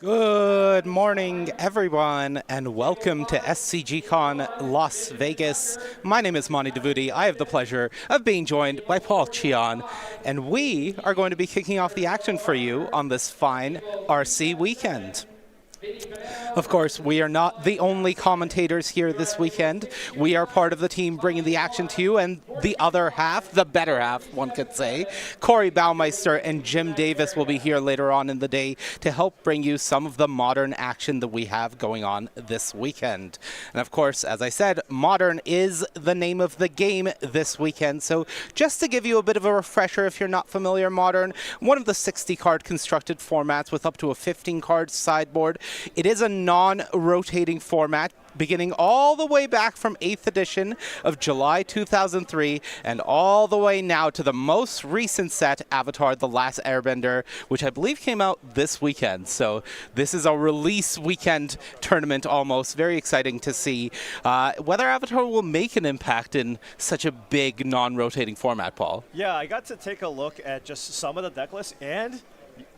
Good morning, everyone, and welcome to SCG Con Las Vegas. My name is Monty Devuti. I have the pleasure of being joined by Paul Chion, and we are going to be kicking off the action for you on this fine RC weekend. Of course, we are not the only commentators here this weekend. We are part of the team bringing the action to you, and the other half, the better half, one could say, Corey Baumeister and Jim Davis will be here later on in the day to help bring you some of the modern action that we have going on this weekend. And of course, as I said, Modern is the name of the game this weekend. So just to give you a bit of a refresher, if you're not familiar, Modern, one of the 60-card constructed formats with up to a 15-card sideboard. It is a non-rotating format beginning all the way back from 8th edition of July 2003 and all the way now to the most recent set, Avatar: The Last Airbender, which I believe came out this weekend. So this is a release weekend tournament almost. Very exciting to see whether Avatar will make an impact in such a big non-rotating format, Paul. Yeah, I got to take a look at just some of the deck lists, and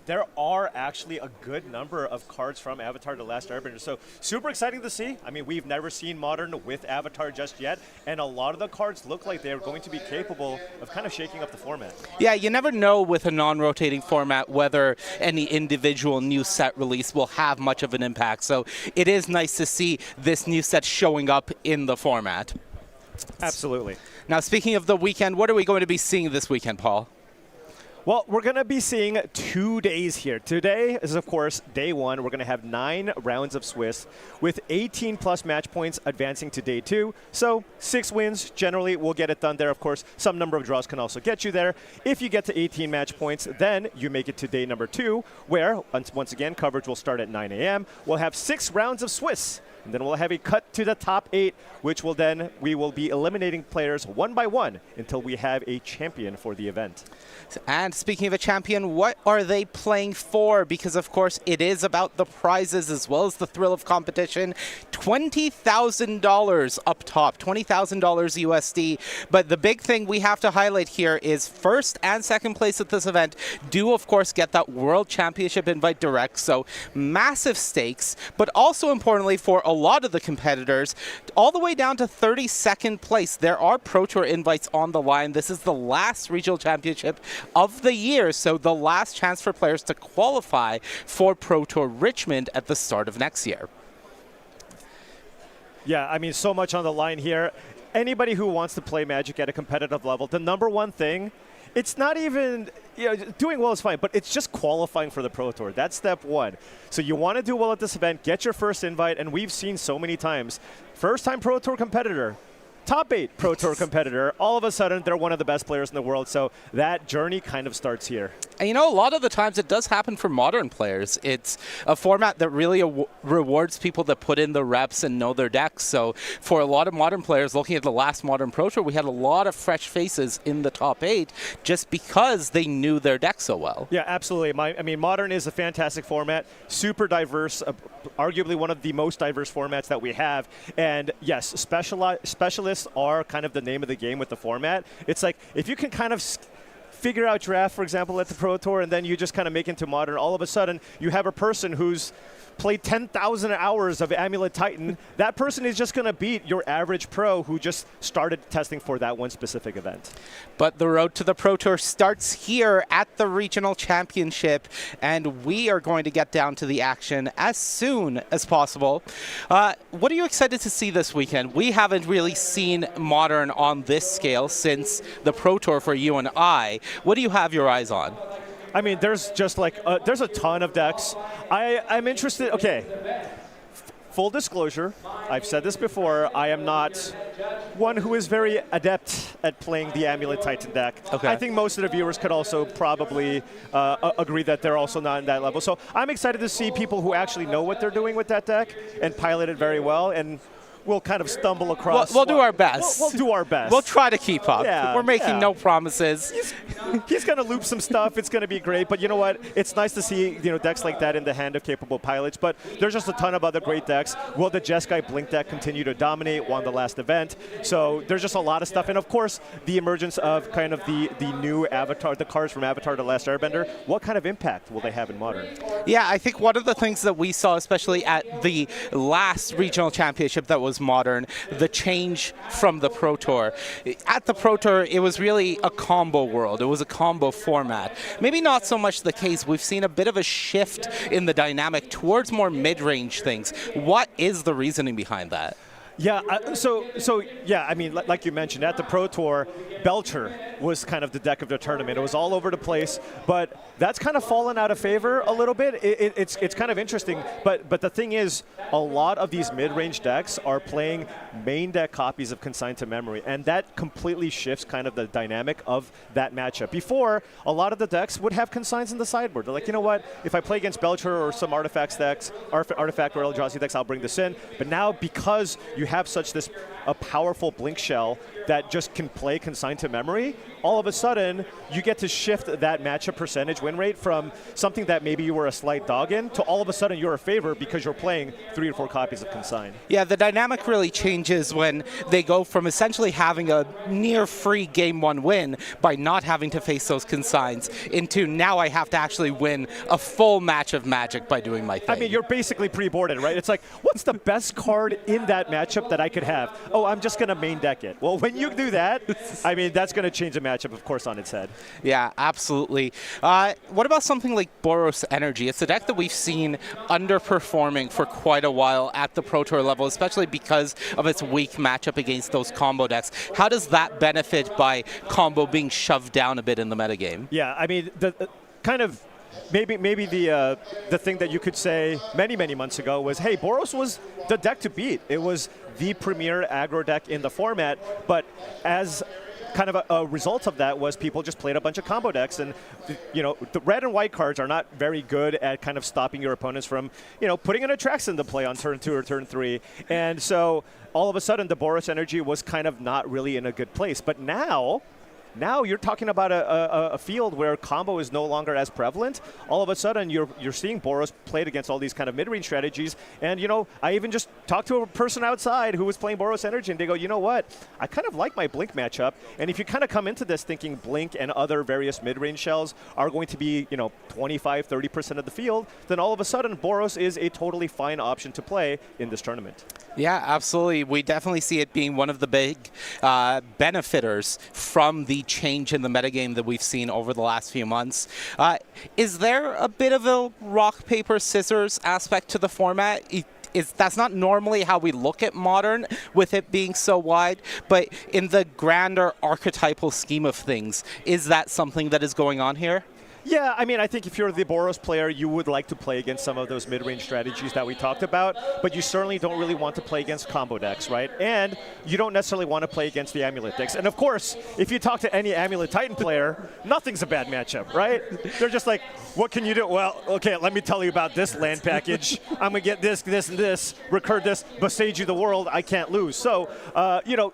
there are actually a good number of cards from Avatar: The Last Airbender. So super exciting to see. I mean, we've never seen Modern with Avatar just yet, and a lot of the cards look like they're going to be capable of kind of shaking up the format. Yeah, you never know with a non-rotating format whether any individual new set release will have much of an impact. So it is nice to see this new set showing up in the format. Absolutely. Now, speaking of the weekend, what are we going to be seeing this weekend, Paul? Well, we're going to be seeing 2 days here. Today is, of course, day 1. We're going to have 9 rounds of Swiss with 18-plus match points advancing to day 2. So 6 wins, generally, will get it done there. Of course, some number of draws can also get you there. If you get to 18 match points, then you make it to day number 2, where, once again, coverage will start at 9 a.m. We'll have 6 rounds of Swiss. And then we'll have a cut to the top 8, which will then, we will be eliminating players one by one until we have a champion for the event. And speaking of a champion, what are they playing for? Because, of course, it is about the prizes as well as the thrill of competition. $20,000 up top, $20,000 USD. But the big thing we have to highlight here is first and second place at this event do, of course, get that World Championship invite direct. So massive stakes, but also importantly for a lot of the competitors, all the way down to 32nd place. There are Pro Tour invites on the line. This is the last regional championship of the year, so the last chance for players to qualify for Pro Tour Richmond at the start of next year. Yeah, I mean, so much on the line here. Anybody who wants to play Magic at a competitive level, the number one thing, it's not even, doing well is fine, but it's just qualifying for the Pro Tour. That's step 1. So you want to do well at this event, get your first invite, and we've seen so many times, first-time Pro Tour competitor, top 8 Pro Tour competitor, all of a sudden they're one of the best players in the world. So that journey kind of starts here. And a lot of the times it does happen for modern players. It's a format that really rewards people that put in the reps and know their decks. So for a lot of modern players, looking at the last Modern Pro Tour, we had a lot of fresh faces in the top 8 just because they knew their deck so well. Yeah, absolutely. I mean, Modern is a fantastic format, super diverse, arguably one of the most diverse formats that we have. And yes, specialists are kind of the name of the game with the format. It's like if you can kind of figure out draft, for example, at the Pro Tour, and then you just kind of make into Modern, all of a sudden you have a person who's played 10,000 hours of Amulet Titan. That person is just going to beat your average pro who just started testing for that one specific event. But the road to the Pro Tour starts here at the Regional Championship, and we are going to get down to the action as soon as possible. What are you excited to see this weekend? We haven't really seen Modern on this scale since the Pro Tour for you and I. What do you have your eyes on? I mean, there's just like, there's a ton of decks. I'm interested, okay. Full disclosure, I've said this before, I am not one who is very adept at playing the Amulet Titan deck. Okay. I think most of the viewers could also probably agree that they're also not in that level. So I'm excited to see people who actually know what they're doing with that deck and pilot it very well. And we'll kind of stumble across. We'll do our best. We'll do our best. We'll try to keep up. Yeah, we're making no promises. He's going to loop some stuff. It's going to be great. But you know what? It's nice to see decks like that in the hand of capable pilots. But there's just a ton of other great decks. Will the Jeskai Blink deck continue to dominate? Won the last event. So there's just a lot of stuff. And of course, the emergence of kind of the new Avatar, the cards from Avatar The Last Airbender. What kind of impact will they have in Modern? Yeah, I think one of the things that we saw, especially at the last regional championship that was Modern, the change from the Pro Tour. At the Pro Tour, it was really a combo world. It was a combo format. Maybe not so much the case. We've seen a bit of a shift in the dynamic towards more mid-range things. What is the reasoning behind that? Yeah, yeah, I mean, like you mentioned, at the Pro Tour, Belcher was kind of the deck of the tournament. It was all over the place, but that's kind of fallen out of favor a little bit. It's kind of interesting, but the thing is, a lot of these mid-range decks are playing main deck copies of Consigned to Memory, and that completely shifts kind of the dynamic of that matchup. Before, a lot of the decks would have Consigns in the sideboard. They're like, you know what, if I play against Belcher or some Artifacts decks, Artifact or Eldrazi decks, I'll bring this in. But now, because you have such a powerful Blink Shell that just can play Consigned to Memory, all of a sudden you get to shift that matchup percentage win rate from something that maybe you were a slight dog in to all of a sudden you're a favor because you're playing 3 or 4 copies of Consigned. Yeah, the dynamic really changes when they go from essentially having a near free game 1 win by not having to face those Consigns into now I have to actually win a full match of Magic by doing my thing. I mean, you're basically pre-boarded, right? It's like, what's the best card in that matchup that I could have? Oh, I'm just going to main deck it. Well, when you do that, I mean, that's going to change the matchup, of course, on its head. Yeah, absolutely. What about something like Boros Energy? It's a deck that we've seen underperforming for quite a while at the Pro Tour level, especially because of its weak matchup against those combo decks. How does that benefit by combo being shoved down a bit in the metagame? Yeah, I mean, the kind of maybe the thing that you could say many months ago was, hey, Boros was the deck to beat. It was the premier aggro deck in the format, but as kind of a result of that was people just played a bunch of combo decks, and the red and white cards are not very good at kind of stopping your opponents from putting an Attrax into play on turn 2 or turn 3, and so all of a sudden the Boros Energy was kind of not really in a good place. But now you're talking about a field where combo is no longer as prevalent. All of a sudden, you're seeing Boros played against all these kind of mid-range strategies. And, I even just talked to a person outside who was playing Boros Energy, and they go, you know what? I kind of like my Blink matchup. And if you kind of come into this thinking Blink and other various mid-range shells are going to be, 25, 30% of the field, then all of a sudden, Boros is a totally fine option to play in this tournament. Yeah, absolutely. We definitely see it being one of the big benefiters from the change in the metagame that we've seen over the last few months. Is there a bit of a rock, paper, scissors aspect to the format? That's not normally how we look at Modern, with it being so wide, but in the grander archetypal scheme of things, is that something that is going on here? Yeah, I mean, I think if you're the Boros player, you would like to play against some of those mid-range strategies that we talked about, but you certainly don't really want to play against combo decks, right? And you don't necessarily want to play against the Amulet decks. And of course, if you talk to any Amulet Titan player, nothing's a bad matchup, right? They're just like, what can you do? Well, okay, let me tell you about this land package. I'm going to get this, this, and this, recur this, besage you the world, I can't lose. So,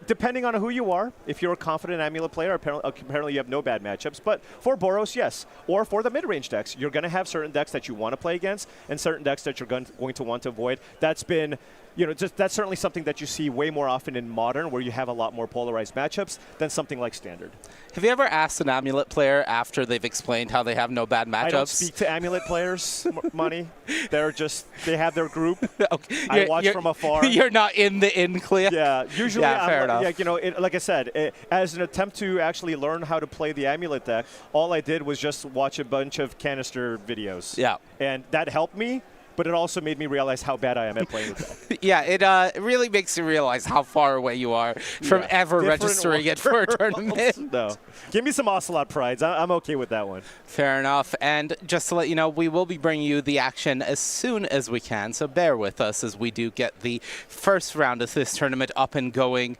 depending on who you are, if you're a confident Amulet player, apparently you have no bad matchups. But for Boros, yes. Or for the mid-range decks, you're going to have certain decks that you want to play against and certain decks that you're going to want to avoid. That's been, that's certainly something that you see way more often in Modern, where you have a lot more polarized matchups than something like Standard. Have you ever asked an Amulet player after they've explained how they have no bad matchups? I don't speak to Amulet players, Money. They have their group. Okay. I watch from afar. You're not in the in-clear? Yeah, usually, yeah, fair enough. Like I said, as an attempt to actually learn how to play the Amulet deck, all I did was just watch a bunch of canister videos. Yeah. And that helped me. But it also made me realize how bad I am at playing the deck. Yeah, it really makes you realize how far away you are from ever registering it for a tournament. No. Give me some Ocelot prides. I'm okay with that one. Fair enough. And just to let you know, we will be bringing you the action as soon as we can, so bear with us as we do get the first round of this tournament up and going.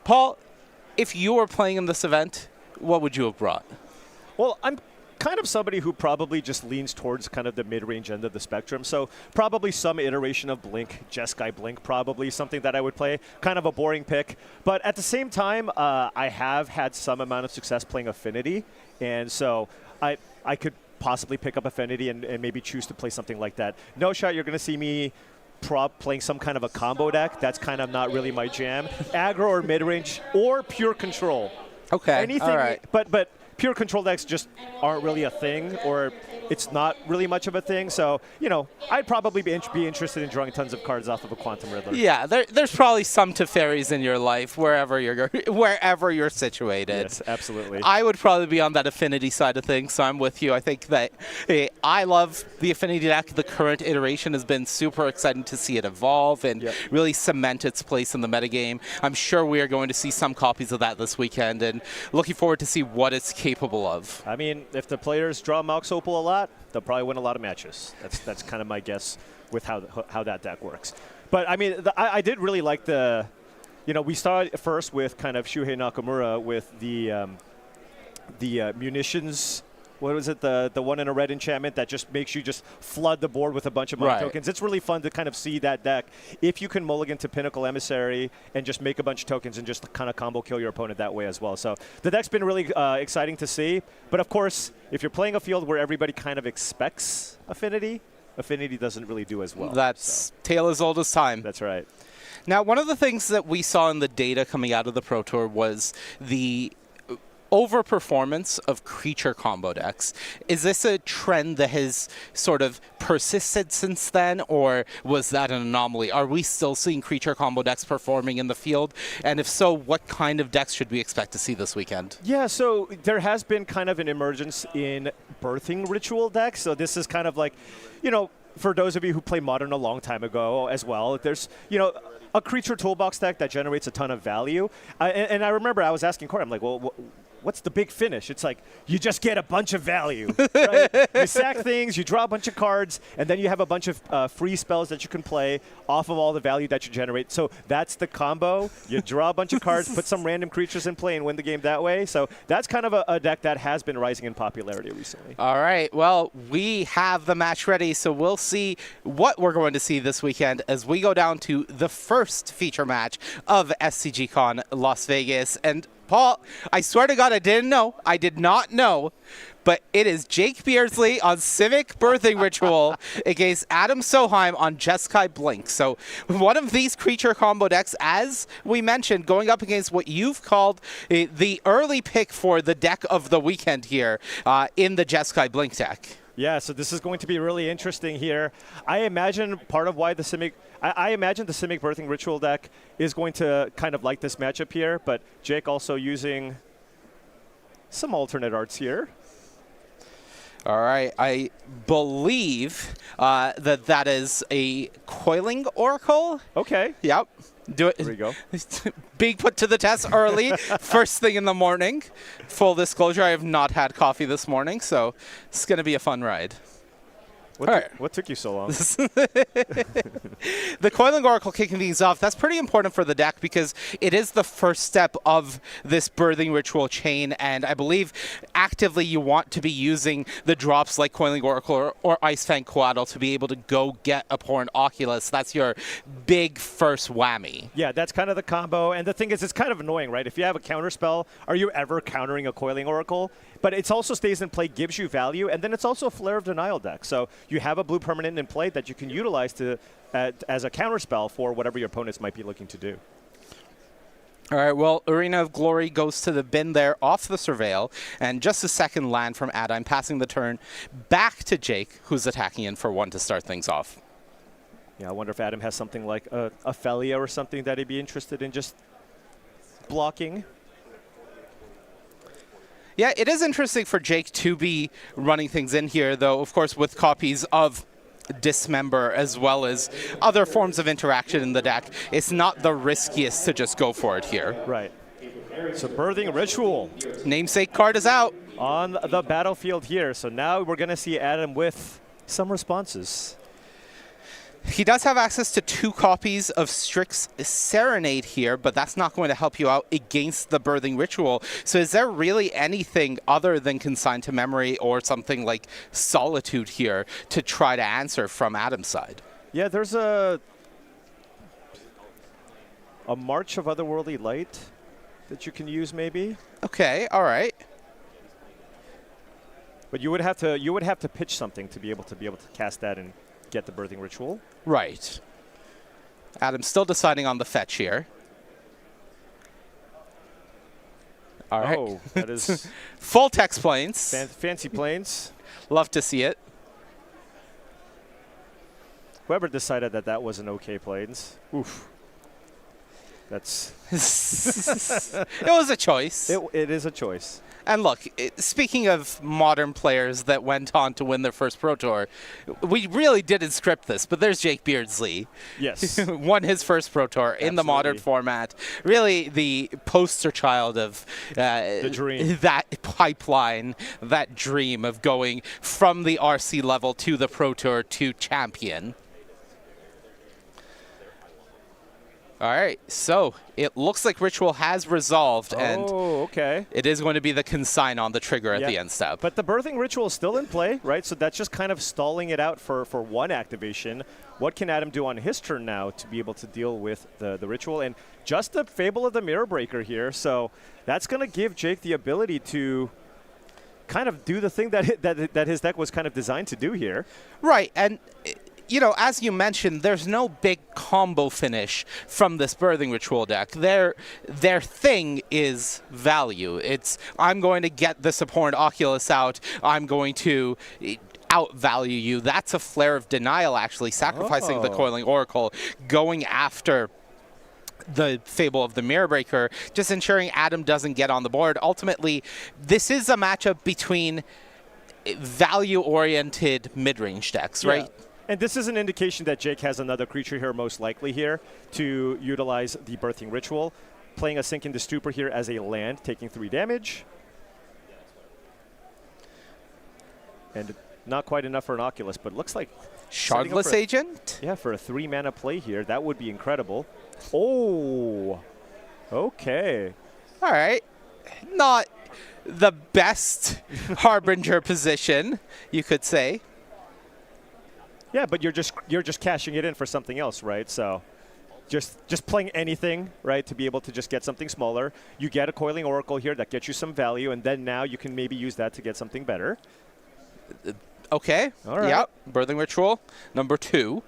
Paul, if you were playing in this event, what would you have brought? Well, I'm kind of somebody who probably just leans towards kind of the mid-range end of the spectrum. So probably some iteration of Blink, Jeskai Blink, probably something that I would play. Kind of a boring pick. But at the same time, I have had some amount of success playing Affinity. And so I could possibly pick up Affinity and maybe choose to play something like that. No shot you're going to see me playing some kind of a combo deck. That's kind of not really my jam. Aggro or mid-range or pure control. Okay, anything, all right. But pure control decks just aren't really a thing, or it's not really much of a thing. So, I'd probably be interested in drawing tons of cards off of a Quantum Riddler. Yeah, there's probably some Teferis in your life, wherever you're situated. Yes, absolutely. I would probably be on that Affinity side of things, so I'm with you. I think that I love the Affinity deck. The current iteration has been super exciting to see it evolve and really cement its place in the metagame. I'm sure we are going to see some copies of that this weekend, and looking forward to see what it's capable of. I mean, if the players draw Mox Opal a lot, they'll probably win a lot of matches. That's kind of my guess with how that deck works. But I mean, I did really like the, we started first with kind of Shuhei Nakamura with the munitions. What was it? The one in a red enchantment that just makes you just flood the board with a bunch of money tokens. It's really fun to kind of see that deck. If you can mulligan to Pinnacle Emissary and just make a bunch of tokens and just kind of combo kill your opponent that way as well. So the deck's been really exciting to see. But of course, if you're playing a field where everybody kind of expects Affinity doesn't really do as well. That's tale as old as time. That's right. Now, one of the things that we saw in the data coming out of the Pro Tour was the overperformance of creature combo decks. Is this a trend that has sort of persisted since then, or was that an anomaly? Are we still seeing creature combo decks performing in the field? And if so, what kind of decks should we expect to see this weekend? Yeah, so there has been kind of an emergence in birthing ritual decks. So this is kind of like, for those of you who played Modern a long time ago as well, there's, a creature toolbox deck that generates a ton of value. And I remember I was asking Corey, I'm like, well, what's the big finish? It's like, you just get a bunch of value, right? You sack things, you draw a bunch of cards, and then you have a bunch of free spells that you can play off of all the value that you generate. So that's the combo. You draw a bunch of cards, put some random creatures in play, and win the game that way. So that's kind of a deck that has been rising in popularity recently. All right. Well, we have the match ready, so we'll see what we're going to see this weekend as we go down to the first feature match of SCG Con Las Vegas. And Paul, I swear to God, I did not know, but it is Jake Beardsley on Civic Birthing Ritual against Adam Soheim on Jeskai Blink. So one of these creature combo decks, as we mentioned, going up against what you've called the early pick for the deck of the weekend here in the Jeskai Blink deck. Yeah, so this is going to be really interesting here. I imagine part of why the Simic, I imagine the Simic Birthing Ritual deck is going to kind of like this matchup here, but Jake also using some alternate arts here. All right, I believe that is a Coiling Oracle. Okay. Yep. Do it. There we go. Being put to the test early, first thing in the morning. Full disclosure, I have not had coffee this morning, so it's going to be a fun ride. What took you so long? The Coiling Oracle kicking things off, that's pretty important for the deck because it is the first step of this Birthing Ritual chain, and I believe actively you want to be using the drops like Coiling Oracle or Ice Fang Coatl to be able to go get Abhorrent Oculus. That's your big first whammy. Yeah, that's kind of the combo, and the thing is, it's kind of annoying, right? If you have a counter spell, are you ever countering a Coiling Oracle? But it also stays in play, gives you value, and then it's also a Flare of Denial deck. So you have a blue permanent in play that you can utilize to as a counterspell for whatever your opponents might be looking to do. All right, well, Arena of Glory goes to the bin there off the Surveil, and just a second land from Adam, passing the turn back to Jake, who's attacking in for one to start things off. Yeah, I wonder if Adam has something like a Felia or something that he'd be interested in just blocking. Yeah, it is interesting for Jake to be running things in here, though, of course, with copies of Dismember as well as other forms of interaction in the deck. It's not the riskiest to just go for it here. Right. So Birthing Ritual. Namesake card is out. On the battlefield here. So now we're going to see Adam with some responses. He does have access to 2 copies of Strix Serenade here, but that's not going to help you out against the Birthing Ritual. So is there really anything other than Consigned to Memory or something like Solitude here to try to answer from Adam's side? Yeah, there's a March of Otherworldly Light that you can use maybe. Okay, all right. But you would have to pitch something to be able to cast that and get the Birthing Ritual. Right. Adam's still deciding on the fetch here. All right. Oh, that is full text planes. Fancy planes. Love to see it. Whoever decided that was an okay planes. Oof. That's it was a choice. It is a choice. And look, speaking of modern players that went on to win their first Pro Tour, we really didn't script this, but there's Jake Beardsley. Yes. Won his first Pro Tour in the modern format. Really the poster child of the dream. That pipeline, that dream of going from the RC level to the Pro Tour to champion. All right, so it looks like Ritual has resolved, and okay. It is going to be the consign on the trigger at the end step. But the Birthing Ritual is still in play, right? So that's just kind of stalling it out for one activation. What can Adam do on his turn now to be able to deal with the Ritual? And just the Fable of the Mirror Breaker here, so that's going to give Jake the ability to kind of do the thing that his deck was kind of designed to do here. Right, and you know, as you mentioned, there's no big combo finish from this Birthing Ritual deck. Their thing is value. It's, I'm going to get this abhorrent Oculus out. I'm going to outvalue you. That's a Flare of Denial, actually, sacrificing the Coiling Oracle, going after the Fable of the Mirror Breaker, just ensuring Adam doesn't get on the board. Ultimately, this is a matchup between value-oriented mid-range decks, right? Yeah. And this is an indication that Jake has another creature here, most likely here, to utilize the Birthing Ritual. Playing a Sink into Stupor here as a land, taking 3 damage. And not quite enough for an Oculus, but looks like Shardless Agent? Yeah, for a 3-mana play here, that would be incredible. Oh, okay. All right. Not the best Harbinger position, you could say. Yeah, but you're just cashing it in for something else, right? So just playing anything, right, to be able to just get something smaller. You get a Coiling Oracle here that gets you some value, and then now you can maybe use that to get something better. Okay. All right. Yep. Birthing Ritual, number 2.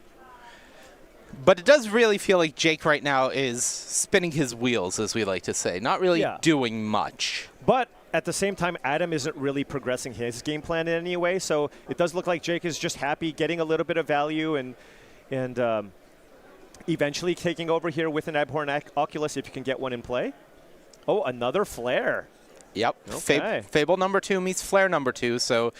But it does really feel like Jake right now is spinning his wheels, as we like to say, not really doing much. But at the same time, Adam isn't really progressing his game plan in any way, so it does look like Jake is just happy getting a little bit of value and eventually taking over here with an Abhorrent Oculus if you can get one in play. Oh, another Flare. Yep. Okay. Fable number 2 meets Flare number 2. So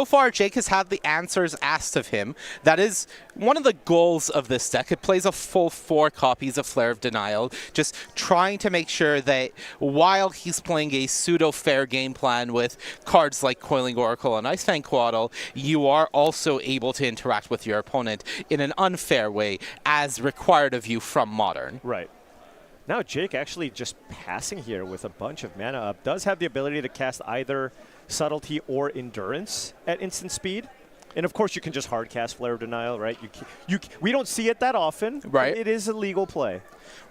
far, Jake has had the answers asked of him. That is one of the goals of this deck. It plays a full 4 copies of Flare of Denial, just trying to make sure that while he's playing a pseudo-fair game plan with cards like Coiling Oracle and Icefang Coatl, you are also able to interact with your opponent in an unfair way as required of you from Modern. Right. Now Jake actually just passing here with a bunch of mana up. Does have the ability to cast either Subtlety or Endurance at instant speed. And of course you can just hard cast Flare of Denial, right? We don't see it that often, right? But it is a legal play.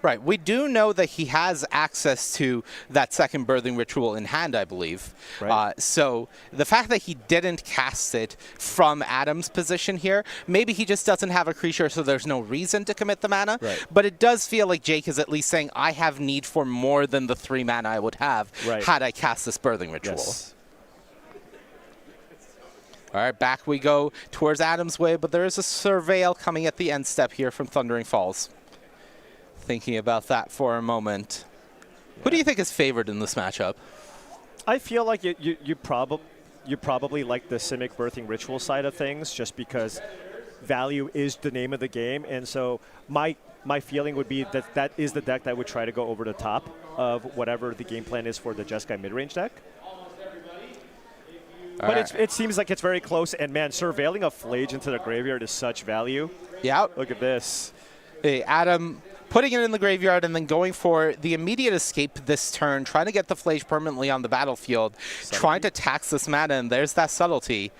Right. We do know that he has access to that second Birthing Ritual in hand, I believe. Right. So the fact that he didn't cast it from Adam's position here, maybe he just doesn't have a creature, so there's no reason to commit the mana. Right. But it does feel like Jake is at least saying, I have need for more than the 3 mana I would have had I cast this Birthing Ritual. Yes. All right, back we go towards Adam's way, but there is a Surveil coming at the end step here from Thundering Falls. Thinking about that for a moment. Yeah. Who do you think is favored in this matchup? I feel like you probably like the Simic Birthing Ritual side of things, just because value is the name of the game, and so my feeling would be that that is the deck that would try to go over the top of whatever the game plan is for the Jeskai midrange deck. But it seems like it's very close, and man, surveilling a Flage into the graveyard is such value. Yeah. Look at this. Hey, Adam putting it in the graveyard and then going for the immediate escape this turn, trying to get the Flage permanently on the battlefield, trying to tax this mana, and there's that Subtlety.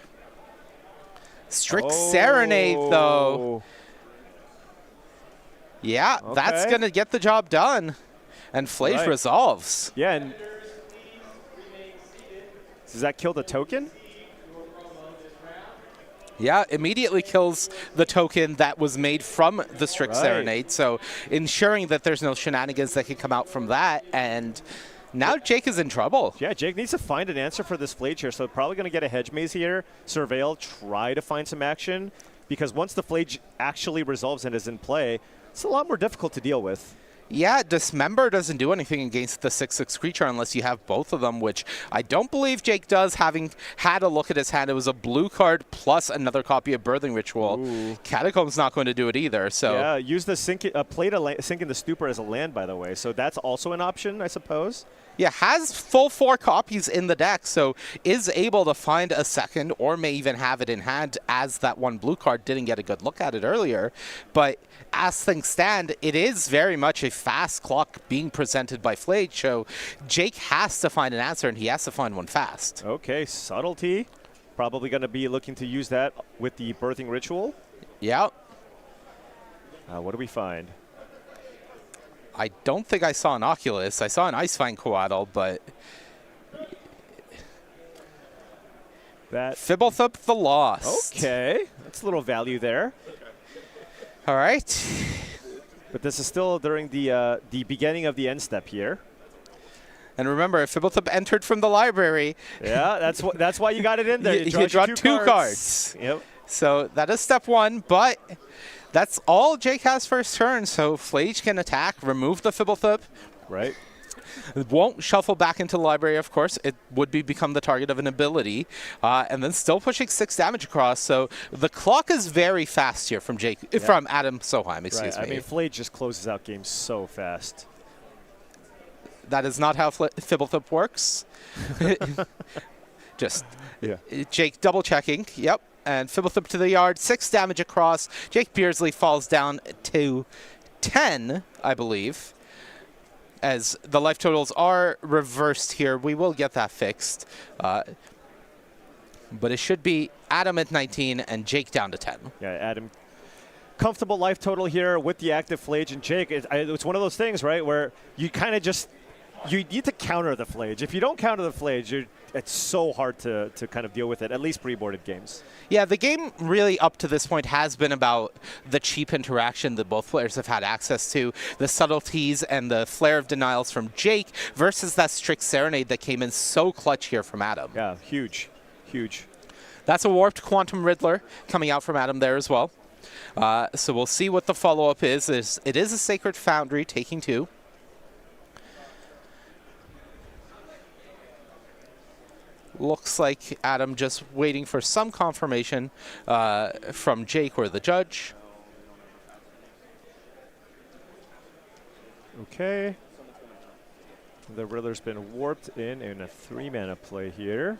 Strict Serenade, though. Yeah, that's going to get the job done. And Flage resolves. Yeah, and does that kill the token? Yeah, immediately kills the token that was made from the Strict Serenade, so ensuring that there's no shenanigans that can come out from that, and now Jake is in trouble. Yeah, Jake needs to find an answer for this Flage here, so probably going to get a Hedge Maze here, Surveil, try to find some action, because once the Flage actually resolves and is in play, it's a lot more difficult to deal with. Yeah, Dismember doesn't do anything against the 6/6 creature unless you have both of them, which I don't believe Jake does, having had a look at his hand. It was a blue card plus another copy of Birthing Ritual. Ooh. Catacomb's not going to do it either. So yeah, use the play to Sink in the Stupor as a land, by the way. So that's also an option, I suppose. Yeah, has full 4 copies in the deck, so is able to find a second or may even have it in hand, as that one blue card didn't get a good look at it earlier. But as things stand, it is very much a fast clock being presented by Flage, so Jake has to find an answer, and he has to find one fast. Okay, Subtlety. Probably going to be looking to use that with the Birthing Ritual. Yeah. What do we find? I don't think I saw an Oculus. I saw an Icefang Coatl, but that Fibblethip the Lost. Okay, that's a little value there. All right. But this is still during the beginning of the end step here. And remember, if Fibblethip entered from the library, yeah, that's why you got it in there. You draw two cards. Yep. So that is step one, but that's all Jake has for his turn. So Flage can attack, remove the Fibblethip. Right. It won't shuffle back into the library, of course. It would become the target of an ability. And then still pushing 6 damage across. So the clock is very fast here from from Adam Soheim, excuse me. I mean, Flage just closes out games so fast. That is not how Fibblethip works. Just Jake double checking. Yep. And Fibblethip to the yard. 6 damage across. Jake Beardsley falls down to 10, I believe. As the life totals are reversed here, we will get that fixed. But it should be Adam at 19 and Jake down to 10. Yeah, Adam. Comfortable life total here with the active Flage, and Jake, it's one of those things, right, where you kind of just, you need to counter the Flage. If you don't counter the Flage, it's so hard to kind of deal with it, at least pre-boarded games. Yeah, the game really up to this point has been about the cheap interaction that both players have had access to, the subtleties and the flare of denials from Jake versus that strict Serenade that came in so clutch here from Adam. Yeah, huge, huge. That's a Warped Quantum Riddler coming out from Adam there as well. So we'll see what the follow-up is. It is a Sacred Foundry taking 2. Looks like Adam just waiting for some confirmation from Jake or the judge. Okay. The Riddler's been warped in a 3-mana play here.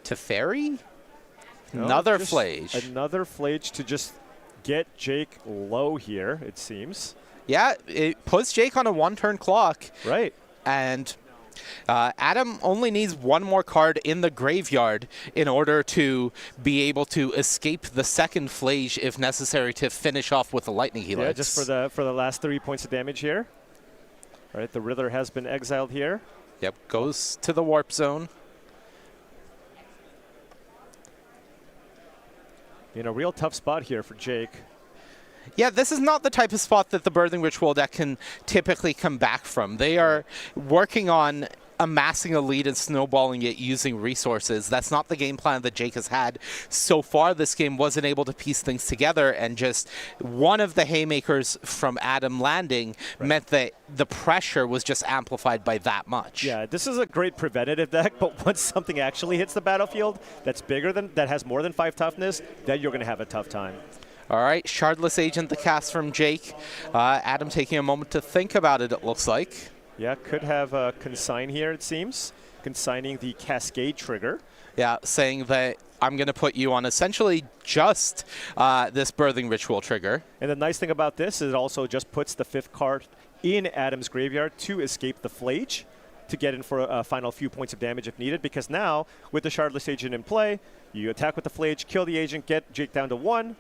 Teferi? No, another Flage. Another Flage to just get Jake low here, it seems. Yeah, it puts Jake on a 1-turn clock. Right. And Adam only needs one more card in the graveyard in order to be able to escape the second Flage if necessary to finish off with the Lightning Helix. Yeah, just for the last 3 points of damage here. All right, the Riddler has been exiled here. Yep, goes to the Warp Zone. In a real tough spot here for Jake. Yeah, this is not the type of spot that the Birthing Ritual deck can typically come back from. They are working on amassing a lead and snowballing it using resources. That's not the game plan that Jake has had so far. This game wasn't able to piece things together, and just one of the haymakers from Adam landing meant that the pressure was just amplified by that much. Yeah, this is a great preventative deck, but once something actually hits the battlefield that's bigger than, that has more than 5 toughness, then you're going to have a tough time. All right, Shardless Agent, the cast from Jake. Adam taking a moment to think about it, it looks like. Yeah, could have a consign here, it seems. Consigning the Cascade trigger. Yeah, saying that I'm going to put you on essentially just this Birthing Ritual trigger. And the nice thing about this is it also just puts the 5th card in Adam's graveyard to escape the Flage, to get in for a final few points of damage if needed, because now, with the Shardless Agent in play, you attack with the Flage, kill the agent, get Jake down to 1,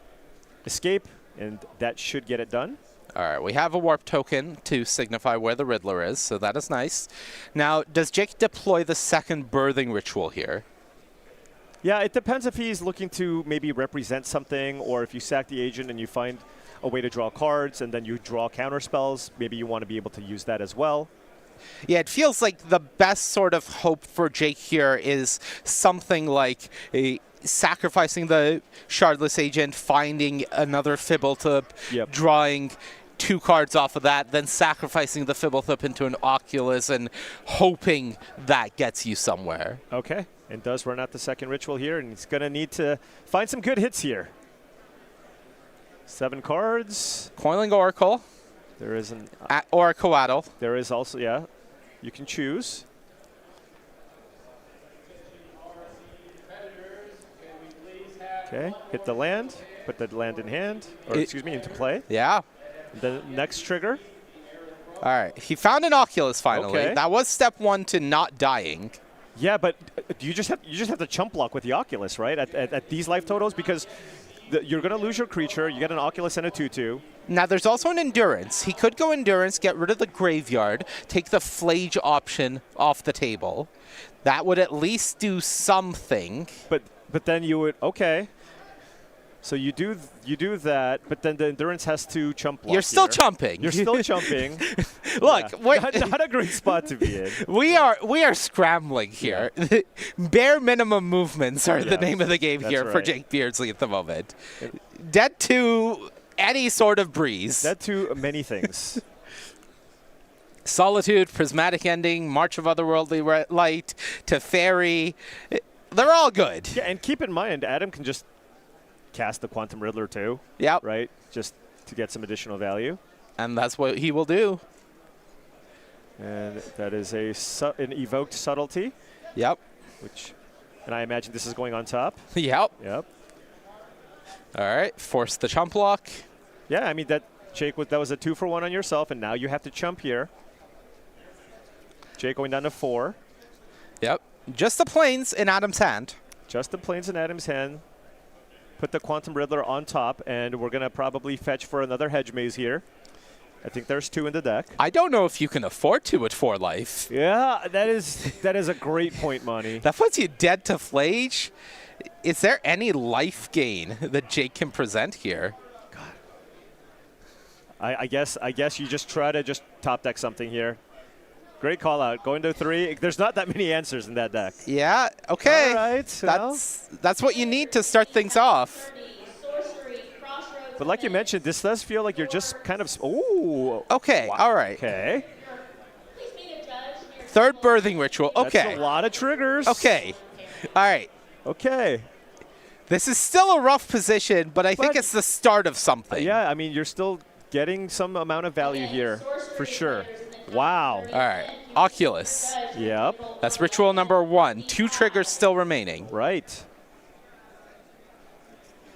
escape, and that should get it done. All right, we have a warp token to signify where the Riddler is, so that is nice. Now, does Jake deploy the second Birthing Ritual here? Yeah, it depends if he's looking to maybe represent something, or if you sack the agent and you find a way to draw cards and then you draw counter spells, maybe you want to be able to use that as well. Yeah, it feels like the best sort of hope for Jake here is something like sacrificing the Shardless Agent, finding another Fibblethip, drawing 2 cards off of that, then sacrificing the Fibblethip into an Oculus and hoping that gets you somewhere. Okay, and does run out the second ritual here, and he's going to need to find some good hits here. 7 cards. Coiling Oracle. There is an... or a Coatl. There is also, yeah, you can choose. Okay, hit the land, put the land in hand, or excuse me, into play. Yeah. The next trigger. All right, he found an Oculus finally. Okay. That was step 1 to not dying. Yeah, but you just have to chump block with the Oculus, right? At these life totals, because you're going to lose your creature. You get an Oculus and a 2/2. Now, there's also an Endurance. He could go Endurance, get rid of the graveyard, take the Flage option off the table. That would at least do something. But then you would, okay. So you do that, but then the endurance has to chump block. You're still here. chumping. You're still chumping. Look, yeah. not a great spot to be in. We are scrambling here. Yeah. Bare minimum movements are the name of the game here for Jake Beardsley at the moment. Dead to any sort of breeze. Dead to many things. Solitude, Prismatic Ending, March of Otherworldly Light, Teferi. They're all good. Yeah, and keep in mind, Adam can just cast the Quantum Riddler too. Yeah. Right? Just to get some additional value. And that's what he will do. And that is an evoked subtlety. Yep. And I imagine this is going on top. Yep. Yep. All right. Force the chump block. Yeah, I mean, Jake, that was a 2-for-1 on yourself, and now you have to chump here. Jake going down to 4. Yep. Just the planes in Adam's hand. Just the planes in Adam's hand. Put the Quantum Riddler on top, and we're going to probably fetch for another Hedge Maze here. I think there's 2 in the deck. I don't know if you can afford to at 4 life. Yeah, that is a great point, Monty. That puts you dead to Flage. Is there any life gain that Jake can present here? God. I guess you just try to just top deck something here. Great call out. Going to 3. There's not that many answers in that deck. Yeah, okay. All right. That's what you need to start things off. But like you mentioned, this does feel like you're just kind of... Ooh. Okay, wow. All right. Okay. Third Birthing Ritual. Okay. That's a lot of triggers. Okay. All right. Okay. This is still a rough position, but I think it's the start of something. Yeah, I mean, you're still getting some amount of value here, for sure. Wow. All right. Oculus. Yep. That's ritual number 1. 2 triggers still remaining. Right.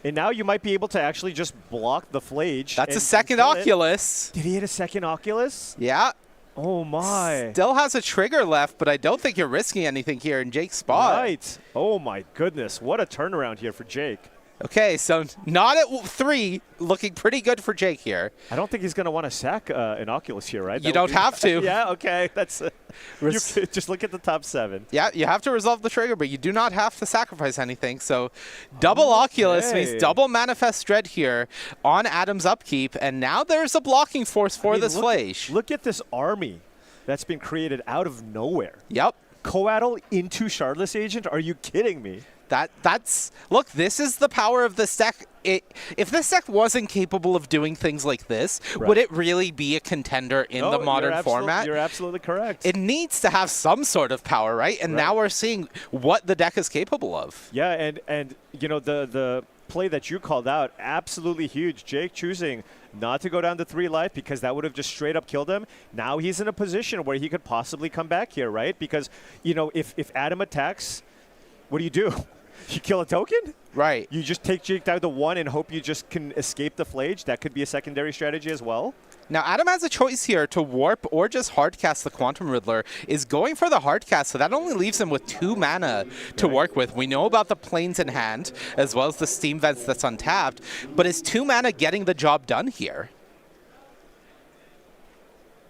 And now you might be able to actually just block the Flage. That's a second Oculus. Did he hit a second Oculus? Yeah. Oh, my. Still has a trigger left, but I don't think you're risking anything here in Jake's spot. Right. Oh, my goodness. What a turnaround here for Jake. Okay, so not at 3, looking pretty good for Jake here. I don't think he's going to want to sack an Oculus here, right? You don't have to. Yeah, okay. That's just look at the top 7. Yeah, you have to resolve the trigger, but you do not have to sacrifice anything. So double Oculus means double Manifest Dread here on Adam's upkeep, and now there's a blocking force for this Flage. Look at this army that's been created out of nowhere. Yep. Coatl into Shardless Agent? Are you kidding me? Look, this is the power of this deck. If this deck wasn't capable of doing things like this, would it really be a contender in the modern format? You're absolutely correct. It needs to have some sort of power, right? And now we're seeing what the deck is capable of. Yeah, and you know, the play that you called out, absolutely huge. Jake choosing not to go down to 3 life because that would have just straight up killed him. Now he's in a position where he could possibly come back here, right? Because, you know, if Adam attacks, what do? You kill a token? Right. You just take Jake down to 1 and hope you just can escape the Flage. That could be a secondary strategy as well. Now, Adam has a choice here to warp or just hardcast the Quantum Riddler. Is going for the hardcast, so that only leaves him with 2 mana to work with. We know about the planes in hand, as well as the Steam Vents that's untapped, but is 2 mana getting the job done here?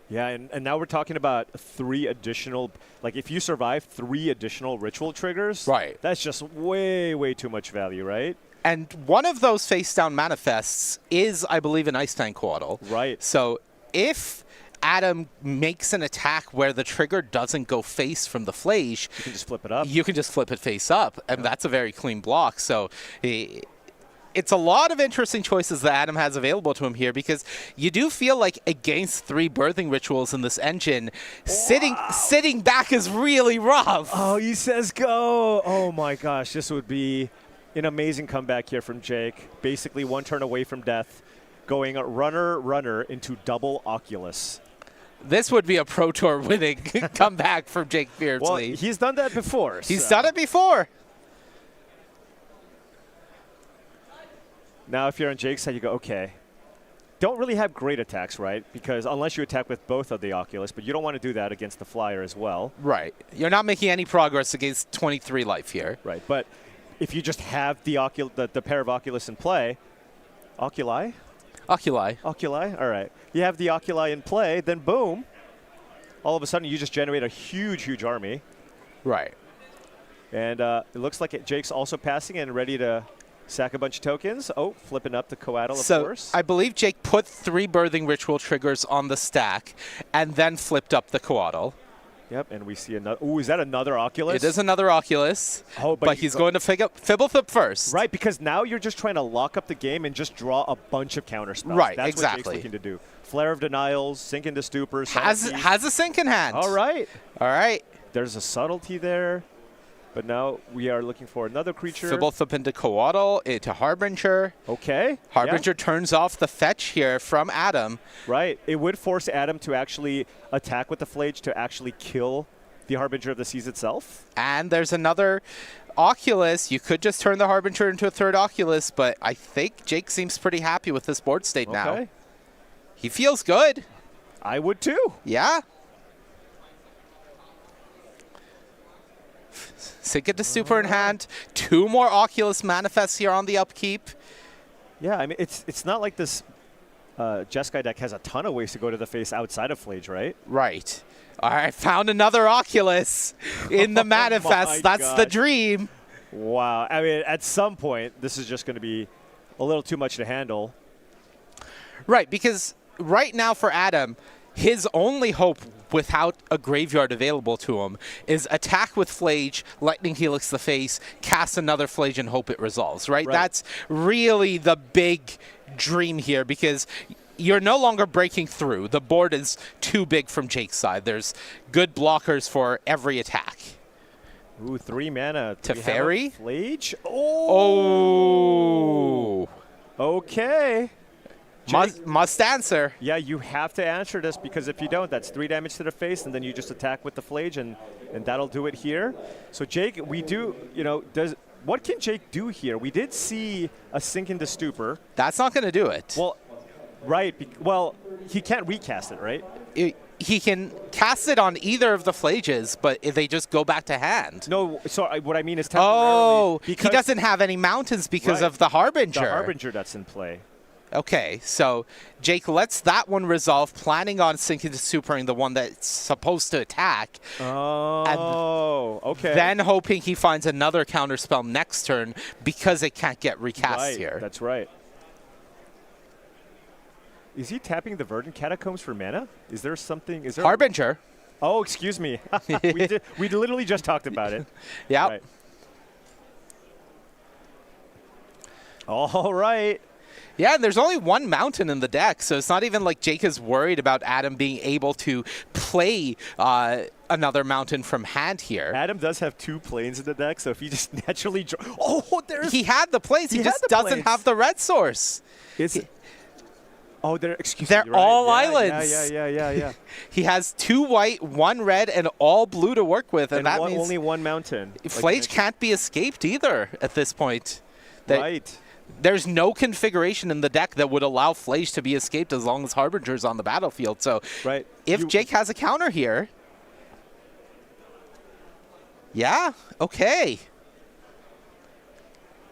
Yeah, and now we're talking about 3 additional, like if you survive 3 additional ritual triggers, that's just way, way too much value, right? And one of those face-down manifests is, I believe, an Ice Tank Coatl. Right. So if Adam makes an attack where the trigger doesn't go face from the Flage, you can just flip it up. You can just flip it face up, and that's a very clean block. So it's a lot of interesting choices that Adam has available to him here, because you do feel like against 3 birthing rituals in this engine, sitting back is really rough. Oh, he says go. Oh my gosh, this would be an amazing comeback here from Jake. Basically 1 turn away from death, going runner into double Oculus. This would be a Pro Tour winning comeback from Jake Beardsley. Well, he's done that before. He's done it before. Now, if you're on Jake's side, you go, okay. Don't really have great attacks, right? Because unless you attack with both of the Oculus, but you don't want to do that against the Flyer as well. Right. You're not making any progress against 23 life here. Right. But if you just have the pair of Oculus in play, Oculi? Oculi. All right. You have the Oculi in play, then boom. All of a sudden, you just generate a huge, huge army. Right. And it looks like Jake's also passing and ready to Sack a bunch of tokens. Oh, flipping up the Coatl, of course. I believe Jake put 3 Birthing Ritual triggers on the stack and then flipped up the Coatl. Yep, and we see another. Ooh, is that another Oculus? It is another Oculus, oh, but he's going to Fibblethip first. Right, because now you're just trying to lock up the game and just draw a bunch of counter spells. Right, That's exactly. what Jake's looking to do. Flare of Denials, Sink into Stupor. Has a Sink in hand. All right. All right. There's a Subtlety there, but now we are looking for another creature. Fibblethip into Coatl, into Harbinger. Okay. Harbinger turns off the fetch here from Adam. Right. It would force Adam to actually attack with the Flage to actually kill the Harbinger of the Seas itself. And there's another Oculus. You could just turn the Harbinger into a third Oculus, but I think Jake seems pretty happy with this board state now. He feels good. I would too. Yeah. Sink into Stupor in hand. 2 more Oculus manifests here on the upkeep. Yeah, I mean, it's not like this Jeskai deck has a ton of ways to go to the face outside of Flage, right? Right. All right, found another Oculus in the manifest. That's the dream. Wow. I mean, at some point, this is just going to be a little too much to handle. Right, because right now for Adam, his only hope without a graveyard available to him is attack with Flage, Lightning Helix the face, cast another Flage and hope it resolves, right? That's really the big dream here because you're no longer breaking through. The board is too big from Jake's side. There's good blockers for every attack. Ooh, 3 mana. Teferi? Flage? Oh! Okay. Must answer. Yeah, you have to answer this because if you don't, that's 3 damage to the face, and then you just attack with the Flage, and that'll do it here. So Jake, we do, what can Jake do here? We did see a Sink into Stupor. That's not going to do it. Well, right. Well, he can't recast it, right? He can cast it on either of the Flages, but if they just go back to hand. No, so what I mean is temporarily. Oh, he doesn't have any mountains because of the Harbinger. The Harbinger that's in play. Okay, so Jake lets that one resolve, planning on sinking to Supering the one that's supposed to attack. Oh, okay. Then hoping he finds another counterspell next turn because it can't get recast here. That's right. Is he tapping the Verdant Catacombs for mana? Is there something? Is there Harbinger. Oh, excuse me. we literally just talked about it. Yeah. Right. All right. Yeah, and there's only 1 mountain in the deck, so it's not even like Jake is worried about Adam being able to play another mountain from hand here. Adam does have 2 planes in the deck, so if he just naturally he had the planes, he just doesn't have the red source. Oh, excuse me. They're all islands. Yeah. He has 2 white, 1 red, and all blue to work with, and that means only 1 mountain. Flage can't be escaped either at this point. Right. There's no configuration in the deck that would allow Flage to be escaped as long as Harbinger's on the battlefield. So if Jake has a counter here, yeah, okay.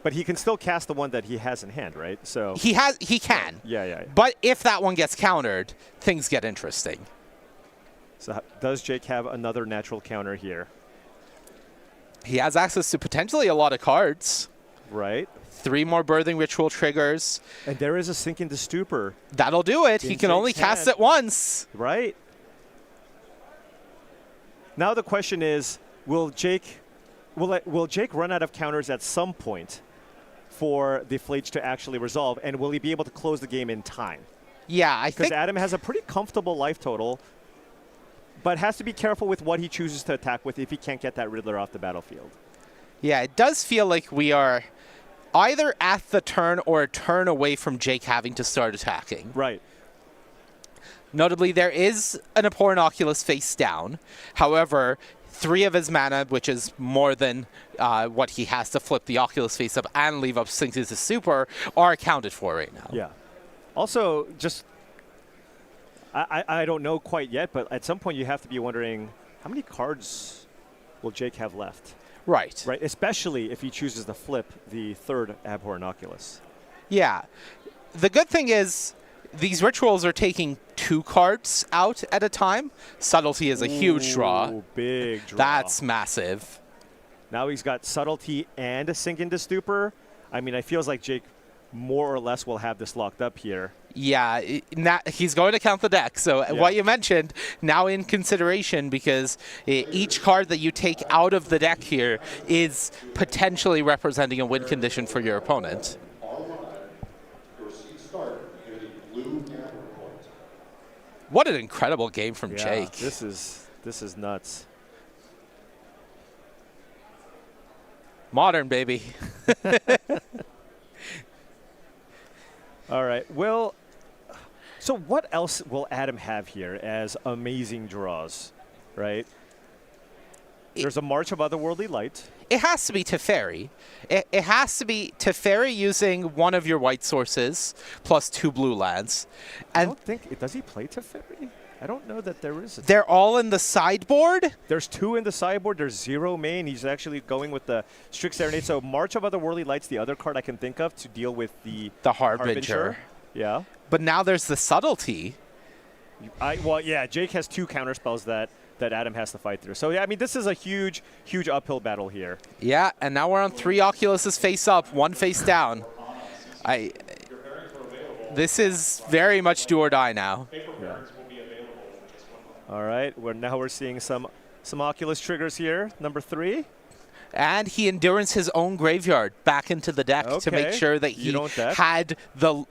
But he can still cast the one that he has in hand, right? So he can. Yeah. But if that one gets countered, things get interesting. So does Jake have another natural counter here? He has access to potentially a lot of cards. Right. 3 more Birthing Ritual triggers. And there is a Sink into Stupor. That'll do it. He can only cast it once. Right. Now the question is, will Jake run out of counters at some point for the Flage to actually resolve, and will he be able to close the game in time? Yeah, I think... Because Adam has a pretty comfortable life total, but has to be careful with what he chooses to attack with if he can't get that Riddler off the battlefield. Yeah, it does feel like we are either at the turn or a turn away from Jake having to start attacking. Right. Notably, there is an abhorrent Oculus face down. However, 3 of his mana, which is more than what he has to flip the Oculus face up and leave up Sink into Stupor, are accounted for right now. Yeah. Also, just, I don't know quite yet, but at some point you have to be wondering, how many cards will Jake have left? Right. Right, especially if he chooses to flip the 3rd Abhorrent Oculus. Yeah. The good thing is these rituals are taking 2 cards out at a time. Subtlety is a huge draw. Big draw. That's massive. Now he's got Subtlety and a Sink into Stupor. I mean, it feels like Jake more or less will have this locked up here. Yeah, he's going to count the deck. So what you mentioned, now in consideration, because each card that you take out of the deck here is potentially representing a win condition for your opponent. What an incredible game from Jake. This is nuts. Modern, baby. All right. Well, so what else will Adam have here as amazing draws, right? There's a March of Otherworldly Light. It has to be Teferi. It has to be Teferi using one of your white sources plus 2 blue lands. I And don't think, does he play Teferi? I don't know that there is. they're all in the sideboard? There's 2 in the sideboard. There's 0 main. He's actually going with the Strict Serenade. So March of Otherworldly Light's the other card I can think of to deal with the Harbinger. Yeah. But now there's the subtlety. Well, yeah, Jake has 2 counterspells that Adam has to fight through. So, yeah, I mean, this is a huge, huge uphill battle here. Yeah, and now we're on 3 Oculuses face up, 1 face down. This is very much do or die now. Yeah. All right, now we're seeing some Oculus triggers here, number 3. And he endurance his own graveyard back into the deck to make sure that he had the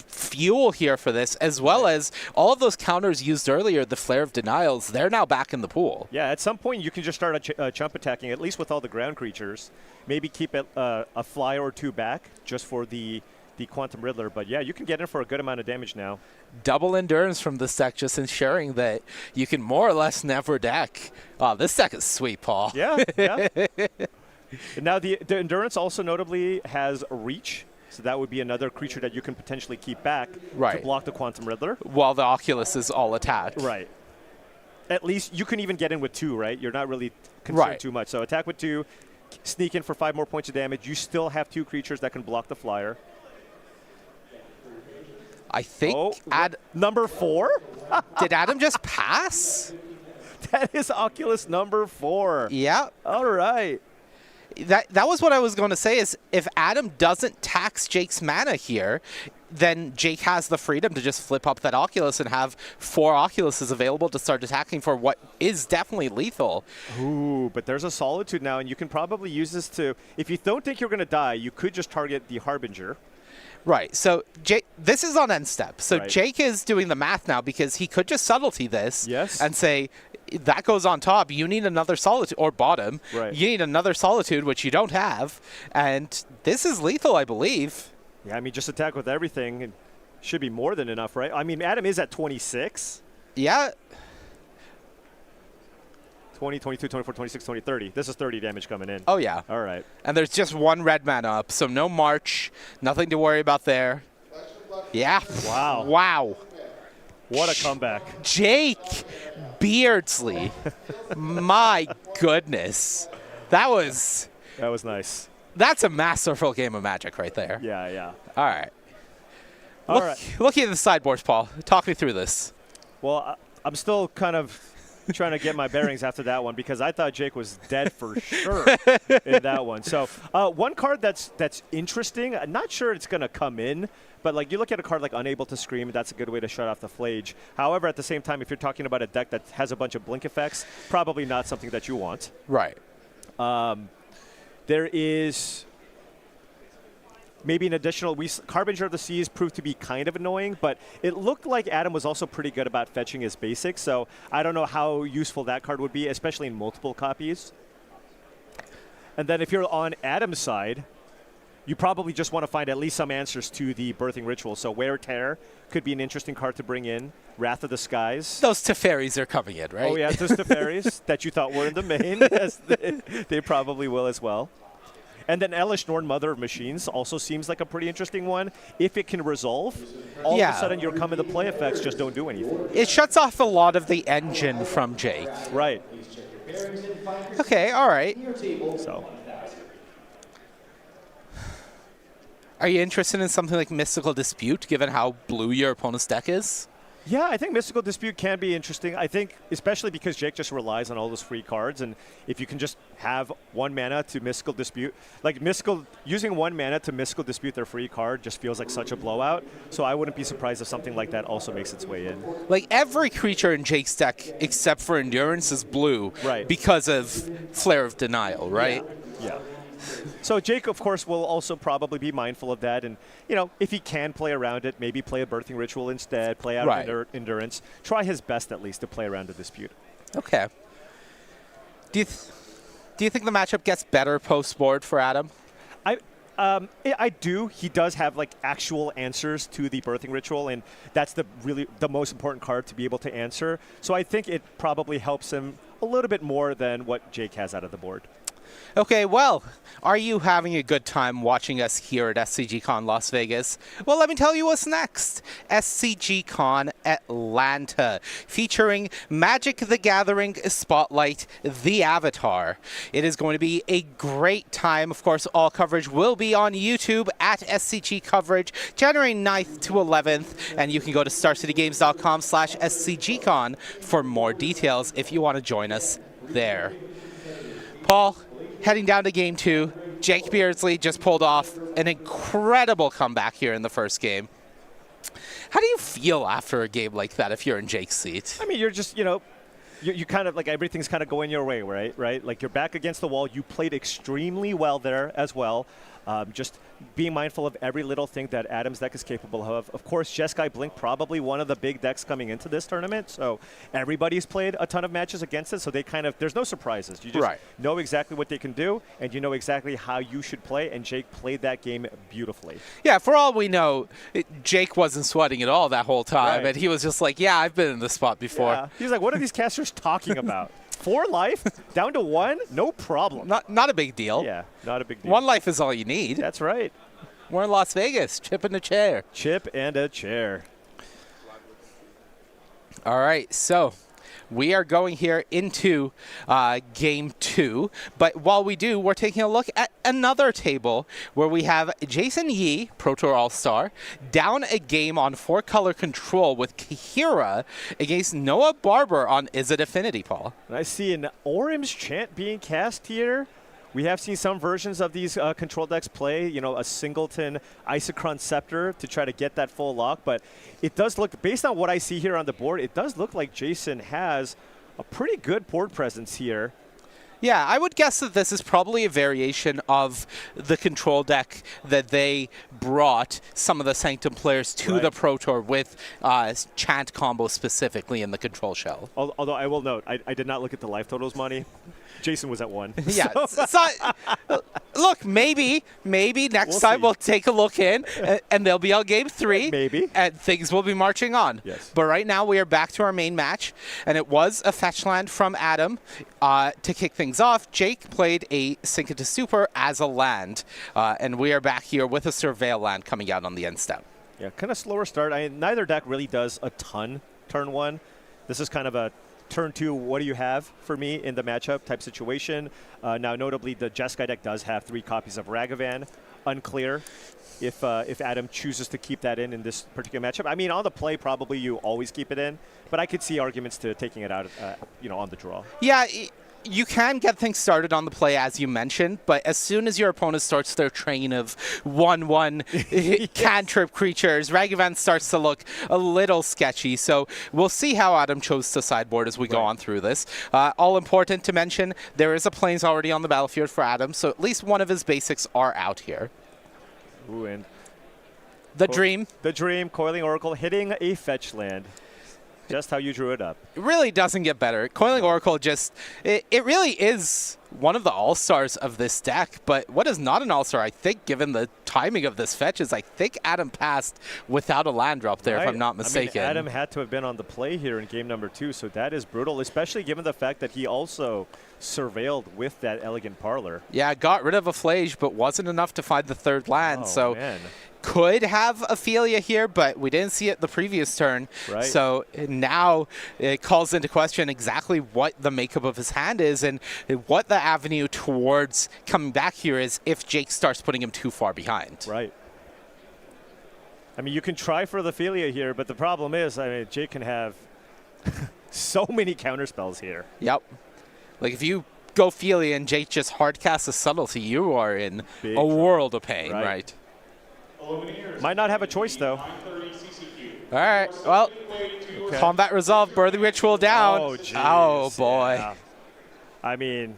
fuel here for this, as well as all of those counters used earlier, the Flare of Denials, they're now back in the pool. Yeah, at some point you can just start chump attacking, at least with all the ground creatures. Maybe keep a flyer or 2 back just for the Quantum Riddler. But yeah, you can get in for a good amount of damage now. Double endurance from this deck, just ensuring that you can more or less never deck. Oh, this deck is sweet, Paul. Yeah, yeah. Now the endurance also notably has reach. So that would be another creature that you can potentially keep back to block the Quantum Riddler. While the Oculus is all attacked. Right. At least you can even get in with 2, right? You're not really concerned too much. So attack with 2, sneak in for 5 more points of damage. You still have 2 creatures that can block the flyer. I think number 4? Did Adam just pass? That is Oculus number 4. Yeah. All right. That was what I was going to say, is if Adam doesn't tax Jake's mana here, then Jake has the freedom to just flip up that Oculus and have 4 Oculuses available to start attacking for what is definitely lethal. Ooh, but there's a Solitude now, and you can probably use this to, if you don't think you're going to die, you could just target the Harbinger. Right, so Jake, this is on end step. So Jake is doing the math now because he could just subtlety this and say, that goes on top. You need another Solitude, or bottom. Right. You need another Solitude, which you don't have. And this is lethal, I believe. Yeah, I mean, just attack with everything. It should be more than enough, right? I mean, Adam is at 26. Yeah. 20, 22, 24, 26, 20, 30. This is 30 damage coming in. Oh, yeah. All right. And there's just 1 red mana up, so no March. Nothing to worry about there. Yeah. Wow. Wow. What a comeback. Jake Beardsley. My goodness. That was nice. That's a masterful game of Magic right there. Yeah, yeah. All right. Looking at the sideboards, Paul. Talk me through this. Well, I'm still kind of trying to get my bearings after that one because I thought Jake was dead for sure in that one. So one card that's interesting, I'm not sure it's going to come in, but like you look at a card like Unable to Scream, that's a good way to shut off the Flage. However, at the same time, if you're talking about a deck that has a bunch of blink effects, probably not something that you want. Right. There is maybe an additional, Harbinger of the Seas proved to be kind of annoying, but it looked like Adam was also pretty good about fetching his basics, so I don't know how useful that card would be, especially in multiple copies. And then if you're on Adam's side, you probably just want to find at least some answers to the Birthing Ritual. So Wear Tear could be an interesting card to bring in. Wrath of the Skies. Those Teferis are coming in, right? Oh, yeah, those Teferis that you thought were in the main. Yes, they probably will as well. And then Elish Norn, Mother of Machines, also seems like a pretty interesting one. If it can resolve, all of a sudden your come into play effects just don't do anything. It shuts off a lot of the engine from Jake. Right. Okay, all right. So, are you interested in something like Mystical Dispute, given how blue your opponent's deck is? Yeah, I think Mystical Dispute can be interesting. I think especially because Jake just relies on all those free cards, and if you can just have 1 mana to Mystical Dispute, like using 1 mana to Mystical Dispute their free card just feels like such a blowout. So I wouldn't be surprised if something like that also makes its way in. Like every creature in Jake's deck except for Endurance is blue because of Flare of Denial, right? Yeah. So Jake, of course, will also probably be mindful of that. And, if he can play around it, maybe play a Birthing Ritual instead, play out Endurance. Try his best, at least, to play around the Dispute. Okay. Do you think the matchup gets better post-board for Adam? I do. He does have actual answers to the Birthing Ritual, and that's the most important card to be able to answer. So I think it probably helps him a little bit more than what Jake has out of the board. Okay, well, are you having a good time watching us here at SCG Con Las Vegas? Well, let me tell you what's next. SCG Con Atlanta, featuring Magic the Gathering Spotlight, the Avatar. It is going to be a great time. Of course, all coverage will be on YouTube at SCG Coverage, January 9th to 11th, and you can go to starcitygames.com/SCGCon for more details if you want to join us there. Paul, heading down to Game 2, Jake Beardsley just pulled off an incredible comeback here in the first game. How do you feel after a game like that if you're in Jake's seat? I mean, you're just, you kind of everything's kind of going your way, right? Like you're back against the wall. You played extremely well there as well. Just being mindful of every little thing that Adam's deck is capable of. Of course, Jeskai Blink, probably one of the big decks coming into this tournament. So everybody's played a ton of matches against it. So there's no surprises. You just know exactly what they can do, and you know exactly how you should play. And Jake played that game beautifully. Yeah, for all we know, Jake wasn't sweating at all that whole time. And he was just like, yeah, I've been in this spot before. Yeah. He's like, what are these casters talking about? 4 life, down to 1, no problem. Not a big deal. Yeah, not a big deal. 1 life is all you need. That's right. We're in Las Vegas. Chip and a chair. Chip and a chair. All right, so we are going here into Game 2. But while we do, we're taking a look at another table where we have Jason Yee, Pro Tour All-Star, down a game on 4-color control with Kahira against Noah Barber on Is It Affinity, Paul? And I see an Orim's Chant being cast here. We have seen some versions of these control decks play, a Singleton Isochron Scepter to try to get that full lock. But it does look, based on what I see here on the board, it does look like Jason has a pretty good board presence here. Yeah, I would guess that this is probably a variation of the control deck that they brought some of the Sanctum players to the Pro Tour with Chant combo specifically in the control shell. Although I will note, I did not look at the life totals, Monty. Jason was at 1. Yeah. Look, maybe next time we'll take a look in, and they'll be on Game 3. Maybe. And things will be marching on. Yes. But right now we are back to our main match, and it was a fetch land from Adam. To kick things off, Jake played a Sink Into Stupor as a land, and we are back here with a Surveil land coming out on the end step. Yeah, kind of slower start. Neither deck really does a ton turn 1. This is kind of a turn 2, what do you have for me in the matchup type situation. Now, notably, the Jeskai deck does have 3 copies of Ragavan. Unclear if Adam chooses to keep that in this particular matchup. I mean, on the play, probably you always keep it in, but I could see arguments to taking it out, on the draw. Yeah. You can get things started on the play, as you mentioned, but as soon as your opponent starts their train of 1/1 cantrip creatures, Ragavan starts to look a little sketchy. So we'll see how Adam chose to sideboard as we go on through this. All important to mention, there is a Plains already on the battlefield for Adam, so at least one of his basics are out here. Ooh, and the Dream. The Dream, Coiling Oracle, hitting a fetch land. Just how you drew it up. It really doesn't get better. Coiling Oracle just, it really is one of the all-stars of this deck, but what is not an all-star, I think, given the timing of this fetch, is I think Adam passed without a land drop there, if I'm not mistaken. I mean, Adam had to have been on the play here in game number 2, so that is brutal, especially given the fact that he also surveilled with that Elegant Parlor. Yeah, got rid of a Flage, but wasn't enough to find the 3rd land, so man. Could have Ophelia here, but we didn't see it the previous turn. Right. So now it calls into question exactly what the makeup of his hand is and what the avenue towards coming back here is if Jake starts putting him too far behind. Right. I mean, you can try for the Philia here, but the problem is, I mean, Jake can have so many counterspells here. Yep. Like if you go Philia and Jake just hardcasts a subtlety, you are in a world of pain, right? Might not have a choice, though. All right. Well, combat resolved, birthing ritual down. Oh, geez. Oh boy. Yeah. I mean,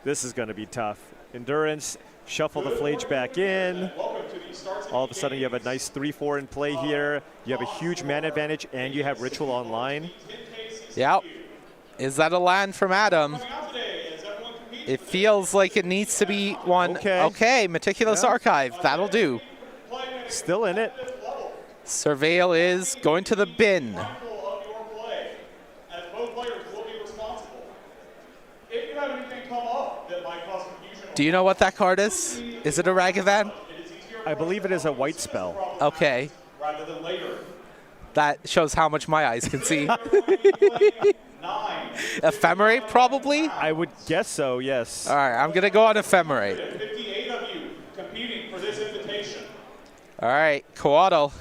this is going to be tough. Endurance, shuffle the Flage back in. All of a sudden, you have a nice 3-4 in play here. You have a huge mana advantage, and you have Ritual online. Yep. Is that a land from Adam? It feels like it needs to be one. Okay, Meticulous Archive. That'll do. Still in it. Surveil is going to the bin. Do you know what that card is? Is it a Ragavan? I believe it is a white spell. Okay. That shows how much my eyes can see. Ephemerate, probably? I would guess so, yes. All right, I'm going to go on Ephemerate. 58 of you competing for this invitation. All right, Coatl.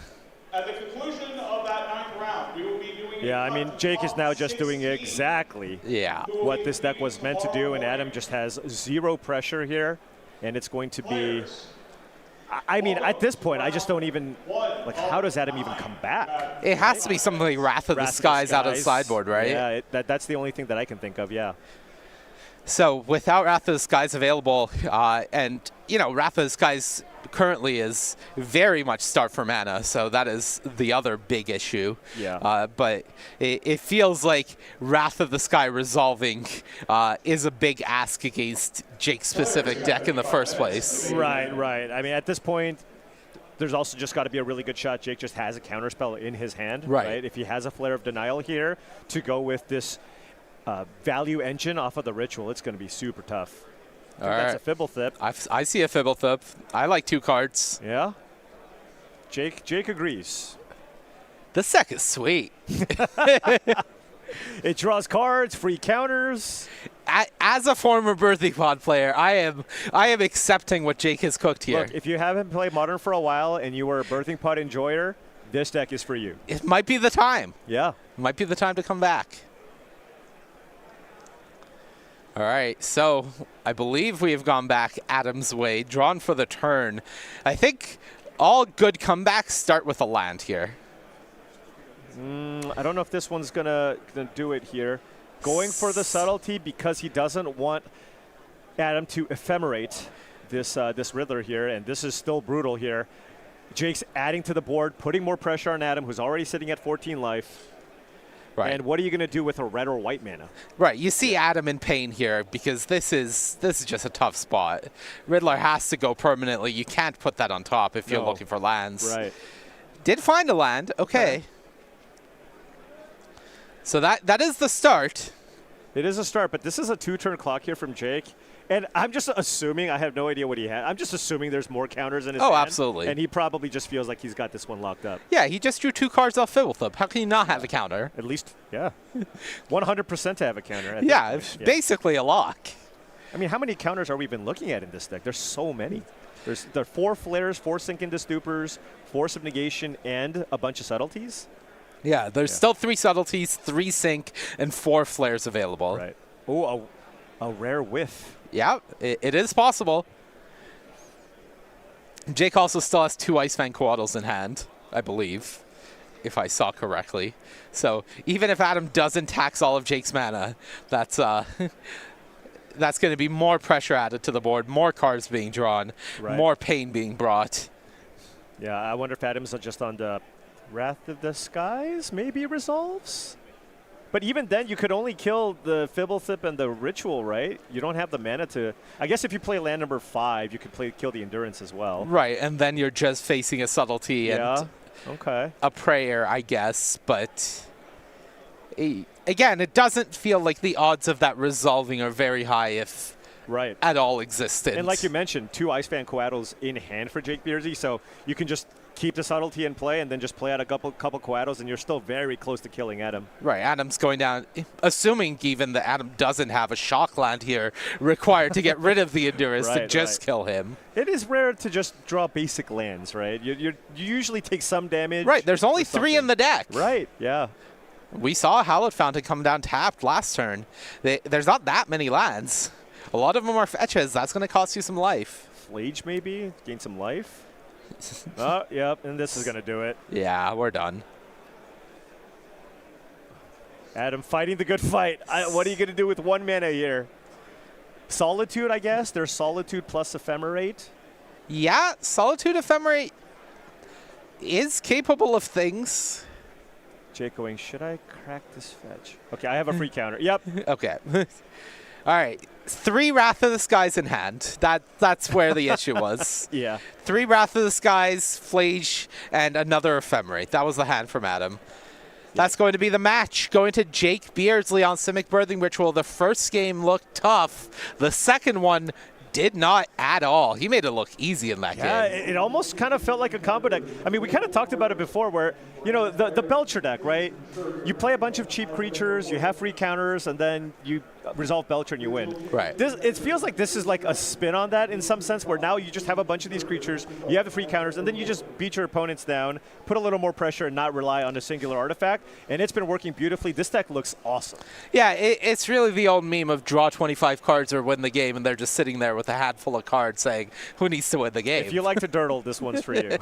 At the conclusion of that 9th round, we will be doing Yeah, I mean, Jake is now just doing exactly what this deck was meant to do, and Adam just has zero pressure here, and it's going to be... I mean, at this point, I just don't even... Like, how does Adam even come back? It has to be something like Wrath of the Skies out of the sideboard, right? Yeah, that's the only thing that I can think of, yeah. So without Wrath of the Skies available, and, you know, Wrath of the Skies currently is very much start for mana, so that is the other big issue. Yeah. But it feels like Wrath of the Sky resolving is a big ask against Jake's specific deck in the first place. Right, right. I mean, at this point, there's also just got to be a really good shot. Jake just has a counterspell in his hand, right? If he has a Flare of Denial here to go with this value engine off of the Ritual, it's going to be super tough. All right. That's a Fibblethip. I see a Fibblethip. I like 2 cards. Yeah. Jake agrees. This deck is sweet. It draws cards, free counters. As a former Birthing Pod player, I am accepting what Jake has cooked here. Look, if you haven't played Modern for a while and you were a Birthing Pod enjoyer, this deck is for you. It might be the time. Yeah. It might be the time to come back. All right, so I believe we have gone back Adam's way, drawn for the turn. I think all good comebacks start with a land here. I don't know if this one's gonna do it here. Going for the subtlety because he doesn't want Adam to ephemerate this Riddler here, and this is still brutal here. Jake's adding to the board, putting more pressure on Adam, who's already sitting at 14 life. Right. And what are you going to do with a red or white mana? Right. You see Adam in pain here because this is just a tough spot. Riddler has to go permanently. You can't put that on top if you're looking for lands. Right. Did find a land. Okay. So that is the start. It is a start, but this is a 2-turn clock here from Jake. And I'm just assuming, I have no idea what he had. I'm just assuming there's more counters in his hand. Absolutely. And he probably just feels like he's got this one locked up. Yeah, he just drew 2 cards off Fibblethip. How can you not have a counter? At least, yeah. 100% to have a counter. Yeah, it's basically a lock. I mean, how many counters are we even looking at in this deck? There's so many. There are 4 flares, 4 sink into stupors, 4 subnegation, and a bunch of subtleties. Yeah, there's still 3 subtleties, 3 sink, and 4 flares available. Right. Oh, a rare whiff. Yeah, it is possible. Jake also still has 2 Icefang Coatls in hand, I believe, if I saw correctly. So even if Adam doesn't tax all of Jake's mana, that's going to be more pressure added to the board, more cards being drawn, more pain being brought. Yeah, I wonder if Adam's just on the Wrath of the Skies maybe resolves? But even then, you could only kill the Fibblethip and the Ritual, right? You don't have the mana to... I guess if you play land number 5, you could kill the Endurance as well. Right, and then you're just facing a subtlety and a prayer, I guess. But again, it doesn't feel like the odds of that resolving are very high if at all existent. And like you mentioned, 2 Icefang Coatls in hand for Jake Beersy, so you can just keep the subtlety in play and then just play out a couple Quados, and you're still very close to killing Adam. Right, Adam's going down, assuming even that Adam doesn't have a shock land here required to get rid of the Endurance to just kill him. It is rare to just draw basic lands, right? You usually take some damage. Right, there's only 3 in the deck. Right, yeah. We saw Hallowed Fountain come down tapped last turn. There's not that many lands. A lot of them are fetches. That's going to cost you some life. Flage maybe, gain some life. Oh, yep, and this is going to do it. Yeah, we're done. Adam fighting the good fight. What are you going to do with 1 mana here? Solitude, I guess. There's Solitude plus Ephemerate. Yeah, Solitude Ephemerate is capable of things. Jake going, should I crack this fetch? Okay, I have a free counter. Yep. Okay. All right. 3 Wrath of the Skies in hand. That's where the issue was. Yeah. 3 Wrath of the Skies, Flage, and another Ephemerate. That was the hand from Adam. That's going to be the match. Going to Jake Beardsley on Simic Birthing Ritual. The first game looked tough. The second one did not at all. He made it look easy in that game. Yeah, it almost kind of felt like a combo deck. I mean, we kind of talked about it before where, you know, the Belcher deck, right? You play a bunch of cheap creatures, you have free counters, and then you resolve Belcher and you win. Right. It feels like this is like a spin on that in some sense, where now you just have a bunch of these creatures, you have the free counters, and then you just beat your opponents down, put a little more pressure, and not rely on a singular artifact. And it's been working beautifully. This deck looks awesome. Yeah, it's really the old meme of draw 25 cards or win the game, and they're just sitting there with a handful of cards saying, who needs to win the game? If you like to dirtle, this one's for you.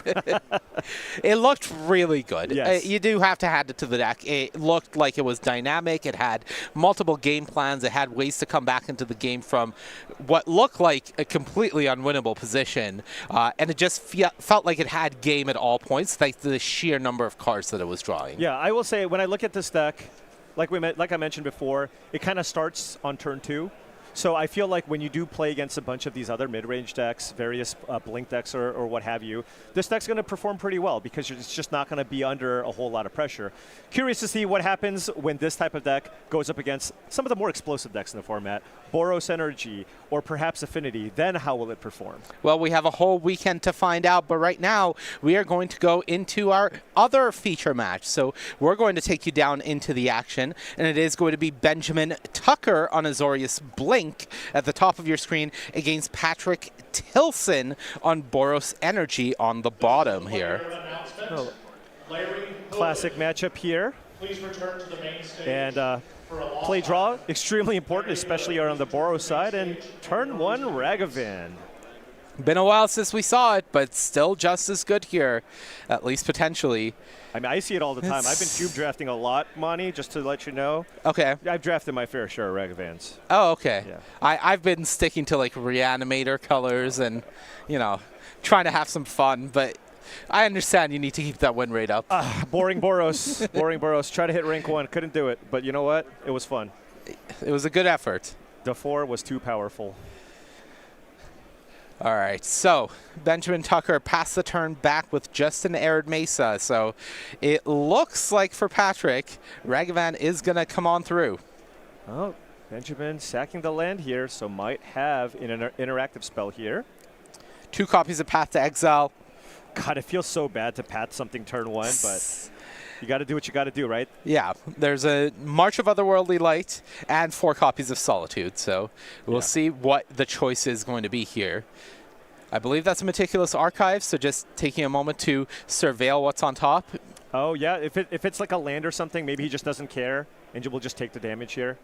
It looked really good. Yes. You do have to add it to the deck. It looked like it was dynamic. It had multiple game plans. It had ways to come back into the game from what looked like a completely unwinnable position. And it just felt like it had game at all points, like the sheer number of cards that it was drawing. Yeah, I will say, when I look at this deck, like I mentioned before, it kind of starts on turn 2. So I feel like when you do play against a bunch of these other mid-range decks, various Blink decks or what have you, this deck's going to perform pretty well because it's just not going to be under a whole lot of pressure. Curious to see what happens when this type of deck goes up against some of the more explosive decks in the format, Boros Energy or perhaps Affinity. Then how will it perform? Well, we have a whole weekend to find out, but right now we are going to go into our other feature match. So we're going to take you down into the action, and it is going to be Benjamin Tucker on Azorius Blink at the top of your screen against Patrick Tilson on Boros Energy on the bottom here. Oh. Classic matchup here. Please return to the main stage. And play draw, extremely important, especially on the Boros side. And turn 1, Ragavan. Been a while since we saw it, but still just as good here, at least potentially. I mean, I see it all the time. I've been cube drafting a lot, Monty, just to let you know. Okay. I've drafted my fair share of Ragavans. Oh, okay. Yeah. I've been sticking to like Reanimator colors and, you know, trying to have some fun, but I understand you need to keep that win rate up. Boring Boros. Boring Boros. Try to hit rank 1. Couldn't do it. But you know what? It was fun. It was a good effort. The 4 was too powerful. All right, so Benjamin Tucker passed the turn back with just an Arid Mesa. So it looks like for Patrick, Ragavan is going to come on through. Oh, Benjamin sacking the land here, so might have an interactive spell here. 2 copies of Path to Exile. God, it feels so bad to path something turn 1, but you got to do what you got to do, right? Yeah, there's a March of Otherworldly Light and 4 copies of Solitude. So we'll see what the choice is going to be here. I believe that's a Meticulous Archive, so just taking a moment to surveil what's on top. Oh, yeah, if it's like a land or something, maybe he just doesn't care, and we'll just take the damage here.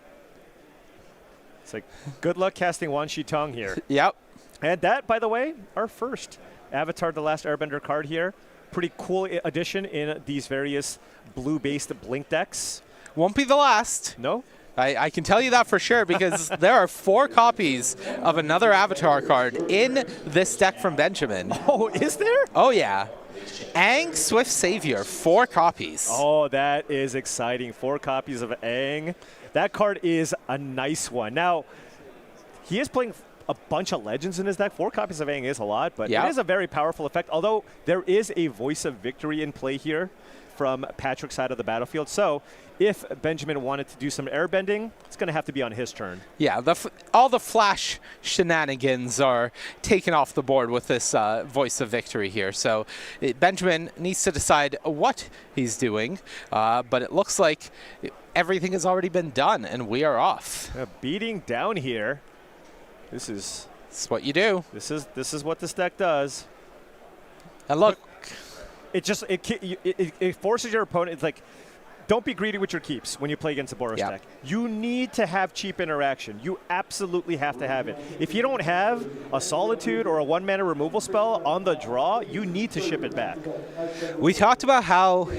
It's like, good luck casting Wan Shi Tong here. Yep. And that, by the way, our first Avatar The Last Airbender card here. Pretty cool addition in these various blue-based Blink decks. Won't be the last. No? I can tell you that for sure because there are 4 copies of another Avatar card in this deck from Benjamin. Oh, is there? Oh, yeah. Aang Swift Savior, 4 copies. Oh, that is exciting. 4 copies of Aang. That card is a nice one. Now, he is playing a bunch of legends in his deck. 4 copies of Aang is a lot, but Yeah. it is a very powerful effect, although there is a Voice of Victory in play here from Patrick's side of the battlefield. So if Benjamin wanted to do some airbending, it's going to have to be on his turn. Yeah, all the flash shenanigans are taken off the board with this Voice of Victory here. So Benjamin needs to decide what he's doing, but it looks like everything has already been done, and we are off. Beating down here. This is what you do. This is what this deck does. And look, it forces your opponent. It's like, don't be greedy with your keeps when you play against a Boros deck. You need to have cheap interaction. You absolutely have to have it. If you don't have a Solitude or a 1-mana removal spell on the draw, you need to ship it back. we talked about how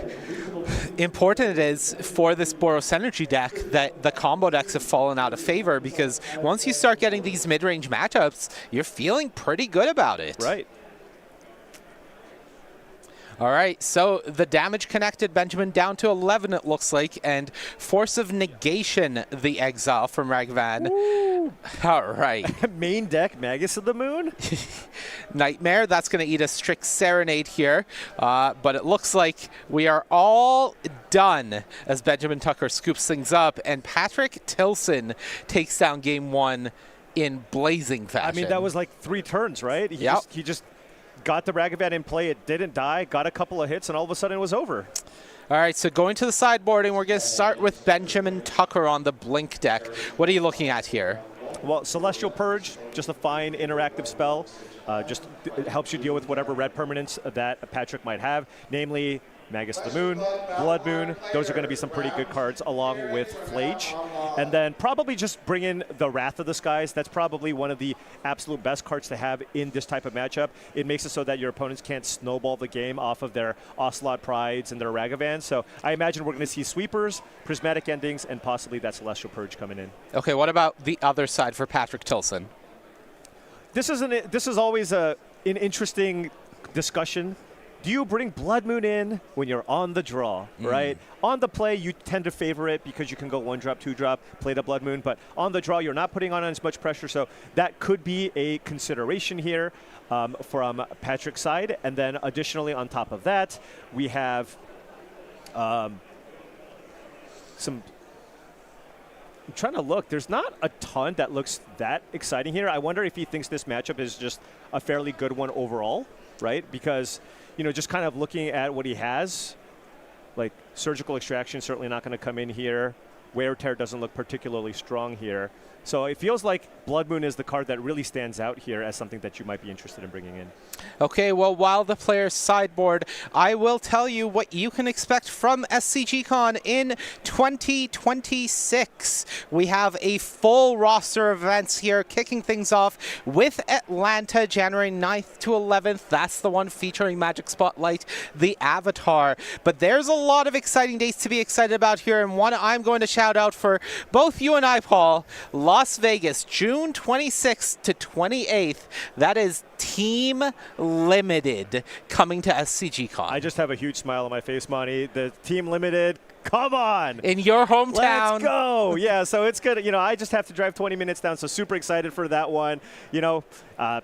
important it is for this Boros Energy deck that the combo decks have fallen out of favor, because once you start getting these mid-range matchups, you're feeling pretty good about it. Right. All right, so the damage connected Benjamin down to 11, it looks like, and Force of Negation, the exile from Ragavan. Ooh. All right. Main deck, Magus of the Moon. Nightmare, that's going to eat a strict Serenade here, but it looks like we are all done as Benjamin Tucker scoops things up, and Patrick Tilson takes down game 1 in blazing fashion. I mean, that was like 3 turns, right? He just got the Ragavan in play, it didn't die, got a couple of hits, and all of a sudden it was over. All right, so going to the sideboarding, we're going to start with Benjamin Tucker on the Blink deck. What are you looking at here? Well, Celestial Purge, just a fine interactive spell. Just it helps you deal with whatever red permanents that Patrick might have, namely Magus of the Moon, Blood Moon. Those are going to be some pretty good cards along with Flage. And then probably just bring in the Wrath of the Skies. That's probably one of the absolute best cards to have in this type of matchup. It makes it so that your opponents can't snowball the game off of their Ocelot Prides and their Ragavans. So I imagine we're going to see Sweepers, Prismatic Endings, and possibly that Celestial Purge coming in. Okay, what about the other side for Patrick Tilson? This is always an interesting discussion. Do you bring Blood Moon in when you're on the draw, right? On the play, you tend to favor it because you can go 1-drop, 2-drop, play the Blood Moon. But on the draw, you're not putting on as much pressure. So that could be a consideration here from Patrick's side. And then additionally, on top of that, we have some... I'm trying to look. There's not a ton that looks that exciting here. I wonder if he thinks this matchup is just a fairly good one overall, right? Because, you know, just kind of looking at what he has, like Surgical Extraction certainly not going to come in here. Wear Tear doesn't look particularly strong here. So it feels like Blood Moon is the card that really stands out here as something that you might be interested in bringing in. Okay, well, while the players sideboard, I will tell you what you can expect from SCG Con in 2026. We have a full roster of events here, kicking things off with Atlanta, January 9th to 11th. That's the one featuring Magic Spotlight, the Avatar. But there's a lot of exciting dates to be excited about here, and one I'm going to shout out for both you and I, Paul. Las Vegas, June 26th to 28th. That is Team Limited coming to SCG Con. I just have a huge smile on my face, Monty. The Team Limited, come on! In your hometown. Let's go! Yeah, so it's good. You know, I just have to drive 20 minutes down, so super excited for that one. You know, I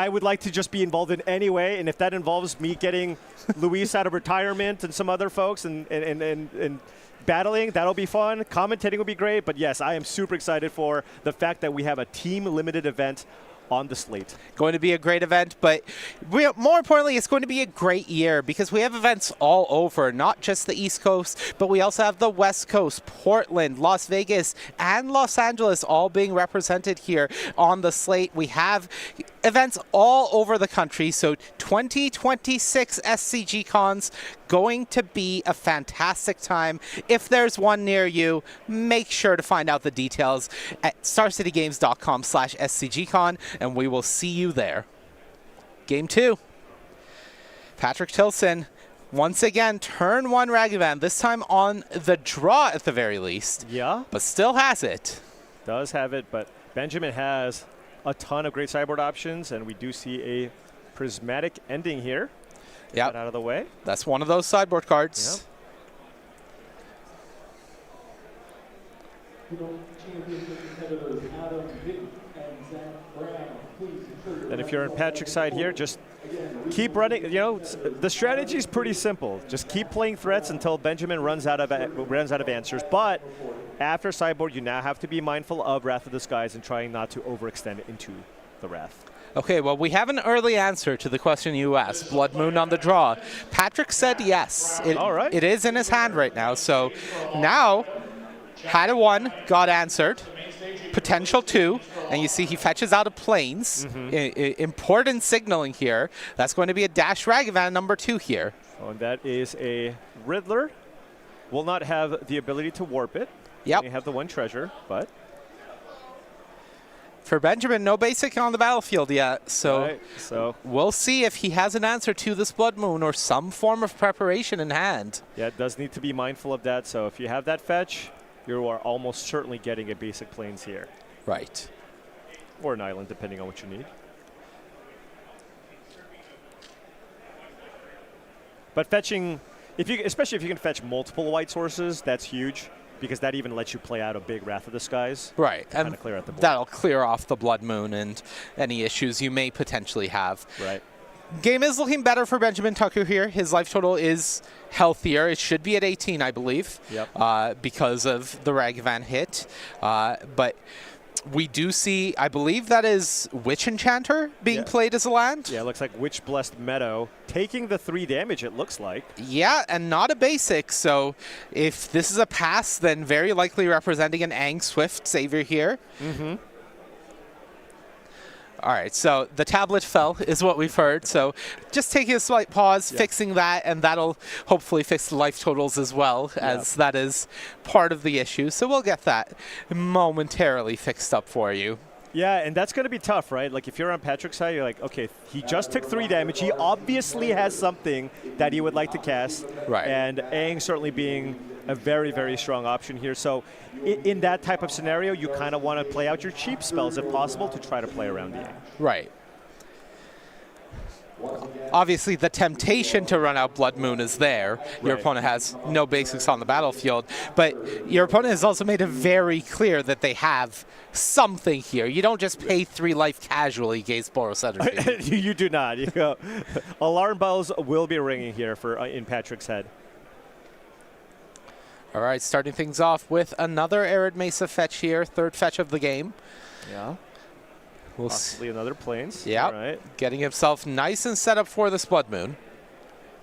would like to just be involved in any way, and if that involves me getting Luis out of retirement and some other folks and battling, that'll be fun. Commentating will be great, but yes, I am super excited for the fact that we have a Team Limited event on the slate. Going to be a great event, but more importantly, it's going to be a great year because we have events all over, not just the East Coast, but we also have the West Coast, Portland, Las Vegas, and Los Angeles all being represented here on the slate. We have events all over the country, so 2026 SCG Cons going to be a fantastic time. If there's one near you, make sure to find out the details at starcitygames.com/SCGCon, and we will see you there. Game 2. Patrick Tilson, once again, turn 1 Ragavan, this time on the draw at the very least. Yeah. But still has it. Does have it, but Benjamin has a ton of great sideboard options, and we do see a Prismatic Ending here. Yeah, out of the way. That's one of those sideboard cards. Yep. And if you're on Patrick's side here, just keep running. You know, the strategy is pretty simple. Just keep playing threats until Benjamin runs out of answers. But after sideboard, you now have to be mindful of Wrath of the Skies and trying not to overextend into the Wrath. Okay, well, we have an early answer to the question you asked. Blood Moon on the draw. Patrick said yes. All right. It is in his hand right now. So now, had a 1, got answered. Potential 2, and you see he fetches out of Plains. Important signaling here. That's going to be a Dash Ragavan number 2 here. Oh, and that is a Riddler. Will not have the ability to warp it. Yep. They have the 1 treasure, but for Benjamin, no basic on the battlefield yet, so we'll see if he has an answer to this Blood Moon or some form of preparation in hand. Yeah, it does need to be mindful of that. So if you have that fetch, you are almost certainly getting a basic Plains here. Right. Or an island, depending on what you need. But fetching, especially if you can fetch multiple white sources, that's huge, because that even lets you play out a big Wrath of the Skies. Right, and clear out the board. That'll clear off the Blood Moon and any issues you may potentially have. Right. Game is looking better for Benjamin Tucker here. His life total is healthier. It should be at 18, I believe, because of the Ragavan hit. But we do see, I believe that is Witch Enchanter being played as a land. Yeah, it looks like Witch Blessed Meadow taking the 3 damage, it looks like. Yeah, and not a basic. So if this is a pass, then very likely representing an Aang Swift Savior here. All right, so the tablet fell is what we've heard. So just taking a slight pause, fixing that, and that'll hopefully fix the life totals as well, as that is part of the issue. So we'll get that momentarily fixed up for you. Yeah, and that's going to be tough, right? Like, if you're on Patrick's side, you're like, okay, he just took 3 damage. He obviously has something that he would like to cast. Right. And Aang certainly being a very, very strong option here. So in that type of scenario, you kind of want to play out your cheap spells, if possible, to try to play around the Aang. Right. Obviously, the temptation to run out Blood Moon is there. Your opponent has no basics on the battlefield, but your opponent has also made it very clear that they have something here. You don't just pay 3 life casually against Boros Energy. You do not. You go, alarm bells will be ringing here for in Patrick's head. All right, starting things off with another Arid Mesa fetch here, 3rd fetch of the game. Yeah. We'll Possibly another Plains. Yeah, right. Getting himself nice and set up for this Blood Moon.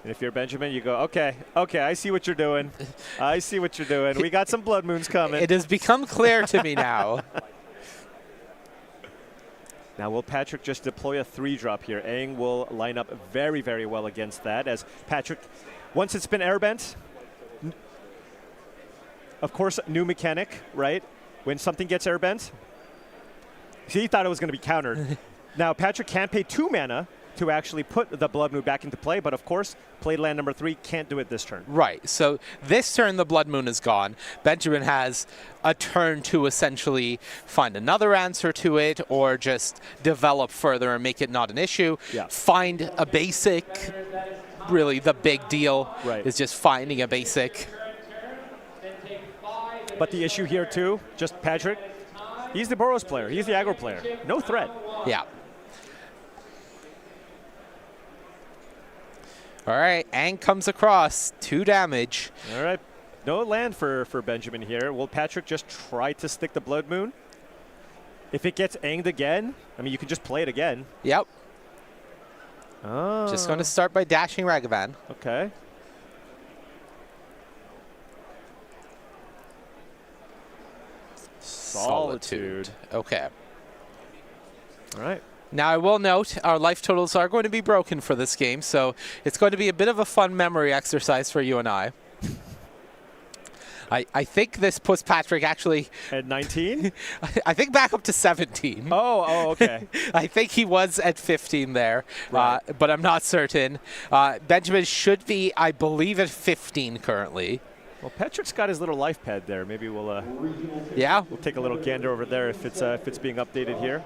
And if you're Benjamin, you go, okay, I see what you're doing. I see what you're doing. We got some Blood Moons coming. It has become clear to me now. Now, will Patrick just deploy a 3-drop here? Aang will line up very, very well against that, as Patrick, once it's been airbent, of course, new mechanic, right? When something gets airbent, he thought it was going to be countered. Now, Patrick can pay 2 mana to actually put the Blood Moon back into play, but of course, played land number 3, can't do it this turn. Right, so this turn the Blood Moon is gone. Benjamin has a turn to essentially find another answer to it or just develop further and make it not an issue. Yeah. Find a basic. Really, the big deal is just finding a basic. But the issue here, too, just Patrick, he's the Boros player. He's the aggro player. No threat. Yeah. All right, Aang comes across, 2 damage. All right, no land for Benjamin here. Will Patrick just try to stick the Blood Moon? If it gets Aanged again, I mean, you can just play it again. Yep. Oh. Just going to start by dashing Ragavan. Okay. Solitude. Okay. All right. Now, I will note our life totals are going to be broken for this game, so it's going to be a bit of a fun memory exercise for you and I. I think this puts Patrick actually... At 19? I think back up to 17. Oh, okay. I think he was at 15 there, Right. but I'm not certain. Benjamin should be, I believe, at 15 currently. Well, Patrick's got his little life pad there. Maybe we'll we'll take a little gander over there if it's being updated here.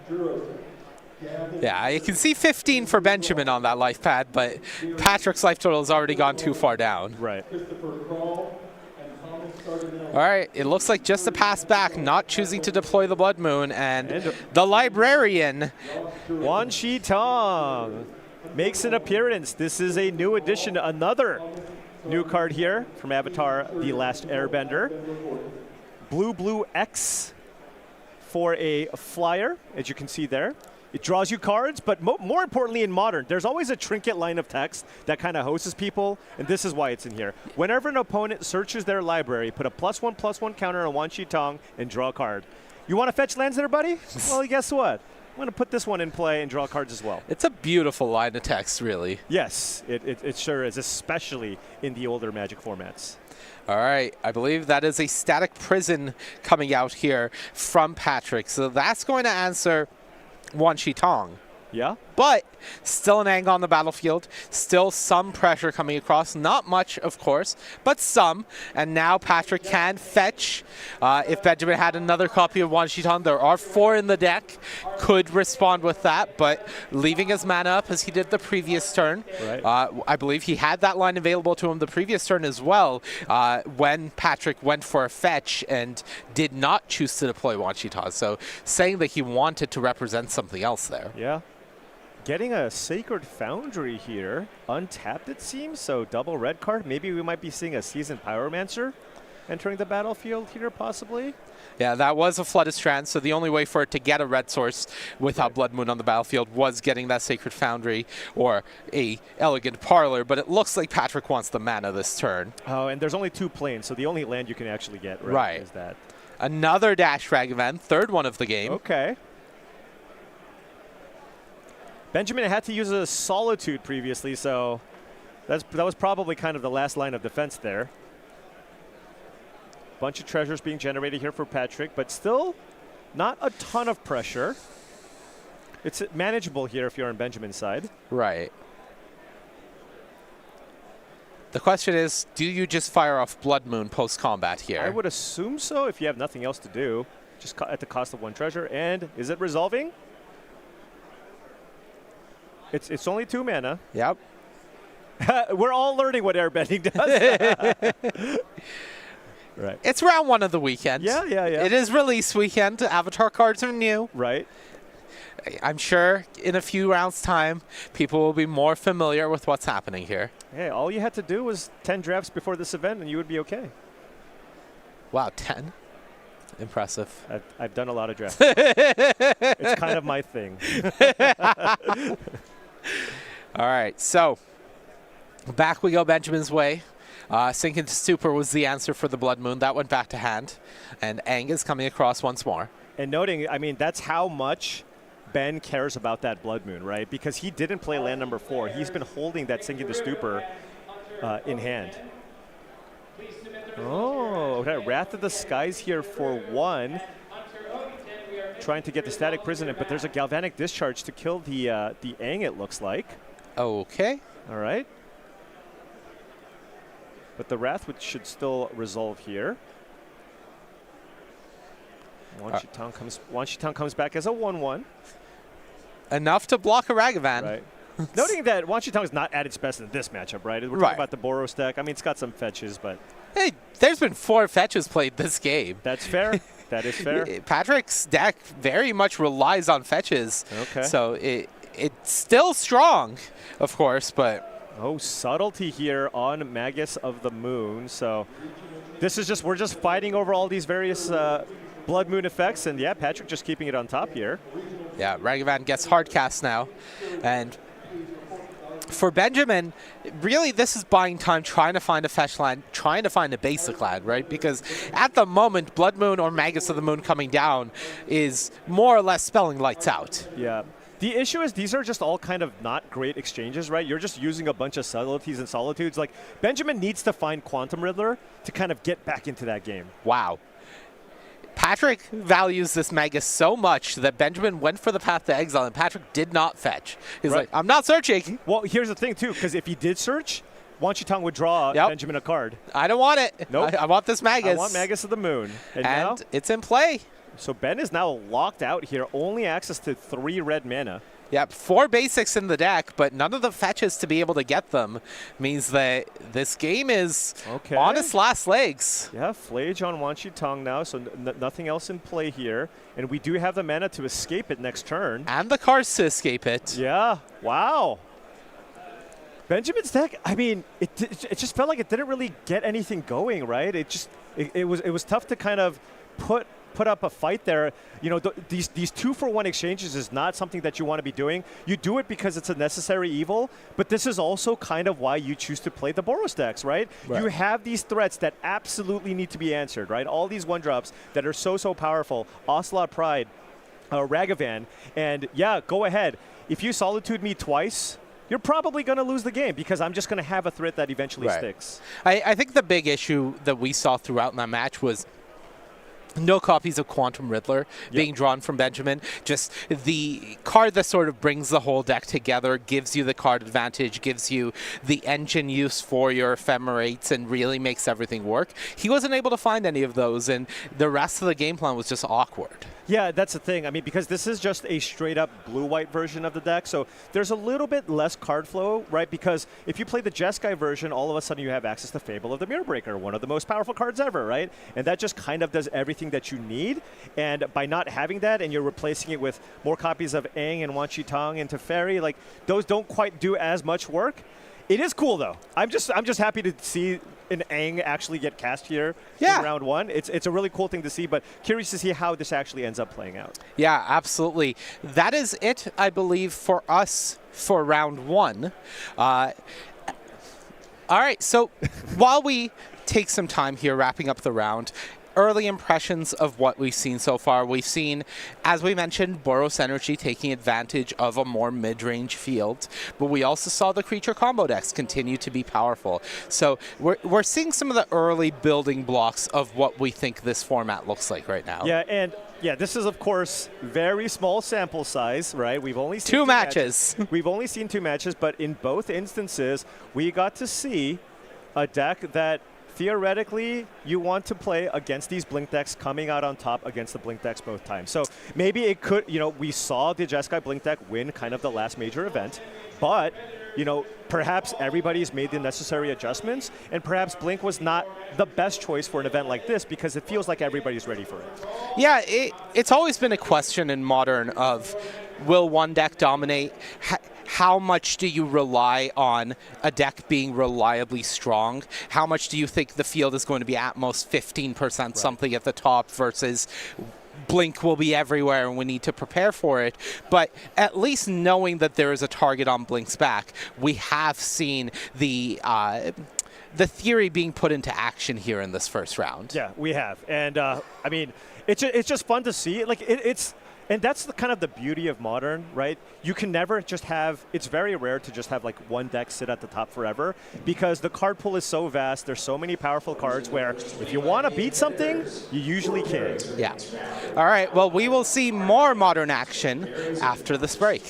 Yeah, you can see 15 for Benjamin on that life pad, but Patrick's life total has already gone too far down. Right. All right, it looks like just a pass back, not choosing to deploy the Blood Moon, and the Librarian. Wan Shi Tong makes an appearance. This is a new addition, another new card here from Avatar: The Last Airbender. Blue X for a flyer, as you can see there. It draws you cards, but more importantly in Modern, there's always a trinket line of text that kind of hosts people, and this is why it's in here. Whenever an opponent searches their library, put a +1/+1 counter on Wan Shi Tong and draw a card. You want to fetch lands there, buddy? Well, guess what? I'm going to put this one in play and draw cards as well. It's a beautiful line of text, really. Yes, it sure is, especially in the older Magic formats. All right, I believe that is a Static Prison coming out here from Patrick. So that's going to answer Wan Shi Tong. Yeah. But still an Ang on the battlefield, still some pressure coming across. Not much, of course, but some. And now Patrick can fetch. If Benjamin had another copy of Wan Shi Tong, there are 4 in the deck, could respond with that, but leaving his mana up as he did the previous turn. Right. I believe he had that line available to him the previous turn as well, when Patrick went for a fetch and did not choose to deploy Wan Shi Tong. So saying that he wanted to represent something else there. Yeah. Getting a Sacred Foundry here. Untapped, it seems, so double red card. Maybe we might be seeing a Seasoned Pyromancer entering the battlefield here, possibly. Yeah, that was a Flooded Strand, so the only way for it to get a red source without Blood Moon on the battlefield was getting that Sacred Foundry or a Elegant Parlor, but it looks like Patrick wants the mana this turn. Oh, and there's only 2 planes, so the only land you can actually get is that. Another Dash Ragavan, third one of the game. Okay. Benjamin had to use a Solitude previously, so that was probably kind of the last line of defense there. Bunch of treasures being generated here for Patrick, but still not a ton of pressure. It's manageable here if you're on Benjamin's side. Right. The question is, do you just fire off Blood Moon post-combat here? I would assume so if you have nothing else to do, just at the cost of 1 treasure. And is it resolving? It's only 2 mana. Yep. We're all learning what airbending does. Right. It's round 1 of the weekend. Yeah. It is release weekend. Avatar cards are new. Right. I'm sure in a few rounds' time, people will be more familiar with what's happening here. Hey, all you had to do was 10 drafts before this event, and you would be okay. Wow, 10? Impressive. I've done a lot of drafts. It's kind of my thing. All right, so back we go Benjamin's way. Sink into Stupor was the answer for the Blood Moon. That went back to hand. And Ang is coming across once more. And noting, I mean, that's how much Ben cares about that Blood Moon, right? Because he didn't play land number 4. He's been holding that Sink into Stupor in hand. Oh, okay. Wrath of the Skies here for 1. Trying to get the Static Prison in, but there's a Galvanic Discharge to kill the Ang, it looks like. Okay. All right. But the Wrath should still resolve here. Wan Shi Tong comes back as a 1/1. Enough to block a Ragavan. Right. Noting that Wan Shi Tong is not at its best in this matchup, right? We're talking about the Boros deck. I mean, it's got some fetches, but... Hey, there's been 4 fetches played this game. That's fair. That is fair. Patrick's deck very much relies on fetches. Okay. So it's still strong, of course, but... Oh, subtlety here on Magus of the Moon. So this is we're just fighting over all these various Blood Moon effects. And yeah, Patrick just keeping it on top here. Yeah, Ragavan gets hard cast now. And for Benjamin, really this is buying time, trying to find a fetch land, trying to find a basic land, right? Because at the moment, Blood Moon or Magus of the Moon coming down is more or less spelling lights out. Yeah. The issue is these are just all kind of not great exchanges, right? You're just using a bunch of subtleties and solitudes. Like, Benjamin needs to find Quantum Riddler to kind of get back into that game. Wow. Patrick values this Magus so much that Benjamin went for the path to exile, and Patrick did not fetch. He's like, I'm not searching. Well, here's the thing, too, because if he did search, Wan Shi Tong would draw Benjamin a card. I don't want it. Nope. I want this Magus. I want Magus of the Moon. And now, it's in play. So Ben is now locked out here, only access to 3 red mana. Yep, 4 basics in the deck, but none of the fetches to be able to get them means that this game is on its last legs. Yeah, Flage on Wan Shi Tong now, so nothing else in play here. And we do have the mana to escape it next turn. And the cards to escape it. Yeah, wow. Benjamin's deck, I mean, it just felt like it didn't really get anything going, right? It was tough to kind of put up a fight there. You know, these 2-for-1 exchanges is not something that you want to be doing. You do it because it's a necessary evil, but this is also kind of why you choose to play the Boros decks, right? You have these threats that absolutely need to be answered, right? All these 1-drops that are so powerful. Ocelot Pride, Ragavan, and yeah, go ahead. If you Solitude me twice, you're probably going to lose the game because I'm just going to have a threat that eventually sticks. I think the big issue that we saw throughout in that match was no copies of Quantum Riddler being drawn from Benjamin. Just the card that sort of brings the whole deck together, gives you the card advantage, gives you the engine use for your ephemerates, and really makes everything work. He wasn't able to find any of those, and the rest of the game plan was just awkward. Yeah, that's the thing. I mean, because this is just a straight-up blue-white version of the deck, so there's a little bit less card flow, right? Because if you play the Jeskai version, all of a sudden you have access to Fable of the Mirror Breaker, one of the most powerful cards ever, right? And that just kind of does everything that you need. And by not having that, and you're replacing it with more copies of Aang and Wan Shi Tong and Teferi, like those don't quite do as much work. It is cool though. I'm just happy to see an Aang actually get cast here in round 1. It's a really cool thing to see, but curious to see how this actually ends up playing out. Yeah, absolutely. That is it, I believe, for us for round 1. All right, so while we take some time here wrapping up the round, early impressions of what we've seen so far. We've seen, as we mentioned, Boros Energy taking advantage of a more mid-range field, but we also saw the creature combo decks continue to be powerful. So we're seeing some of the early building blocks of what we think this format looks like right now. Yeah, and yeah, this is, of course, very small sample size, right? We've only seen 2 matches. We've only seen 2 matches, but in both instances, we got to see a deck that theoretically, you want to play against these Blink decks coming out on top against the Blink decks both times. So maybe it could, you know, we saw the Jeskai Blink deck win kind of the last major event, but, you know, perhaps everybody's made the necessary adjustments, and perhaps Blink was not the best choice for an event like this because it feels like everybody's ready for it. Yeah, it's always been a question in Modern of, will one deck dominate? How much do you rely on a deck being reliably strong? How much do you think the field is going to be at most 15% something at the top versus Blink will be everywhere and we need to prepare for it? But at least knowing that there is a target on Blink's back, we have seen the theory being put into action here in this first round. Yeah, we have. And, I mean, it's just fun to see. Like, and that's the kind of the beauty of Modern, right? You can never just have, it's very rare to just have like one deck sit at the top forever because the card pool is so vast. There's so many powerful cards where if you want to beat something, you usually can. Yeah. All right, well, we will see more Modern action after this break.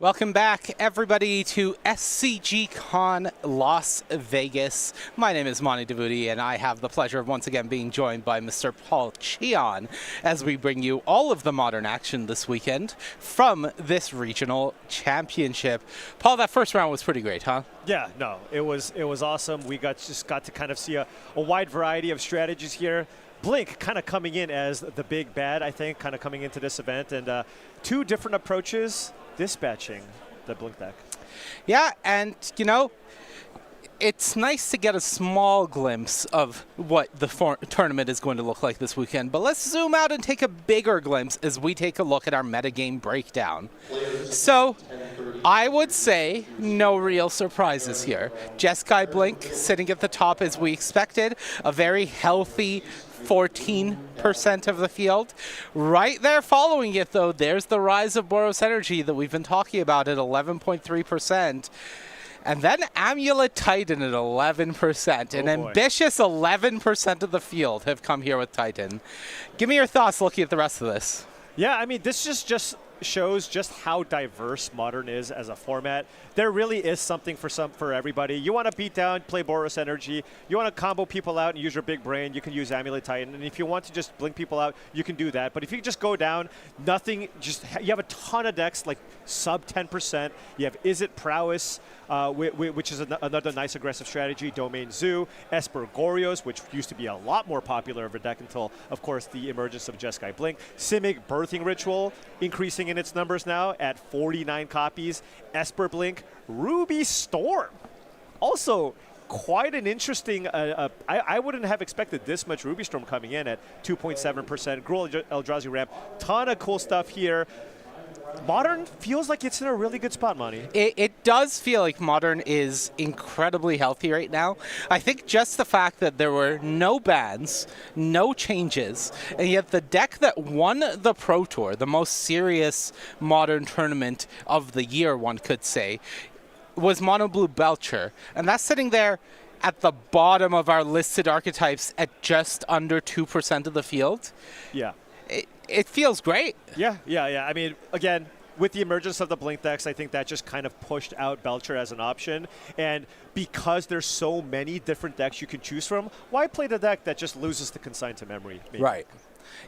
Welcome back, everybody, to SCG Con Las Vegas. My name is Monty Devuti, and I have the pleasure of once again being joined by Mr. Paul Cheon as we bring you all of the modern action this weekend from this regional championship. Paul, that first round was pretty great, huh? Yeah, no, it was awesome. We got to kind of see a wide variety of strategies here. Blink kind of coming in as the big bad, I think, kind of coming into this event, and two different approaches dispatching the Blink deck. Yeah, and, you know, it's nice to get a small glimpse of what the tournament is going to look like this weekend, but let's zoom out and take a bigger glimpse as we take a look at our metagame breakdown. So, I would say no real surprises here. Jeskai Blink sitting at the top as we expected, a very healthy 14% of the field. Right there following it, though, there's the rise of Boros Energy that we've been talking about at 11.3%. And then Amulet Titan at 11%. An ambitious 11% of the field have come here with Titan. Give me your thoughts looking at the rest of this. Yeah, I mean, this just shows just how diverse Modern is as a format. There really is something for everybody. You want to beat down, play Boros Energy. You want to combo people out and use your big brain, you can use Amulet Titan. And if you want to just blink people out, you can do that. But if you just go down, nothing, you have a ton of decks like sub 10%. You have Is It Prowess, which is another nice aggressive strategy. Domain Zoo, Esper Gorios, which used to be a lot more popular of a deck until, of course, the emergence of Jeskai Blink. Simic Birthing Ritual, increasing in its numbers now at 49 copies. Esper Blink, Ruby Storm. Also, quite an interesting, I wouldn't have expected this much Ruby Storm coming in at 2.7%. Gruul Eldrazi Ramp, ton of cool stuff here. Modern feels like it's in a really good spot, Monty. It does feel like Modern is incredibly healthy right now. I think just the fact that there were no bans, no changes, and yet the deck that won the Pro Tour, the most serious Modern tournament of the year, one could say, was Mono Blue Belcher. And that's sitting there at the bottom of our listed archetypes at just under 2% of the field. Yeah. It feels great. Yeah. I mean, again, with the emergence of the Blink decks, I think that just kind of pushed out Belcher as an option. And because there's so many different decks you can choose from, why play the deck that just loses the consign to memory? Maybe? Right.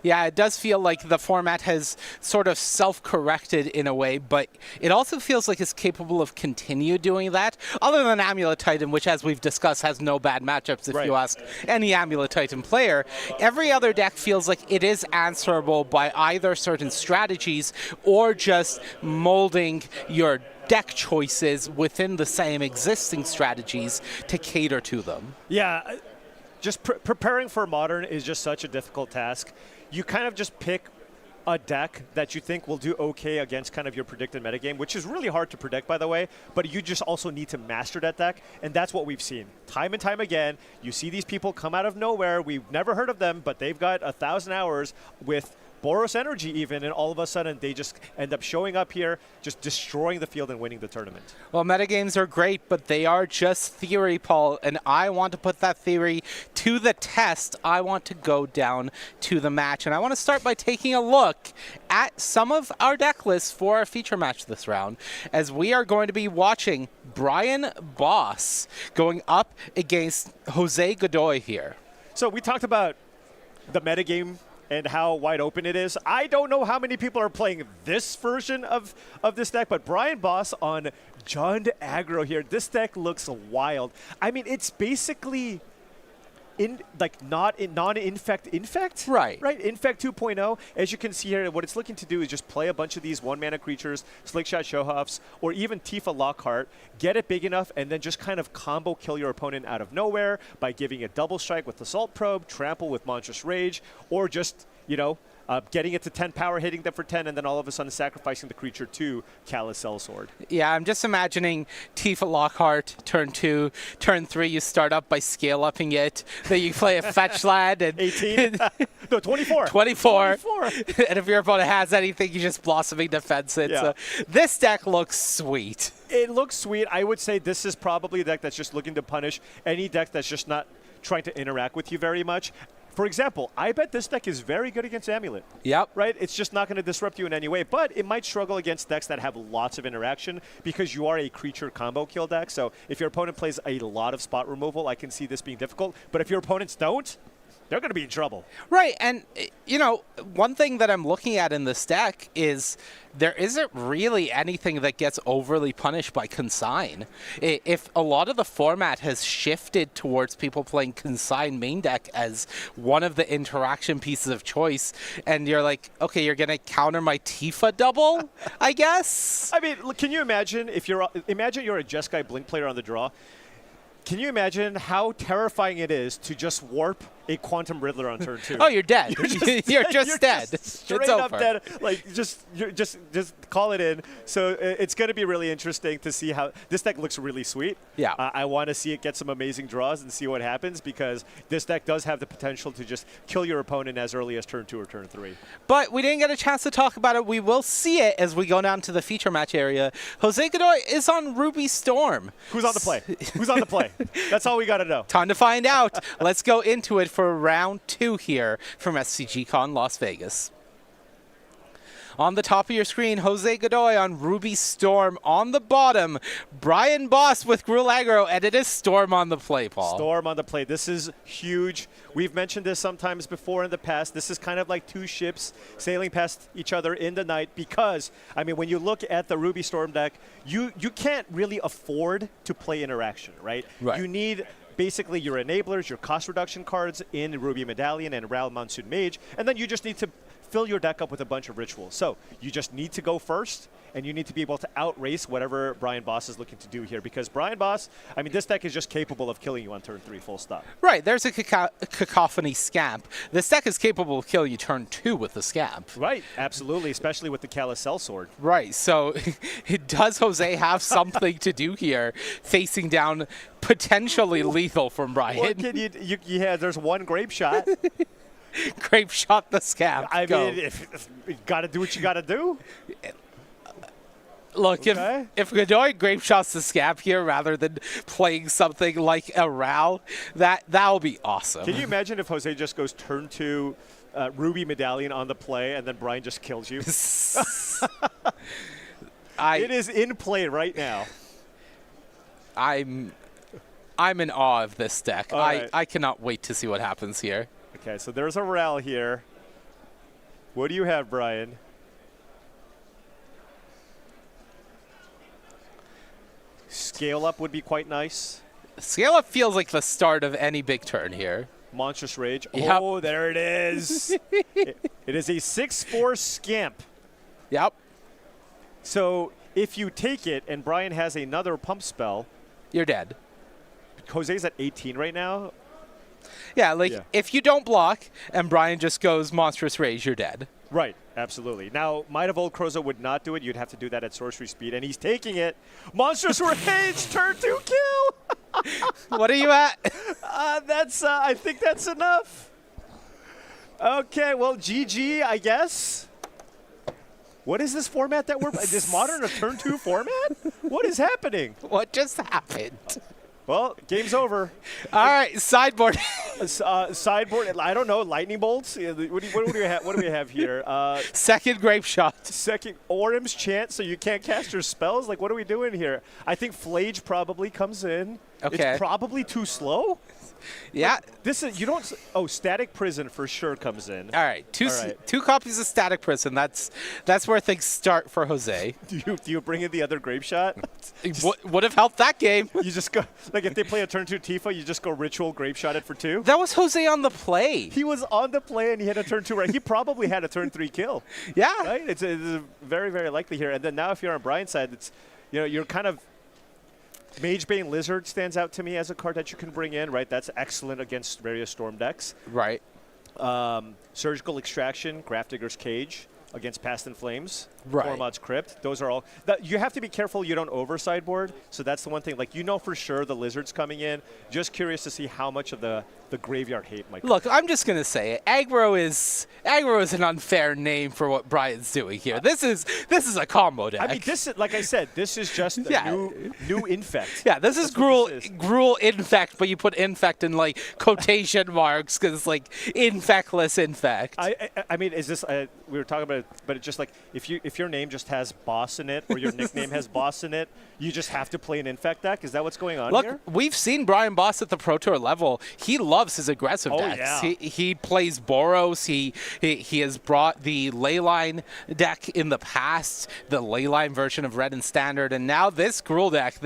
Yeah, it does feel like the format has sort of self-corrected in a way, but it also feels like it's capable of continue doing that, other than Amulet Titan, which, as we've discussed, has no bad matchups if you ask any Amulet Titan player. Every other deck feels like it is answerable by either certain strategies or just molding your deck choices within the same existing strategies to cater to them. Yeah. Just preparing for Modern is just such a difficult task. You kind of just pick a deck that you think will do okay against kind of your predicted metagame, which is really hard to predict, by the way, but you just also need to master that deck, and that's what we've seen. Time and time again, you see these people come out of nowhere. We've never heard of them, but they've got 1,000 hours with Boros Energy even, and all of a sudden they just end up showing up here, just destroying the field and winning the tournament. Well, metagames are great, but they are just theory, Paul, and I want to put that theory to the test. I want to go down to the match, and I want to start by taking a look at some of our deck lists for our feature match this round, as we are going to be watching Brian Boss going up against Jose Godoy here. So we talked about the metagame and how wide open it is. I don't know how many people are playing this version of this deck, but Brian Boss on Jund Aggro here. This deck looks wild. I mean, it's basically non-infect infect? Right. Infect 2.0. As you can see here, what it's looking to do is just play a bunch of these 1-mana creatures, Slickshot Shohuffs, or even Tifa Lockhart, get it big enough, and then just kind of combo kill your opponent out of nowhere by giving it double strike with Assault Probe, trample with Monstrous Rage, or just, you know, getting it to 10 power, hitting them for 10, and then all of a sudden sacrificing the creature to Callous Sellsword. Yeah, I'm just imagining Tifa Lockhart, turn 2, turn 3, you start up by scale-upping it, then you play a fetch land, and 18? No, 24. 24. And if your opponent has anything, you just Blossoming Defense it. Yeah. So this deck looks sweet. It looks sweet. I would say this is probably a deck that's just looking to punish any deck that's just not trying to interact with you very much. For example, I bet this deck is very good against Amulet. Yep. Right? It's just not going to disrupt you in any way, but it might struggle against decks that have lots of interaction because you are a creature combo kill deck. So if your opponent plays a lot of spot removal, I can see this being difficult. But if your opponents don't, they're going to be in trouble. Right, and, you know, one thing that I'm looking at in this deck is there isn't really anything that gets overly punished by Consign. If a lot of the format has shifted towards people playing Consign main deck as one of the interaction pieces of choice, and you're like, okay, you're going to counter my Tifa double, I guess? I mean, can you imagine if you're a Jeskai Blink player on the draw? Can you imagine how terrifying it is to just warp a Quantum Riddler on turn 2? Oh, you're dead. You're just dead. Straight it's up over. dead. Like just call it in. So it's going to be really interesting to see how this deck looks really sweet. Yeah. I want to see it get some amazing draws and see what happens because this deck does have the potential to just kill your opponent as early as turn 2 or turn 3. But we didn't get a chance to talk about it. We will see it as we go down to the feature match area. Jose Godoy is on Ruby Storm. Who's on the play? Who's on the play? That's all we got to know. Time to find out. Let's go into it for round 2 here from SCG Con Las Vegas. On the top of your screen, Jose Godoy on Ruby Storm. On the bottom, Brian Boss with Gruel Aggro, and it is Storm on the play, Paul. Storm on the play. This is huge. We've mentioned this sometimes before in the past. This is kind of like two ships sailing past each other in the night because, I mean, when you look at the Ruby Storm deck, you can't really afford to play interaction, right? You need basically your enablers, your cost reduction cards in Ruby Medallion and Ral Monsoon Mage, and then you just need to fill your deck up with a bunch of rituals. So you just need to go first, and you need to be able to outrace whatever Brian Boss is looking to do here. Because Brian Boss, I mean, this deck is just capable of killing you on turn 3, full stop. Right, there's a Cacophony Scamp. This deck is capable of killing you turn 2 with the Scamp. Right, absolutely, especially with the Calicel Sword. Right, so does Jose have something to do here, facing down potentially lethal from Brian? What can yeah, there's one Grape Shot. Grape Shot the Scamp. I mean, if you got to do what you got to do. Look, if Godoy Grape Shots the Scamp here rather than playing something like a Ral, that'll be awesome. Can you imagine if Jose just goes turn 2 Ruby Medallion on the play and then Brian just kills you? It is in play right now. I'm in awe of this deck. Right. I cannot wait to see what happens here. Okay, so there's a Ral here. What do you have, Brian? Scale up would be quite nice. Scale up feels like the start of any big turn here. Monstrous Rage. Yep. Oh, there it is. it is a 6/4 Scamp. Yep. So if you take it and Brian has another pump spell, you're dead. Jose's at 18 right now. Yeah, if you don't block and Brian just goes Monstrous Rage, you're dead. Right, absolutely. Now, Might of Old Kroza would not do it. You'd have to do that at sorcery speed, and he's taking it. Monstrous Rage, turn 2 kill. What are you at? I think that's enough. Okay, well, GG, I guess. What is this format that we're this Modern or turn 2 format? What is happening? What just happened? Well, game's over. All right, sideboard. Sideboard. I don't know. Lightning bolts. What do we have? What do we have here? Second Grape Shot. Second Orim's Chant, so you can't cast your spells. Like, what are we doing here? I think Flage probably comes in. Okay. It's probably too slow. Yeah. Like, this is you don't. Oh, Static Prison for sure comes in. All right. Two copies of Static Prison. That's where things start for Jose. Do you bring in the other Grape Shot? Would have helped that game. You just go like if they play a turn 2 Tifa, you just go Ritual Grape Shot it for 2. That was Jose on the play. He was on the play and he had a turn 2 right. He probably had a turn 3 kill. Yeah. Right. It's very very likely here. And then now if you're on Brian's side, it's you're kind of. Magebane Lizard stands out to me as a card that you can bring in, right? That's excellent against various Storm decks. Right. Surgical Extraction, Grafdigger's Cage. against Past in Flames, Right. Gormod's Crypt. Those are all. You have to be careful you don't over sideboard. So that's the one thing. Like, you know for sure the Lizard's coming in. Just curious to see how much of the graveyard hate might come. Look, I'm just going to say it. Aggro is an unfair name for what Brian's doing here. This is a combo deck. I mean, this is, like I said, this is just a new infect. Yeah, this is Gruul infect, but you put infect in like quotation marks because it's like infectless infect. I mean, is this we were talking about it, but it's just like if your name just has boss in it or your nickname has boss in it, you just have to play an infect deck. Is that what's going on here? Look, we've seen Brian Boss at the Pro Tour level. He loves his aggressive decks. Yeah. He plays Boros. He has brought the Leyline deck in the past, the Leyline version of Red and Standard, and now this Gruul deck.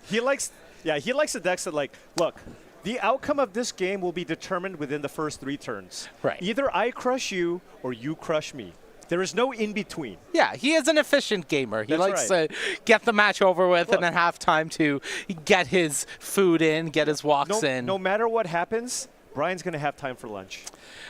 He likes the decks that, like, look, the outcome of this game will be determined within the first 3 turns. Right. Either I crush you or you crush me. There is no in between. Yeah, he is an efficient gamer. He That's likes right. to get the match over with and then have time to get his food in, get his walks in. No matter what happens, Brian's going to have time for lunch.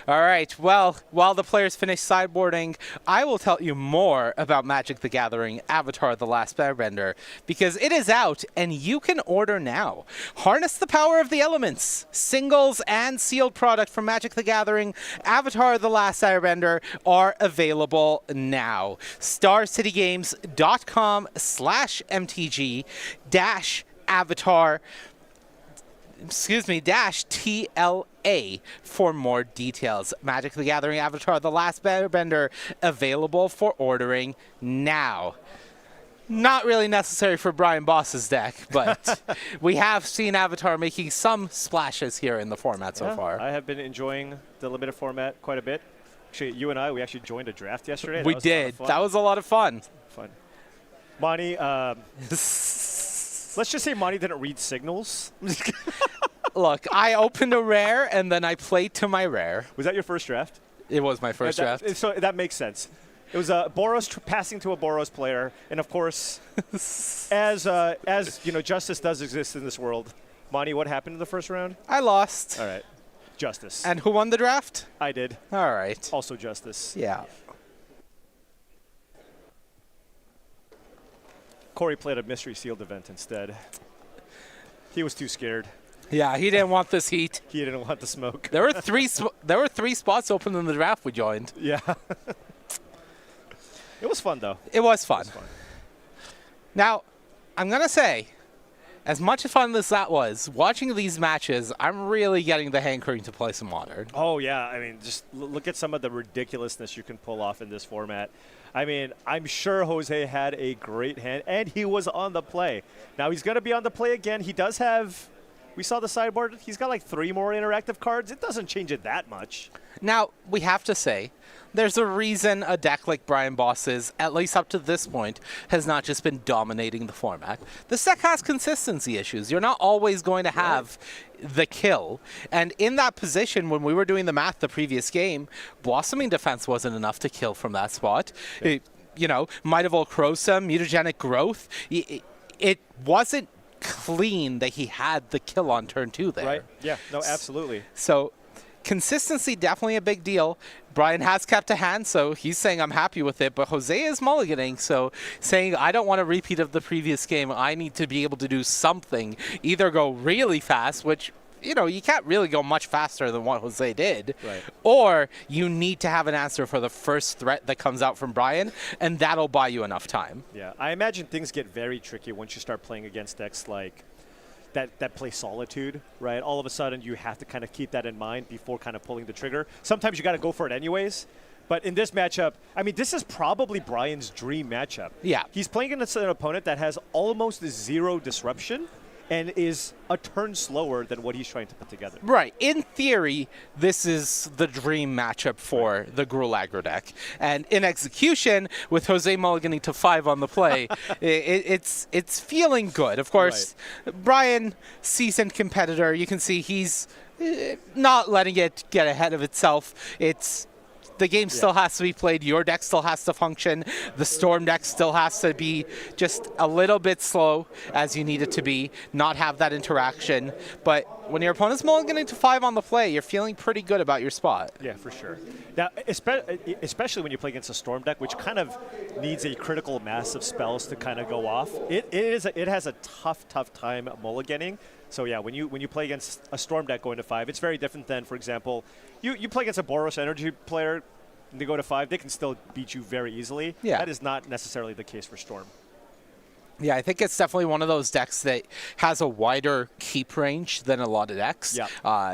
All right, well, while the players finish sideboarding, I will tell you more about Magic the Gathering Avatar: The Last Airbender, because it is out and you can order now. Harness the power of the elements. Singles and sealed product from Magic the Gathering Avatar: The Last Airbender are available now. StarCityGames.com/MTG-Avatar -TLA for more details. Magic the Gathering Avatar: The Last Airbender available for ordering now. Not really necessary for Brian Boss's deck, but we have seen Avatar making some splashes here in the format so far. I have been enjoying the limited format quite a bit. Actually, you and we actually joined a draft yesterday. We did. That was a lot of fun. Monty, let's just say Monty didn't read signals. Look, I opened a rare and then I played to my rare. Was that your first draft? It was my first draft. So that makes sense. It was a Boros passing to a Boros player, and of course, as you know, justice does exist in this world. Monty, what happened in the first round? I lost. All right, justice. And who won the draft? I did. All right. Also justice. Yeah. Corey played a mystery sealed event instead. He was too scared. Yeah, he didn't want this heat. He didn't want the smoke. There were three spots open in the draft we joined. Yeah. It was fun, though. It was fun. Now, I'm going to say, as much fun as that was, watching these matches, I'm really getting the hankering to play some Modern. Oh, yeah. I mean, just look at some of the ridiculousness you can pull off in this format. I mean, I'm sure Jose had a great hand, and he was on the play. Now, he's going to be on the play again. He does have, we saw the sideboard, he's got like 3 more interactive cards. It doesn't change it that much. Now, we have to say, there's a reason a deck like Brian Boss's, at least up to this point, has not just been dominating the format. This deck has consistency issues. You're not always going to have the kill. And in that position, when we were doing the math the previous game, Blossoming Defense wasn't enough to kill from that spot. Okay. Might of Volcrosa, Mutagenic Growth, it wasn't clean that he had the kill on turn 2 there. Right? Yeah, no, absolutely. So consistency, definitely a big deal. Brian has kept a hand, so he's saying I'm happy with it, but Jose is mulliganing, so saying I don't want a repeat of the previous game. I need to be able to do something, either go really fast, which, you can't really go much faster than what Jose did, right, or you need to have an answer for the first threat that comes out from Brian, and that'll buy you enough time. Yeah, I imagine things get very tricky once you start playing against decks like that play Solitude, right? All of a sudden, you have to kind of keep that in mind before kind of pulling the trigger. Sometimes you got to go for it anyways. But in this matchup, I mean, this is probably Brian's dream matchup. Yeah. He's playing against an opponent that has almost 0 disruption and is a turn slower than what he's trying to put together. Right. In theory, this is the dream matchup for the Gruul aggro deck. And in execution, with Jose mulliganing to 5 on the play, it's feeling good. Of course, Brian, seasoned competitor, you can see he's not letting it get ahead of itself. It's the game still has to be played. Your deck still has to function. The Storm deck still has to be just a little bit slow as you need it to be, not have that interaction. But when your opponent's mulliganing to 5 on the play, you're feeling pretty good about your spot. Yeah, for sure. Now, especially when you play against a Storm deck, which kind of needs a critical mass of spells to kind of go off, it has a tough time mulliganing. So yeah, when you play against a Storm deck going to 5, it's very different than, for example, you play against a Boros Energy player, and they go to 5, they can still beat you very easily. Yeah. That is not necessarily the case for Storm. Yeah, I think it's definitely one of those decks that has a wider keep range than a lot of decks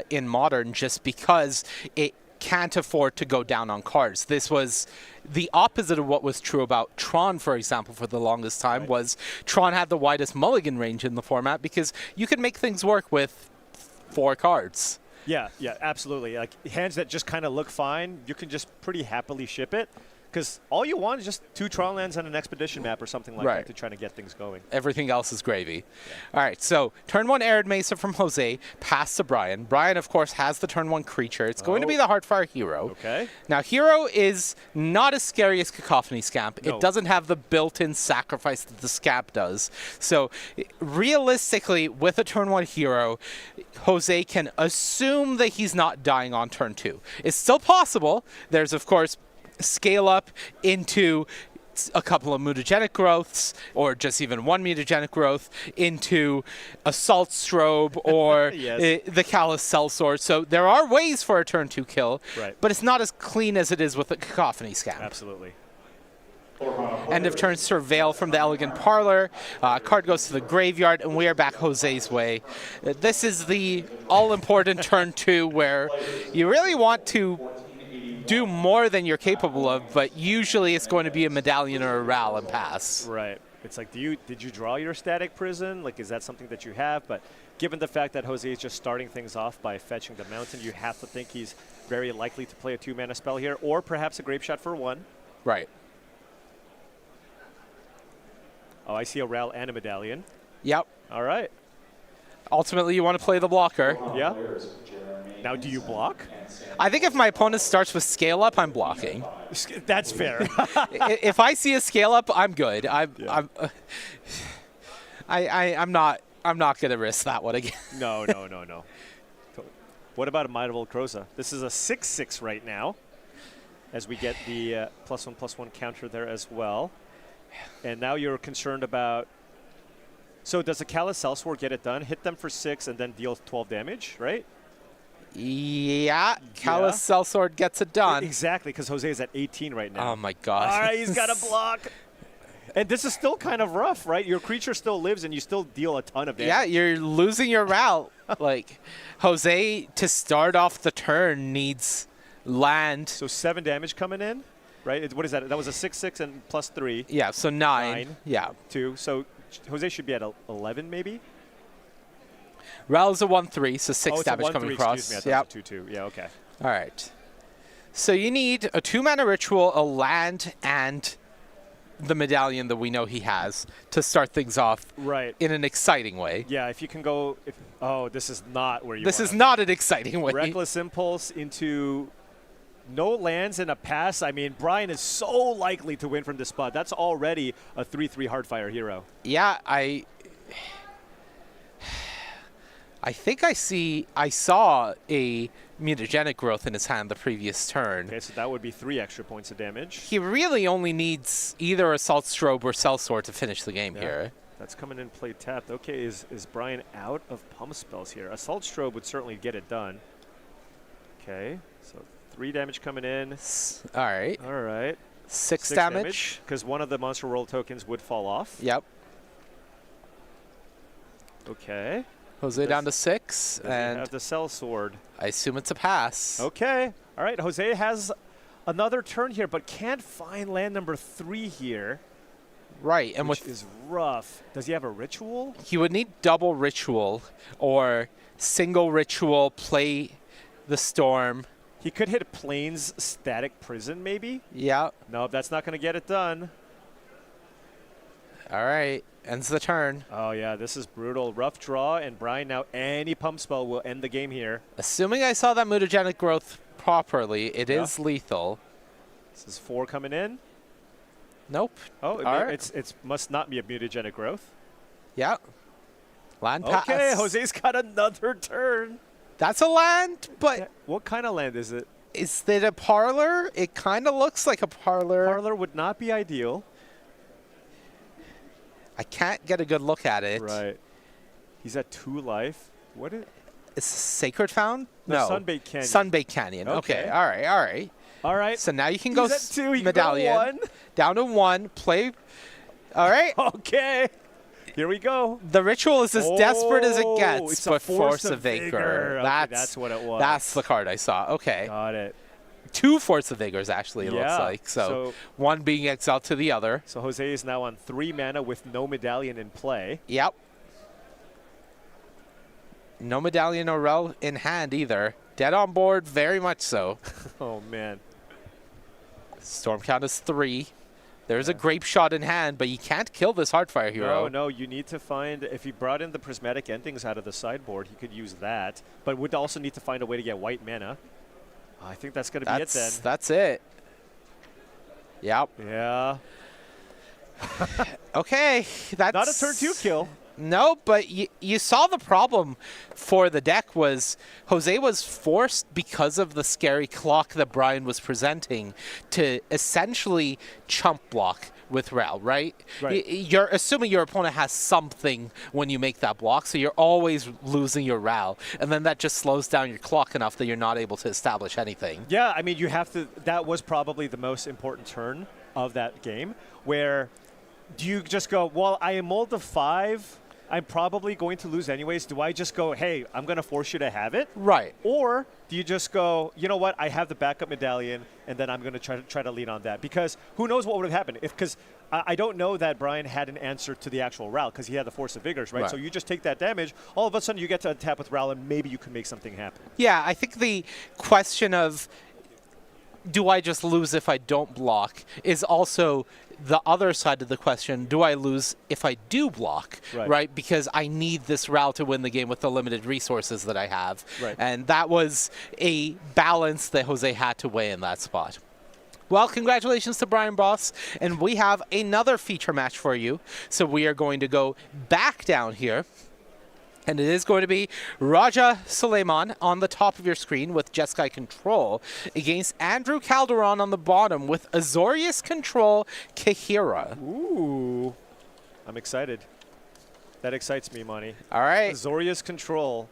in Modern, just because it can't afford to go down on cards. This was the opposite of what was true about Tron, for example, for the longest time, was Tron had the widest mulligan range in the format because you could make things work with 4 cards. Yeah, absolutely. Like hands that just kind of look fine, you can just pretty happily ship it. Because all you want is just 2 Tron lands on an Expedition map or something like that to try to get things going. Everything else is gravy. All right, so turn 1 Arid Mesa from Jose, pass to Brian. Brian, of course, has the turn 1 creature. It's going to be the Heartfire Hero. Okay. Now, Hero is not as scary as Cacophony Scamp. It doesn't have the built-in sacrifice that the Scamp does. So, realistically, with a turn 1 Hero, Jose can assume that he's not dying on turn 2. It's still possible. There's, of course, scale up into a couple of mutagenic growths, or just even 1 mutagenic growth, into Assault Strobe or the Callous Sellsword. So there are ways for a turn 2 kill, but it's not as clean as it is with a Cacophony Scamp. Absolutely. End of turn Surveil from the Elegant Parlor. Card goes to the graveyard, and we are back Jose's way. This is the all-important turn 2 where you really want to do more than you're capable of, but usually it's going to be a Medallion or a Ral and pass. Right. It's like, did you draw your Static Prison? Like, is that something that you have? But given the fact that Jose is just starting things off by fetching the Mountain, you have to think he's very likely to play a 2-mana spell here, or perhaps a Grape Shot for 1. Right. Oh, I see a Ral and a Medallion. Yep. All right. Ultimately, you want to play the blocker. Yeah. Now, do you block? I think if my opponent starts with Scale Up, I'm blocking. That's fair. If I see a Scale Up, I'm good. I'm not going to risk that one again. No. What about a Might of Old Kroza? This is a 6/6 right now, as we get the +1/+1 counter there as well. And now you're concerned about... So does the Callous Sellsword get it done? Hit them for 6 and then deal 12 damage, right? Yeah, Callous Sellsword gets it done. Exactly, because Jose is at 18 right now. Oh, my God. All right, he's got a block. And this is still kind of rough, right? Your creature still lives, and you still deal a ton of damage. Yeah, you're losing your Ral. Like, Jose, to start off the turn, needs land. So 7 damage coming in, right? What is that? That was a 6/6 and +3. Yeah, so 9. Yeah. 2. So Jose should be at 11, maybe? Ral is a 1/3, so 6 damage coming across. Excuse me, I thought it was a 2/2. Yeah, okay. All right. So you need a 2-mana ritual, a land, and the Medallion that we know he has to start things off in an exciting way. Yeah, if you can go... this is not where you This is not an exciting way. Reckless Impulse into no lands and a pass. I mean, Brian is so likely to win from this spot. That's already a 3/3 Heartfire Hero. Yeah, I think I saw a mutagenic growth in his hand the previous turn. Okay, so that would be 3 extra points of damage. He really only needs either Assault Strobe or Sellsword to finish the game here. That's coming in play tapped. Okay, is Brian out of pump spells here? Assault Strobe would certainly get it done. Okay, so 3 damage coming in. All right. All right. 6 damage. Because one of the Monster World tokens would fall off. Yep. Okay. Jose down to 6. And have the Sellsword. I assume it's a pass. Okay. All right. Jose has another turn here, but can't find land number 3 here. Right. And which is rough. Does he have a ritual? He would need double ritual or single ritual, play the Storm. He could hit Plains Static Prison, maybe? Yeah. No, that's not going to get it done. All right. Ends the turn. Oh, yeah. This is brutal. Rough draw, and Brian, now any pump spell will end the game here. Assuming I saw that mutagenic growth properly, it is lethal. This is 4 coming in. Nope. Oh, Alright. it's must not be a mutagenic growth. Yeah. Land pass. Okay, Jose's got another turn. That's a land, but What kind of land is it? is it a parlor? It kind of looks like a parlor. Parlor would not be ideal. I can't get a good look at it. Right. He's at 2 life. What is? Is Sacred Found? No, No. Sunbait Canyon. Sunbait Canyon. Okay. Okay. All right. All right. All right. So now you can go He's at 2. He can go to medallion. 1. Down to 1. Play. All right. Okay. Here we go. The ritual is as desperate as it gets, it's a but Force Force of of Vigor. Vigor. Okay, that's what it was. That's the card I saw. Okay. Got it. 2 Force of Vigors, actually, it looks Yeah. like. So So- one being exiled to the other. So Jose is now on 3 mana with no medallion in play. Yep. No medallion or rel in hand either. Dead on board, very much so. Oh, man. Storm count is 3. There's a grape shot in hand, but you can't kill this Heartfire hero. No, you need to find, if he brought in the prismatic endings out of the sideboard, he could use that, but would also need to find a way to get white mana. I think that's going to be it then. That's it. Yep. Yeah. Okay. That's Not a turn 2 kill. No, but you saw the problem for the deck was Jose was forced, because of the scary clock that Brian was presenting, to essentially chump block with Rel, right? Right. You're assuming your opponent has something when you make that block, so you're always losing your Rel, and then that just slows down your clock enough that you're not able to establish anything. Yeah, I mean, you have to, that was probably the most important turn of that game, where do you just go, well, I am mulled to 5, I'm probably going to lose anyways. Do I just go, hey, I'm going to force you to have it? Right. Or do you just go, you know what, I have the backup medallion, and then I'm going to try to lean on that? Because who knows what would have happened? Because I don't know that Brian had an answer to the actual Ral, because he had the Force of Vigors, right? Right. So you just take that damage, all of a sudden you get to tap with Ral, and maybe you can make something happen. Yeah, I think the question of do I just lose if I don't block is also the other side of the question. Do I lose if I do block, right? Because I need this Ral to win the game with the limited resources that I have. Right. And that was a balance that Jose had to weigh in that spot. Well, congratulations to Brian Boss, and we have another feature match for you. So we are going to go back down here. And it is going to be Raja Suleiman on the top of your screen with Jeskai Control against Andrew Calderon on the bottom with Azorius Control Kahira. Ooh. I'm excited. That excites me, Monty. All right. Azorius Control,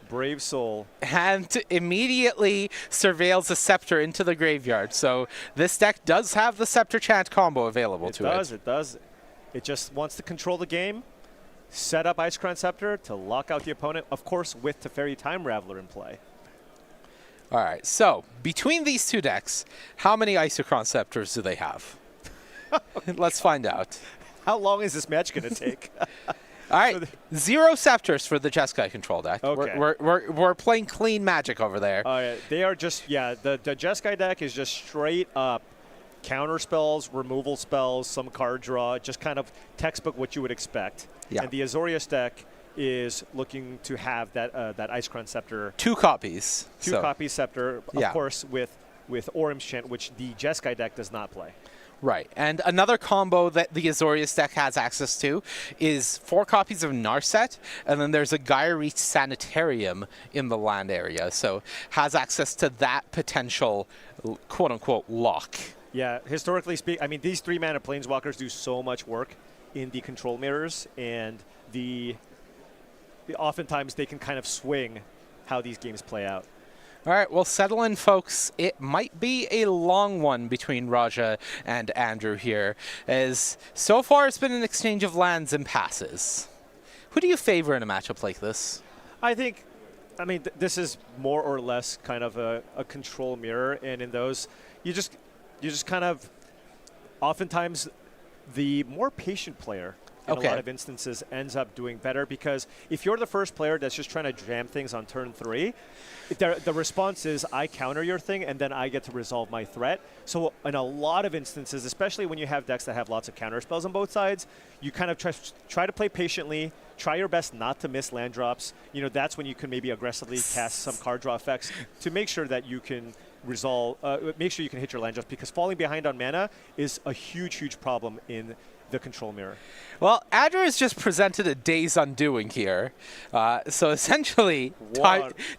Brave Soul. And immediately surveils a Scepter into the graveyard. So this deck does have the Scepter Chant combo available to it. It does. It just wants to control the game. Set up Ice Crown Scepter to lock out the opponent, of course, with Teferi Time Raveler in play. All right, so between these two decks, how many Isochron Scepters do they have? Let's find out. How long is this match going to take? All right, 0 Scepters for the Jeskai Control deck. Okay. We're playing clean Magic over there. They are just, the Jeskai deck is just straight up counter spells, removal spells, some card draw, just kind of textbook what you would expect. Yeah. And the Azorius deck is looking to have that Ice Crown Scepter. 2 copies. Two copies Scepter, of Yeah. course, with Orim's Chant, which the Jeskai deck does not play. Right, and another combo that the Azorius deck has access to is 4 copies of Narset, and then there's a Gaia Reach Sanitarium in the land area, so has access to that potential quote-unquote lock. Yeah, historically speaking, I mean, these 3-mana Planeswalkers do so much work in the control mirrors, and oftentimes they can kind of swing how these games play out. All right, well, settle in, folks. It might be a long one between Raja and Andrew here, as so far it's been an exchange of lands and passes. Who do you favor in a matchup like this? I mean, this is more or less kind of a control mirror, and in those, you just kind of, oftentimes, the more patient player in Okay. a lot of instances ends up doing better, because if you're the first player that's just trying to jam things on turn 3, the response is I counter your thing and then I get to resolve my threat. So in a lot of instances, especially when you have decks that have lots of counter spells on both sides, you kind of try to play patiently, try your best not to miss land drops. You know, that's when you can maybe aggressively cast some card draw effects to make sure that you can resolve, make sure you can hit your land drops, because falling behind on mana is a huge, huge problem in the control mirror. Well, Andrew has just presented a day's undoing here. So essentially,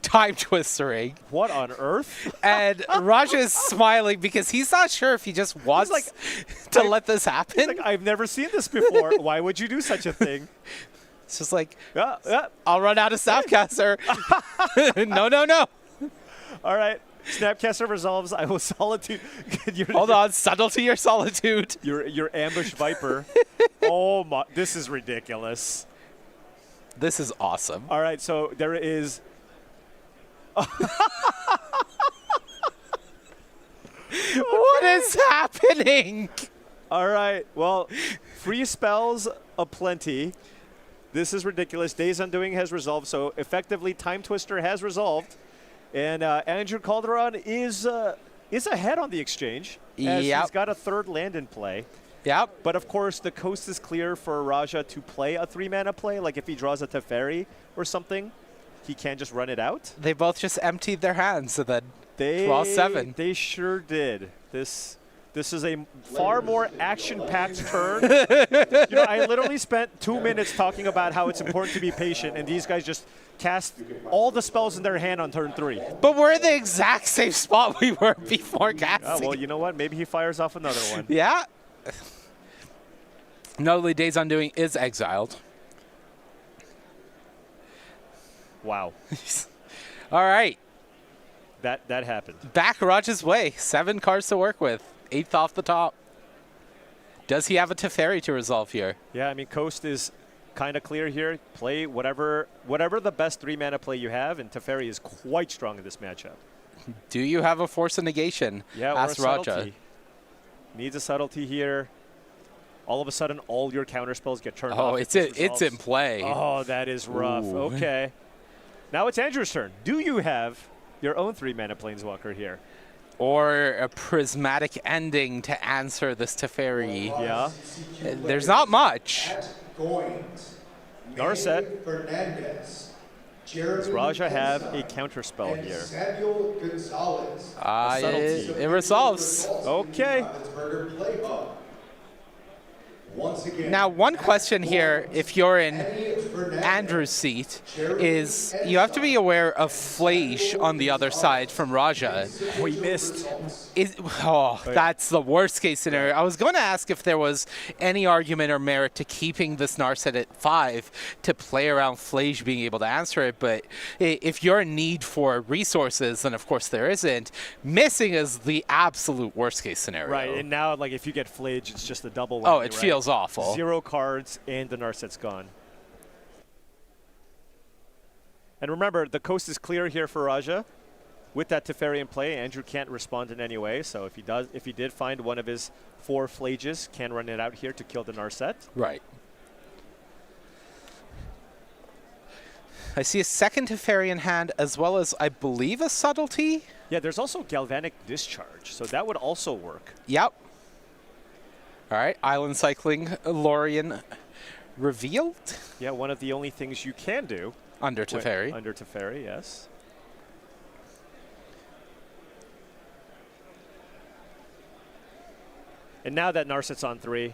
time twistering. What on earth? And Raja is smiling because he's not sure if he just wants to let this happen. He's like, I've never seen this before. Why would you do such a thing? It's just like, Yeah. I'll run out of Snapcaster. No. All right. Snapcaster resolves. I will solitude. Hold on, subtlety or solitude. Your ambush viper. Oh my! This is ridiculous. This is awesome. All right, so there is. What is happening? All right. Well, free spells aplenty. This is ridiculous. Days Undoing has resolved, so effectively Time Twister has resolved. And Andrew Calderon is ahead on the exchange, as he's got a third land in play. Yep. But of course, the coast is clear for Raja to play a 3-mana play. Like if he draws a Teferi or something, he can just run it out. They both just emptied their hands and then draw 7. They sure did. This is a far more action-packed turn. I literally spent 2 minutes talking about how it's important to be patient, and these guys just cast all the spells in their hand on turn 3. But we're in the exact same spot we were before casting. Oh, well, you know what? Maybe he fires off another one. Yeah. Notably, Days Undoing is exiled. Wow. All right. That happened. Back Raj's way. 7 cards to work with. 8th off the top. Does he have a Teferi to resolve here? Yeah, I mean, Coast is kind of clear here. Play whatever the best 3-mana play you have, and Teferi is quite strong in this matchup. Do you have a Force of Negation? Yeah, Ask or a Raja. subtlety. Needs a subtlety here. All of a sudden, all your counter spells get turned off. Oh, it's in play. Oh, that is rough. Ooh. Okay. Now it's Andrew's turn. Do you have your own 3-mana Planeswalker here? Or a prismatic ending to answer this Teferi. Yeah. There's not much. Narset. Fernandez. Does Raja have a counter spell here? Samuel Gonzalez. It resolves. Okay. Once again, Now, one question here, if you're in Andrew's seat, is you have to be aware of Flage on the other side from Raja. We missed. That's the worst case scenario. I was going to ask if there was any argument or merit to keeping this Narset at 5 to play around Flage being able to answer it, but if you're in need for resources, then of course there isn't. Missing is the absolute worst case scenario. Right, and now, like, if you get Flage, it's just a double whammy, Oh, it right? feels awful. 0 cards, and the Narset's gone. And remember, the coast is clear here for Raja. With that Teferi in play, Andrew can't respond in any way. So if he did find one of his 4 Flages, can run it out here to kill the Narset. Right. I see a second Teferi in hand, as well as, I believe, a Subtlety. Yeah, there's also Galvanic Discharge, so that would also work. Yep. All right, Island Cycling, Lorien revealed. Yeah, one of the only things you can do. Under Teferi. Under Teferi, yes. And now that Narset's on 3,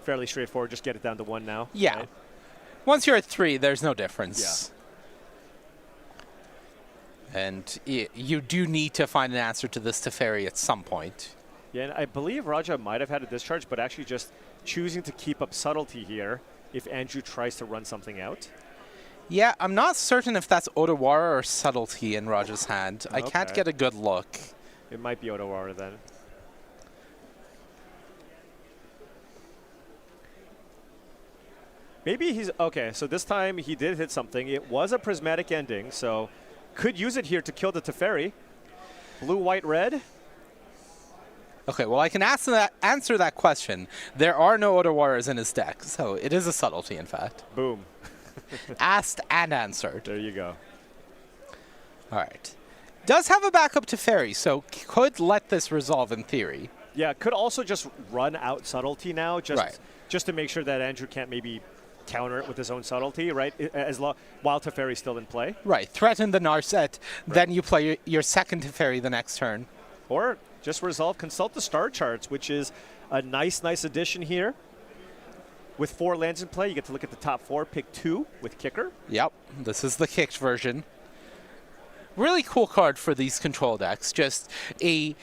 fairly straightforward. Just get it down to 1 now. Yeah. Right? Once you're at 3, there's no difference. Yeah. And you do need to find an answer to this Teferi at some point. Yeah, and I believe Raja might have had a discharge, but actually just choosing to keep up subtlety here if Andrew tries to run something out. Yeah, I'm not certain if that's Otawara or Subtlety in Raja's hand. I can't Okay. get a good look. It might be Otawara then. Maybe he's... Okay, so this time he did hit something. It was a prismatic ending, so could use it here to kill the Teferi. Blue, white, red. Okay, well, I can answer that question. There are no Other Warriors in his deck, so it is a subtlety, in fact. Boom. Asked and answered. There you go. All right. Does have a backup to Fairy, so could let this resolve in theory. Yeah, could also just run out subtlety now, Right. just to make sure that Andrew can't maybe counter it with his own subtlety, right? While Teferi's still in play. Right, threaten the Narset, then you play your second Teferi the next turn. Or just resolve, consult the star charts, which is a nice addition here. With 4 lands in play, you get to look at the top 4, pick 2 with kicker. Yep, this is the kicked version. Really cool card for these control decks. Just a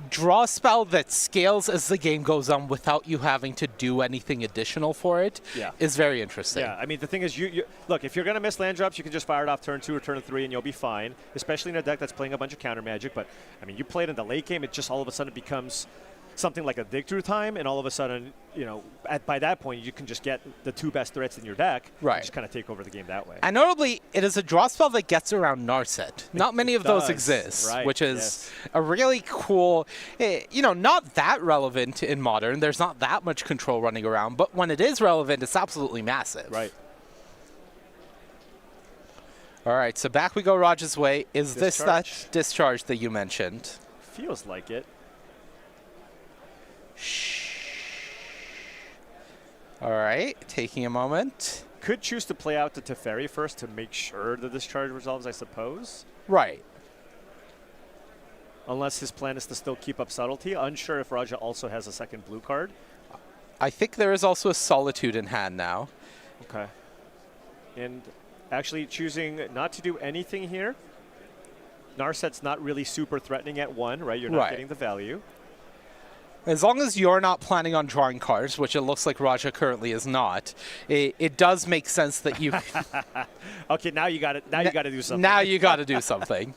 draw spell that scales as the game goes on without you having to do anything additional for it is very interesting. Yeah, I mean, the thing is, you look, if you're going to miss land drops, you can just fire it off turn 2 or turn 3 and you'll be fine, especially in a deck that's playing a bunch of counter magic. But, I mean, you play it in the late game, it just all of a sudden becomes something like a dig through time, and all of a sudden, you know, by that point, you can just get the 2 best threats in your deck right. and just kind of take over the game that way. And notably, it is a draw spell that gets around Narset. Not many of those exist, right. which is a really cool, you know, not that relevant in Modern. There's not that much control running around, but when it is relevant, it's absolutely massive. Right. All right, so back we go Raj's way. Is Discharge. this that discharge that you mentioned? Feels like it. All right, taking a moment. Could choose to play out the Teferi first to make sure the discharge resolves, I suppose. Right. Unless his plan is to still keep up subtlety. Unsure if Raja also has a second blue card. I think there is also a Solitude in hand now. Okay. And actually choosing not to do anything here. Narset's not really super threatening at 1, right? You're not getting the value. As long as you're not planning on drawing cards, which it looks like Raja currently is not, it does make sense that you... Okay, now you got it. Now you got to do something. Now you got to do something.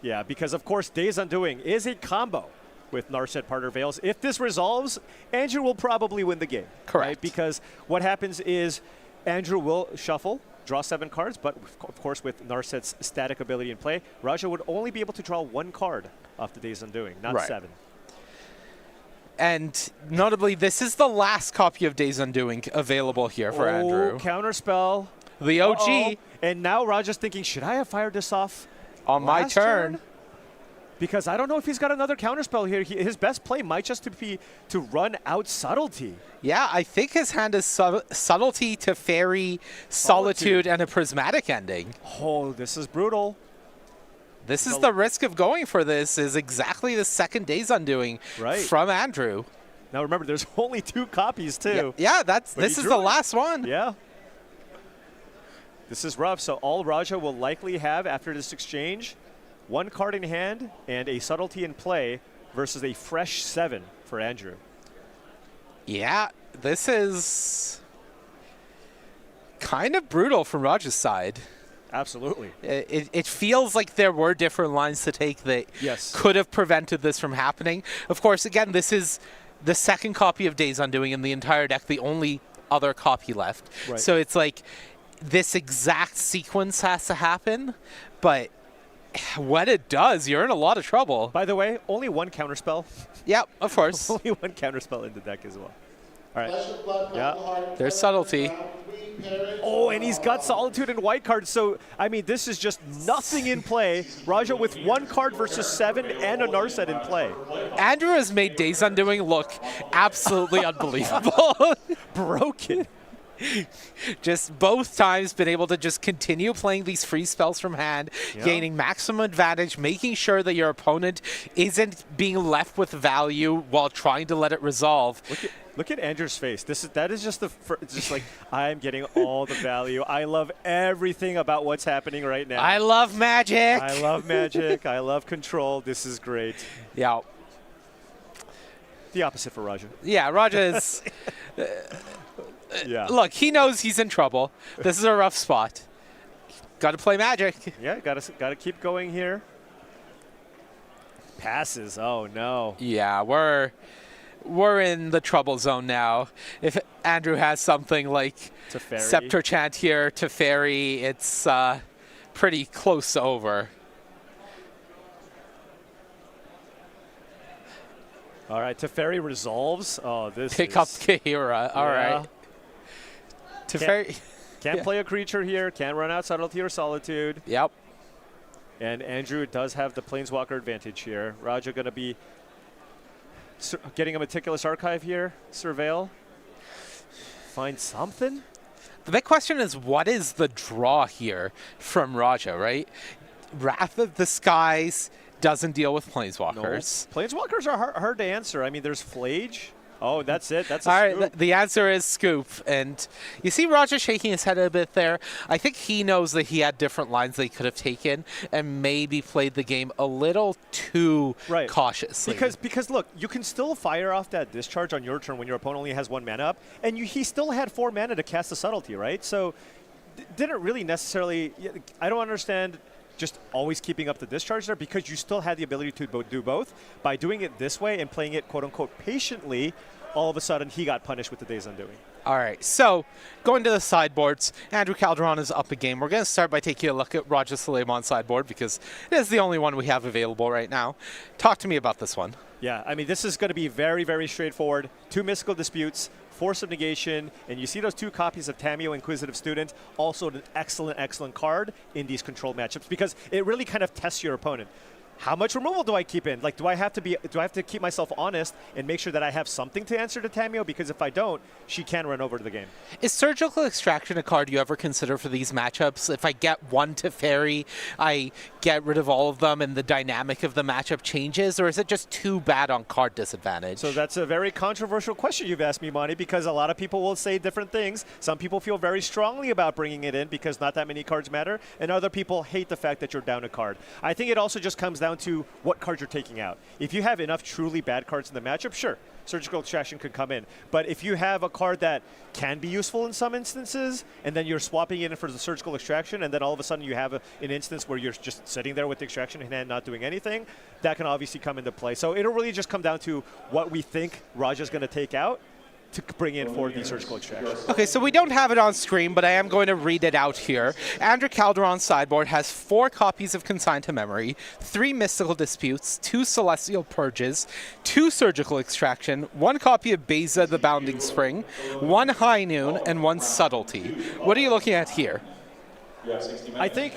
Yeah, because of course Days Undoing is a combo with Narset Parter Veils. If this resolves, Andrew will probably win the game. Correct. Right? Because what happens is Andrew will shuffle, draw 7 cards, but of course with Narset's static ability in play, Raja would only be able to draw 1 card off the Days Undoing, not 7. And notably, this is the last copy of Days Undoing available here for Andrew. Counterspell. The OG. Uh-oh. And now Raja's thinking, should I have fired this off on my turn? Because I don't know if he's got another counterspell here. His best play might just be to run out subtlety. Yeah, I think his hand is subtlety to Fairy, Solitude, and a prismatic ending. Oh, this is brutal. This is the risk of going for this, is exactly the second Days Undoing from Andrew. Now remember, there's only 2 copies too. Yeah, this is the last one. Yeah. This is rough. So all Raja will likely have after this exchange, 1 card in hand and a subtlety in play versus a fresh 7 for Andrew. Yeah, this is kind of brutal from Raja's side. Absolutely. It feels like there were different lines to take that could have prevented this from happening. Of course, again, this is the second copy of Days Undoing in the entire deck, the only other copy left. Right. So it's like this exact sequence has to happen, but when it does, you're in a lot of trouble. By the way, only 1 counterspell. Yep, of course. Only 1 counterspell in the deck as well. All right. Yeah. There's subtlety. Oh, and he's got Solitude and white cards. So, I mean, this is just nothing in play. Raja with 1 card versus 7 and a Narset in play. Andrew has made Days Undoing look absolutely unbelievable. Broken. Just both times been able to just continue playing these free spells from hand, gaining maximum advantage, making sure that your opponent isn't being left with value while trying to let it resolve. Look at Andrew's face. That is just it's just like, I'm getting all the value. I love everything about what's happening right now. I love magic. I love magic. I love control. This is great. Yeah. The opposite for Raja. Yeah, Raja is... Look, he knows he's in trouble. This is a rough spot. Got to play magic. Yeah, got to keep going here. Passes. Oh no. Yeah, we're in the trouble zone now. If Andrew has something like Scepter Chant here to Fairy, it's pretty close to over. All right, Teferi resolves. Oh, this Pick is... up Kahira. All Yeah. right. Teferi. Can't Yeah. play a creature here. Can't run out Subtlety or Solitude. Yep. And Andrew does have the Planeswalker advantage here. Raja going to be getting a Meticulous Archive here. Surveil. Find something? The big question is, what is the draw here from Raja, right? Wrath of the Skies doesn't deal with Planeswalkers. No. Planeswalkers are hard to answer. I mean, there's Flage. Oh, that's it. That's a All right, scoop. the answer is Scoop. And you see Roger shaking his head a bit there. I think he knows that he had different lines they could have taken and maybe played the game a little too cautiously. Because look, you can still fire off that discharge on your turn when your opponent only has 1 mana up, and he still had 4 mana to cast the Subtlety, right? So didn't really necessarily... I don't understand just always keeping up the discharge there, because you still had the ability to do both. By doing it this way and playing it quote-unquote patiently, all of a sudden he got punished with the Day's Undoing. All right, so going to the sideboards, Andrew Calderon is up a game. We're going to start by taking a look at Raja Suleiman sideboard because it is the only one we have available right now. Talk to me about this one. Yeah, I mean, this is going to be very, very straightforward. 2 Mystical Disputes, Force of Negation, and you see those 2 copies of Tamiyo, Inquisitive Student, also an excellent, excellent card in these control matchups because it really kind of tests your opponent. How much removal do I keep in? Like, do I have to keep myself honest and make sure that I have something to answer to Tamiyo? Because if I don't, she can run over to the game. Is Surgical Extraction a card you ever consider for these matchups? If I get 1 Teferi, I get rid of all of them and the dynamic of the matchup changes, or is it just too bad on card disadvantage? So that's a very controversial question you've asked me, Monty, because a lot of people will say different things. Some people feel very strongly about bringing it in because not that many cards matter, and other people hate the fact that you're down a card. I think it also just comes down to what cards you're taking out. If you have enough truly bad cards in the matchup, sure, Surgical Extraction could come in. But if you have a card that can be useful in some instances, and then you're swapping it in for the Surgical Extraction, and then all of a sudden you have an instance where you're just sitting there with the Extraction in hand not doing anything, that can obviously come into play. So it'll really just come down to what we think Raja's going to take out to bring in for the Surgical Extraction. Okay, so we don't have it on screen, but I am going to read it out here. Andrew Calderon's sideboard has 4 copies of Consigned to Memory, 3 Mystical Disputes, 2 Celestial Purges, 2 Surgical Extraction, 1 copy of Beza the Bounding Spring, 1 High Noon, and 1 Subtlety. What are you looking at here? I think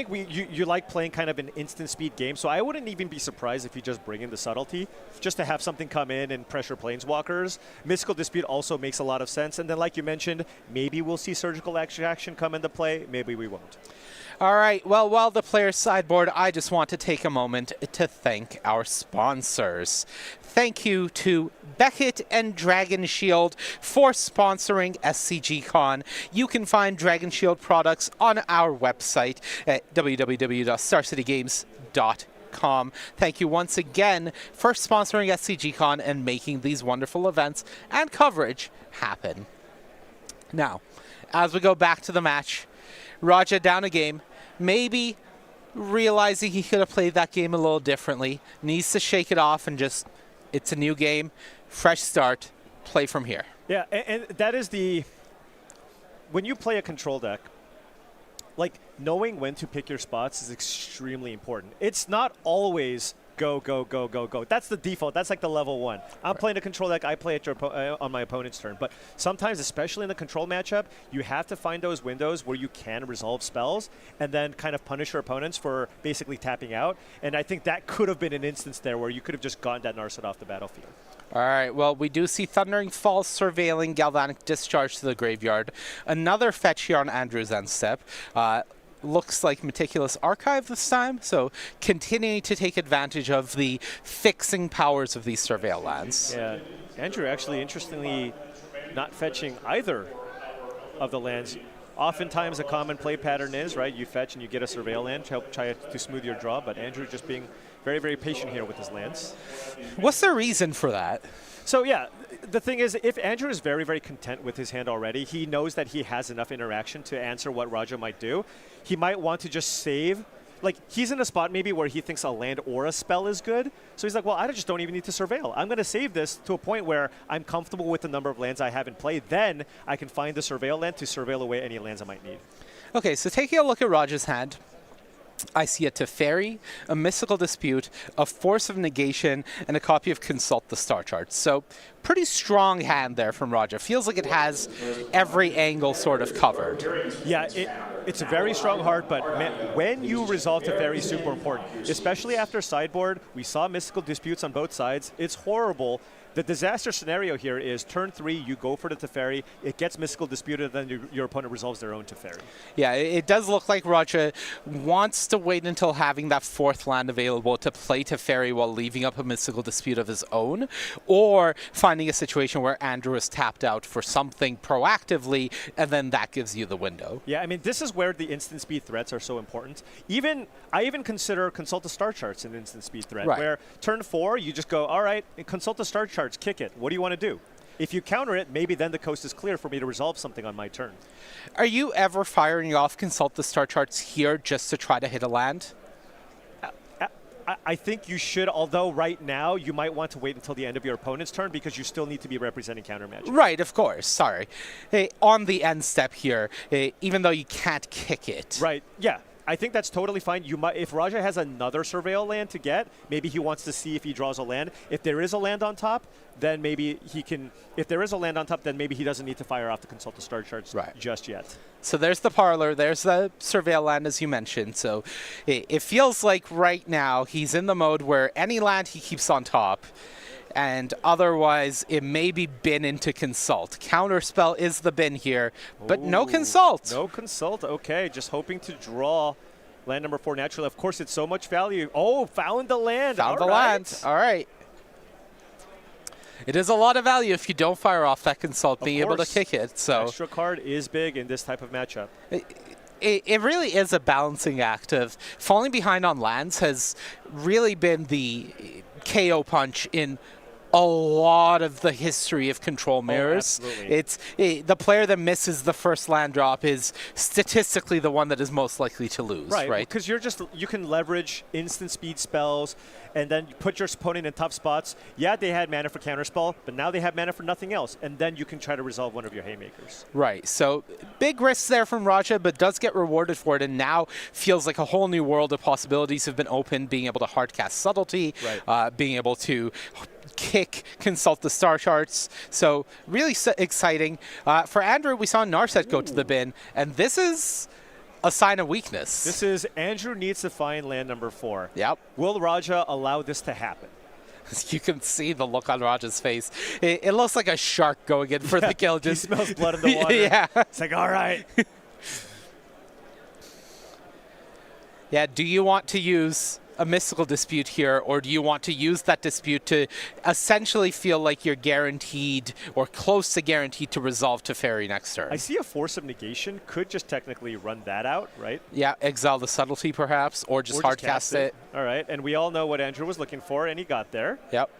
you like playing kind of an instant speed game, so I wouldn't even be surprised if you just bring in the Subtlety, just to have something come in and pressure Planeswalkers. Mystical Dispute also makes a lot of sense, and then like you mentioned, maybe we'll see Surgical Extraction come into play, maybe we won't. All right, well, while the player's sideboard, I just want to take a moment to thank our sponsors. Thank you to Beckett and Dragon Shield for sponsoring SCG Con. You can find Dragon Shield products on our website at www.starcitygames.com. Thank you once again for sponsoring SCG Con and making these wonderful events and coverage happen. Now, as we go back to the match, Raja down a game, maybe realizing he could have played that game a little differently, needs to shake it off and just, it's a new game, fresh start, play from here. Yeah, and that is when you play a control deck, like knowing when to pick your spots is extremely important. It's not always go, go, go, go, go. That's the default. That's like the level 1. I'm playing a control deck. I play at on my opponent's turn. But sometimes, especially in the control matchup, you have to find those windows where you can resolve spells and then kind of punish your opponents for basically tapping out. And I think that could have been an instance there where you could have just gotten that Narset off the battlefield. All right, well, we do see Thundering Falls surveilling Galvanic Discharge to the graveyard. Another fetch here on Andrew's end step. Looks like Meticulous Archive this time, so continuing to take advantage of the fixing powers of these surveil lands. Yeah, Andrew actually, interestingly, not fetching either of the lands. Oftentimes a common play pattern is, right, you fetch and you get a surveil land to help try to smooth your draw, but Andrew just being very, very patient here with his lands. What's the reason for that? So yeah, the thing is, if Andrew is very, very content with his hand already, he knows that he has enough interaction to answer what Raja might do. He might want to just save. Like, he's in a spot maybe where he thinks a land or a spell is good. So he's like, well, I just don't even need to surveil. I'm going to save this to a point where I'm comfortable with the number of lands I have in play. Then I can find the surveil land to surveil away any lands I might need. Okay, so taking a look at Raja's hand, I see a Teferi, a Mystical Dispute, a Force of Negation, and a copy of Consult the Star Charts. So pretty strong hand there from Raja. Feels like it has every angle sort of covered. Yeah, it's a very strong heart, but when you resolve Teferi, super important. Especially after sideboard, we saw Mystical Disputes on both sides. It's horrible. The disaster scenario here is turn 3, you go for the Teferi, it gets Mystical Disputed, then your opponent resolves their own Teferi. Yeah, it does look like Raja wants to wait until having that 4th land available to play Teferi while leaving up a Mystical Dispute of his own, or finding a situation where Andrew is tapped out for something proactively, and then that gives you the window. Yeah, I mean, this is where the instant speed threats are so important. I even consider Consult the Star Charts an instant speed threat, where turn 4, you just go, all right, Consult the Star Charts, kick it. What do you want to do? If you counter it, maybe then the coast is clear for me to resolve something on my turn. Are you ever firing off Consult the Star Charts here just to try to hit a land? I think you should, although right now you might want to wait until the end of your opponent's turn because you still need to be representing counter magic. Right, of course. Sorry. Hey, on the end step here, even though you can't kick it. Right, yeah. I think that's totally fine. You might, if Raja has another Surveil land to get, maybe he wants to see if he draws a land. If there is a land on top, then maybe he can. If there is a land on top, then maybe he doesn't need to fire off the Consult the Star Charts just yet. So there's the Parlor, there's the Surveil land, as you mentioned. So it feels like right now he's in the mode where any land he keeps on top, and otherwise it may be bin into Consult. Counterspell is the bin here, but no Consult. No Consult, okay. Just hoping to draw land number 4 naturally. Of course, it's so much value. Oh, found the land. Found the land. All right. It is a lot of value if you don't fire off that Consult, being able to kick it. So extra card is big in this type of matchup. It really is a balancing act of falling behind on lands has really been the KO punch in a lot of the history of control mirrors. It's the player that misses the first land drop is statistically the one that is most likely to lose, right? Because you can leverage instant speed spells and then put your opponent in tough spots. Yeah, they had mana for counterspell, but now they have mana for nothing else, and then you can try to resolve one of your haymakers. Right. So big risks there from Raja, but does get rewarded for it, and now feels like a whole new world of possibilities have been opened. Being able to hardcast Subtlety, being able to kick, Consult the Star Charts. So really exciting. For Andrew, we saw Narset go to the bin, and this is a sign of weakness. This is Andrew needs to find land number 4. Yep. Will Raja allow this to happen? You can see the look on Raja's face. It looks like a shark going in for the kill. He smells blood in the water. Yeah. It's like, all right. Yeah, do you want to use a Mystical Dispute here, or do you want to use that dispute to essentially feel like you're guaranteed or close to guaranteed to resolve Teferi next turn? I see a Force of Negation. Could just technically run that out, right? Yeah, exile the Subtlety perhaps, or just hardcast it. All right, and we all know what Andrew was looking for, and he got there. Yep.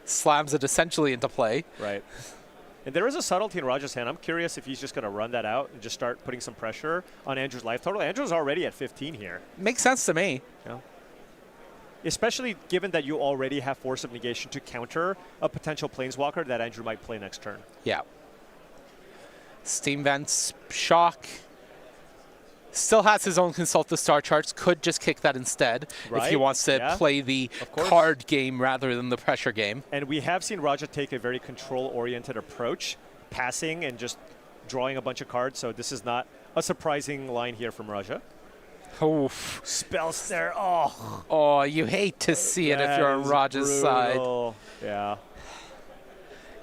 Slams it essentially into play. Right. And there is a Subtlety in Raja's hand. I'm curious if he's just going to run that out and just start putting some pressure on Andrew's life total. Andrew's already at 15 here. Makes sense to me. Yeah. Especially given that you already have Force of Negation to counter a potential Planeswalker that Andrew might play next turn. Yeah. Steam Vents, Shock. Still has his own Consult the Star Charts. Could just kick that instead if he wants to play the card game rather than the pressure game. And we have seen Raja take a very control-oriented approach, passing and just drawing a bunch of cards. So this is not a surprising line here from Raja. Oof. Spell Snare. Oh. Oh, you hate to see it if you're on Raja's side. Yeah.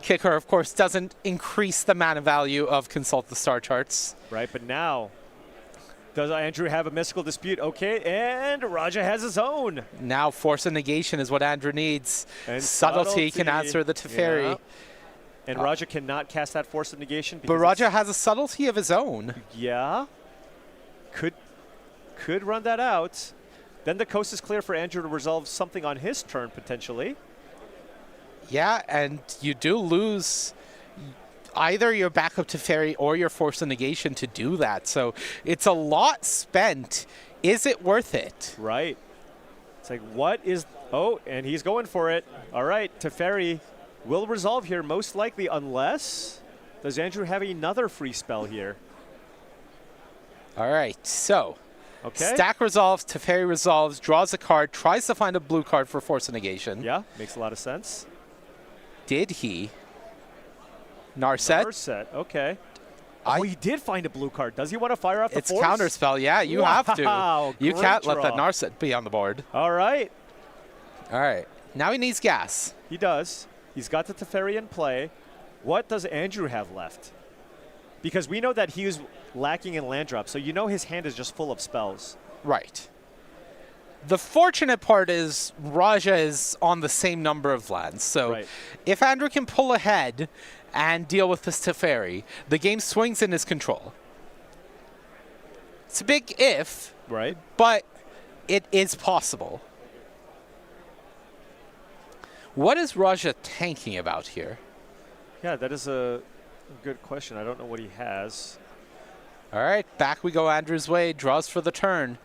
Kicker, of course, doesn't increase the mana value of Consult the Star Charts. Right, but now, does Andrew have a Mystical Dispute? Okay, and Raja has his own. Now Force of Negation is what Andrew needs. And Subtlety can answer the Teferi. Yeah. And Raja cannot cast that Force of Negation. But Raja has a Subtlety of his own. Yeah. Could run that out. Then the coast is clear for Andrew to resolve something on his turn, potentially. Yeah, and you do lose either your backup Teferi or your Force of Negation to do that. So it's a lot spent. Is it worth it? Right. It's like, what is... Oh, and he's going for it. All right, Teferi will resolve here, most likely, unless... Does Andrew have another free spell here? All right, so... Okay. Stack resolves, Teferi resolves, draws a card, tries to find a blue card for Force of Negation. Yeah, makes a lot of sense. Did he? Narset? Narset, okay. I- Oh, he did find a blue card. Does he want to fire off the It's Force? counterspell, yeah, you have to. Wow, You great can't let that draw. Narset be on the board. All right. All right. Now he needs gas. He does. He's got the Teferi in play. What does Andrew have left? Because we know that he was lacking in land drop, so you know his hand is just full of spells. Right. The fortunate part is Raja is on the same number of lands. So Right. if Andrew can pull ahead and deal with this Teferi, the game swings in his control. It's a big if, Right. but it is possible. What is Raja tanking about here? Yeah, that is a good question. I don't know what he has. All right, back we go Andrew's way. Draws for the turn.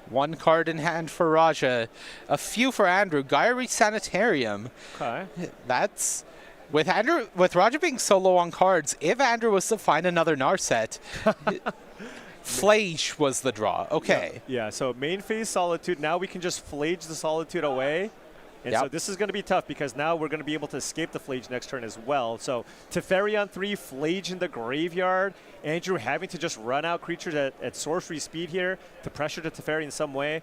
One card in hand for Raja. A few for Andrew. Gyri Sanitarium. Okay. That's with Raja being so low on cards. If Andrew was to find another Narset, Flage was the draw. Okay. Yeah, so main phase Solitude. Now we can just Flage the Solitude away. And Yep. so this is going to be tough because now we're going to be able to escape the Flage next turn as well. So Teferi on 3, Flage in the graveyard. Andrew having to just run out creatures at sorcery speed here to pressure the Teferi in some way.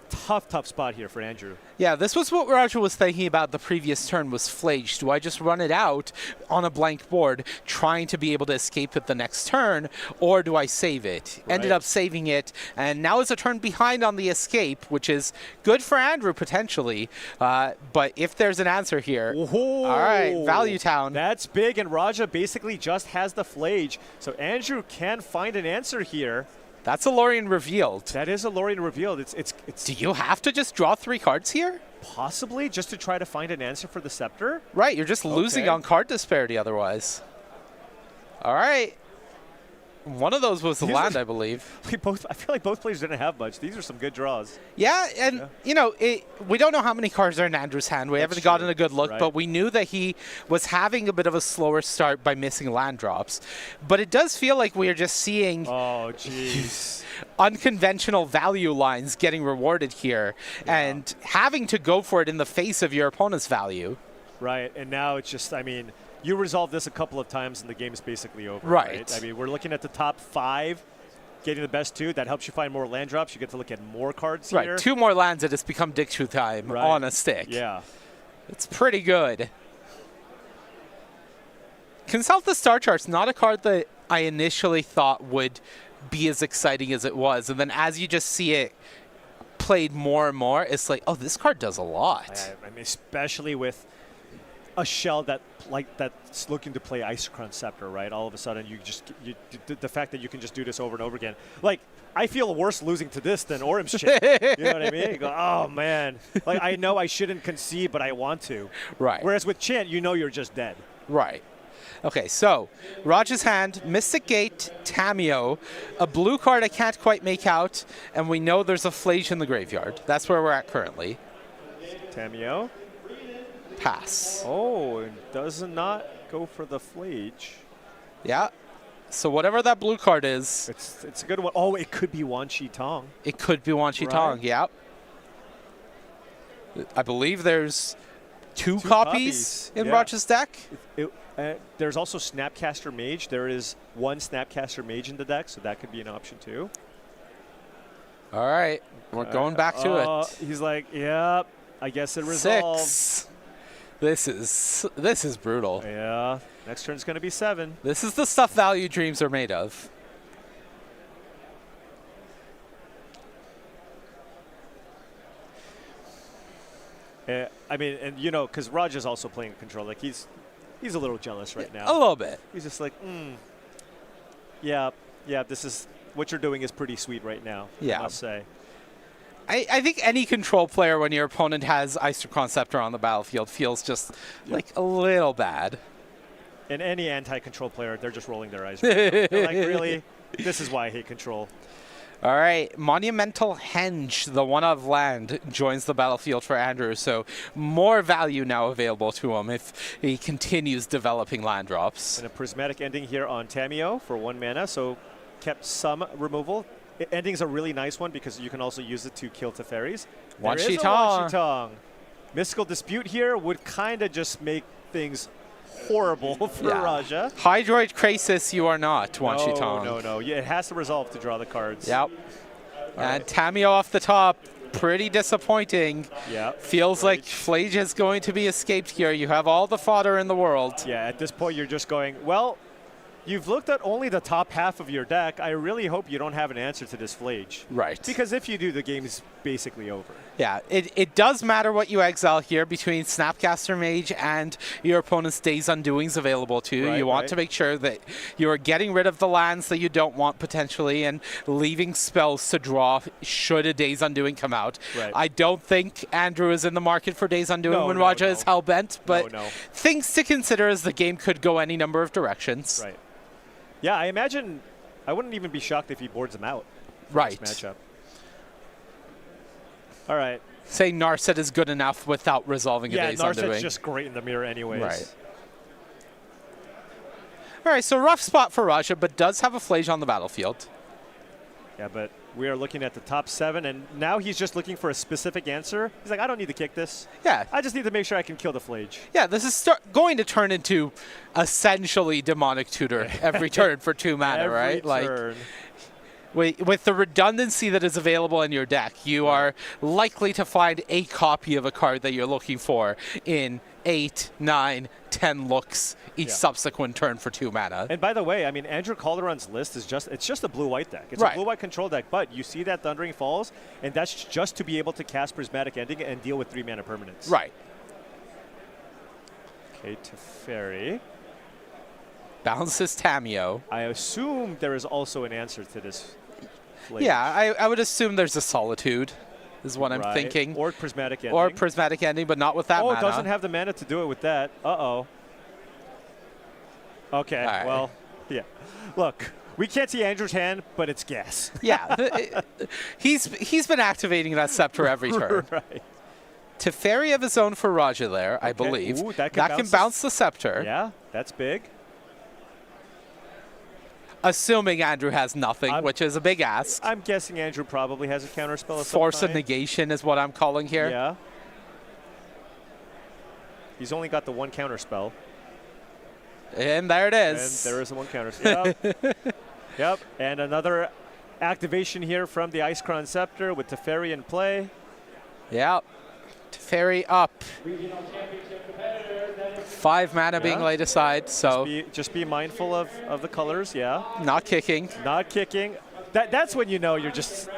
Tough spot here for Andrew. Yeah, this was what Raja was thinking about the previous turn was Flage. Do I just run it out on a blank board trying to be able to escape it the next turn, or do I save it? Ended Right. up saving it, and now is a turn behind on the escape, which is good for Andrew potentially. But if there's an answer here, all right, Value Town. That's big, and Raja basically just has the Flage. So Andrew can find an answer here. That's a Lorien revealed. That is a Lorien revealed. It's Do you have to just draw 3 cards here? possibly just to try to find an answer for the Scepter. Right, you're just losing Okay. on card disparity otherwise. All right. One of those was the These land, are- I believe. I feel like both players didn't have much. These are some good draws. Yeah, and you know, we don't know how many cards are in Andrew's hand. We haven't gotten true, a good look, right. but we knew that he was having a bit of a slower start by missing land drops. But it does feel like we are just seeing Oh, jeez. unconventional value lines getting rewarded here and having to go for it in the face of your opponent's value. Right, and now it's just, I mean, you resolve this a couple of times and the game is basically over. Right. I mean, we're looking at the top 5, getting the best 2. That helps you find more land drops. You get to look at more cards here. Right, 2 more lands and it's become Dick True time Right. on a stick. Yeah. It's pretty good. Consult the star charts, not a card that I initially thought would be as exciting as it was. And then as you just see it played more and more, it's like, oh, this card does a lot. I mean, especially with a shell that's looking to play Isochron Scepter, right? All of a sudden, the fact that you can just do this over and over again. Like, I feel worse losing to this than Orim's Chant. You know what I mean? You go, oh man. Like, I know I shouldn't concede, but I want to. Right. Whereas with Chant, you know you're just dead. Right. Okay, so Raja's hand, Mystic Gate, Tameo, a blue card I can't quite make out, and we know there's a Flage in the graveyard. That's where we're at currently. Tameo. Pass. Oh, and does not go for the Flage. Yeah. So whatever that blue card is, It's a good one. Oh, it could be Wan Shi Tong. it could be Wan Shi Tong. Right. Yeah. I believe there's two copies in yeah. Raja's deck. There's also Snapcaster Mage. There is one Snapcaster Mage in the deck, so that could be an option too. All right, we're going back to it. He's like, yep, I guess it resolved. 6. This is brutal. Yeah, next turn's going to be 7. This is the stuff value dreams are made of. I mean, and you know, because Raja's also playing control. Like he's a little jealous right now. A little bit. He's just like, yeah, this is what you're doing is pretty sweet right now. Yeah. I must say. I think any control player, when your opponent has Isochron Scepter on the battlefield, feels just like a little bad. And any anti-control player, they're just rolling their eyes. Right now. They're like, really? This is why I hate control. All right, Monumental Henge, the one of land, joins the battlefield for Andrew, so more value now available to him if he continues developing land drops. And a prismatic ending here on Tameo for 1 mana, so kept some removal. ending's a really nice one because you can also use it to kill Teferis. One There is a Shitong. One-Shitong. Mystical Dispute here would kind of just make things horrible for Raja. Hydroid Crisis, you are not, Wan Shitong. No. Yeah, it has to resolve to draw the cards. Yep. And Tamio off the top, pretty disappointing. Yeah. Feels like Flage is going to be escaped here. You have all the fodder in the world. Yeah, at this point you're just going, well, you've looked at only the top half of your deck. I really hope you don't have an answer to this Flage. Right. Because if you do, the game's basically over. Yeah, it does matter what you exile here between Snapcaster Mage and your opponent's Days Undoings available to you. Right, you want to make sure that you are getting rid of the lands that you don't want potentially and leaving spells to draw should a Days Undoing come out. Right. I don't think Andrew is in the market for Days Undoing when Raja is hell-bent, but things to consider as the game could go any number of directions. Right. Yeah, I imagine I wouldn't even be shocked if he boards them out. Right. This matchup. All right. Saying Narset is good enough without resolving a Days Undoing. Yeah, Narset's just great in the mirror anyways. Right. All right, so rough spot for Raja, but does have a Flage on the battlefield. Yeah, but we are looking at the top 7, and now he's just looking for a specific answer. He's like, I don't need to kick this. Yeah. I just need to make sure I can kill the Flage. Yeah, this is going to turn into essentially Demonic Tutor every turn for 2 mana, right? Turn. With the redundancy that is available in your deck, you are likely to find a copy of a card that you're looking for in 8, 9, 10 looks each subsequent turn for 2 mana. And by the way, I mean, Andrew Calderon's list is it's just a blue-white deck. It's right. a blue-white control deck, but you see that Thundering Falls, and that's just to be able to cast Prismatic Ending and deal with 3 mana permanents. Right. Okay, Teferi. Balances Tamio. I assume there is also an answer to this Flage. Yeah, I would assume there's a Solitude, is what I'm thinking. Or Prismatic Ending. Or Prismatic Ending, but not with that mana. Oh, it doesn't have the mana to do it with that. Uh-oh. Okay, right. Well, yeah. Look, we can't see Andrew's hand, but it's gas. Yeah, he's been activating that Scepter every turn. Right. Teferi of his own for Raja there, I believe. Ooh, that can bounce the Scepter. Yeah, that's big. Assuming Andrew has nothing, which is a big ask. I'm guessing Andrew probably has a counterspell of some Force of kind. Negation is what I'm calling here. Yeah. He's only got the 1 counterspell. And there it is. And there is the 1 counterspell. Yep. Yep. And another activation here from the Icecrown Scepter with Teferi in play. Yep. Teferi up. 5 mana being laid aside, so just be mindful of the colors, yeah. Not kicking. Not kicking. That's when you know you're just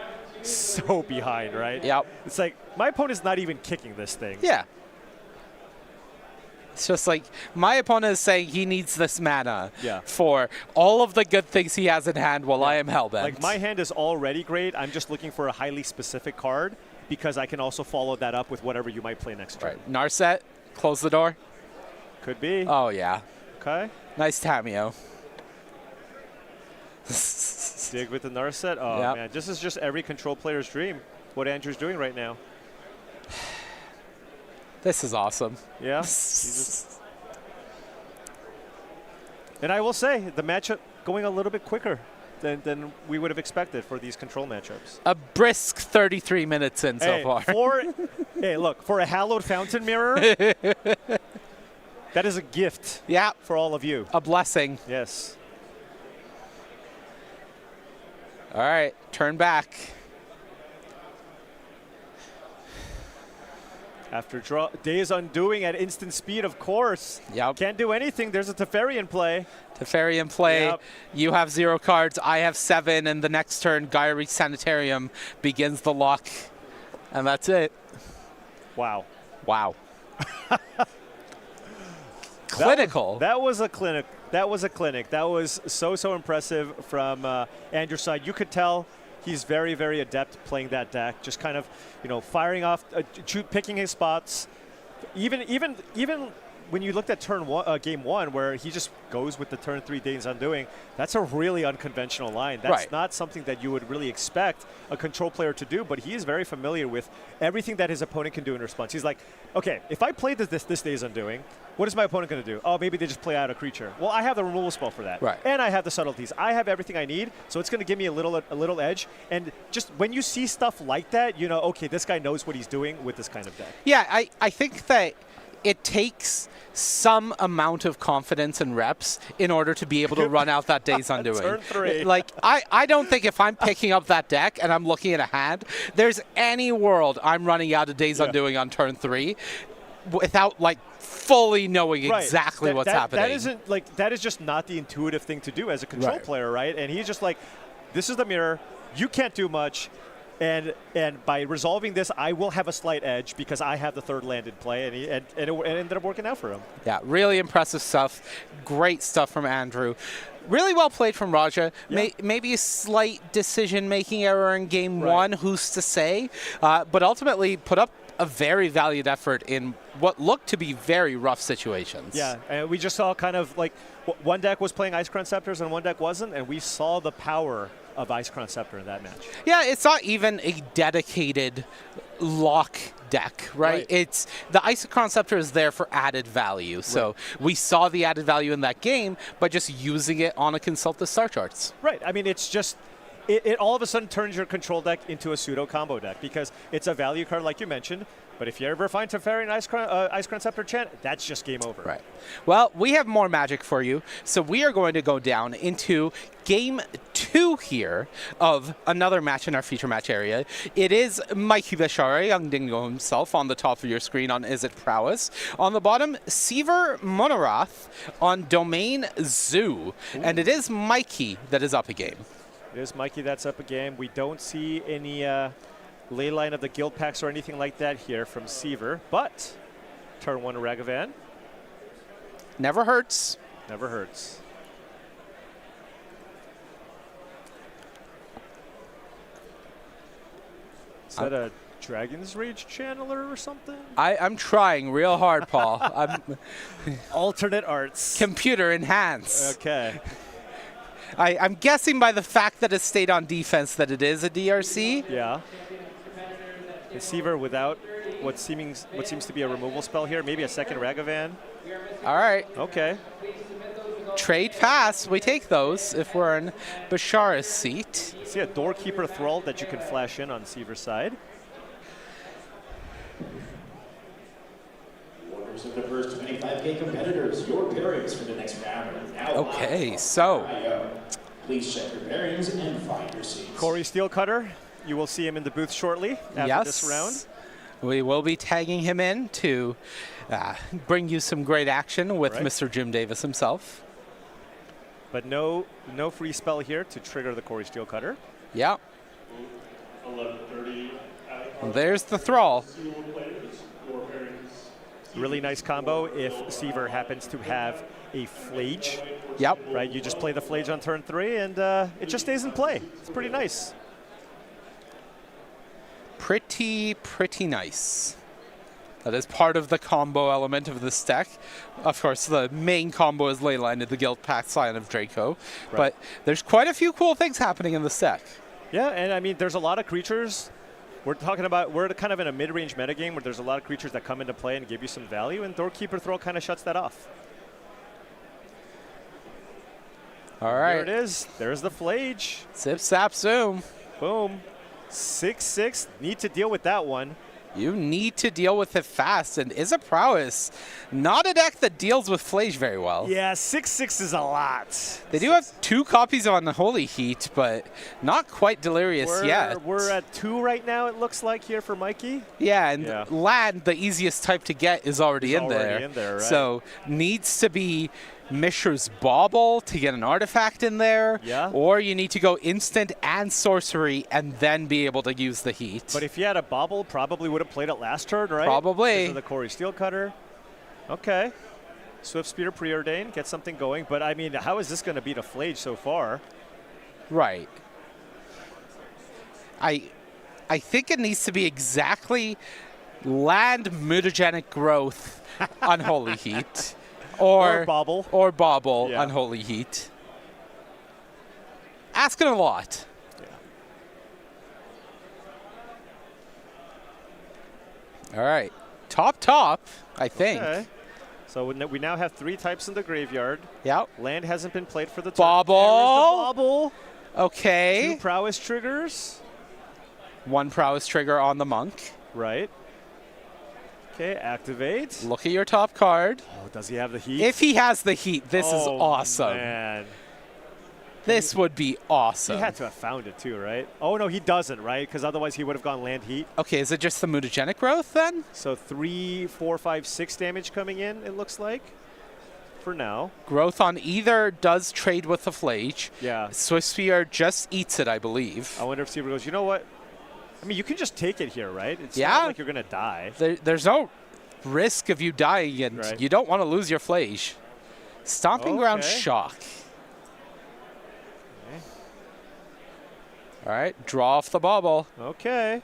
so behind, right? Yep. It's like, my opponent's not even kicking this thing. Yeah. It's just like, my opponent is saying he needs this mana for all of the good things he has in hand while I am hellbent. Like, my hand is already great. I'm just looking for a highly specific card because I can also follow that up with whatever you might play next turn. Right. Narset, close the door. Could be. Oh, yeah. Okay. Nice Tamio. Dig with the Narset. Oh, man. This is just every control player's dream, what Andrew's doing right now. This is awesome. Yeah. And I will say, the matchup going a little bit quicker than we would have expected for these control matchups. A brisk 33 minutes in so far. Hey, look, for a hallowed fountain mirror, that is a gift for all of you. A blessing. Yes. All right, turn back. After Days Undoing at instant speed, of course. Yep. Can't do anything. There's a Teferi in play. Teferi in play. Yep. You have 0 cards. I have 7. And the next turn, Gaia Sanitarium begins the lock. And that's it. Wow. Wow. Clinical. That was a clinic. That was a clinic. That was so impressive from Andrew's side. You could tell he's very, very adept playing that deck. Just kind of, firing off, picking his spots. Even when you looked at game one, where he just goes with the turn 3 Dane's Undoing, that's a really unconventional line. That's not something that you would really expect a control player to do, but he is very familiar with everything that his opponent can do in response. He's like, okay, if I play this Dane's Undoing, what is my opponent going to do? Oh, maybe they just play out a creature. Well, I have the removal spell for that. Right. And I have the subtleties. I have everything I need, so it's going to give me a little edge. And just when you see stuff like that, you know, okay, this guy knows what he's doing with this kind of deck. Yeah, I think that it takes some amount of confidence and reps in order to be able to run out that Days Undoing. Turn 3. Like, I don't think if I'm picking up that deck and I'm looking at a hand, there's any world I'm running out of Days Undoing on turn 3 without, like, fully knowing exactly what's happening. That is just not the intuitive thing to do as a control player, right? And he's just like, this is the mirror. You can't do much. And by resolving this, I will have a slight edge because I have the third land in play, and it ended up working out for him. Yeah, really impressive stuff. Great stuff from Andrew. Really well played from Raja. Yeah. Maybe a slight decision-making error in game one, who's to say, but ultimately put up a very valiant effort in what looked to be very rough situations. Yeah, and we just saw kind of like one deck was playing Ice Crown Scepters and one deck wasn't, and we saw the power of Ice Crown Scepter in that match. Yeah, it's not even a dedicated lock deck, right? It's the Ice Crown Scepter is there for added value. So we saw the added value in that game by just using it on a Consult the Star Charts. Right. I mean, it's just it all of a sudden turns your control deck into a pseudo combo deck because it's a value card like you mentioned. But if you ever find Teferi and Ice Crown Scepter Chant, that's just game over. Right. Well, we have more Magic for you. So we are going to go down into game 2 here of another match in our feature match area. It is Mikey Beshara, Young Dingo himself, on the top of your screen on Is It Prowess. On the bottom, Seaver Monorath on Domain Zoo. And it is Mikey that is up a game. It is Mikey that's up a game. We don't see any ley line of the guild packs or anything like that here from Seaver, but turn 1 Ragavan. Never hurts. Never hurts. Is that a Dragon's Rage Channeler or something? I'm trying real hard, Paul. I'm Alternate arts. computer enhanced. Okay. I'm guessing by the fact that it stayed on defense that it is a DRC. Yeah. Seaver without what seems to be a removal spell here, maybe a second Ragavan. All right. Okay. Trade pass. We take those if we're in Bashara's seat. See a Doorkeeper Thrall that you can flash in on Seaver's side. Winners of the first 25K competitors, your pairings for the next round are now Okay, live. so Please check your pairings and find your seats. Corey Steelcutter, you will see him in the booth shortly after this round. We will be tagging him in to bring you some great action with Mr. Jim Davis himself. But no free spell here to trigger the Corey Steelcutter. Yeah. 11:30. There's the Thrall. Really nice combo if Seaver happens to have a Flage. Yep. Right, you just play the Flage on turn 3 and it just stays in play. It's pretty nice. Pretty nice. That is part of the combo element of this deck. Of course, the main combo is Leyline of the Guild Pact Scion of Draco. But there's quite a few cool things happening in this deck. Yeah, and I mean, there's a lot of creatures. We're kind of in a mid-range metagame where there's a lot of creatures that come into play and give you some value, and Doorkeeper Thrall kind of shuts that off. All right. There it is. There's the Flage. Zip, zap, zoom. Boom. 6/6. Need to deal with that one. You need to deal with it fast, and Is It Prowess, not a deck that deals with Flage very well. Yeah, 6/6 is a lot. They do have 2 copies on the Holy Heat, but not quite Delirious yet. We're at 2 right now, it looks like, here for Mikey. Yeah, and Land, the easiest type to get, is already in there. Right? So needs to be Mishra's Bauble to get an artifact in there, or you need to go instant and sorcery and then be able to use the heat. But if you had a Bauble, probably would have played it last turn, right? Probably. Because of the Corey Steelcutter. Okay. Swift Spear Preordain, get something going. But, I mean, how is this going to beat a Flage so far? Right. I think it needs to be exactly Land Mutagenic Growth Unholy Heat. Or Bobble. Or Bobble, Yeah. Unholy Heat. Asking a lot. All right. Top, I think. Okay. So we now have 3 types in the graveyard. Yep. Land hasn't been played for the turn. Bobble. There is the bobble. 2 Okay. prowess triggers. 1 prowess trigger on the monk. Right. Okay, activate. Look at your top card. Oh, does he have the heat? If he has the heat, this is Oh, awesome. Man. This would be awesome. He had to have found it too, right? Oh, no, he doesn't, right? Because otherwise he would have gone land heat. Okay, is it just the mutagenic growth then? So 3, 4, 5, 6 damage coming in, it looks like, for now. Growth on either does trade with the Flage. Yeah. Swift Spear just eats it, I believe. I wonder if Seaver goes, you know what? I mean, you can just take it here, right? It's Yeah. not like you're going to die. There's no risk of you dying, and Right. you don't want to lose your Flage. Stomping Ground Okay. Shock. All right, draw off the bobble. Okay.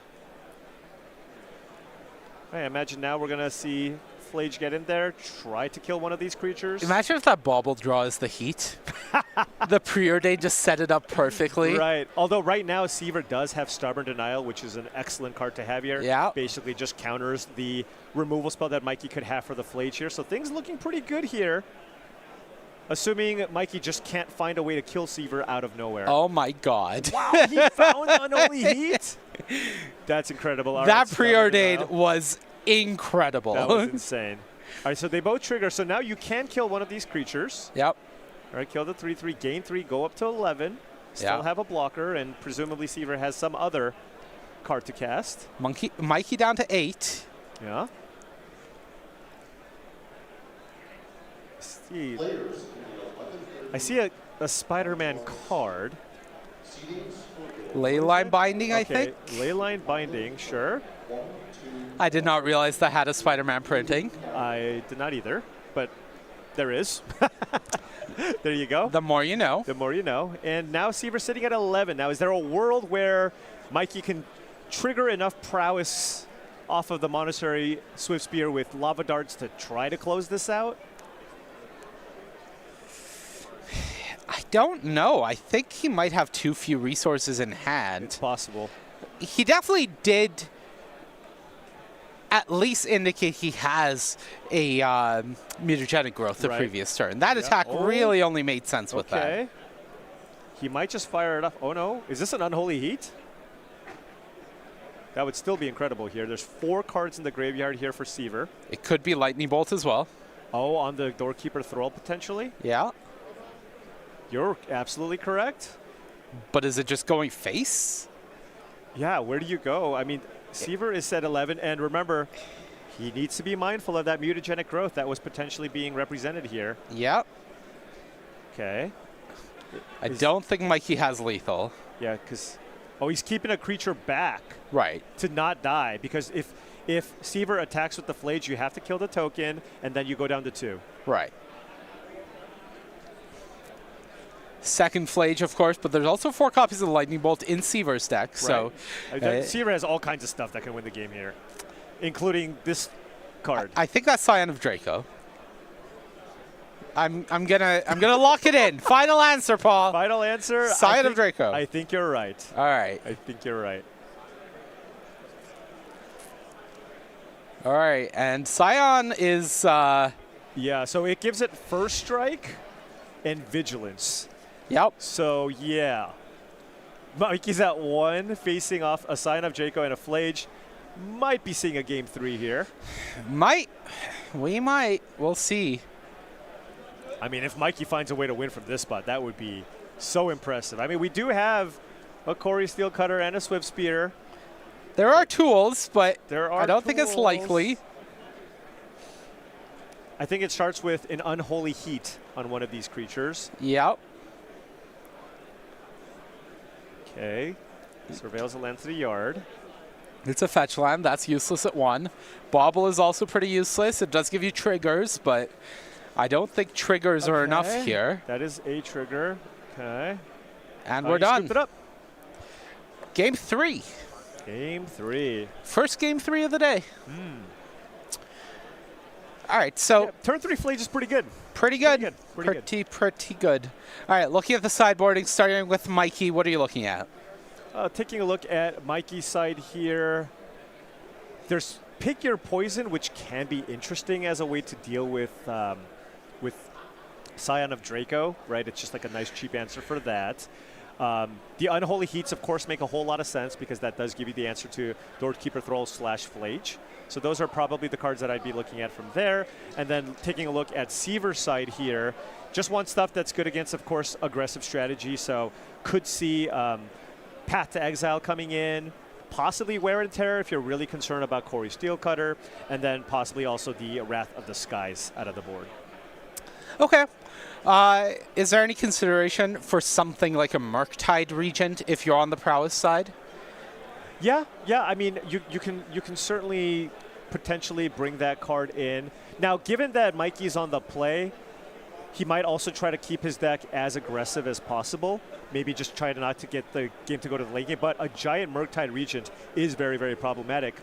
I imagine now we're going to see Flage get in there, try to kill one of these creatures. Imagine if that bobble draws the heat. The preordain just set it up perfectly. Right. Although right now Seaver does have Stubborn Denial, which is an excellent card to have here. Yeah. Basically just counters the removal spell that Mikey could have for the Flage here. So things looking pretty good here. Assuming Mikey just can't find a way to kill Seaver out of nowhere. Oh my God. Wow, he found Unholy Heat? That's incredible. All That right, Stubborn preordain Denial. was incredible. That was insane. All right, so they both trigger. So now you can kill one of these creatures. Yep. All right, kill the 3/3, gain 3, go up to 11. Still Yeah. have a blocker, and presumably Seaver has some other card to cast. Mikey down to 8. Yeah. See, Players, I see a Spider-Man card. Leyline Binding, I think. Leyline Binding, sure. I did not realize that had a Spider-Man printing. I did not either, but there is. There you go. The more you know. The more you know. And now Seaver's sitting at 11. Now, is there a world where Mikey can trigger enough prowess off of the Monastery Swift Spear with Lava Darts to try to close this out? I don't know. I think he might have too few resources in hand. It's possible. He definitely did at least indicate he has a mutagenic growth the Right. previous turn. That Yeah. attack Oh. really only made sense with that. Okay. He might just fire it off. Oh, no. Is this an Unholy Heat? That would still be incredible here. There's 4 cards in the graveyard here for Seaver. It could be Lightning Bolt as well. Oh, on the Doorkeeper Thrall potentially? Yeah. You're absolutely correct. But is it just going face? Yeah, where do you go? I mean, Seaver is at 11, and remember, he needs to be mindful of that mutagenic growth that was potentially being represented here. Yep. Okay. I don't think Mikey has lethal. Yeah, because he's keeping a creature back Right. to not die, because if Seaver attacks with the Flage, you have to kill the token, and then you go down to 2. Right. Second Flage, of course, but there's also 4 copies of the Lightning Bolt in Seaver's deck. So Seaver has all kinds of stuff that can win the game here, including this card. I think that's Scion of Draco. I'm gonna lock it in. Final answer, Paul. Final answer. Scion of Draco. I think you're right. All right. I think you're right. All right. And Scion is Yeah, so it gives it first strike and vigilance. yep. So, yeah. Mikey's at 1, facing off a Scion of Draco and a Flage. Might be seeing a game 3 here. We might. We'll see. I mean, if Mikey finds a way to win from this spot, that would be so impressive. I mean, we do have a Corey Steel Cutter and a Swift Spear. There are tools, but There are I don't think it's tools. likely. I think it starts with an Unholy Heat on one of these creatures. Yep. Okay. Surveils the land to the yard. It's a fetch land. That's useless at 1. Bobble is also pretty useless. It does give you triggers, but I don't think triggers are enough Okay. here. That is a trigger. Okay. And Oh, we're you done. scooped it up. Game 3. Game 3. First game 3 of the day. All right, so Yeah, turn 3 Flage is pretty good. pretty good. Pretty good. All right, looking at the sideboarding, starting with Mikey, what are you looking at? Taking a look at Mikey's side here, there's Pick Your Poison, which can be interesting as a way to deal with Scion of Draco, right? It's just like a nice cheap answer for that. The Unholy Heats, of course, make a whole lot of sense because that does give you the answer to Doorkeeper Thrall / Flage. So those are probably the cards that I'd be looking at from there. And then taking a look at Seaver's side here, just want stuff that's good against, of course, aggressive strategy. So could see Path to Exile coming in, possibly Wear and Tear if you're really concerned about Corey Steelcutter, and then possibly also the Wrath of the Skies out of the board. Okay. Is there any consideration for something like a Murktide Regent if you're on the Prowess side? Yeah. I mean, you can certainly potentially bring that card in. Now, given that Mikey's on the play, he might also try to keep his deck as aggressive as possible. Maybe just try to not to get the game to go to the late game. But a giant Murktide Regent is very, very problematic.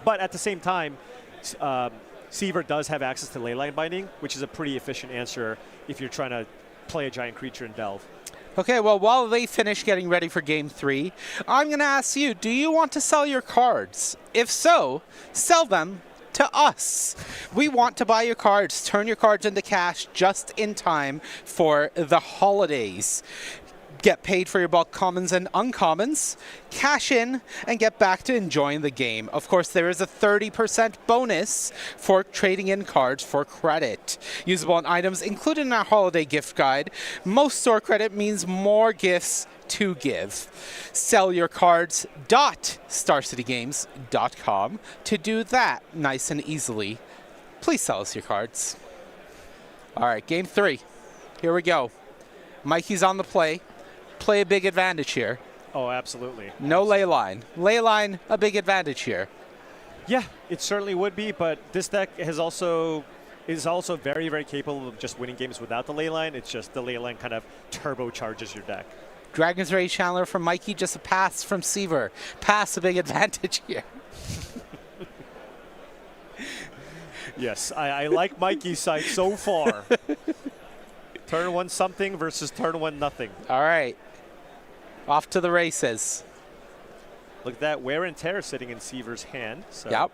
But at the same time, Seaver does have access to Leyline Binding, which is a pretty efficient answer if you're trying to play a giant creature in Delve. Okay, well, while they finish getting ready for Game 3, I'm going to ask you, do you want to sell your cards? If so, sell them to us. We want to buy your cards, turn your cards into cash just in time for the holidays. Get paid for your bulk commons and uncommons, cash in, and get back to enjoying the game. Of course, there is a 30% bonus for trading in cards for credit. Usable on items included in our holiday gift guide. Most store credit means more gifts to give. Sell your cards .starcitygames.com to do that nice and easily. Please sell us your cards. All right, Game 3. Here we go. Mikey's on the play. Play a big advantage here. Oh, absolutely. No Leyline. Leyline, a big advantage here. Yeah, it certainly would be, but this deck is also very, very capable of just winning games without the Leyline. It's just the Leyline kind of turbocharges your deck. Dragon's Rage Chandler from Mikey, just a pass from Seaver. Pass, a big advantage here. Yes, I like Mikey's side so far. Turn 1 something versus turn 1 nothing. All right. Off to the races. Look at that Wear and Tear sitting in Seaver's hand. So Yep.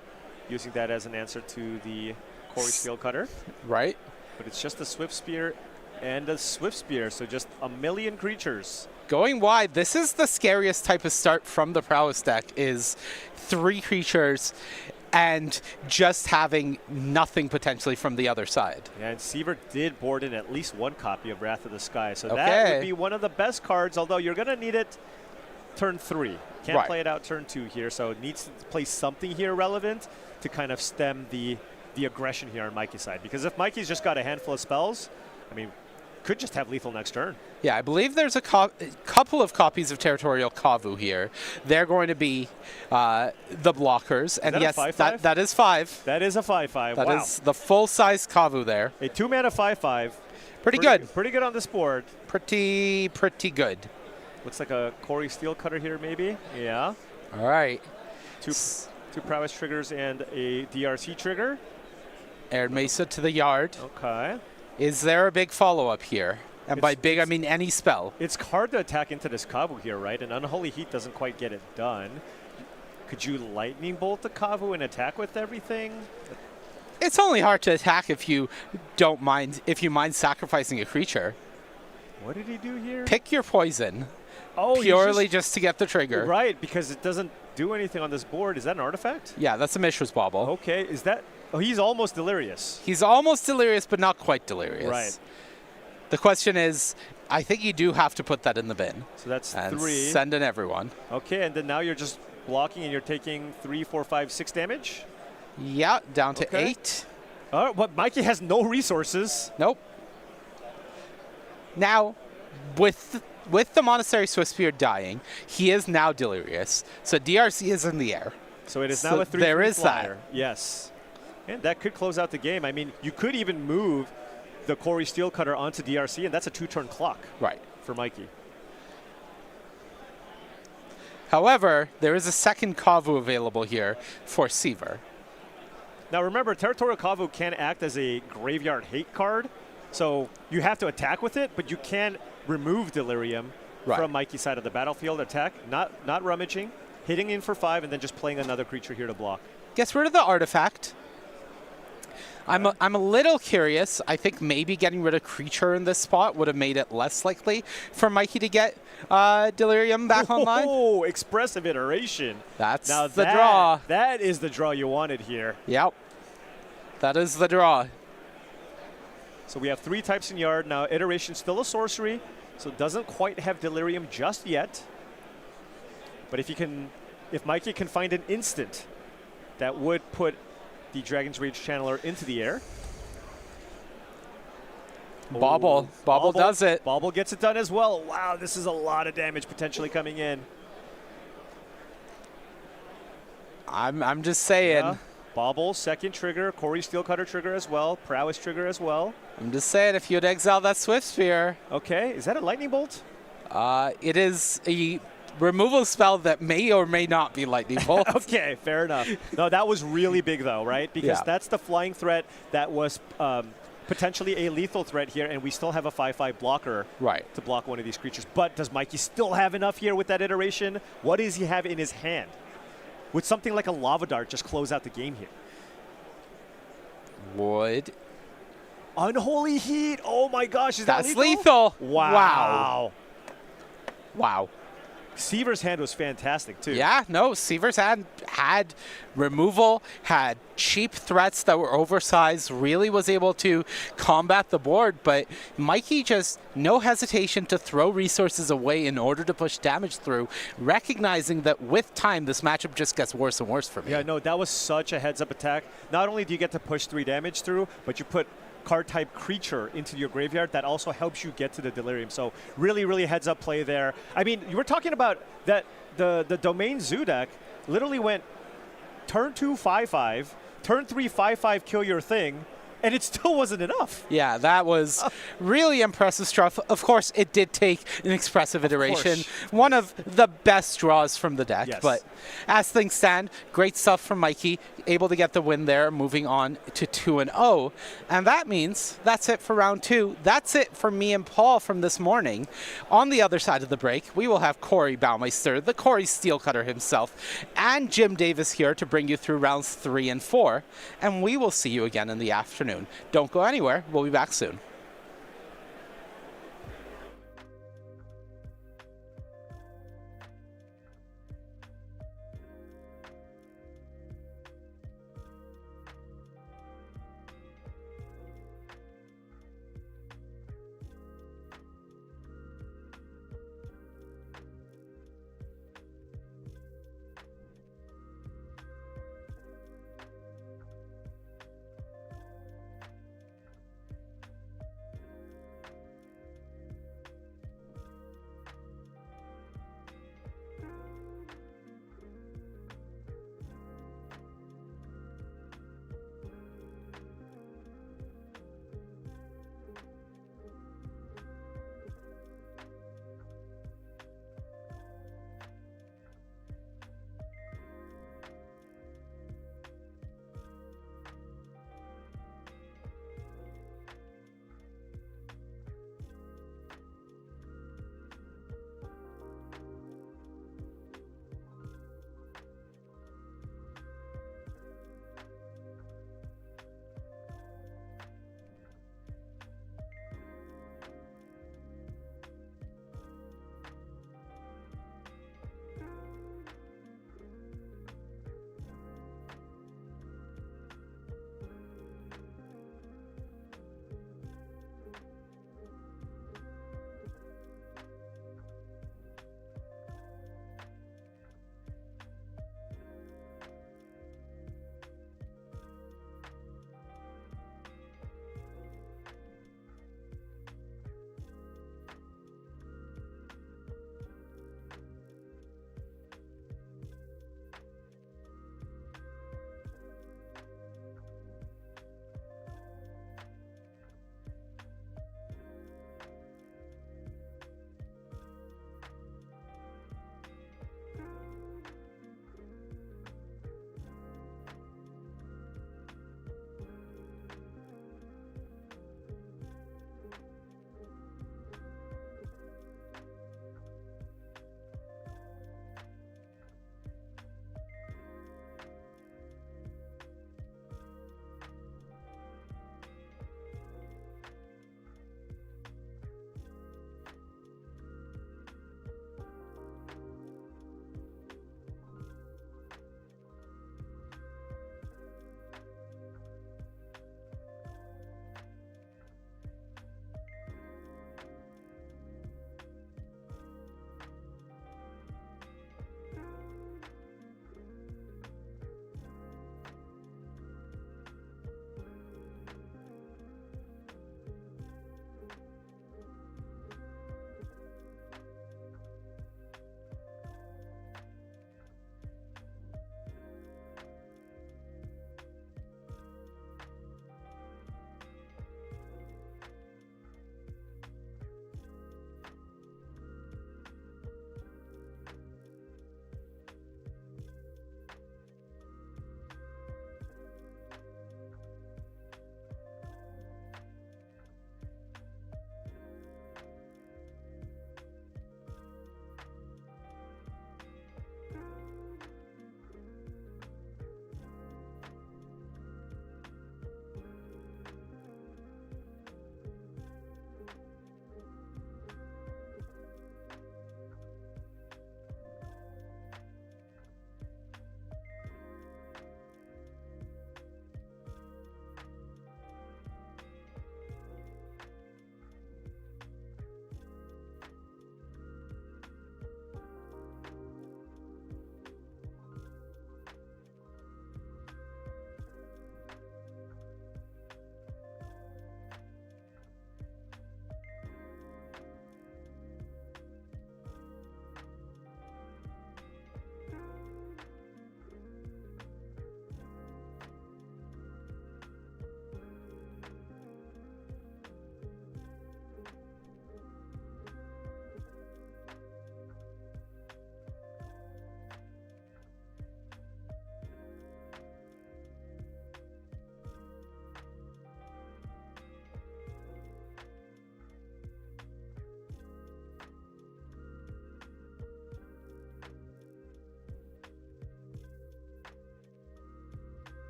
using that as an answer to the Corey Steelcutter. Right. But it's just a Swift Spear and a Swift Spear, so just a million creatures. Going wide, this is the scariest type of start from the Prowess deck, is 3 creatures and just having nothing potentially from the other side. Yeah, and Seaver did board in at least 1 copy of Wrath of the Sky, so that would be one of the best cards, although you're going to need it turn 3. Can't play it out turn 2 here, so it needs to play something here relevant to kind of stem the aggression here on Mikey's side. Because if Mikey's just got a handful of spells, I mean, could just have lethal next turn. Yeah, I believe there's a couple of copies of Territorial Kavu here. They're going to be the blockers. And yes, that is 5. That is a 5/5. That wow. is the full-size Kavu there. A 2-mana 5/5. Pretty good. Pretty good on this board. Pretty good. Looks like a Corey Steelcutter here, maybe. Yeah. All right. Two Prowess triggers and a DRC trigger. Air Mesa to the yard. Okay. Is there a big follow-up here? And by big, I mean any spell. It's hard to attack into this Kavu here, right? And Unholy Heat doesn't quite get it done. Could you Lightning Bolt the Kavu and attack with everything? It's only hard to attack if you mind sacrificing a creature. What did he do here? Pick your poison. Oh, purely just to get the trigger. Right, because it doesn't do anything on this board. Is that an artifact? Yeah, that's a Mishra's Bauble. Okay, is that... Oh, he's almost delirious. He's almost delirious, but not quite delirious. Right. The question is, I think you do have to put that in the bin. So that's and 3. Send in everyone. Okay, and then now you're just blocking and you're taking 3, 4, 5, 6 damage? Yeah, down to 8. Oh, but Mikey has no resources. Nope. Now, with the Monastery Swiftspear dying, he is now delirious. So DRC is in the air. So it is now a 3/3 there is flyer. that. Yes. And that could close out the game. I mean, you could even move the Corey Steelcutter onto DRC, and that's a 2-turn clock. Right. For Mikey. However, there is a second Kavu available here for Seaver. Now remember, Territorial Kavu can act as a graveyard hate card, so you have to attack with it, but you can remove Delirium from Mikey's side of the battlefield. Attack, not rummaging, hitting in for 5, and then just playing another creature here to block. Gets rid of the artifact. I'm a little curious. I think maybe getting rid of creature in this spot would have made it less likely for Mikey to get Delirium back online. Oh, expressive iteration. That's now the draw. That is the draw you wanted here. Yep. That is the draw. So we have 3 types in yard. Now iteration still a sorcery, so it doesn't quite have Delirium just yet. But if Mikey can find an instant that would put the Dragon's Rage Channeler into the air. Bauble does it. Bauble gets it done as well. Wow, this is a lot of damage potentially coming in. I'm just saying. Yeah. Bauble, second trigger. Corey Steelcutter trigger as well. Prowess trigger as well. I'm just saying, if you'd exile that Swift Spear. Okay, is that a lightning bolt? It is a removal spell that may or may not be lightning bolt. Okay, fair enough. No, that was really big though, right? Because that's the flying threat that was potentially a lethal threat here, and we still have a 5/5 blocker to block one of these creatures. But does Mikey still have enough here with that iteration? What does he have in his hand? Would something like a Lava Dart just close out the game here? Would. Unholy Heat. Oh my gosh, is that That's lethal? lethal. Wow. Wow. Seaver's hand was fantastic too. Yeah, no, Seaver's had removal, had cheap threats that were oversized, really was able to combat the board, but Mikey just no hesitation to throw resources away in order to push damage through, recognizing that with time this matchup just gets worse and worse for me. Yeah, no, that was such a heads-up attack. Not only do you get to push 3 damage through, but you put card-type creature into your graveyard that also helps you get to the Delirium. So really, really heads-up play there. I mean, you were talking about that the Domain Zoo deck literally went turn 2, 5/5, turn 3, 5/5, kill your thing, and it still wasn't enough. Yeah, that was really impressive stuff. Of course, it did take an expressive iteration. One of the best draws from the deck. Yes. But as things stand, great stuff from Mikey. Able to get the win there, moving on to 2-0. And that means that's it for round 2. That's it for me and Paul from this morning. On the other side of the break, we will have Corey Baumeister, the Corey Steelcutter himself, and Jim Davis here to bring you through rounds 3 and 4. And we will see you again in the afternoon. Don't go anywhere. We'll be back soon.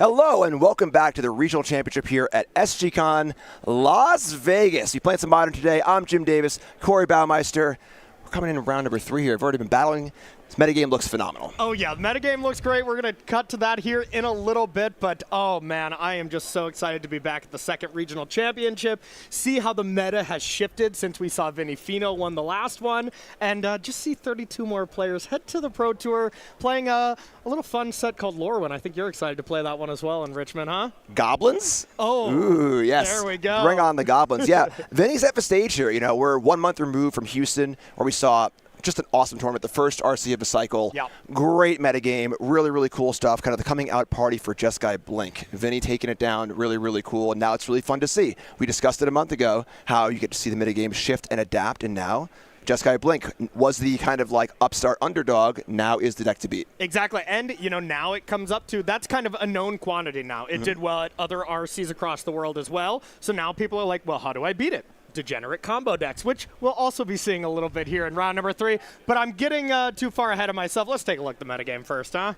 Hello and welcome back to the Regional Championship here at SGCon Las Vegas. We playing some Modern today. I'm Jim Davis, Corey Baumeister. We're coming in round number 3 here. I've already been battling. This metagame looks phenomenal. Oh yeah, the metagame looks great. We're going to cut to that here in a little bit, but oh man, I am just so excited to be back at the second regional championship, see how the meta has shifted since we saw Vinny Fino won the last one, and just see 32 more players head to the Pro Tour playing a little fun set called Lorwyn. I think you're excited to play that one as well in Richmond, huh? Goblins? Oh, ooh, yes. There we go. Bring on the Goblins. Yeah, Vinny's at the stage here. You know, we're 1 month removed from Houston, where we saw just an awesome tournament, the first RC of the cycle. Yep. Great metagame, really, really cool stuff. Kind of the coming out party for Jeskai Blink. Vinny taking it down, really, really cool. And now it's really fun to see. We discussed it a month ago, how you get to see the metagame shift and adapt. And now Jeskai Blink was the kind of like upstart underdog, now is the deck to beat. Exactly, and you know, now it comes up to, that's kind of a known quantity now. It did well at other RCs across the world as well. So now people are like, well, how do I beat it? Degenerate combo decks, which we'll also be seeing a little bit here in round number 3. But I'm getting too far ahead of myself. Let's take a look at the metagame first, huh?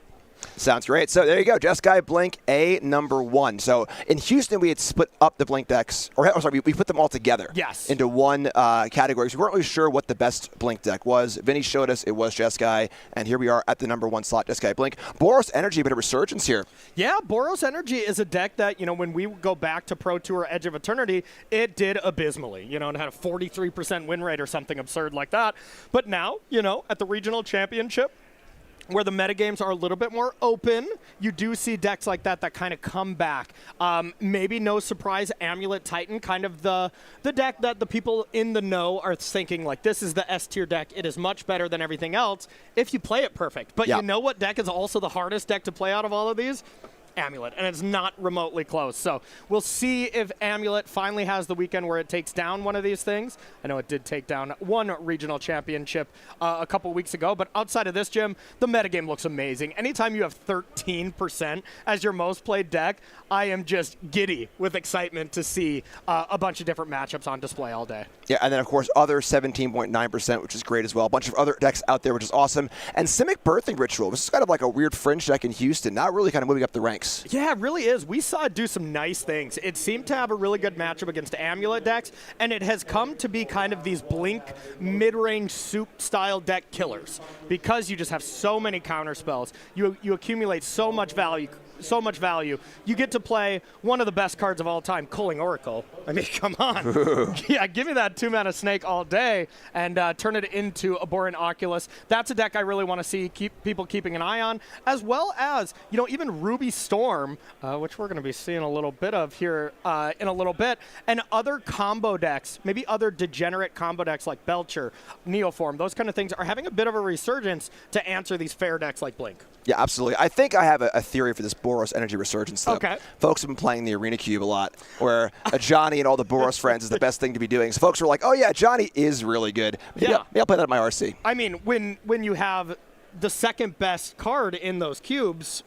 Sounds great. So there you go, Jeskai Blink A number 1. So in Houston, we had split up the Blink decks, or I'm sorry, we put them all together into one category. So we weren't really sure what the best Blink deck was. Vinny showed us it was Jeskai, and here we are at the number 1 slot, Jeskai Blink. Boros Energy, a bit of resurgence here. Yeah, Boros Energy is a deck that, you know, when we go back to Pro Tour Edge of Eternity, it did abysmally. You know, it had a 43% win rate or something absurd like that. But now, you know, at the regional championship, where the metagames are a little bit more open, you do see decks like that that kind of come back. Maybe no surprise, Amulet Titan, kind of the deck that the people in the know are thinking, like, this is the S-tier deck. It is much better than everything else if you play it perfect. But you know what deck is also the hardest deck to play out of all of these? Amulet, and it's not remotely close. So we'll see if Amulet finally has the weekend where it takes down one of these things. I know it did take down one regional championship a couple weeks ago, but outside of this, Jim, the metagame looks amazing. Anytime you have 13% as your most played deck, I am just giddy with excitement to see a bunch of different matchups on display all day. Yeah, and then of course other 17.9%, which is great as well. A bunch of other decks out there, which is awesome. And Simic Birthing Ritual, this is kind of like a weird fringe deck in Houston, not really kind of moving up the ranks. Yeah, it really is. We saw it do some nice things. It seemed to have a really good matchup against Amulet decks, and it has come to be kind of these Blink mid-range soup-style deck killers because you just have so many counter spells. You accumulate so much value. You get to play one of the best cards of all time, Culling Oracle. I mean, come on. Yeah, give me that 2-mana snake all day and turn it into a Borean Oculus. That's a deck I really want to see people keeping an eye on, as well as, you know, even Ruby Storm, which we're going to be seeing a little bit of here in a little bit, and other combo decks, maybe other degenerate combo decks like Belcher, Neoform, those kind of things are having a bit of a resurgence to answer these fair decks like Blink. Yeah, absolutely. I think I have a theory for this Boros Energy resurgence, though. Okay. Folks have been playing the Arena Cube a lot, where a Johnny and all the Boros friends is the best thing to be doing. So folks were like, oh yeah, Johnny is really good. Maybe I'll play that at my RC. I mean, when you have the second best card in those cubes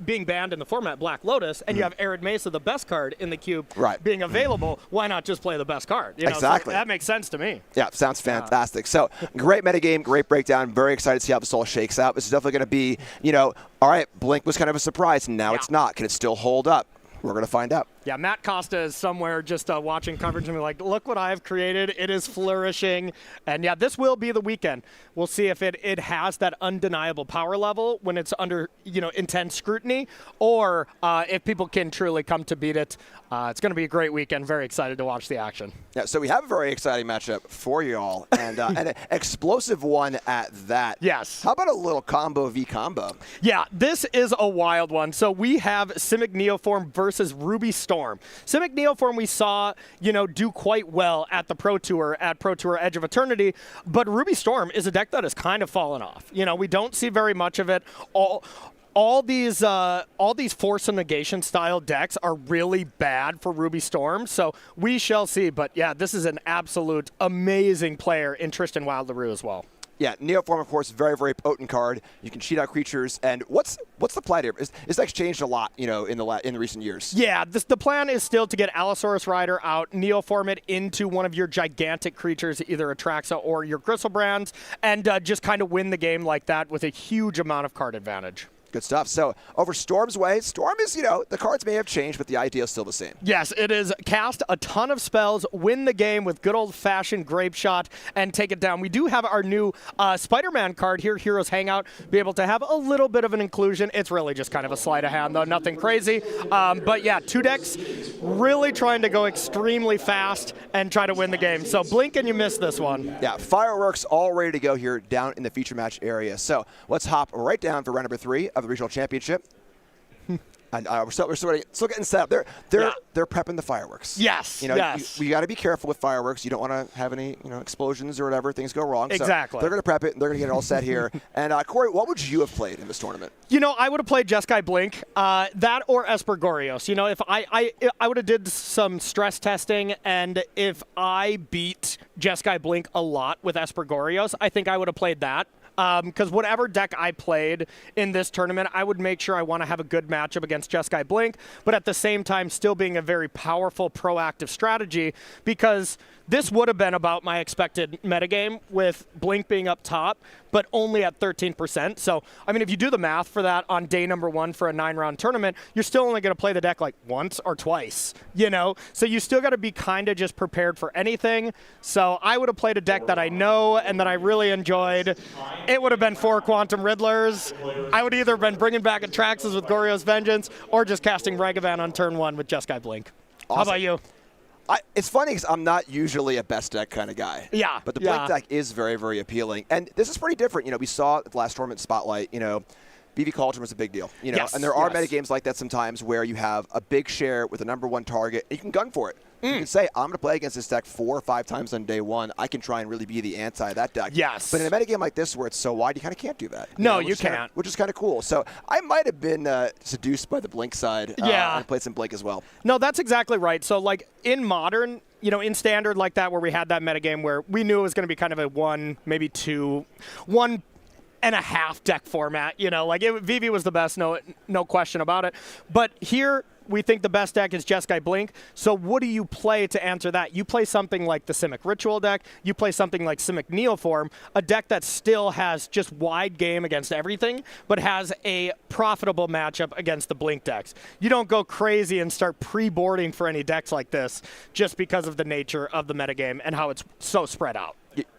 being banned in the format, Black Lotus, and you have Arid Mesa, the best card in the cube, being available, why not just play the best card? You know, exactly. So that makes sense to me. Yeah, sounds fantastic. So great metagame, great breakdown. Very excited to see how this all shakes out. This is definitely going to be, you know, all right, Blink was kind of a surprise, and now it's not. Can it still hold up? We're going to find out. Yeah, Matt Costa is somewhere just watching coverage and be like, look what I've created. It is flourishing. And yeah, this will be the weekend. We'll see if it has that undeniable power level when it's under, you know, intense scrutiny, or if people can truly come to beat it. It's going to be a great weekend. Very excited to watch the action. Yeah, so we have a very exciting matchup for you all, and an explosive one at that. Yes. How about a little combo v combo? Yeah, this is a wild one. So we have Simic Neoform versus Ruby Storm. Simic Neoform we saw, you know, do quite well at the Pro Tour, at Pro Tour Edge of Eternity, but Ruby Storm is a deck that has kind of fallen off. You know, we don't see very much of it. All these force and negation style decks are really bad for Ruby Storm, so we shall see. But yeah, this is an absolute amazing player in Tristan Wild LaRue as well. Yeah, Neoform, of course, very, very potent card. You can cheat out creatures. And what's the plan here? This deck's changed a lot, you know, in the recent years. Yeah, the plan is still to get Allosaurus Rider out, Neoform it into one of your gigantic creatures, either Atraxa or your Gristlebrand's, and just kind of win the game like that with a huge amount of card advantage. Good stuff. So over Storm's way, Storm is, the cards may have changed, but the idea is still the same. Yes, it is cast a ton of spells, win the game with good old-fashioned Grape Shot, and take it down. We do have our new Spider-Man card here, Heroes Hangout, be able to have a little bit of an inclusion. It's really just kind of a sleight of hand, though, nothing crazy. But yeah, 2 decks really trying to go extremely fast and try to win the game. So blink and you miss this one. Yeah, fireworks all ready to go here down in the feature match area. So let's hop right down for round number 3 of the regional championship. And we're still getting set up. They're prepping the fireworks. Yes. We got to be careful with fireworks. You don't want to have any explosions or whatever. Things go wrong. Exactly. So they're going to prep it. And they're going to get it all set here. And Corey, what would you have played in this tournament? I would have played Jeskai Blink, that or Esper Gorios. If I would have did some stress testing, and if I beat Jeskai Blink a lot with Esper Gorios, I think I would have played that. Because whatever deck I played in this tournament, I would make sure I want to have a good matchup against Jeskai Blink, but at the same time still being a very powerful, proactive strategy, because this would have been about my expected metagame with Blink being up top, but only at 13%. So, if you do the math for that on day number 1 for a 9-round tournament, you're still only going to play the deck like once or twice, So you still got to be kind of just prepared for anything. So I would have played a deck that I know and that I really enjoyed. It would have been 4 Quantum Riddlers. I would either have been bringing back Atraxas with Goryo's Vengeance or just casting Ragavan on turn 1 with Jeskai Blink. Awesome. How about you? It's funny because I'm not usually a best deck kind of guy. Yeah. But the Blink deck is very, very appealing. And this is pretty different. We saw at the last tournament Spotlight, BV Cauldron was a big deal. And there are metagames like that sometimes where you have a big share with a number 1 target, and you can gun for it. You can say, I'm going to play against this deck 4 or 5 times on day 1. I can try and really be the anti that deck. Yes. But in a metagame like this where it's so wide, you kind of can't do that. No, you can't. Which is kind of cool. So I might have been seduced by the Blink side. And played some Blink as well. No, that's exactly right. So, in Modern, in Standard like that where we had that metagame where we knew it was going to be kind of a 1, maybe 2, 1.5 deck format, VV was the best, no question about it. But here, we think the best deck is Jeskai Blink. So what do you play to answer that? You play something like the Simic Ritual deck. You play something like Simic Neoform, a deck that still has just wide game against everything, but has a profitable matchup against the Blink decks. You don't go crazy and start pre-boarding for any decks like this just because of the nature of the metagame and how it's so spread out.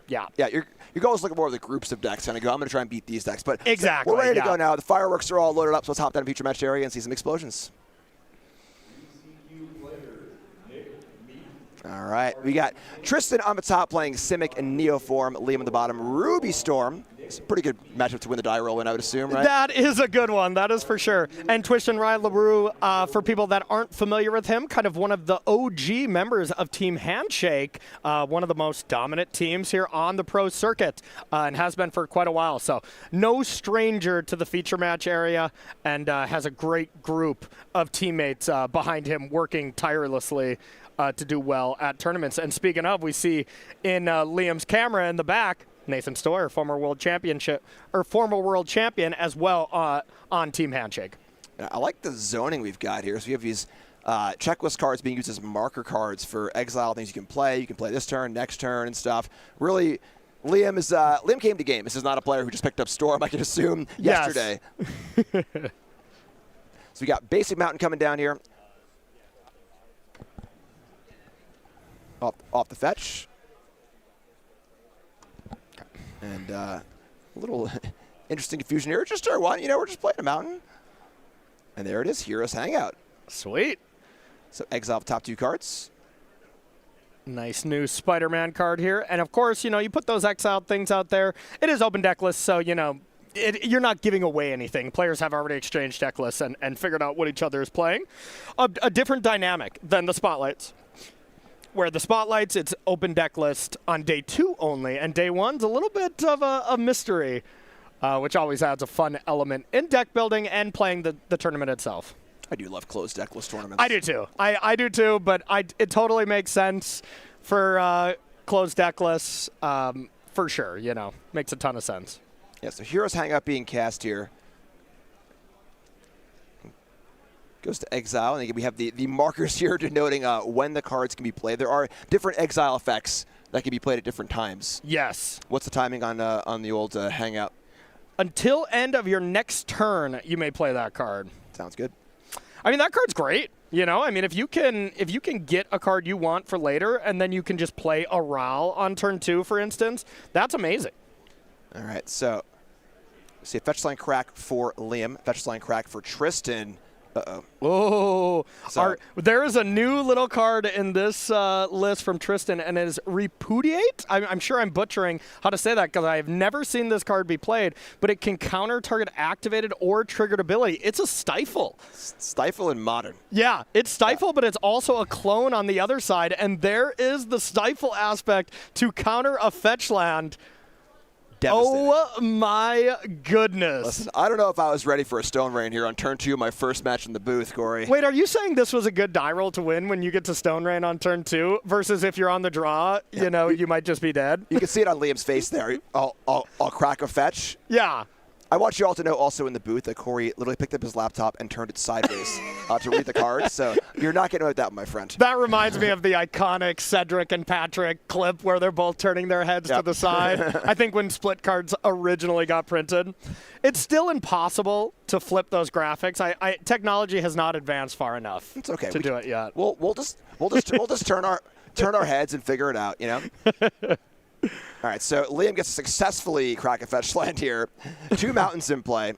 Yeah. Your goal is looking more at the groups of decks and go, I'm going to try and beat these decks. But exactly, we're ready to go now. The fireworks are all loaded up, so let's hop down to feature match area and see some explosions. All right, we got Tristan on the top playing Simic and Neoform, Liam on the bottom, Ruby Storm. It's a pretty good matchup to win the die roll win, I would assume, right? That is a good one, that is for sure. And Tristan Rye LaRue, for people that aren't familiar with him, kind of one of the OG members of Team Handshake, one of the most dominant teams here on the pro circuit, and has been for quite a while. So no stranger to the feature match area, and has a great group of teammates behind him working tirelessly to do well at tournaments. And speaking of, we see in Liam's camera in the back, Nathan Stoyer, former world champion as well on Team Handshake. I like the zoning we've got here. So we have these checklist cards being used as marker cards for exile things you can play. You can play this turn, next turn, and stuff. Really, Liam came to game. This is not a player who just picked up Storm, I can assume, yesterday. So we got Basic Mountain coming down here. Off the fetch. And a little interesting confusion here. Just turn 1, we're just playing a mountain. And there it is, Heroes Hangout. Sweet. So exile the top 2 cards. Nice new Spider-Man card here. And of course, you put those exiled things out there. It is open deck list, so, you're not giving away anything. Players have already exchanged deck lists and figured out what each other is playing. A different dynamic than the Spotlights, where the Spotlights, it's open deck list on day 2 only, and day 1's a little bit of a mystery, which always adds a fun element in deck building and playing the tournament itself. I do love closed deck list tournaments. I do too. I do too, but it totally makes sense for closed deck lists, for sure, makes a ton of sense. Yeah, so Heroes Hangout being cast here. Goes to exile, and we have the markers here denoting when the cards can be played. There are different exile effects that can be played at different times. Yes. What's the timing on the old Hangout? Until end of your next turn, you may play that card. Sounds good. I mean, that card's great. You know, I mean, if you can get a card you want for later, and then you can just play a Ral on turn 2, for instance, that's amazing. All right, so see a fetch line crack for Liam, fetch line crack for Tristan. Uh-oh. Oh, there is a new little card in this list from Tristan, and it is Repudiate. I'm sure I'm butchering how to say that because I have never seen this card be played, but it can counter target activated or triggered ability. It's a Stifle. Stifle in Modern. Yeah, it's Stifle, but it's also a clone on the other side, and there is the Stifle aspect to counter a fetch land. Oh my goodness. Listen, I don't know if I was ready for a Stone Rain here on turn 2, my first match in the booth, Corey. Wait, are you saying this was a good die roll to win when you get to Stone Rain on turn 2 versus if you're on the draw, you know, you might just be dead? You can see it on Liam's face there. I'll crack a fetch. Yeah. I want you all to know also in the booth that Corey literally picked up his laptop and turned it sideways to read the cards. So you're not getting away with that, my friend. That reminds me of the iconic Cedric and Patrick clip where they're both turning their heads to the side. I think when split cards originally got printed. It's still impossible to flip those graphics. Technology has not advanced far enough it's okay. to do it yet. We'll just turn our heads and figure it out, you know? All right, so Liam gets to successfully crack a fetch land here. 2 mountains in play.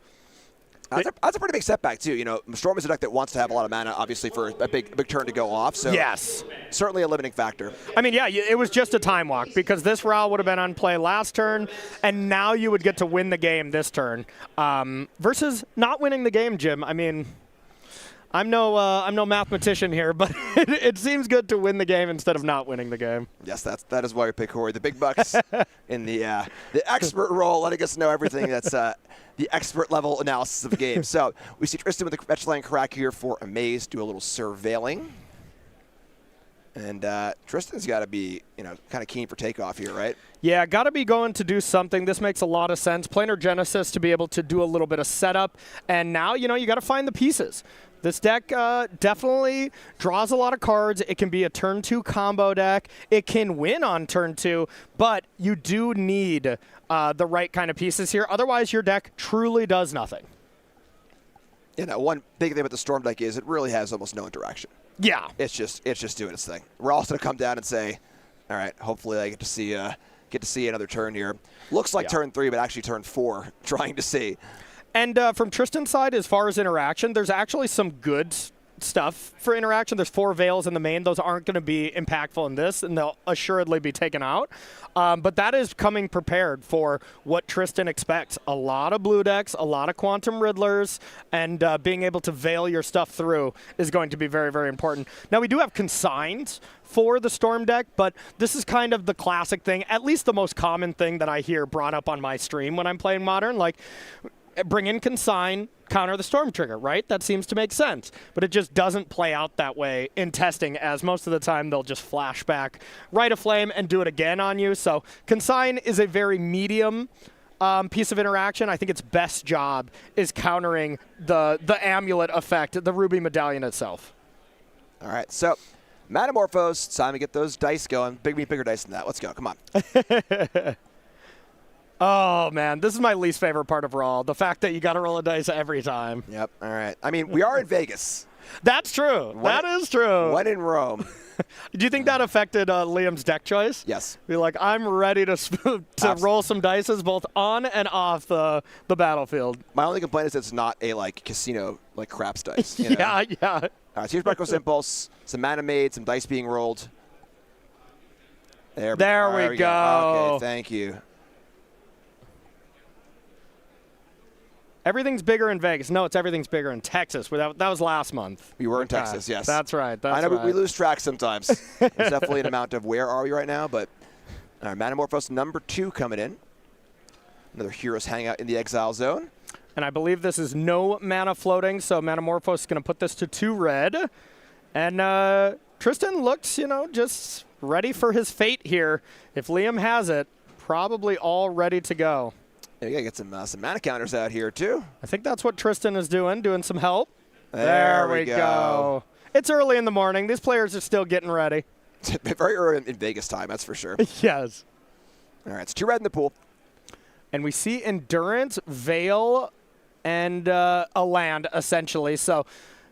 That's a pretty big setback, too. You know, Storm is a deck that wants to have a lot of mana, obviously, for a big turn to go off. So yes. Certainly a limiting factor. I mean, yeah, it was just a time walk because this Ral would have been on play last turn, and now you would get to win the game this turn. Versus not winning the game, Jim. I mean, I'm no mathematician here, but it seems good to win the game instead of not winning the game. Yes, that is why we pick Corey. The big bucks in the expert role, letting us know everything that's the expert level analysis of the game. So we see Tristan with the fetch line crack here for Amaze, do a little surveilling. And Tristan's got to be, kind of keen for takeoff here, right? Yeah, got to be going to do something. This makes a lot of sense. Planar Genesis to be able to do a little bit of setup. And now, you got to find the pieces. This deck definitely draws a lot of cards. It can be a turn 2 combo deck. It can win on turn 2, but you do need the right kind of pieces here. Otherwise, your deck truly does nothing. One big thing about the Storm deck is it really has almost no interaction. Yeah. It's just doing its thing. We're also going to come down and say, all right, hopefully I get to see another turn here. Looks like turn 3, but actually turn 4, trying to see. And from Tristan's side, as far as interaction, there's actually some good stuff for interaction. There's 4 Veils in the main. Those aren't going to be impactful in this, and they'll assuredly be taken out. But that is coming prepared for what Tristan expects. A lot of blue decks, a lot of Quantum Riddlers, and being able to veil your stuff through is going to be very, very important. Now, we do have consigns for the Storm deck, but this is kind of the classic thing, at least the most common thing that I hear brought up on my stream when I'm playing Modern. Like, bring in Consign, counter the Storm trigger, right? That seems to make sense. But it just doesn't play out that way in testing, as most of the time they'll just flash back, Rite of Flame, and do it again on you. So Consign is a very medium piece of interaction. I think its best job is countering the amulet effect, the Ruby Medallion itself. All right, so Metamorphose, time to get those dice going. Bigger dice than that. Let's go, come on. Oh, man, this is my least favorite part of Raw, the fact that you got to roll a dice every time. Yep, all right. I mean, we are in Vegas. That's true. That is true. When in Rome. Do you think that affected Liam's deck choice? Yes. Be like, I'm ready to roll some dices both on and off the battlefield. My only complaint is it's not a, casino, craps dice. You know? Yeah. All right, so here's Reckless Impulse, some mana made, some dice being rolled. There we go. Okay, thank you. Everything's bigger in Vegas. No, everything's bigger in Texas. That was last month. We were in Texas, yes. That's right. I know we lose track sometimes. There's definitely an amount of where are we right now, but all right, Metamorphose number 2 coming in. Another Heroes Hangout in the Exile Zone. And I believe this is no mana floating, so Metamorphose is going to put this to 2 red. And Tristan looks, just ready for his fate here. If Liam has it, probably all ready to go. Yeah, you got to get some mana counters out here, too. I think that's what Tristan is doing some help. There we go. It's early in the morning. These players are still getting ready. Very early in Vegas time, that's for sure. Yes. All right, it's 2 red in the pool. And we see Endurance, Veil, and a land, essentially. So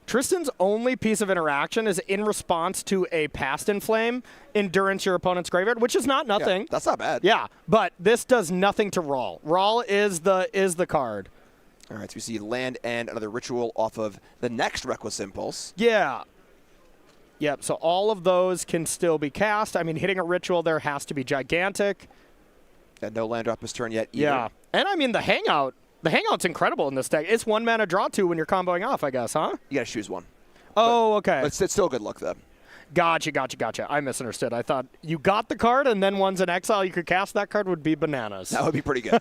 Tristan's only piece of interaction is in response to a Past in Flame, Endurance your opponent's graveyard, which is not nothing. Yeah, that's not bad. Yeah, but this does nothing to Rawl. Rawl is the card. All right, so we see land and another ritual off of the next Reckless Impulse. Yeah. Yep, so all of those can still be cast. I mean, hitting a ritual there has to be gigantic. And no land drop this turn yet either. Yeah, and I mean, the Hangout's incredible in this deck. It's 1 mana draw 2 when you're comboing off, I guess, huh? You got to choose one. Oh, okay. But it's still good luck, though. Gotcha. I misunderstood. I thought you got the card, and then one's in exile, you could cast that card would be bananas. That would be pretty good.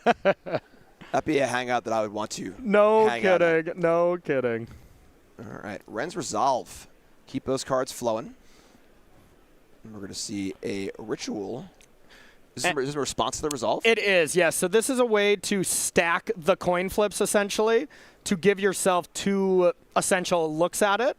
That'd be a hangout that I would want to No hang out at. kidding. No kidding. All right, Ren's Resolve. Keep those cards flowing. And we're going to see a ritual. Is this a response to the Resolve? It is, yes. So this is a way to stack the coin flips, essentially, to give yourself 2 essential looks at it.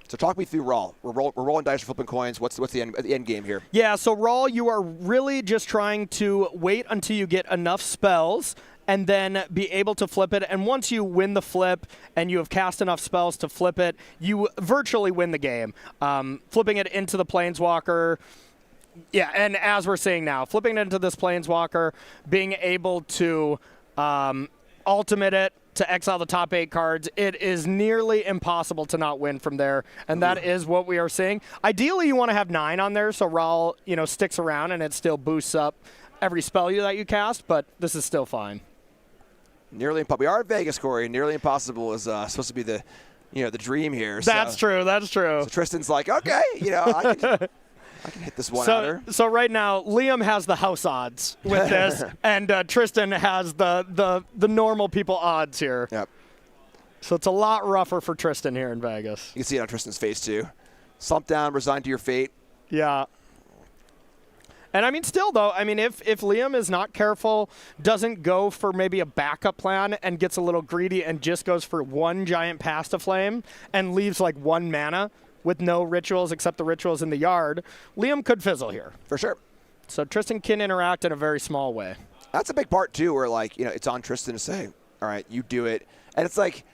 So talk me through Rawl. We're rolling dice, we're flipping coins. What's the end game here? Yeah, so Rawl, you are really just trying to wait until you get enough spells and then be able to flip it. And once you win the flip and you have cast enough spells to flip it, you virtually win the game. Flipping it into the Planeswalker. Yeah, and as we're seeing now, flipping it into this Planeswalker, being able to ultimate it, to exile the top 8 cards, it is nearly impossible to not win from there, and that is what we are seeing. Ideally, you want to have 9 on there, so Rawl, sticks around and it still boosts up every spell that you cast, but this is still fine. Nearly impossible. We are in Vegas, Corey. Nearly impossible is supposed to be the dream here. That's true. So Tristan's like, okay, I can hit this one outer. So right now, Liam has the house odds with this, and Tristan has the normal people odds here. Yep. So it's a lot rougher for Tristan here in Vegas. You can see it on Tristan's face, too. Slump down, resign to your fate. Yeah. And I mean, still, though, if Liam is not careful, doesn't go for maybe a backup plan and gets a little greedy and just goes for 1 giant Past to Flame and leaves like 1 mana, with no rituals except the rituals in the yard, Liam could fizzle here. For sure. So Tristan can interact in a very small way. That's a big part, too, where, it's on Tristan to say, all right, you do it. And it's like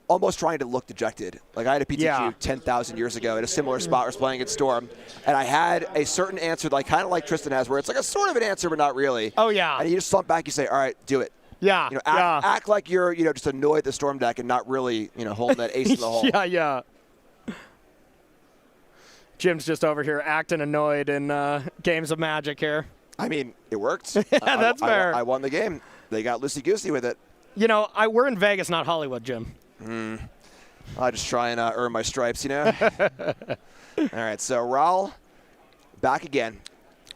almost trying to look dejected. Like, I had a PTQ 10,000 years ago in a similar spot where I was playing at Storm, and I had a certain answer that kind of like Tristan has, where it's like a sort of an answer, but not really. Oh, yeah. And you just slump back, you say, all right, do it. Yeah. Act like you're, just annoyed at the Storm deck and not really, holding that ace in the hole. Yeah. Jim's just over here acting annoyed in games of Magic here. I mean, it worked. That's fair. I won the game. They got loosey-goosey with it. We're in Vegas, not Hollywood, Jim. I just try and earn my stripes, All right, so Rawl back again.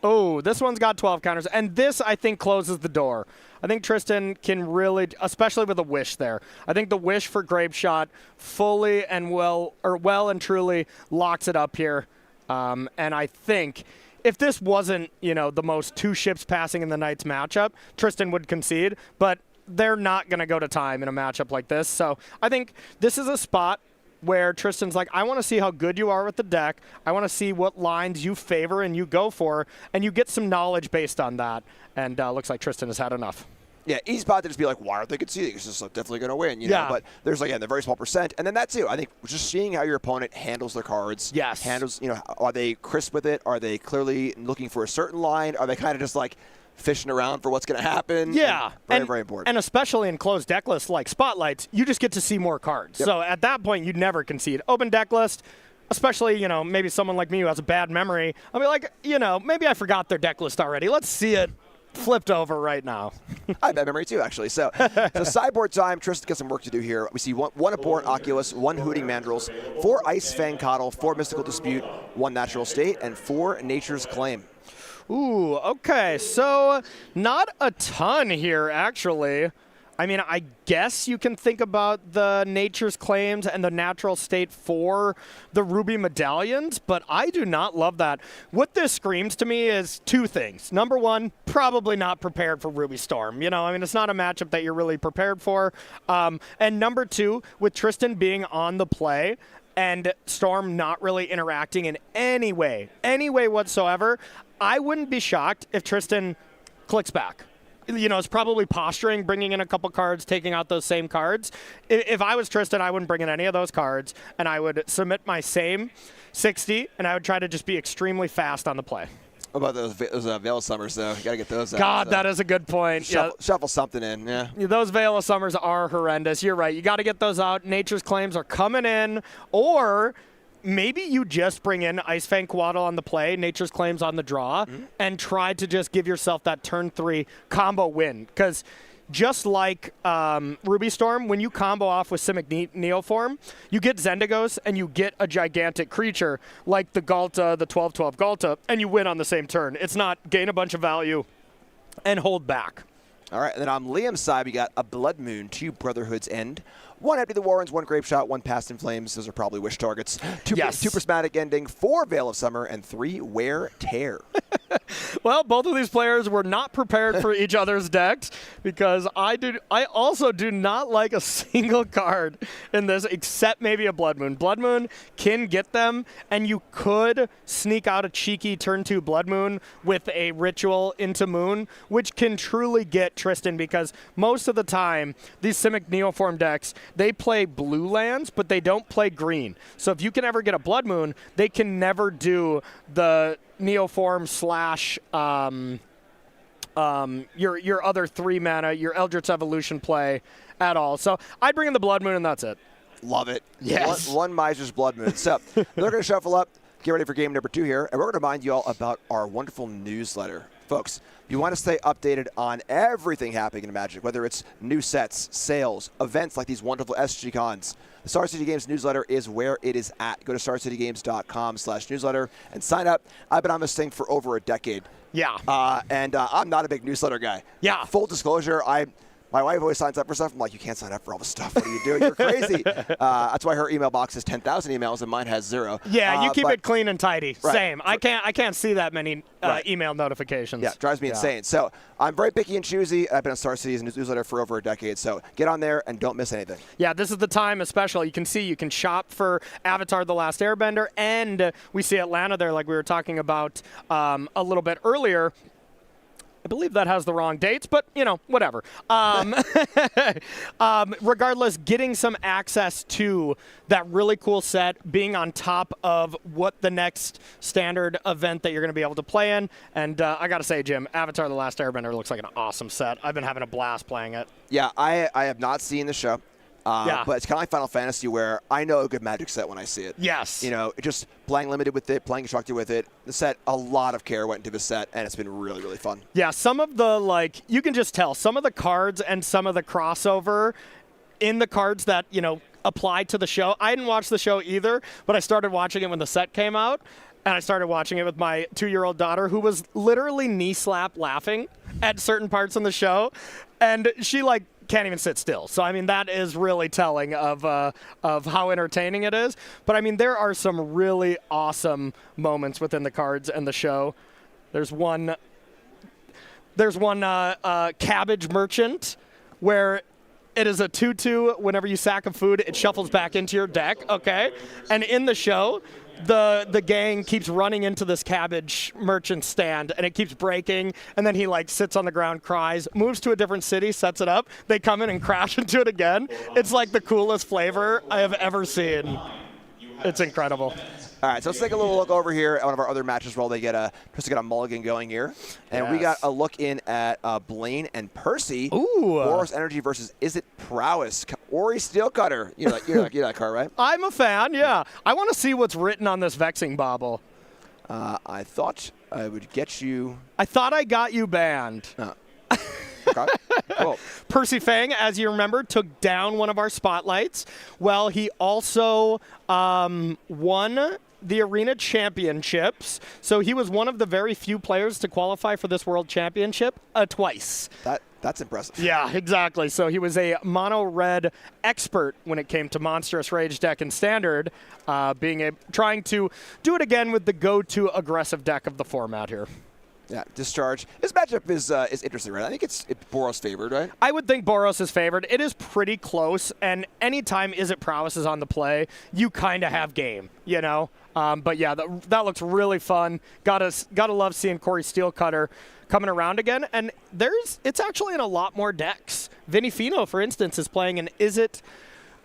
Oh, this one's got 12 counters, and this, I think, closes the door. I think Tristan can really, especially with a Wish there, I think the Wish for Grape Shot fully and well and truly locks it up here. And I think if this wasn't, the most 2 ships passing in the night's matchup, Tristan would concede, but they're not going to go to time in a matchup like this. So I think this is a spot where Tristan's like, I want to see how good you are with the deck. I want to see what lines you favor and you go for, and you get some knowledge based on that. And looks like Tristan has had enough. Yeah, easy spot to just be like, why aren't they conceding? It's just definitely going to win, know. But there's, again, the very small percent. And then that, too. I think just seeing how your opponent handles their cards. Yes. Handles, are they crisp with it? Are they clearly looking for a certain line? Are they kind of just like fishing around for what's going to happen? Yeah. Very important. And especially in closed deck lists like Spotlights, you just get to see more cards. Yep. So at that point, you'd never concede. Open deck list, especially, maybe someone like me who has a bad memory, I'll be like, maybe I forgot their deck list already. Let's see it flipped over right now. I have bad memory too, actually. So sideboard time. Tristan got some work to do here. We see one Abhorrent Oculus, 1 Hooting Mandrills, 4 Ice Fang Coddle, 4 Mystical Dispute, 1 Natural State, and 4 Nature's Claim. Ooh, okay. So not a ton here, actually. I guess you can think about the Nature's Claims and the Natural State for the Ruby Medallions, but I do not love that. What this screams to me is 2 things. Number 1, probably not prepared for Ruby Storm. It's not a matchup that you're really prepared for. And number 2, with Tristan being on the play and Storm not really interacting in any way whatsoever, I wouldn't be shocked if Tristan clicks back. It's probably posturing, bringing in a couple cards, taking out those same cards. If I was Tristan, I wouldn't bring in any of those cards, and I would submit my same 60, and I would try to just be extremely fast on the play. What about those Veil of Summers, though? You got to get those out. God, that is a good point. Shuffle something in, yeah. Those Veil of Summers are horrendous. You're right. You got to get those out. Nature's Claims are coming in, or maybe you just bring in Ice Fang Coatl on the play, Nature's Claims on the draw, and try to just give yourself that turn 3 combo win. Because just like Ruby Storm, when you combo off with Simic Neoform, you get Zendegos and you get a gigantic creature like the Galta, the 12/12 Galta, and you win on the same turn. It's not gain a bunch of value and hold back. All right, and then on Liam's side, we got a Blood Moon, 2 Brotherhood's End, 1 Empty the Warrens, 1 Grape Shot, 1 Past in Flames. Those are probably wish targets. 2 Prismatic Ending, 4 Veil of Summer, and 3 Wear Tear. Well, both of these players were not prepared for each other's decks because I also do not like a single card in this except maybe a Blood Moon. Blood Moon can get them, and you could sneak out a cheeky turn 2 Blood Moon with a Ritual into Moon, which can truly get Tristan because most of the time, these Simic Neoform decks, they play blue lands, but they don't play green. So if you can ever get a Blood Moon, they can never do the Neoform / your other 3 mana, your Eldritch Evolution play at all. So I'd bring in the Blood Moon, and that's it. Love it. Yes. One Miser's Blood Moon. So they're going to shuffle up, get ready for game number 2 here, and we're going to remind you all about our wonderful newsletter. Folks, you want to stay updated on everything happening in Magic, whether it's new sets, sales, events like these wonderful SCG cons. The Star City Games newsletter is where it is at. Go to starcitygames.com/newsletter and sign up. I've been on this thing for over a decade. Yeah. And I'm not a big newsletter guy. Yeah. Full disclosure, my wife always signs up for stuff. I'm like, you can't sign up for all this stuff. What are you doing? You're crazy. That's why her email box has 10,000 emails and mine has 0. Yeah, you keep it clean and tidy. Right. Same. I can't see that many email notifications. Yeah, it drives me insane. So I'm very picky and choosy. I've been on Star City's newsletter for over a decade. So get on there and don't miss anything. Yeah, this is the time especially. You can shop for Avatar The Last Airbender, and we see Atlanta there like we were talking about a little bit earlier. I believe that has the wrong dates, but, whatever. Regardless, getting some access to that really cool set, being on top of what the next standard event that you're going to be able to play in. And I got to say, Jim, Avatar The Last Airbender looks like an awesome set. I've been having a blast playing it. Yeah, I have not seen the show. But it's kind of like Final Fantasy where I know a good Magic set when I see it. Yes. Just playing Limited with it, playing Constructed with it. The set, a lot of care went into the set, and it's been really, really fun. Yeah, some of the, you can just tell, some of the cards and some of the crossover in the cards that, apply to the show. I didn't watch the show either, but I started watching it when the set came out. And I started watching it with my 2-year-old daughter, who was literally knee-slap laughing at certain parts in the show. And she, can't even sit still. So, that is really telling of how entertaining it is. But, there are some really awesome moments within the cards and the show. There's one Cabbage Merchant where it is a 2/2. Whenever you sack a food, it shuffles back into your deck, okay? And in the show, the gang keeps running into this Cabbage Merchant stand, and it keeps breaking, and then he sits on the ground, cries, moves to a different city, sets it up. They come in and crash into it again. It's the coolest flavor I have ever seen. It's incredible. All right, so let's take a little look over here at one of our other matches while they just to get a mulligan going here. And we got a look in at Blaine and Percy. Ooh. Boros Energy versus Is It Prowess? Ori Steelcutter. You're that card, right? I'm a fan, yeah. I want to see what's written on this Vexing Bauble. I thought I would get you. I thought I got you banned. Okay. Cool. Percy Fang, as you remember, took down one of our spotlights. Well, he also won the Arena Championships. So he was one of the very few players to qualify for this World Championship twice. That's impressive. Yeah, exactly. So he was a mono-red expert when it came to Monstrous Rage deck and Standard, trying to do it again with the go-to aggressive deck of the format here. Yeah, Discharge. This matchup is interesting, right? I think it's Boros favored, right? I would think Boros is favored. It is pretty close, and anytime Is It Prowess is on the play, you kind of have game, you know? But yeah, that looks really fun. Gotta love seeing Corey Steelcutter coming around again, and it's actually in a lot more decks. Vinny Fino, for instance, is playing an Is It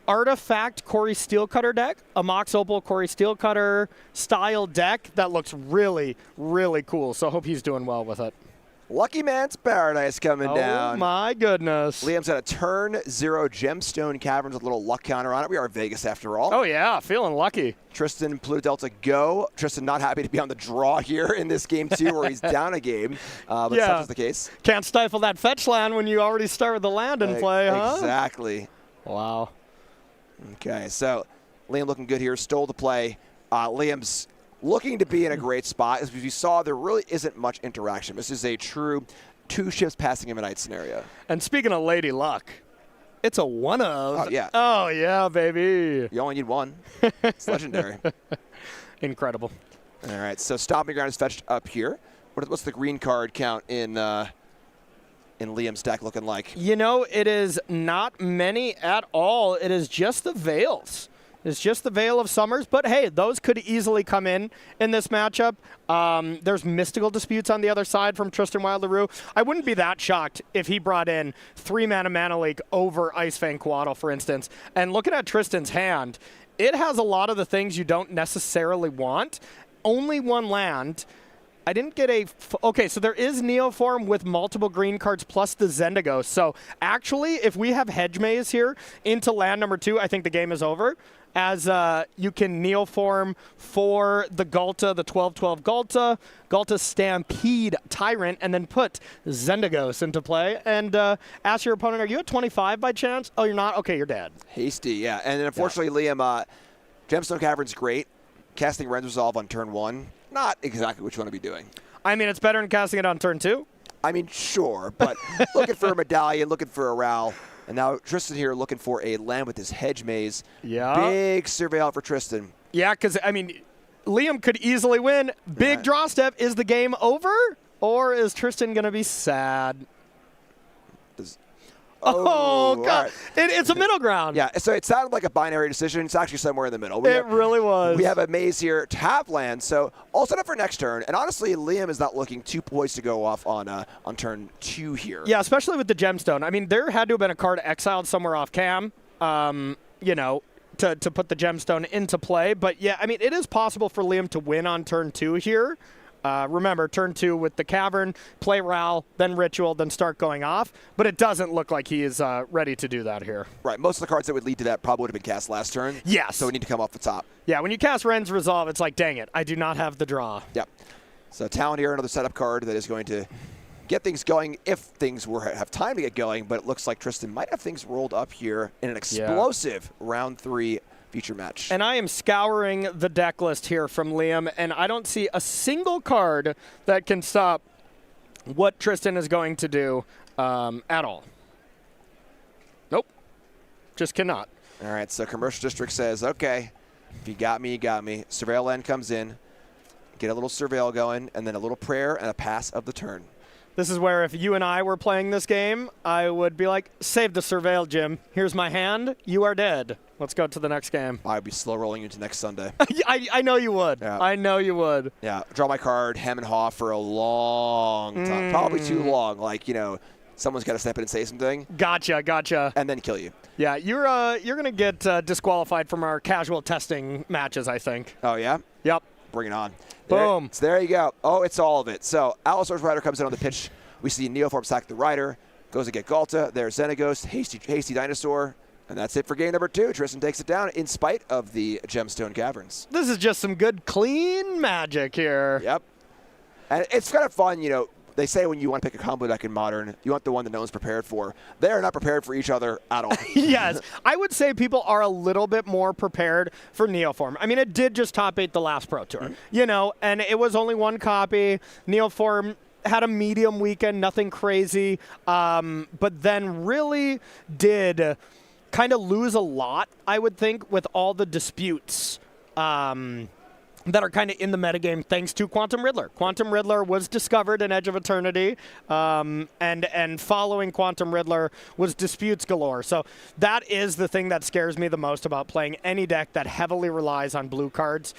Artifact Corey Steelcutter deck, a Mox Opal Corey Steelcutter style deck that looks really, really cool. So I hope he's doing well with it. Lucky Man's Paradise coming down. Oh my goodness. Liam's got a turn 0 Gemstone Caverns with a little luck counter on it. We are Vegas after all. Oh yeah, feeling lucky. Tristan, Pluto Delta, go. Tristan not happy to be on the draw here in this game too, where he's down a game. But yeah. such is the case. Can't stifle that fetch land when you already start with the land in play, huh? Exactly. Wow. Okay, so Liam looking good here. Stole the play. Liam's looking to be in a great spot. As you saw, there really isn't much interaction. This is a true 2 ships passing him a night scenario. And speaking of Lady Luck, it's a one of. Oh, yeah. Oh, yeah, baby. You only need one. It's legendary. Incredible. All right, so Stomping Ground is fetched up here. What's the green card count in Liam's deck looking like? You know, it is not many at all. It is just the Veils. It's just the Veil of Summers, but hey, those could easily come in this matchup. There's Mystical Disputes on the other side from Tristan Wilderoo. I wouldn't be that shocked if he brought in 3-mana Mana Leak over Ice Fang Coatl, for instance. And looking at Tristan's hand, it has a lot of the things you don't necessarily want. Only one land. I didn't get okay, so there is Neoform with multiple green cards plus the Zendagos. So actually, if we have Hedge Maze here into land number 2, I think the game is over. As you can Neoform for the Ghalta, the 12/12 Ghalta, Ghalta Stampede Tyrant, and then put Zendagos into play. And ask your opponent, are you at 25 by chance? Oh, you're not? Okay, you're dead. Hasty, yeah. And then unfortunately, Liam, Gemstone Cavern's great. Casting Ren's Resolve on turn 1. Not exactly what you want to be doing. I mean, it's better than casting it on turn 2. I mean, sure, but looking for a Medallion, looking for a Ral. And now Tristan here looking for a land with his Hedge Maze. Yeah. Big Surveil for Tristan. Yeah, because, I mean, Liam could easily win. Big draw step. Is the game over? Or is Tristan going to be sad? Oh, God. Right. It's a middle ground. Yeah, so it sounded like a binary decision. It's actually somewhere in the middle. It really was. We have a maze here to have land, so all set up for next turn. And honestly, Liam is not looking too poised to go off on turn 2 here. Yeah, especially with the Gemstone. I mean, there had to have been a card exiled somewhere off cam, you know, to put the Gemstone into play. But, yeah, I mean, it is possible for Liam to win on turn 2 here. Remember, turn 2 with the Cavern, play Ral, then Ritual, then start going off. But it doesn't look like he is ready to do that here. Right. Most of the cards that would lead to that probably would have been cast last turn. Yes. So we need to come off the top. Yeah, when you cast Ren's Resolve, it's like, dang it, I do not have the draw. Yep. So Talon here, another setup card that is going to get things going if things have time to get going. But it looks like Tristan might have things rolled up here in an explosive round 3 feature match. And I am scouring the deck list here from Liam, and I don't see a single card that can stop what Tristan is going to do at all. Nope. Just cannot. All right, so Commercial District says, okay, if you got me, you got me. Surveil Land comes in, get a little Surveil going, and then a little prayer and a pass of the turn. This is where if you and I were playing this game, I would be like, save the Surveil, Jim. Here's my hand. You are dead. Let's go to the next game. I'd be slow rolling into next Sunday. I know you would. Yeah. I know you would. Yeah, draw my card, hem and haw for a long time. Probably too long. Like, you know, someone's got to step in and say something. Gotcha. And then kill you. Yeah, you're going to get disqualified from our casual testing matches, I think. Oh, yeah? Yep. Bring it on. Boom. There you go. Oh, it's all of it. So Alistair's Rider comes in on the pitch. We see Neoform sack the Rider. Goes to get Ghalta. There's Xenagos, Hasty Dinosaur. And that's it for game number 2. Tristan takes it down in spite of the Gemstone Caverns. This is just some good, clean magic here. Yep. And it's kind of fun, you know. They say when you want to pick a combo deck in Modern, you want the one that no one's prepared for. They are not prepared for each other at all. Yes. I would say people are a little bit more prepared for Neoform. I mean, it did just top 8 the last Pro Tour, you know, and it was only one copy. Neoform had a medium weekend, nothing crazy, but then really did kind of lose a lot, I would think, with all the disputes. that are kind of in the metagame thanks to Quantum Riddler. Quantum Riddler was discovered in Edge of Eternity, and following Quantum Riddler was disputes galore. So that is the thing that scares me the most about playing any deck that heavily relies on blue cards.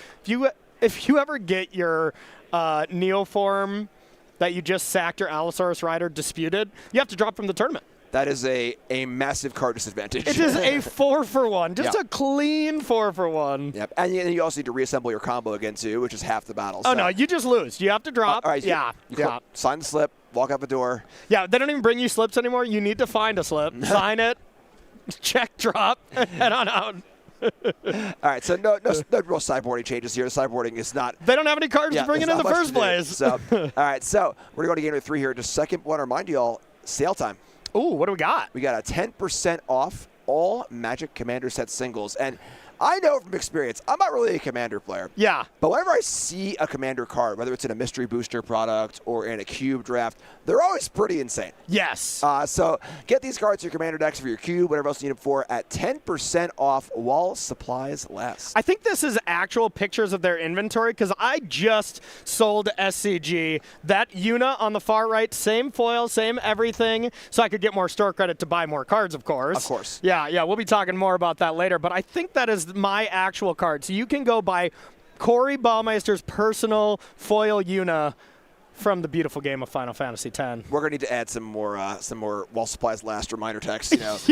If you ever get your Neoform that you just sacked your Allosaurus Rider disputed, you have to drop from the tournament. That is a massive card disadvantage. It is a 4-for-1, just a clean 4-for-1. Yep, and you also need to reassemble your combo again too, which is half the battle. Oh so. no, you just lose. You have to drop. All right, sign the slip, walk out the door. Yeah, they don't even bring you slips anymore. You need to find a slip, sign it, check, drop, and head on out. All right, so no real sideboarding changes here. The sideboarding is not. They don't have any cards to bring in the first place. So, all right, so we're going to go to game number 3 here. Just a second. Want to remind you all, sale time. Ooh, what do we got? We got a 10% off all Magic Commander set singles. And I know from experience, I'm not really a Commander player. Yeah. But whenever I see a Commander card, whether it's in a mystery booster product or in a cube draft, they're always pretty insane. Yes. So get these cards to your Commander decks for your cube, whatever else you need them for, at 10% off while supplies last. I think this is actual pictures of their inventory because I just sold SCG. That Yuna on the far right, same foil, same everything, so I could get more store credit to buy more cards, of course. Of course. Yeah, we'll be talking more about that later, but I think that is my actual card. So you can go buy Corey Baumeister's personal foil Yuna from the beautiful game of Final Fantasy X. We're going to need to add some more while supplies last reminder text. Yes.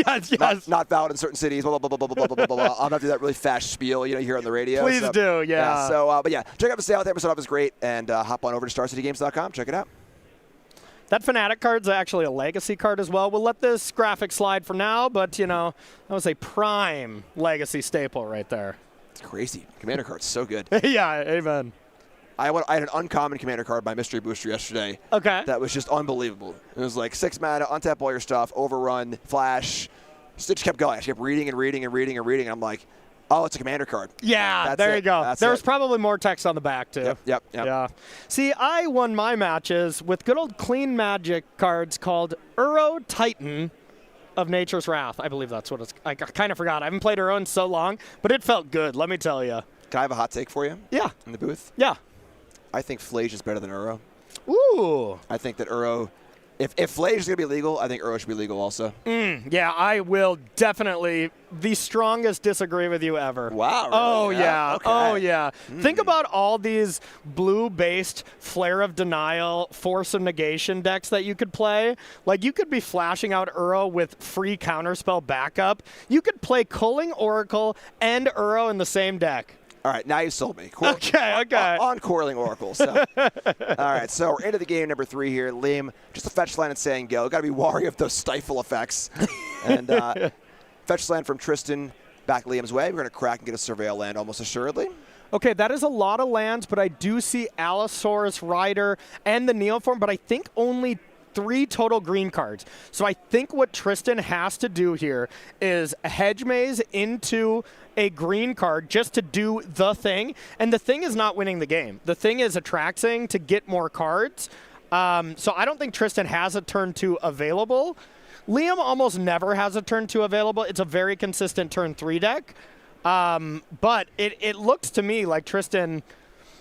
Not valid in certain cities. Blah blah blah blah blah blah blah blah. I'll have to do that really fast spiel, you hear on the radio. Please do, yeah. So, but yeah, check out the sale. 10% off is great, and hop on over to StarCityGames.com. Check it out. That Fnatic card's actually a legacy card as well. We'll let this graphic slide for now, but that was a prime legacy staple right there. It's crazy. Commander card's so good. Yeah, amen. I had an uncommon Commander card by Mystery Booster yesterday. Okay. That was just unbelievable. It was like 6 mana, untap all your stuff, overrun, flash. Just kept going. I kept reading and reading and reading and reading. And I'm like, oh, it's a Commander card. Yeah, there you go. There was probably more text on the back, too. Yep. Yeah. See, I won my matches with good old clean Magic cards called Uro Titan of Nature's Wrath. I believe that's what it's. I kind of forgot. I haven't played Uro in so long, but it felt good, let me tell you. Can I have a hot take for you? Yeah. In the booth? Yeah. I think Flage is better than Uro. Ooh. I think that Uro, if Flage is going to be legal, I think Uro should be legal also. Yeah, I will definitely the strongest disagree with you ever. Wow. Really? Oh, yeah. Okay. Oh, yeah. Think about all these blue-based Flare of Denial, Force of Negation decks that you could play. Like, you could be flashing out Uro with free counterspell backup. You could play Culling Oracle and Uro in the same deck. All right, now you sold me. Okay. On Coiling Oracle. So. All right, so we're into the game number 3 here. Liam, just a fetch land and saying go. Got to be wary of those stifle effects. And fetch land from Tristan back Liam's way. We're going to crack and get a Surveil land almost assuredly. Okay, that is a lot of lands, but I do see Allosaurus Rider and the Neoform, but I think only 3 total green cards. So I think what Tristan has to do here is hedge maze into a green card just to do the thing. And the thing is not winning the game. The thing is attracting to get more cards. So I don't think Tristan has a turn 2 available. Liam almost never has a turn 2 available. It's a very consistent turn 3 deck. But it looks to me like Tristan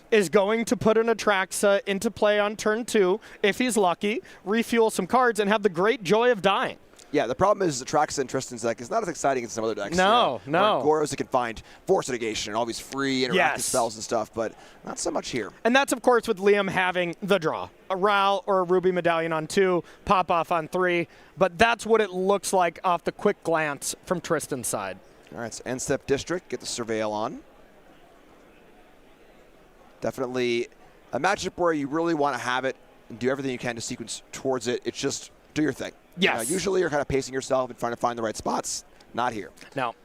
is going to put an Atraxa into play on turn 2, if he's lucky, refuel some cards, and have the great joy of dying. Yeah, the problem is Atraxa in Tristan's deck is not as exciting as some other decks. No. Goros that can find Force Negation and all these free interactive spells and stuff, but not so much here. And that's, of course, with Liam having the draw. A Ral or a Ruby Medallion on 2, pop off on 3, but that's what it looks like off the quick glance from Tristan's side. All right, so end step District, get the Surveil on. Definitely a matchup where you really want to have it and do everything you can to sequence towards it. It's just do your thing. Yes. Usually you're kind of pacing yourself and trying to find the right spots. Not here. No.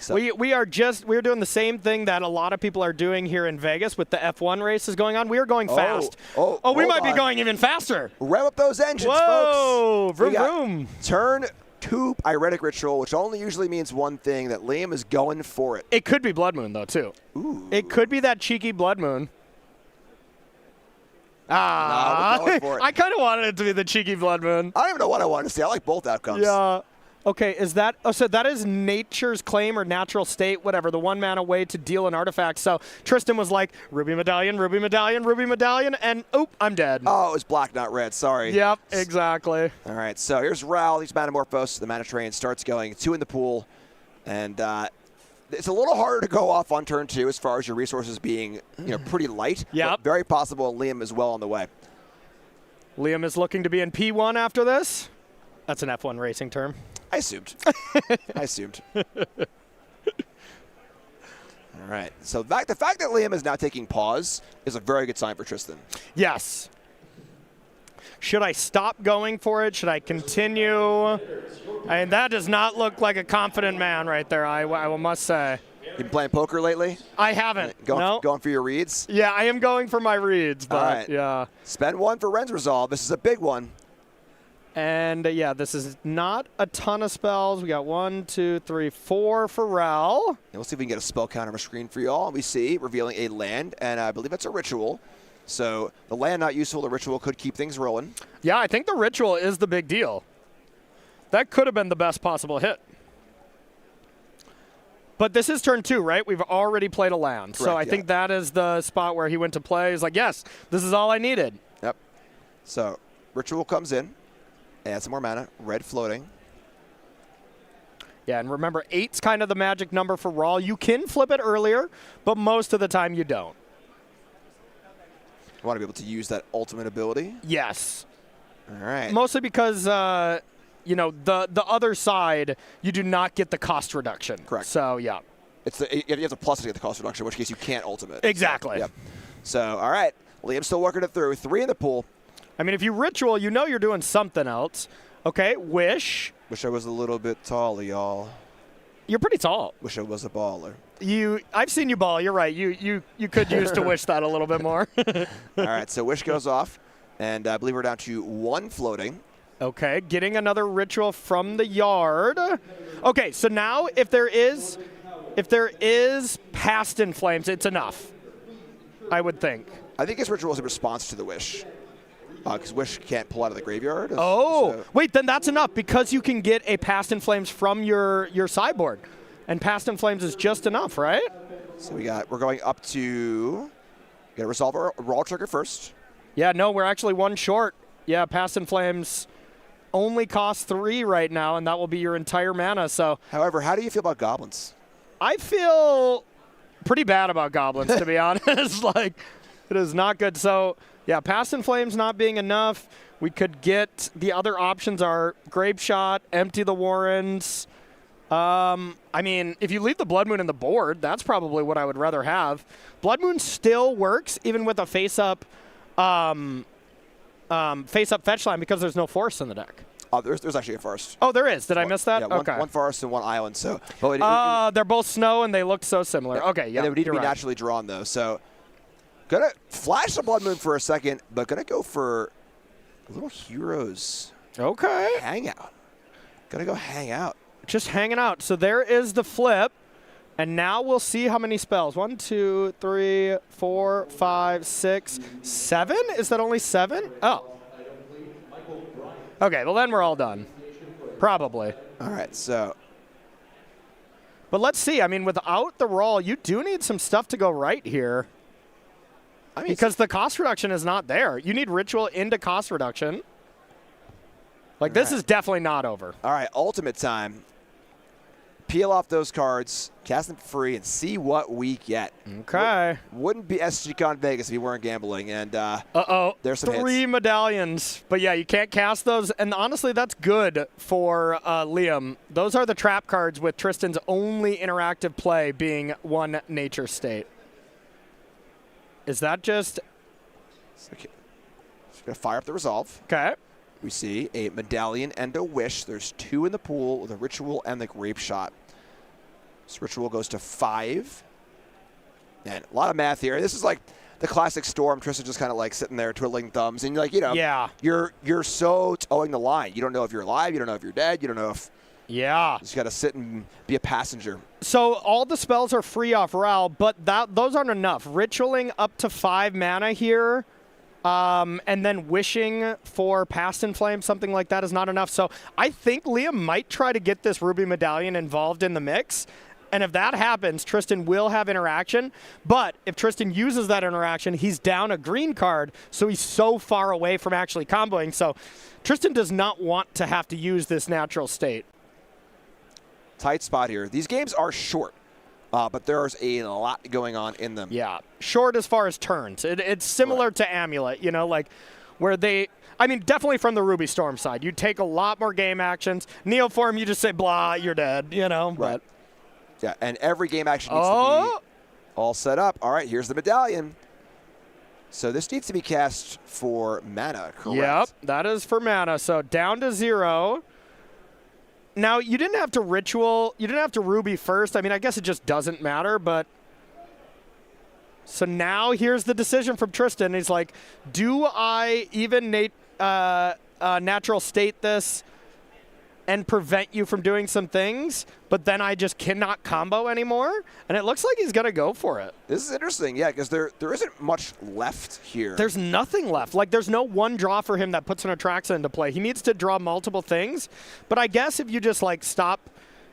So. We're doing the same thing that a lot of people are doing here in Vegas with the F1 races going on. We are going fast. We might be going even faster. Rev up those engines, Whoa, folks. Vroom. Turn 2 Pyretic Ritual, which only usually means one thing, that Liam is going for it. It could be Blood Moon, though, too. Ooh. It could be that cheeky Blood Moon. No, we're going for it. I kind of wanted it to be the cheeky Blood Moon. I don't even know what I wanted to see. I like both outcomes. Yeah. Okay, is that... Oh, so that is Nature's Claim or Natural State, whatever, the 1-mana way to deal an artifact. So Tristan was like, Ruby Medallion, Ruby Medallion, Ruby Medallion, and oop, I'm dead. Oh, it was black, not red. Sorry. Yep, exactly. All right, so here's Ral. He's Manamorphose. The mana train starts going. 2 in the pool. And it's a little harder to go off on turn 2 as far as your resources being pretty light. Yep. Very possible Liam is well on the way. Liam is looking to be in P1 after this. That's an F1 racing term. I assumed. I assumed. All right. So the fact that Liam is now taking pause is a very good sign for Tristan. Yes. Should I stop going for it? Should I continue? And that does not look like a confident man right there, I must say. You been playing poker lately? I haven't. Going for your reads? Yeah, I am going for my reads, but all right. yeah. Spend 1 for Ren's Resolve. This is a big one. And yeah, this is not a ton of spells. We got 1, 2, 3, 4 for Ral. And we'll see if we can get a spell counter on our screen for y'all. We see revealing a land, and I believe it's a ritual. So the land not useful, the ritual could keep things rolling. Yeah, I think the ritual is the big deal. That could have been the best possible hit. But this is turn 2, right? We've already played a land. Correct, so I think that is the spot where he went to play. He's like, yes, this is all I needed. Yep. So ritual comes in. Add some more mana. Red floating. Yeah, and remember, 8's kind of the magic number for Raw. You can flip it earlier, but most of the time you don't. You want to be able to use that ultimate ability? Yes. All right. Mostly because, the other side, you do not get the cost reduction. Correct. So, yeah. You have to plus to get the cost reduction, in which case you can't ultimate. Exactly. So, yep. So, all right. Liam's still working it through. 3 in the pool. I mean, if you ritual, you know you're doing something else. Okay, Wish. Wish I was a little bit taller, y'all. You're pretty tall. Wish I was a baller. I've seen you ball. You're right. You could use to wish that a little bit more. All right, so Wish goes off, and I believe we're down to 1 floating. Okay, getting another ritual from the yard. Okay, so now if there is Past in Flames, it's enough, I would think. I think his ritual is in response to the Wish. Because Wish can't pull out of the graveyard. Wait, then that's enough because you can get a Past in Flames from your sideboard. And Past in Flames is just enough, right? So we're going up to, got to resolve our raw trigger first. Yeah, no, we're actually 1 short. Yeah, Past in Flames only costs 3 right now, and that will be your entire mana. So, however, how do you feel about goblins? I feel pretty bad about goblins, to be honest. Like, it is not good. So, yeah, Past in Flames not being enough. We could get the other options are Grape Shot, empty the Warrens. I mean, if you leave the Blood Moon in the board, that's probably what I would rather have. Blood Moon still works even with a face-up fetch line because there's no forest in the deck. Oh, there's actually a forest. Oh, there is. Did I miss that? Yeah, okay. one forest and 1 island. So, they're both snow and they look so similar. Okay, yeah. And they would need to be naturally drawn though. So, gonna flash the Blood Moon for a second, but gonna go for a little Heroes. Okay. Hangout. Gonna go hang out. Just hanging out. So there is the flip. And now we'll see how many spells. 1, 2, 3, 4, 5, 6, 7? Is that only 7? Oh. Okay, well then we're all done. Probably. All right, so. But let's see. I mean, without the roll, you do need some stuff to go right here. I mean, because the cost reduction is not there. You need ritual into cost reduction. Like, this is definitely not over. All right, ultimate time. Peel off those cards, cast them for free, and see what we get. Okay. Wouldn't be SCG Vegas if you weren't gambling. And there's some 3 hits. medallions. But yeah, you can't cast those. And honestly, that's good for Liam. Those are the trap cards with Tristan's only interactive play being 1 nature state. Is that just... Okay. Just going to fire up the resolve. Okay. We see a medallion and a wish. There's 2 in the pool with a ritual and the grape shot. This ritual goes to 5. And a lot of math here. This is like the classic Storm. Tristan just kind of like sitting there twiddling thumbs. And you're so towing the line. You don't know if you're alive. You don't know if you're dead. You don't know if... Yeah. You just got to sit and be a passenger. So all the spells are free off Ral, but those aren't enough. Ritualing up to 5 mana here... and then wishing for Past in Flames, something like that is not enough. So I think Liam might try to get this Ruby Medallion involved in the mix. And if that happens, Tristan will have interaction. But if Tristan uses that interaction, he's down a green card, so he's so far away from actually comboing. So Tristan does not want to have to use this natural state. Tight spot here. These games are short, but there's a lot going on in them. Yeah, short as far as turns. It's similar to Amulet, you know, like where they... I mean, definitely from the Ruby Storm side. You take a lot more game actions. Neoform, you just say, blah, you're dead, you know. Right. But yeah, and every game action needs to be all set up. All right, here's the medallion. So this needs to be cast for mana, correct? Yep, that is for mana. So down to 0. Now, you didn't have to Ritual. You didn't have to Ruby first. I mean, I guess it just doesn't matter, but... So now here's the decision from Tristan. He's like, do I even natural state this and prevent you from doing some things, but then I just cannot combo anymore? And it looks like he's going to go for it. This is interesting, yeah, because there isn't much left here. There's nothing left. Like, there's no one draw for him that puts an Atraxa into play. He needs to draw multiple things, but I guess if you just, like, stop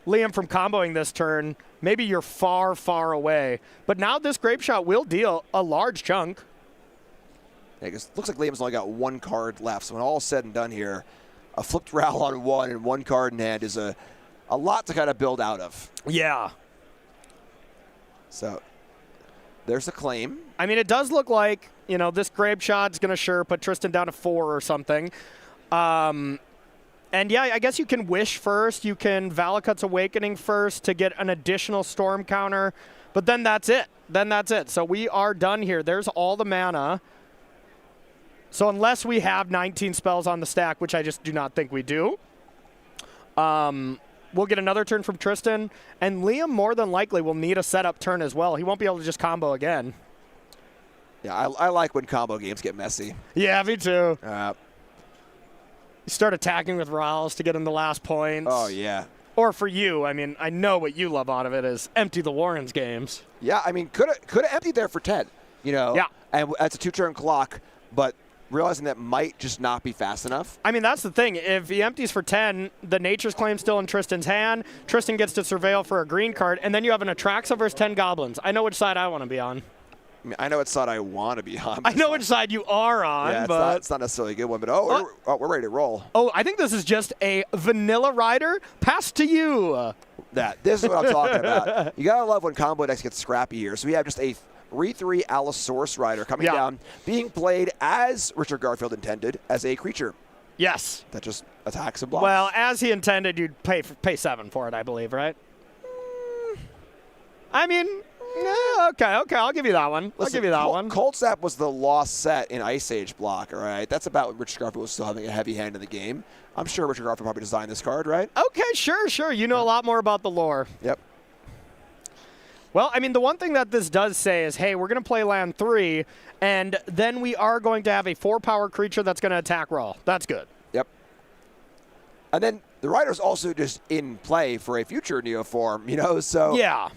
Liam from comboing this turn, maybe you're far, far away. But now this Grape Shot will deal a large chunk. Yeah, because it looks like Liam's only got one card left, so when all is said and done here, a flipped Ral on 1 and 1 card in hand is a lot to kind of build out of. Yeah. So there's a claim. I mean, it does look like, you know, this Grape Shot's going to sure put Tristan down to 4 or something. And yeah, I guess you can Wish first. You can Valakut's Awakening first to get an additional Storm counter. But then that's it. Then that's it. So we are done here. There's all the mana. So unless we have 19 spells on the stack, which I just do not think we do, we'll get another turn from Tristan. And Liam more than likely will need a setup turn as well. He won't be able to just combo again. Yeah, I like when combo games get messy. Yeah, me too. You start attacking with Rals to get in the last points. Oh, yeah. Or for you, I mean, I know what you love out of it is empty the Warrens games. Yeah, I mean, could have emptied there for 10, you know? Yeah. And that's a 2-turn clock, but realizing that might just not be fast enough. I mean, that's the thing. If he empties for 10, the Nature's Claim still in Tristan's hand. Tristan gets to surveil for a green card, and then you have an Atraxa versus 10 Goblins. I know which side I want to be on. I mean, I know what side I want to be on. I know which side you are on, yeah, but... it's not necessarily a good one, but we're ready to roll. Oh, I think this is just a vanilla rider. Pass to you. This is what I'm talking about. You got to love when combo decks get scrappy here. So we have just a 3/3 Allosaurus rider coming down, being played as Richard Garfield intended, as a creature. Yes. That just attacks and blocks. Well, as he intended, you'd pay 7 for it, I believe, right? I mean... Yeah, okay, I'll give you that one. Listen, I'll give you that one. Cold Snap was the lost set in Ice Age block, all right? That's about when Richard Garfield was still having a heavy hand in the game. I'm sure Richard Garfield probably designed this card, right? Okay, sure. You know a lot more about the lore. Yep. Well, I mean, the one thing that this does say is, hey, we're going to play land 3, and then we are going to have a 4-power creature that's going to attack Raw. That's good. Yep. And then the rider's also just in play for a future Neoform, you know, so... Yeah.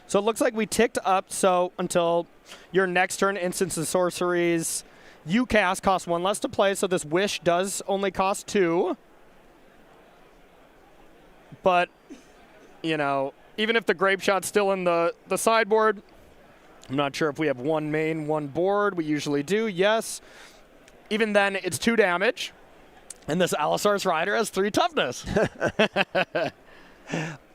So it looks like we ticked up, so until your next turn, instants and sorceries you cast cost 1 less to play, so this Wish does only cost 2. But, you know, even if the Grape Shot's still in the sideboard, I'm not sure if we have 1 main, 1 board. We usually do, yes. Even then, it's 2 damage. And this Allosaurus Rider has 3 toughness.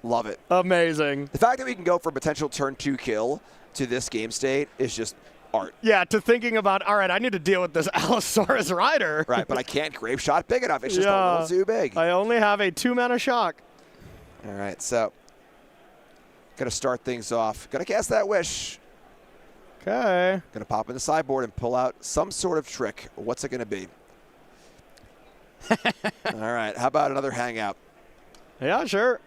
Love it. Amazing. The fact that we can go from potential turn 2 kill to this game state is just art. Yeah, to thinking about, all right, I need to deal with this Allosaurus Rider. Right, but I can't Grape Shot big enough. It's just a little too big. I only have a 2-mana shock. All right, so going to start things off. Going to cast that Wish. Okay. Going to pop in the sideboard and pull out some sort of trick. What's it going to be? All right, how about another Hangout? Yeah, sure.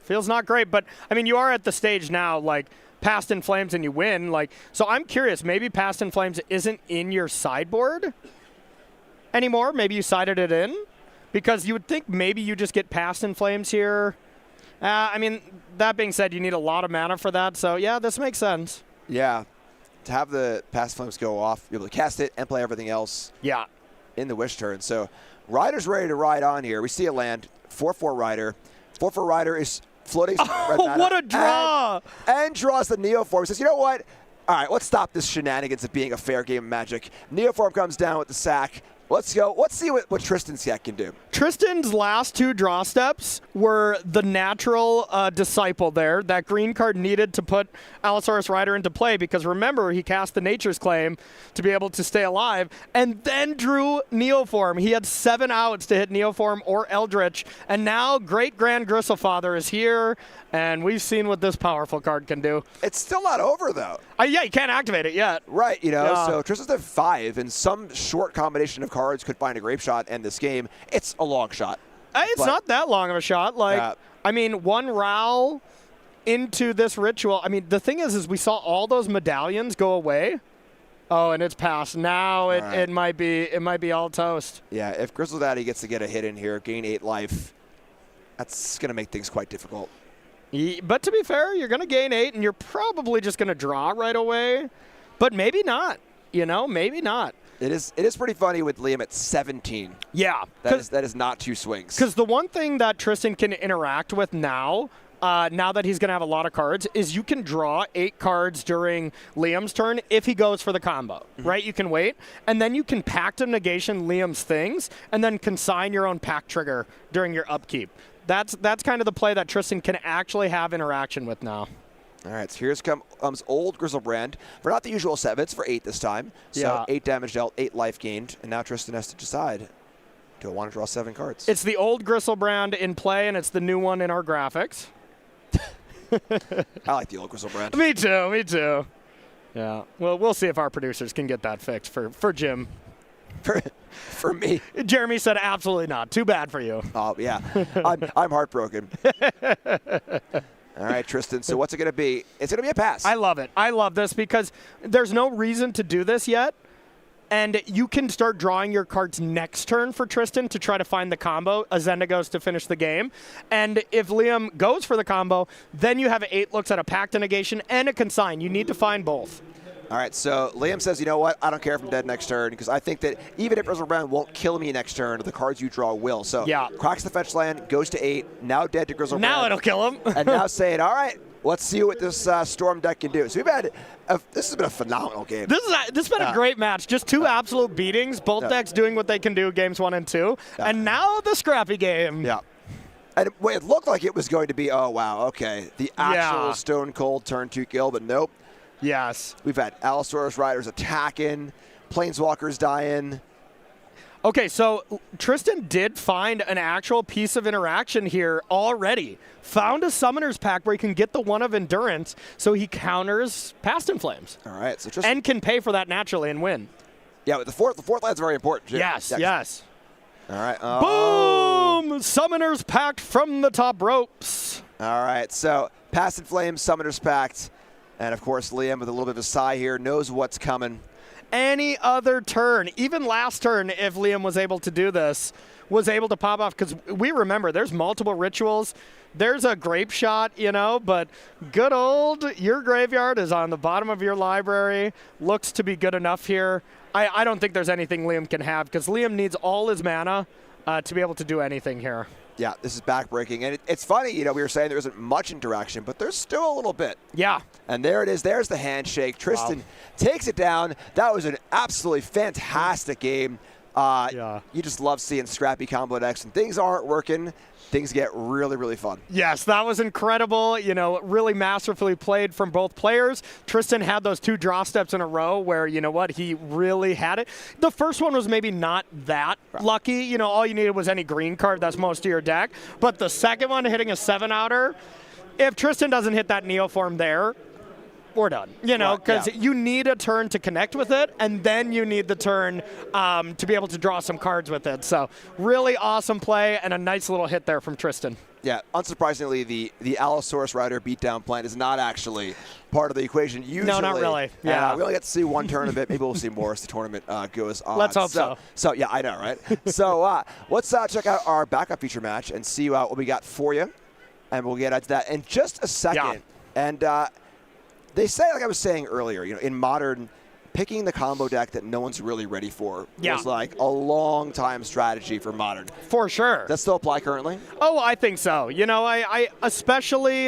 Feels not great, but, I mean, you are at the stage now, like, Past in Flames and you win. Like, so I'm curious, maybe Past in Flames isn't in your sideboard anymore? Maybe you sided it in? Because you would think maybe you just get Past in Flames here. I mean, that being said, you need a lot of mana for that, so yeah, this makes sense. Yeah. to have the Passive Flames go off, be able to cast it and play everything else in the Wish turn. So Rider's ready to ride on here. We see a land, 4/4 Rider. 4/4 Rider is floating. Oh, what a draw! And draws the Neoform. He says, you know what? All right, let's stop this shenanigans of being a fair game of Magic. Neoform comes down with the sack. Let's go. Let's see what Tristan's deck can do. Tristan's last 2 draw steps were the natural disciple there. That green card needed to put Allosaurus Rider into play because remember, he cast the Nature's Claim to be able to stay alive and then drew Neoform. He had 7 outs to hit Neoform or Eldritch. And now Great Grand Gristlefather is here, and we've seen what this powerful card can do. It's still not over, though. Yeah, you can't activate it yet. Right, so Tristan's at 5, and some short combination of cards could find a grape shot in this game. It's a long shot. It's not that long of a shot. I mean, 1 Ral into this ritual. I mean, the thing is we saw all those medallions go away. Oh, and it's passed. Now it might be all toast. Yeah, if Grizzle Daddy gets to get a hit in here, gain 8 life, that's going to make things quite difficult. But to be fair, you're going to gain 8, and you're probably just going to draw right away. But maybe not. Maybe not. It is pretty funny with Liam at 17. Yeah. That is not 2 swings. Because the one thing that Tristan can interact with now that he's going to have a lot of cards, is you can draw 8 cards during Liam's turn if he goes for the combo, right? You can wait, and then you can Pact of Negation Liam's things, and then consign your own Pact trigger during your upkeep. That's kind of the play that Tristan can actually have interaction with now. All right, so here's comes Old Grizzlebrand for not the usual 7. It's for 8 this time. So 8 damage dealt, 8 life gained, and now Tristan has to decide, do I want to draw 7 cards? It's the Old Grizzlebrand in play, and it's the new one in our graphics. I like the Old Grizzlebrand. Me too. Yeah. Well, we'll see if our producers can get that fixed for Jim. For me. Jeremy said absolutely not. Too bad for you. Oh, yeah. I'm heartbroken. All right, Tristan, so what's it going to be? It's going to be a pass. I love it. I love this because there's no reason to do this yet. And you can start drawing your cards next turn for Tristan to try to find the combo. Azenda goes to finish the game. And if Liam goes for the combo, then you have 8 looks at a Pact of Negation and a Consign. You need to find both. All right, so Liam says, you know what? I don't care if I'm dead next turn because I think that even if Grizzlebrand won't kill me next turn, the cards you draw will. So cracks the fetch land, goes to 8, now dead to Grizzlebrand. Now it'll kill him. And now saying, all right, let's see what this Storm deck can do. So we've had this has been a phenomenal game. This has been a great match. Just 2 absolute beatings. Both decks doing what they can do games 1 and 2. And now the scrappy game. Yeah. And it looked like it was going to be, oh, wow, okay, the actual Stone Cold turn 2 kill, but nope. Yes. We've had Allosaurus Riders attacking, Planeswalkers dying. Okay, so Tristan did find an actual piece of interaction here already. Found a Summoner's Pact where he can get the 1 of Endurance, so he counters Past in Flames. All right, so Tristan, and can pay for that naturally and win. Yeah, but the fourth land's very important. Yes. All right. Boom! Summoner's Pact from the top ropes. All right, so Past in Flames, Summoner's Pact. And, of course, Liam, with a little bit of a sigh here, knows what's coming. Any other turn, even last turn, if Liam was able to do this, was able to pop off. Because we remember, there's multiple rituals. There's a grape shot, but good old, your graveyard is on the bottom of your library. Looks to be good enough here. I don't think there's anything Liam can have, because Liam needs all his mana to be able to do anything here. Yeah, this is backbreaking. And it's funny, we were saying there isn't much interaction, but there's still a little bit. Yeah. And there it is. There's the handshake. Tristan takes it down. That was an absolutely fantastic game. You just love seeing scrappy combo decks, and things aren't working. Things get really, really fun. Yes, that was incredible. Really masterfully played from both players. Tristan had those 2 draw steps in a row where, he really had it. The first one was maybe not that lucky. All you needed was any green card. That's most of your deck. But the second one, hitting a 7-outer, if Tristan doesn't hit that Neoform there, we're done, because you need a turn to connect with it, and then you need the turn to be able to draw some cards with it. So really awesome play and a nice little hit there from Tristan. Yeah, unsurprisingly, the Allosaurus Rider beatdown plan is not actually part of the equation. Usually, no, not really. Yeah, we only get to see 1 turn of it. Maybe we'll see more as the tournament goes on. Let's hope so. So yeah, I know, right? So let's check out our backup feature match and see what we got for you, and we'll get into that in just a second. Yeah. And They say, like I was saying earlier, in Modern, picking the combo deck that no one's really ready for was like a long time strategy for Modern. For sure. Does that still apply currently? Oh, I think so. I especially,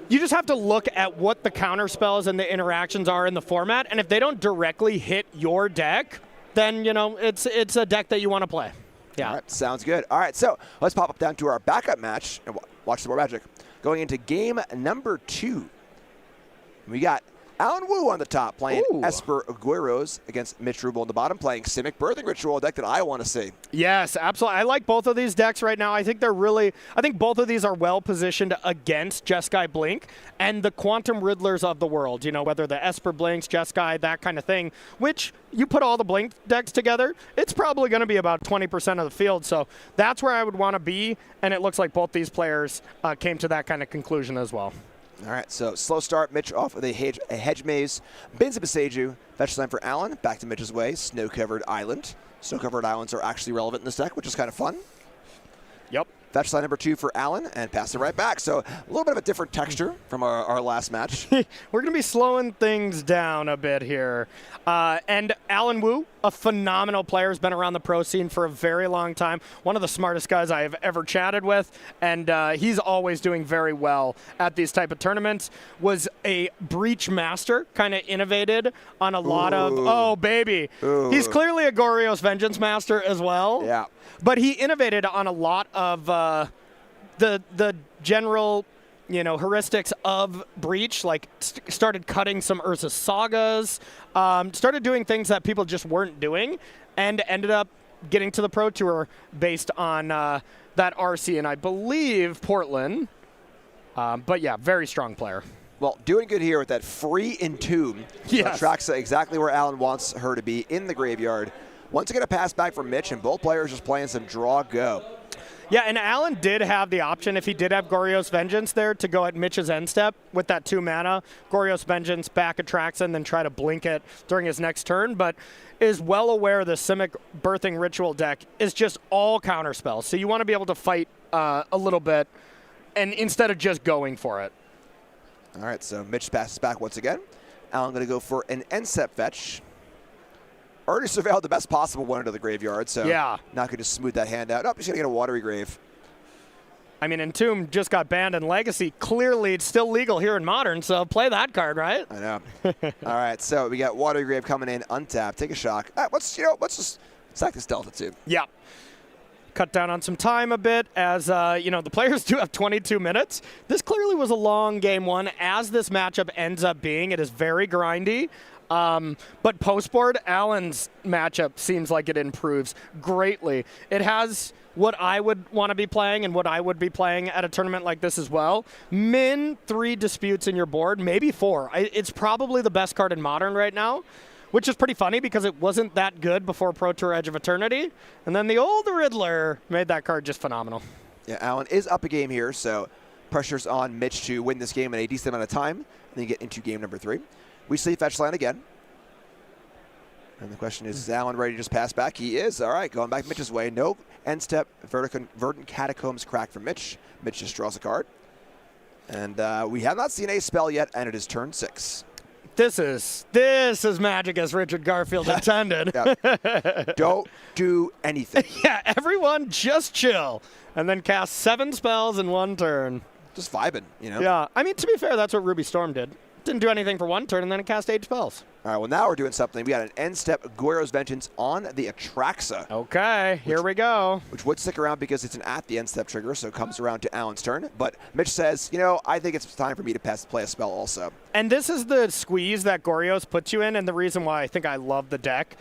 you just have to look at what the counter spells and the interactions are in the format, and if they don't directly hit your deck, then, it's a deck that you want to play. Yeah. All right, sounds good. All right, so let's pop up down to our backup match and watch some more magic. Going into game number 2. We got Alan Wu on the top playing Esper Agueros against Mitch Rubel on the bottom playing Simic Birthing Ritual, a deck that I want to see. Yes, absolutely. I like both of these decks right now. I think both of these are well positioned against Jeskai Blink and the Quantum Riddlers of the world. Whether the Esper Blinks, Jeskai, that kind of thing, which you put all the Blink decks together, it's probably going to be about 20% of the field. So that's where I would want to be, and it looks like both these players came to that kind of conclusion as well. All right, so slow start. Mitch off with a hedge maze. Bins of Beseju. Fetch line for Allen. Back to Mitch's way. Snow-covered island. Snow-covered islands are actually relevant in this deck, which is kind of fun. Yep. Fetch line number 2 for Allen and pass it right back. So a little bit of a different texture from our last match. We're going to be slowing things down a bit here. And Alan Wu, a phenomenal player, has been around the pro scene for a very long time. One of the smartest guys I have ever chatted with. And he's always doing very well at these type of tournaments. Was a Breach master, kind of innovated on a lot of... Oh, baby. Ooh. He's clearly a Goryo's Vengeance master as well. Yeah. But he innovated on a lot of the general, heuristics of Breach, like started cutting some Urza Sagas, started doing things that people just weren't doing, and ended up getting to the Pro Tour based on that RC, and I believe Portland. But yeah, very strong player. Well, doing good here with that free Entomb. Yes. Traxa exactly where Allen wants her to be in the graveyard. Once again, a pass back from Mitch, and both players just playing some draw go. Yeah, and Allen did have the option, if he did have Goryo's Vengeance there, to go at Mitch's end step with that 2 mana. Goryo's Vengeance back at Traxa and then try to blink it during his next turn, but is well aware the Simic Birthing Ritual deck is just all counter spells. So you want to be able to fight a little bit and instead of just going for it. All right, so Mitch passes back once again. Allen going to go for an end step fetch. Already surveilled the best possible one into the graveyard, so not going to smooth that hand out. Nope, he's going to get a Watery Grave. I mean, Entomb just got banned in Legacy. Clearly, it's still legal here in Modern, so play that card, right? I know. All right, so we got Watery Grave coming in, untapped, take a shock. All right, let's just sack this Delta too. Yeah. Cut down on some time a bit as, the players do have 22 minutes. This clearly was a long game 1. As this matchup ends up being, it is very grindy. But post-board, Allen's matchup seems like it improves greatly. It has what I would want to be playing and what I would be playing at a tournament like this as well. Min 3 disputes in your board, maybe 4. It's probably the best card in Modern right now, which is pretty funny because it wasn't that good before Pro Tour Edge of Eternity. And then the old Riddler made that card just phenomenal. Yeah, Allen is up a game here, so pressure's on Mitch to win this game in a decent amount of time and then get into game number 3. We see fetch line again. And the question is Allen ready to just pass back? He is. All right, going back Mitch's way. No end step. Verdant Catacombs crack from Mitch. Mitch just draws a card. And we have not seen a spell yet, and it is turn 6. This is magic as Richard Garfield intended. Don't do anything. Yeah, everyone just chill. And then cast 7 spells in 1 turn. Just vibing, Yeah, I mean, to be fair, that's what Ruby Storm did. Didn't do anything for 1 turn, and then it cast 8 spells. All right, well, now we're doing something. We got an end step Goryo's Vengeance on the Atraxa. Okay, here we go. Which would stick around because it's an at the end step trigger, so it comes around to Allen's turn. But Mitch says, I think it's time for me to play a spell also. And this is the squeeze that Goryo's puts you in, and the reason why I think I love the deck.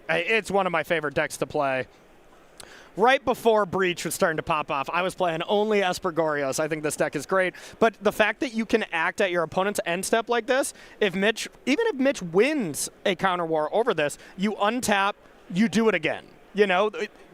It's one of my favorite decks to play. Right before Breach was starting to pop off, I was playing only Esper Goryo's. I think this deck is great. But the fact that you can act at your opponent's end step like this, even if Mitch wins a counter war over this, you untap, you do it again.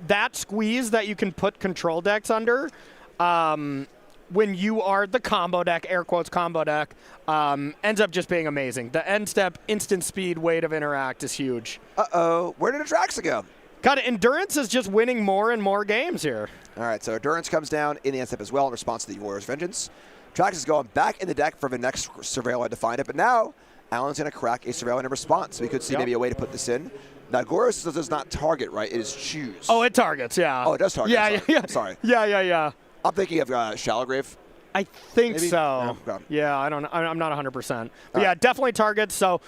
That squeeze that you can put control decks under when you are the combo deck, air quotes combo deck, ends up just being amazing. The end step, instant speed, weight of interact is huge. Uh-oh, where did Atraxa go? God, Endurance is just winning more and more games here. All right, so Endurance comes down in the end step as well in response to the Warrior's Vengeance. Trax is going back in the deck for the next Surveillant to find it, but now Alan's going to crack a Surveillant in response. So we could see maybe a way to put this in. Now, Goros does not target, right? It is choose. Oh, it targets, yeah. Oh, it does target. Yeah. Sorry. Yeah. I'm thinking of Shallowgrave. I think Maybe? so. No, okay. Yeah, I'm not 100%. But yeah, definitely targets. So,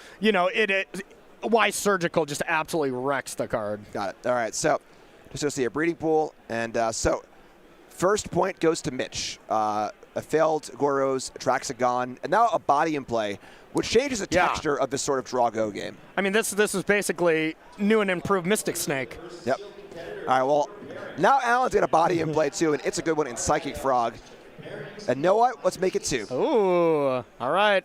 why Surgical just absolutely wrecks the card. Got it. All right, so just going to see a breeding pool. And so first point goes to Mitch. A failed Goros, Trax gone, and now a body in play, which changes the texture of this sort of draw-go game. I mean, this is basically new and improved Mystic Snake. Yep. All right, well, now Alan's got a body in play, too, and it's a good one in Psychic Frog. And know what? Let's make it 2. Ooh, all right.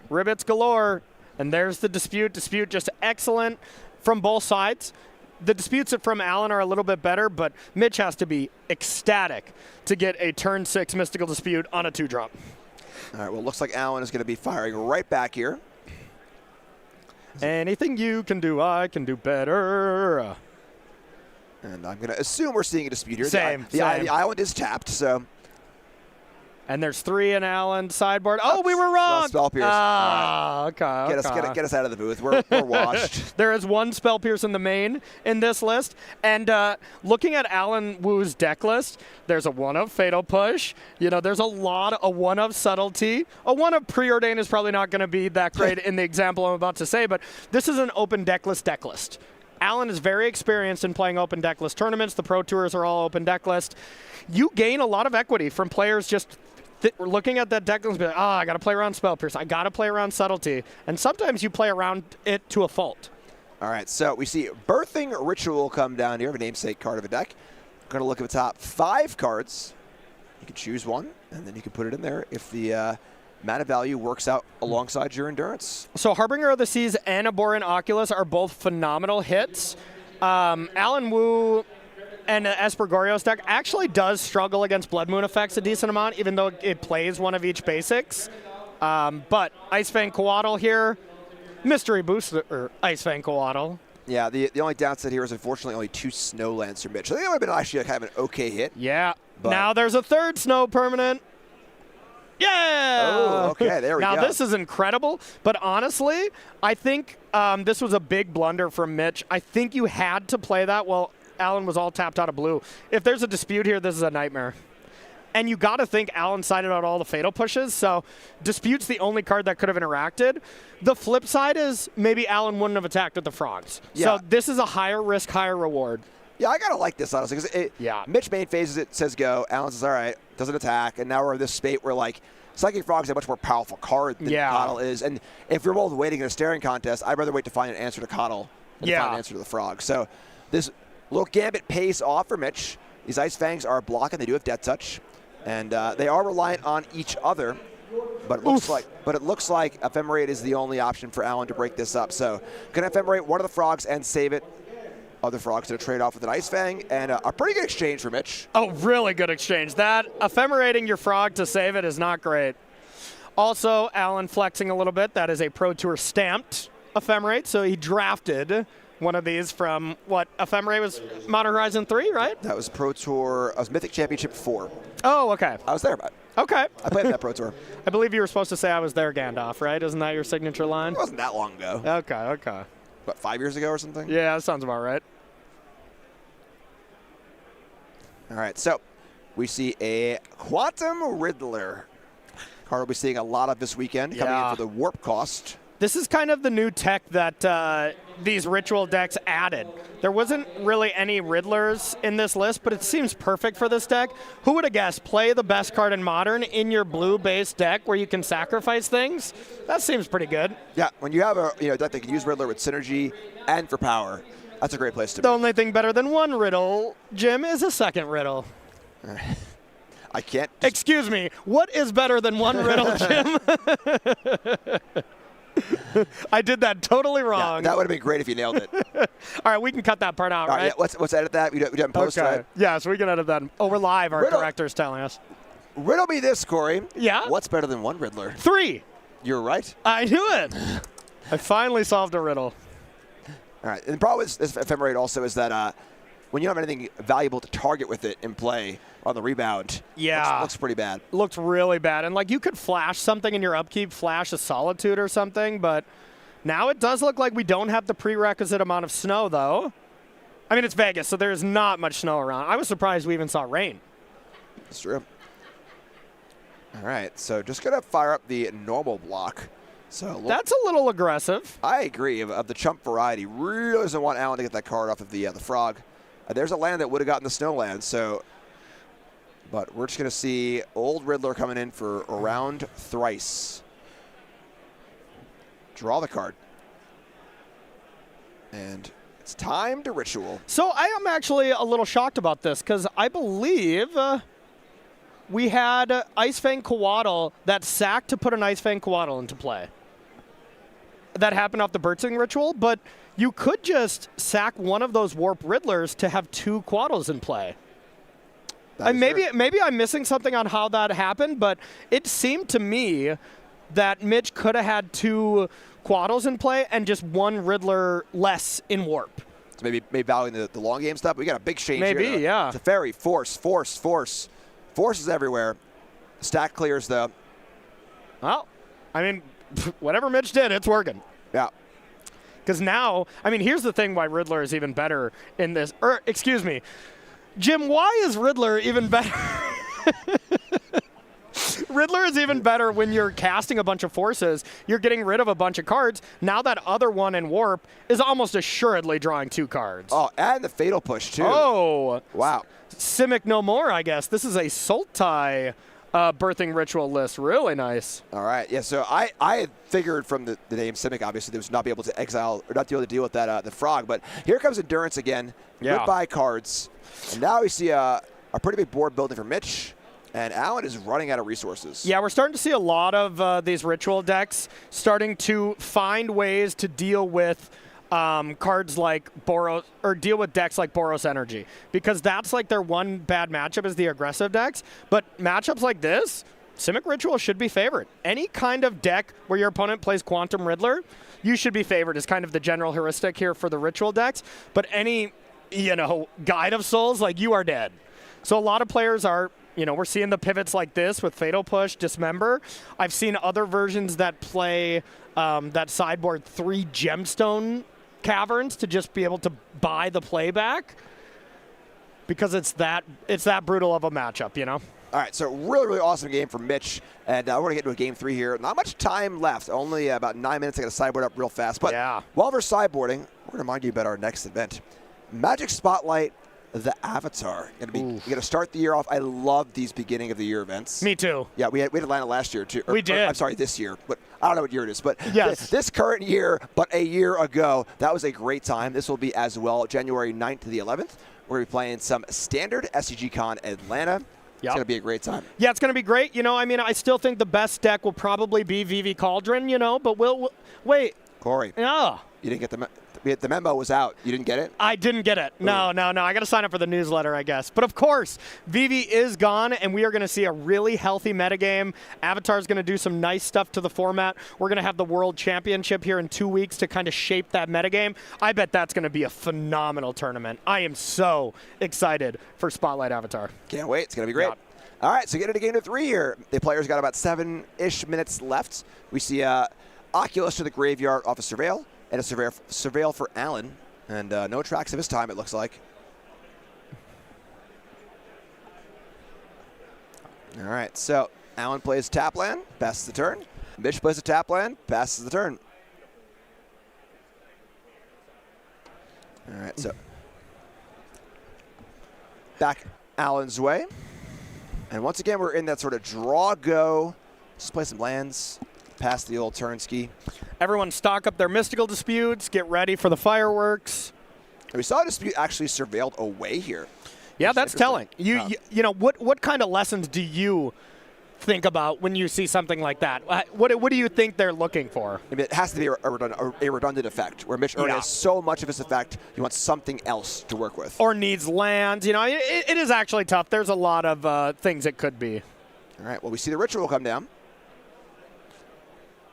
Ribbits galore. And there's the dispute. Dispute just excellent from both sides. The disputes from Alan are a little bit better, but Mitch has to be ecstatic to get a turn 6 Mystical Dispute on a 2-drop. All right, well, looks like Alan is going to be firing right back here. Anything you can do, I can do better. And I'm going to assume we're seeing a dispute here. Same. The island is tapped, so. And there's 3 in Alan's sideboard. Oh, we were wrong. Spell Pierce. Ah, okay. Get us out of the booth. We're washed. There is 1 Spell Pierce in the main in this list. And looking at Alan Wu's deck list, there's a 1 of Fatal Push. There's a 1 of Subtlety. A 1 of Preordain is probably not going to be that great in the example I'm about to say, but this is an open deck list. Alan is very experienced in playing open deck list tournaments. The Pro Tours are all open deck list. You gain a lot of equity from players just looking at that deck list and be like, I got to play around Spell Pierce. I got to play around Subtlety. And sometimes you play around it to a fault. All right, so we see Birthing Ritual come down here, a namesake card of a deck. Going to look at the top 5 cards. You can choose one, and then you can put it in there if the mana value works out alongside your endurance. So Harbinger of the Seas and Abhorrent Oculus are both phenomenal hits. Alan Wu and Espergorio's deck actually does struggle against Blood Moon effects a decent amount, even though it plays 1 of each basics. But Ice Fang Coatl here, Mystery Booster, or Ice Fang Coatl. Yeah, the only downside here is unfortunately only 2 Snowlands for Mitch. I think that would have been actually kind of an okay hit. Yeah. Now there's a 3rd Snow permanent. Yeah! Oh, okay, there we go. Now this is incredible, but honestly, I think this was a big blunder from Mitch. I think you had to play that while Alan was all tapped out of blue. If there's a dispute here, this is a nightmare. And you got to think Alan sided out all the Fatal Pushes, so Dispute's the only card that could have interacted. The flip side is maybe Alan wouldn't have attacked with the Frogs. Yeah. So this is a higher risk, higher reward. Yeah, I got to like this, honestly, because Mitch main phases it, says go. Alan says, all right, doesn't attack, and now we're in this spate where, like, Psychic Frog's a much more powerful card than Coatl is. And if you're both waiting in a staring contest, I'd rather wait to find an answer to Coatl than to find an answer to the Frog. So this little gambit pays off for Mitch. These Ice Fangs are blocking. They do have Death Touch. And they are reliant on each other. But it looks like Ephemerate is the only option for Alan to break this up. So going to Ephemerate one of the Frogs and save it. Other Frogs to trade off with an Ice Fang, and a pretty good exchange for Mitch. Oh, really good exchange. That ephemerating your Frog to save it is not great. Also, Alan flexing a little bit. That is a Pro Tour stamped Ephemerate, so he drafted one of these from, what, Ephemerate was Modern Horizon 3, right? That was Pro Tour, was Mythic Championship 4. Oh, okay. I was there, but okay. I played in that Pro Tour. I believe you were supposed to say I was there, Gandalf, right? Isn't that your signature line? It wasn't that long ago. Okay. What, 5 years ago or something? Yeah, that sounds about right. All right, so we see a Quantum Riddler card we'll be seeing a lot of this weekend, coming in for the warp cost. This is kind of the new tech that these ritual decks added. There wasn't really any Riddlers in this list, but it seems perfect for this deck. Who would have guessed? Play the best card in Modern in your blue-based deck where you can sacrifice things? That seems pretty good. Yeah, when you have a deck that can use Riddler with synergy and for power, that's a great place to be. The only thing better than one Riddle, Jim, is a second Riddle. I can't. Excuse me. What is better than one Riddle, Jim? I did that totally wrong. Yeah, that would have been great if you nailed it. All right, we can cut that part out, right? Yeah, let's edit that. We do it in post, right? Yeah, so we can edit that. Oh, we're live. Our director's telling us. Riddle me this, Corey. Yeah? What's better than one Riddler? 3. You're right. I knew it. I finally solved a riddle. All right, and the problem with this Ephemerate also is that when you don't have anything valuable to target with it in play, on the rebound. Yeah. Looks pretty bad. Looked really bad. And, like, you could flash something in your upkeep, flash a Solitude or something, but now it does look like we don't have the prerequisite amount of snow, though. I mean, it's Vegas, so there's not much snow around. I was surprised we even saw rain. That's true. All right, so just going to fire up the normal block. So that's a little aggressive. I agree. Of the chump variety, really doesn't want Alan to get that card off of the frog. There's a land that would have gotten the snowland, so... But we're just going to see Old Riddler coming in for around thrice. Draw the card. And it's time to ritual. So I am actually a little shocked about this because I believe we had Ice Fang Coatl that sacked to put an Ice Fang Coatl into play. That happened off the Birdsing ritual, but you could just sack one of those Warp Riddlers to have 2 Coatls in play. Maybe I'm missing something on how that happened, but it seemed to me that Mitch could have had 2 Coatls in play and just 1 Riddler less in Warp. So maybe valuing the long game stuff. We got a big change here. Maybe, yeah. Teferi, force. Force is everywhere. Stack clears, though. Well, I mean, whatever Mitch did, it's working. Yeah. Because now, I mean, here's the thing why Riddler is even better in this. Excuse me. Jim, why is Riddler even better? Riddler is even better when you're casting a bunch of forces. You're getting rid of a bunch of cards. Now that other one in Warp is almost assuredly drawing 2 cards. Oh, and the Fatal Push, too. Oh. Wow. Simic no more, I guess. This is a Sultai birthing ritual list. Really nice. All right. Yeah, so I had figured from the name Simic, obviously, they was not be able to exile or not be able to deal with that the frog. But here comes Endurance again. Yeah. Goodbye cards. And now we see a pretty big board building for Mitch. And Alan is running out of resources. Yeah, we're starting to see a lot of these ritual decks starting to find ways to deal with cards like Boros, or deal with decks like Boros Energy, because that's like their one bad matchup is the aggressive decks. But matchups like this, Simic Ritual should be favored. Any kind of deck where your opponent plays Quantum Riddler, you should be favored is kind of the general heuristic here for the ritual decks. But any, Guide of Souls, like, you are dead. So a lot of players are, we're seeing the pivots like this with Fatal Push, Dismember. I've seen other versions that play that sideboard 3 Gemstone Caverns to just be able to buy the playback because it's that brutal of a matchup, All right, so really awesome game for Mitch, and we're going to get into a game 3 here. Not much time left, only about 9 minutes. I got to sideboard up real fast. But while we're sideboarding, we're going to remind you about our next event. Magic Spotlight, the Avatar. We're going to start the year off. I love these beginning of the year events. Me too. Yeah, we had Atlanta last year, too. We did. I'm sorry, this year. But I don't know what year it is. But yes. This current year, but a year ago, that was a great time. This will be as well January 9th to the 11th. We're going to be playing some standard SCG Con Atlanta. It's going to be a great time. Yeah, it's going to be great. I still think the best deck will probably be VV Cauldron, but we'll wait. Corey. Yeah. You didn't get the memo was out. You didn't get it? I didn't get it. No. I got to sign up for the newsletter, I guess. But of course, VV is gone, and we are going to see a really healthy metagame. Avatar's going to do some nice stuff to the format. We're going to have the World Championship here in 2 weeks to kind of shape that metagame. I bet that's going to be a phenomenal tournament. I am so excited for Spotlight Avatar. Can't wait. It's going to be great. Yeah. All right, so get into game 3 here. The players got about 7-ish minutes left. We see Oculus to the graveyard off a Surveil. And a Surveil for Allen. And no tracks of his time, it looks like. All right, so Allen plays tap land, passes the turn. Mitch plays a tap land, passes the turn. All right, so back Allen's way. And once again, we're in that sort of draw-go. Just play some lands. Past the old turn ski. Everyone stock up their mystical disputes, get ready for the fireworks. And we saw a dispute actually surveilled away here. Yeah, that's telling. What kind of lessons do you think about when you see something like that? What do you think they're looking for? I mean, it has to be a redundant effect, where Mitch already has so much of his effect, you want something else to work with. Or needs lands. It is actually tough. There's a lot of things it could be. All right, well, we see the ritual come down.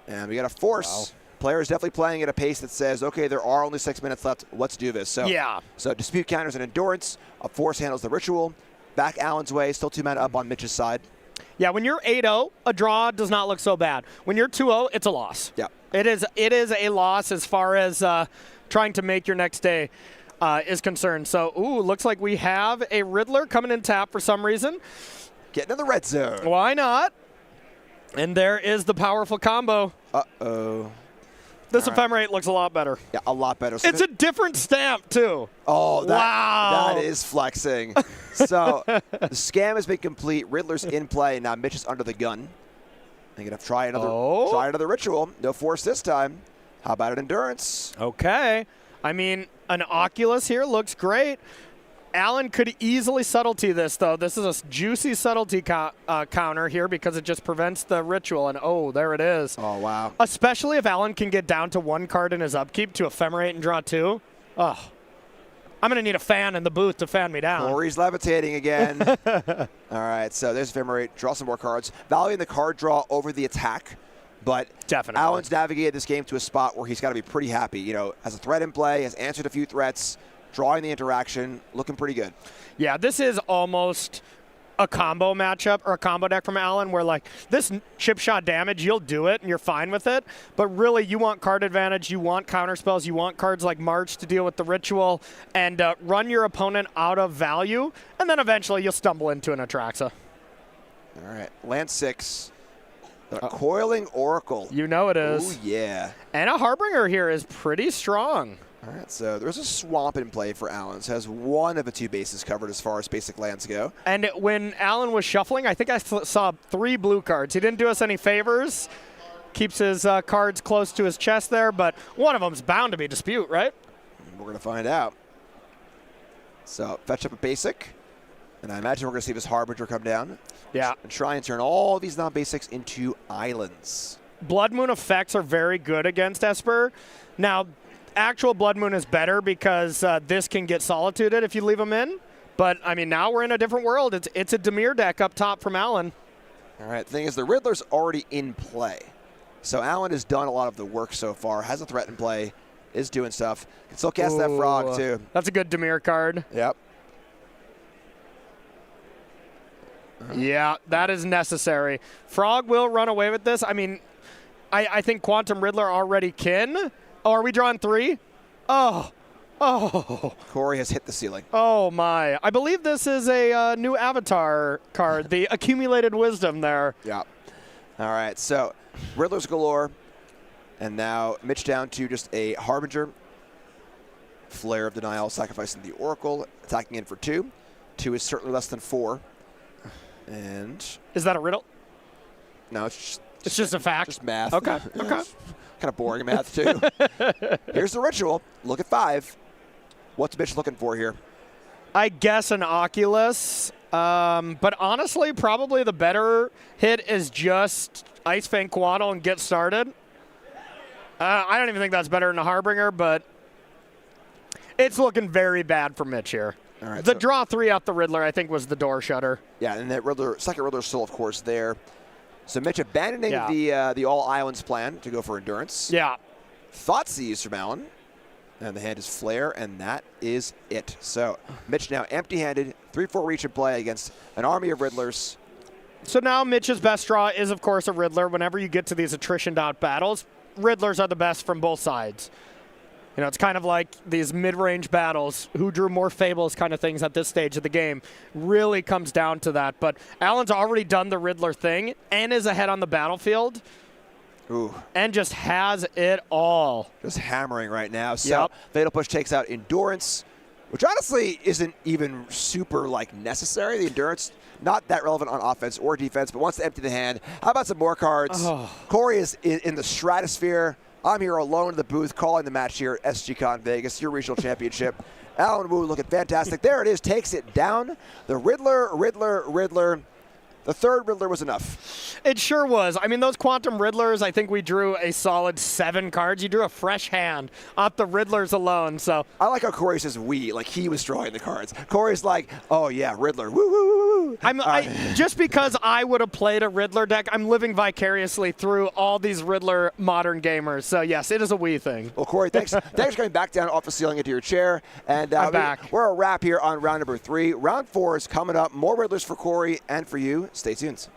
And we got a force. Wow. Player is definitely playing at a pace that says, okay, there are only 6 minutes left. Let's do this. So dispute counters and endurance. A force handles the ritual. back Allen's way. Still 2 mana up on Mitch's side. Yeah, when you're 8-0, a draw does not look so bad. When you're 2-0, it's a loss. Yeah. It is a loss as far as trying to make your next day is concerned. So, looks like we have a Riddler coming in tap for some reason. Getting in the red zone. Why not? And there is the powerful combo. Uh-oh. This Ephemerate looks a lot better. Yeah, a lot better. So It's a different stamp, too. Oh, wow. That is flexing. So the scam has been complete. Riddler's in play. Now Mitch is under the gun. They're going to try another ritual. No force this time. How about an endurance? Okay. I mean, an Oculus here looks great. Allen could easily subtlety this, though. This is a juicy subtlety counter here because it just prevents the ritual. And, there it is. Oh, wow. Especially if Allen can get down to 1 card in his upkeep to Ephemerate and draw 2. Oh, I'm going to need a fan in the booth to fan me down. Corey's levitating again. All right, so there's Ephemerate. Draw some more cards. Valuing the card draw over the attack. But definitely, Allen's navigated this game to a spot where he's got to be pretty happy. You know, has a threat in play, has answered a few threats, drawing the interaction, looking pretty good. Yeah, this is almost a combo matchup or a combo deck from Allen where, like, this chip shot damage, you'll do it and you're fine with it. But really, you want card advantage, you want counter spells, you want cards like March to deal with the ritual and run your opponent out of value, and then eventually you'll stumble into an Atraxa. All right, land 6. The Coiling Oracle. You know it is. Oh, yeah. And a Harbinger here is pretty strong. All right, so there's a Swamp in play for Allen. So has 1 of the 2 bases covered as far as basic lands go. And when Allen was shuffling, I think I saw 3 blue cards. He didn't do us any favors. Keeps his cards close to his chest there, but one of them's bound to be Dispute, right? We're going to find out. So fetch up a basic. And I imagine we're going to see this Harbinger come down. Yeah. And try and turn all these non-basics into islands. Blood Moon effects are very good against Esper. Now, actual Blood Moon is better because this can get solituded if you leave them in. But, I mean, now we're in a different world. It's a Dimir deck up top from Allen. All right, the thing is, the Riddler's already in play. So Allen has done a lot of the work so far, has a threat in play, is doing stuff. Can still cast that Frog, too. That's a good Dimir card. Yep. Yeah, that is necessary. Frog will run away with this. I mean, I think Quantum Riddler already can. Oh, are we drawing 3? Oh. Corey has hit the ceiling. Oh, my. I believe this is a new avatar card, the Accumulated Wisdom there. Yeah. All right, so Riddler's galore. And now Mitch down to just a Harbinger. Flare of Denial, sacrificing the Oracle, attacking in for 2. 2 is certainly less than 4. And is that a riddle? No, it's just a fact. Just math. Okay. Okay. Kind of boring math too. Here's the ritual. Look at 5. What's Mitch looking for here? I guess an Oculus. But honestly, probably the better hit is just Ice Fang Quaddle and get started. I don't even think that's better than a Harbinger, but it's looking very bad for Mitch here. All right, the draw 3 out the Riddler, I think, was the door shutter. Yeah, and that second Riddler still, of course, there. So Mitch abandoning the All Islands plan to go for Endurance. Yeah. Thoughtseize from Allen. And the hand is Flare, and that is it. So Mitch now empty-handed, 3-4 reach in play against an army of Riddlers. So now Mitch's best draw is, of course, a Riddler. Whenever you get to these attrition-out battles, Riddlers are the best from both sides. You know, it's kind of like these mid-range battles, who drew more Fables kind of things at this stage of the game. Really comes down to that. But Allen's already done the Riddler thing and is ahead on the battlefield. Ooh. And just has it all. Just hammering right now. So Fatal Push takes out Endurance, which honestly isn't even super necessary. The Endurance, not that relevant on offense or defense, but wants to empty the hand. How about some more cards? Oh. Corey is in the stratosphere. I'm here alone in the booth calling the match here at SGCon Vegas, your regional championship. Allen Wu looking fantastic. There it is, takes it down. The Riddler. The third Riddler was enough. It sure was. I mean, those Quantum Riddlers, I think we drew a solid 7 cards. You drew a fresh hand off the Riddlers alone. So I like how Corey says we, like he was drawing the cards. Corey's like, oh yeah, Riddler, woo, woo, woo, Just because I would have played a Riddler deck, I'm living vicariously through all these Riddler modern gamers. So yes, it is a we thing. Well, Corey, thanks for coming back down off the ceiling into your chair. And I'm back. We're a wrap here on round number 3. Round 4 is coming up. More Riddlers for Corey and for you. Stay tuned.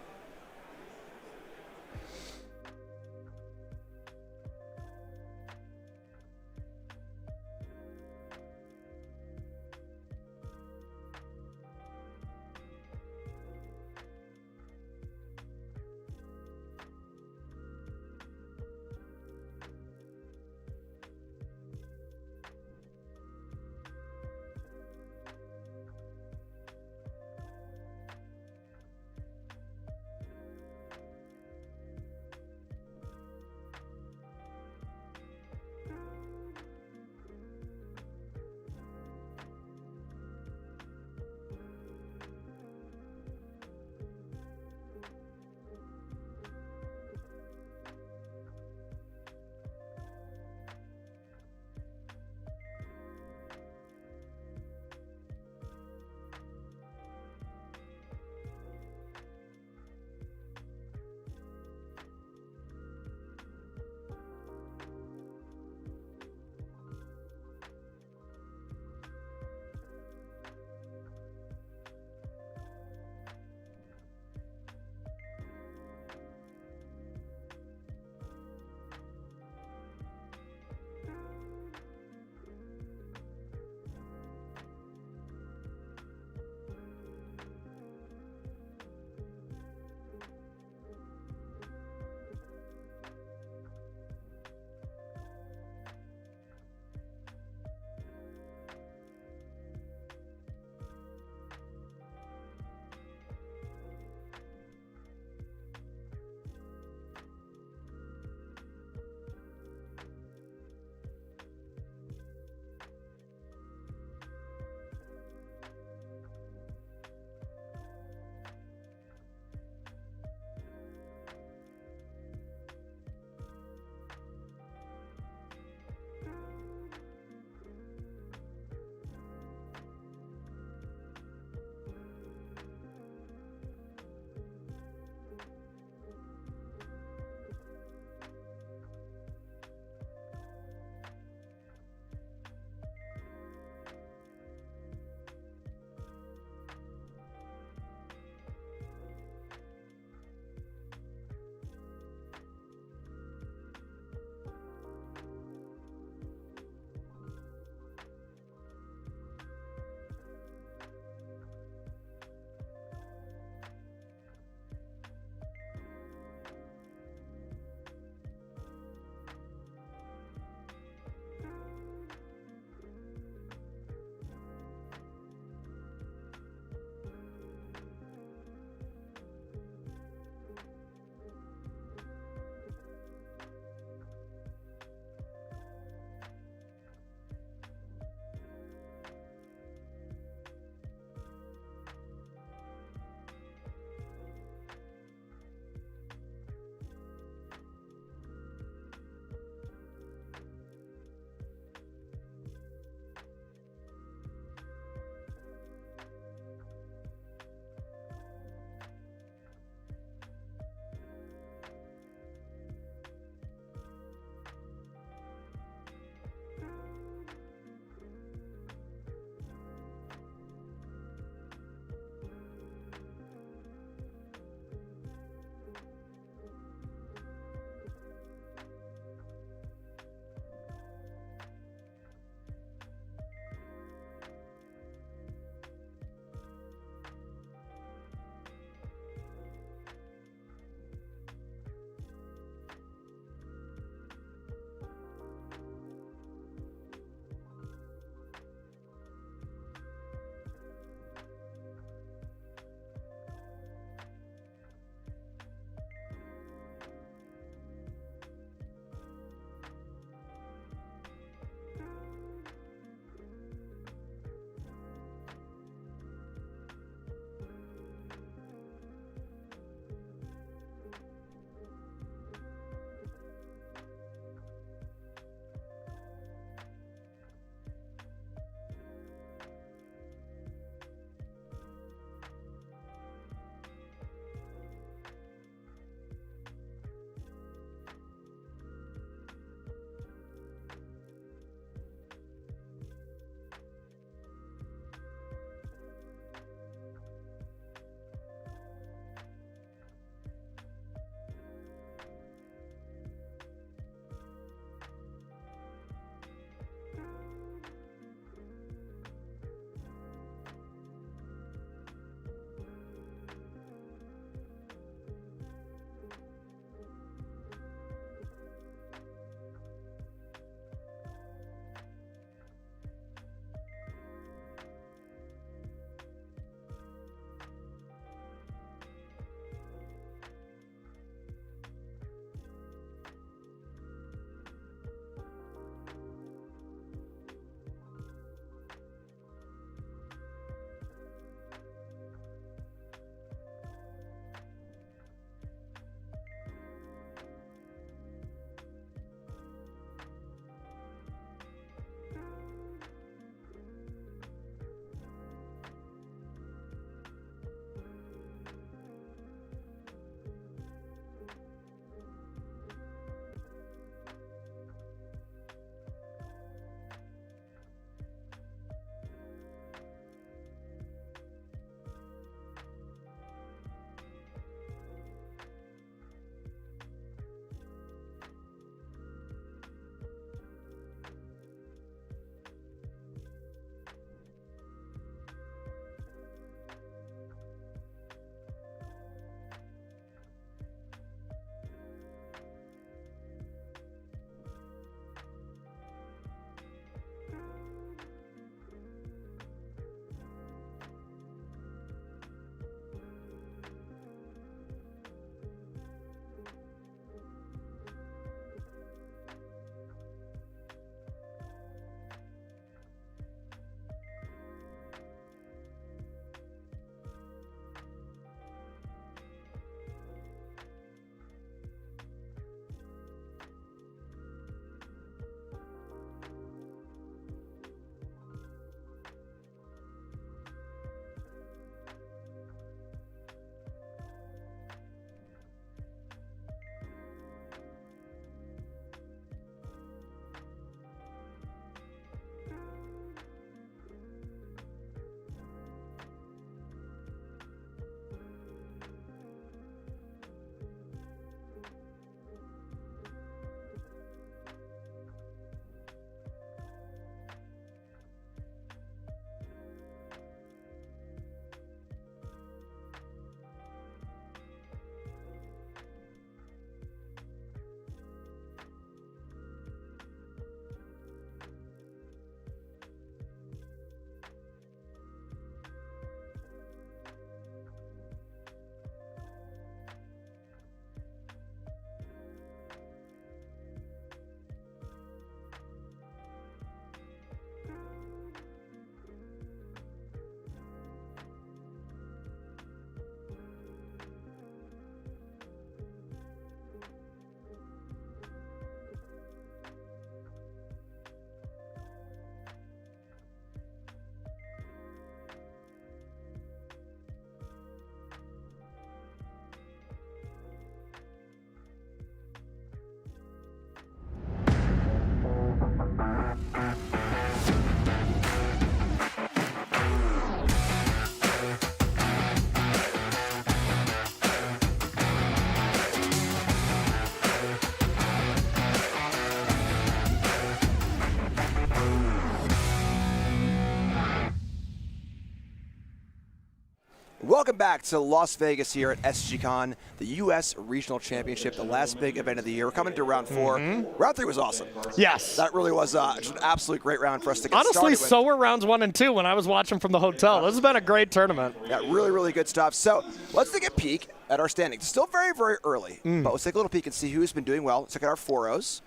Welcome back to Las Vegas here at SCGCon, the U.S. Regional Championship, the last big event of the year. We're coming to round 4. Round 3 was awesome. Yes. That really was just an absolute great round for us to get started Honestly, with. so were rounds 1 and 2 when I was watching from the hotel. This has been a great tournament. Yeah, really, really good stuff. So let's take a peek at our standings. Still very, very early, but let's take a little peek and see who's been doing well. Let's look at our 4-0s.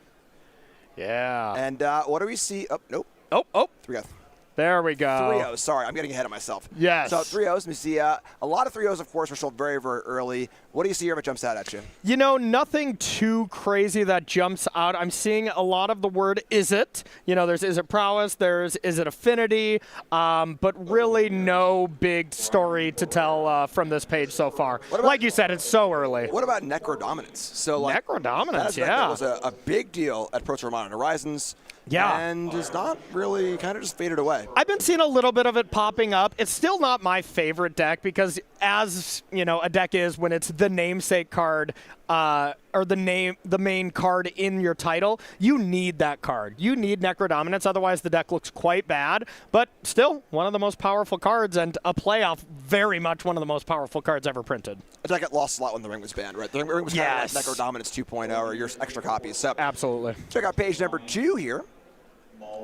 Yeah. And what do we see? Oh, nope. Oh. We got There we go. 3-0s. Sorry, I'm getting ahead of myself. Yes. So 3-0s. We see a lot of 3-0s, of course, are still very, very early. What do you see here that jumps out at you? You know, nothing too crazy that jumps out. I'm seeing a lot of the word is it. You know, there's is it prowess, there's is it affinity, but really no big story to tell from this page so far. Like you said, it's so early. What about Necro Dominance? So, like, Necro Dominance, that yeah. was a big deal at Pro Tour Modern Horizons. Yeah. And is not really, kind of just faded away. I've been seeing a little bit of it popping up. It's still not my favorite deck because, as you know, a deck is when it's the namesake card or the main card in your title. You need that card. You need Necro Dominance, otherwise the deck looks quite bad. But still, one of the most powerful cards, and a playoff, very much one of the most powerful cards ever printed. A deck that lost a lot when the ring was banned, right? The ring was kind of like Necro Dominance 2.0 or your extra copies. So absolutely. Check out page number 2 here.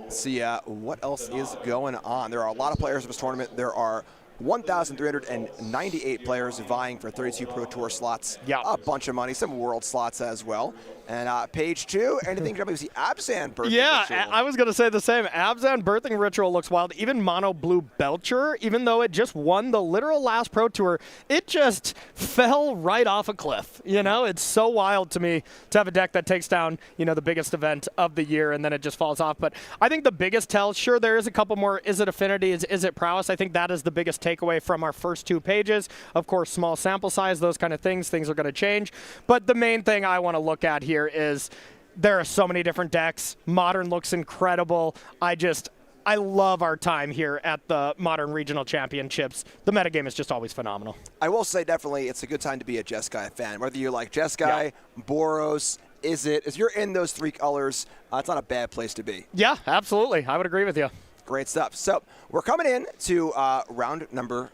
See what else is going on. There are a lot of players in this tournament. There are 1,398 players vying for 32 Pro Tour slots. Yeah. A bunch of money, some World slots as well. And page 2, anything jumping? We see Abzan birthing ritual. I was going to say the same. Abzan birthing ritual looks wild. Even Mono Blue Belcher, even though it just won the literal last Pro Tour, it just fell right off a cliff. You know, it's so wild to me to have a deck that takes down, you know, the biggest event of the year and then it just falls off. But I think the biggest tell, sure, there is a couple more. Is it affinity? Is it prowess? I think that is the biggest takeaway from our first 2 pages. Of course, small sample size, those kind of things. Things are going to change. But the main thing I want to look at here is there are so many different decks. Modern looks incredible. I love our time here at the Modern Regional Championships. The metagame is just always phenomenal. I will say definitely it's a good time to be a Jeskai fan. Whether you like Jeskai, Boros, if you're in those 3 colors, it's not a bad place to be. Yeah, absolutely. I would agree with you. Great stuff. So we're coming in to round number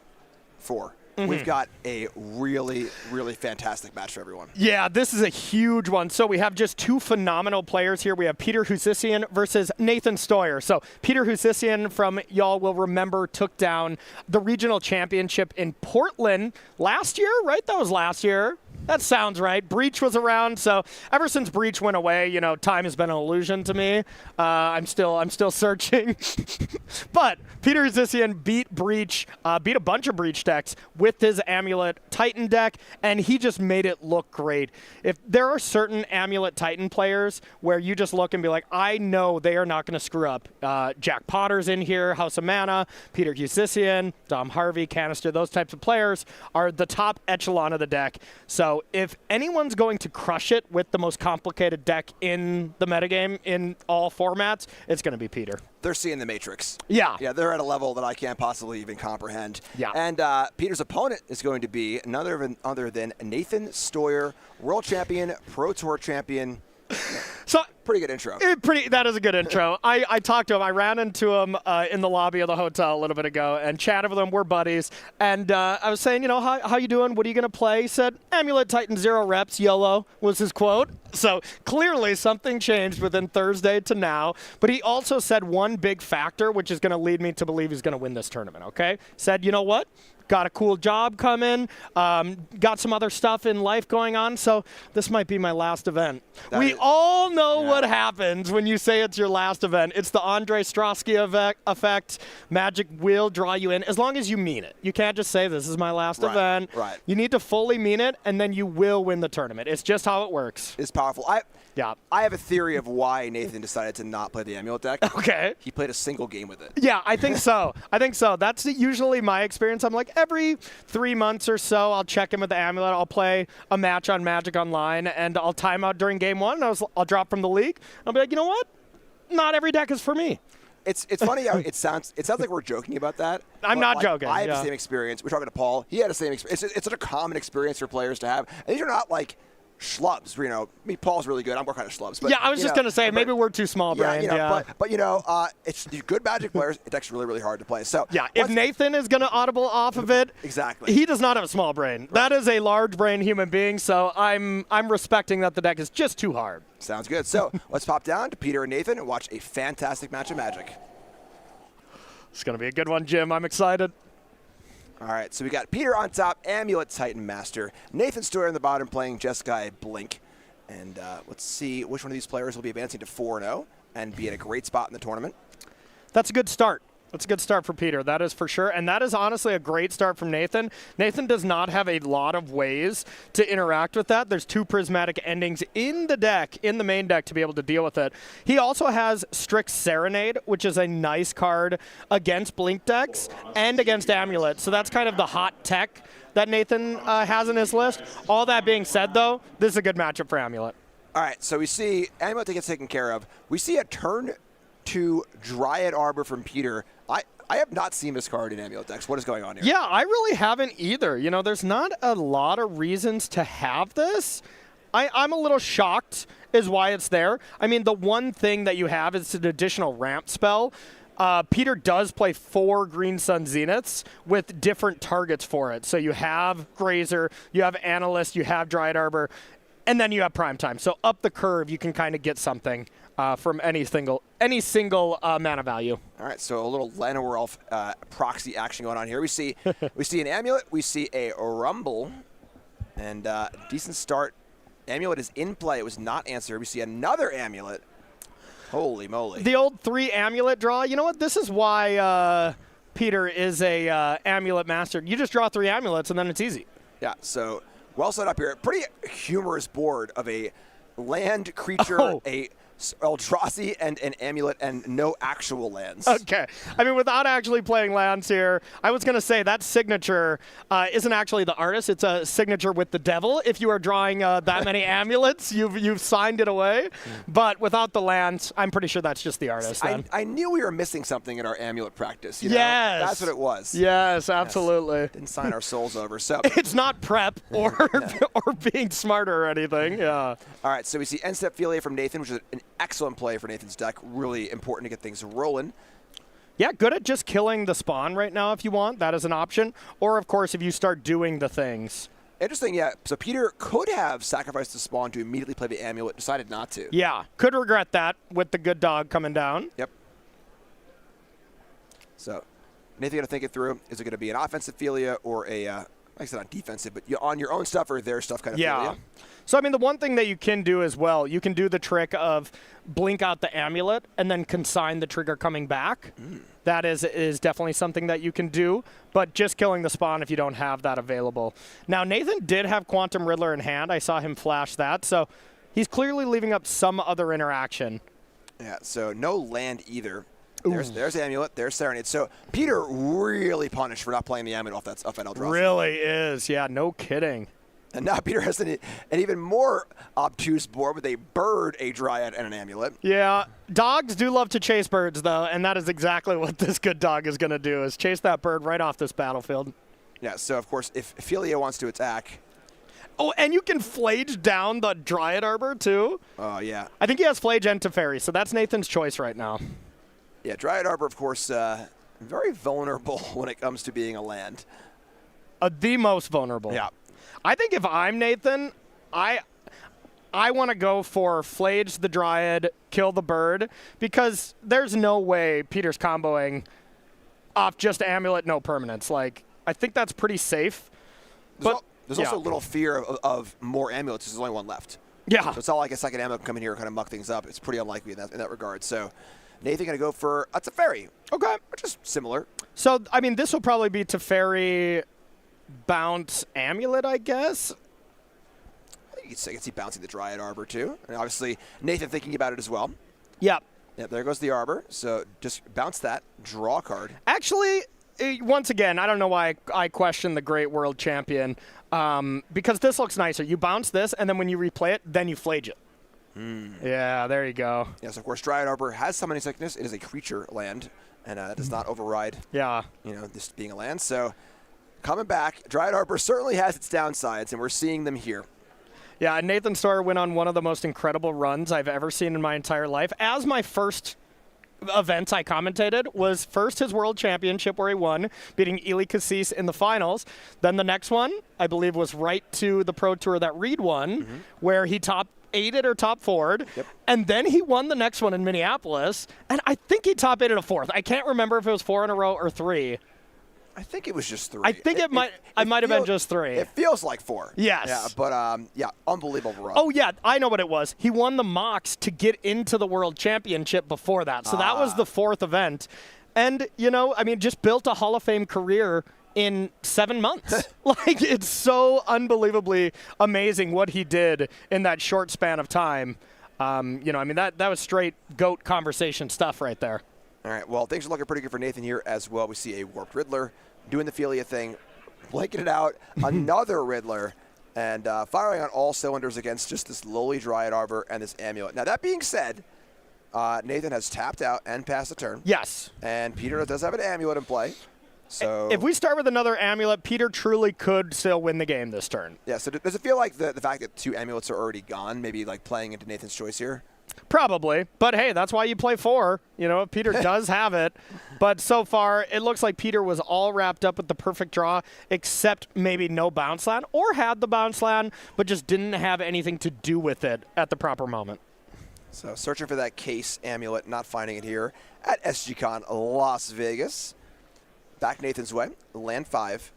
4. We've got a really, really fantastic match for everyone. Yeah, this is a huge one. So we have just 2 phenomenal players here. We have Peter Husisian versus Nathan Stoyer. So Peter Husisian, from y'all will remember, took down the regional championship in Portland last year, right? That was last year. That sounds right. Breach was around, so ever since Breach went away, you know, time has been an illusion to me. I'm still searching. But Peter Husisian beat Breach, beat a bunch of Breach decks with his Amulet Titan deck, and he just made it look great. If there are certain Amulet Titan players where you just look and be like, I know they are not going to screw up. Jack Potter's in here, House of Mana, Peter Husisian, Dom Harvey, Canister, those types of players are the top echelon of the deck. So if anyone's going to crush it with the most complicated deck in the metagame in all formats, it's going to be Peter. They're seeing the Matrix. Yeah. Yeah, they're at a level that I can't possibly even comprehend. Yeah. And Peter's opponent is going to be none other than Nathan Stoyer, World Champion, Pro Tour Champion. So pretty good intro. That is a good intro. I talked to him. I ran into him in the lobby of the hotel a little bit ago and chatted with him. We're buddies. And I was saying, you know, how you doing? What are you going to play? He said, Amulet Titan 0 reps, YOLO was his quote. So clearly something changed within Thursday to now. But he also said one big factor, which is going to lead me to believe he's going to win this tournament, okay? Said, you know what? Got a cool job coming, got some other stuff in life going on, so this might be my last event. We all know what happens when you say it's your last event. It's the Andre Strosky effect. Magic will draw you in, as long as you mean it. You can't just say, this is my last event. Right. You need to fully mean it, and then you will win the tournament. It's just how it works. It's powerful. I have a theory of why Nathan decided to not play the Amulet deck. Okay. He played a single game with it. Yeah, I think so. That's usually my experience. I'm like, every 3 months or so, I'll check in with the Amulet. I'll play a match on Magic Online, and I'll time out during game 1. And I'll drop from the league. I'll be like, you know what? Not every deck is for me. It's funny how it sounds like we're joking about that. I'm not joking. I have the same experience. We're talking to Paul. He had the same experience. It's such a common experience for players to have. And these are not like schlubs. You know, I mean, Paul's really good. I'm more kind of schlubs. But, Yeah, I was just going to say, maybe we're too small brained. But it's these good Magic players. It's actually really, really hard to play. So yeah, if Nathan is going to audible off of it, exactly, he does not have a small brain. Right. That is a large brain human being. So I'm respecting that the deck is just too hard. Sounds good. So let's pop down to Peter and Nathan and watch a fantastic match of Magic. It's going to be a good one, Jim. I'm excited. All right, so we got Peter on top, Amulet Titan Master. Nathan Stoyer on the bottom playing Jeskai Blink. And let's see which one of these players will be advancing to 4-0 and be in a great spot in the tournament. That's a good start. That's a good start for Peter, that is for sure. And that is honestly a great start from Nathan. Nathan does not have a lot of ways to interact with that. There's 2 prismatic endings in the deck, in the main deck, to be able to deal with it. He also has Strix Serenade, which is a nice card against Blink decks and against Amulet. So that's kind of the hot tech that Nathan has in his list. All that being said, though, this is a good matchup for Amulet. All right, so we see Amulet gets taken care of. We see a turn 2 Dryad Arbor from Peter. I have not seen this card in Amulet decks. What is going on here? Yeah, I really haven't either. You know, there's not a lot of reasons to have this. I'm a little shocked is why it's there. I mean, the one thing that you have is an additional ramp spell. Peter does play 4 Green Sun Zeniths with different targets for it. So you have Grazer, you have Analyst, you have Dryad Arbor, and then you have Primetime. So up the curve, you can kind of get something from any single mana value. All right, so a little Llanowar proxy action going on here. We see an Amulet, we see a Rumble, and decent start. Amulet is in play. It was not answered. We see another Amulet. Holy moly. The old 3 Amulet draw. You know what? This is why Peter is a Amulet master. You just draw 3 Amulets, and then it's easy. Yeah, so well set up here. Pretty humorous board of a land creature, a Eldrazi, and an Amulet, and no actual lands. Okay. I mean, without actually playing lands here, I was going to say that signature isn't actually the artist. It's a signature with the devil. If you are drawing that many amulets, you've signed it away. But without the lands, I'm pretty sure that's just the artist. I knew we were missing something in our Amulet practice. You know? Yes. That's what it was. Yes, absolutely. Yes. Didn't sign our souls over. So it's not prep or or being smarter or anything. Yeah. All right, so we see End Step Filia from Nathan, which is an excellent play for Nathan's deck. Really important to get things rolling. Yeah, good at just killing the spawn right now if you want. That is an option. Or, of course, if you start doing the things. Interesting, yeah. So Peter could have sacrificed the spawn to immediately play the Amulet, decided not to. Yeah, could regret that with the good dog coming down. Yep. So Nathan got to think it through. Is it going to be an offensive Filia or a, like I said, not defensive, but on your own stuff or their stuff kind of Filia? So, I mean, the one thing that you can do as well, you can do the trick of blink out the Amulet and then consign the trigger coming back. That is definitely something that you can do, but just killing the spawn if you don't have that available. Now, Nathan did have Quantum Riddler in hand. I saw him flash that, so he's clearly leaving up some other interaction. Yeah, so no land either. There's Amulet, there's Serenade. So Peter really punished for not playing the Amulet off that Eldrazi. Really is, yeah, no kidding. And now Peter has an even more obtuse board with a bird, a Dryad, and an Amulet. Yeah, dogs do love to chase birds, though, and that is exactly what this good dog is going to do, is chase that bird right off this battlefield. Yeah, so, of course, if Filia wants to attack... Oh, and you can Flage down the Dryad Arbor, too? Oh, yeah. I think he has Flage and Teferi, so that's Nathan's choice right now. Yeah, Dryad Arbor, of course, very vulnerable when it comes to being a land. The most vulnerable. Yeah. I think if I'm Nathan, I want to go for Flage the Dryad, kill the bird, because there's no way Peter's comboing off just Amulet, no permanents. Like, I think that's pretty safe. There's also a little fear of more Amulets. There's only one left. Yeah. So it's not like a second Amulet can come in here and kind of muck things up. It's pretty unlikely in that regard. So Nathan going to go for a Teferi. Okay. Which is similar. So, I mean, this will probably be Teferi bounce Amulet, I guess. I can see bouncing the Dryad Arbor, too. And obviously, Nathan thinking about it as well. Yep. Yep, there goes the Arbor. So just bounce that, draw a card. Actually, once again, I don't know why I question the Great World Champion, because this looks nicer. You bounce this, and then when you replay it, then you Flage it. Yeah, there you go. Yes, of course, Dryad Arbor has Summoning Sickness. It is a creature land, and that does not override, this being a land. So coming back, Dryad Arbor certainly has its downsides, and we're seeing them here. Yeah, Nathan Storer went on one of the most incredible runs I've ever seen in my entire life. As my first event I commentated was first his World Championship where he won, beating Eli Cassis in the finals. Then the next one, I believe, was right to the Pro Tour that Reed won, where he top 8'd or top 4'd. Yep. And then he won the next one in Minneapolis, and I think he top 8'd a 4th. I can't remember if it was 4 in a row or 3. I think it was just 3. I think it might have been just 3. It feels like 4. Yes. Yeah, but yeah, unbelievable run. Oh, yeah, I know what it was. He won the Mox to get into the World Championship before that. So that was the 4th event. And, you know, I mean, just built a Hall of Fame career in 7 months. Like, it's so unbelievably amazing what he did in that short span of time. You know, I mean, that was straight GOAT conversation stuff right there. All right, well, things are looking pretty good for Nathan here as well. We see a Warped Riddler doing the Philia thing, blanking it out, another Riddler, and firing on all cylinders against just this lowly Dryad Arbor and this Amulet. Now, that being said, Nathan has tapped out and passed the turn. Yes. And Peter does have an Amulet in play. So if we start with another Amulet, Peter truly could still win the game this turn. Yeah, so does it feel like the fact that 2 Amulets are already gone, maybe like playing into Nathan's choice here? Probably, but hey, that's why you play 4. You know, Peter does have it. But so far, it looks like Peter was all wrapped up with the perfect draw, except maybe no bounce land, or had the bounce land, but just didn't have anything to do with it at the proper moment. So searching for that case Amulet, not finding it here at SGCon Las Vegas. Back Nathan's way, land 5.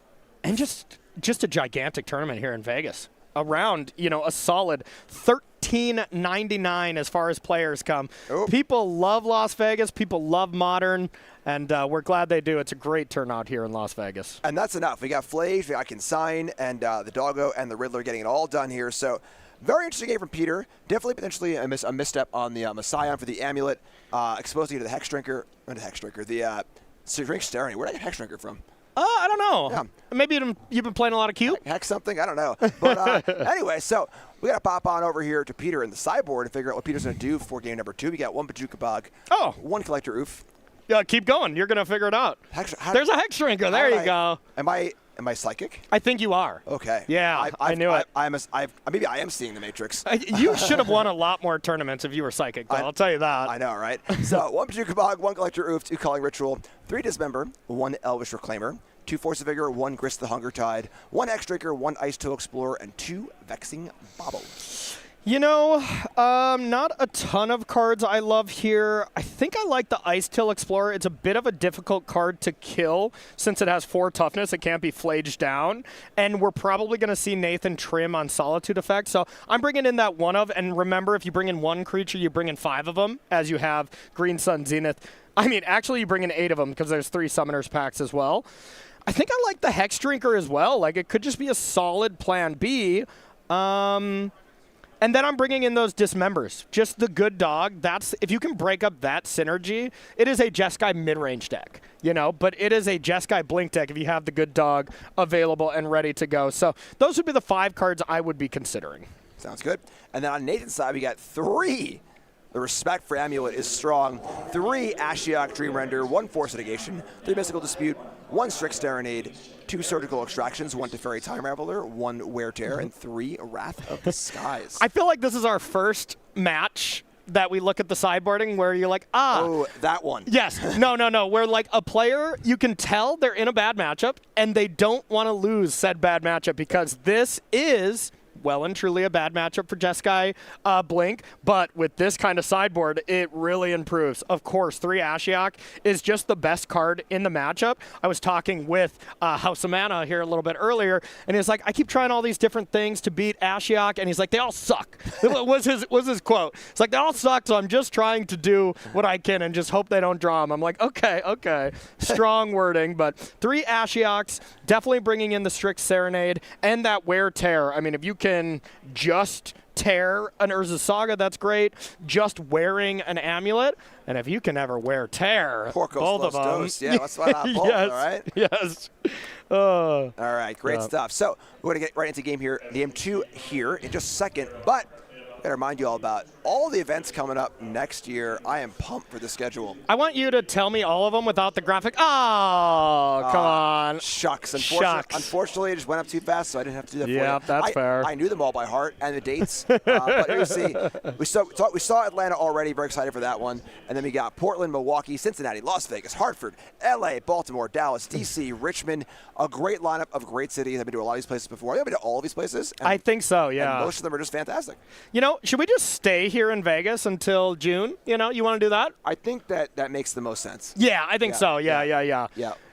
And just a gigantic tournament here in Vegas. Around, you know, a solid $13.99 as far as players come. Oh. People love Las Vegas. People love Modern, and we're glad they do. It's a great turnout here in Las Vegas. And that's enough. We got Flage, we got Consign, and the Doggo and the Riddler getting it all done here. So very interesting game from Peter. Definitely potentially a misstep on the Messiah for the Amulet, exposing you to the Hex Drinker, the Drink Staring. Where did I get Hex Drinker from? I don't know. Yeah. Maybe you've been playing a lot of Cube? Hex something? I don't know. But anyway, so we got to pop on over here to Peter in the sideboard and figure out what Peter's going to do for game number 2. We got 1 Bajuka Bog, 1 Collector Oof. Yeah, keep going. You're going to figure it out. There's a Hex Drinker. There you go. Am I psychic? I think you are. Okay. Yeah, I knew it. Maybe I am seeing the Matrix. You should have won a lot more tournaments if you were psychic, though. I'll tell you that. I know, right? So 1 Bajuka Bog, 1 Collector Oof, 2 Calling Ritual, 3 Dismember, 1 Elvish Reclaimer, 2 Force of Vigor, 1 Grist the Hunger Tide, 1 Hex Drinker, 1 Ice Toe Explorer, and 2 Vexing Bauble. You know, not a ton of cards I love here. I think I like the Ice Till Explorer. It's a bit of a difficult card to kill since it has 4 toughness. It can't be flaged down. And we're probably going to see Nathan trim on Solitude effect. So I'm bringing in that 1 of, and remember, if you bring in 1 creature, you bring in 5 of them, as you have Green Sun Zenith. I mean, actually, you bring in 8 of them because there's 3 Summoners packs as well. I think I like the Hex Drinker as well. Like, it could just be a solid plan B. And then I'm bringing in those Dismembers. Just the good dog. That's if you can break up that synergy, it is a Jeskai mid-range deck, you know, but it is a Jeskai Blink deck if you have the good dog available and ready to go. So those would be the 5 cards I would be considering. Sounds good. And then on Nathan's side, we got 3. The respect for Amulet is strong. 3 Ashiok Dream Render, 1 Force Negation, 3 Mystical Dispute, 1 Strix Serenade, 2 Surgical Extractions, 1 Teferi Time Raveler, 1 Wear Tear, and 3 Wrath of the Skies. I feel like this is our first match that we look at the sideboarding where you're like, Oh, that one. Yes. No. Where like a player, you can tell they're in a bad matchup and they don't want to lose said bad matchup because this is well and truly a bad matchup for Jeskai Blink, but with this kind of sideboard, it really improves. Of course, 3 Ashiok is just the best card in the matchup. I was talking with House of Mana here a little bit earlier, and he's like, I keep trying all these different things to beat Ashiok, and he's like, they all suck. was his quote. It's like, they all suck, so I'm just trying to do what I can and just hope they don't draw them. I'm like, okay. Strong wording, but 3 Ashioks, definitely bringing in the Strix Serenade and that Wear Tear. I mean, if you can just tear an Urza Saga, that's great. Just wearing an Amulet, and if you can ever wear Tear, both of them. Dose. Yeah, that's why not both, yes, all right? Yes. All right, great stuff. So we're going to get right into game 2 here in just a second, but I gotta remind you all about all the events coming up next year. I am pumped for the schedule. I want you to tell me all of them without the graphic. Oh, come on. Shucks. Shucks. Unfortunately, it just went up too fast, so I didn't have to do that for you. Yeah, that's fair. I knew them all by heart and the dates. But here we see. We saw Atlanta already. Very excited for that one. And then we got Portland, Milwaukee, Cincinnati, Las Vegas, Hartford, LA, Baltimore, Dallas, DC, Richmond. A great lineup of great cities. I've been to a lot of these places before. I've been to all of these places. I think so, yeah. And most of them are just fantastic. You know, should we just stay here in Vegas until June? You know, you want to do that? I think that makes the most sense. Yeah, I think so. Yeah.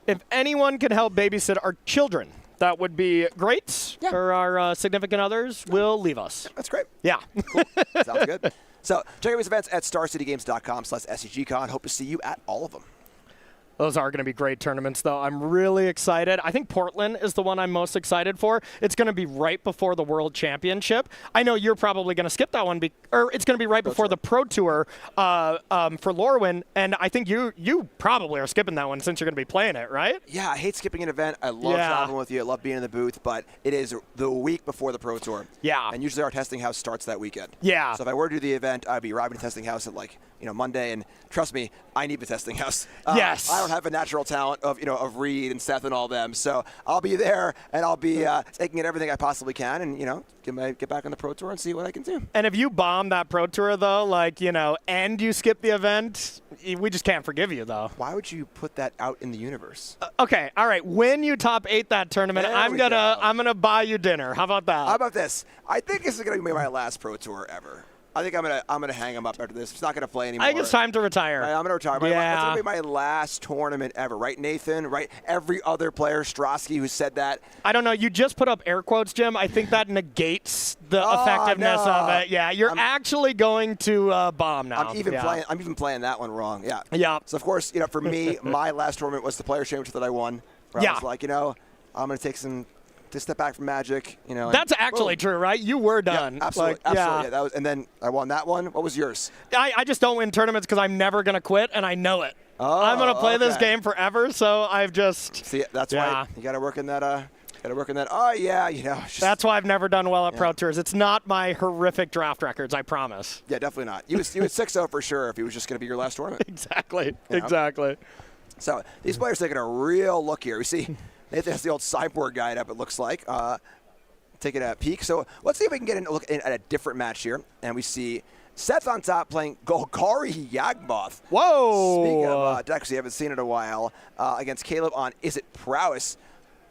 If anyone can help babysit our children, that would be great. Yeah. Or our significant others will leave us. That's great. Yeah. Cool. Sounds good. So check out these events at starcitygames.com/SCGCon. Hope to see you at all of them. Those are going to be great tournaments, though. I'm really excited. I think Portland is the one I'm most excited for. It's going to be right before the World Championship. I know you're probably going to skip that one, or it's going to be right before the Pro Tour for Lorwyn, and I think you probably are skipping that one since you're going to be playing it, right? Yeah, I hate skipping an event. I love traveling with you. I love being in the booth, but it is the week before the Pro Tour. Yeah. And usually our testing house starts that weekend. Yeah. So if I were to do the event, I'd be arriving at the testing house at Monday, and trust me, I need the testing house. Yes. I don't have a natural talent of Reed and Seth and all them, so I'll be there and I'll be taking in everything I possibly can, and get back on the Pro Tour and see what I can do. And if you bomb that Pro Tour though, and you skip the event, we just can't forgive you though. Why would you put that out in the universe? Okay, all right. When you top 8 that tournament, I'm gonna buy you dinner. How about that? How about this? I think this is gonna be my last Pro Tour ever. I think I'm gonna hang him up after this. He's not gonna play anymore. I think it's time to retire. I'm gonna retire. Yeah. It's gonna be my last tournament ever, right, Nathan? Right? Every other player, Strosky, who said that. I don't know. You just put up air quotes, Jim. I think that negates the effectiveness of it. Yeah, you're actually going to bomb now. I'm even playing that one wrong. Yeah. Yeah. So of course, for me, my last tournament was the Players' Championship that I won. Where I was like, I'm gonna take to step back from Magic, That's actually true, right? You were done. Yeah, absolutely. Yeah, that was, and then I won that one. What was yours? I just don't win tournaments because I'm never going to quit, and I know it. Oh, I'm going to play this game forever, so I've just... See, that's why you got to work in that... Oh, yeah, That's why I've never done well at Pro Tours. It's not my horrific draft records, I promise. Yeah, definitely not. You was 6-0 for sure if it was just going to be your last tournament. Exactly. Exactly. So these players taking a real look here. We see... Nathan has the old sideboard guide up, it looks like. Taking a peek. So let's see if we can get a look at a different match here. And we see Seth on top playing Golgari Yawgmoth. Whoa! Speaking of decks we haven't seen in a while, against Caleb on Is It Prowess.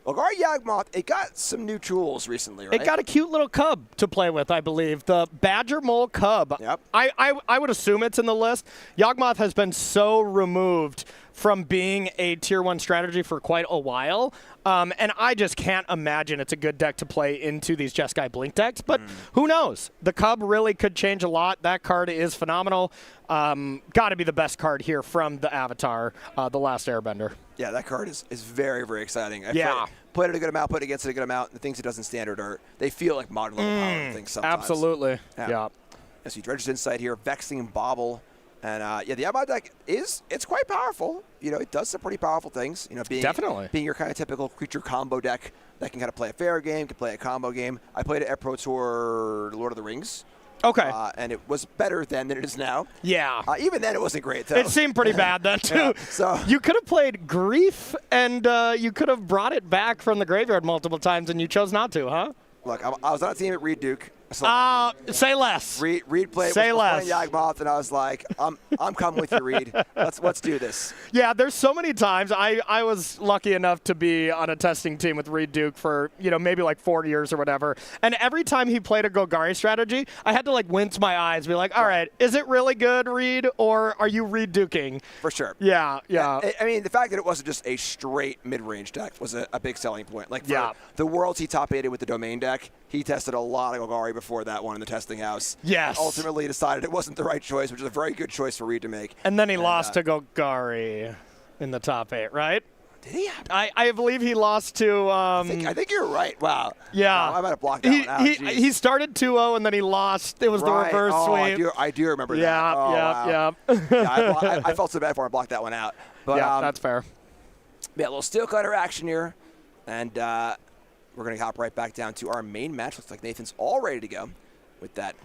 Golgari Yawgmoth, it got some new tools recently, right? It got a cute little cub to play with, I believe. The Badger Mole Cub. Yep. I would assume it's in the list. Yawgmoth has been so removed from being a Tier 1 strategy for quite a while. And I just can't imagine it's a good deck to play into these Jeskai Blink decks. But who knows? The Cub really could change a lot. That card is phenomenal. Got to be the best card here from the Avatar, The Last Airbender. Yeah, that card is very, very exciting. I've played it a good amount, put it against it a good amount. The things it does in Standard they feel like modern level power things sometimes. Absolutely. Yeah. I see Dredge's Insight here, Vexing Bobble. And the Yawgmoth deck it's quite powerful. It does some pretty powerful things. Being your kind of typical creature combo deck that can kind of play a fair game, can play a combo game. I played it at Pro Tour Lord of the Rings. Okay. And it was better then than it is now. Yeah. Even then, it wasn't great, though. It seemed pretty bad then, too. Yeah, so you could have played Grief, and you could have brought it back from the graveyard multiple times, and you chose not to, huh? Look, I was on a team at Reed Duke. Say less. Reed played playing Yawgmoth, and I was like, I'm coming with you, Reed. Let's do this. Yeah, there's so many times. I was lucky enough to be on a testing team with Reed Duke for maybe like 4 years or whatever. And every time he played a Golgari strategy, I had to wince my eyes, be like, all right, is it really good, Reed, or are you Reed Duking? For sure. Yeah. I mean, the fact that it wasn't just a straight mid-range deck was a big selling point. For the Worlds he top-8'd with the Domain deck, he tested a lot of Golgari before that one in the testing house. Yes. Ultimately decided it wasn't the right choice, which is a very good choice for Reed to make. And then he lost to Golgari in the top 8, right? Did he? I believe he lost to... I think you're right. Wow. Yeah. Wow, I might have blocked that one out. He started 2-0, and then he lost. It was the reverse sweep. I do remember that. Yeah. I felt so bad for him. I blocked that one out. But, that's fair. Yeah, a little steel cutter action here. And we're going to hop right back down to our main match. Looks like Nathan's all ready to go with that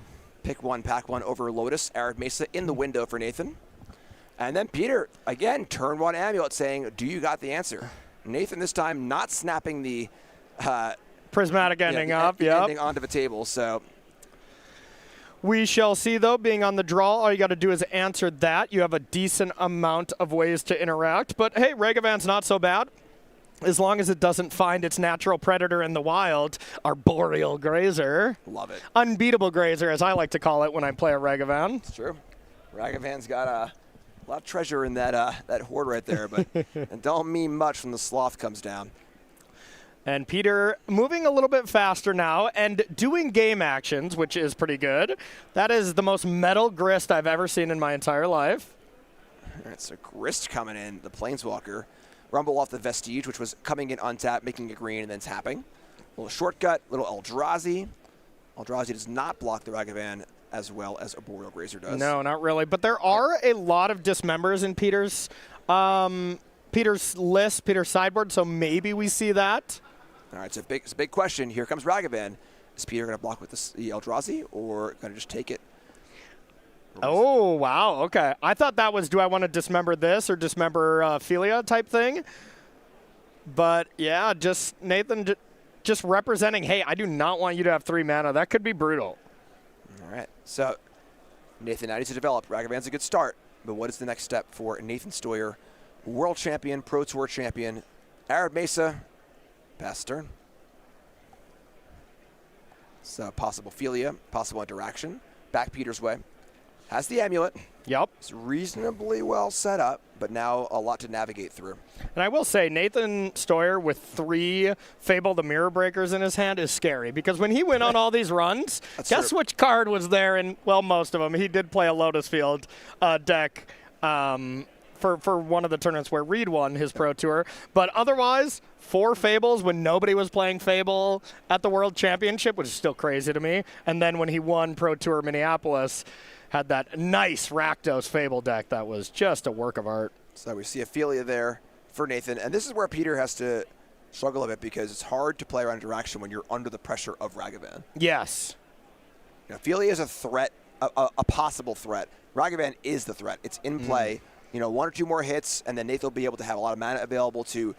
Pick one, pack one over Lotus, Arid Mesa in the window for Nathan. And then Peter, again, turn one Amulet saying, do you got the answer? Nathan this time not snapping the prismatic ending up, ending onto the table, so. We shall see, though, being on the draw, all you got to do is answer that. You have a decent amount of ways to interact. But, hey, Ragavan's not so bad. As long as it doesn't find its natural predator in the wild, our Boreal Grazer. Love it. Unbeatable Grazer, as I like to call it when I play a Ragavan. It's true. Ragavan's got a lot of treasure in that hoard right there, but it don't mean much when the Sloth comes down. And Peter moving a little bit faster now and doing game actions, which is pretty good. That is the most metal Grist I've ever seen in my entire life. All right, so Grist coming in, the Planeswalker. Rumble off the Vestige, which was coming in untapped, making a green, and then tapping. A little shortcut, little Eldrazi. Eldrazi does not block the Ragavan as well as a Boreal Grazer does. No, not really. But there are a lot of dismembers in Peter's list, Peter's sideboard, so maybe we see that. All right, so it's a big question. Here comes Ragavan. Is Peter going to block with the Eldrazi or going to just take it? Oh, wow. Okay. I thought that was, do I want to dismember this or dismember Philia type thing? But, yeah, just Nathan just representing, hey, I do not want you to have 3 mana. That could be brutal. All right. So Nathan now needs to develop. Ragavan's a good start. But what is the next step for Nathan Stoyer, World Champion, Pro Tour Champion, Arid Mesa, pass turn. So possible Philia, possible interaction. Back Peter's way. Has the amulet. Yep. It's reasonably well set up, but now a lot to navigate through. And I will say, Nathan Stoyer with 3 Fable the Mirror Breakers in his hand is scary, because when he went on all these runs, guess which card was there in, well, most of them. He did play a Lotus Field deck for one of the tournaments where Reed won his Pro Tour. But otherwise, 4 Fables when nobody was playing Fable at the World Championship, which is still crazy to me. And then when he won Pro Tour Minneapolis, had that nice Rakdos Fable deck that was just a work of art. So we see Philia there for Nathan. And this is where Peter has to struggle a bit, because it's hard to play around interaction when you're under the pressure of Ragavan. Yes. You know, Philia is a threat, a possible threat. Ragavan is the threat. It's in play. You know, 1 or 2 more hits, and then Nathan will be able to have a lot of mana available to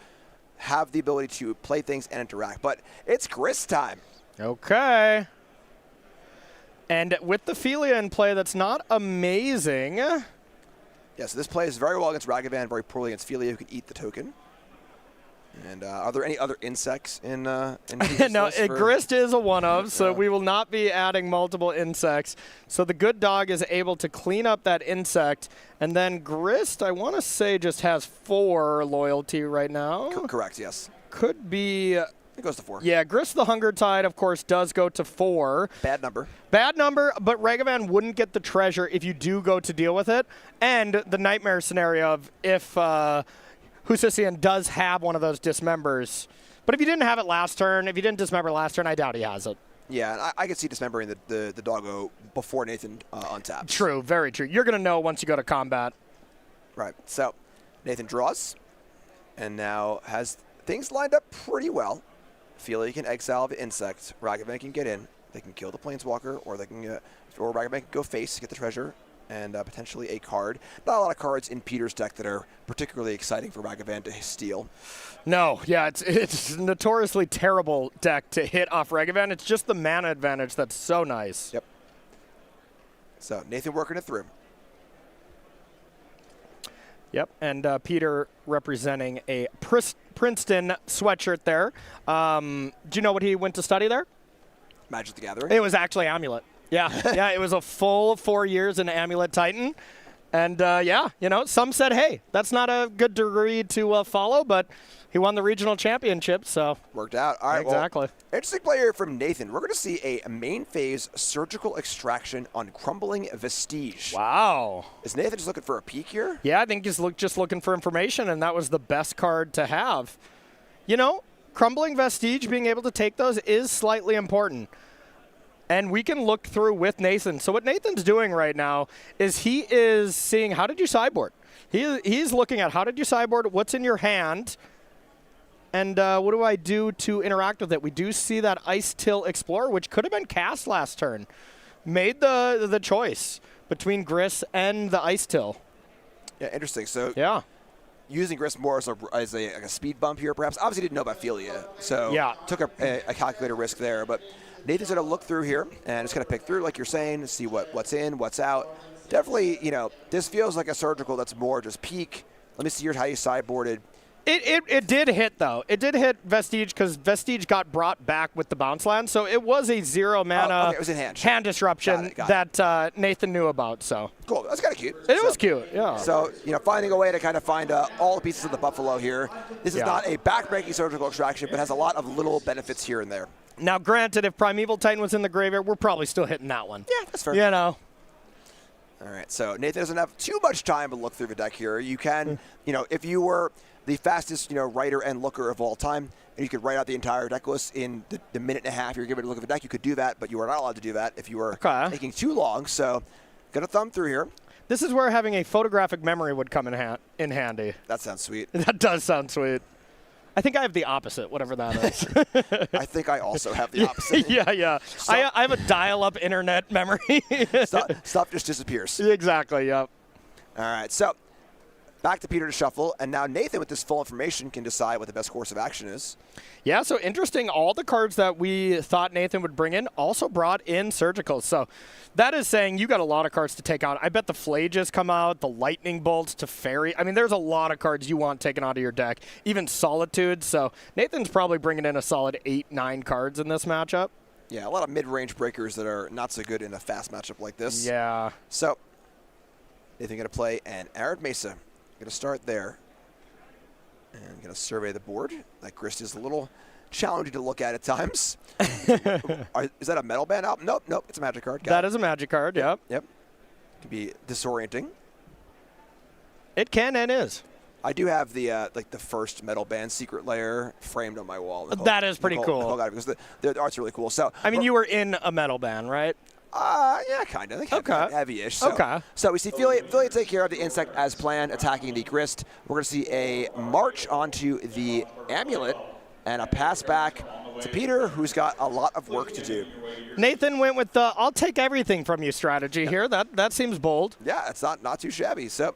have the ability to play things and interact. But it's Grist time. Okay. And with the Philia in play, that's not amazing. Yeah, so this plays very well against Ragavan, very poorly against Philia, who can eat the token. And are there any other insects in No, list Grist is a one-of, so we will not be adding multiple insects. So the good dog is able to clean up that insect. And then Grist, I want to say, just has 4 loyalty right now. Correct, yes. Could be... It goes to 4. Yeah, Grist the Hunger Tide, of course, does go to 4. Bad number. Bad number, but Ragavan wouldn't get the treasure if you do go to deal with it. And the nightmare scenario of if Husisian does have one of those dismembers. But if you didn't have it last turn, if you didn't dismember last turn, I doubt he has it. Yeah, and I could see dismembering the doggo before Nathan untaps. True, very true. You're going to know once you go to combat. Right, so Nathan draws, and now has things lined up pretty well. Philia can exile the insect. Ragavan can get in. They can kill the Planeswalker, or they can, or Ragavan can go face, get the treasure, and potentially a card. Not a lot of cards in Peter's deck that are particularly exciting for Ragavan to steal. No, yeah, it's a notoriously terrible deck to hit off Ragavan. It's just the mana advantage that's so nice. Yep. So Nathan working it through. Yep, and Peter representing a Princeton sweatshirt there. Do you know what he went to study there? Magic the Gathering. It was actually Amulet. Yeah, yeah, it was a full 4 years in Amulet Titan. And, yeah, you know, some said, hey, that's not a good degree to follow, but he won the regional championship, so. Worked out. All right, exactly. Well, interesting play here from Nathan. We're going to see a main phase surgical extraction on Crumbling Vestige. Wow. Is Nathan just looking for a peek here? Yeah, I think he's just looking for information, and that was the best card to have. You know, Crumbling Vestige, being able to take those is slightly important. And we can look through with Nathan. So what Nathan's doing right now is he is seeing, how did you sideboard? He's looking at, how did you sideboard? What's in your hand? And what do I do to interact with it? We do see that Ice Till Explorer, which could have been cast last turn. made the choice between Gris and the Ice Till. Yeah, interesting. So Yeah. using Gris more as a speed bump here, perhaps. Obviously didn't know about Philia, so took a calculated risk there. But Nathan's going to look through here, and it's going to pick through, like you're saying, see what's in, what's out. Definitely, this feels like a surgical that's more just peak. Let me see how you sideboarded. It did hit, though. It did hit Vestige because Vestige got brought back with the bounce land. So it was a 0 mana it was in hand. hand disruption that Nathan knew about. So cool. That's kind of cute. It was cute, yeah. So, finding a way to kind of find all the pieces of the buffalo here. This is not a backbreaking surgical extraction, but has a lot of little benefits here and there. Now, granted, if Primeval Titan was in the graveyard, we're probably still hitting that one. Yeah, that's fair. All right, so Nathan doesn't have too much time to look through the deck here. You can, if you were the fastest, writer and looker of all time, and you could write out the entire deck list in the minute and a half you're giving it a look at the deck, you could do that, but you are not allowed to do that if you were taking too long. So, gonna thumb through here. This is where having a photographic memory would come in handy. That sounds sweet. That does sound sweet. I think I have the opposite, whatever that is. I think I also have the opposite. Yeah. I have a dial-up internet memory. Stuff just disappears. Exactly, yep. All right, so back to Peter to shuffle, and now Nathan, with this full information, can decide what the best course of action is. Yeah, so interesting. All the cards that we thought Nathan would bring in also brought in surgicals. So that is saying you got a lot of cards to take out. I bet the Flages come out, the Lightning Bolts to Fairy. I mean, there's a lot of cards you want taken out of your deck, even Solitude. So Nathan's probably bringing in a solid 8-9 cards in this matchup. Yeah, a lot of mid-range breakers that are not so good in a fast matchup like this. Yeah. So Nathan going to play an Arid Mesa. Going to start there. And I'm going to survey the board. That Grist is a little challenging to look at times. Is that a Metal Band album? Nope. It's a Magic card. That is a Magic card, yep. Yep. Can be disorienting. It can and is. I do have the the first Metal Band Secret Lair framed on my wall. That is pretty cool. Because the art's really cool. So I mean, you were in a Metal Band, right? Yeah, kind of. Okay. Heavy-ish. So, So we see Philia take care of the insect as planned, attacking the Grist. We're going to see a march onto the Amulet and a pass back to Peter, who's got a lot of work to do. Nathan went with the I'll take everything from you strategy here. That seems bold. Yeah, it's not too shabby. So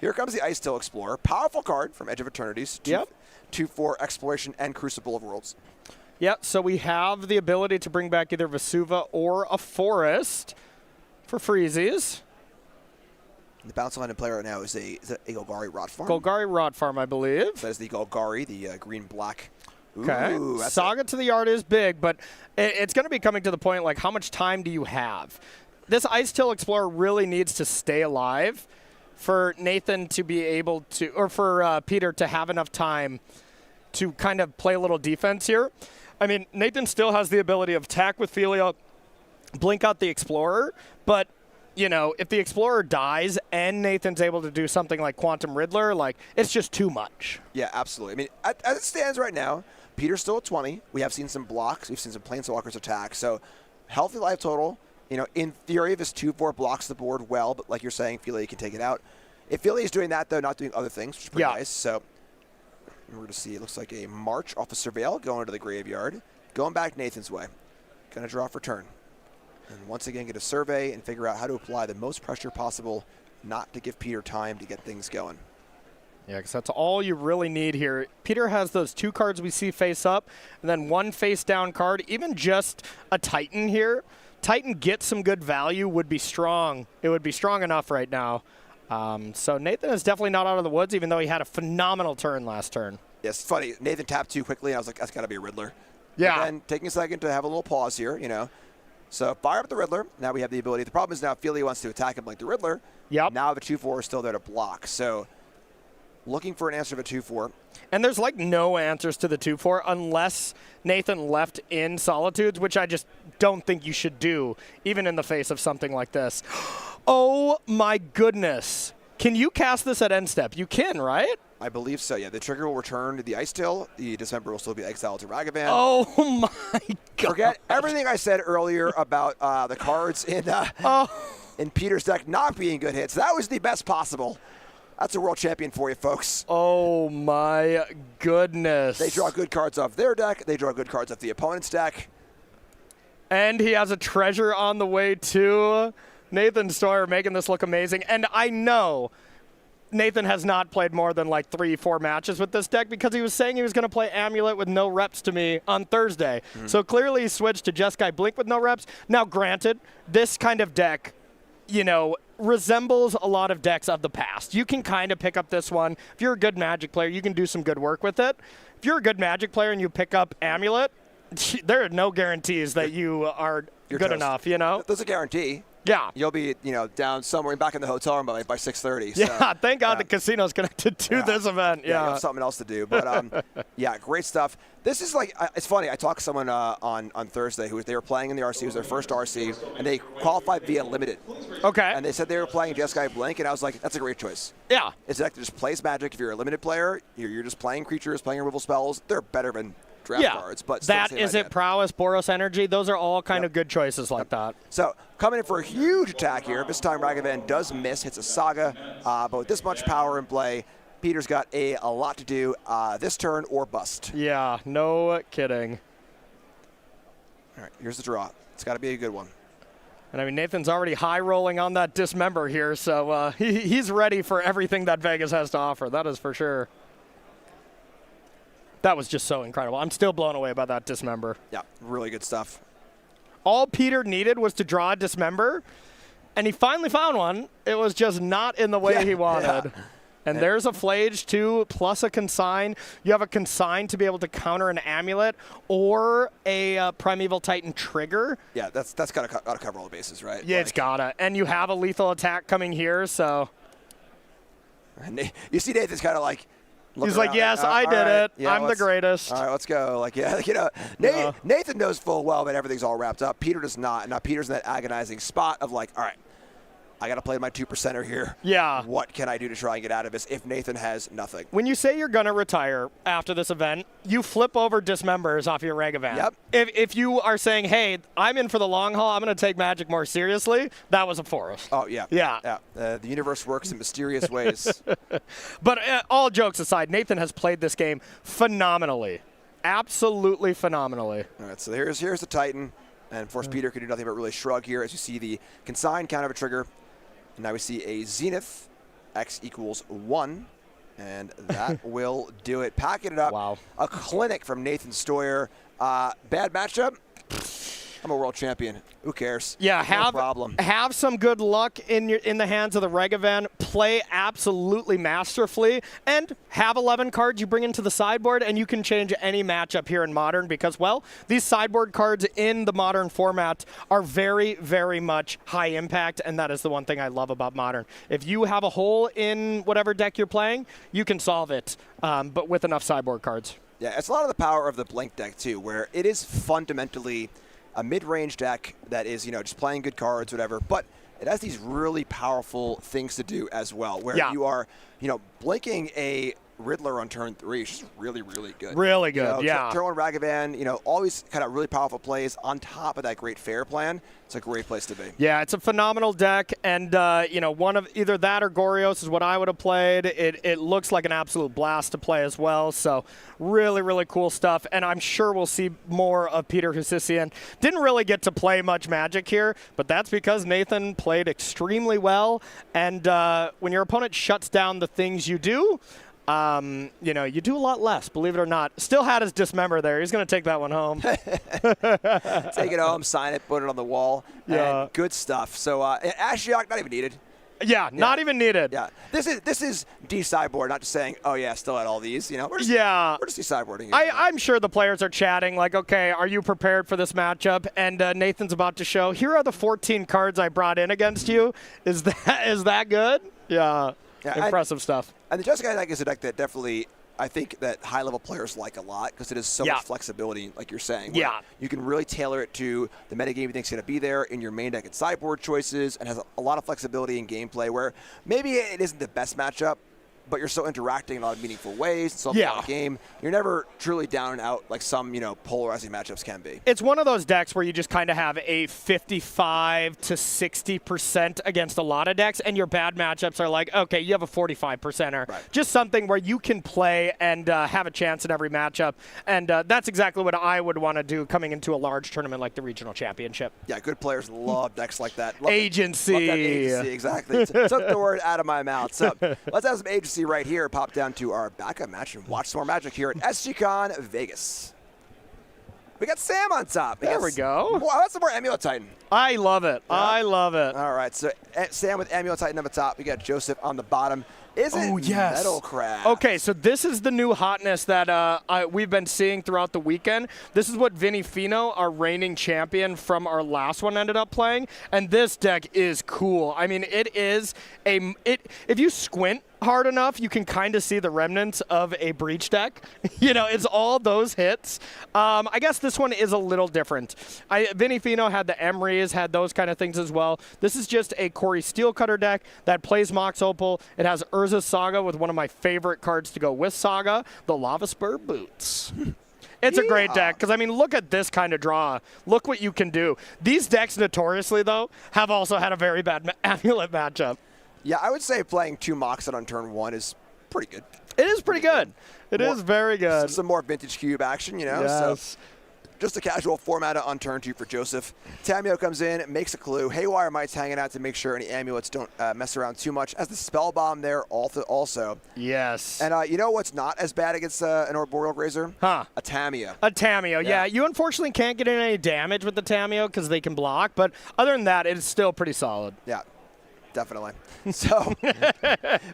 here comes the Ice Till Explorer. Powerful card from Edge of Eternities. 2/4 Exploration and Crucible of Worlds. Yep, so we have the ability to bring back either Vesuva or a Forest for freezies. The bounce line in play right now is a Golgari Rot Farm. Golgari Rot Farm, I believe. That is the Golgari, the green-black. Okay. Saga to the Yard is big, but it's going to be coming to the point, like, how much time do you have? This Ice Till Explorer really needs to stay alive for Nathan to be able to, or for Peter to have enough time to kind of play a little defense here. I mean, Nathan still has the ability of attack with Philia, blink out the Explorer, but, if the Explorer dies and Nathan's able to do something like Quantum Riddler, like, it's just too much. Yeah, absolutely. I mean, as it stands right now, Peter's still at 20. We have seen some blocks. We've seen some Planeswalkers attack. So, healthy life total. In theory, this 2/4 blocks the board well, but like you're saying, Philia can take it out. If Philia is doing that, though, not doing other things, which is pretty nice. So, we're going to see, it looks like a march off of Surveil going to the graveyard. Going back Nathan's way. Going to draw for turn. And once again, get a survey and figure out how to apply the most pressure possible, not to give Peter time to get things going. Yeah, because that's all you really need here. Peter has those 2 cards we see face up, and then 1 face down card. Even just a Titan here. Titan gets some good value, would be strong. It would be strong enough right now. So Nathan is definitely not out of the woods, even though he had a phenomenal turn last turn. Yes, it's funny. Nathan tapped too quickly, and I was like, that's got to be a Riddler. Yeah. But then taking a second to have a little pause here, So fire up the Riddler. Now we have the ability. The problem is now Philia wants to attack him like the Riddler. Yep. Now the 2/4 is still there to block. So looking for an answer of a 2/4. And there's like no answers to the 2/4 unless Nathan left in Solitudes, which I just don't think you should do, even in the face of something like this. Oh my goodness. Can you cast this at end step? You can, right? I believe so, yeah. The trigger will return to the Ice Till. The Dismember will still be exiled to Ragavan. Oh my god. Forget everything I said earlier about the cards in Peter's deck not being good hits. That was the best possible. That's a world champion for you, folks. Oh my goodness. They draw good cards off their deck. They draw good cards off the opponent's deck. And he has a treasure on the way too. Nathan Stoyer making this look amazing. And I know Nathan has not played more than like 3-4 matches with this deck because he was saying he was going to play Amulet with no reps to me on Thursday. So clearly he switched to Jeskai Blink with no reps. Now granted, this kind of deck, you know, resembles a lot of decks of the past. You can kind of pick up this one. If you're a good Magic player, you can do some good work with it. If you're a good Magic player and you pick up Amulet, there are no guarantees that you are good toast. enough, you know? There's a guarantee. Yeah. You'll be, you know, down somewhere back in the hotel room by 6:30. Yeah, so, thank God the casino's connected to this event. You have something else to do. But, yeah, great stuff. This is like, it's funny. I talked to someone on Thursday they were playing in the RC. It was their first RC, and they qualified via Limited. Okay. And they said they were playing Jeskai Blink, and I was like, that's a great choice. Yeah. It's a deck that just plays Magic. If you're a Limited player, you're just playing creatures, playing removal spells. They're better than draft cards. But that is it. Prowess, Boros Energy. Those are all kind of good choices like that. So coming in for a huge attack here. This time Ragavan does miss, hits a Saga, but with this much power in play, Peter's got a lot to do this turn or bust. Yeah, no kidding. All right, here's the draw. It's got to be a good one. And I mean, Nathan's already high rolling on that Dismember here, so he's ready for everything that Vegas has to offer. That is for sure. That was just so incredible. I'm still blown away by that Dismember. Yeah, really good stuff. All Peter needed was to draw a Dismember, and he finally found one. It was just not in the way he wanted. Yeah. And there's a Flage, too, plus a Consign. You have a Consign to be able to counter an Amulet or a Primeval Titan trigger. Yeah, that's got to cover all the bases, right? Yeah, it's got to. And you have a lethal attack coming here, so. And you see Nathan's kind of like, he's like, yes, I did it. Yeah, I'm the greatest. All right, let's go. Like, yeah, you know, Nathan knows full well that everything's all wrapped up. Peter does not. Now Peter's in that agonizing spot of like, all right, I got to play my 2%er here. Yeah. What can I do to try and get out of this if Nathan has nothing? When you say you're going to retire after this event, you flip over Dismembers off your Ragavan. Yep. If you are saying, hey, I'm in for the long haul, I'm going to take Magic more seriously, that was a forest. Oh, yeah. Yeah. Yeah. The universe works in mysterious ways. But all jokes aside, Nathan has played this game phenomenally. Absolutely phenomenally. All right, so here's the Titan. And, of course, Peter can do nothing but really shrug here as you see the Consign counter of a trigger. And now we see a Zenith, X equals 1, and that will do it. Packing it up. Wow. A clinic from Nathan Stoyer. Bad matchup? I'm a world champion. Who cares? Yeah, no problem. Have some good luck in the hands of the Ragavan. Play absolutely masterfully, and have 11 cards you bring into the sideboard, and you can change any matchup here in Modern because, well, these sideboard cards in the Modern format are very, very much high impact, and that is the one thing I love about Modern. If you have a hole in whatever deck you're playing, you can solve it, but with enough sideboard cards. Yeah, it's a lot of the power of the Blink deck, too, where it is fundamentally a mid-range deck that is, you know, just playing good cards, whatever, but it has these really powerful things to do as well, where you are, you know, blinking a Riddler on turn 3 is just really, really good. Really good, you know, yeah. Turn 1 Ragavan, you know, always kind of really powerful plays on top of that great fair plan. It's a great place to be. Yeah, it's a phenomenal deck, and, you know, one of either that or Gorios is what I would have played. It looks like an absolute blast to play as well, so really, really cool stuff, and I'm sure we'll see more of Peter Husissian. Didn't really get to play much Magic here, but that's because Nathan played extremely well, and when your opponent shuts down the things you do, you know, you do a lot less, believe it or not. Still had his Dismember there. He's going to take that one home. Take it home, sign it, put it on the wall. Yeah. And good stuff. So, Ashiok, not even needed. Yeah, not even needed. Yeah, this is de-sideboard, not just saying, oh yeah, still had all these. You know, we're just de-sideboarding. I'm sure the players are chatting like, okay, are you prepared for this matchup? And Nathan's about to show. Here are the 14 cards I brought in against you. Is that good? Yeah. Impressive stuff. And the Jeskai deck is a deck that definitely, I think, that high-level players like a lot because it has so much flexibility, like you're saying. Yeah. You can really tailor it to the metagame you think is going to be there in your main deck and sideboard choices, and has a lot of flexibility in gameplay where maybe it isn't the best matchup, but you're still interacting in a lot of meaningful ways. It's still a game. You're never truly down and out like some, polarizing matchups can be. It's one of those decks where you just kind of have a 55 to 60% against a lot of decks, and your bad matchups are like, okay, you have a 45%er. Right. Just something where you can play and have a chance in every matchup, and that's exactly what I would want to do coming into a large tournament like the Regional Championship. Yeah, good players love decks like that. Love Agency. Love that agency, exactly. Took the word out of my mouth. So let's have some agency right here. Pop down to our backup match and watch some more Magic here at SGCon Vegas. We got Sam on top. There we go. Wow, that's some more Amulet Titan. I love it. Yeah. I love it. All right, so Sam with Amulet Titan on the top. We got Joseph on the bottom. Is it Metal Crab? Okay, so this is the new hotness that we've been seeing throughout the weekend. This is what Vinny Fino, our reigning champion from our last one, ended up playing. And this deck is cool. I mean, it is if you squint hard enough, you can kind of see the remnants of a Breach deck. It's all those hits. I guess this one is a little different. Vinny Fino had the Emeries, had those kind of things as well. This is just a Corey Steelcutter deck that plays Mox Opal. It has Urza's Saga with one of my favorite cards to go with Saga, the Lava Spur Boots. It's a great deck because, look at this kind of draw. Look what you can do. These decks notoriously, though, have also had a very bad Amulet matchup. Yeah, I would say playing 2 Moxen on turn 1 is pretty good. It is pretty good. It is very good. Some more Vintage Cube action, Yes. So just a casual 4 mana on turn 2 for Joseph. Tamio comes in, makes a clue. Haywire Might's hanging out to make sure any amulets don't mess around too much. As the Spell Bomb there also. Yes. And you know what's not as bad against an Arboreal Grazer? Huh. A Tamio. A Tamio, yeah. You unfortunately can't get in any damage with the Tamio because they can block, but other than that, it's still pretty solid. Yeah, definitely. So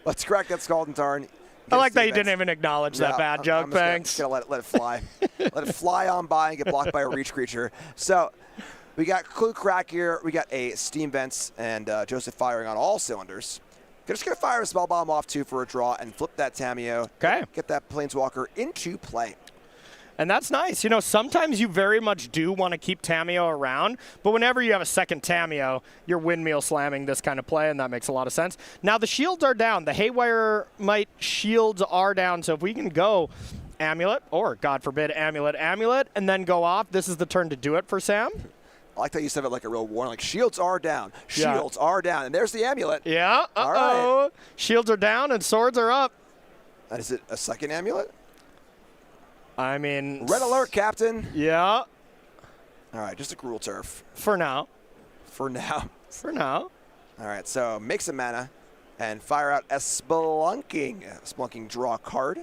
let's crack that Scalding Tarn. I like that you didn't even acknowledge that bad joke. I'm Thanks. Just gonna let it fly. Let it fly on by and get blocked by a reach creature. So we got Clue Crack here. We got a Steam Vents and Joseph firing on all cylinders. Just gonna fire a Spell Bomb off too for a draw and flip that Tamio. Okay. Get that Planeswalker into play. And that's nice. Sometimes you very much do want to keep Tamio around, but whenever you have a second Tamio, you're windmill slamming this kind of play, and that makes a lot of sense. Now, the shields are down. The Haywire Might shields are down, so if we can go Amulet, or, God forbid, Amulet, and then go off, this is the turn to do it for Sam. I like that you said it like a real warning. Like, shields are down. Shields are down. And there's the Amulet. Yeah. All right. Shields are down and swords are up. And is it a second Amulet? Red alert, Captain. Yeah. All right, just a Gruul Turf. For now. For now. All right, so make some mana and fire out a Spelunking draw card.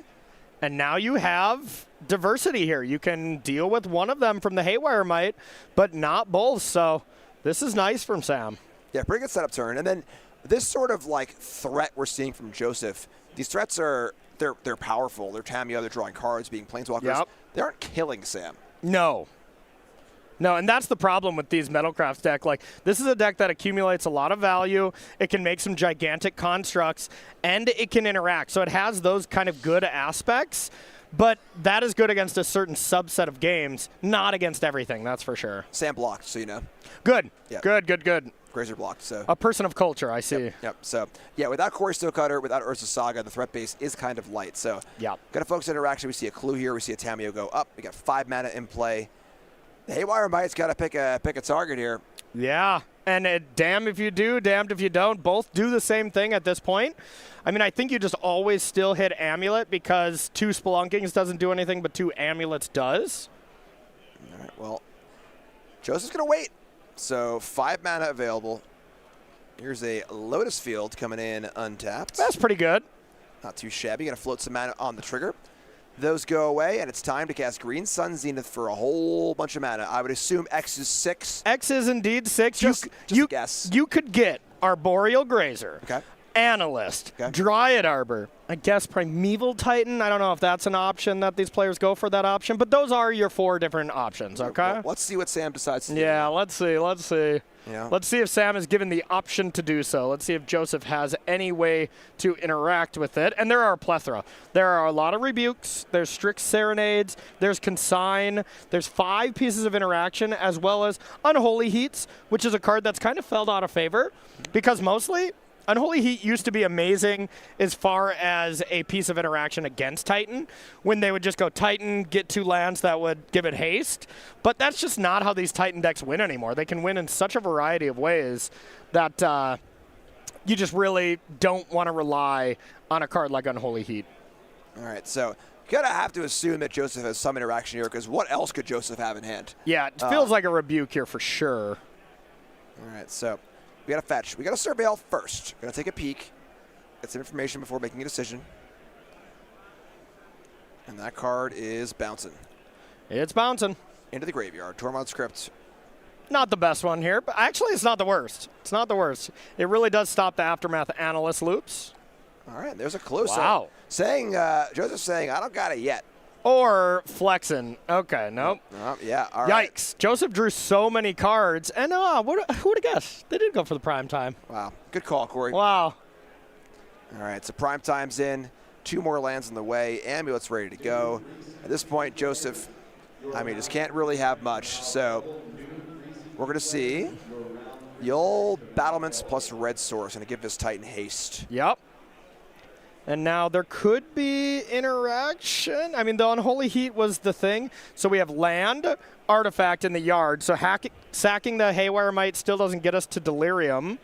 And now you have diversity here. You can deal with one of them from the Haywire Might, but not both. So this is nice from Sam. Yeah, pretty good setup turn. And then this sort of like threat we're seeing from Joseph, these threats are they're powerful. They're Tamio, they're drawing cards, being Planeswalkers. Yep. They aren't killing Sam. No, and that's the problem with these Metalcrafts deck. Like, this is a deck that accumulates a lot of value. It can make some gigantic constructs, and it can interact. So it has those kind of good aspects, but that is good against a certain subset of games, not against everything, that's for sure. Sam blocked, so you know. Good. Yeah. Good. Grazer blocked, so. A person of culture, I see. Yep. So, yeah, without Corey Steelcutter, without Urza's Saga, the threat base is kind of light. So, yep. Got to focus on interaction. We see a Clue here. We see a Tamio go up. We got 5 mana in play. The Haywire Might's got to pick a target here. Yeah, and damn if you do, damned if you don't. Both do the same thing at this point. I think you just always still hit Amulet because 2 Spelunkings doesn't do anything, but 2 Amulets does. All right, well, Joseph's going to wait. So 5 mana available. Here's a Lotus Field coming in untapped. That's pretty good. Not too shabby. Going to float some mana on the trigger. Those go away, and it's time to cast Green Sun Zenith for a whole bunch of mana. I would assume X is 6. X is indeed 6. Just a guess. You could get Arboreal Grazer, Okay. Analyst, Okay. Dryad Arbor, I guess Primeval Titan. I don't know if that's an option that these players go for that option, but those are your 4 different options, okay? Well, let's see what Sam decides to do. Yeah, let's see. Yeah. Let's see if Sam is given the option to do so. Let's see if Joseph has any way to interact with it. And there are a plethora. There are a lot of rebukes. There's strict serenades. There's consign. There's 5 pieces of interaction, as well as Unholy Heats, which is a card that's kind of fell out of favor because mostly Unholy Heat used to be amazing as far as a piece of interaction against Titan, when they would just go Titan, get 2 lands that would give it haste. But that's just not how these Titan decks win anymore. They can win in such a variety of ways that you just really don't want to rely on a card like Unholy Heat. All right, so you're going to have to assume that Joseph has some interaction here, because what else could Joseph have in hand? Yeah, it feels like a rebuke here for sure. All right, so we got to fetch. We got to surveil first. Going to take a peek, get some information before making a decision. And that card is bouncing. It's bouncing. Into the graveyard. Tormod script. Not the best one here, but actually it's not the worst. It's not the worst. It really does stop the Aftermath Analyst loops. All right, there's a clue. Wow. So saying, Joseph's saying, I don't got it yet. Or flexing. Okay, nope. Yeah, all right. Yikes. Joseph drew so many cards, and who would have guessed? They did go for the prime time. Wow. Good call, Corey. Wow. All right, so prime time's in. 2 more lands in the way. Amulet's ready to go. At this point, Joseph, just can't really have much. So we're going to see the old Battlements plus Red Source. Going to give this Titan haste. Yep. And now there could be interaction. The Unholy Heat was the thing. So we have land, artifact in the yard. So sacking the Haywire Might still doesn't get us to Delirium.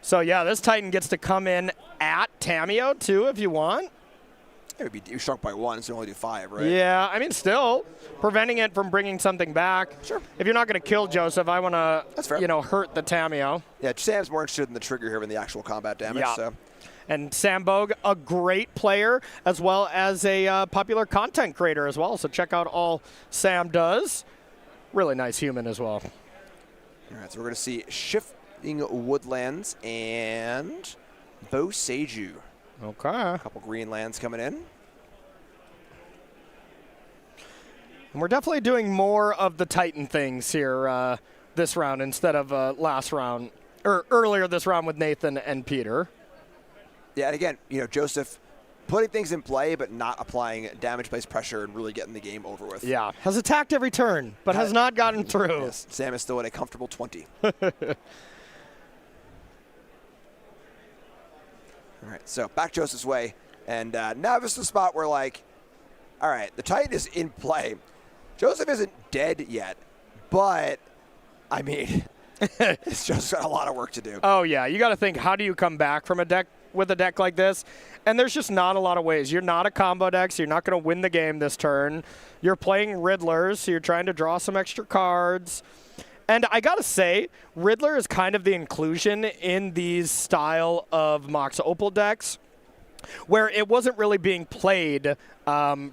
So yeah, this Titan gets to come in at Tamiyo too if you want. It would be you shrunk by 1, so you only do 5, right? Yeah, still preventing it from bringing something back. Sure. If you're not going to kill Joseph, I want to, hurt the Tamiyo. Yeah, Sam's more interested in the trigger here than the actual combat damage. Yeah. So. And Sambog, a great player, as well as a popular content creator as well. So check out all Sam does. Really nice human as well. All right, so we're going to see Shifting Woodlands and Bo Seiju. Okay. A couple green lands coming in. And we're definitely doing more of the Titan things here this round instead of last round, or earlier this round with Nathan and Peter. Yeah, and again, Joseph putting things in play but not applying damage-based pressure and really getting the game over with. Yeah, has attacked every turn, but has not gotten through. Yes, Sam is still at a comfortable 20. All right, so back Joseph's way. And now this is the spot where, all right, the Titan is in play. Joseph isn't dead yet, but, it's just got a lot of work to do. Oh, yeah, you got to think, how do you come back from a deck with a deck like this? And there's just not a lot of ways. You're not a combo deck, so you're not going to win the game this turn. You're playing Riddlers, so you're trying to draw some extra cards. And I got to say, Riddler is kind of the inclusion in these style of Mox Opal decks, where it wasn't really being played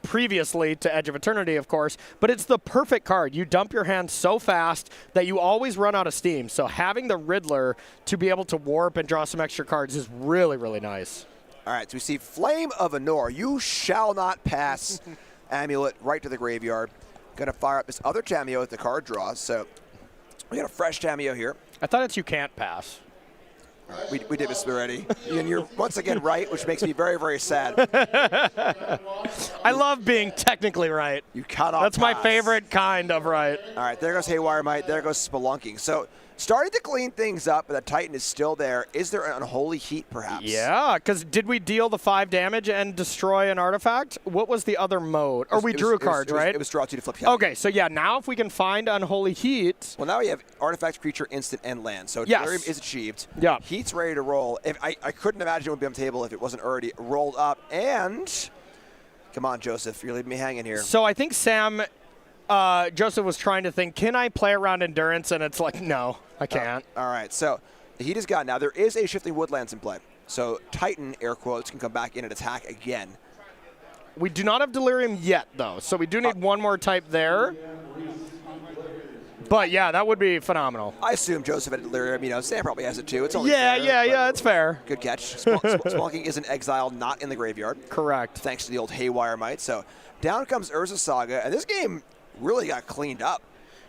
previously to Edge of Eternity, of course, but it's the perfect card. You dump your hand so fast that you always run out of steam. So having the Riddler to be able to warp and draw some extra cards is really, really nice. All right, so we see Flame of Anor. You shall not pass. Amulet right to the graveyard. Going to fire up this other Tamiyo at the card draw. So we got a fresh Tamiyo here. I thought it's you can't pass. We did this already. And you're once again right, which makes me very, very sad. I love being technically right. You cannot That's pass. my favorite kind of right. All right, there goes Haywire Might. There goes Spelunking. So starting to clean things up, but the Titan is still there. Is there an Unholy Heat, perhaps? Yeah, because did we deal the 5 damage and destroy an artifact? What was the other mode? Or we drew cards, right? It was draw 2 to flip count. Okay, so yeah, now if we can find Unholy Heat. Well, now we have artifact, creature, instant, and land. So Yes. Delirium is achieved. Yeah. Heat's ready to roll. I couldn't imagine it would be on the table if it wasn't already rolled up. And come on, Joseph, you're leaving me hanging here. So I think Joseph was trying to think, can I play around Endurance? And it's like, no, I can't. All right, so the Heat is gone. Now there is a Shifting Woodlands in play. So Titan, air quotes, can come back in and attack again. We do not have Delirium yet, though. So we do need one more type there. But yeah, that would be phenomenal. I assume Joseph had Delirium. Sam probably has it too. It's only Yeah, fair, it's fair. Good catch. Spelunking is an exile, not in the graveyard. Correct. Thanks to the old Haywire Might. So down comes Urza Saga, and this game really got cleaned up.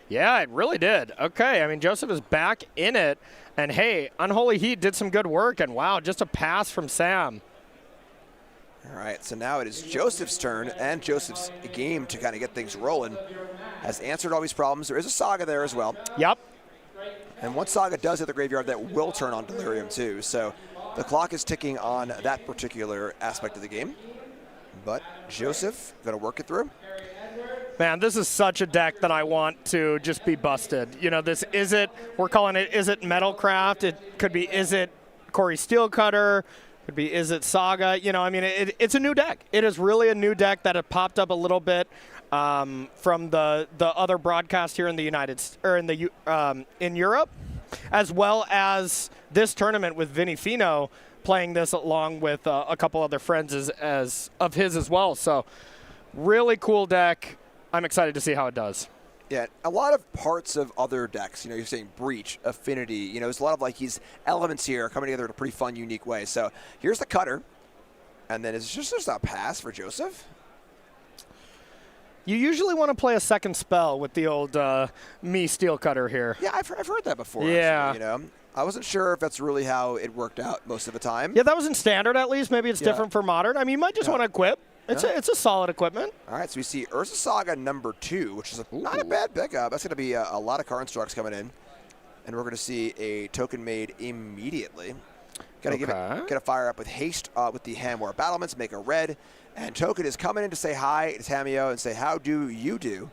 Yeah, it really did. Okay, Joseph is back in it. And hey, Unholy Heat did some good work. And wow, just a pass from Sam. All right, so now it is Joseph's turn and Joseph's game to kind of get things rolling. Has answered all these problems. There is a Saga there as well. Yep. And once Saga does hit the graveyard, that will turn on Delirium too. So The clock is ticking on that particular aspect of the game, but Joseph going to work it through. Man, this is such a deck that I want to just be busted. You know, this is it. We're calling it Is It Metalcraft? It could be Is It Corey Steelcutter? Could be Is It Saga? You know, I mean, it's a new deck. It is really a new deck that had popped up a little bit from the other broadcast here in the in Europe, as well as this tournament with Vinny Fino playing this along with a couple other friends as of his as well. So, really cool deck. I'm excited to see how it does. Yeah, a lot of parts of other decks, you know, you're saying Breach, Affinity, you know, there's a lot of like these elements here coming together in a pretty fun, unique way. So here's the cutter, and then it's just a pass for Joseph. You usually want to play a second spell with the old me steel cutter here. Yeah, I've heard that before. Yeah. Actually, you know, I wasn't sure if that's really how it worked out most of the time. Yeah, that was in standard at least. Maybe it's different for modern. I mean, you might just want to equip. It's a solid equipment. All right, so we see Urza Saga number 2, which is not a bad pickup. That's going to be a lot of card constructs coming in. And we're going to see a token made immediately. Got to fire up with haste with the Hamwar Battlements, make a red. And token is coming in to say hi to Tamio and say, how do you do?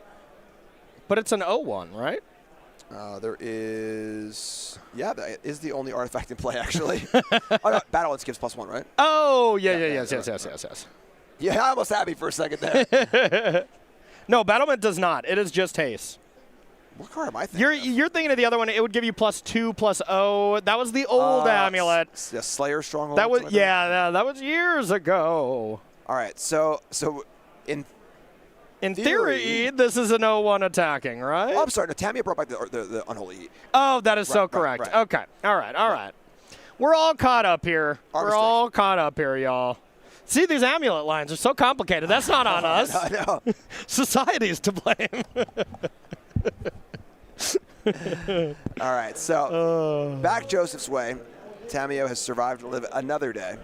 But it's an 0-1, right? There is, that is the only artifact in play, actually. No, Battlements gives +1, right? Oh, yes. Yeah, I almost had me for a second there. No, Battlement does not. It is just haste. What card am I thinking You're thinking of the other one. It would give you +2/+0. That was the old amulet. The Slayer Stronghold. That was that was years ago. All right, so in theory, this is an 0-1 attacking, right? Oh, I'm sorry. No, Tamia brought back the Unholy Heat. Oh, that is so correct. Right. Okay. All right. We're all caught up here. We're all caught up here, y'all. See, these amulet lines are so complicated. That's not on us. I know. Society's to blame. All right, so back Joseph's way. Tamio has survived to live another day.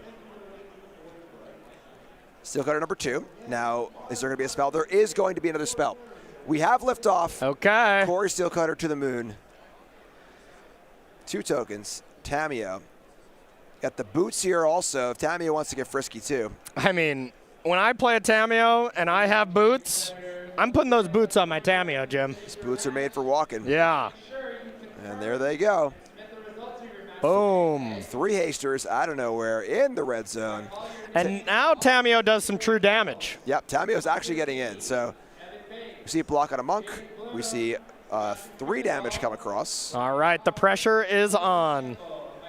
Steelcutter number 2. Now, is there going to be a spell? There is going to be another spell. We have liftoff. Okay. Corey Steelcutter to the moon. 2 tokens. Tamio. Got the boots here also. If Tamio wants to get frisky too. I mean, when I play a Tamio and I have boots, I'm putting those boots on my Tamio, Jim. These boots are made for walking. Yeah. And there they go. Boom. 3 hasters out of nowhere in the red zone. And now Tamio does some true damage. Yep, Tamio's actually getting in. So we see a block on a monk. We see 3 damage come across. All right, the pressure is on.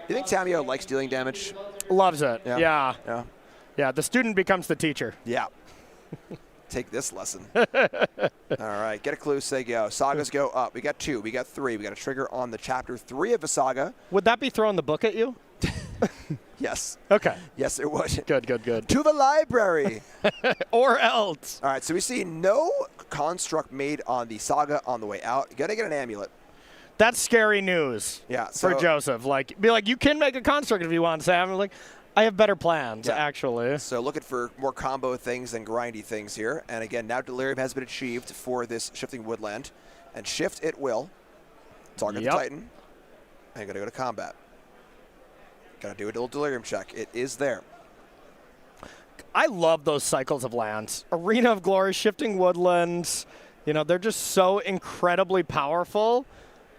You think Tamio likes dealing damage? Loves it. Yeah. The student becomes the teacher. Yeah. Take this lesson. All right, get a clue, say go. Sagas go up. We got 2, we got 3. We got a trigger on the chapter 3 of a saga. Would that be throwing the book at you? Yes. Okay. Yes, it would. Good. To the library. Or else. All right, so we see no construct made on the saga on the way out. You got to get an amulet. That's scary news. Yeah. For Joseph. Be like, you can make a construct if you want, Sam. I'm like, I have better plans, actually. So looking for more combo things than grindy things here. And again, now Delirium has been achieved for this Shifting Woodland. And shift it will. Target the Titan. And gotta go to combat. Gotta do a little Delirium check. It is there. I love those cycles of lands. Arena of Glory, Shifting Woodlands. You know, they're just so incredibly powerful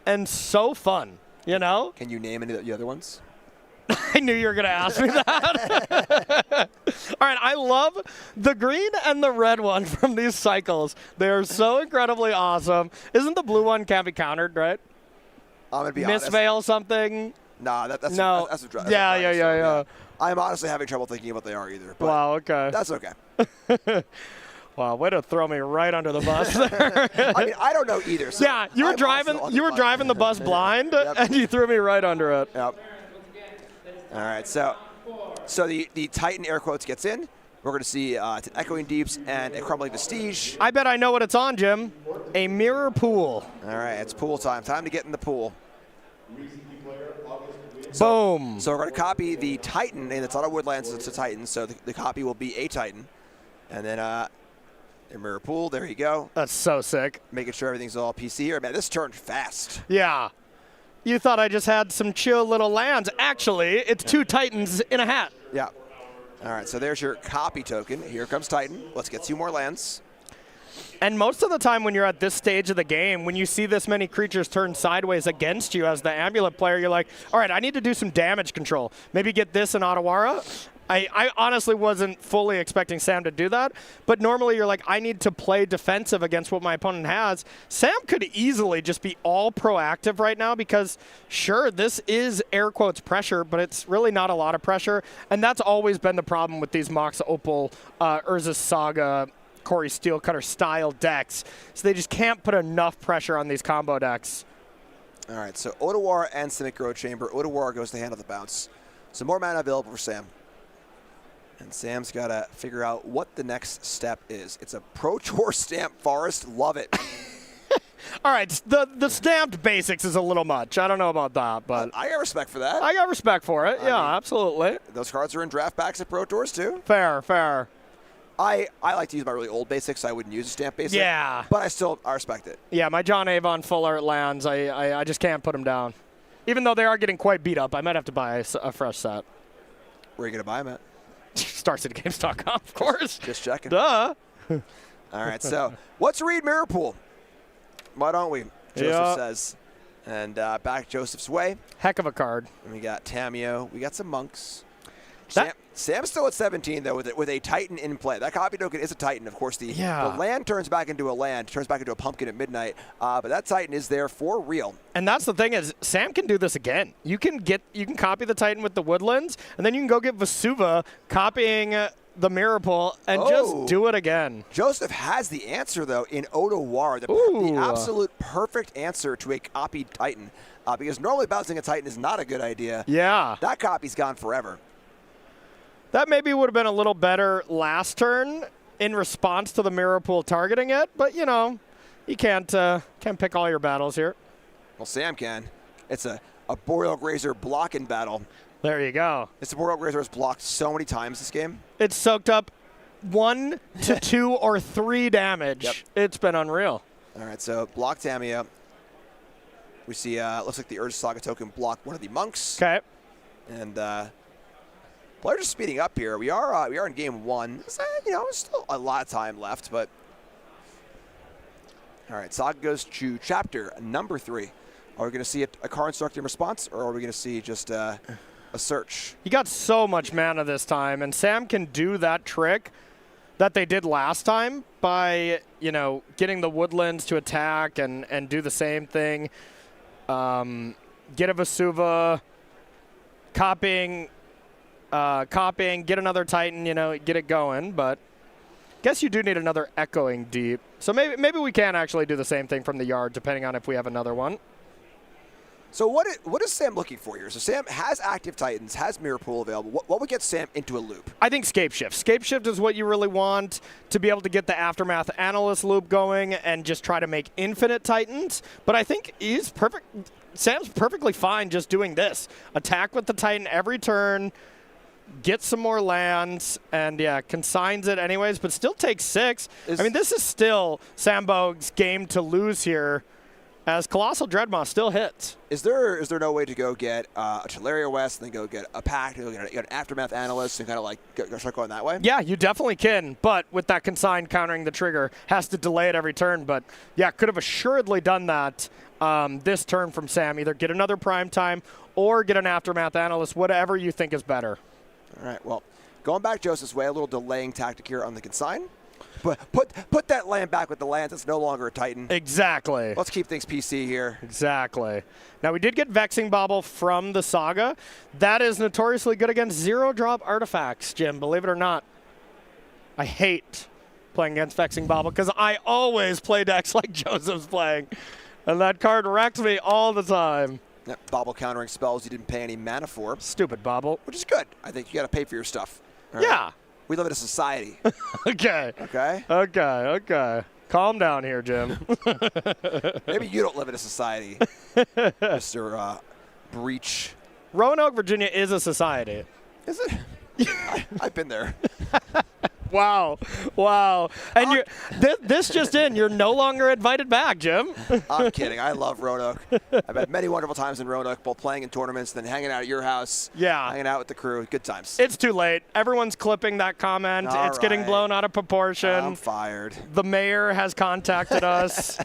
and so fun, you know? Can you name any of the other ones? I knew you were going to ask me that. All right, I love the green and the red one from these cycles. They're so incredibly awesome. Isn't the blue one can't be countered, right? I'm going to be honest. Misveil something? Nah, that's no. That's Yeah. I'm honestly having trouble thinking what they are either. But wow, okay. That's okay. Wow, way to throw me right under the bus there. I mean, I don't know either. So yeah, you were driving the bus blind, and you threw me right under it. Yep. All right, so the Titan air quotes gets in. We're going to see an Echoing Deeps and a Crumbling Vestige. I bet I know what it's on, Jim. A mirror pool. All right, it's pool time. Time to get in the pool. Boom. So we're going to copy the Titan, and it's not a Woodlands, it's a Titan, so the copy will be a Titan. And then a mirror pool, there you go. That's so sick. Making sure everything's all PC here. Man, this turned fast. Yeah. You thought I just had some chill little lands. Actually, it's 2 Titans in a hat. Yeah. All right, so there's your copy token. Here comes Titan. Let's get 2 more lands. And most of the time when you're at this stage of the game, when you see this many creatures turn sideways against you as the Amulet player, you're like, all right, I need to do some damage control. Maybe get this in Otawara. I honestly wasn't fully expecting Sam to do that, but normally you're like, I need to play defensive against what my opponent has. Sam could easily just be all proactive right now because, sure, this is air quotes pressure, but it's really not a lot of pressure, and that's always been the problem with these Mox Opal, Urza Saga, Corey Steelcutter style decks, so they just can't put enough pressure on these combo decks. All right, so Otawara and Simic Growth Chamber. Otawara goes to handle the bounce. So more mana available for Sam. And Sam's got to figure out what the next step is. It's a Pro Tour Stamp Forest. Love it. All right, the stamped basics is a little much. I don't know about that, but I got respect for that. I got respect for it. Yeah, absolutely. Those cards are in draft packs at Pro Tours too. Fair, fair. I like to use my really old basics, so I wouldn't use a stamp basic. Yeah. But I respect it. Yeah, my John Avon Full Art lands, I just can't put them down. Even though they are getting quite beat up, I might have to buy a fresh set. Where are you going to buy them at? StarCityGames.com, of course. Just checking. Duh. All right, so let's read Mirror Pool. Why don't we? Joseph says. And back Joseph's way. Heck of a card. And we got Tameo. We got some monks. That Sam's still at 17, though, with a Titan in play. That copy token is a Titan. Of course, the land turns back into a land, turns back into a pumpkin at midnight. But that Titan is there for real. And that's the thing is, Sam can do this again. You can copy the Titan with the Woodlands, and then you can go get Vesuva copying the Mirror Pool and just do it again. Joseph has the answer, though, in Otawara. The absolute perfect answer to a copied Titan. Because normally bouncing a Titan is not a good idea. Yeah. That copy's gone forever. That maybe would have been a little better last turn in response to the Mirror Pool targeting it, but you know, you can't pick all your battles here. Well, Sam can. It's a Boreal Grazer blocking battle. There you go. It's a Boreal Grazer has blocked so many times this game. It's soaked up 1 to 2 or 3 damage. Yep. It's been unreal. All right, so block Tameo. We see looks like the Urza Saga token blocked one of the monks. Okay. And players are speeding up here. We are in game 1. So, there's still a lot of time left, but all right. Saga goes to chapter number 3. Are we going to see a card instructing response, or are we going to see just a search? He got so much mana this time, and Sam can do that trick that they did last time by getting the Woodlands to attack and do the same thing. Get a Vesuva, copying, get another Titan, get it going, but guess you do need another Echoing Deep. So maybe we can actually do the same thing from the yard, depending on if we have another one. So what is Sam looking for here? So Sam has active Titans, has Mirror Pool available. What would get Sam into a loop? I think Scape Shift. Scape Shift is what you really want to be able to get the Aftermath Analyst loop going and just try to make infinite Titans. But I think he's perfect. Sam's perfectly fine just doing this. Attack with the Titan every turn, get some more lands, and consigns it anyways, but still takes 6. I mean, this is still Sambo's game to lose here, as Colossal Dreadmaw still hits. Is there no way to go get a Chalaria West and then go get a Pact, go get an Aftermath Analyst and kind of like start going that way? Yeah, you definitely can, but with that consign countering the trigger, has to delay it every turn. But yeah, could have assuredly done that this turn from Sam. Either get another Prime Time or get an Aftermath Analyst, whatever you think is better. All right, well, going back Joseph's way, a little delaying tactic here on the consign. But put that land back with the lands. It's no longer a Titan. Exactly. Let's keep things PC here. Exactly. Now, we did get Vexing Bauble from the Saga. That is notoriously good against 0-drop artifacts, Jim, believe it or not. I hate playing against Vexing Bauble because I always play decks like Joseph's playing. And that card wrecks me all the time. Yep, Bauble countering spells you didn't pay any mana for. Stupid Bauble. Which is good. I think you got to pay for your stuff. All yeah. Right? We live in a society. Okay. Okay? Okay. Calm down here, Jim. Maybe you don't live in a society, Mr. Breach. Roanoke, Virginia is a society. Is it? I've been there. Wow. And this just in, you're no longer invited back, Jim. I'm kidding. I love Roanoke. I've had many wonderful times in Roanoke, both playing in tournaments, then hanging out at your house. Yeah. Hanging out with the crew. Good times. It's too late. Everyone's clipping that comment. It's getting blown out of proportion. I'm fired. The mayor has contacted us.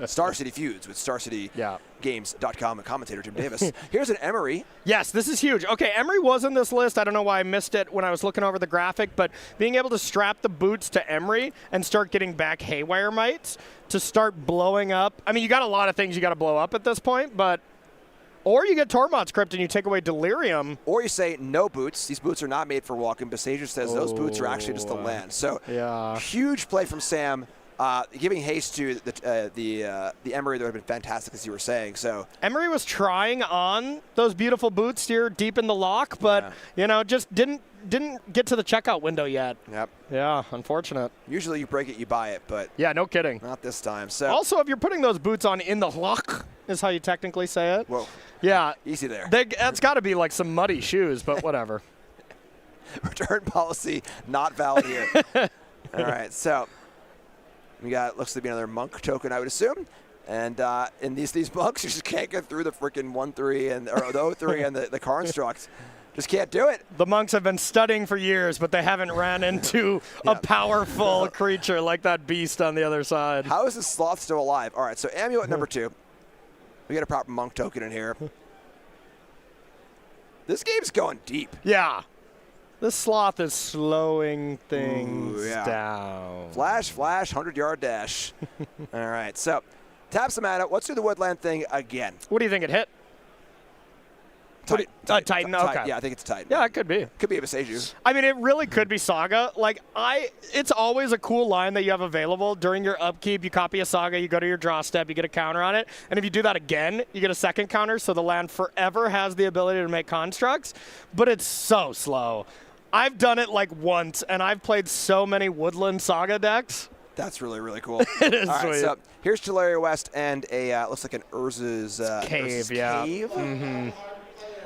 Star City feuds with StarCityGames.com and commentator Jim Davis. Here's an Emery. Yes, this is huge. Okay, Emery was in this list. I don't know why I missed it when I was looking over the graphic, but being able to strap the boots to Emery and start getting back Haywire Mites to start blowing up. I mean, you got a lot of things you got to blow up at this point, but or you get Tormod's Crypt and you take away Delirium. Or you say no boots. These boots are not made for walking, but Sager says those boots are actually just the land. So huge play from Sam. Giving haste to the Emery that would have been fantastic, as you were saying. So Emery was trying on those beautiful boots here deep in the lock, but just didn't get to the checkout window yet. Yep. Yeah, unfortunate. Usually you break it, you buy it, but yeah, no kidding. Not this time. So also, if you're putting those boots on in the lock, is how you technically say it. Whoa. Yeah. Easy there. That's got to be like some muddy shoes, but whatever. Return policy not valid here. All right, so. We got, looks to be another monk token, I would assume. And in these monks, you just can't get through the freaking 1-3 or the 0-3 and the construct. Just can't do it. The monks have been studying for years, but they haven't ran into a powerful creature like that beast on the other side. How is this sloth still alive? All right, so Amulet number 2. We got a proper monk token in here. This game's going deep. Yeah. This sloth is slowing things down. Flash, 100-yard dash. All right, so tap some mana. Let's do the woodland thing again. What do you think it hit? Titan. Okay. Yeah, I think it's a Titan. Yeah, it could be. Could be a Beseju. I mean, it really could be Saga. It's always a cool line that you have available during your upkeep. You copy a Saga, you go to your draw step, you get a counter on it, and if you do that again, you get a second counter. So the land forever has the ability to make constructs, but it's so slow. I've done it like once, and I've played so many Woodland Saga decks. That's really, really cool. It is All right, sweet. so here's Teleria West and a, looks like an Urza's cave. Urza's Yeah. Cave. Mm-hmm.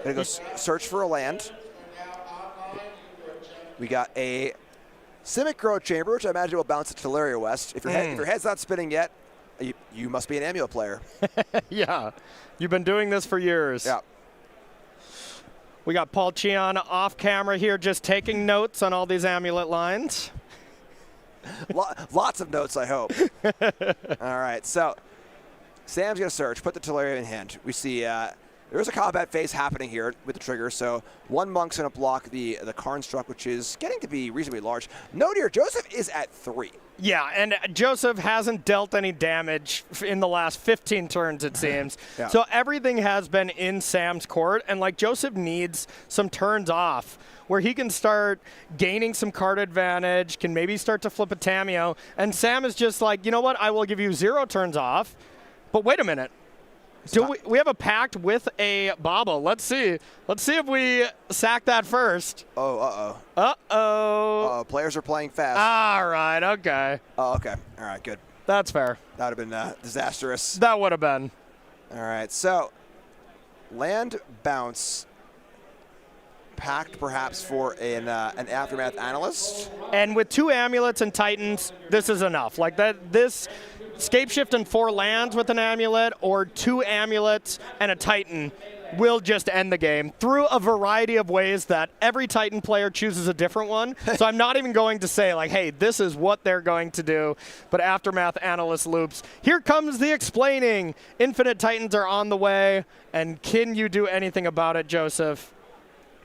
Gonna go search for a land. We got a Simic Growth Chamber, which I imagine will bounce to Teleria West. If your head's not spinning yet, you must be an Amulet player. Yeah. You've been doing this for years. Yeah. We got Paul Cheon off camera here just taking notes on all these Amulet lines. Lots of notes, I hope. All right, so Sam's going to search, put the Teleria in hand. We see there's a combat phase happening here with the trigger, so one monk's going to block the Karnstruck, which is getting to be reasonably large. Note here, Joseph is at 3. Yeah, and Joseph hasn't dealt any damage in the last 15 turns, it seems. Yeah. So everything has been in Sam's court, and Joseph needs some turns off where he can start gaining some card advantage, can maybe start to flip a Tamiyo, and Sam is just like, you know what, I will give you 0 turns off, but wait a minute. We have a pact with a Bobble. Let's see. Let's see if we sack that first. Oh, players are playing fast. All right, okay. Oh, okay. All right, good. That's fair. That would have been disastrous. That would have been. All right, so land bounce. Packed perhaps for an Aftermath Analyst. And with 2 Amulets and Titans, this is enough. This Scape Shift and 4 lands with an Amulet or 2 Amulets and a Titan will just end the game through a variety of ways that every Titan player chooses a different one. So I'm not even going to say, hey, this is what they're going to do. But Aftermath Analyst loops. Here comes the explaining. Infinite Titans are on the way. And can you do anything about it, Joseph?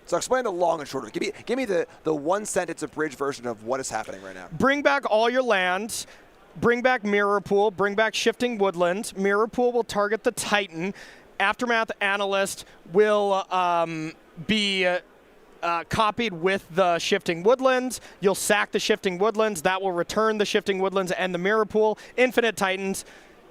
So explain the long and short of it. Give me the one-sentence abridged version of what is happening right now. Bring back all your lands. Bring back Mirror Pool. Bring back Shifting Woodlands. Mirror Pool will target the Titan. Aftermath Analyst will be copied with the Shifting Woodlands. You'll sack the Shifting Woodlands. That will return the Shifting Woodlands and the Mirror Pool. Infinite Titans.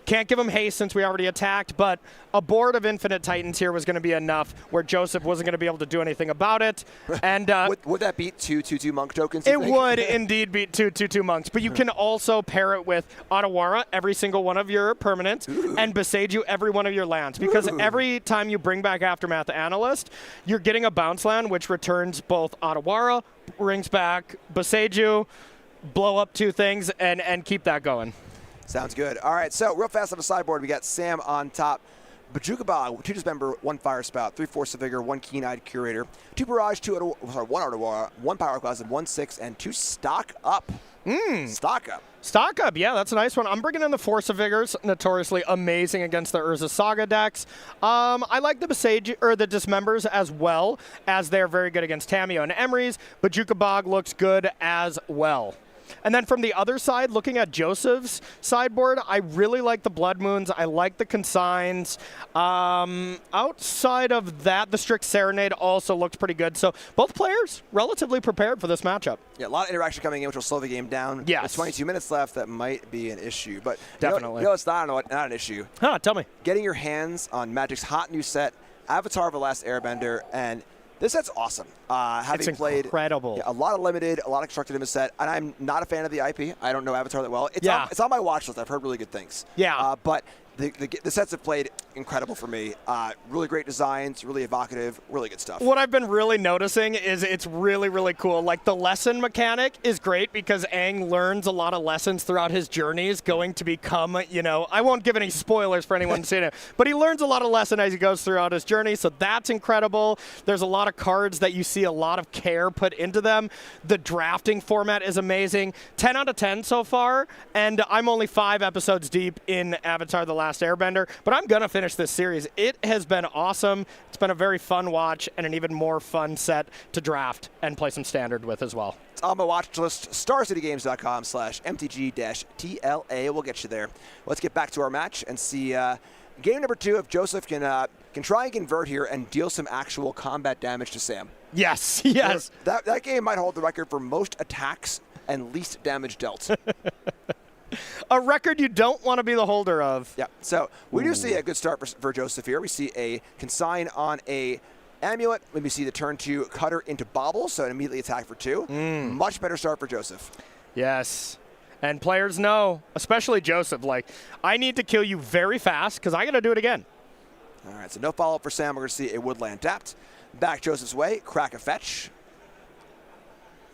Can't give him haste since we already attacked, but a board of Infinite Titans here was going to be enough where Joseph wasn't going to be able to do anything about it. And would that beat 2/2/2 monk tokens? It would indeed beat 2/2/2 monks, but you can also pair it with Otawara, every single one of your permanents, and Boseiju, every one of your lands. Because every time you bring back Aftermath Analyst, you're getting a bounce land, which returns both Otawara, brings back Boseiju, blow up 2 things, and keep that going. Sounds good. All right, so real fast on the sideboard, we got Sam on top. Bajukabog, 2 Dismember, 1 Fire Spout, 3 Force of Vigor, 1 Keen-Eyed Curator, 2 Barrage, 1 Otawara, 1 Power Closet, 1 6, and 2 Stock Up. Stock Up. Stock Up, yeah, that's a nice one. I'm bringing in the Force of Vigors, notoriously amazing against the Urza Saga decks. I like the Boseiju, or the Dismembers as well, as they're very good against Tamiyo and Emery's. Bajukabog looks good as well. And then from the other side, looking at Joseph's sideboard, I really like the Blood Moons. I like the Consigns. Outside of that, the Strict Serenade also looked pretty good. So both players relatively prepared for this matchup. Yeah, a lot of interaction coming in, which will slow the game down. Yes. With 22 minutes left, that might be an issue. But definitely. It's not an issue. Huh, tell me. Getting your hands on Magic's hot new set, Avatar of the Last Airbender, and this set's awesome. Having played incredible. A lot of limited, a lot of constructed in the set, and I'm not a fan of the IP. I don't know Avatar that well. It's on my watch list. I've heard really good things. Yeah. But the sets have played incredible for me. Really great designs, really evocative, really good stuff. What I've been really noticing is it's really, really cool. Like the lesson mechanic is great because Aang learns a lot of lessons throughout his journeys going to become, I won't give any spoilers for anyone seeing it, but he learns a lot of lessons as he goes throughout his journey. So that's incredible. There's a lot of cards that you see a lot of care put into them. The drafting format is amazing. 10 out of 10 so far, and I'm only 5 episodes deep in Avatar The Last Airbender, but I'm going to finish this series. It has been awesome. It's been a very fun watch and an even more fun set to draft and play some Standard with as well. It's on my watch list, starcitygames.com/MTG-TLA. We'll get you there. Let's get back to our match and see game number 2 if Joseph can try and convert here and deal some actual combat damage to Sam. Yes, yes. That game might hold the record for most attacks and least damage dealt. A record you don't want to be the holder of. Yeah, so we do see a good start for Joseph here. We see a Consign on a Amulet. We see the turn 2 Cutter into Bobble, so an immediately attack for 2. Much better start for Joseph. Yes. And players know, especially Joseph, I need to kill you very fast because I got to do it again. All right, so no follow-up for Sam. We're going to see a Woodland tapped. Back Joseph's way, crack a fetch.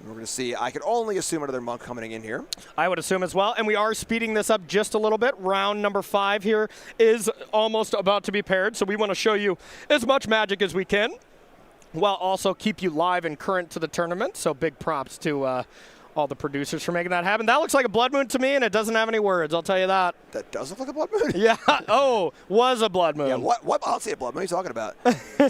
We're going to see, I could only assume another monk coming in here. I would assume as well, and we are speeding this up just a little bit. Round number 5 here is almost about to be paired, so we want to show you as much magic as we can while also keep you live and current to the tournament, so big props to all the producers for making that happen. That looks like a Blood Moon to me, and it doesn't have any words, I'll tell you that. That does look like a Blood Moon? Yeah. Oh, was a Blood Moon. Yeah, what? I'll say a Blood Moon. What are you talking about?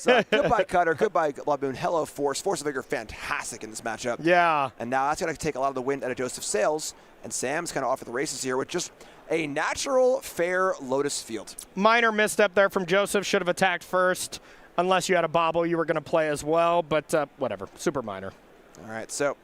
So, goodbye Cutter, goodbye Blood Moon, hello Force. Force of Vigor, fantastic in this matchup. Yeah. And now that's going to take a lot of the wind out of Joseph's sails, and Sam's kind of off at the races here with just a natural, fair Lotus Field. Minor misstep there from Joseph. Should have attacked first. Unless you had a Bobble, you were going to play as well, but whatever. Super minor. All right, so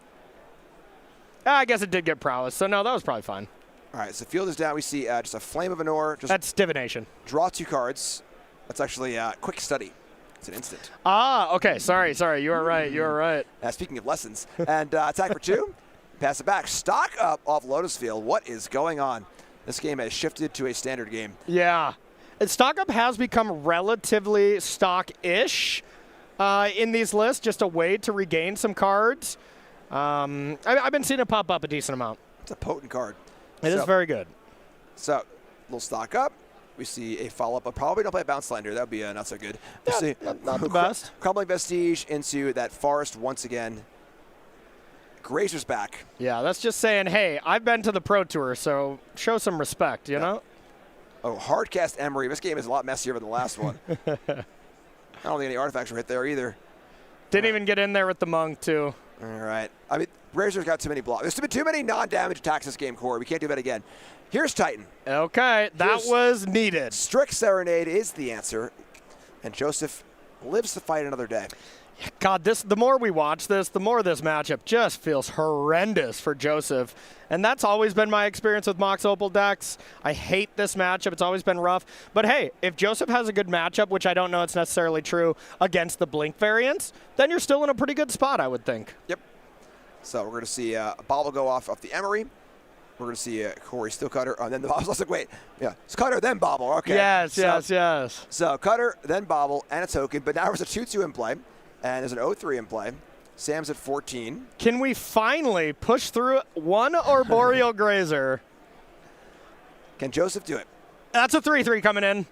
I guess it did get prowess, so no, that was probably fine. All right, so field is down. We see just a Flame of Anor. That's divination. Draw 2 cards. That's actually quick study. It's an instant. Ah, okay. Sorry. You are right. You are right. Speaking of lessons. And attack for 2. Pass it back. Stock up off Lotus Field. What is going on? This game has shifted to a Standard game. Yeah. And stock up has become relatively stock-ish in these lists, just a way to regain some cards. I've been seeing it pop up a decent amount. It's a potent card. It is very good. So, a little stock up. We see a follow-up. I'll probably don't play a Bounce Land here. That would be not so good. Yeah, see not the best. Crumbling Vestige into that Forest once again. Grazer's back. Yeah, that's just saying, hey, I've been to the Pro Tour, so show some respect, you know? Oh, Hardcast Emery. This game is a lot messier than the last one. I don't think any artifacts were hit there either. Didn't even get in there with the Monk, too. All right. I mean, Grazer's got too many blocks. There's been too many non-damage attacks this game, Corey. We can't do that again. Here's Titan. Okay, that was needed. Strict Serenade is the answer, and Joseph lives to fight another day. God, the more we watch this, the more this matchup just feels horrendous for Joseph. And that's always been my experience with Mox Opal decks. I hate this matchup. It's always been rough. But hey, if Joseph has a good matchup, which I don't know it's necessarily true, against the Blink variants, then you're still in a pretty good spot, I would think. Yep. So we're going to see a Bobble go off the Emery. We're going to see Corey still Cutter. And then the Bobble's like, wait, yeah, it's Cutter, then Bobble. Okay. Yes. So Cutter, then Bobble, and a token. But now there's a 2-2 in play, and there's an 0-3 in play. Sam's at 14. Can we finally push through one Arboreal Grazer? Can Joseph do it? That's a 3-3 coming in.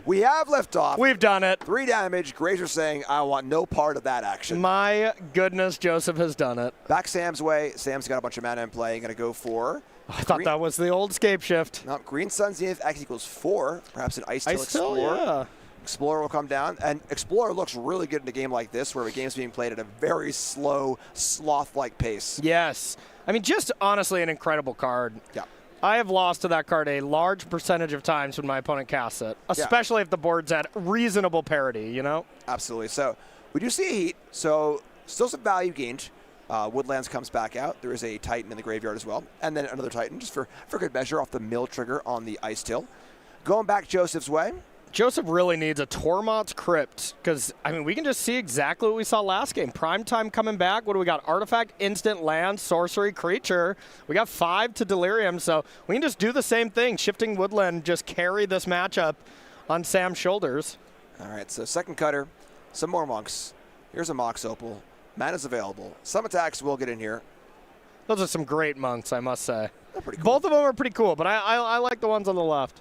We have liftoff. We've done it. 3 damage. Grazer saying, I want no part of that action. My goodness, Joseph has done it. Back Sam's way. Sam's got a bunch of mana in play. Going to go for... I thought that was the old scape shift. No, Green Sun Zenith X equals 4. Perhaps an Ice Tail Explorer. Yeah. Explorer will come down. And Explorer looks really good in a game like this where the game's being played at a very slow, sloth-like pace. Yes. I mean, just honestly an incredible card. Yeah. I have lost to that card a large percentage of times when my opponent casts it, especially if the board's at reasonable parity, you know? Absolutely. So we do see a Heat, so still some value gained. Woodlands comes back out. There is a Titan in the graveyard as well. And then another Titan just for good measure off the mill trigger on the Ice Tail. Going back Joseph's way. Joseph really needs a Tormod's Crypt because, I mean, we can just see exactly what we saw last game. Primetime coming back. What do we got? Artifact, instant, land, sorcery, creature. We got 5 to Delirium, so we can just do the same thing. Shifting Woodland, just carry this matchup on Sam's shoulders. All right, so second Cutter, some more Monks. Here's a Mox Opal. Mana's available. Some attacks will get in here. Those are some great monks, I must say. They're pretty cool. Both of them are pretty cool, but I like the ones on the left.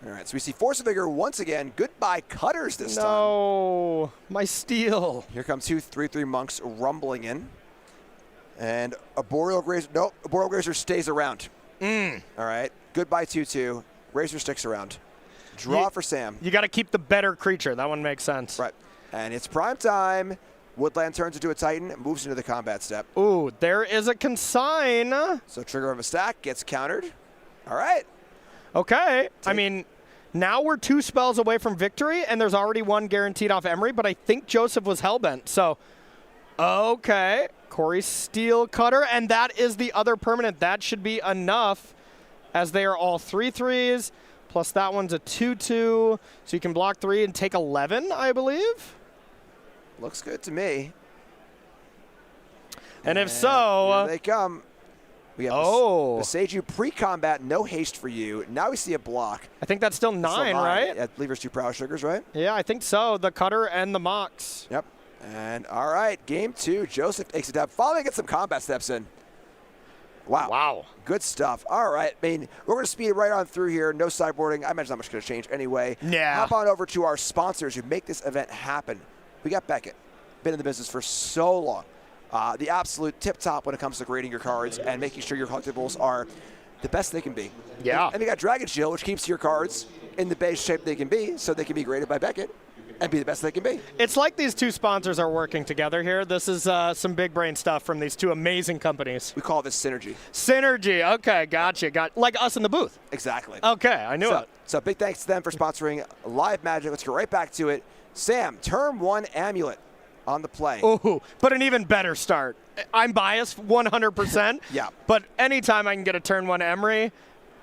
All right, so we see Force of Vigor once again. Goodbye Cutters this time. No, my steal. Here comes 2 3/3 Monks rumbling in. And Arboreal Grazer. Nope, Arboreal Grazer stays around. All right, goodbye 2/2. Grazer sticks around. Draw for Sam. You got to keep the better creature. That one makes sense. Right, and it's prime time. Woodland turns into a Titan, moves into the combat step. Ooh, there is a consign. So trigger of a stack gets countered. All right. Okay. I mean, now we're 2 spells away from victory, and there's already 1 guaranteed off Emery, but I think Joseph was hellbent. So, okay. Corey Steel Cutter, and that is the other permanent. That should be enough, as they are all 3/3s, plus that one's a 2/2, so you can block 3 and take 11, I believe. Looks good to me. And if so... Here they come. We have Beseiju pre-combat, no haste for you. Now we see a block. I think that's still 9, right? I believe there's 2 Prowl Sugars, right? Yeah, I think so. The Cutter and the Mox. Yep. And all right, game 2. Joseph takes it down. Finally gets some combat steps in. Wow. Good stuff. All right. I mean, we're going to speed right on through here. No sideboarding. I imagine not much going to change anyway. Yeah. Hop on over to our sponsors who make this event happen. We got Beckett. Been in the business for so long. The absolute tip-top when it comes to grading your cards and making sure your collectibles are the best they can be. Yeah. And we got Dragon Shield, which keeps your cards in the base shape they can be so they can be graded by Beckett and be the best they can be. It's like these 2 sponsors are working together here. This is some big brain stuff from these 2 amazing companies. We call this synergy. Synergy. Okay, gotcha. Like us in the booth. Exactly. Okay, I knew it. So big thanks to them for sponsoring Live Magic. Let's get right back to it. Sam, turn 1 Amulet on the play. Ooh, but an even better start. I'm biased 100%. Yeah. But anytime I can get a turn 1 Emery,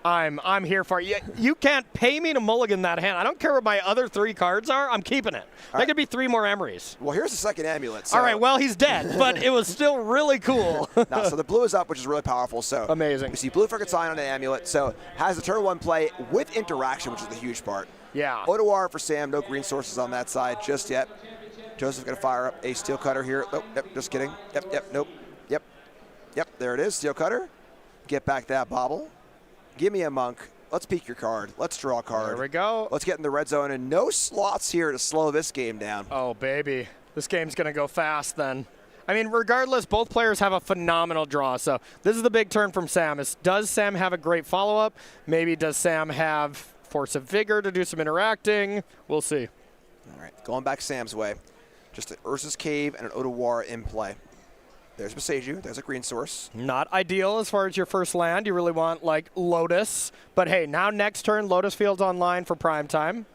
I'm here for it. You can't pay me to mulligan that hand. I don't care what my other 3 cards are. I'm keeping it. There could be 3 more Emerys. Well, here's the second Amulet. So. All right, well, he's dead, but it was still really cool. So the blue is up, which is really powerful. So amazing. We see blue for Consign on an Amulet. So has the turn 1 play with interaction, which is the huge part. Yeah. Odoar for Sam. No green sources on that side just yet. Joseph going to fire up a Steel Cutter here. Nope, just kidding. Nope. Yep, there it is, Steel Cutter. Get back that Bobble. Give me a Monk. Let's peek your card. Let's draw a card. There we go. Let's get in the red zone, and no slots here to slow this game down. Oh, baby. This game's going to go fast then. I mean, regardless, both players have a phenomenal draw. So this is the big turn from Sam. Does Sam have a great follow-up? Maybe does Sam have Force of Vigor to do some interacting? We'll see. All right, going back Sam's way. Just an Urza's Cave and an Odoar in play. There's Beseiju. There's a green source. Not ideal as far as your first land. You really want, like, Lotus. But, hey, now next turn, Lotus Field's online for prime time.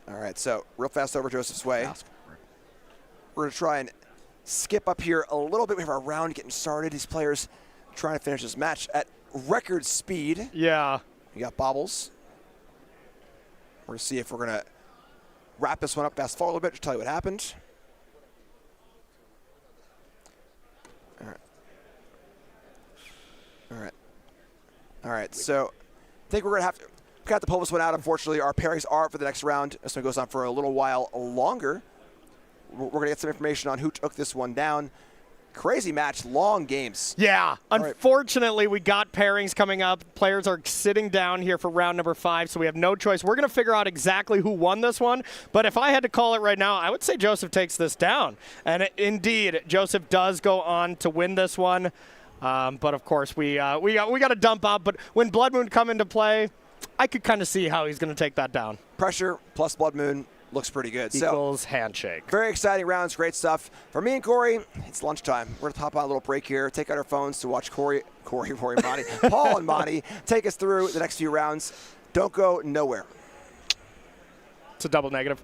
All right, so real fast over Joseph's way. We're going to try and skip up here a little bit. We have our round getting started. These players trying to finish this match at record speed. Yeah. We got bobbles. We're going to see if we're going to wrap this one up fast forward a little bit to tell you what happened. All right. All right. All right. So I think we're going to have to pull this one out. Unfortunately, our pairings are up for the next round. This one goes on for a little while longer. We're going to get some information on who took this one down. Crazy match, long games. Yeah. Unfortunately, we got pairings coming up. Players are sitting down here for round number 5, so we have no choice. We're going to figure out exactly who won this one. But if I had to call it right now, I would say Joseph takes this down. And indeed, Joseph does go on to win this one. But of course, we got to dump out. But when Blood Moon come into play, I could kind of see how he's going to take that down. Pressure plus Blood Moon looks pretty good. Equals handshake. Very exciting rounds, great stuff. For me and Corey, it's lunchtime. We're going to hop on a little break here, take out our phones to watch Rory, Monty, Paul and Monty take us through the next few rounds. Don't go nowhere. It's a double negative.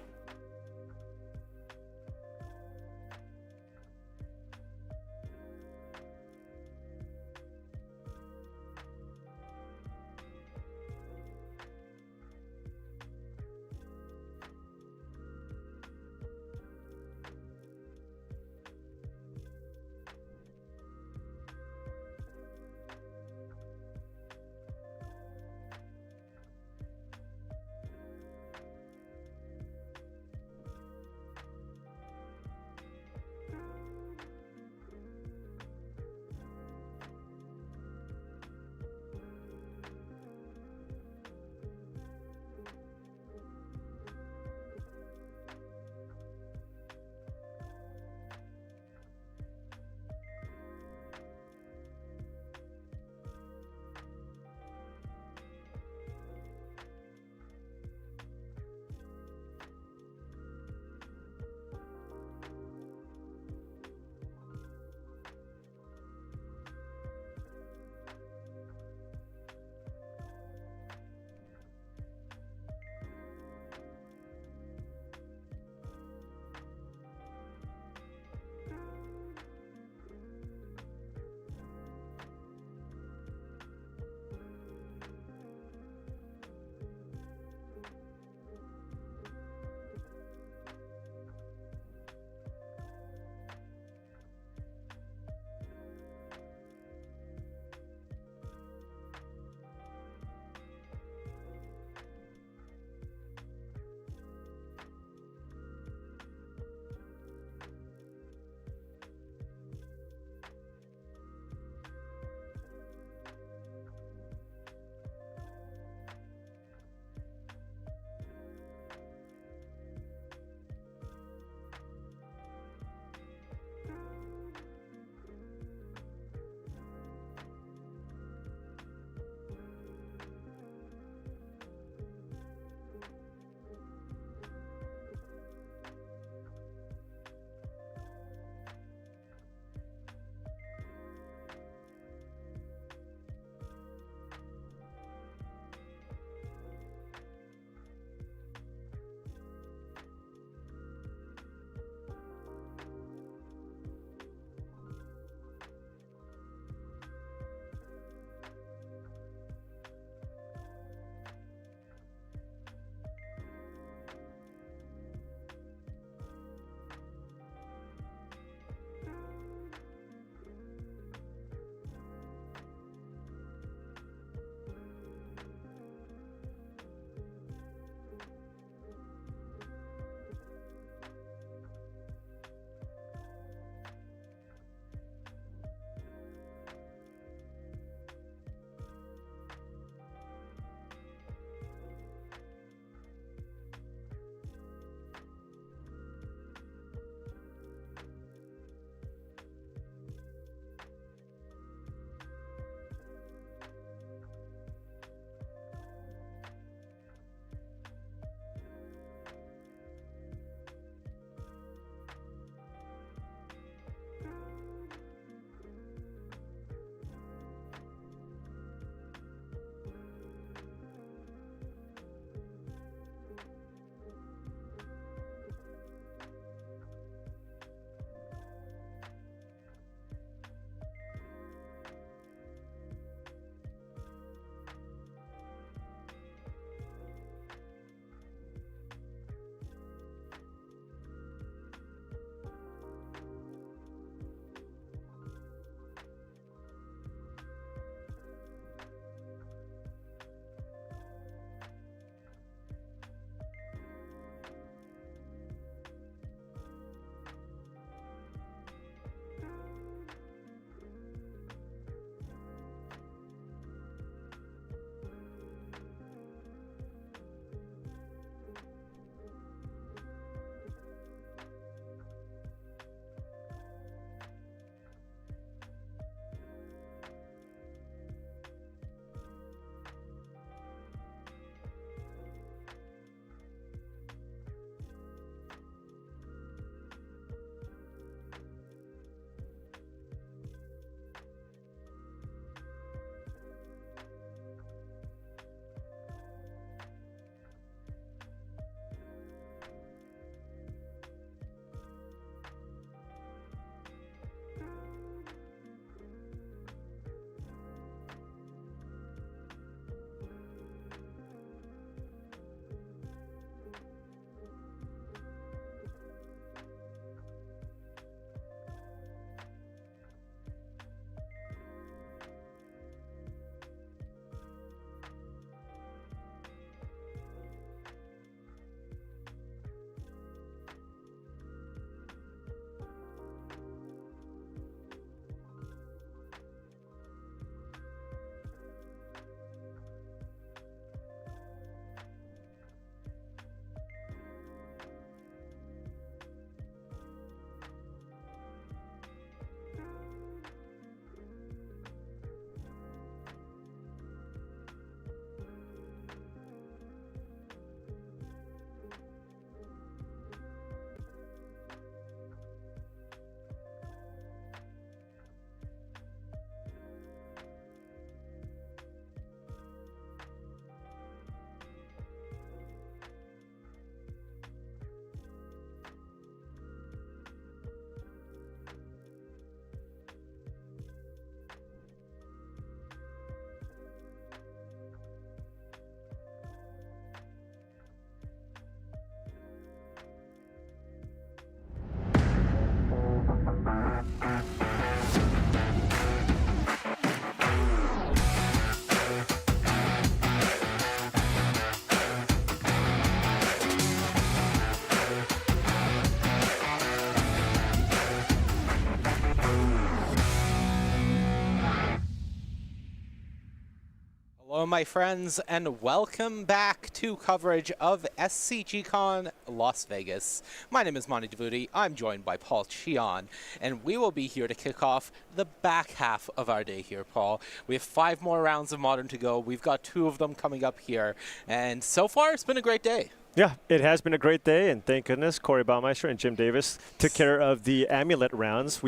Hello, my friends, and welcome back to coverage of SCG Con Las Vegas. My name is Monty Devuti. I'm joined by Paul Chion, and we will be here to kick off the back half of our day here, Paul. We have 5 more rounds of Modern to go. We've got 2 of them coming up here, and so far it's been a great day. Yeah, it has been a great day, and thank goodness Corey Baumeister and Jim Davis took care of the amulet rounds.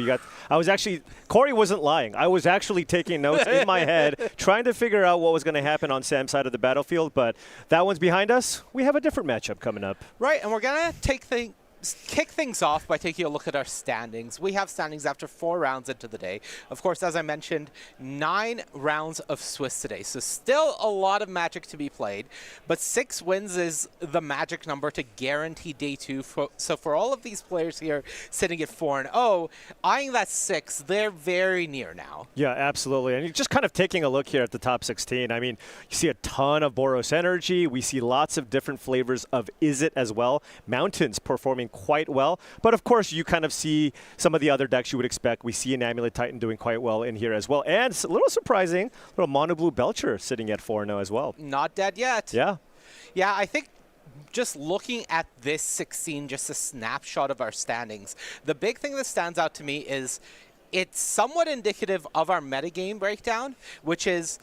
Corey wasn't lying. I was actually taking notes in my head, trying to figure out what was going to happen on Sam's side of the battlefield, but that one's behind us. We have a different matchup coming up. Right, and we're going to kick things off by taking a look at our standings. We have standings after 4 rounds into the day. Of course, as I mentioned, 9 rounds of Swiss today, so still a lot of Magic to be played, but 6 wins is the magic number to guarantee day 2. So for all of these players here sitting at 4-0, eyeing that 6, they're very near now. Yeah, absolutely. And you're just kind of taking a look here at the top 16. I mean, you see a ton of Boros energy. We see lots of different flavors of Izzet as well. Mountains performing quite well, but of course you kind of see some of the other decks you would expect. We see an Amulet Titan doing quite well in here as well, and it's a little surprising, little Mono Blue Belcher sitting at 4-0 as well. Not dead yet. Yeah, I think just looking at this 16, just a snapshot of our standings, the big thing that stands out to me is it's somewhat indicative of our metagame breakdown, which is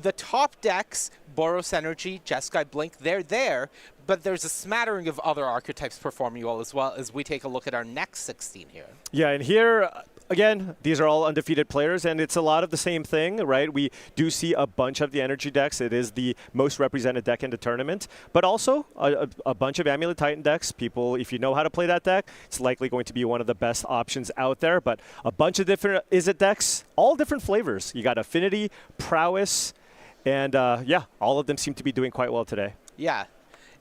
the top decks, Boros Energy, Jeskai, Blink, they're there, but there's a smattering of other archetypes performing well as we take a look at our next 16 here. Yeah, and here, again, these are all undefeated players, and it's a lot of the same thing, right? We do see a bunch of the energy decks. It is the most represented deck in the tournament, but also a bunch of Amulet Titan decks. People, if you know how to play that deck, it's likely going to be one of the best options out there, but a bunch of different Izzet decks, all different flavors. You got Affinity, Prowess, and yeah, all of them seem to be doing quite well today. Yeah,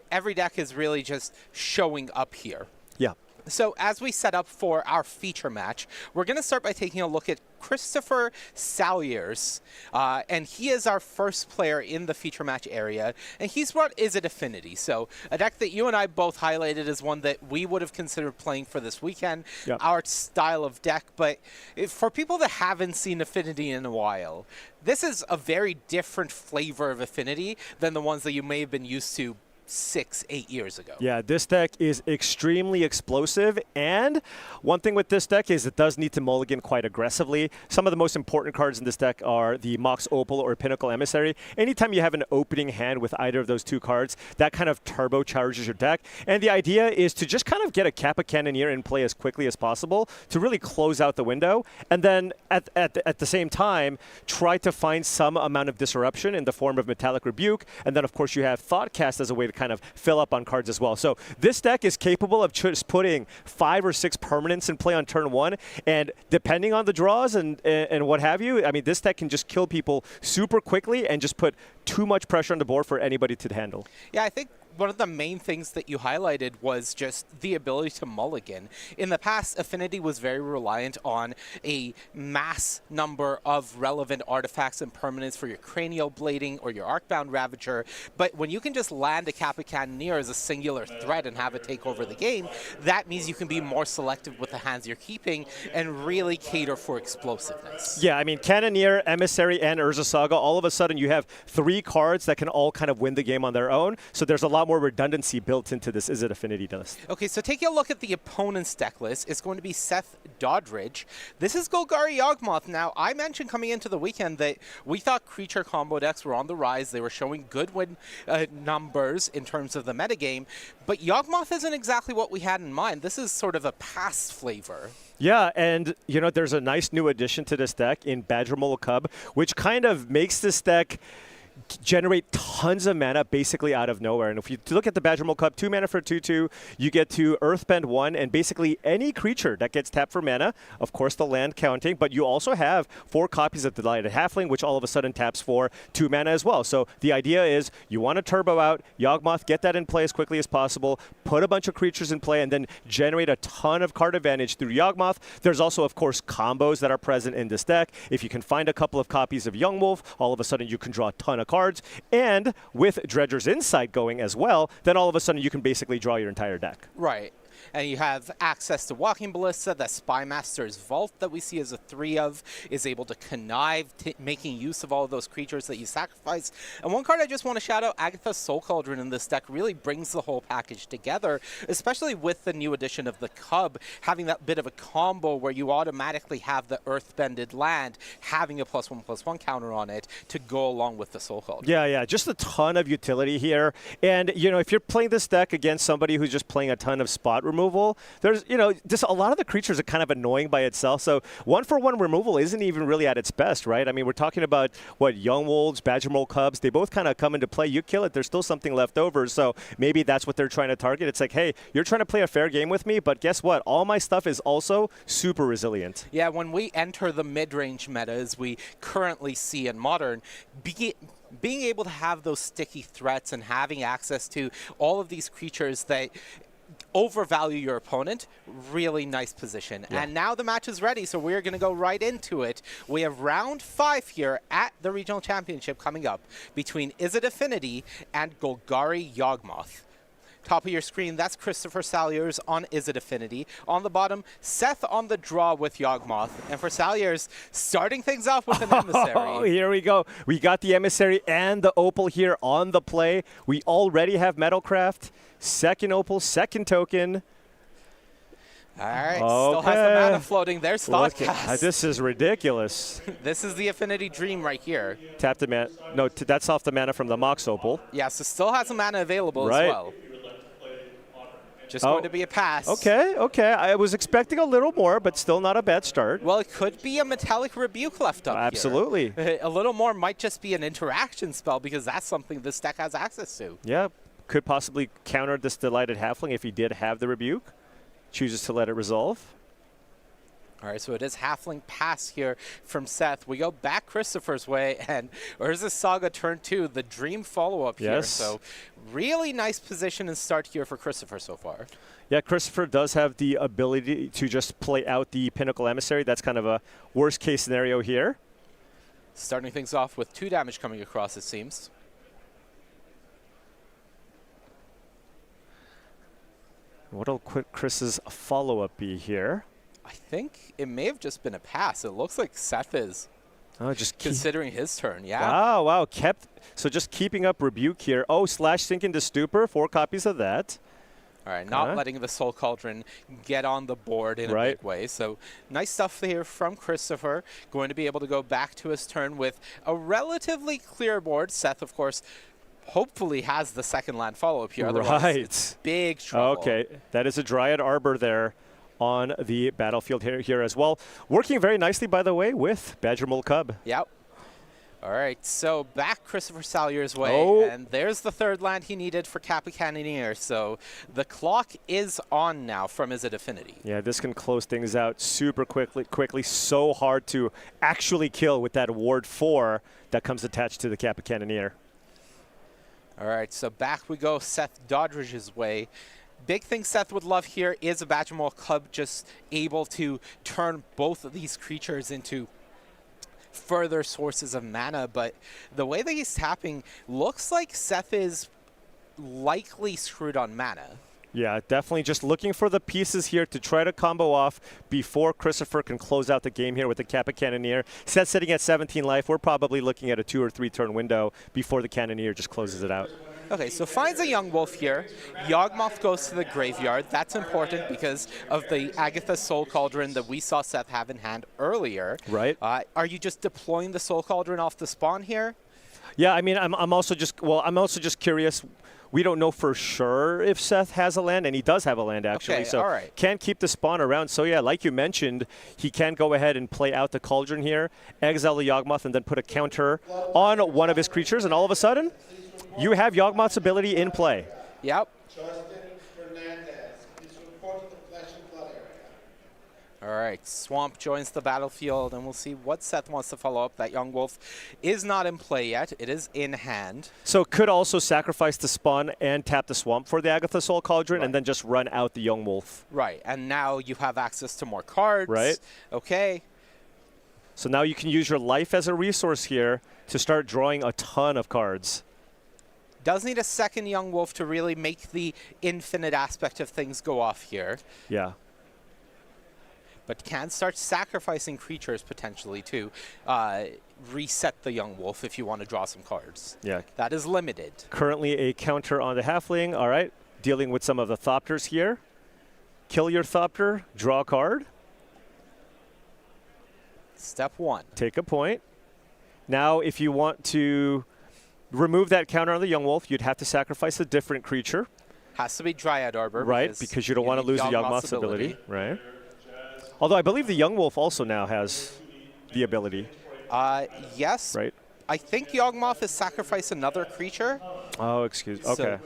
every deck is really just showing up here. Yeah. So as we set up for our feature match, we're going to start by taking a look at Christopher Salyers, and he is our first player in the feature match area, and he's brought Izzet Affinity, so a deck that you and I both highlighted as one that we would have considered playing for this weekend, yep. Our style of deck, but for people that haven't seen Affinity in a while, this is a very different flavor of Affinity than the ones that you may have been used to 6-8 years ago. Yeah, this deck is extremely explosive, and one thing with this deck is it does need to mulligan quite aggressively. Some of the most important cards in this deck are the Mox Opal or Pinnacle Emissary. Anytime you have an opening hand with either of those 2 cards, that kind of turbocharges your deck, and the idea is to just kind of get a Kappa Cannoneer in play as quickly as possible to really close out the window, and then at the same time try to find some amount of disruption in the form of Metallic Rebuke, and then of course you have Thoughtcast as a way to kind of fill up on cards as well. So this deck is capable of just putting 5 or 6 permanents in play on turn 1, and depending on the draws and what have you, I mean, this deck can just kill people super quickly and just put too much pressure on the board for anybody to handle. Yeah, I think one of the main things that you highlighted was just the ability to mulligan. In the past, Affinity was very reliant on a mass number of relevant artifacts and permanents for your Cranial Blading or your Arcbound Ravager, but when you can just land a Kappa Cannoneer as a singular threat and have it take over the game, that means you can be more selective with the hands you're keeping and really cater for explosiveness. Yeah, I mean, Cannoneer, Emissary, and Urza Saga, all of a sudden you have 3 cards that can all kind of win the game on their own, so there's a lot more redundancy built into this Izzet Affinity list. Okay, so taking a look at the opponent's deck list, it's going to be Seth Doddridge. This is Golgari Yawgmoth. Now, I mentioned coming into the weekend that we thought creature combo decks were on the rise. They were showing good win numbers in terms of the metagame, but Yawgmoth isn't exactly what we had in mind. This is sort of a past flavor. Yeah, and you know, there's a nice new addition to this deck in Badgermole Cub, which kind of makes this deck generate tons of mana basically out of nowhere. And if you look at the Badgermole Cub, 2 mana for 2/2, you get to Earthbend 1, and basically any creature that gets tapped for mana, of course the land counting, but you also have 4 copies of the Delighted Halfling, which all of a sudden taps for 2 mana as well. So the idea is you want to turbo out Yawgmoth, get that in play as quickly as possible, put a bunch of creatures in play, and then generate a ton of card advantage through Yawgmoth. There's also, of course, combos that are present in this deck. If you can find a couple of copies of Young Wolf, all of a sudden you can draw a ton of cards. And with Dredger's Insight going as well, then all of a sudden you can basically draw your entire deck. Right. And you have access to Walking Ballista, the Spymaster's Vault that we see as a 3 of, is able to connive, making use of all of those creatures that you sacrifice. And one card I just want to shout out, Agatha's Soul Cauldron in this deck really brings the whole package together, especially with the new addition of the Cub, having that bit of a combo where you automatically have the Earthbended land, having a +1/+1 counter on it to go along with the Soul Cauldron. Yeah, just a ton of utility here. And, you know, if you're playing this deck against somebody who's just playing a ton of spot removal, there's, you know, just a lot of the creatures are kind of annoying by itself. So 1-for-1 removal isn't even really at its best, right? I mean, we're talking about, what, Young Wolves, Badger Mole Cubs, they both kind of come into play. You kill it, there's still something left over. So maybe that's what they're trying to target. It's like, hey, you're trying to play a fair game with me, but guess what? All my stuff is also super resilient. Yeah, when we enter the mid-range meta, as we currently see in Modern, being able to have those sticky threats and having access to all of these creatures that overvalue your opponent, really nice position. Yeah. And now the match is ready, so we're going to go right into it. We have round 5 here at the Regional Championship coming up between Izzet Affinity and Golgari Yawgmoth. Top of your screen, that's Christopher Salyers on Izzet Affinity. On the bottom, Seth on the draw with Yawgmoth. And for Salyers, starting things off with an Emissary. Oh, here we go. We got the Emissary and the Opal here on the play. We already have Metalcraft. Second Opal, second token. All right, still has the mana floating. There's Thoughtcast. This is ridiculous. This is the Affinity Dream right here. Tap the mana. No, that's off the mana from the Mox Opal. Yeah, so still has some mana available as well. Just going to be a pass. Okay. I was expecting a little more, but still not a bad start. Well, it could be a Metallic Rebuke left up Absolutely. Here. A little more might just be an interaction spell because that's something this deck has access to. Yeah, could possibly counter this Delighted Halfling if he did have the Rebuke. Chooses to let it resolve. All right, so it is Halfling pass here from Seth. We go back Christopher's way, and Urza Saga turn 2, the Dream follow-up here. So really nice position and start here for Christopher so far. Yeah, Christopher does have the ability to just play out the Pinnacle Emissary. That's kind of a worst-case scenario here. Starting things off with 2 damage coming across, it seems. What'll Chris's follow-up be here? I think it may have just been a pass. It looks like Seth is just considering his turn, yeah. Wow. So just keeping up Rebuke here. Oh, Slash Sink into Stupor, 4 copies of that. All right, not letting the Soul Cauldron get on the board in a big way. So nice stuff here from Christopher. Going to be able to go back to his turn with a relatively clear board. Seth, of course, hopefully has the second land follow-up here. Otherwise, it's big trouble. Okay, that is a Dryad Arbor there on the battlefield here as well. Working very nicely, by the way, with Badger Mole Cub. Yep. All right, so back Christopher Salyer's way, and there's the third land he needed for Kappa Cannoneer. So the clock is on now from Izzet Affinity. Yeah, this can close things out super quickly. So hard to actually kill with that Ward 4 that comes attached to the Kappa Cannoneer. All right, so back we go Seth Doddridge's way. Big thing Seth would love here is a Badger Mole Cub just able to turn both of these creatures into further sources of mana, but the way that he's tapping looks like Seth is likely screwed on mana. Yeah, definitely just looking for the pieces here to try to combo off before Christopher can close out the game here with the Kappa Cannoneer. Seth sitting at 17 life. We're probably looking at a 2 or 3 turn window before the Cannoneer just closes it out. Okay, so finds a Young Wolf here. Yawgmoth goes to the graveyard. That's important because of the Agatha Soul Cauldron that we saw Seth have in hand earlier. Right. Are you just deploying the Soul Cauldron off the spawn here? Yeah, I mean, I'm also just curious. We don't know for sure if Seth has a land, and he does have a land, actually. Okay, so all right. Can't keep the spawn around. So, yeah, like you mentioned, he can go ahead and play out the Cauldron here, exile the Yawgmoth, and then put a counter on one of his creatures, and all of a sudden, you have Yawgmoth's ability in play. Yep. All right, Swamp joins the battlefield, and we'll see what Seth wants to follow up. That Young Wolf is not in play yet. It is in hand. So could also sacrifice the spawn and tap the Swamp for the Agatha Soul Cauldron and then just run out the Young Wolf. Right, and now you have access to more cards. Right. Okay. So now you can use your life as a resource here to start drawing a ton of cards. Does need a second Young Wolf to really make the infinite aspect of things go off here. Yeah. But can start sacrificing creatures potentially to reset the Young Wolf if you want to draw some cards. Yeah. That is limited. Currently a counter on the Halfling. All right. Dealing with some of the Thopters here. Kill your Thopter, draw a card. Step 1. Take a point. Now, if you want to remove that counter on the Young Wolf, you'd have to sacrifice a different creature. Has to be Dryad Arbor. Right, because you don't want to lose the Yawgmoth's ability. Right. Although I believe the Young Wolf also now has the ability. Yes. Right. I think Yawgmoth is sacrifice another creature. Oh, excuse. Okay. So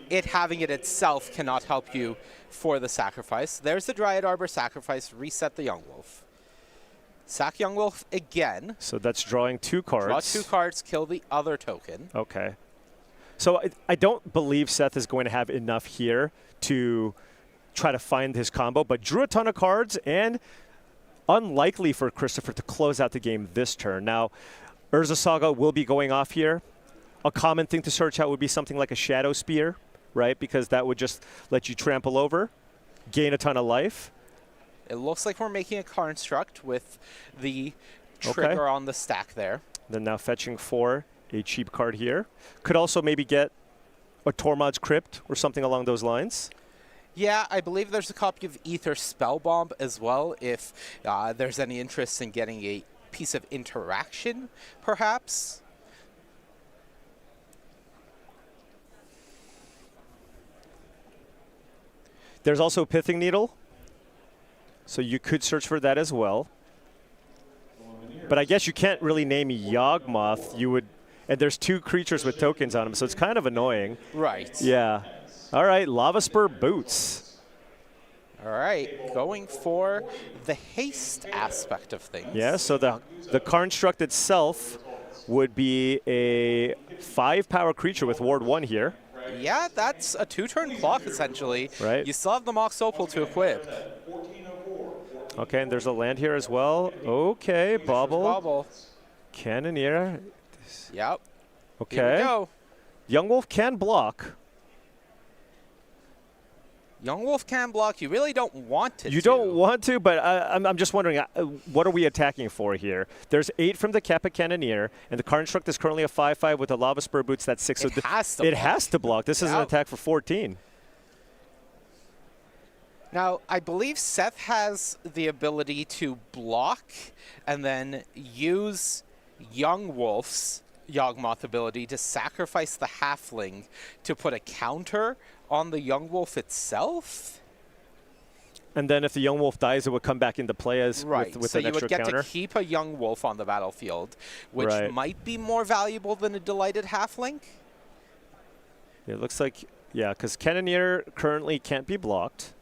it having it itself cannot help you for the sacrifice. There's the Dryad Arbor sacrifice. Reset the Young Wolf. Sack Young Wolf again. So that's drawing 2 cards. Draw 2 cards, kill the other token. Okay. So I don't believe Seth is going to have enough here to try to find his combo, but drew a ton of cards, and unlikely for Christopher to close out the game this turn. Now, Urza Saga will be going off here. A common thing to search out would be something like a Shadow Spear, right? Because that would just let you trample over, gain a ton of life. It looks like we're making a construct with the trigger on the stack there. Then now fetching for a cheap card here. Could also maybe get a Tormod's Crypt or something along those lines. Yeah, I believe there's a copy of Aether Spellbomb as well, if there's any interest in getting a piece of interaction, perhaps. There's also Pithing Needle, so you could search for that as well. But I guess you can't really name Yawgmoth. You would, and there's 2 creatures with tokens on them, so it's kind of annoying. Right. Yeah. All right, Lava Spur Boots. All right, going for the haste aspect of things. Yeah, so the construct itself would be a 5-power creature with Ward 1 here. Yeah, that's a 2-turn clock, essentially. Right. You still have the Mox Opal to equip. Okay, and there's a land here as well. Okay, Bobble. Cannoneer. Yep. Okay. Here we go. Young Wolf can block. Young Wolf can block. You really don't want to. You don't want to, but I'm just wondering, what are we attacking for here? There's 8 from the Kappa Cannoneer, and the construct is currently a 5/5 with the Lava Spur Boots. That's 6. It has to block. This is an attack for 14. Now, I believe Seth has the ability to block and then use Young Wolf's Yawgmoth ability to sacrifice the Halfling to put a counter on the Young Wolf itself. And then if the Young Wolf dies, it would come back into play as with so an extra counter. you would get to keep a Young Wolf on the battlefield, which might be more valuable than a Delighted Halfling. It looks like, yeah, because Cannoneer currently can't be blocked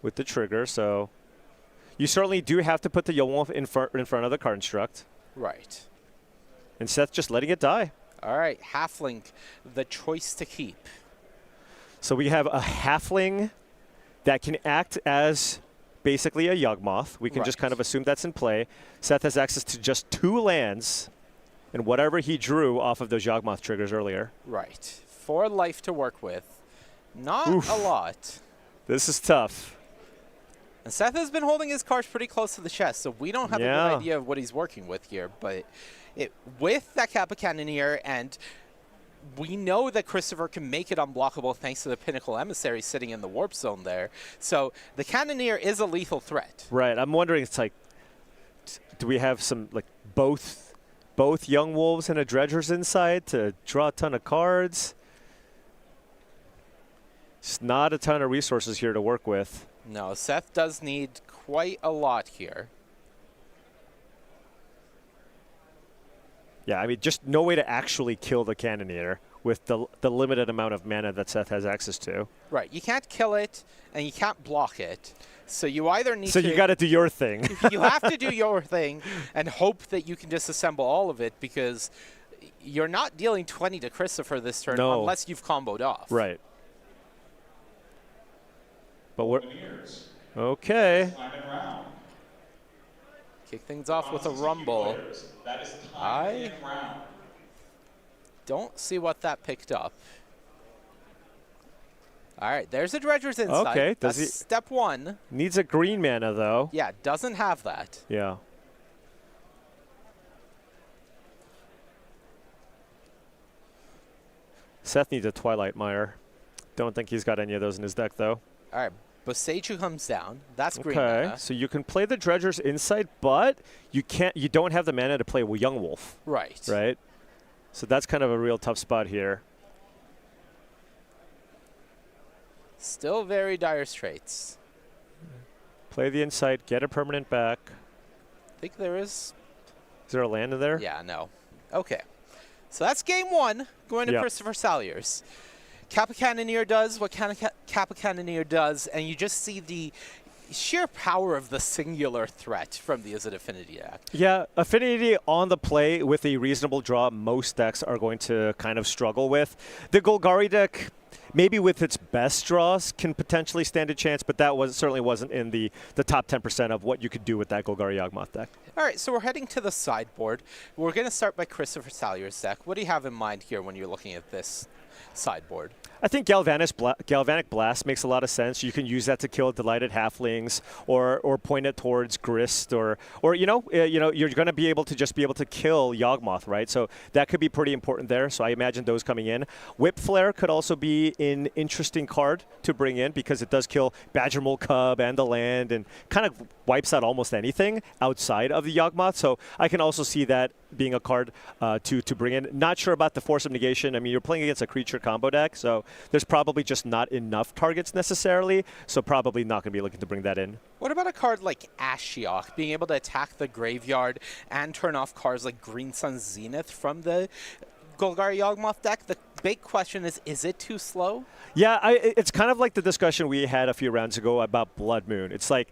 with the trigger, so you certainly do have to put the Young Wolf in front of the construct. Right. And Seth just letting it die. All right, Halfling, the choice to keep. So we have a Halfling that can act as basically a Yawgmoth. We can just kind of assume that's in play. Seth has access to just 2 lands and whatever he drew off of those Yawgmoth triggers earlier. Right. 4 life to work with. Not a lot. This is tough. And Seth has been holding his cards pretty close to the chest, so we don't have a good idea of what he's working with here. But with that Kappa Cannoneer, and we know that Christopher can make it unblockable thanks to the Pinnacle Emissary sitting in the warp zone there. So the Cannoneer is a lethal threat. Right. I'm wondering, it's like, do we have some, like, both Young Wolves and a Dredger's inside to draw a ton of cards? It's not a ton of resources here to work with. No, Seth does need quite a lot here. Yeah, I mean, just no way to actually kill the Cannoneer with the limited amount of mana that Seth has access to. Right. You can't kill it, and you can't block it. So you either need to... So you got to do your thing. You have to do your thing and hope that you can disassemble all of it, because you're not dealing 20 to Christopher this turn unless you've comboed off. Right. But we're... Okay. Kick things off with a rumble. I don't see what that picked up. All right, there's a Dredger's Insight. Okay, That's step one. Needs a green mana, though. Yeah, doesn't have that. Yeah. Seth needs a Twilight Mire. Don't think he's got any of those in his deck, though. All right, Boseiju comes down. That's green Okay, mana. so you can play the Dredger's Insight, but you can't. You don't have the mana to play Young Wolf. Right. Right. So that's kind of a real tough spot here. Still very dire straits. Play the Insight, get a permanent back. I think there is. Is there a land in there? Yeah, no. Okay. So that's game one, going to Christopher Salyers. Kappa Cannoneer does what Kappa Cannoneer does, and you just see the sheer power of the singular threat from the Izzet Affinity deck. Yeah, Affinity on the play with a reasonable draw, most decks are going to kind of struggle with. The Golgari deck, maybe with its best draws, can potentially stand a chance, but that certainly wasn't in the top 10% of what you could do with that Golgari Yawgmoth deck. All right, so we're heading to the sideboard. We're going to start by Christopher Salyers' deck. What do you have in mind here when you're looking at this sideboard? I think Galvanic Blast makes a lot of sense. You can use that to kill Delighted Halflings, or point it towards Grist, or you're going to be able to kill Yawgmoth, right? So that could be pretty important there. So I imagine those coming in. Whip Flare could also be an interesting card to bring in because it does kill Badgermole Cub and the land, and kind of wipes out almost anything outside of the Yawgmoth. So I can also see that being a card to bring in. Not sure about the Force of Negation. I mean, you're playing against a creature combo deck, so there's probably just not enough targets necessarily, so probably not going to be looking to bring that in. What about a card like Ashiok, being able to attack the graveyard and turn off cards like Green Sun Zenith from the Golgari Yawgmoth deck? The big question is it too slow? Yeah, it's kind of like the discussion we had a few rounds ago about Blood Moon. It's like,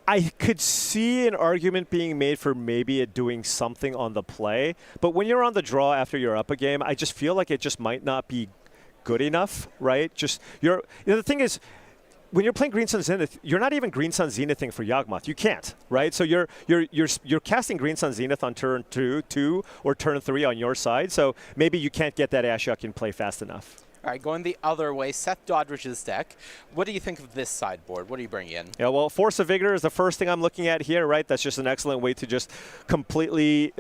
I could see an argument being made for maybe it doing something on the play, but when you're on the draw after you're up a game, I just feel like it just might not be good enough, right? The thing is, when you're playing Green Sun Zenith, you're not even Green Sun Zenithing for Yawgmoth. You can't, right? So you're casting Green Sun Zenith on turn 2 or turn 3 on your side, so maybe you can't get that Ashiok in play fast enough. All right, going the other way, Seth Doddridge's deck. What do you think of this sideboard? What do you bring in? Yeah, well, Force of Vigor is the first thing I'm looking at here, right? That's just an excellent way to just completely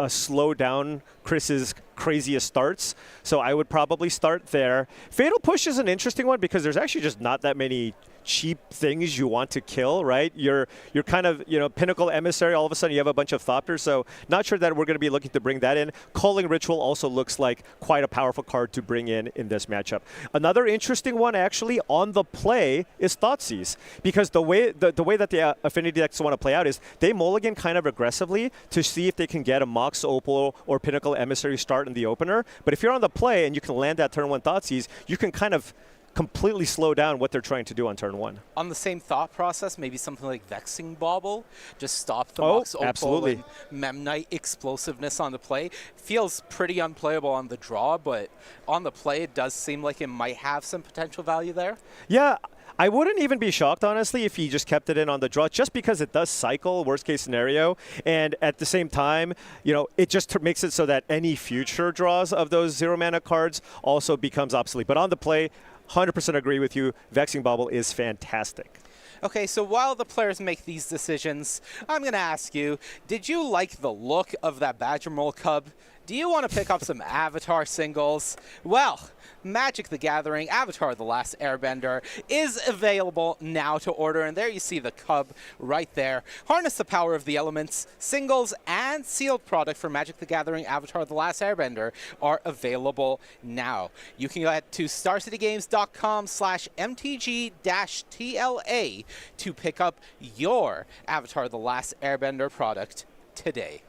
slow down Chris's craziest starts. So I would probably start there. Fatal Push is an interesting one because there's actually just not that many cheap things you want to kill, right? You're kind of, Pinnacle Emissary, all of a sudden you have a bunch of Thopters, so not sure that we're going to be looking to bring that in. Calling Ritual also looks like quite a powerful card to bring in this matchup. Another interesting one actually on the play is Thoughtseize, because the way that the Affinity decks want to play out is they mulligan kind of aggressively to see if they can get a Mox Opal or Pinnacle Emissary start in the opener, but if you're on the play and you can land that turn 1 Thoughtseize, you can kind of completely slow down what they're trying to do on turn 1. On the same thought process, maybe something like Vexing Bauble, just stop the Mox Opal absolutely. and Memnite explosiveness on the play. Feels pretty unplayable on the draw, but on the play it does seem like it might have some potential value there. Yeah, I wouldn't even be shocked, honestly, if he just kept it in on the draw, just because it does cycle, worst case scenario, and at the same time, it just makes it so that any future draws of those 0 mana cards also becomes obsolete. But on the play, 100% agree with you. Vexing Bauble is fantastic. Okay, so while the players make these decisions, I'm going to ask you, did you like the look of that Badgermole Cub? Do you want to pick up some Avatar singles? Well, Magic the Gathering Avatar The Last Airbender is available now to order, and there you see the Cub right there. Harness the power of the elements. Singles and sealed product for Magic the Gathering Avatar The Last Airbender are available now. You can go to starcitygames.com/MTG-TLA to pick up your Avatar The Last Airbender product today.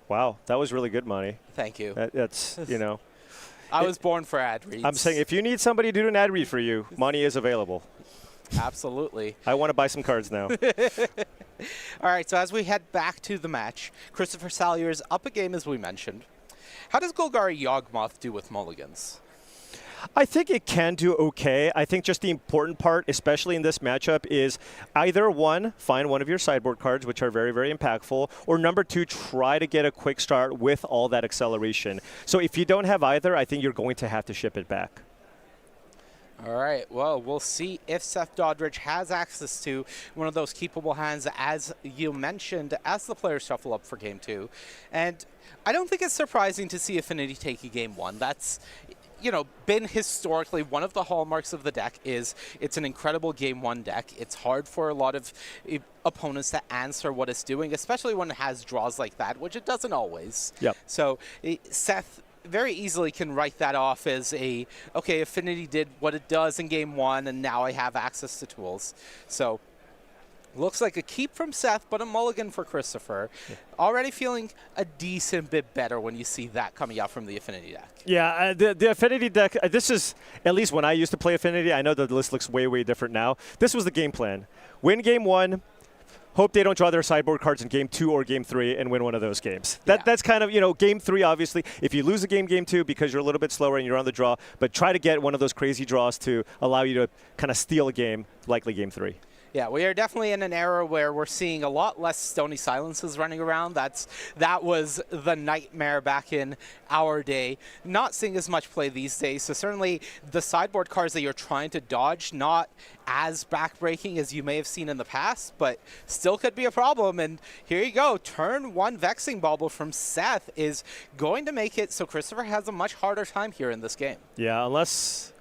Wow, that was really good, Monty. Thank you. That's, I was born for ad reads. I'm saying if you need somebody to do an ad read for you, Monty is available. Absolutely. I want to buy some cards now. All right, so as we head back to the match, Christopher Salyers up a game as we mentioned. How does Golgari Yawgmoth do with mulligans? I think it can do okay. I think just the important part, especially in this matchup, is either one, find one of your sideboard cards, which are very, very impactful, or number 2, try to get a quick start with all that acceleration. So if you don't have either, I think you're going to have to ship it back. All right, well, we'll see if Seth Doddridge has access to one of those keepable hands, as you mentioned, as the players shuffle up for Game 2. And I don't think it's surprising to see Affinity take a Game 1. That's, you know, been historically one of the hallmarks of the deck. Is it's an incredible Game 1 deck. It's hard for a lot of opponents to answer what it's doing, especially when it has draws like that, which it doesn't always. Yep. So Seth very easily can write that off as okay, Affinity did what it does in Game 1, and now I have access to tools. So looks like a keep from Seth, but a mulligan for Christopher. Yeah. Already feeling a decent bit better when you see that coming out from the Affinity deck. Yeah, the Affinity deck, this is, at least when I used to play Affinity, I know that the list looks way, way different now. This was the game plan. Win Game 1, hope they don't draw their sideboard cards in Game 2 or Game 3 and win one of those games. That's kind of, you know, Game 3, obviously. If you lose a Game 2 because you're a little bit slower and you're on the draw, but try to get one of those crazy draws to allow you to kind of steal a game, likely Game 3. Yeah, we are definitely in an era where we're seeing a lot less Stony Silences running around. That was the nightmare back in our day. Not seeing as much play these days, so certainly the sideboard cards that you're trying to dodge, not as backbreaking as you may have seen in the past, but still could be a problem. And here you go, turn 1 Vexing Bauble from Seth is going to make it so Christopher has a much harder time here in this game. Yeah, unless...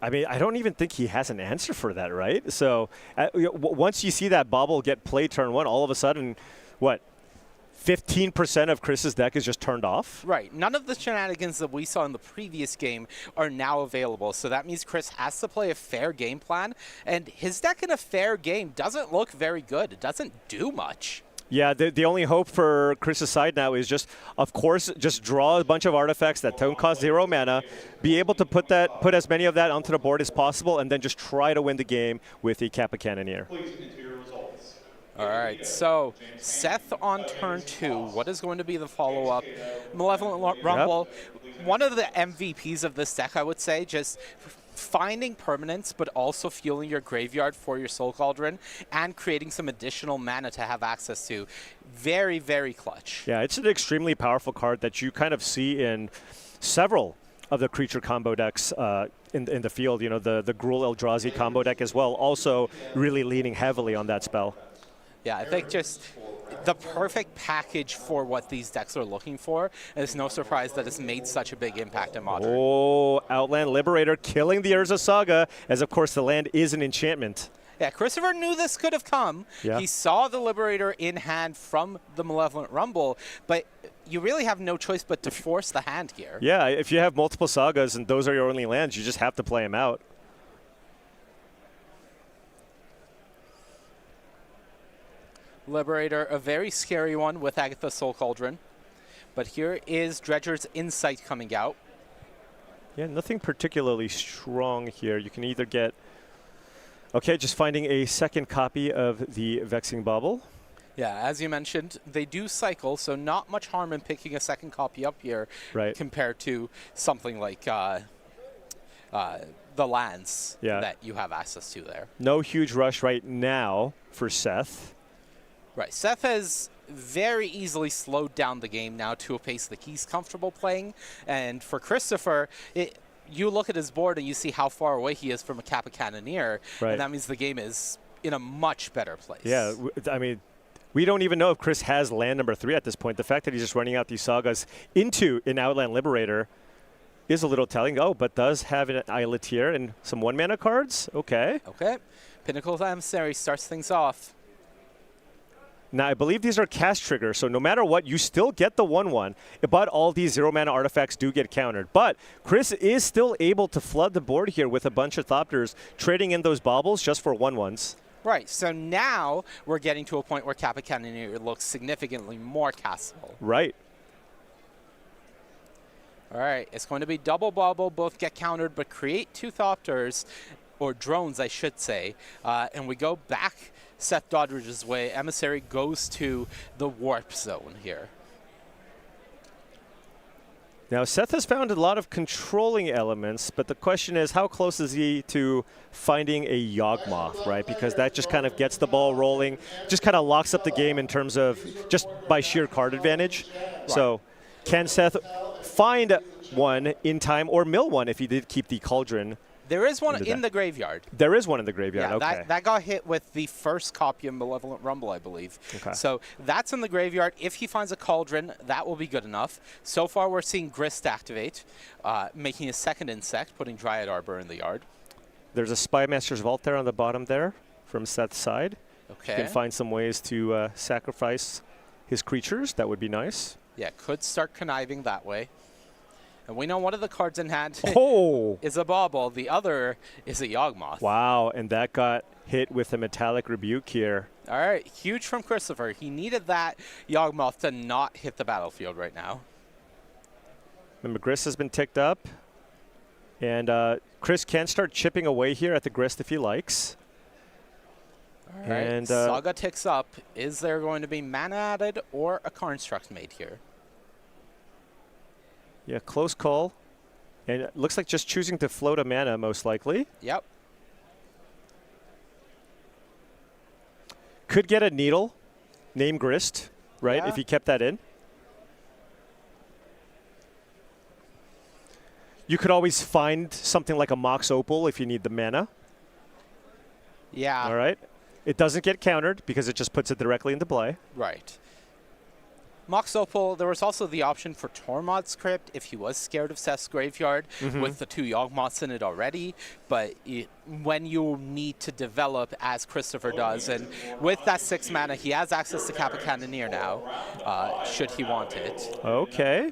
I mean, I don't even think he has an answer for that, right? So once you see that bauble get played turn 1, all of a sudden, what, 15% of Chris's deck is just turned off? Right. None of the shenanigans that we saw in the previous game are now available. So that means Chris has to play a fair game plan. And his deck in a fair game doesn't look very good. It doesn't do much. Yeah, the only hope for Chris's side now is just, of course, just draw a bunch of artifacts that don't cost 0 mana, be able to put as many of that onto the board as possible, and then just try to win the game with a Kappa Cannoneer. All right, so Seth on turn 2. What is going to be the follow-up? Malevolent Rumble, one of the MVPs of this deck, I would say, just finding permanence, but also fueling your graveyard for your Soul Cauldron and creating some additional mana to have access to. Very, very clutch. Yeah, it's an extremely powerful card that you kind of see in several of the creature combo decks in the field. You know, the Gruul Eldrazi combo deck as well, also really leaning heavily on that spell. Yeah, I think just the perfect package for what these decks are looking for. And it's no surprise that it's made such a big impact in Modern. Oh, Outland Liberator killing the Urza Saga, as of course the land is an enchantment. Yeah, Christopher knew this could have come. Yeah. He saw the Liberator in hand from the Malevolent Rumble, but you really have no choice but to force the hand here. Yeah, if you have multiple Sagas and those are your only lands, you just have to play them out. Liberator, a very scary one with Agatha's Soul Cauldron. But here is Dredger's Insight coming out. Yeah, nothing particularly strong here. You can either get... Okay, just finding a second copy of the Vexing Bauble. Yeah, as you mentioned, they do cycle, so not much harm in picking a second copy up here compared to something like the lands that you have access to there. No huge rush right now for Seth. Right, Seth has very easily slowed down the game now to a pace that he's comfortable playing. And for Christopher, you look at his board and you see how far away he is from a Kappa Cannoneer, and that means the game is in a much better place. Yeah, I mean, we don't even know if Chris has land number 3 at this point. The fact that he's just running out these sagas into an Outland Liberator is a little telling. Oh, but does have an Islet here and some 1-mana cards? Okay. Okay. Pinnacle of Emissary starts things off. Now, I believe these are cast triggers, so no matter what, you still get the 1/1, but all these 0-mana artifacts do get countered. But Chris is still able to flood the board here with a bunch of Thopters, trading in those baubles just for 1/1s. Right, so now we're getting to a point where Kappa Cannoneer looks significantly more castable. Right. All right, it's going to be double bauble, both get countered, but create 2 Thopters, or drones, I should say, and we go back Seth Doddridge's way. Emissary goes to the warp zone here. Now, Seth has found a lot of controlling elements, but the question is, how close is he to finding a Yawgmoth, right? Because that just kind of gets the ball rolling, just kind of locks up the game in terms of just by sheer card advantage. Right. So can Seth find one in time or mill one if he did keep the Cauldron? There is one in the graveyard. There is one in the graveyard, Yeah, okay. that got hit with the first copy of Malevolent Rumble, I believe. Okay. So that's in the graveyard. If he finds a Cauldron, that will be good enough. So far, we're seeing Grist activate, making a second Insect, putting Dryad Arbor in the yard. There's a Spymaster's Vault there on the bottom there from Seth's side. Okay. You can find some ways to sacrifice his creatures. That would be nice. Yeah, could start conniving that way. And we know one of the cards in hand is a Bauble. The other is a Yawgmoth. Wow, and that got hit with a Metallic Rebuke here. All right, huge from Christopher. He needed that Yawgmoth to not hit the battlefield right now. Remember, Grist has been ticked up. And Chris can start chipping away here at the Grist if he likes. All right, and Saga ticks up. Is there going to be mana added or a Construct made here? Yeah, close call. And it looks like just choosing to float a mana, most likely. Yep. Could get a Needle, name Grist, right, Yeah. if he kept that in. You could always find something like a Mox Opal if you need the mana. Yeah. All right. It doesn't get countered because it just puts it directly into play. Right. Mox Opal, there was also the option for Tormod's Crypt if he was scared of Seth's Graveyard with the 2 Yawgmoths in it already. But when you need to develop, as Christopher does, and with that 6 mana, he has access to Kappa Cannoneer now, should he want it. Okay.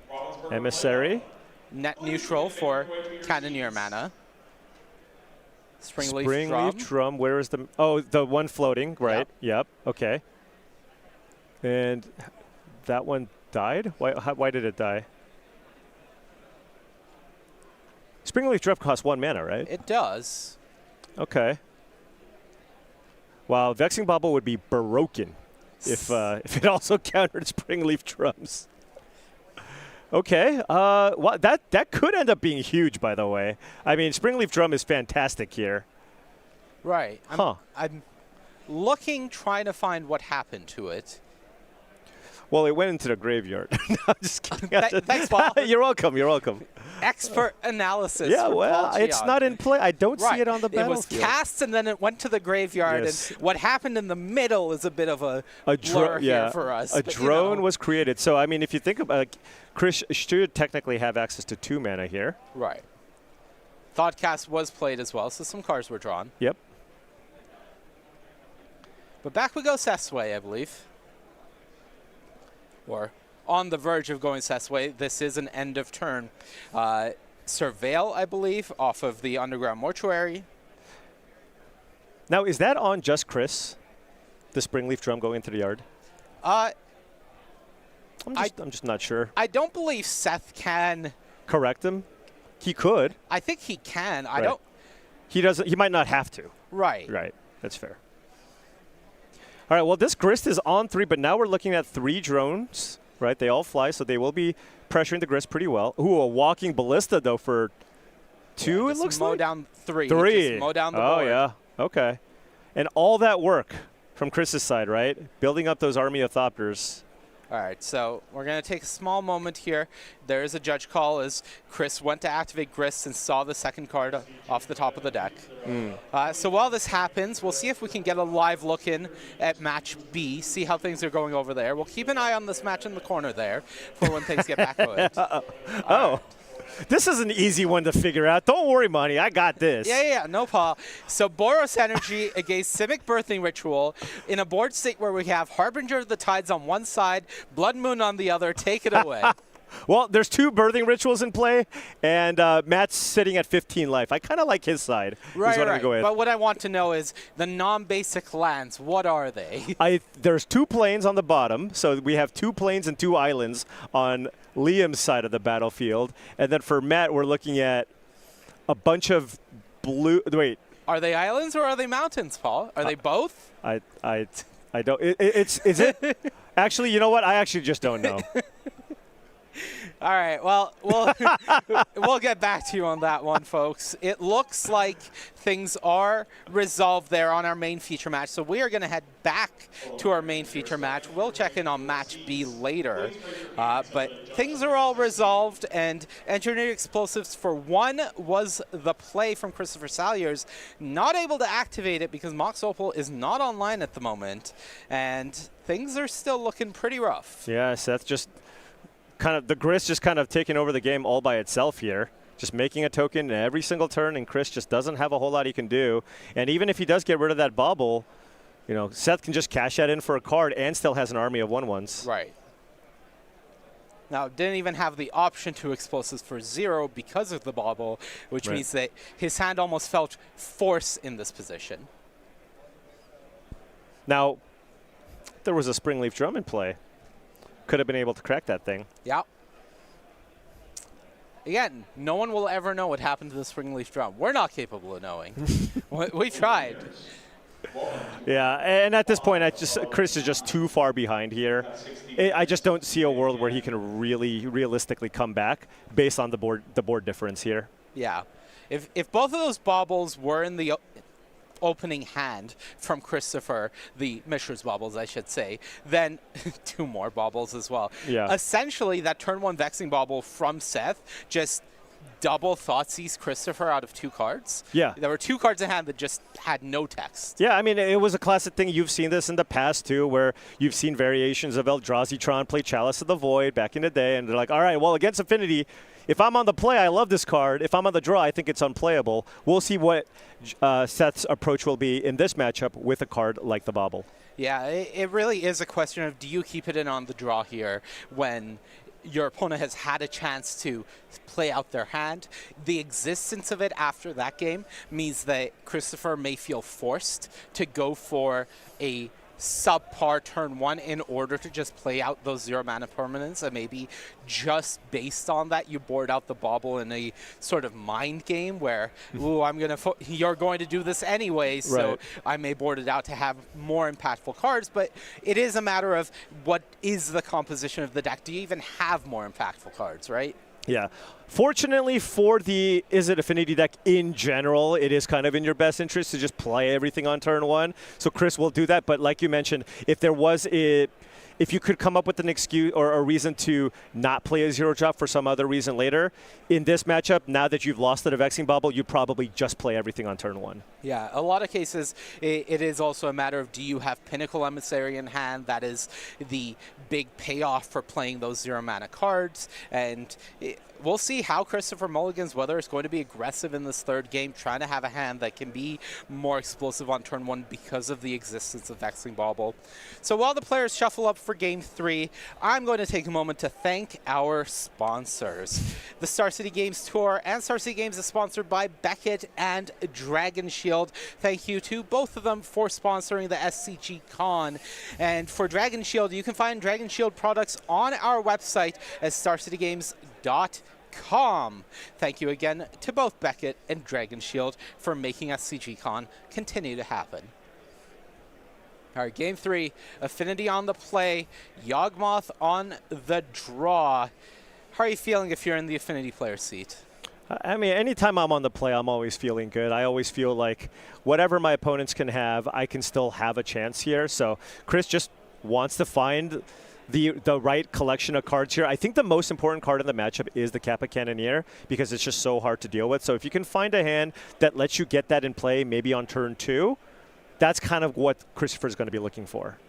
Emissary. Net neutral for Cannoneer mana. Springleaf Drum. Where is the... Oh, the one floating, right. Yep. Okay. And that one died? Why did it die? Springleaf Drum costs 1 mana, right? It does. Okay. Wow, Vexing Bauble would be broken if it also countered Springleaf Drums. Okay, well, that could end up being huge, by the way. I mean, Springleaf Drum is fantastic here. Right. I'm looking, trying to find what happened to it. Well, it went into the graveyard. No, I'm just kidding. Thanks, Paul. You're welcome. You're welcome. Expert analysis. Yeah, from well, Paul it's Gian. not in play. I don't see it on the It was battlefield. cast and then it went to the graveyard. Yes. And what happened in the middle is a bit of a blur here for us. A but, drone was created. So, I mean, if you think about Chris should technically have access to 2 mana here. Right. Thoughtcast was played as well, so some cards were drawn. Yep. But back we go Seth's way, I believe. Or on the verge of going Seth's way. This is an end of turn. Surveil, I believe, off of the Underground Mortuary. Now, is that on just Chris? The Springleaf Drum going into the yard? I'm just not sure. I don't believe Seth can Correct him? He could. I think he can. I Right. don't. He doesn't. He might not have to. Right. Right. That's fair. All right. Well, this Grist is on 3, but now we're looking at 3 drones. Right. They all fly, so they will be pressuring the Grist pretty well. Ooh, a walking ballista though for 2. Yeah, it looks mow like down 3. 3. Just mow down the oh board. yeah. Okay. And all that work from Chris's side, right? Building up those army of Thopters. All right, so we're going to take a small moment here. There is a judge call as Chris went to activate Grist and saw the second card off the top of the deck. So while this happens, we'll see if we can get a live look in at match B, see how things are going over there. We'll keep an eye on this match in the corner there for when things get back good. Oh. This is an easy one to figure out. Don't worry, Monty. I got this. Yeah, no, Paul. So Boros Energy against Simic Birthing Ritual in a board state where we have Harbinger of the Tides on one side, Blood Moon on the other. Take it away. Well, there's 2 birthing rituals in play, and Matt's sitting at 15 life. I kind of like his side. Right. Go with. But what I want to know is the non-basic lands. What are they? There's 2 planes on the bottom, so we have 2 planes and 2 islands on Liam's side of the battlefild, and then for Matt, we're looking at a bunch of blue. Wait. Are they islands or are they mountains, Paul? Are they both? I don't. Is it? Actually, you know what? I actually just don't know. All right, well, we'll get back to you on that one, folks. It looks like things are resolved there on our main feature match, so we are going to head back to our main feature match. We'll check in on match B later, but things are all resolved, and engineered explosives for one was the play from Christopher Salyers. Not able to activate it because Mox Opal is not online at the moment, and things are still looking pretty rough. Yeah, Seth just kind of, the Gris just kind of taking over the game all by itself here. Just making a token every single turn, and Chris just doesn't have a whole lot he can do. And even if he does get rid of that bauble, you know, Seth can just cash that in for a card and still has an army of 1/1s. Right. Now, didn't even have the option to explosives for 0 because of the bauble, which means that his hand almost felt force in this position. Now, there was a Springleaf Drum in play. Could have been able to crack that thing. Yeah. Again, no one will ever know what happened to the Springleaf Drum. We're not capable of knowing. We tried. Yeah, and at this point, Chris is just too far behind here. I just don't see a world where he can really realistically come back based on the board difference here. Yeah. If both of those baubles were in the opening hand from Christopher, the Mishra's baubles, I should say, then 2 more baubles as well. Yeah. Essentially, that turn 1 Vexing bauble from Seth just double Thoughtseize Christopher out of 2 cards. Yeah. There were 2 cards in hand that just had no text. Yeah, I mean, it was a classic thing. You've seen this in the past, too, where you've seen variations of Eldrazi-tron play Chalice of the Void back in the day, and they're like, all right, well, against Affinity, if I'm on the play, I love this card. If I'm on the draw, I think it's unplayable. We'll see what Seth's approach will be in this matchup with a card like the Bauble. Yeah, it really is a question of, do you keep it in on the draw here when your opponent has had a chance to play out their hand? The existence of it after that game means that Christopher may feel forced to go for a subpar turn 1 in order to just play out those 0 mana permanents, and maybe just based on that you board out the bauble in a sort of mind game where, ooh, you're going to do this anyway, so I may board it out to have more impactful cards. But it is a matter of what is the composition of the deck. Do you even have more impactful cards, right? Yeah. Fortunately for the Affinity deck in general, it is kind of in your best interest to just play everything on turn 1. So Chris will do that. But like you mentioned, if you could come up with an excuse or a reason to not play a 0-drop for some other reason later, in this matchup, now that you've lost the Vexing Bauble, you'd probably just play everything on turn 1. Yeah, a lot of cases, it is also a matter of, do you have Pinnacle Emissary in hand? That is the big payoff for playing those 0 mana cards. And we'll see how Christopher mulligans, whether it's going to be aggressive in this 3rd game, trying to have a hand that can be more explosive on turn 1 because of the existence of Vexing Bauble. So while the players shuffle up for Game 3, I'm going to take a moment to thank our sponsors. The Star City Games Tour and Star City Games is sponsored by Beckett and Dragon Shield. Thank you to both of them for sponsoring the SCG Con. And for Dragon Shield, you can find Dragon Shield products on our website at starcitygames.com. Thank you again to both Beckett and Dragon Shield for making SCG Con continue to happen. All right, Game 3, Affinity on the play, Yawgmoth on the draw. How are you feeling if you're in the Affinity player seat? I mean, anytime I'm on the play, I'm always feeling good. I always feel like whatever my opponents can have, I can still have a chance here. So Chris just wants to find the right collection of cards here. I think the most important card in the matchup is the Kappa Cannoneer because it's just so hard to deal with. So if you can find a hand that lets you get that in play maybe on turn 2, that's kind of what Christopher's going to be looking for.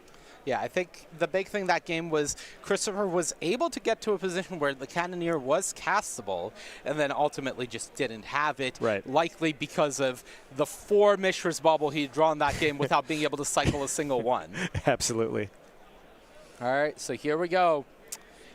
Yeah, I think the big thing that game was Christopher was able to get to a position where the Cannoneer was castable and then ultimately just didn't have it, likely because of the 4 Mishra's Bauble he'd drawn that game without being able to cycle a single one. Absolutely. All right, so here we go.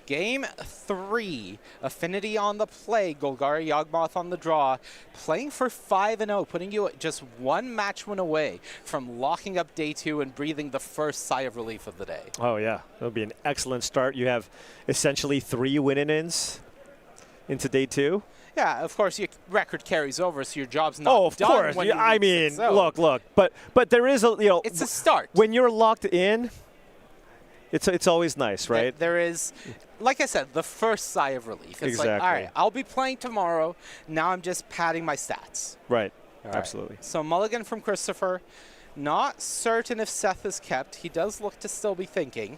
Game 3, Affinity on the play, Golgari Yawgmoth on the draw, playing for 5-0, putting you just 1 match win away from locking up day 2 and breathing the first sigh of relief of the day. Oh, yeah. That'll be an excellent start. You have essentially 3 win-ins into day 2. Yeah, of course, your record carries over, so your job's not done. Oh, of course. I mean, look. But there is a, it's a start. When you're locked in, It's always nice, right? There is, like I said, the first sigh of relief. It's like, all Exactly. right, I'll be playing tomorrow. Now I'm just padding my stats. Right. All right. Absolutely. So mulligan from Christopher. Not certain if Seth is kept. He does look to still be thinking.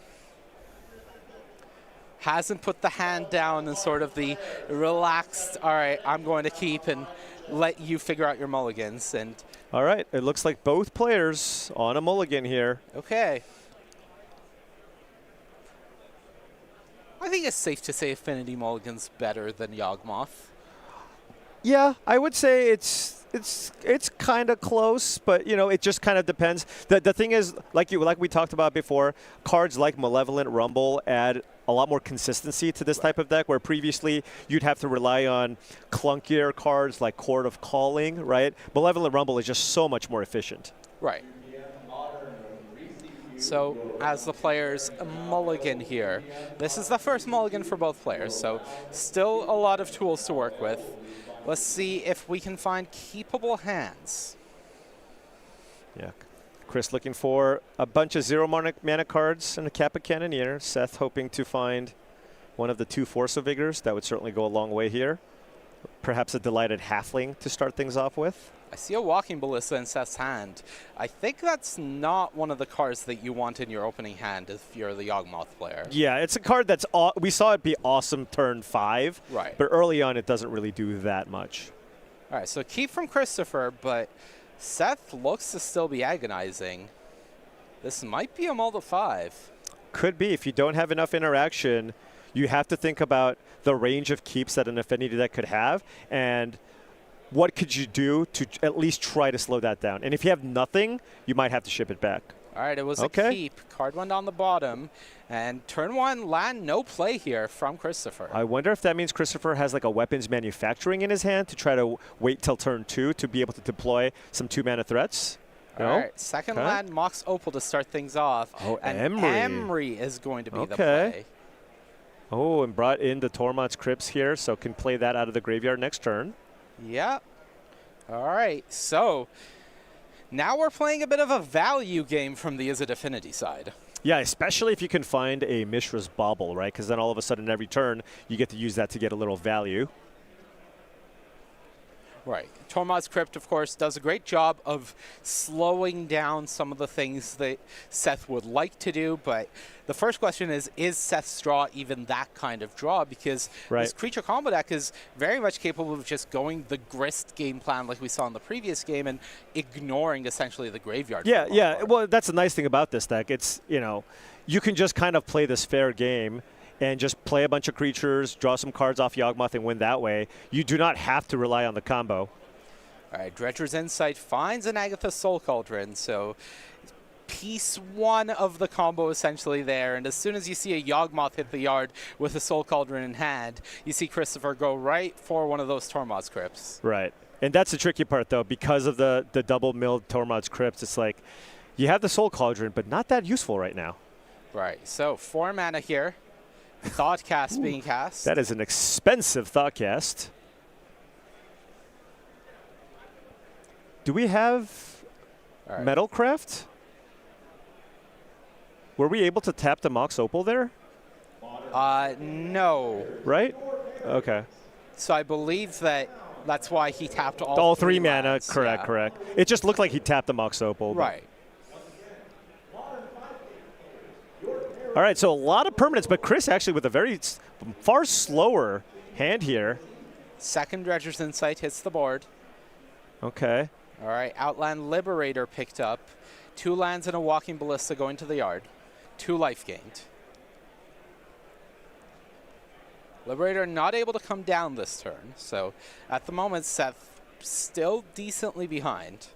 Hasn't put the hand down in sort of the relaxed, all right, I'm going to keep and let you figure out your mulligans. And All right. It looks like both players on a mulligan here. okay. I think it's safe to say Affinity Mulligan's better than Yawgmoth. Yeah, I would say it's kind of close, but it just kind of depends. The thing is, like we talked about before, cards like Malevolent Rumble add a lot more consistency to this type of deck, where previously you'd have to rely on clunkier cards like Court of Calling, right? Malevolent Rumble is just so much more efficient. Right. So as the players mulligan here, this is the first mulligan for both players, so still a lot of tools to work with. Let's see if we can find keepable hands. Yeah. Chris looking for a bunch of 0 mana cards and a Kappa Cannoneer. Seth hoping to find one of the 2 Force of Vigors. That would certainly go a long way here. Perhaps a Delighted Halfling to start things off with. I see a Walking Ballista in Seth's hand. I think that's not one of the cards that you want in your opening hand if you're the Yawgmoth player. Yeah, it's a card that's we saw it be awesome turn 5. Right. But early on, it doesn't really do that much. All right, so keep from Christopher, but Seth looks to still be agonizing. This might be a mull to 5. Could be. If you don't have enough interaction, you have to think about the range of keeps that an Affinity deck could have, and what could you do to at least try to slow that down? And if you have nothing, you might have to ship it back. All right, it was a keep. Card went on the bottom, and turn 1 land no play here from Christopher. I wonder if that means Christopher has like a weapons manufacturing in his hand to try to wait till turn 2 to be able to deploy some 2-mana threats. All right, second land, Mox Opal to start things off. Oh, and Emry. is going to be the play. Oh, and brought in the Tormod's Crypts here, so can play that out of the graveyard next turn. Yep. All right, so now we're playing a bit of a value game from the Izzet Affinity side. Yeah, especially if you can find a Mishra's Bauble, right? Because then all of a sudden every turn you get to use that to get a little value. Right. Tormod's Crypt, of course, does a great job of slowing down some of the things that Seth would like to do, but the first question is Seth's draw even that kind of draw? Because this creature combo deck is very much capable of just going the Grist game plan like we saw in the previous game and ignoring essentially the graveyard. Yeah. Well, that's the nice thing about this deck. It's, you can just kind of play this fair game and just play a bunch of creatures, draw some cards off Yawgmoth, and win that way. You do not have to rely on the combo. All right, Dredger's Insight finds an Agatha Soul Cauldron, so piece 1 of the combo essentially there, and as soon as you see a Yawgmoth hit the yard with a Soul Cauldron in hand, you see Christopher go right for one of those Tormod's Crypts. Right, and that's the tricky part, though, because of the double milled Tormod's Crypts. It's like, you have the Soul Cauldron, but not that useful right now. Right, so 4 mana here. Thoughtcast being cast. That is an expensive Thoughtcast. Do we have Metalcraft? Were we able to tap the Mox Opal there? No. Right? Okay. So I believe that's why he tapped all 3 mana. lands. Correct. It just looked like he tapped the Mox Opal. Right. All right, so a lot of permanents, but Chris actually with a very far slower hand here. Second Dredger's Insight hits the board. Okay. All right, Outland Liberator picked up. 2 lands and a Walking Ballista going to the yard. 2 life gained. Liberator not able to come down this turn, so at the moment Seth still decently behind.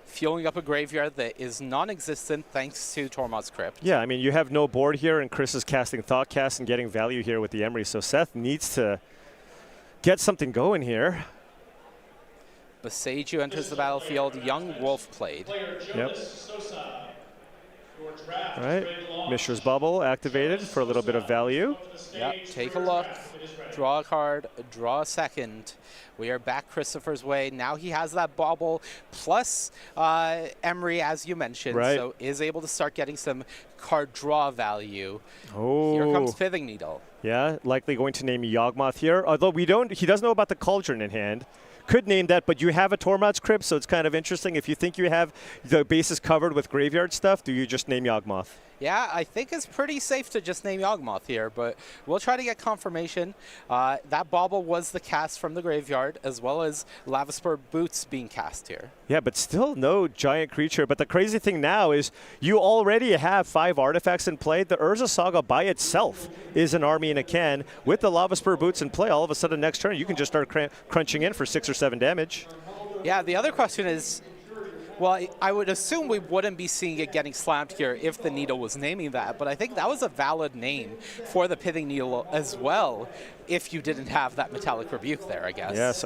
Fueling up a graveyard that is non-existent thanks to Tormod's Crypt. Yeah, I mean, you have no board here, and Chris is casting Thoughtcast and getting value here with the Emry, so Seth needs to get something going here. Boseiju enters the battlefield. Young Wolf played. Yep. All right, Mishra's Bubble activated for a little bit of value. Yep, take a look, draw a card, draw a second. We are back Christopher's way. Now he has that bauble plus Emery, as you mentioned, right. So is able to start getting some card draw value. Oh. Here comes Pithing Needle. Yeah, likely going to name Yawgmoth here, although he doesn't know about the Cauldron in hand. Could name that, but you have a Tormod's Crypt, so it's kind of interesting. If you think you have the bases covered with graveyard stuff, do you just name Yawgmoth? Yeah, I think it's pretty safe to just name Yawgmoth here, but we'll try to get confirmation. That bauble was the cast from the graveyard, as well as Lavaspur Boots being cast here. Yeah, but still no giant creature. But the crazy thing now is you already have 5 artifacts in play. The Urza Saga by itself is an army in a can. With the Lavaspur Boots in play, all of a sudden next turn you can just start crunching in for 6 or 7 damage. Yeah, the other question is, well, I would assume we wouldn't be seeing it getting slammed here if the Needle was naming that, but I think that was a valid name for the Pithing Needle as well if you didn't have that Metallic Rebuke there, I guess. Yes.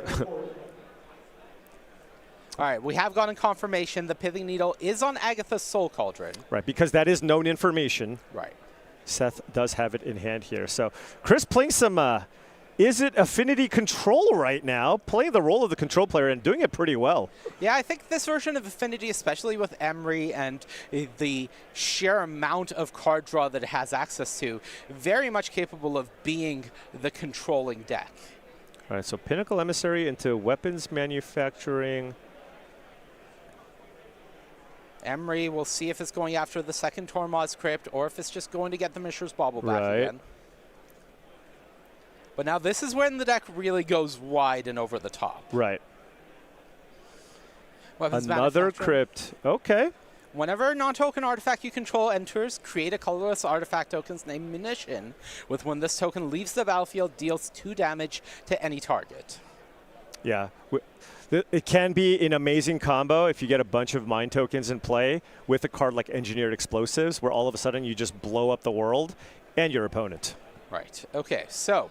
All right, we have gotten confirmation the Pithing Needle is on Agatha's Soul Cauldron. Right, because that is known information. Right. Seth does have it in hand here. So Chris playing some, is it Affinity Control right now? Playing the role of the control player and doing it pretty well. Yeah, I think this version of Affinity, especially with Emery and the sheer amount of card draw that it has access to, very much capable of being the controlling deck. All right, so Pinnacle Emissary into weapons manufacturing. Emery, we'll see if it's going after the second Tormod's Crypt or if it's just going to get the Mishra's Bauble back again. But now this is when the deck really goes wide and over the top. Right. Weapons Another Crypt. Okay. Whenever a non-token artifact you control enters, create a colorless artifact token's named Munition, with when this token leaves the battlefield, deals 2 damage to any target. Yeah. It can be an amazing combo if you get a bunch of Mind Tokens in play with a card like Engineered Explosives, where all of a sudden you just blow up the world and your opponent. Right. Okay, so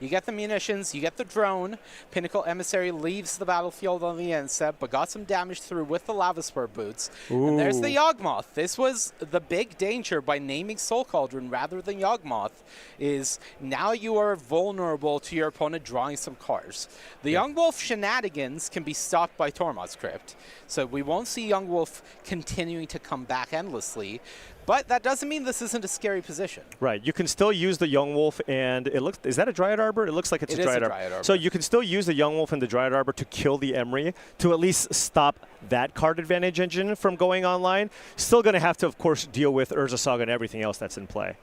you get the munitions, you get the drone. Pinnacle Emissary leaves the battlefield on the end step, but got some damage through with the Lavaspur Boots. Ooh. And there's the Yawgmoth. This was the big danger by naming Soul Cauldron rather than Yawgmoth, is now you are vulnerable to your opponent drawing some cards. The Young Wolf shenanigans can be stopped by Tormod's Crypt, so we won't see Young Wolf continuing to come back endlessly. But that doesn't mean this isn't a scary position. Right. You can still use the Young Wolf, and it looks. Is that a Dryad Arbor? It looks like it's a Dryad Arbor. So you can still use the Young Wolf and the Dryad Arbor to kill the Emery to at least stop that card advantage engine from going online. Still going to have to, of course, deal with Urza Saga and everything else that's in play.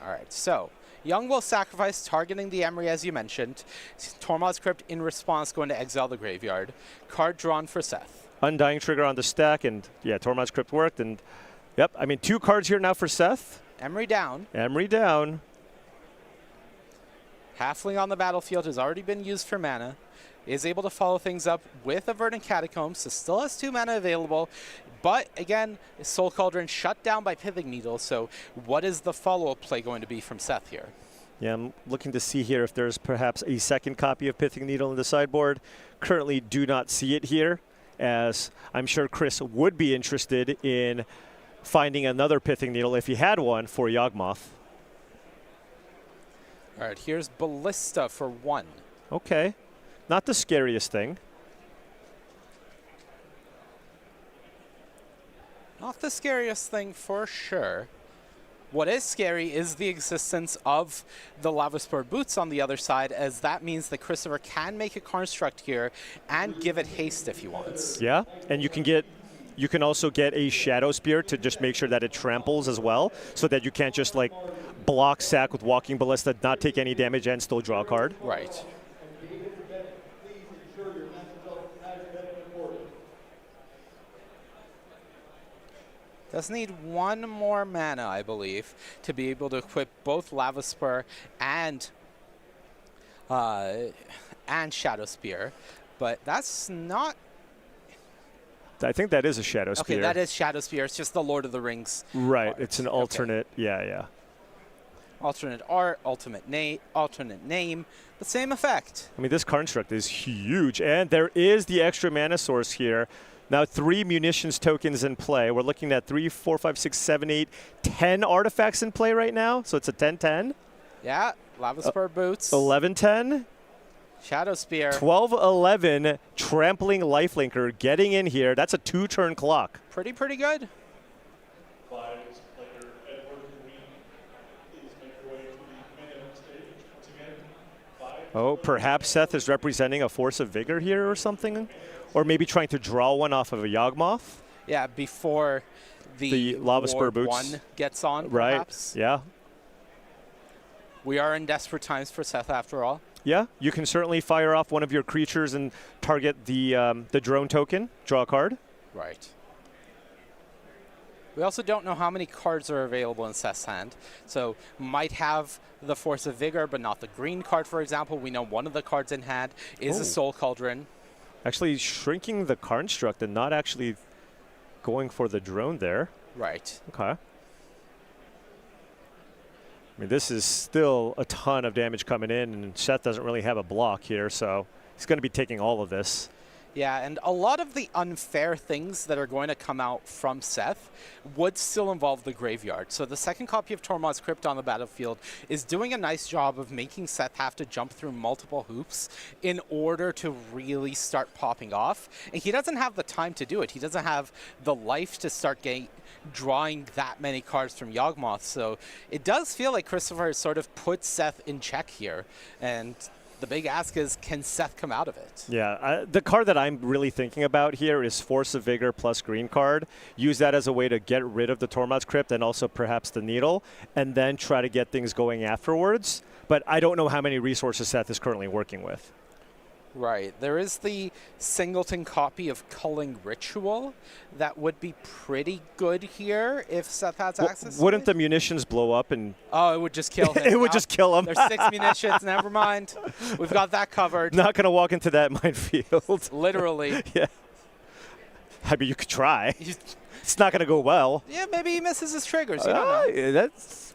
All right. So Young Wolf sacrifice targeting the Emery, as you mentioned. Tormod's Crypt in response going to exile the graveyard. Card drawn for Seth. Undying Trigger on the stack, and yeah, Tormod's Crypt worked, and yep, I mean 2 cards here now for Seth. Emery down. Emery down. Halfling on the battlefield has already been used for mana. Is able to follow things up with a Verdant Catacomb, so still has 2 mana available. But again, Soul Cauldron shut down by Pithing Needle, so what is the follow-up play going to be from Seth here? Yeah, I'm looking to see here if there's perhaps a second copy of Pithing Needle in the sideboard. Currently do not see it here, as I'm sure Chris would be interested in finding another Pithing Needle if he had one for Yawgmoth. All right, here's Ballista for 1. Okay. Not the scariest thing. Not the scariest thing for sure. What is scary is the existence of the Lavaspur Boots on the other side, as that means that Christopher can make a construct here and give it haste if he wants. Yeah, and you can also get a Shadow Spear to just make sure that it tramples as well, so that you can't just like block sack with Walking Ballista, not take any damage, and still draw a card. Right. Does need 1 more mana, I believe, to be able to equip both Lavaspur and Shadow Spear, but that's not. I think that is a Shadow Spear. Okay, that is Shadow Spear. It's just the Lord of the Rings. Right, art. it's an alternate. Okay. Yeah. Alternate art, alternate name, the same effect. I mean, this construct is huge, and there is the extra mana source here Now 3 munitions tokens in play. We're looking at 3, 4, 5, 6, 7, 8, 10 artifacts in play right now. So it's a 10-10. Yeah, Lava Spur Boots. 11-10. Shadow Spear. 12-11, Trampling Lifelinker getting in here. That's a 2-turn clock. Pretty good. Flyers player Edward Green is making her way to the main event stage. Once again, 5. Oh, perhaps Seth is representing a Force of Vigor here or something? Or maybe trying to draw one off of a Yawgmoth? Yeah, before the Lava Spur Ward Boots 1 gets on, Right, perhaps. yeah. We are in desperate times for Seth, after all. Yeah, you can certainly fire off one of your creatures and target the drone token, draw a card. Right. We also don't know how many cards are available in Seth's hand. So might have the Force of Vigor, but not the green card, for example. We know one of the cards in hand is a Soul Cauldron. Actually shrinking the construct and not actually going for the drone there. Right. Okay. I mean, this is still a ton of damage coming in, and Seth doesn't really have a block here, so he's going to be taking all of this. Yeah, and a lot of the unfair things that are going to come out from Seth would still involve the graveyard. So the second copy of Tormod's Crypt on the battlefield is doing a nice job of making Seth have to jump through multiple hoops in order to really start popping off. And he doesn't have the time to do it. He doesn't have the life to start drawing that many cards from Yawgmoth. So it does feel like Christopher sort of put Seth in check here. And the big ask is, can Seth come out of it? Yeah, the card that I'm really thinking about here is Force of Vigor plus green card. Use that as a way to get rid of the Tormod's Crypt and also perhaps the Needle, and then try to get things going afterwards. But I don't know how many resources Seth is currently working with. Right. There is the singleton copy of Culling Ritual that would be pretty good here if Seth has access to Wouldn't it. the munitions blow up and... Oh, it would just kill him. It would just kill him. There's 6 munitions. Never mind. We've got that covered. Not going to walk into that minefield. Literally. Yeah. I mean, you could try. It's not going to go well. Yeah, maybe he misses his triggers. You don't know. That's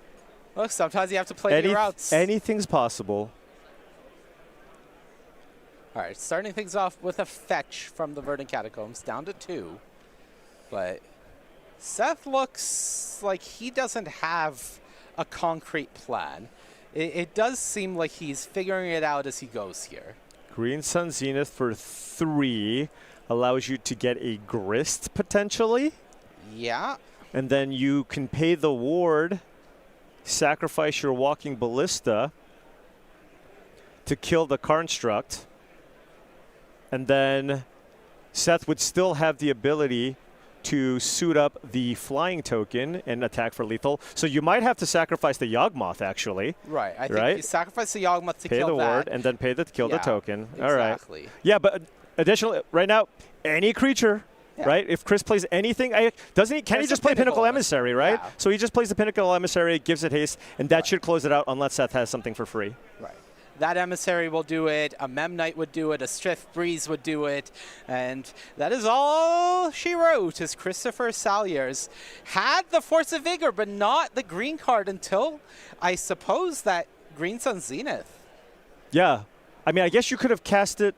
Look, sometimes you have to play your routes. Anything's possible. All right, starting things off with a fetch from the Verdant Catacombs, down to 2. But Seth looks like he doesn't have a concrete plan. It does seem like he's figuring it out as he goes here. Green Sun Zenith for 3 allows you to get a Grist potentially. Yeah. And then you can pay the ward, sacrifice your Walking Ballista to kill the Construct. And then Seth would still have the ability to suit up the flying token and attack for lethal. So you might have to sacrifice the Yawgmoth, actually. Right. I think you sacrifice the Yawgmoth to pay kill the that. ward and then pay the kill the token. Exactly. All right. Yeah, but additionally, right now, any creature, right? If Chris plays anything, doesn't he? Can he just play Pinnacle Emissary, right? Yeah. So he just plays the Pinnacle Emissary, gives it haste, and that should close it out unless Seth has something for free. Right. That Emissary will do it, a Memnite would do it, a Swift Breeze would do it, and that is all she wrote as Christopher Salyers had the Force of Vigor, but not the green card until, I suppose, that Green Sun Zenith. Yeah. I mean, I guess you could have cast it.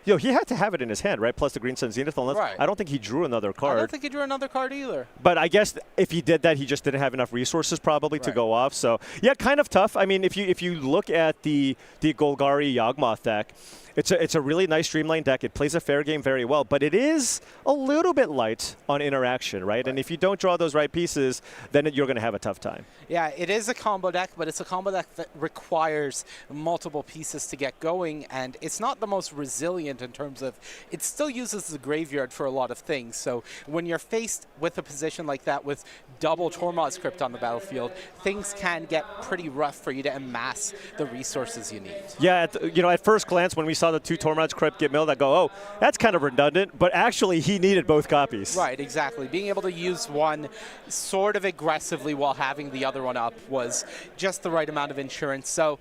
He had to have it in his hand, right? Plus the Green Sun Zenith. Unless, right. I don't think he drew another card. I don't think he drew another card either. But I guess if he did that, he just didn't have enough resources probably to go off. So, yeah, kind of tough. I mean, if you look at the Golgari Yawgmoth deck, it's a really nice streamlined deck. It plays a fair game very well, but it is a little bit light on interaction, right? And if you don't draw those right pieces, then you're going to have a tough time. Yeah, it is a combo deck, but it's a combo deck that requires multiple pieces to get going, and it's not the most resilient in terms of it still uses the graveyard for a lot of things. So when you're faced with a position like that with double Tormod's Crypt on the battlefield, things can get pretty rough for you to amass the resources you need. Yeah, at first glance, when we saw the 2 Tormod's Crypt get milled, I go, oh, that's kind of redundant, but actually he needed both copies. Right, exactly. Being able to use one sort of aggressively while having the other one up was just the right amount of insurance. So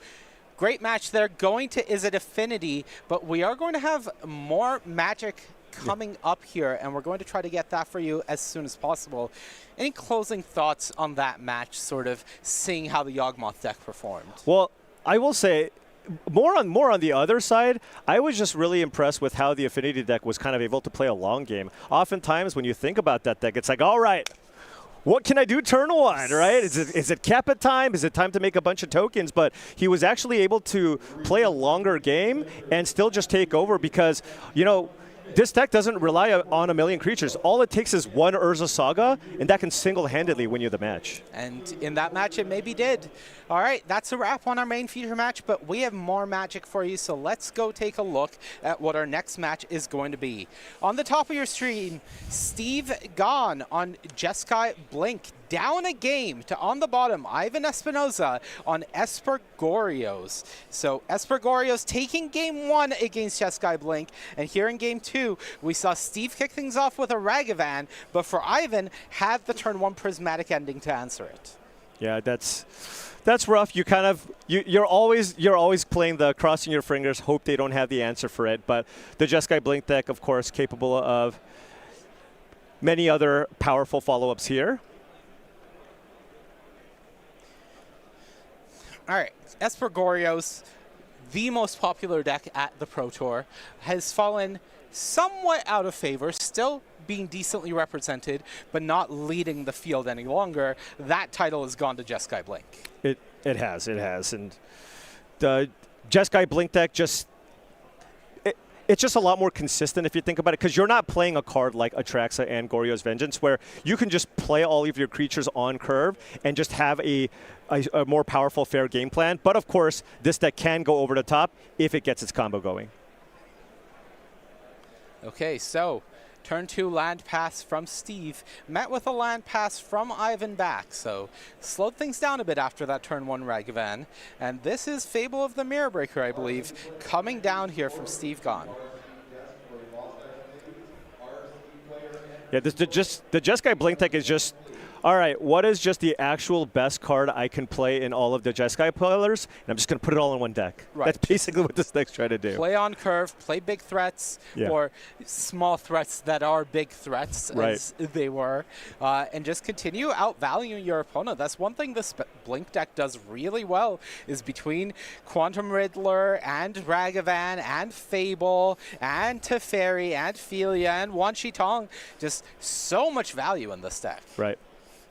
great match there. Going to Izzet Affinity, but we are going to have more Magic coming up here, and we're going to try to get that for you as soon as possible. Any closing thoughts on that match, sort of seeing how the Yawgmoth deck performed? Well, I will say, more on the other side, I was just really impressed with how the Affinity deck was kind of able to play a long game. Oftentimes, when you think about that deck, it's like, all right, what can I do turn one, right? Is it Kappa time? Is it time to make a bunch of tokens? But he was actually able to play a longer game and still just take over because, you know, this deck doesn't rely on a million creatures. All it takes is one Urza Saga, and that can single-handedly win you the match. And in that match, it maybe did. All right, that's a wrap on our main feature match, but we have more Magic for you, so let's go take a look at what our next match is going to be. On the top of your screen, Steve Gahn on Jeskai Blink, down a game to, on the bottom, Ivan Espinoza on Espergorios. So Espergorios taking game 1 against Jeskai Blink, and here in game 2, we saw Steve kick things off with a Ragavan, but for Ivan, had the turn 1 Prismatic Ending to answer it. Yeah, that's rough. You kind of you're always playing the crossing your fingers, hope they don't have the answer for it. But the Jeskai Blink deck, of course, capable of many other powerful follow-ups here. All right, Espergorios, the most popular deck at the Pro Tour, has fallen somewhat out of favor, still being decently represented, but not leading the field any longer. That title has gone to Jeskai Blink. It has. And the Jeskai Blink deck it's just a lot more consistent if you think about it, because you're not playing a card like Atraxa and Goryo's Vengeance, where you can just play all of your creatures on curve and just have a more powerful, fair game plan. But of course, this deck can go over the top if it gets its combo going. Okay, so turn 2 land pass from Steve, met with a land pass from Ivan back, so slowed things down a bit after that turn 1 Ragavan. And this is Fable of the Mirror Breaker, I believe, coming down here from Steve Gahn. Yeah, the Jeskai Blink deck is just, all right, what is just the actual best card I can play in all of the Jeskai players? And I'm just going to put it all in one deck. Right. That's basically what this deck's trying to do. Play on curve, play big threats, or small threats that are big threats, as they were, and just continue outvaluing your opponent. That's one thing this Blink deck does really well, is between Quantum Riddler and Ragavan and Fable and Teferi and Philia and Wan Shi Tong, just so much value in this deck. Right.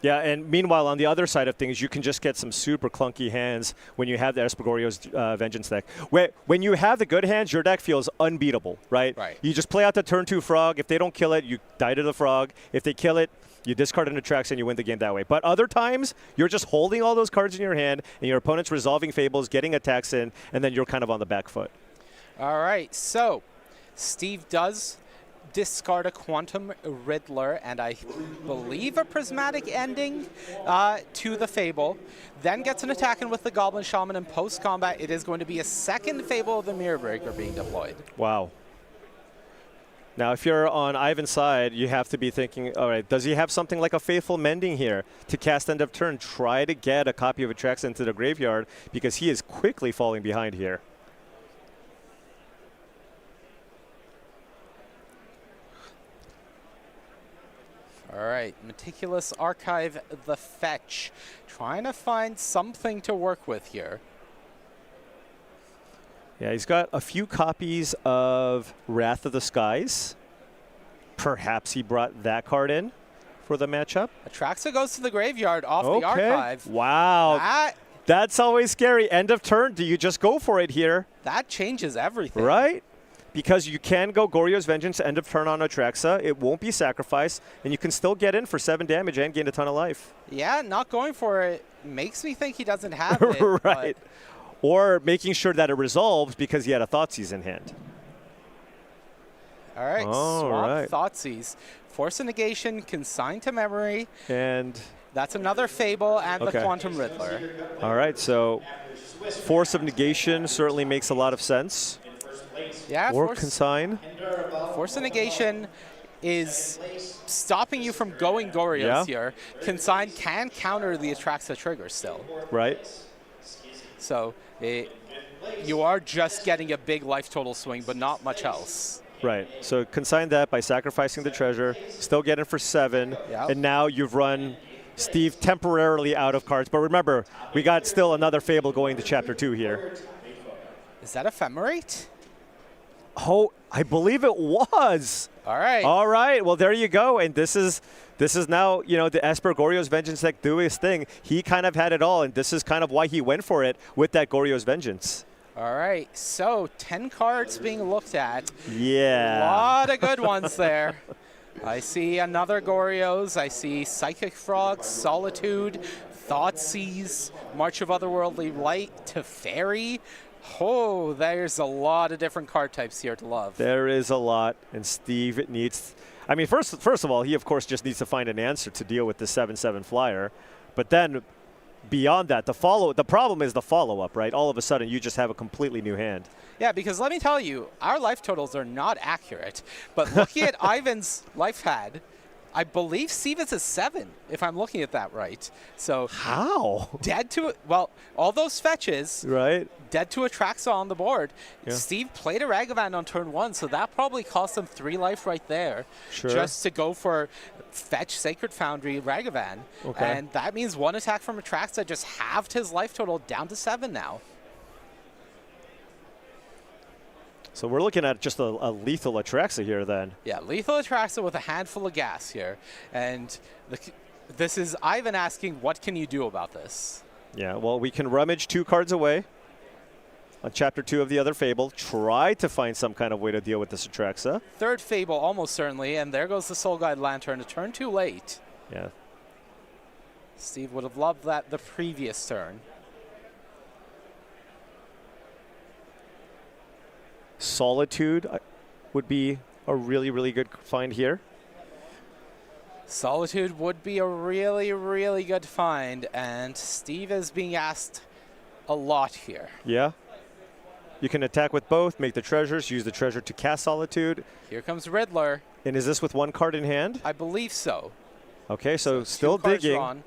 Yeah, and meanwhile, on the other side of things, you can just get some super clunky hands when you have the Espergorio's Vengeance deck. When you have the good hands, your deck feels unbeatable, right? You just play out the turn 2 Frog. If they don't kill it, you die to the Frog. If they kill it, you discard an Atraxa and you win the game that way. But other times, you're just holding all those cards in your hand, and your opponent's resolving Fables, getting attacks in, and then you're kind of on the back foot. All right, so Steve does discard a Quantum Riddler and I believe a Prismatic Ending to the Fable, then gets an attack in with the Goblin Shaman, and post-combat it is going to be a second Fable of the Mirror Breaker being deployed. Wow. Now, if you're on Ivan's side, you have to be thinking, all right, does he have something like a Faithful Mending here to cast end of turn? Try to get a copy of Atraxa into the graveyard, because he is quickly falling behind here. All right, Meticulous Archive the Fetch. Trying to find something to work with here. Yeah, he's got a few copies of Wrath of the Skies. Perhaps he brought that card in for the matchup. Atraxa goes to the graveyard off the archive. Wow. That's always scary. End of turn. Do you just go for it here? That changes everything. Right? Because you can go Goryo's Vengeance end of turn on Atraxa. It won't be sacrificed, and you can still get in for 7 damage and gain a ton of life. Yeah, not going for it makes me think he doesn't have it. Right. Or making sure that it resolves because he had a Thoughtseize in hand. All right, swap Thoughtseize. Force a Negation, Consign to Memory. And that's another Fable and the Quantum Riddler. All right, so Force of Negation certainly makes a lot of sense. Yeah, or Consign. Force of Negation is stopping you from going Goryo's here. Consign can counter the Atraxa trigger still. Right. So you are just getting a big life total swing, but not much else. Right. So consign that by sacrificing the treasure, still get it for 7, and now you've run Steve temporarily out of cards. But remember, we got still another Fable going to Chapter 2 here. Is that Ephemerate? Oh, I believe it was. All right. All right. Well, there you go. And this is now, you know, the Esper Goryo's Vengeance deck doing his thing. He kind of had it all, and this is kind of why he went for it with that Goryo's Vengeance. All right. So 10 cards being looked at. Yeah. A lot of good ones there. I see another Goryo's. I see Psychic Frog, Solitude, Thoughtseize, March of Otherworldly Light, Teferi. Oh, there's a lot of different card types here to love. There is a lot, and Steve needs. I mean, first of all, he of course just needs to find an answer to deal with the 7/7 flyer, but then beyond that, the problem is the follow-up, right? All of a sudden, you just have a completely new hand. Yeah, because let me tell you, our life totals are not accurate. But looking at Ivan's life pad, I believe Stevens is 7, if I'm looking at that right. So how? Dead to, well, all those fetches. Right. Dead to Atraxa on the board. Yeah. Steve played a Ragavan on turn 1, so that probably cost him 3 life right there. Sure. Just to go for fetch Sacred Foundry Ragavan. Okay. And that means 1 attack from Atraxa just halved his life total down to 7 now. So we're looking at just a lethal Atraxa here then. Yeah, lethal Atraxa with a handful of gas here. And this is Ivan asking, what can you do about this? Yeah, well, we can rummage 2 cards away on Chapter 2 of the other Fable. Try to find some kind of way to deal with this Atraxa. Third Fable, almost certainly. And there goes the Soul Guide Lantern. A turn too late. Yeah. Steve would have loved that the previous turn. Solitude would be a really, really good find here. Solitude would be a really, really good find, and Steve is being asked a lot here. Yeah. You can attack with both, make the treasures, use the treasure to cast Solitude. Here comes Riddler. And is this with 1 card in hand? I believe so. Okay, so still 2 cards digging. drawn.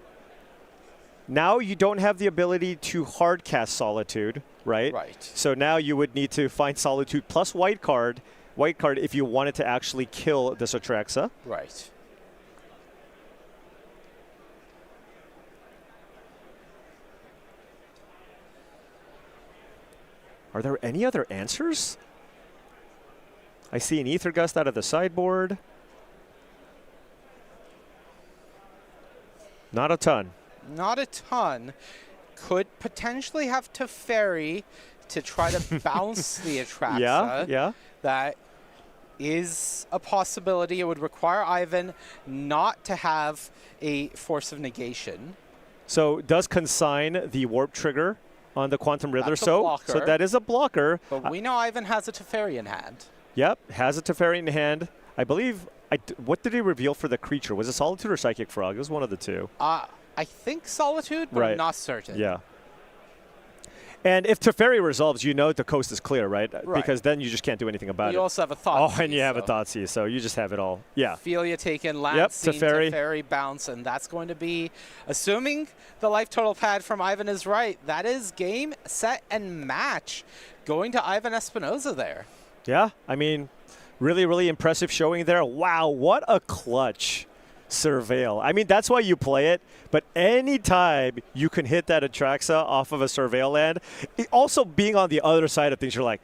Now you don't have the ability to hard cast Solitude, right? Right. So now you would need to find Solitude plus white card if you wanted to actually kill this Atraxa. Right. Are there any other answers? I see an Ether Gust out of the sideboard. Not a ton. Not a ton. Could potentially have Teferi to try to bounce the Atraxa. Yeah. That is a possibility. It would require Ivan not to have a Force of Negation. So does consign the warp trigger on the Quantum Riddler. That's a So blocker. that is a blocker. But we know Ivan has a Teferi in hand. Yep, has a Teferi in hand. I believe, what did he reveal for the creature? Was it Solitude or Psychic Frog? It was one of the two. I think Solitude, but I'm not certain. Yeah. And if Teferi resolves, you know the coast is clear, right? Because then you just can't do anything about it. You also have a Thoughtseize. Oh, and you have a Thoughtseize, so you just have it all. Yeah. Ophelia taken, Land Scene, Teferi bounce, and that's going to be, assuming the life total pad from Ivan is right, that is game, set, and match going to Ivan Espinoza there. Yeah, I mean, really, really impressive showing there. Wow, what a clutch Surveil. I mean, that's why you play it, but anytime you can hit that Atraxa off of a Surveil land, also being on the other side of things, you're like,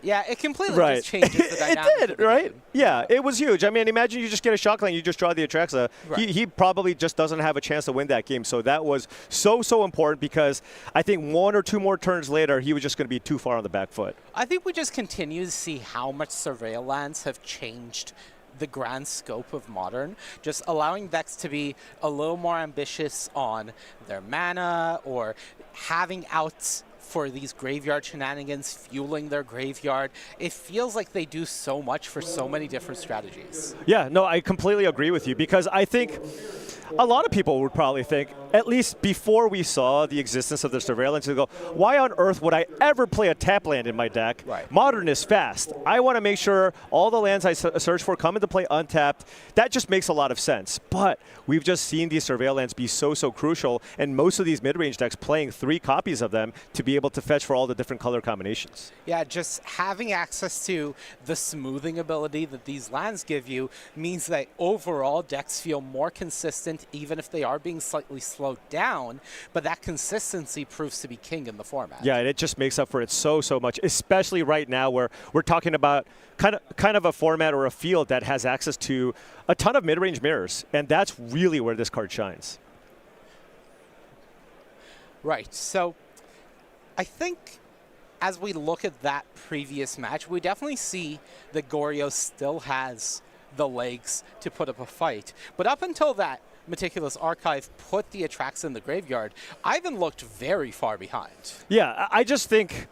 yeah, it completely just changes the dynamic. It did, right? Yeah, it was huge. I mean, imagine you just get a shock land, you just draw the Atraxa. Right. He probably just doesn't have a chance to win that game. So that was so important because I think 1 or 2 more turns later, he was just going to be too far on the back foot. I think we just continue to see how much Surveil lands have changed the grand scope of Modern, just allowing decks to be a little more ambitious on their mana or having outs for these graveyard shenanigans, fueling their graveyard. It feels like they do so much for so many different strategies. Yeah, no, I completely agree with you because I think a lot of people would probably think, at least before we saw the existence of the surveillance, they go, why on earth would I ever play a tap land in my deck? Right. Modern is fast. I want to make sure all the lands I search for come into play untapped. That just makes a lot of sense. But we've just seen these surveil lands be so crucial, and most of these mid-range decks playing 3 copies of them to be able to fetch for all the different color combinations. Yeah, just having access to the smoothing ability that these lands give you means that overall decks feel more consistent consistent, even if they are being slightly slowed down, but that consistency proves to be king in the format. Yeah, and it just makes up for it so much, especially right now where we're talking about kind of a format or a field that has access to a ton of mid-range mirrors, and that's really where this card shines. Right, so I think as we look at that previous match, we definitely see that Goryo still has the legs to put up a fight. But up until that Meticulous Archive put the Attrax in the graveyard, Ivan looked very far behind. Yeah, I just think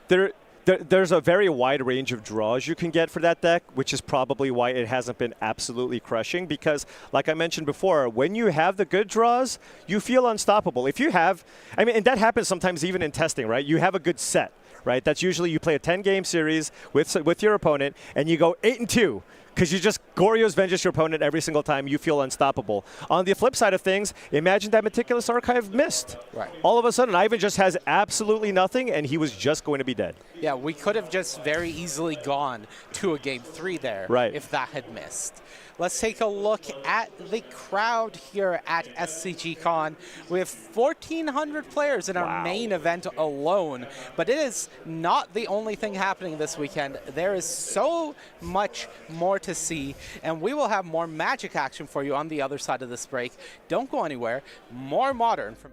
there's a very wide range of draws you can get for that deck, which is probably why it hasn't been absolutely crushing, because like I mentioned before, when you have the good draws, you feel unstoppable. If you have, I mean, and that happens sometimes even in testing, right? You have a good set, right? That's usually you play a 10-game series with your opponent, and you go 8-2. Because you just Goryo's Vengeance your opponent every single time. You feel unstoppable. On the flip side of things, imagine that Meticulous Archive missed. Right. All of a sudden, Ivan just has absolutely nothing, and he was just going to be dead. Yeah, we could have just very easily gone to a game 3 there if that had missed. Let's take a look at the crowd here at SCG Con. We have 1,400 players in our main event alone, but it is not the only thing happening this weekend. There is so much more to see, and we will have more Magic action for you on the other side of this break. Don't go anywhere. More Modern from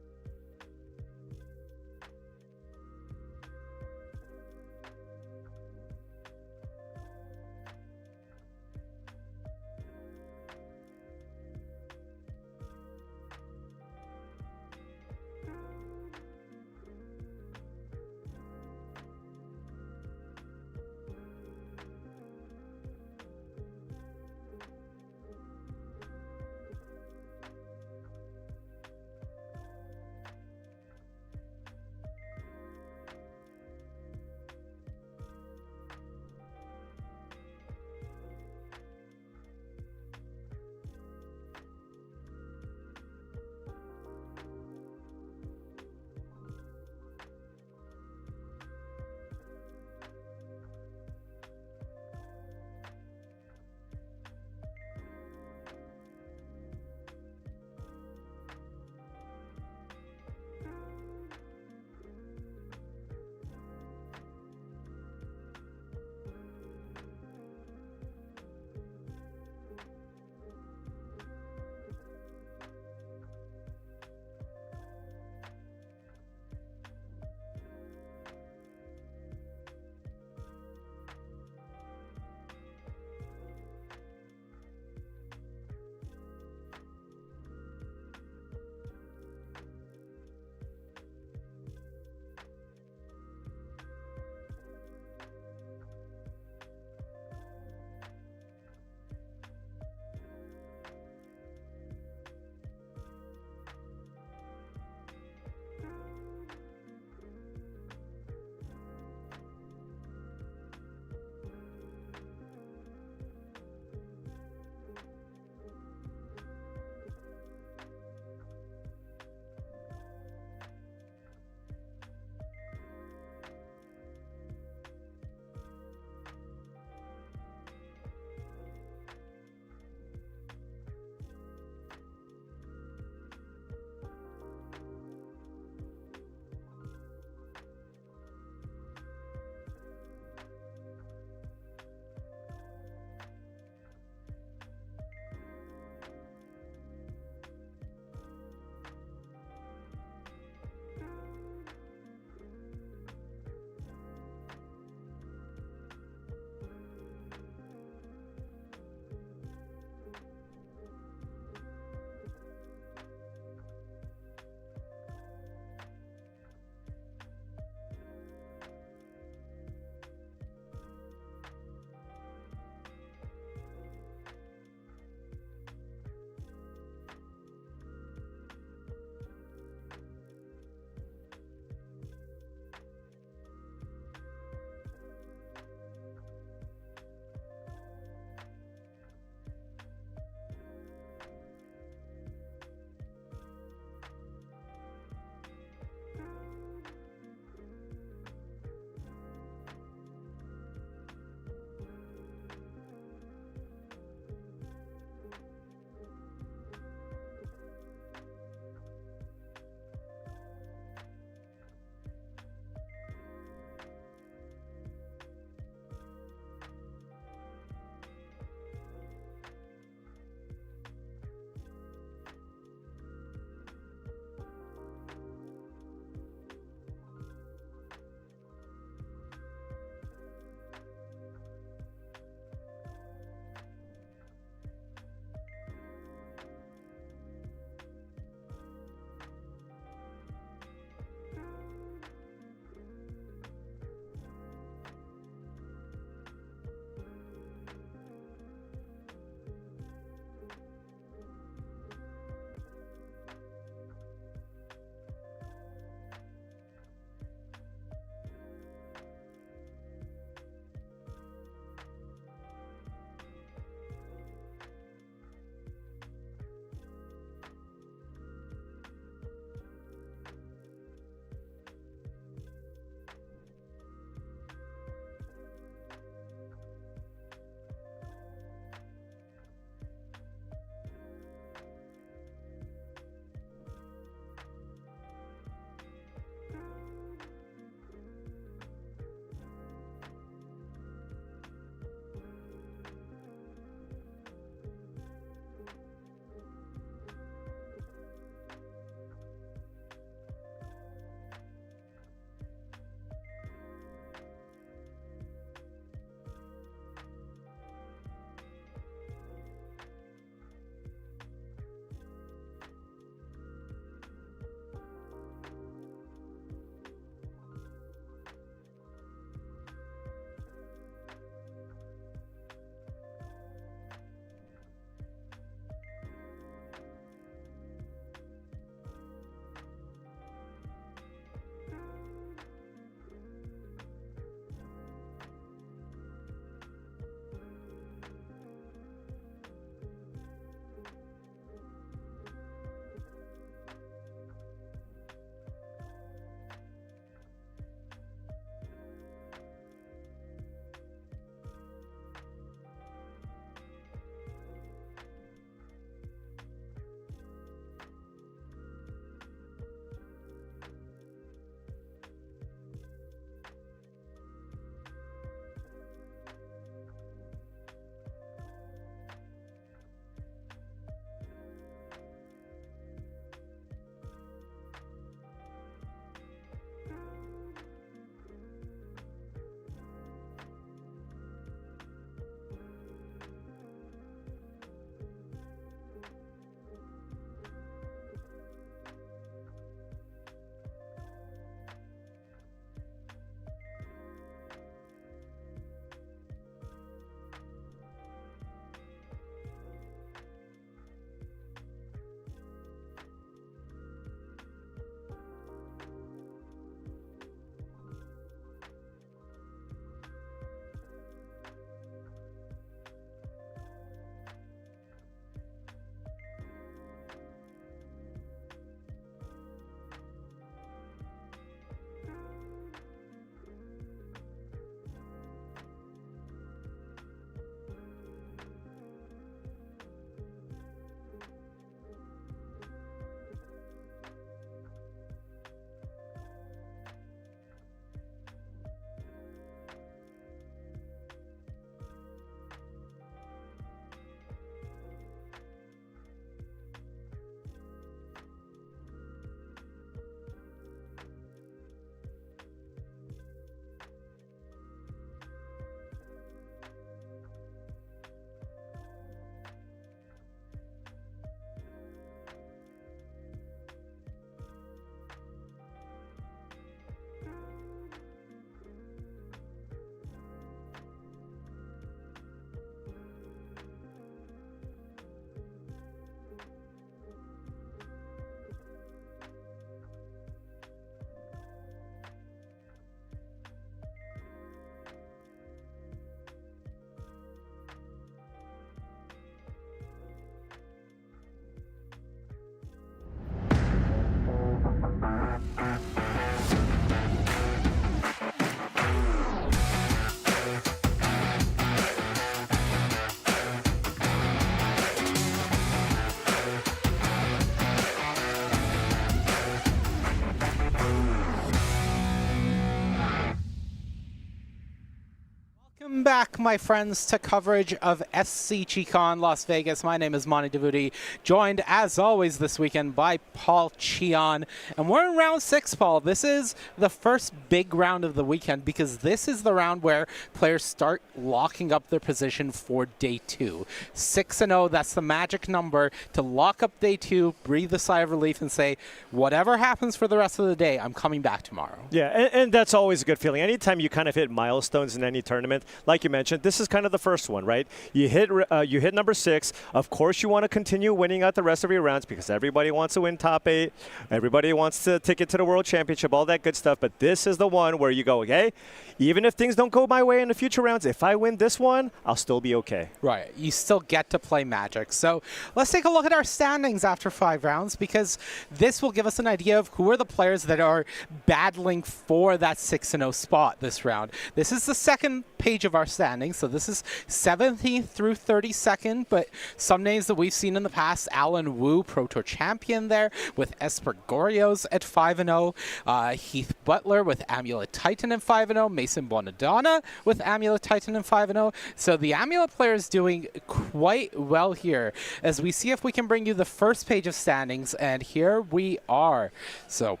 Welcome back, my friends, to coverage of SCG Con Las Vegas. My name is Monty Devuti, joined as always this weekend by Paul Cheon. And we're in round 6, Paul. This is the first big round of the weekend because this is the round where players start locking up their position for day 2. 6-0, that's the magic number to lock up day 2, breathe a sigh of relief, and say, whatever happens for the rest of the day, I'm coming back tomorrow. Yeah, and that's always a good feeling. Anytime you kind of hit milestones in any tournament, like you mentioned, this is kind of the first one, right? You hit number 6. Of course, you want to continue winning out the rest of your rounds because everybody wants to win top 8. Everybody wants to ticket to the World Championship, all that good stuff. But this is the one where you go, okay, even if things don't go my way in the future rounds, if I win this one, I'll still be okay. Right. You still get to play Magic. So let's take a look at our standings after 5 rounds because this will give us an idea of who are the players that are battling for that 6-0 spot this round. This is the second page of our standings, so this is 17th through 32nd, but some names that we've seen in the past: Alan Wu, Pro Tour champion there, with Esper Gorios at 5-0, Heath Butler with Amulet Titan at 5-0, Mason Bonadonna with Amulet Titan at 5-0. So the Amulet player is doing quite well here, as we see if we can bring you the first page of standings, and here we are. So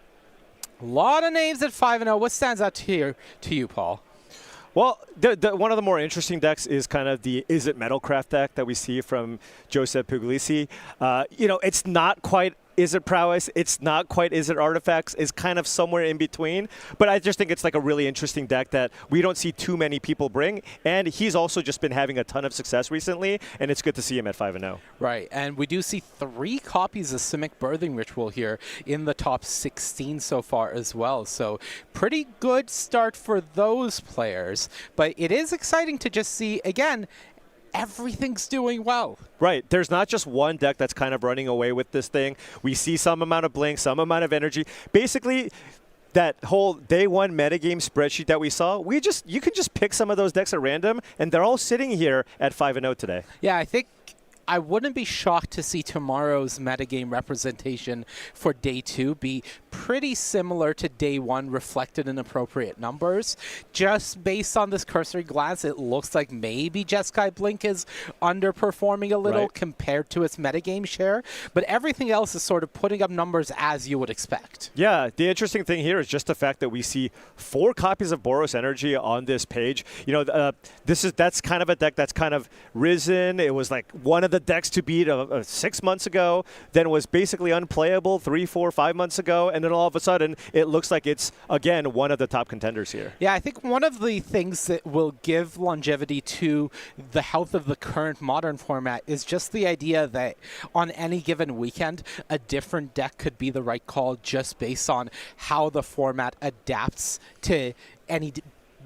a lot of names at 5-0. What stands out to you, Paul? Well, one of the more interesting decks is kind of the Is It Metalcraft deck that we see from Joseph Puglisi. It's not quite Is It Prowess, it's not quite Is It Artifacts, it's kind of somewhere in between. But I just think it's like a really interesting deck that we don't see too many people bring. And he's also just been having a ton of success recently, and it's good to see him at 5-0. Right, and we do see 3 copies of Simic Birthing Ritual here in the top 16 so far as well. So pretty good start for those players. But it is exciting to just see, again, everything's doing well. Right. There's not just one deck that's kind of running away with this thing. We see some amount of blink, some amount of energy. Basically, that whole day 1 metagame spreadsheet that we saw, you can just pick some of those decks at random, and they're all sitting here at 5-0 today. Yeah, I think I wouldn't be shocked to see tomorrow's metagame representation for day 2 be pretty similar to day 1, reflected in appropriate numbers. Just based on this cursory glance, it looks like maybe Jeskai Blink is underperforming a little compared to its metagame share, but everything else is sort of putting up numbers as you would expect. Yeah, the interesting thing here is just the fact that we see 4 copies of Boros Energy on this page. That's kind of a deck that's kind of risen. It was like one of the decks to beat 6 months ago, then was basically unplayable 3, 4, 5 months ago, and then all of a sudden it looks like it's, again, one of the top contenders here. Yeah, I think one of the things that will give longevity to the health of the current modern format is just the idea that on any given weekend, a different deck could be the right call just based on how the format adapts to any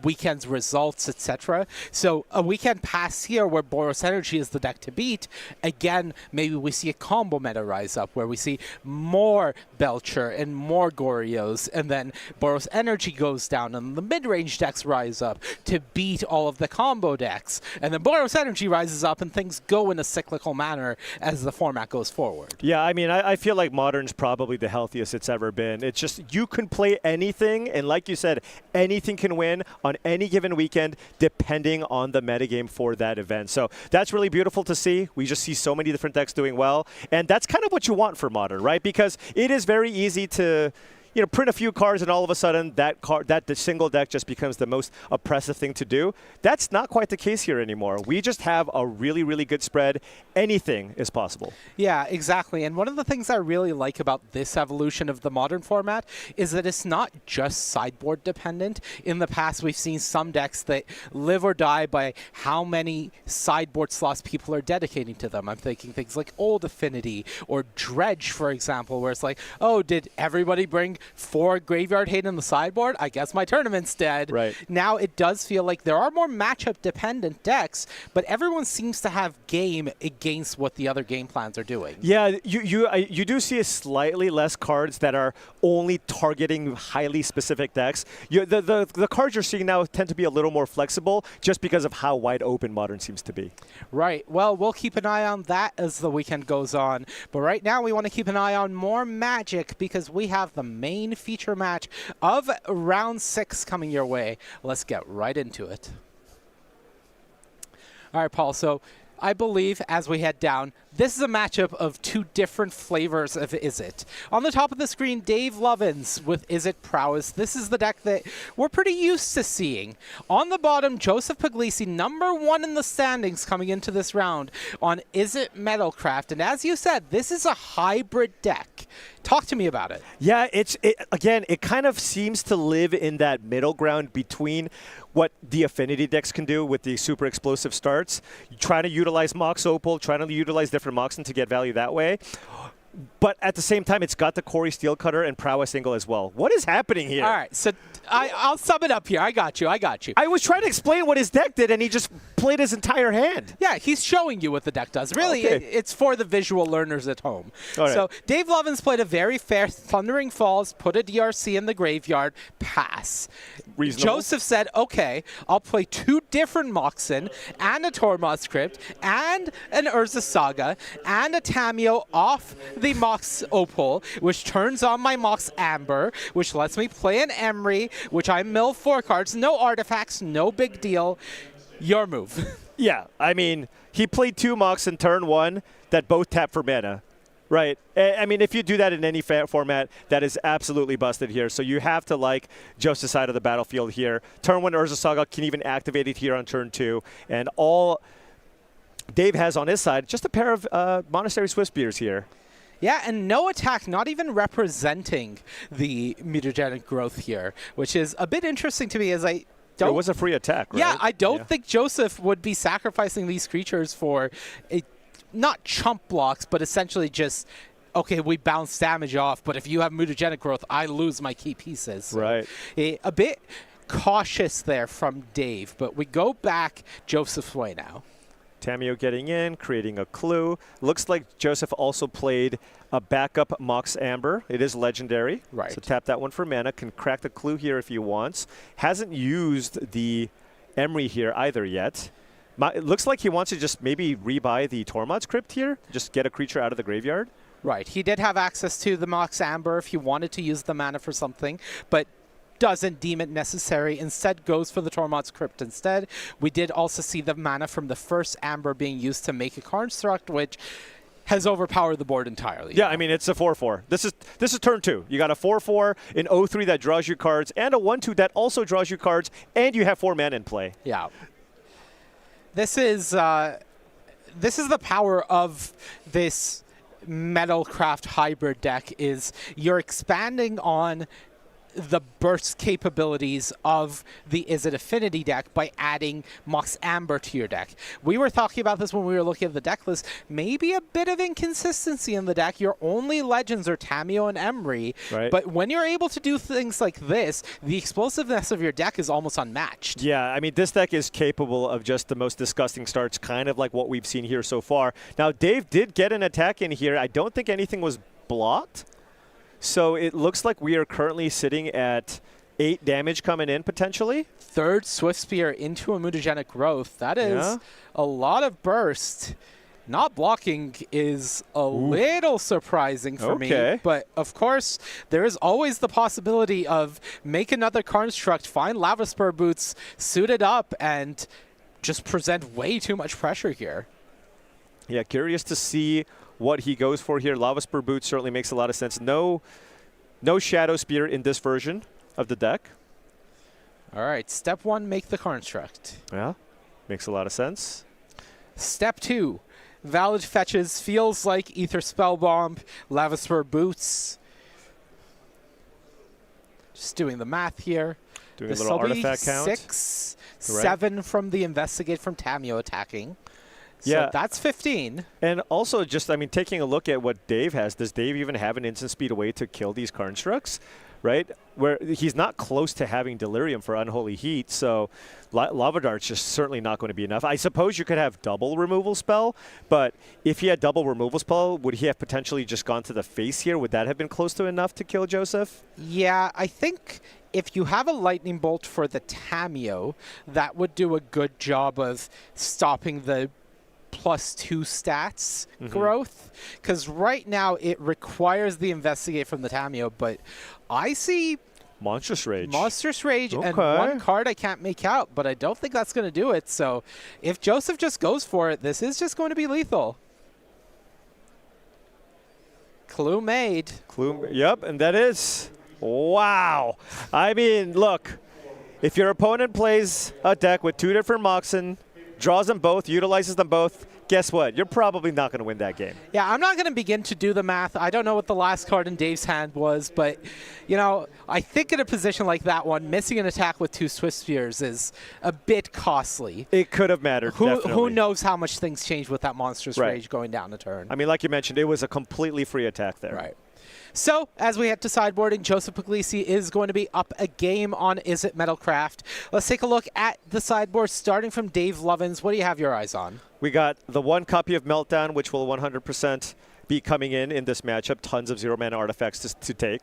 weekend's results, etc. So a weekend pass here where Boros Energy is the deck to beat, again, maybe we see a combo meta rise up where we see more Belcher and more Gorios, and then Boros Energy goes down and the mid-range decks rise up to beat all of the combo decks, and then Boros Energy rises up and things go in a cyclical manner as the format goes forward. Yeah, I mean, I feel like Modern's probably the healthiest it's ever been. It's just, you can play anything, and like you said, anything can win on any given weekend depending on the metagame for that event. So that's really beautiful to see. We just see so many different decks doing well, and that's kind of what you want for Modern, right? Because it is very easy to print a few cards and all of a sudden that single deck just becomes the most oppressive thing to do. That's not quite the case here anymore. We just have a really, really good spread. Anything is possible. Yeah, exactly. And one of the things I really like about this evolution of the Modern format is that it's not just sideboard dependent. In the past, we've seen some decks that live or die by how many sideboard slots people are dedicating to them. I'm thinking things like Old Affinity or Dredge, for example, where it's like, oh, did everybody bring 4 Graveyard Hate in the sideboard? I guess my tournament's dead. Right. Now it does feel like there are more matchup dependent decks, but everyone seems to have game against what the other game plans are doing. Yeah, you do see slightly less cards that are only targeting highly specific decks. The cards you're seeing now tend to be a little more flexible just because of how wide open Modern seems to be. Right. Well, we'll keep an eye on that as the weekend goes on. But right now we want to keep an eye on more Magic because we have the main feature match of round 6 coming your way. Let's get right into it. All right, Paul. So I believe as we head down, this is a matchup of two different flavors of Izzet. On the top of the screen, Dave Lovins with Izzet Prowess. This is the deck that we're pretty used to seeing. On the bottom, Joseph Puglisi, #1 in the standings coming into this round on Izzet Metalcraft. And as you said, this is a hybrid deck. Talk to me about it. Yeah, again, it kind of seems to live in that middle ground between what the affinity decks can do with the super explosive starts, trying to utilize Mox Opal, trying to utilize different Moxen to get value that way. But at the same time, it's got the Corey Steelcutter and Prowess Angle as well. What is happening here? All right, so I'll sum it up here. I got you. I was trying to explain what his deck did, and he just played his entire hand. Yeah, he's showing you what the deck does. Really, Okay. it's for the visual learners at home. All right. So Dave Lovins played a very fair Thundering Falls, put a DRC in the graveyard, pass. Reasonable. Joseph said, okay, I'll play 2 different Moxen and a Tormod's Crypt and an Urza Saga and a Tameo off the Mox Opal, which turns on my Mox Amber, which lets me play an Emery, which I mill 4 cards, no artifacts, no big deal. Your move. Yeah, I mean, he played 2 Mox in turn 1 that both tap for mana. Right. I mean, if you do that in any format, that is absolutely busted here. So you have to like Joseph's side of the battlefield here. Turn 1 Urza Saga can even activate it here on turn 2. And all Dave has on his side, just a pair of Monastery Swiftspears here. Yeah, and no attack, not even representing the mutagenic growth here, which is a bit interesting to me as I don't... It was a free attack, right? Yeah, I don't think Joseph would be sacrificing these creatures for, not chump blocks, but essentially just, okay, we bounce damage off, but if you have mutagenic growth, I lose my key pieces. So right. A bit cautious there from Dave, but we go back Joseph's way now. Tameo getting in, creating a clue. Looks like Joseph also played a backup Mox Amber. It is legendary. Right. So tap that one for mana. Can crack the clue here if he wants. Hasn't used the Emery here either yet. It looks like he wants to just maybe rebuy the Tormod's Crypt here. Just get a creature out of the graveyard. Right. He did have access to the Mox Amber if he wanted to use the mana for something, but doesn't deem it necessary. Instead goes for the Tormod's Crypt instead. We did also see the mana from the first Amber being used to make a construct, which has overpowered the board entirely. Yeah, I mean, it's a 4/4. This is turn 2. You got a 4/4, an 0/3 that draws you cards, and a 1/2 that also draws you cards, and you have 4 mana in play. Yeah. This is the power of this Metalcraft hybrid deck is you're expanding on the burst capabilities of the Izzet Affinity deck by adding Mox Amber to your deck. We were talking about this when we were looking at the deck list. Maybe a bit of inconsistency in the deck. Your only legends are Tameo and Emery. Right. But when you're able to do things like this, the explosiveness of your deck is almost unmatched. Yeah, I mean, this deck is capable of just the most disgusting starts, kind of like what we've seen here so far. Now, Dave did get an attack in here. I don't think anything was blocked. So it looks like we are currently sitting at 8 damage coming in, potentially. 3rd Swiftspear into a mutagenic growth. That is a lot of burst. Not blocking is a little surprising for me. But, of course, there is always the possibility of make another construct, find Lava Spur Boots, suit it up, and just present way too much pressure here. Yeah, curious to see what he goes for here. Lava Spur Boots certainly makes a lot of sense. No Shadow Spear in this version of the deck. All right, step 1, make the construct. Yeah, makes a lot of sense. Step 2, valid fetches, feels like Ether Spellbomb, Lava Spur Boots. Just doing the math here. Doing a little artifact count. 6, 7 from the Investigate from Tameo attacking. So yeah, that's 15. And also just, I mean, taking a look at what Dave has, does Dave even have an instant speed away to kill these constructs, right? Where he's not close to having Delirium for Unholy Heat, so Lava Dart's just certainly not going to be enough. I suppose you could have double removal spell, but if he had double removal spell, would he have potentially just gone to the face here? Would that have been close to enough to kill Joseph? Yeah, I think if you have a Lightning Bolt for the Tameo, that would do a good job of stopping the +2 stats growth, because right now it requires the Investigate from the Tameo, but I see Monstrous Rage. Monstrous Rage and Okay. one card I can't make out, but I don't think that's going to do it. So if Joseph just goes for it, this is just going to be lethal. Clue made. Clue, yep, and that is. Wow. I mean, look, if your opponent plays a deck with 2 different Moxen, draws them both, utilizes them both, guess what? You're probably not going to win that game. Yeah, I'm not going to begin to do the math. I don't know what the last card in Dave's hand was, but, you know, I think in a position like that one, missing an attack with 2 Swift Spears is a bit costly. It could have mattered, Who definitely. knows how much things change with that Monstrous Rage going down the turn. I mean, like you mentioned, it was a completely free attack there. Right. So, as we head to sideboarding, Joseph Puglisi is going to be up a game on Is It Metalcraft. Let's take a look at the sideboard, starting from Dave Lovins. What do you have your eyes on? We got the 1 copy of Meltdown, which will 100% be coming in this matchup. Tons of 0-mana artifacts to take.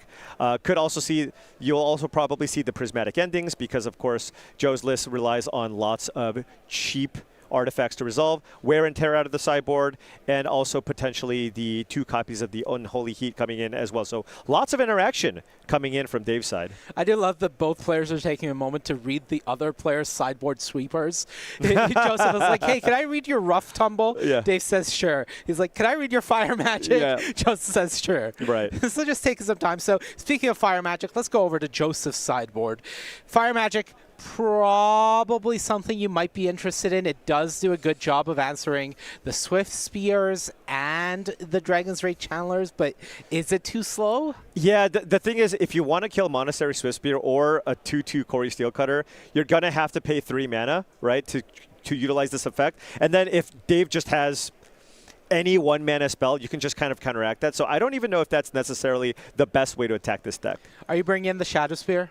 Could also see, you'll also probably see the Prismatic Endings because, of course, Joe's list relies on lots of cheap artifacts to resolve, wear and tear out of the sideboard, and also potentially the 2 copies of the Unholy Heat coming in as well. So lots of interaction coming in from Dave's side. I do love that both players are taking a moment to read the other player's sideboard sweepers. Joseph was like, hey, can I read your Rough Tumble? Yeah. Dave says, sure. He's like, can I read your Fire Magic? Yeah. Joseph says, sure. Right. So just taking some time. So speaking of Fire Magic, let's go over to Joseph's sideboard. Fire Magic, probably something you might be interested in. It does do a good job of answering the Swift Spears and the Dragon's Rage Channelers, but is it too slow? Yeah, the thing is, if you want to kill Monastery Swiftspear or a 2/2 Corey Steelcutter, you're going to have to pay 3 mana, right, to utilize this effect. And then if Dave just has any 1-mana spell, you can just kind of counteract that. So I don't even know if that's necessarily the best way to attack this deck. Are you bringing in the Shadow Spear?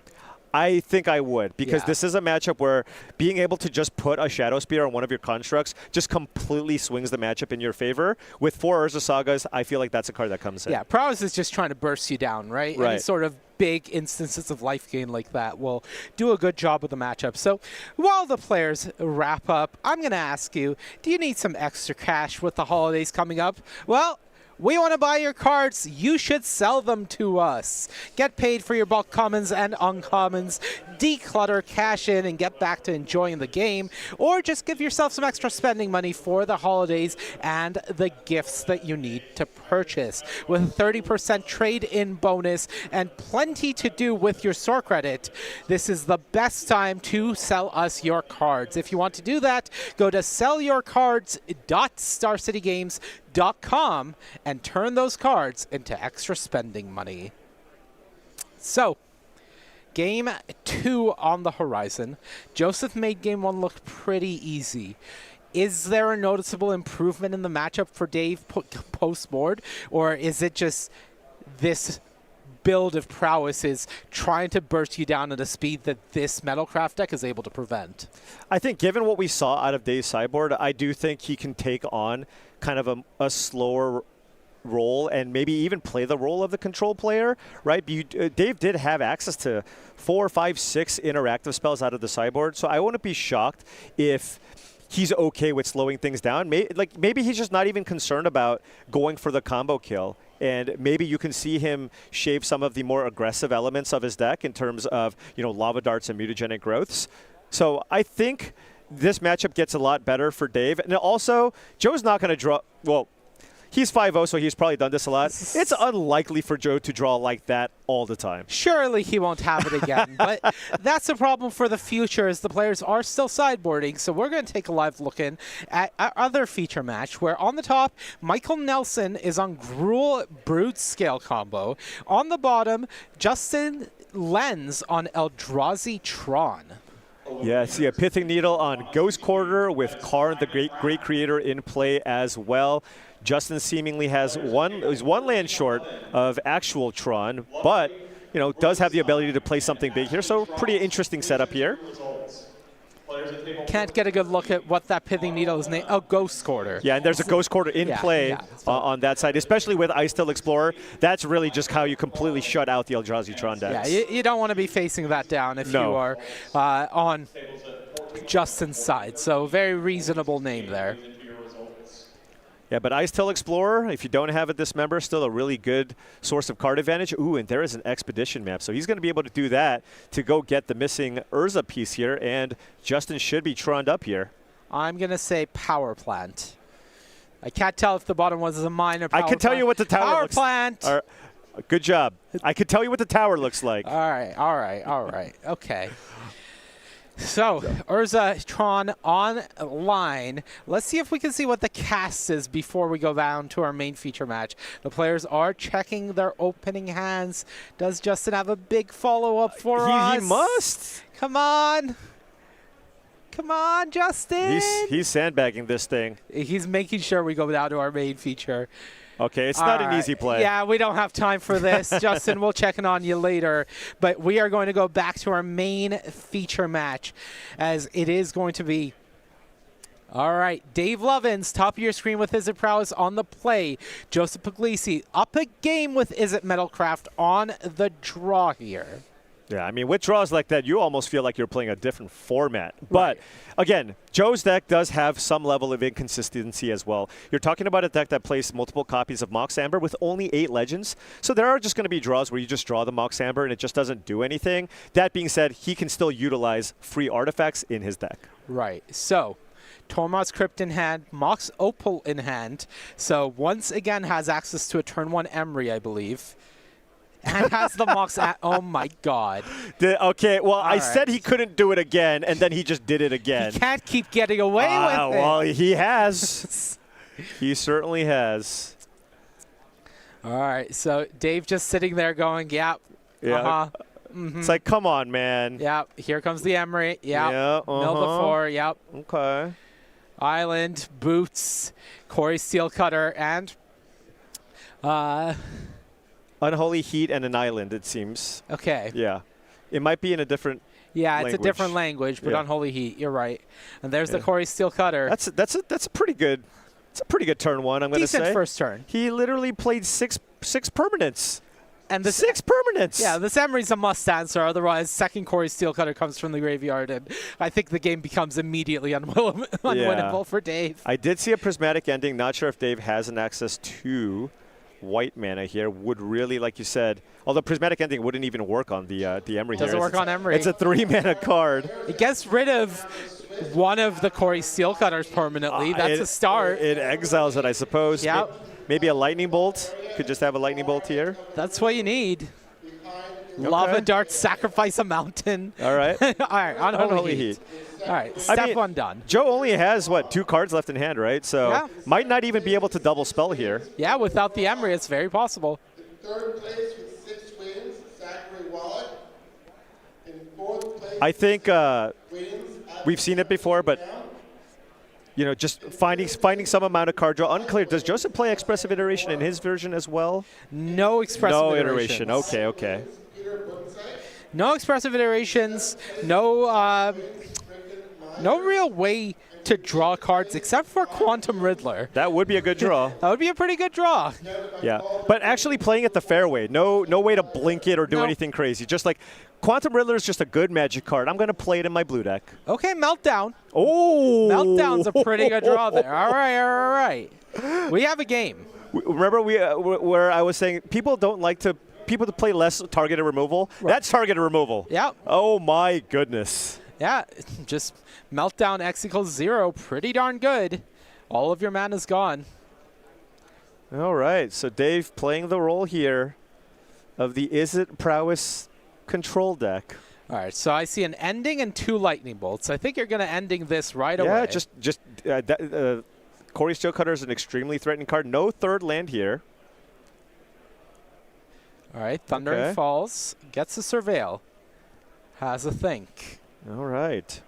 I think I would, because Yeah. this is a matchup where being able to just put a Shadow Spear on one of your constructs just completely swings the matchup in your favor. With 4 Urza Sagas, I feel like that's a card that comes in. Yeah, Prowess is just trying to burst you down, right? Any Right. sort of big instances of life gain like that will do a good job with the matchup. So while the players wrap up, I'm going to ask you, do you need some extra cash with the holidays coming up? Well, we want to buy your cards. You should sell them to us. Get paid for your bulk commons and uncommons. Declutter, cash in, and get back to enjoying the game. Or just give yourself some extra spending money for the holidays and the gifts that you need to purchase. With a 30% trade-in bonus and plenty to do with your store credit, this is the best time to sell us your cards. If you want to do that, go to sellyourcards.starcitygames.com and turn those cards into extra spending money. So, Game 2 on the horizon. Joseph made Game 1 look pretty easy. Is there a noticeable improvement in the matchup for Dave post-board, or is it just this build of prowess is trying to burst you down at a speed that this Metalcraft deck is able to prevent? I think given what we saw out of Dave's sideboard, I do think he can take on kind of a slower role and maybe even play the role of the control player, right? Dave did have access to 4, 5, 6 interactive spells out of the sideboard, so I wouldn't be shocked if he's okay with slowing things down. Maybe he's just not even concerned about going for the combo kill, and maybe you can see him shave some of the more aggressive elements of his deck in terms of, you know, lava darts and mutagenic growths. So I think this matchup gets a lot better for Dave. And also, Joe's not going to draw, well, he's 5-0, so he's probably done this a lot. It's unlikely for Joe to draw like that all the time. Surely he won't have it again, but that's a problem for the future as the players are still sideboarding. So we're going to take a live look in at our other feature match where on the top, Michael Nelson is on Gruul Brood Scale combo. On the bottom, Justin Lenz on Eldrazi Tron. Yeah, see a Pithing Needle on Ghost Quarter with Karn, the great creator, in play as well. Justin seemingly is one land short of actual Tron, but you know does have the ability to play something big here. So pretty interesting setup here. Can't get a good look at what that Pithing Needle is named. Oh, Ghost Quarter. Yeah, and there's a Ghost Quarter in play on that side, especially with Ice Still Explorer. That's really just how you completely shut out the Eldrazi Tron decks. Yeah, you don't want to be facing that down if you are on Justin's side. So very reasonable name there. Yeah, but Icetail Explorer, if you don't have it this member, still a really good source of card advantage. Ooh, and there is an Expedition map. So he's going to be able to do that to go get the missing Urza piece here, and Justin should be troned up here. I'm going to say power plant. I can't tell if the bottom was a mine or power I can tell you what the tower power looks plant. like. Good job. I can tell you what the tower looks like. All right. Okay. So, Urza Tron online. Let's see if we can see what the cast is before we go down to our main feature match. The players are checking their opening hands. Does Justin have a big follow-up for us? He must. Come on. Come on, Justin. He's sandbagging this thing. He's making sure we go down to our main feature. Okay, it's not an easy play. Yeah, we don't have time for this. Justin, we'll check in on you later. But we are going to go back to our main feature match, as it is going to be. All right, Dave Lovins, top of your screen with Is It Prowess on the play. Joseph Puglisi up a game with Is It Metalcraft on the draw here. Yeah, I mean, with draws like that, you almost feel like you're playing a different format. But, again, Joe's deck does have some level of inconsistency as well. You're talking about a deck that plays multiple copies of Mox Amber with only 8 legends. So there are just going to be draws where you just draw the Mox Amber and it just doesn't do anything. That being said, he can still utilize free artifacts in his deck. Right. So, Tormod's Crypt in hand, Mox Opal in hand. So, once again has access to a turn 1 Emery, I believe. And has the Mox oh my God. Okay, well, I said he couldn't do it again, and then he just did it again. He can't keep getting away with it. Well, he has. He certainly has. All right, so Dave just sitting there going, yeah. It's like, come on, man. Yeah, here comes the Emery. Yeah, Mill before, yep. Okay. Island, Boots, Corey Steelcutter, and Unholy Heat and an Island, it seems. Okay. Yeah. It might be in a different it's a different language, but Unholy Heat, you're right. And there's the Corey Steelcutter. That's a pretty good. It's a pretty good turn 1, I'm going to say. Decent first turn. He literally played six permanents. And the 6 permanents. Yeah, this Emery's a must answer. Otherwise, second Corey Steelcutter comes from the graveyard, and I think the game becomes immediately unwinnable for Dave. I did see a prismatic ending. Not sure if Dave has an access to white mana here. Would really, like you said, although prismatic ending wouldn't even work on the Emery. Doesn't work on Emery. It's a 3 mana card. It gets rid of one of the Corey Steelcutters permanently. That's a start. It exiles it, I suppose. Yep. Maybe a lightning bolt. Could just have a lightning bolt here. That's what you need. Lava Dart, sacrifice a mountain. All right. All right, Unholy Heat. All right, step 1 done. Joe only has, 2 cards left in hand, right? So might not even be able to double spell here. Yeah, without the Emery, it's very possible. In third place with 6 wins, Zachary Wallet. In fourth place, I think we've seen it before, but just finding some amount of card draw. Unclear. Does Joseph play Expressive Iteration in his version as well? No Expressive iteration. Okay. No Expressive Iterations. No real way to draw cards except for Quantum Riddler. That would be a good draw. That would be a pretty good draw. Yeah, but actually playing it the fair way. No way to blink it or do anything crazy. Just like Quantum Riddler is just a good Magic card. I'm going to play it in my blue deck. Okay, Meltdown. Oh! Meltdown's a pretty good draw there. All right. We have a game. Remember where I was saying people to play less targeted removal? Right. That's targeted removal. Yeah. Oh, my goodness. Yeah, just Meltdown X = 0. Pretty darn good. All of your mana's gone. All right, so Dave playing the role here of the Is It Prowess control deck. All right, so I see an ending and 2 lightning bolts. I think you're going to ending this right away. Yeah, Corey Steelcutter is an extremely threatening card. No third land here. All right, Thundering Falls gets a Surveil. Has a think. All right.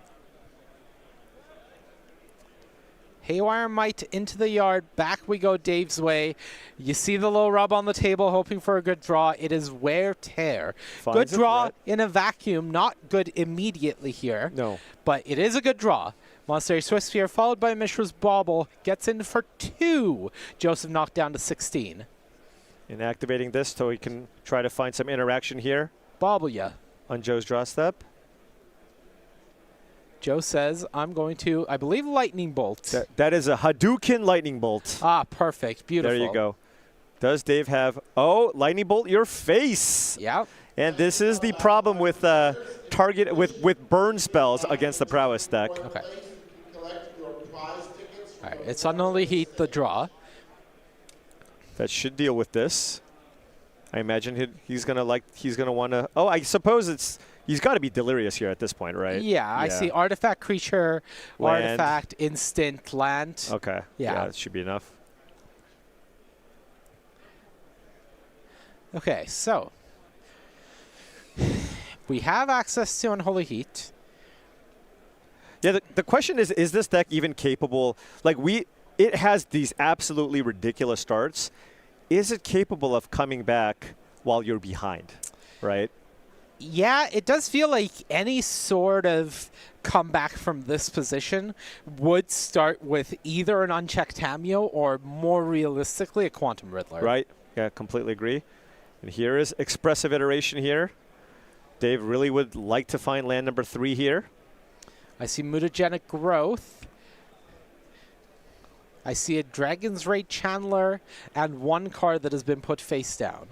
Haywire Might into the yard. Back we go Dave's way. You see the low rub on the table, hoping for a good draw. It is Wear Tear. Good draw in a vacuum. Not good immediately here. No. But it is a good draw. Monastery Swift Sphere followed by Mishra's Bauble. Gets in for 2. Joseph knocked down to 16. And activating this so he can try to find some interaction here. Bauble ya. On Joe's draw step. Joe says, I'm going to, I believe, Lightning Bolt. That is a Hadouken Lightning Bolt. Ah, perfect. Beautiful. There you go. Does Dave have... Oh, Lightning Bolt your face. Yep. And this is the problem with target with burn spells against the Prowess deck. Okay. All right, it's Unholy Heat, the draw. That should deal with this. I imagine he's gonna want to... Oh, I suppose he's got to be Delirious here at this point, right? Yeah, I see artifact, creature, land. Artifact, instant, land. Okay. Yeah, that should be enough. Okay, so we have access to Unholy Heat. Yeah, the question is this deck even capable? Like, it has these absolutely ridiculous starts. Is it capable of coming back while you're behind, right? Yeah, it does feel like any sort of comeback from this position would start with either an unchecked Tameo or, more realistically, a Quantum Riddler. Right. Yeah, completely agree. And here is Expressive Iteration here. Dave really would like to find land number 3 here. I see Mutagenic Growth. I see a Dragon's Rage Chandler and one card that has been put face down.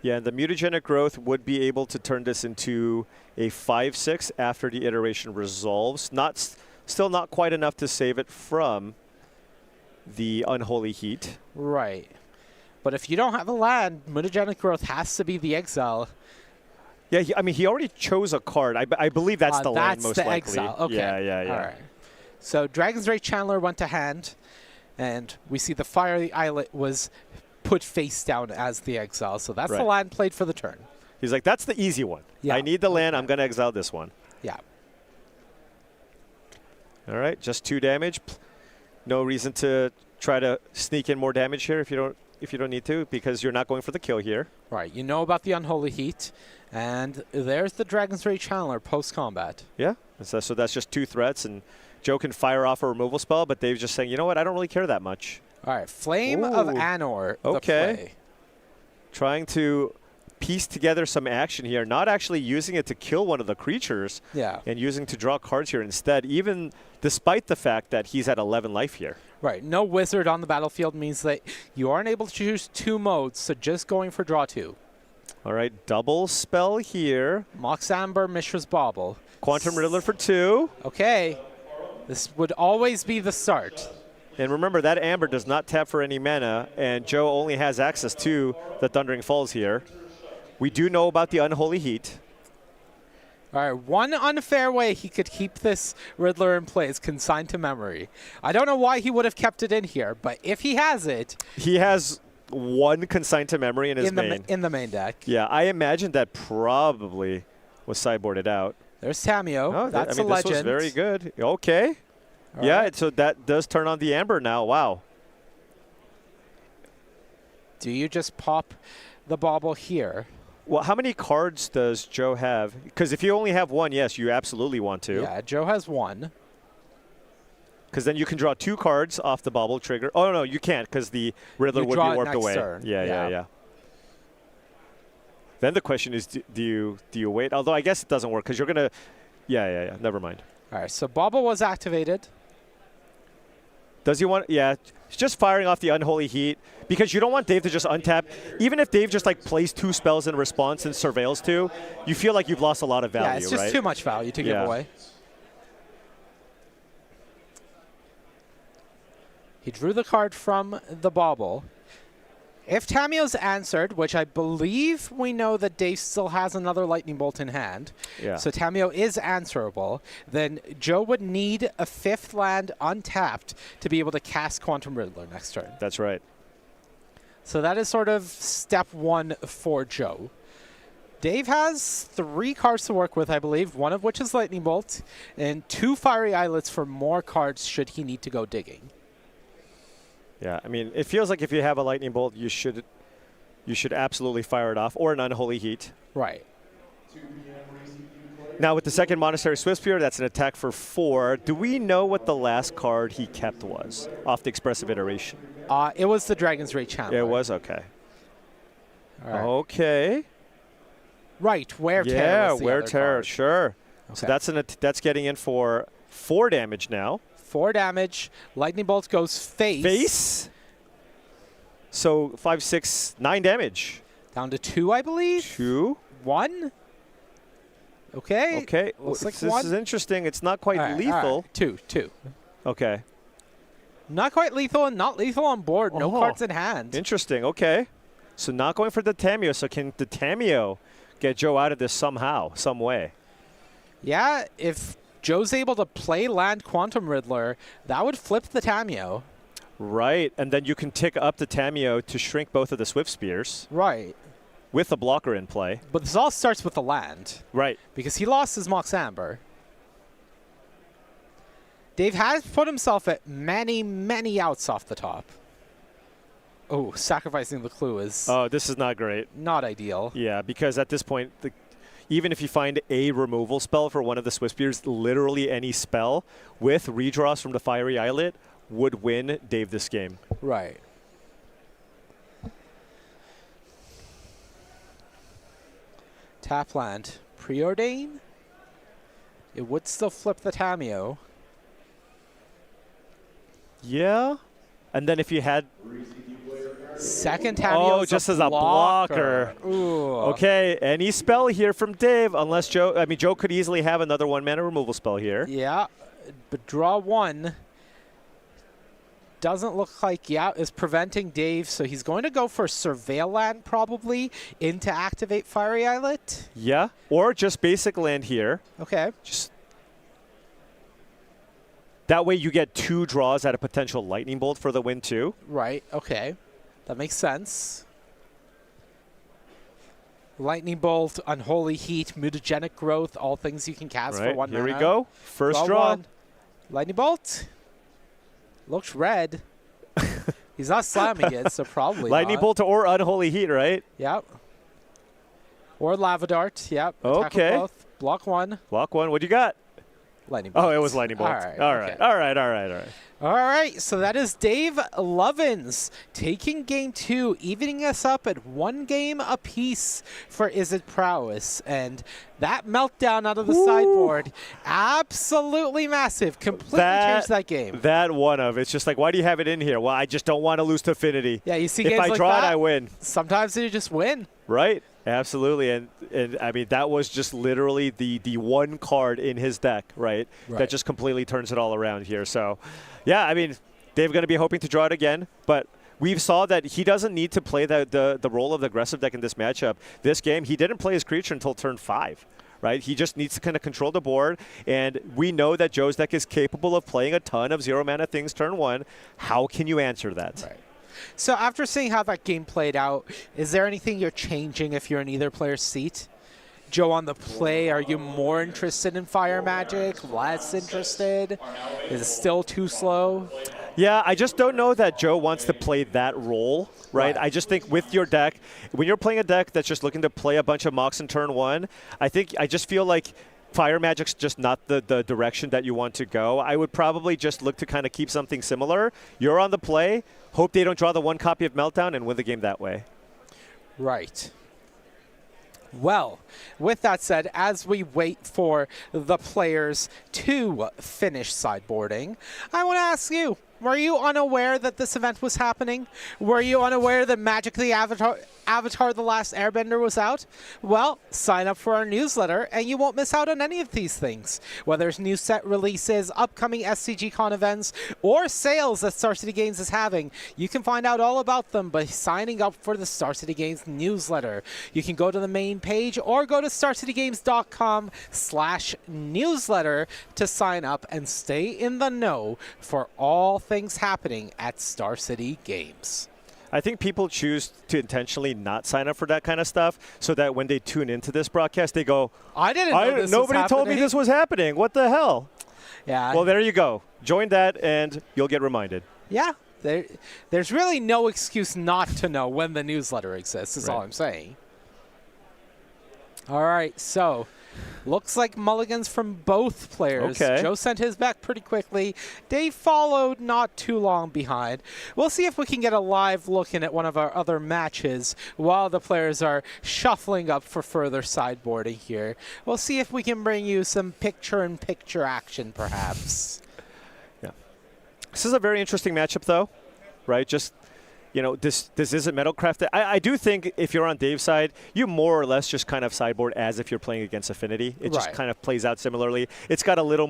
Yeah, and the Mutagenic Growth would be able to turn this into a 5/6 after the iteration resolves. Still not quite enough to save it from the Unholy Heat. Right. But if you don't have a land, Mutagenic Growth has to be the exile. Yeah, he already chose a card. I believe that's the land most likely. Exile. Okay. Yeah. All right. So Dragon's Rage Chandler went to hand, and we see the Fiery Islet was put face down as the exile. So that's the land played for the turn. He's like, that's the easy one. Yeah. I need the land. I'm going to exile this one. Yeah. All right, just 2 damage. No reason to try to sneak in more damage here if you don't need to, because you're not going for the kill here. Right. You know about the Unholy Heat, and there's the Dragon's Rage Chandler post-combat. Yeah. So that's just 2 threats, and Joe can fire off a removal spell, but Dave's just saying, you know what, I don't really care that much. All right, Flame of Anor. Okay. The play. Trying to piece together some action here, not actually using it to kill one of the creatures, and using to draw cards here instead, even despite the fact that he's at 11 life here. Right, no wizard on the battlefield means that you aren't able to choose 2 modes, so just going for draw 2. All right, double spell here. Mox Amber, Mishra's Bauble. Quantum Riddler for 2. Okay, this would always be the start. And remember, that Amber does not tap for any mana, and Joe only has access to the Thundering Falls here. We do know about the Unholy Heat. All right, one unfair way he could keep this Riddler in play is Consigned to Memory. I don't know why he would have kept it in here, but if he has it... He has 1 Consigned to Memory in his main. In the main deck. Yeah, I imagine that probably was sideboarded out. There's Tameo. Oh, that's a legend. This was very good. Okay. All yeah, right. So that does turn on the Amber now. Wow. Do you just pop the Bauble here? Well, how many cards does Joe have? Because if you only have 1, yes, you absolutely want to. Yeah, Joe has 1. Because then you can draw 2 cards off the Bauble trigger. Oh, no, you can't, because the Riddler would be warped away. Turn. Yeah. Then the question is, do you wait? Although I guess it doesn't work, because you're going to... Yeah. Never mind. All right, so Bauble was activated. Does he want... Yeah, just firing off the Unholy Heat, because you don't want Dave to just untap. Even if Dave just, plays 2 spells in response and surveils 2, you feel like you've lost a lot of value, right? Yeah, it's just too much value to give away. He drew the card from the Bauble. If Tameo's answered, which I believe we know that Dave still has another Lightning Bolt in hand, so Tameo is answerable, then Joe would need a 5th land untapped to be able to cast Quantum Riddler next turn. That's right. So that is sort of step 1 for Joe. Dave has 3 cards to work with, I believe, one of which is Lightning Bolt, and 2 Fiery Islets for more cards should he need to go digging. Yeah, I mean, it feels like if you have a Lightning Bolt, you should absolutely fire it off, or an Unholy Heat. Right. Now with the second Monastery Swiftspear, that's an attack for 4. Do we know what the last card he kept was off the Expressive Iteration? It was the Dragon's Rage Chandler. It was? Okay. All right. Okay. Right, Wear Terror. Yeah, was the Wear other Terror, card. sure. So that's getting in for 4 damage now. 4 damage. Lightning Bolt goes face. Face. So 5, 6, 9 damage. Down to 2, I believe. 2. 1. Okay. Okay. Looks like this 1. is interesting. It's not quite All right, lethal. all right. 2. Okay. Not quite lethal and not lethal on board. No cards in hand. Interesting. Okay. So not going for the Tamiyo. So can the Tamiyo get Joe out of this somehow, some way? Yeah, if Joe's able to play land Quantum Riddler, that would flip the Tamiyo. Right. And then you can tick up the Tamiyo to shrink both of the Swift Spears. Right. With a blocker in play. But this all starts with the land. Right. Because he lost his Mox Amber. Dave has put himself at many, many outs off the top. Oh, sacrificing the clue is Oh, this is not great. not ideal. Yeah, because at this point, even if you find a removal spell for one of the Swift Spears, literally any spell with redraws from the Fiery Islet would win Dave this game. Right. Tap land. Preordain? It would still flip the Tamiyo. Yeah. And then if you had... Second Tamiyo. Oh, just as a blocker. Ooh. Okay, any spell here from Dave, unless Joe... I mean, Joe could easily have another 1-mana removal spell here. Yeah, but draw 1. Doesn't look like, is preventing Dave, so he's going to go for Surveil Land probably into activate Fiery Islet. Yeah, or just basic land here. Okay. Just that way you get 2 draws at a potential Lightning Bolt for the win too. Right, okay. That makes sense. Lightning Bolt, Unholy Heat, Mutagenic Growth, all things you can cast for 1 Here mana. we go. First draw. 1. Lightning Bolt. Looks red. He's not slamming it, so probably Lightning not. Bolt or Unholy Heat, right? Yep. Or Lava Dart. Yep. Attack with Okay. both. Block 1. Block 1. What you got? Lightning Bolt. Oh, it was Lightning Bolt. All right. All right. Okay. All right. All right. All right. All right. So that is Dave Lovins taking game 2, evening us up at 1 game apiece for Is It Prowess. And that meltdown out of the sideboard, absolutely massive. Completely changed that game. That one of it's just like, why do you have it in here? Well, I just don't want to lose to Affinity. Yeah, you see if games I like draw that, it, I win. Sometimes you just win. Right. Absolutely. And I mean, that was just literally the one card in his deck, right? That just completely turns it all around here. So, yeah, I mean, Dave's going to be hoping to draw it again, but we saw that he doesn't need to play the role of the aggressive deck in this matchup. This game, he didn't play his creature until turn 5. Right? He just needs to kind of control the board, and we know that Joe's deck is capable of playing a ton of 0-mana things turn 1. How can you answer that? Right. So after seeing how that game played out, is there anything you're changing if you're in either player's seat? Joe, on the play, are you more interested in Fire Magic, less interested? Is it still too slow? Yeah, I just don't know that Joe wants to play that role, right? I just think with your deck, when you're playing a deck that's just looking to play a bunch of Mox in turn 1, I just feel like Fire Magic's just not the direction that you want to go. I would probably just look to kind of keep something similar. You're on the play. Hope they don't draw the 1 copy of Meltdown and win the game that way. Right. Well, with that said, as we wait for the players to finish sideboarding, I want to ask you, were you unaware that this event was happening? Were you unaware that Magic the Avatar The Last Airbender was out? Well, sign up for our newsletter and you won't miss out on any of these things. Whether it's new set releases, upcoming SCG Con events, or sales that Star City Games is having, you can find out all about them by signing up for the Star City Games newsletter. You can go to the main page or go to starcitygames.com/newsletter to sign up and stay in the know for all things happening at Star City Games. I think people choose to intentionally not sign up for that kind of stuff so that when they tune into this broadcast, they go, I didn't know this nobody was told me this was happening. What the hell? Yeah. Well, there you go. Join that and you'll get reminded. Yeah. There's really no excuse not to know when the newsletter exists, is all I'm saying. All right, so Looks like mulligans from both players. Okay. Joe sent his back pretty quickly. Dave followed not too long behind. We'll see if we can get a live look in at one of our other matches while the players are shuffling up for further sideboarding here. We'll see if we can bring you some picture-in-picture action, perhaps. Yeah. This is a very interesting matchup, though, right? Just, you know, this isn't Metalcraft. I do think if you're on Dave's side, you more or less just kind of sideboard as if you're playing against Affinity. It just kind of plays out similarly. It's got a little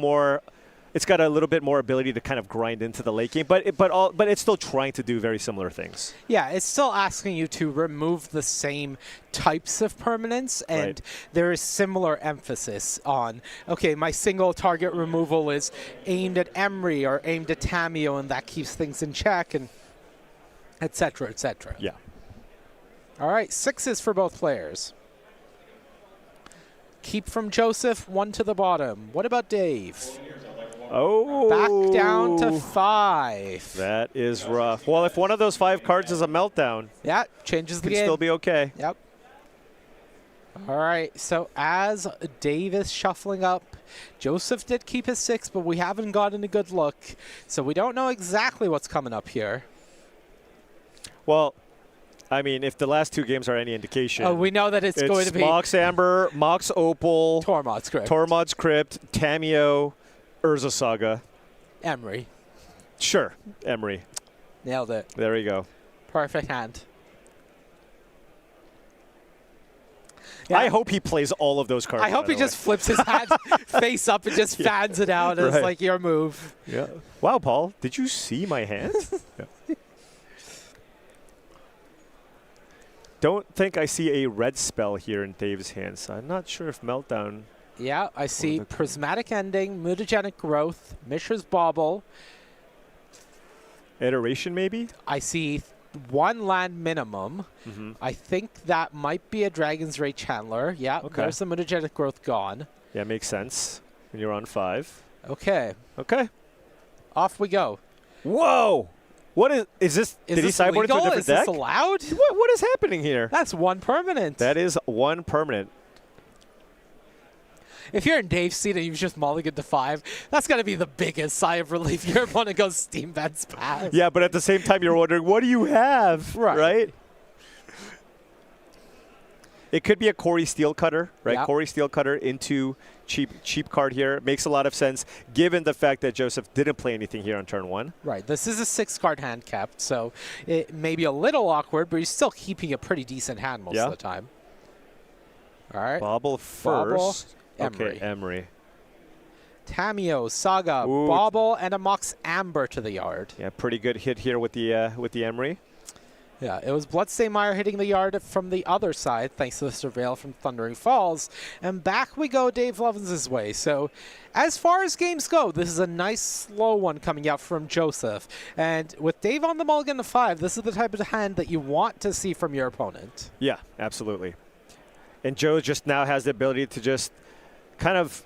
bit more ability to kind of grind into the late game, but it's still trying to do very similar things. Yeah, it's still asking you to remove the same types of permanents, and there is similar emphasis on, okay, my single target removal is aimed at Emery or aimed at Tamiyo, and that keeps things in check, and et cetera, et cetera. Yeah. All right, 6s for both players. Keep from Joseph, 1 to the bottom. What about Dave? Oh. Back down to 5. That is rough. Well, if one of those 5 cards is a meltdown, yeah, changes the can game. Still be okay. Yep. All right, so as Dave is shuffling up, Joseph did keep his 6, but we haven't gotten a good look, so we don't know exactly what's coming up here. Well, I mean, if the last 2 games are any indication. We know that it's going to be Mox Amber, Mox Opal, Tormod's Crypt, Tamiyo, Urza Saga. Emery. Sure, Emery. Nailed it. There we go. Perfect hand. Yeah. I hope he plays all of those cards. I hope he just flips his hand face up and just fans it out as like your move. Yeah. Wow, Paul, did you see my hand? Yeah. Don't think I see a red spell here in Dave's hand, so I'm not sure if Meltdown. Yeah, I see Prismatic Ending, Mutagenic Growth, Mishra's Bauble. Iteration, maybe? I see 1 land minimum. I think that might be a Dragon's Ray Chandler. Yeah, there's the Mutagenic Growth gone. Yeah, makes sense. And you're on 5. Okay. Okay. Off we go. Whoa! What is this? Did he sideboard to a different deck? Is this allowed? What is happening here? That's 1 permanent. That is 1 permanent. If you're in Dave's seat and you've just mulliganed to 5, that's got to be the biggest sigh of relief. Your opponent goes Steam Vents pass. Yeah, but at the same time, you're wondering, what do you have? Right? It could be a Corey Steel Cutter, right? Yeah. Corey Steel Cutter into cheap card here. Makes a lot of sense, given the fact that Joseph didn't play anything here on turn 1. Right. This is a 6-card hand capped, so it may be a little awkward, but he's still keeping a pretty decent hand most of the time. All right. Bauble first. Emery. Okay, Emery. Tamiyo, Saga, Bauble, and a Mox Amber to the yard. Yeah, pretty good hit here with the Emery. Yeah, it was Bloodstained Mire hitting the yard from the other side, thanks to the Surveil from Thundering Falls. And back we go Dave Lovins' way. So as far as games go, this is a nice slow one coming out from Joseph. And with Dave on the mulligan to 5, this is the type of hand that you want to see from your opponent. Yeah, absolutely. And Joe just now has the ability to just kind of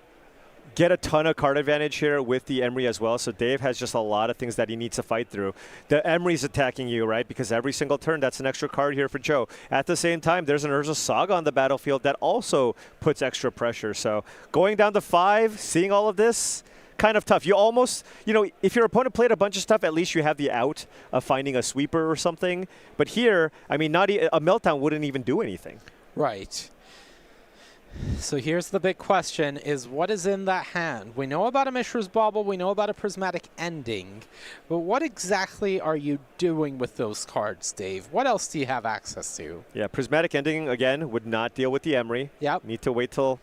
get a ton of card advantage here with the Emery as well. So Dave has just a lot of things that he needs to fight through. The Emery's attacking you, right? Because every single turn, that's an extra card here for Joe. At the same time, there's an Urza Saga on the battlefield that also puts extra pressure. So going down to 5, seeing all of this, kind of tough. You almost, you know, if your opponent played a bunch of stuff, at least you have the out of finding a sweeper or something. But here, I mean, a Meltdown wouldn't even do anything. Right. So here's the big question, is what is in that hand? We know about a Mishra's Bauble, we know about a Prismatic Ending, but what exactly are you doing with those cards, Dave? What else do you have access to? Yeah, Prismatic Ending, again, would not deal with the Emery. Yep. Need to wait till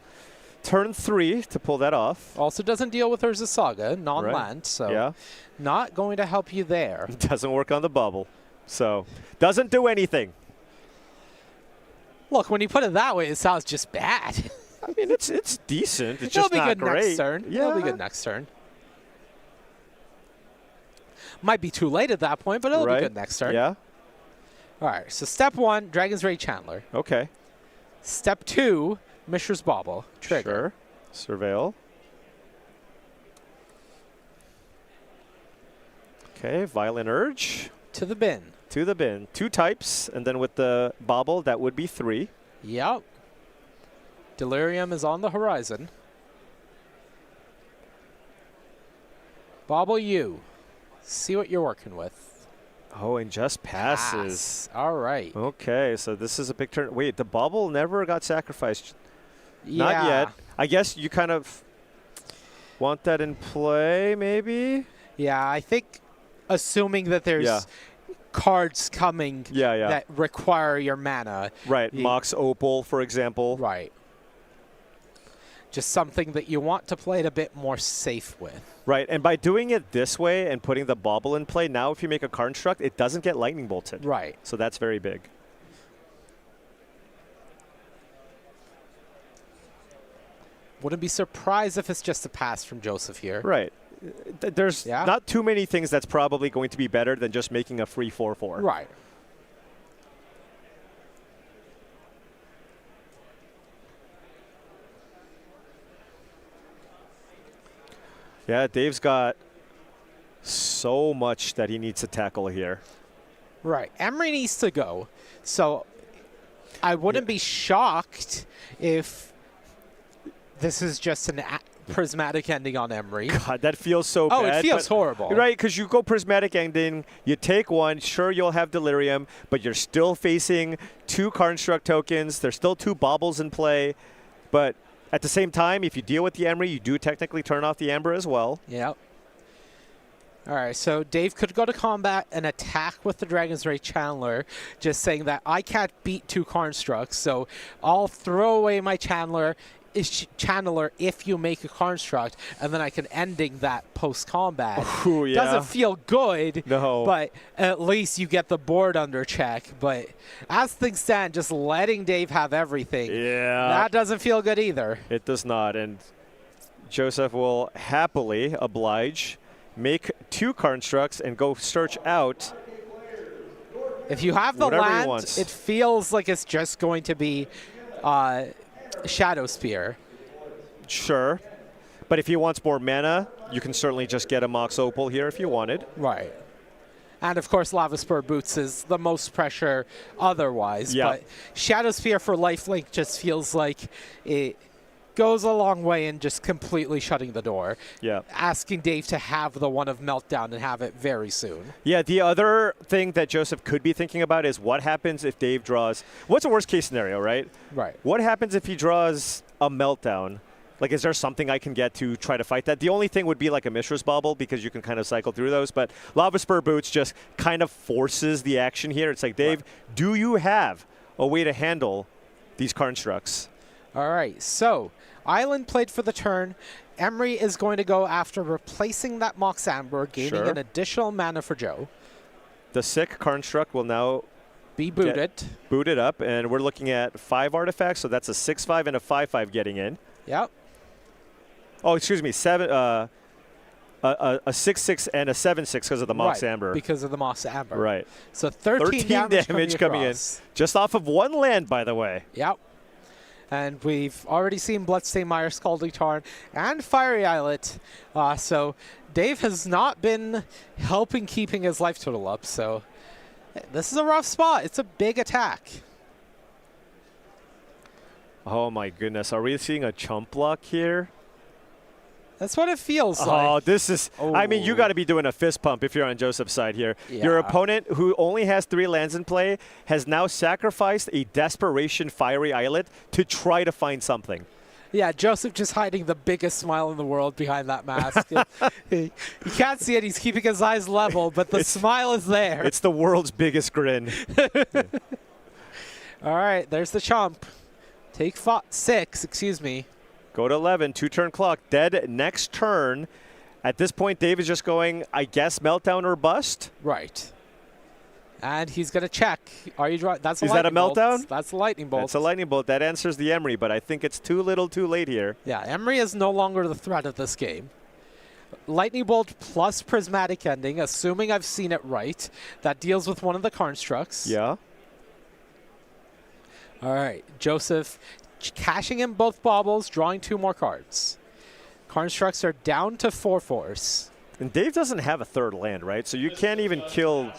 turn 3 to pull that off. Also doesn't deal with Urza Saga, non-land, so not going to help you there. Doesn't work on the bubble, so doesn't do anything. Look, when you put it that way, it sounds just bad. I mean, it's decent. It's just not great. It'll be good next turn. Yeah. It'll be good next turn. Might be too late at that point, but it'll be good next turn. Yeah. All right, so step 1, Dragon's Ray Chandler. Okay. Step 2, Mishra's Bauble. Trigger. Sure. Surveil. Okay, Violent Urge. To the bin. To the bin. 2 types, and then with the Bauble, that would be 3. Yep. Delirium is on the horizon. Bobble you. See what you're working with. Oh, and just passes. All right. Okay, so this is a big turn. Wait, the bubble never got sacrificed. Yeah. Not yet. I guess you kind of want that in play, maybe? Yeah, I think assuming that there's cards coming that require your mana. Right, Mox Opal, for example. Right. Just something that you want to play it a bit more safe with. Right, and by doing it this way and putting the bauble in play, now if you make a construct, it doesn't get lightning bolted. Right. So that's very big. Wouldn't be surprised if it's just a pass from Joseph here. Right. There's not too many things that's probably going to be better than just making a free 4/4. Right. Yeah, Dave's got so much that he needs to tackle here. Right. Emery needs to go. So I wouldn't be shocked if this is just an prismatic ending on Emery. God, that feels so bad. Oh, it feels horrible. Right, because you go prismatic ending, you take one, sure you'll have Delirium, but you're still facing 2 construct tokens. There's still 2 baubles in play. But at the same time, if you deal with the Emery, you do technically turn off the Ember as well. Yep. All right, so Dave could go to combat and attack with the Dragon's Ray Channeler, just saying that I can't beat 2 constructs, so I'll throw away my Channeler if you make a construct, and then I can ending that post-combat. Ooh, yeah. Doesn't feel good, no, but at least you get the board under check. But as things stand, just letting Dave have everything, that doesn't feel good either. It does not, and Joseph will happily oblige, make 2 constructs, and go search out. If you have the land, it feels like it's just going to be Shadow Spear. Sure. But if he wants more mana, you can certainly just get a Mox Opal here if you wanted. Right. And of course, Lava Spur Boots is the most pressure otherwise. Yeah. But Shadow Spear for lifelink just feels like it goes a long way in just completely shutting the door. Yeah. Asking Dave to have the one of Meltdown and have it very soon. Yeah, the other thing that Joseph could be thinking about is what happens if Dave draws... What's the worst case scenario, right? Right. What happens if he draws a Meltdown? Like, is there something I can get to try to fight that? The only thing would be like a Mishra's Bauble because you can kind of cycle through those. But Lava Spur Boots just kind of forces the action here. It's like, Dave, do you have a way to handle these constructs? All right, so Island played for the turn. Emery is going to go after replacing that Mox Amber, gaining an additional mana for Joe. The sick construct will now be booted. Booted up, and we're looking at 5 artifacts, so that's a 6/5 and a 5/5 getting in. Yep. Oh, excuse me, a 6/6 and a 7/6 because of the Mox Amber. Because of the Mox Amber. Right. So 13 damage coming in. Just off of 1 land, by the way. Yep. And we've already seen Bloodstained Mire, Scalding Tarn, and Fiery Islet. So Dave has not been helping keeping his life total up. So this is a rough spot. It's a big attack. Oh, my goodness. Are we seeing a chump block here? That's what it feels like. Oh, this is... I mean, you got to be doing a fist pump if you're on Joseph's side here. Yeah. Your opponent, who only has 3 lands in play, has now sacrificed a Desperation Fiery Islet to try to find something. Yeah, Joseph just hiding the biggest smile in the world behind that mask. You can't see it. He's keeping his eyes level, but the smile is there. It's the world's biggest grin. All right, there's the chomp. Take 6, excuse me. Go to 11, 2-turn clock, dead next turn. At this point, Dave is just going, I guess, Meltdown or bust. Right. And he's going to check. Are you drawing? That's a Is that a meltdown? Bolt. That's a lightning bolt. That's a lightning bolt. That answers the Emery, but I think it's too little too late here. Yeah, Emery is no longer the threat of this game. Lightning bolt plus prismatic ending, assuming I've seen it right. That deals with one of the constructs. Yeah. All right, Joseph cashing in both baubles, drawing 2 more cards. Constructs are down to 4/4s. And Dave doesn't have a 3rd land, right? So you can't even kill...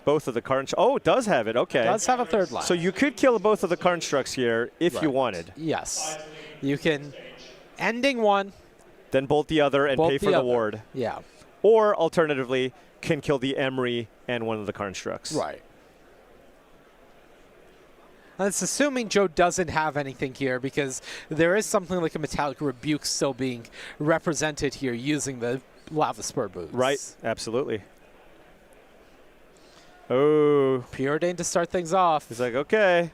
both of the Karn. Oh, it does have it. Okay. Does have a third line. So you could kill both of the Karnstrucks here if you wanted. Yes. You can ending one. Then bolt the other and pay for the ward. Yeah. Or alternatively, can kill the Emery and one of the Karnstrucks. Right. That's assuming Joe doesn't have anything here, because there is something like a Metallic Rebuke still being represented here using the Lava Spur boots. Right, absolutely. Oh. Preordained to start things off. He's like, okay.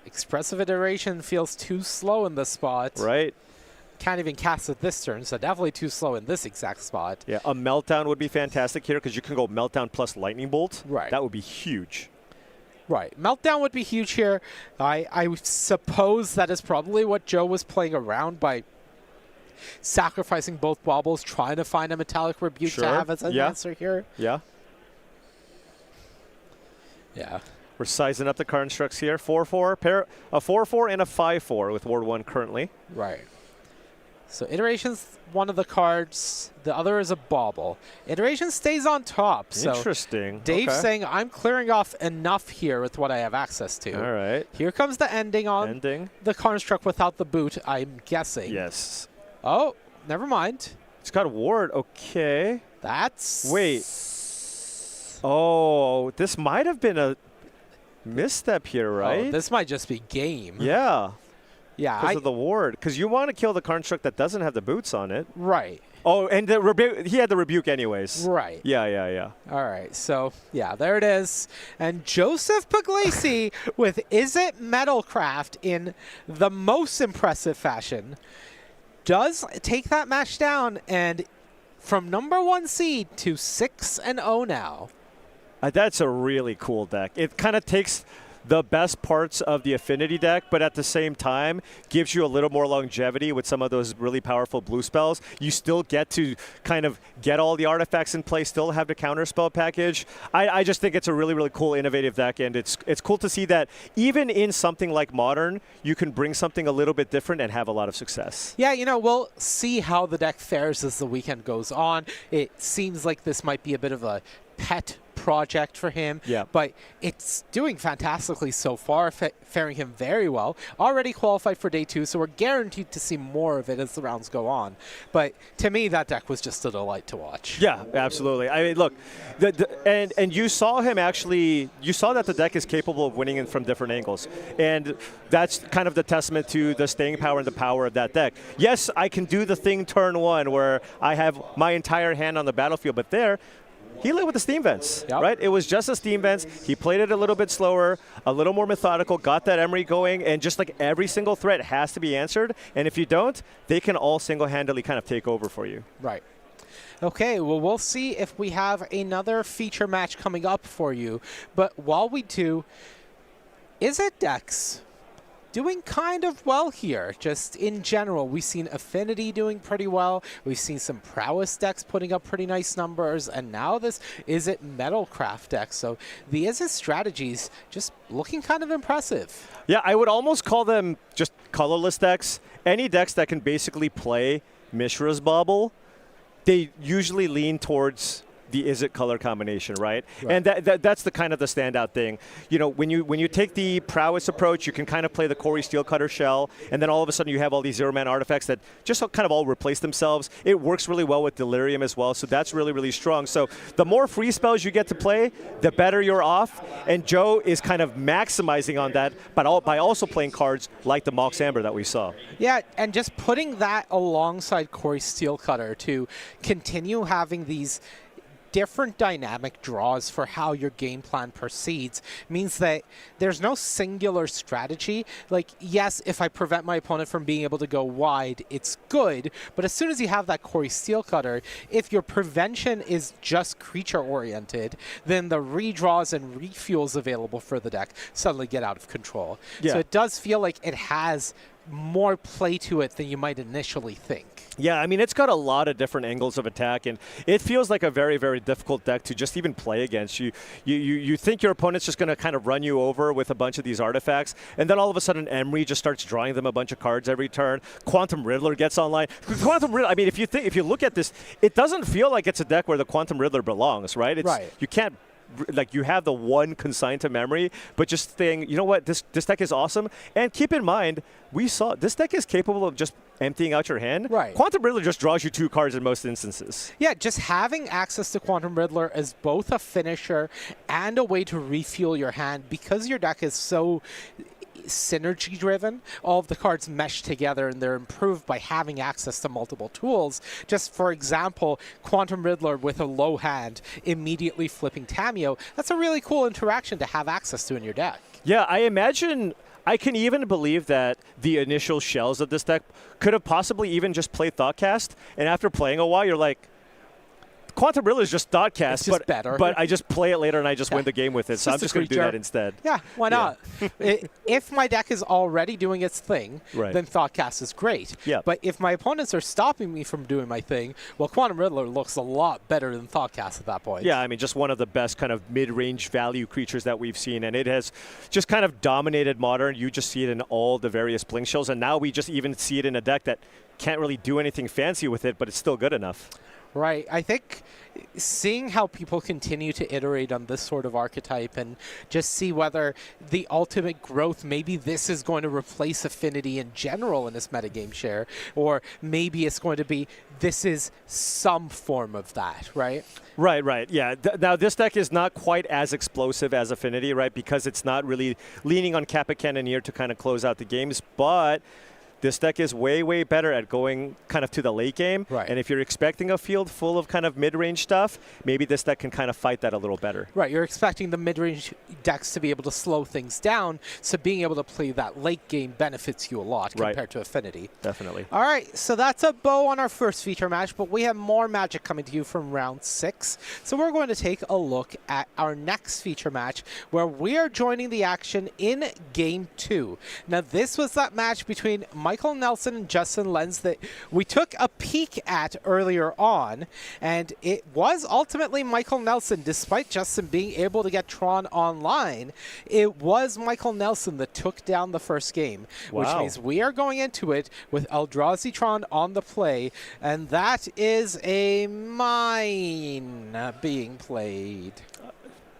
Expressive Iteration feels too slow in this spot. Right. Can't even cast it this turn, so definitely too slow in this exact spot. Yeah, a Meltdown would be fantastic here, because you can go Meltdown plus Lightning Bolt. Right. That would be huge. Right. Meltdown would be huge here. I suppose that is probably what Joe was playing around by sacrificing both baubles, trying to find a Metallic Rebuke to have as an answer here. Yeah. Yeah. We're sizing up the Karnstrucks here. 4-4, a 4-4 and a 5-4 with Ward 1 currently. Right. So Iteration's one of the cards. The other is a bauble. Iteration stays on top. So interesting. Dave's saying, I'm clearing off enough here with what I have access to. All right. Here comes the ending on the Construct without the boot, I'm guessing. Yes. Oh, never mind. It's got a ward. Okay. That's... Wait. Oh, this might have been a misstep here, right? Oh, this might just be game. Yeah. Yeah. Because of the ward. Because you want to kill the Karnstruct that doesn't have the boots on it. Right. Oh, and he had the rebuke anyways. Right. Yeah. All right. So, yeah, there it is. And Joseph Puglisi with Is It Metalcraft in the most impressive fashion does take that match down, and from #1 seed to 6-0 now. That's a really cool deck. It kind of takes the best parts of the Affinity deck, but at the same time gives you a little more longevity with some of those really powerful blue spells. You still get to kind of get all the artifacts in play, still have the counterspell package. I just think it's a really, really cool, innovative deck, and it's cool to see that even in something like Modern, you can bring something a little bit different and have a lot of success. Yeah, you know, we'll see how the deck fares as the weekend goes on. It seems like this might be a bit of a pet project for him, but it's doing fantastically so far, faring him very well. Already qualified for day 2, so we're guaranteed to see more of it as the rounds go on. But to me, that deck was just a delight to watch. Yeah, absolutely. I mean, look, and you saw him actually, you saw that the deck is capable of winning from different angles, and that's kind of the testament to the staying power and the power of that deck. Yes, I can do the thing turn 1 where I have my entire hand on the battlefield, but there, he led with the Steam Vents, right? It was just a Steam Vents. He played it a little bit slower, a little more methodical, got that Emery going, and just like every single threat has to be answered. And if you don't, they can all single-handedly kind of take over for you. Right. Okay, well, we'll see if we have another feature match coming up for you. But while we do, Is It decks doing kind of well here, just in general. We've seen Affinity doing pretty well. We've seen some Prowess decks putting up pretty nice numbers, and now this Is It Metalcraft deck. So the Is It strategies just looking kind of impressive. Yeah, I would almost call them just colorless decks. Any decks that can basically play Mishra's Bauble, they usually lean towards the Is It color combination, right? And that's the kind of the standout thing. You know, when you take the Prowess approach, you can kind of play the Corey Steelcutter shell, and then all of a sudden you have all these zero-mana artifacts that just kind of all replace themselves. It works really well with Delirium as well, so that's really, really strong. So the more free spells you get to play, the better you're off, and Joe is kind of maximizing on that by also playing cards like the Mox Amber that we saw. Yeah, and just putting that alongside Corey Steelcutter to continue having these different dynamic draws for how your game plan proceeds means that there's no singular strategy. Like, yes, if I prevent my opponent from being able to go wide, it's good, but as soon as you have that Corey Steelcutter, if your prevention is just creature-oriented, then the redraws and refuels available for the deck suddenly get out of control. So it does feel like it has more play to it than you might initially think. Yeah, I mean, it's got a lot of different angles of attack, and it feels like a very, very difficult deck to just even play against. You think your opponent's just going to kind of run you over with a bunch of these artifacts, and then all of a sudden Emery just starts drawing them a bunch of cards every turn. Quantum Riddler gets online. Quantum Riddler, I mean, if you look at this, it doesn't feel like it's a deck where the Quantum Riddler belongs, right? You can't like you have the one consigned to memory, but just saying, you know what, this deck is awesome. And keep in mind, we saw this deck is capable of just emptying out your hand. Right. Quantum Riddler just draws you 2 cards in most instances. Yeah, just having access to Quantum Riddler as both a finisher and a way to refuel your hand, because your deck is so synergy driven, all of the cards mesh together and they're improved by having access to multiple tools. Just for example, Quantum Riddler with a low hand immediately flipping Tameo, that's a really cool interaction to have access to in your deck. Yeah, I imagine, I can even believe that the initial shells of this deck could have possibly even just played Thoughtcast, and after playing a while, you're like, Quantum Riddler is just Thoughtcast, it's just better. But I just play it later and I just win the game with it, so I'm just going to do that instead. Yeah, why not? If my deck is already doing its thing, then Thoughtcast is great. Yeah. But if my opponents are stopping me from doing my thing, well, Quantum Riddler looks a lot better than Thoughtcast at that point. Yeah, I mean, just one of the best kind of mid-range value creatures that we've seen, and it has just kind of dominated Modern. You just see it in all the various Blink shells, and now we just even see it in a deck that can't really do anything fancy with it, but it's still good enough. Right. I think seeing how people continue to iterate on this sort of archetype and just see whether the ultimate growth, maybe this is going to replace Affinity in general in this metagame share, or maybe it's going to be this is some form of that, right? Right. Yeah. Now, this deck is not quite as explosive as Affinity, right, because it's not really leaning on Kappa Cannoneer to kind of close out the games, but this deck is way, way better at going kind of to the late game. Right. And if you're expecting a field full of kind of mid-range stuff, maybe this deck can kind of fight that a little better. Right. You're expecting the mid-range decks to be able to slow things down, so being able to play that late game benefits you a lot compared to Affinity. Definitely. All right. So that's a bow on our first feature match, but we have more Magic coming to you from round 6. So we're going to take a look at our next feature match, where we are joining the action in Game 2. Now, this was that match between Michael Nelson and Justin Lenz that we took a peek at earlier on, and it was ultimately Michael Nelson. Despite Justin being able to get Tron online, it was Michael Nelson that took down the first game, which means we are going into it with Eldrazi Tron on the play, and that is a mine being played.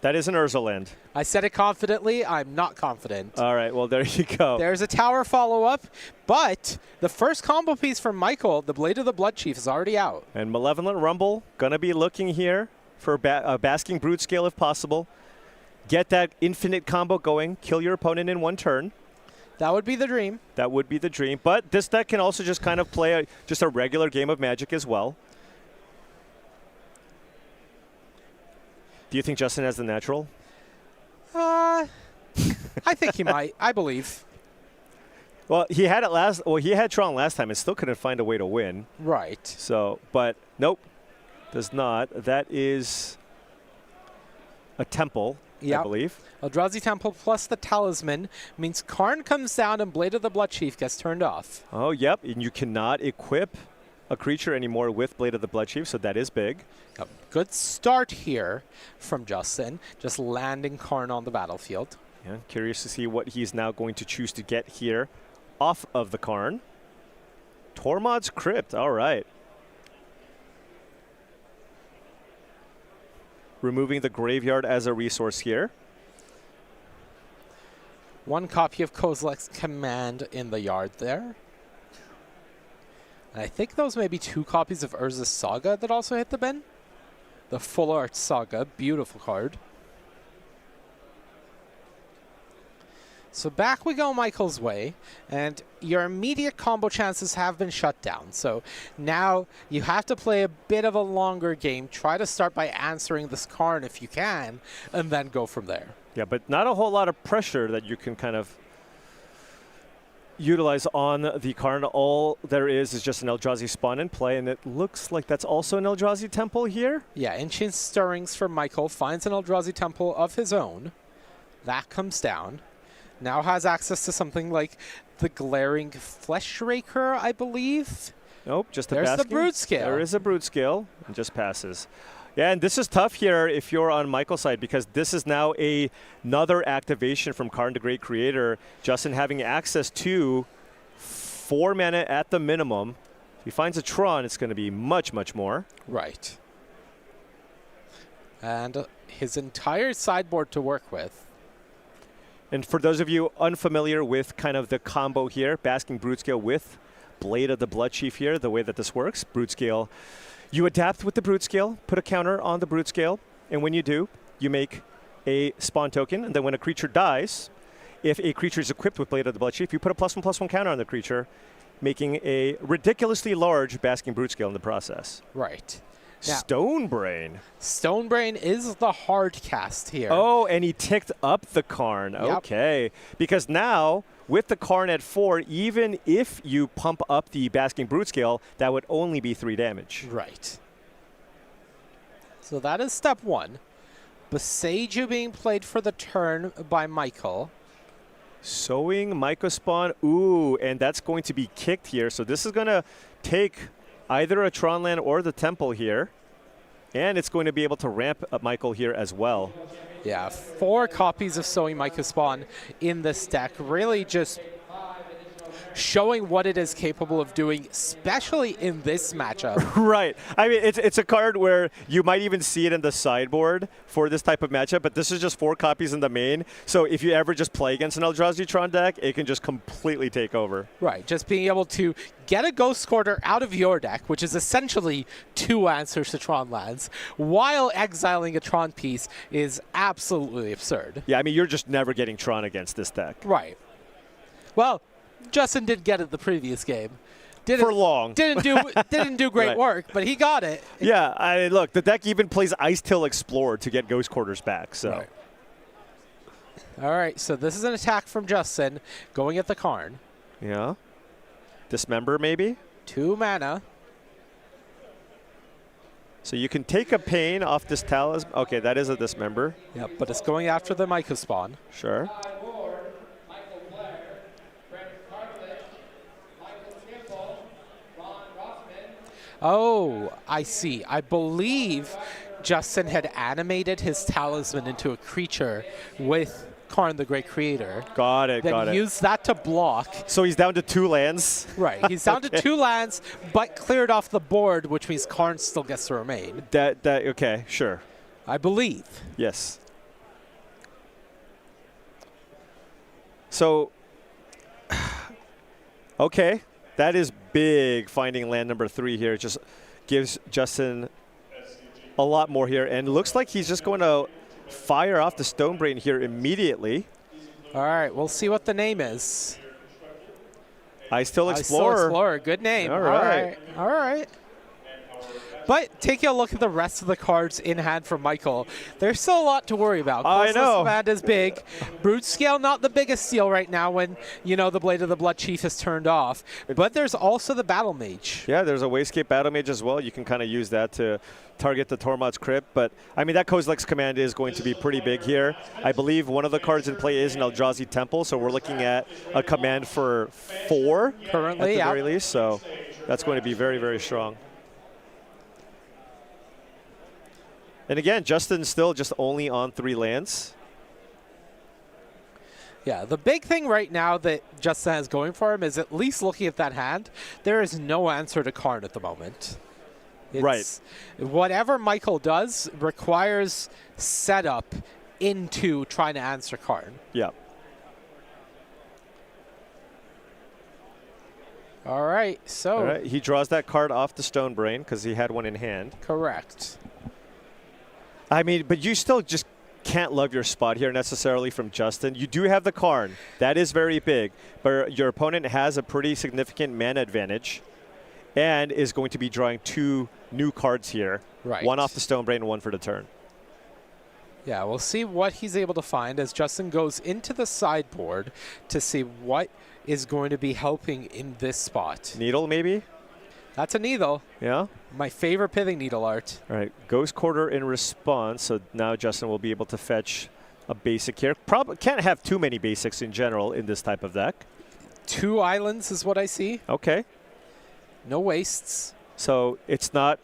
That is an Urza land. I said it confidently. I'm not confident. All right, well, there you go. There's a tower follow-up, but the first combo piece from Michael, the Blade of the Blood Chief, is already out. And Malevolent Rumble, going to be looking here for a Basking Brute Scale if possible. Get that infinite combo going, kill your opponent in one turn. That would be the dream. That would be the dream. But this deck can also just kind of play just a regular game of Magic as well. Do you think Justin has the natural? I think he might. I believe. Well, he had it last. Well, he had Tron last time and still couldn't find a way to win. Right. So, but nope, does not. That is a temple, I believe. Eldrazi Temple plus the Talisman means Karn comes down and Blade of the Blood Chief gets turned off. Oh, yep. And you cannot equip a creature anymore with Blade of the Blood Chief, so that is big. A good start here from Justin, just landing Karn on the battlefield. Yeah, curious to see what he's now going to choose to get here off of the Karn. Tormod's Crypt, all right. Removing the graveyard as a resource here. One copy of Kozilek's Command in the yard there. And I think those may be 2 copies of Urza's Saga that also hit the bin. The Full Art Saga, beautiful card. So back we go Michael's way, and your immediate combo chances have been shut down. So now you have to play a bit of a longer game, try to start by answering this Karn if you can, and then go from there. Yeah, but not a whole lot of pressure that you can kind of utilize on the Karn. All there is just an Eldrazi spawn in play, and it looks like that's also an Eldrazi Temple here. Yeah, Ancient Stirrings for Michael, finds an Eldrazi Temple of his own. That comes down. Now has access to something like the Glaring Fleshraker, I believe. Nope, just a There's basking. the Brood Scale. There is a Brood Scale, and just passes. Yeah, and this is tough here if you're on Michael's side, because this is now another activation from Karn the Great Creator. Justin having access to 4 mana at the minimum. If he finds a Tron, it's going to be much, much more. Right. And his entire sideboard to work with. And for those of you unfamiliar with kind of the combo here, Basking Brutescale with Blade of the Bloodchief here, the way that this works, Brutescale, you adapt with the Brutescale, put a counter on the Brutescale, and when you do, you make a spawn token, and then when a creature dies, if a creature is equipped with Blade of the Bloodchief, you put a +1/+1 counter on the creature, making a ridiculously large Basking Brutescale in the process. Right. Now, Stonebrain. Stonebrain is the hard cast here. Oh, and he ticked up the Karn. Yep. Okay. Because now, with the Karn at 4, even if you pump up the Basking Brutescale, that would only be 3 damage. Right. So that is step 1. Boseiju being played for the turn by Michael. Sowing Mycospawn. Ooh, and that's going to be kicked here. So this is going to take either a Tron land or the Temple here. And it's going to be able to ramp up Michael here as well. Yeah, 4 copies of Sowing Mycospawn in this deck. Really just showing what it is capable of doing, especially in this matchup. Right. I mean, it's a card where you might even see it in the sideboard for this type of matchup, but this is just 4 copies in the main. So if you ever just play against an Eldrazi Tron deck, it can just completely take over. Right. Just being able to get a Ghost Quarter out of your deck, which is essentially 2 answers to Tron lands, while exiling a Tron piece is absolutely absurd. Yeah, I mean, you're just never getting Tron against this deck. Right. Well, Justin did get it the previous game. For long. Didn't do great Right. work, but he got it. Yeah, look, the deck even plays Ice Tail Explorer to get Ghost Quarters back. So. Right. All right, so this is an attack from Justin going at the Karn. Yeah. Dismember, maybe? 2 mana. So you can take a Pain off this Talisman. Okay, that is a Dismember. Yep, but it's going after the Mycospawn. Sure. Oh, I see. I believe Justin had animated his Talisman into a creature with Karn the Great Creator. Got it, got it. Then used that to block. So he's down to 2 lands? Right. He's down to 2 lands, but cleared off the board, which means Karn still gets to remain. Okay, sure. I believe. Yes. So, okay. That is big, finding land number 3 here. It just gives Justin a lot more here. And looks like he's just going to fire off the Stonebrain here immediately. All right, we'll see what the name is. Ice Tail Explorer. Explorer, good name. All right. All right. But taking a look at the rest of the cards in hand for Michael, there's still a lot to worry about. I know. Command is big. Brutescale, not the biggest deal right now when, you know, the Blade of the Bloodchief is turned off. But there's also the Battle Mage. Yeah, there's a Wayscape Battle Mage as well. You can kind of use that to target the Tormod's Crypt. But, I mean, that Kozilek's Command is going to be pretty big here. I believe one of the cards in play is an Eldrazi Temple, so we're looking at a command for 4 currently, at the very least. So that's going to be very, very strong. And again, Justin's still just only on 3 lands. Yeah, the big thing right now that Justin has going for him is at least looking at that hand, there is no answer to Karn at the moment. Right. Whatever Michael does requires setup into trying to answer Karn. Yeah. All right, so. All right, he draws that card off the Stonebrain because he had one in hand. Correct. I mean, but you still just can't love your spot here necessarily from Justin. You do have the Karn. That is very big. But your opponent has a pretty significant mana advantage and is going to be drawing 2 new cards here. Right. One off the Stonebrain and one for the turn. Yeah, we'll see what he's able to find as Justin goes into the sideboard to see what is going to be helping in this spot. Needle, maybe? That's a needle. Yeah. My favorite pithing needle art. All right, Ghost Quarter in response. So now Justin will be able to fetch a basic here. Probably can't have too many basics in general in this type of deck. 2 islands is what I see. Okay. No wastes. So it's not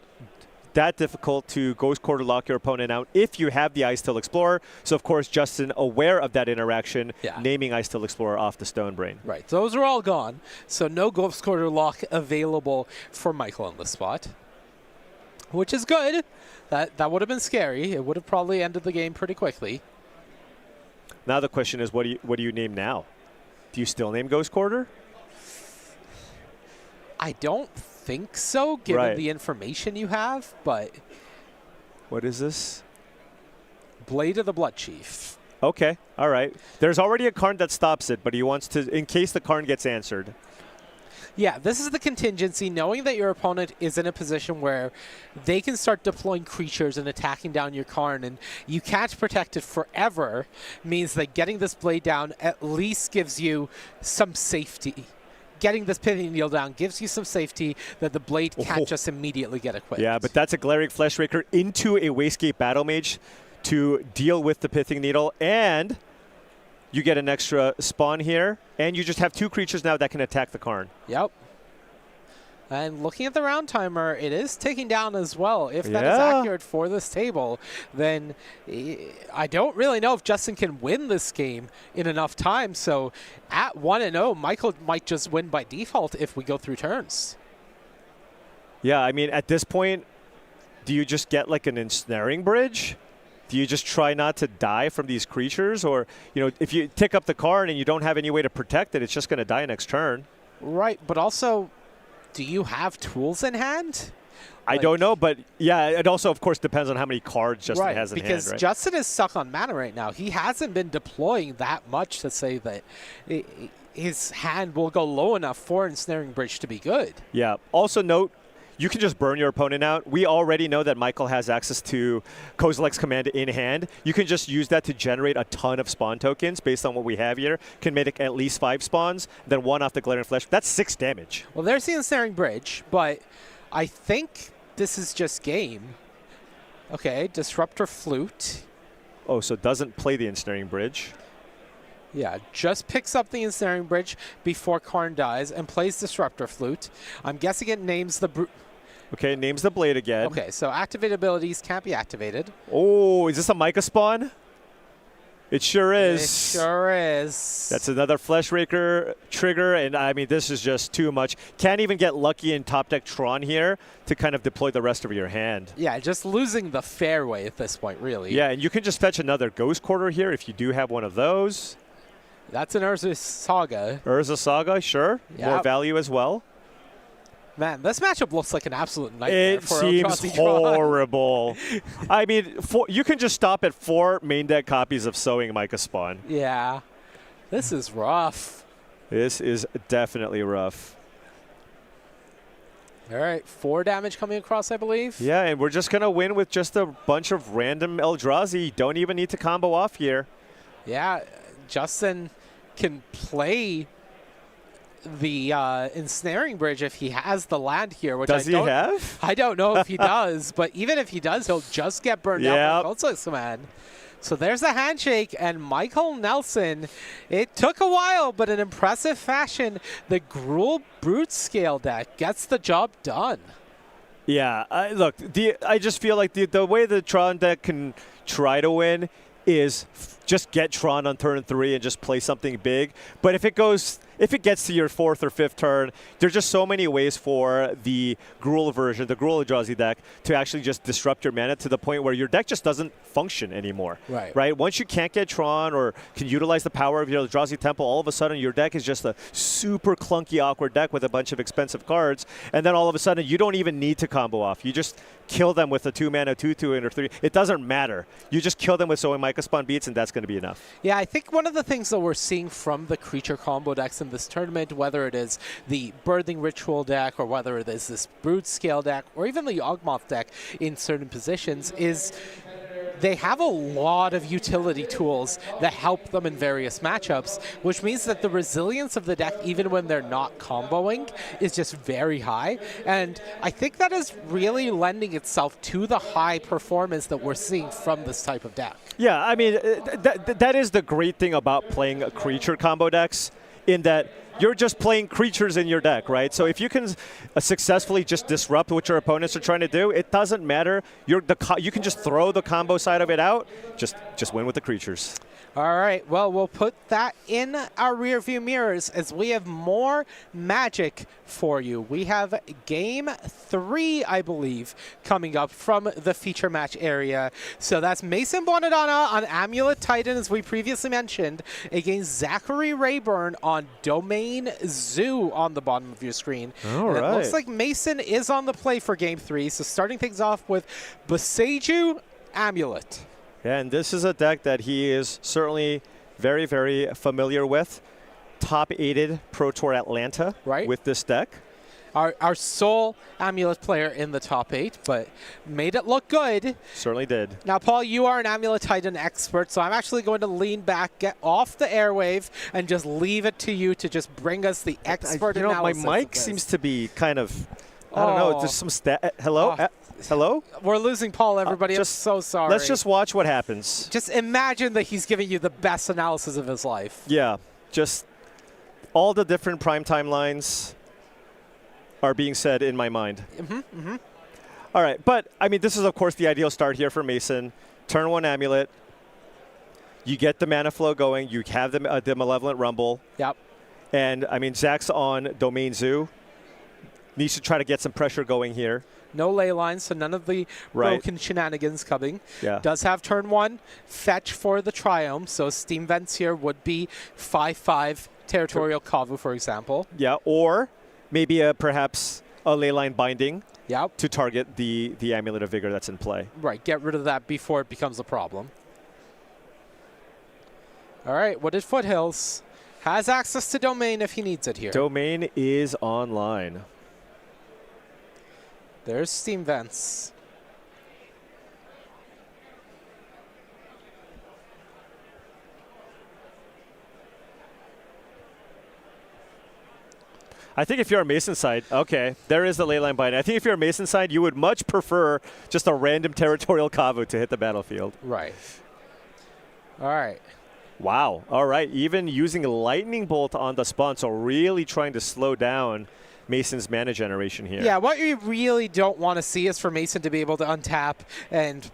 that difficult to Ghost Quarter lock your opponent out if you have the Ice Tail Explorer. So, of course, Justin, aware of that interaction, naming Ice Tail Explorer off the Stonebrain. Right. Those are all gone. So no Ghost Quarter lock available for Michael on the spot. which is good. That would have been scary. It would have probably ended the game pretty quickly. Now the question is, what do you name now? Do you still name Ghost Quarter? I don't think so, given the information you have, but... What is this? Blade of the Blood Chief. Okay, all right. There's already a card that stops it, but he wants to, in case the card gets answered. Yeah, this is the contingency, knowing that your opponent is in a position where they can start deploying creatures and attacking down your Karn, and you can't protect it forever, means that getting this blade down at least gives you some safety. Getting this Pithing Needle down gives you some safety that the blade can't just immediately get equipped. Yeah, but that's a Glaring Fleshraker into a Wastegate Battle Mage to deal with the Pithing Needle, and you get an extra spawn here, and you just have 2 creatures now that can attack the Karn. Yep. And looking at the round timer, it is ticking down as well. If that is accurate for this table, then I don't really know if Justin can win this game in enough time. So at 1-0, Michael might just win by default if we go through turns. Yeah, I mean, at this point, do you just get like an Ensnaring Bridge? Do you just try not to die from these creatures? Or, you know, if you tick up the card and you don't have any way to protect it, it's just going to die next turn. Right, but also, do you have tools in hand? I don't know, but yeah, it also, of course, depends on how many cards Justin has in hand, because right? Justin is stuck on mana right now. He hasn't been deploying that much to say that his hand will go low enough for Ensnaring Bridge to be good. Yeah. Also note, you can just burn your opponent out. We already know that Michael has access to Kozilek's command in hand. You can just use that to generate a ton of spawn tokens based on what we have here. Can make at least 5 spawns, then 1 off the Glaring Flesh. That's 6 damage. Well, there's the Ensnaring Bridge, but I think this is just game. Okay, Disruptor Flute. Oh, so it doesn't play the Ensnaring Bridge. Yeah, just picks up the Ensnaring Bridge before Karn dies and plays Disruptor Flute. I'm guessing it names the... Okay, names the blade again. Okay, so activate abilities can't be activated. Oh, is this a Micah spawn? It sure is. It sure is. That's another Fleshraker trigger, and I mean, this is just too much. Can't even get lucky in top deck Tron here to kind of deploy the rest of your hand. Yeah, just losing the fairway at this point, really. Yeah, and you can just fetch another Ghost Quarter here if you do have one of those. That's an Urza Saga. Urza Saga, sure. Yep. More value as well. Man, this matchup looks like an absolute nightmare. It seems horrible. I mean, you can just stop at 4 main deck copies of Sowing Micah Spawn. Yeah. This is rough. This is definitely rough. All right, 4 damage coming across, I believe. Yeah, and we're just going to win with just a bunch of random Eldrazi. Don't even need to combo off here. Yeah, Justin can play the Ensnaring Bridge if he has the land here. Which Does he have? I don't know if he does, but even if he does, he'll just get burned out by Kozilek's command. So there's the handshake, and Michael Nelson, it took a while, but in impressive fashion, the Gruul Brute Scale deck gets the job done. Yeah, look, I just feel like the way the Tron deck can try to win is just get Tron on turn 3 and just play something big. But if it gets to your 4th or 5th turn, there's just so many ways for the Gruul version, the Gruul Eldrazi deck, to actually just disrupt your mana to the point where your deck just doesn't function anymore. Right? Once you can't get Tron or can utilize the power of your Eldrazi Temple, all of a sudden your deck is just a super clunky, awkward deck with a bunch of expensive cards, and then all of a sudden you don't even need to combo off. You just kill them with a 2-mana 2/2 and a 3. It doesn't matter. You just kill them with Sowing Micah Spawn beats, and that's going to be enough. Yeah, I think one of the things that we're seeing from the creature combo decks in this tournament, whether it is the Birthing Ritual deck or whether it is this Brood Scale deck or even the Yawgmoth deck in certain positions, is they have a lot of utility tools that help them in various matchups, which means that the resilience of the deck, even when they're not comboing, is just very high. And I think that is really lending itself to the high performance that we're seeing from this type of deck. Yeah, I mean, that is the great thing about playing creature combo decks, in that you're just playing creatures in your deck, right? So if you can successfully just disrupt what your opponents are trying to do, it doesn't matter. You can just throw the combo side of it out. Just win with the creatures. All right, well, we'll put that in our rearview mirrors as we have more Magic for you. We have Game 3, I believe, coming up from the feature match area. So that's Mason Bonadonna on Amulet Titan, as we previously mentioned, against Zachary Rayburn on Domain Zoo on the bottom of your screen. All and right. It looks like Mason is on the play for Game 3, so starting things off with Boseiju Amulet. Yeah, and this is a deck that he is certainly very, very familiar with. Top 8'd Pro Tour Atlanta with this deck. Our sole Amulet player in the top 8, but made it look good. Certainly did. Now, Paul, you are an Amulet Titan expert, so I'm actually going to lean back, get off the airwave, and just leave it to you to just bring us the expert analysis. My mic seems to be kind of, I don't know, there's some hello? Hello? We're losing Paul, everybody. I'm so sorry. Let's just watch what happens. Just imagine that he's giving you the best analysis of his life. Yeah, just all the different prime timelines are being said in my mind. All right, but I mean, this is of course the ideal start here for Mason. Turn 1 Amulet. You get the mana flow going. You have the Malevolent Rumble. Yep. And I mean, Zach's on Domain Zoo. Needs to try to get some pressure going here. No ley lines, so none of the broken shenanigans coming. Yeah. Does have turn 1 fetch for the Triome, so Steam Vents here would be 5/5 Territorial Kavu, for example. Yeah, or maybe perhaps a leyline binding to target the Amulet of Vigor that's in play. Right, get rid of that before it becomes a problem. All right, what did Foothills? Has access to Domain if he needs it here. Domain is online. There's Steam Vents. I think if you're a Mason side, okay, there is the leyline binding. I think if you're a Mason side, you would much prefer just a random Territorial Kavu to hit the battlefield. Right. All right. Wow. All right. Even using Lightning Bolt on the spawn, so really trying to slow down Mason's mana generation here. Yeah, what you really don't want to see is for Mason to be able to untap and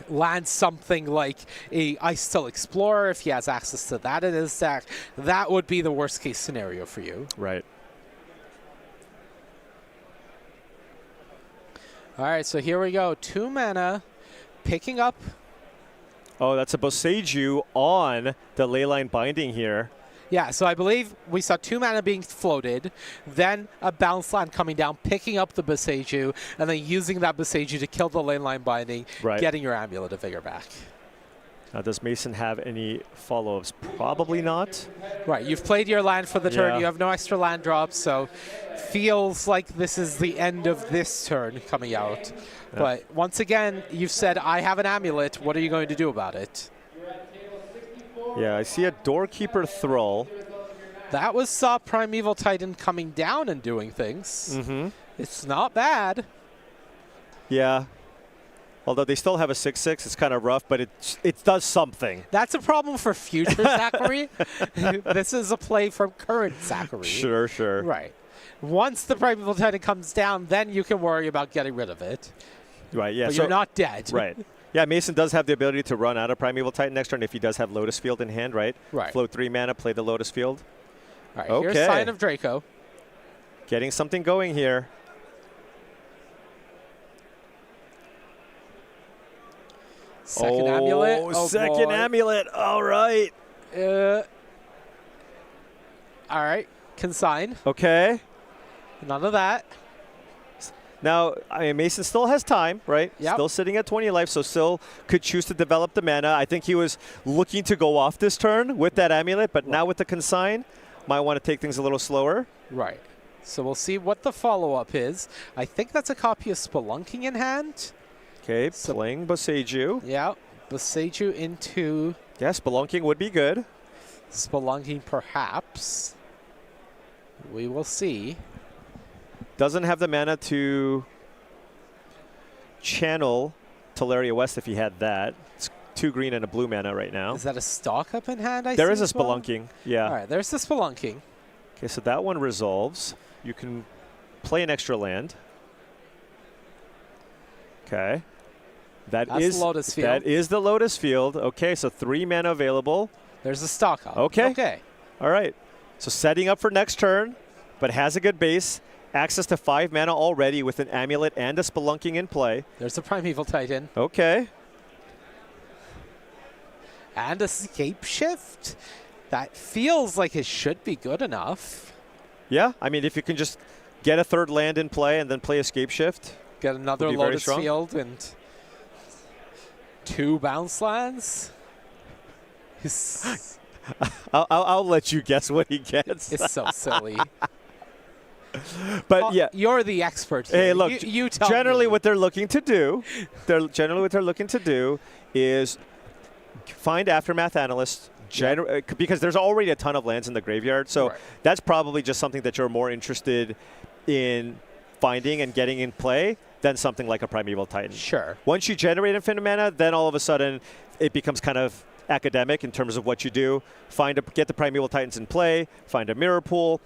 land something like a Ice-Still Explorer if he has access to that in his deck. That would be the worst case scenario for you. Right. All right, so here we go. 2 mana, picking up. Oh, that's a Boseiju on the leyline binding here. Yeah, so I believe we saw 2 mana being floated, then a bounce land coming down, picking up the Boseiju, and then using that Boseiju to kill the lane line binding, getting your Amulet of Vigor back. Now, does Mason have any follow-ups? Probably not. Right, you've played your land for the turn. You have no extra land drops, so feels like this is the end of this turn coming out. Yeah. But once again, you've said, I have an Amulet. What are you going to do about it? Yeah, I see a Doorkeeper Thrall. That was Primeval Titan coming down and doing things. It's not bad. Yeah. Although they still have a 6/6, it's kind of rough, but it does something. That's a problem for future Zachary. This is a play from current Zachary. Sure, sure. Right. Once the Primeval Titan comes down, then you can worry about getting rid of it. Right, yeah. But you're not dead. Right. Yeah, Mason does have the ability to run out of Primeval Titan next turn if he does have Lotus Field in hand, right? Right. Float 3 mana, play the Lotus Field. All right, here's Sign of Draco. Getting something going here. Second Amulet. Oh, second Amulet. All right. All right, Consign. Okay. None of that. Now, I mean, Mason still has time, right? Yep. Still sitting at 20 life, so still could choose to develop the mana. I think he was looking to go off this turn with that Amulet, but now with the Consign, might want to take things a little slower. Right. So we'll see what the follow-up is. I think that's a copy of Spelunking in hand. Okay, playing Boseiju. Yeah, Boseiju into... Yeah, Spelunking would be good. Spelunking perhaps. We will see. Doesn't have the mana to channel Teleria West if he had that. It's 2 green and a blue mana right now. Is that a Stock Up in hand? There is a Spelunking, yeah. All right, there's the Spelunking. Okay, so that one resolves. You can play an extra land. Okay. That's the Lotus Field. That is the Lotus Field. Okay, so 3 mana available. There's a stock up. Okay. Okay. All right. So setting up for next turn, but has a good base. Access to 5 mana already with an Amulet and a Spelunking in play. There's a Primeval Titan. Okay. And a Scape Shift. That feels like it should be good enough. Yeah, I mean, if you can just get a 3rd land in play and then play Escape Shift. Get another Lotus Field and 2 bounce lands. I'll let you guess what he gets. It's so silly. But yeah, you're the expert here. Hey, look, you tell generally me. what they're looking to do, is find Aftermath Analyst. Because there's already a ton of lands in the graveyard, so that's probably just something that you're more interested in finding and getting in play than something like a Primeval Titan. Sure. Once you generate infinite mana, then all of a sudden it becomes kind of academic in terms of what you do. Get the Primeval Titans in play, find a Mirror Pool,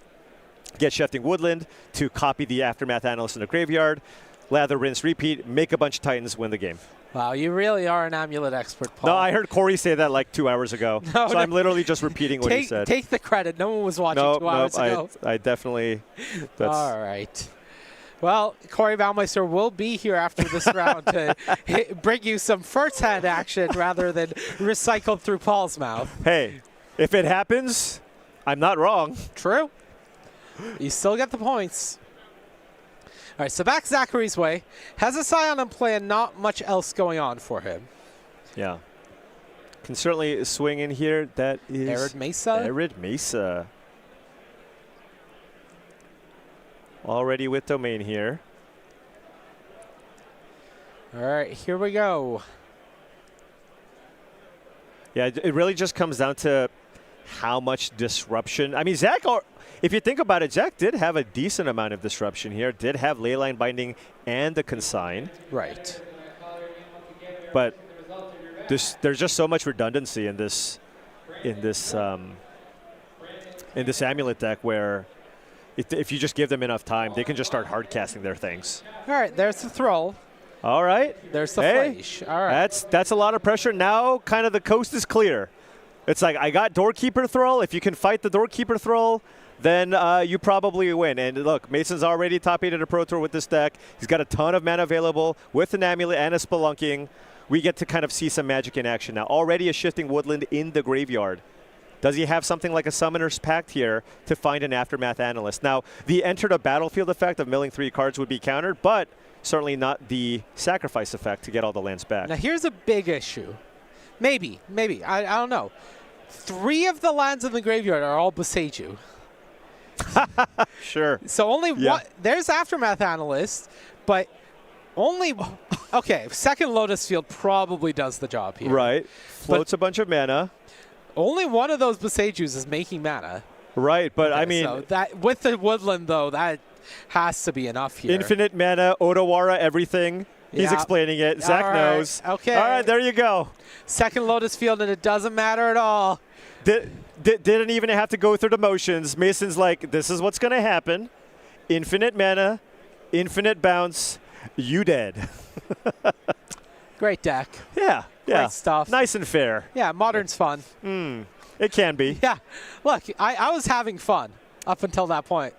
get Shifting Woodland to copy the Aftermath Analyst in the graveyard, lather, rinse, repeat, make a bunch of Titans, win the game. Wow, you really are an Amulet expert, Paul. No, I heard Corey say that like 2 hours ago. So I'm literally just repeating what he said. Take the credit. No one was watching 2 hours ago. I definitely. All right. Well, Corey Baumeister will be here after this round to bring you some first-hand action rather than recycled through Paul's mouth. Hey, if it happens, I'm not wrong. True. You still get the points. All right, so back Zachary's way. Has a Scion in play and not much else going on for him. Yeah. Can certainly swing in here. That is Arid Mesa. Arid Mesa. Already with Domain here. All right, here we go. Yeah, it really just comes down to how much disruption. I mean, Zach, if you think about it, Zach did have a decent amount of disruption here. Did have Leyline Binding and the Consign. Right. But there's just so much redundancy in this Amulet deck where if you just give them enough time, they can just start hard casting their things. All right, there's the Thrall. All right. There's the Flash. All right. That's a lot of pressure. Now kind of the coast is clear. It's like, I got Doorkeeper Thrall. If you can fight the Doorkeeper Thrall, then you probably win. And look, Mason's already top 8 at a Pro Tour with this deck. He's got a ton of mana available with an Amulet and a Spelunking. We get to kind of see some magic in action now. Already a Shifting Woodland in the graveyard. Does he have something like a Summoner's Pact here to find an Aftermath Analyst? Now, the enter the battlefield effect of milling 3 cards would be countered, but certainly not the sacrifice effect to get all the lands back. Now, here's a big issue. Maybe. I don't know. 3 of the lands in the graveyard are all Boseiju. Sure. So only one. There's Aftermath Analyst, but only. Okay, second Lotus Field probably does the job here. Right. Floats a bunch of mana. Only one of those Boseijus is making mana. Right, but Okay, I mean. so that with the Woodland, though, that has to be enough here. Infinite mana, Odawara, everything. He's explaining it. Zach knows. Okay. All right, there you go. Second Lotus Field, and it doesn't matter at all. Didn't even have to go through the motions. Mason's like, this is what's going to happen. Infinite mana, infinite bounce, you dead. Great deck. Yeah. Great stuff. Nice and fair. Yeah, Modern's fun. It can be. Yeah. Look, I was having fun up until that point.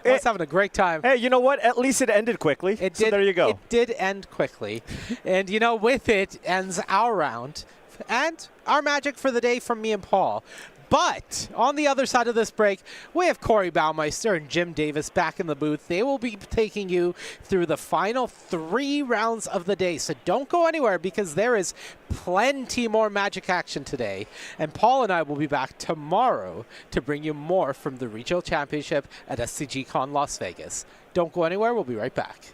I was having a great time. Hey, you know what? At least it ended quickly. It did, so there you go. It did end quickly. And, you know, with it ends our round and our magic for the day from me and Paul. But on the other side of this break, we have Corey Baumeister and Jim Davis back in the booth. They will be taking you through the final 3 rounds of the day. So don't go anywhere because there is plenty more magic action today. And Paul and I will be back tomorrow to bring you more from the Regional Championship at SCG Con Las Vegas. Don't go anywhere. We'll be right back.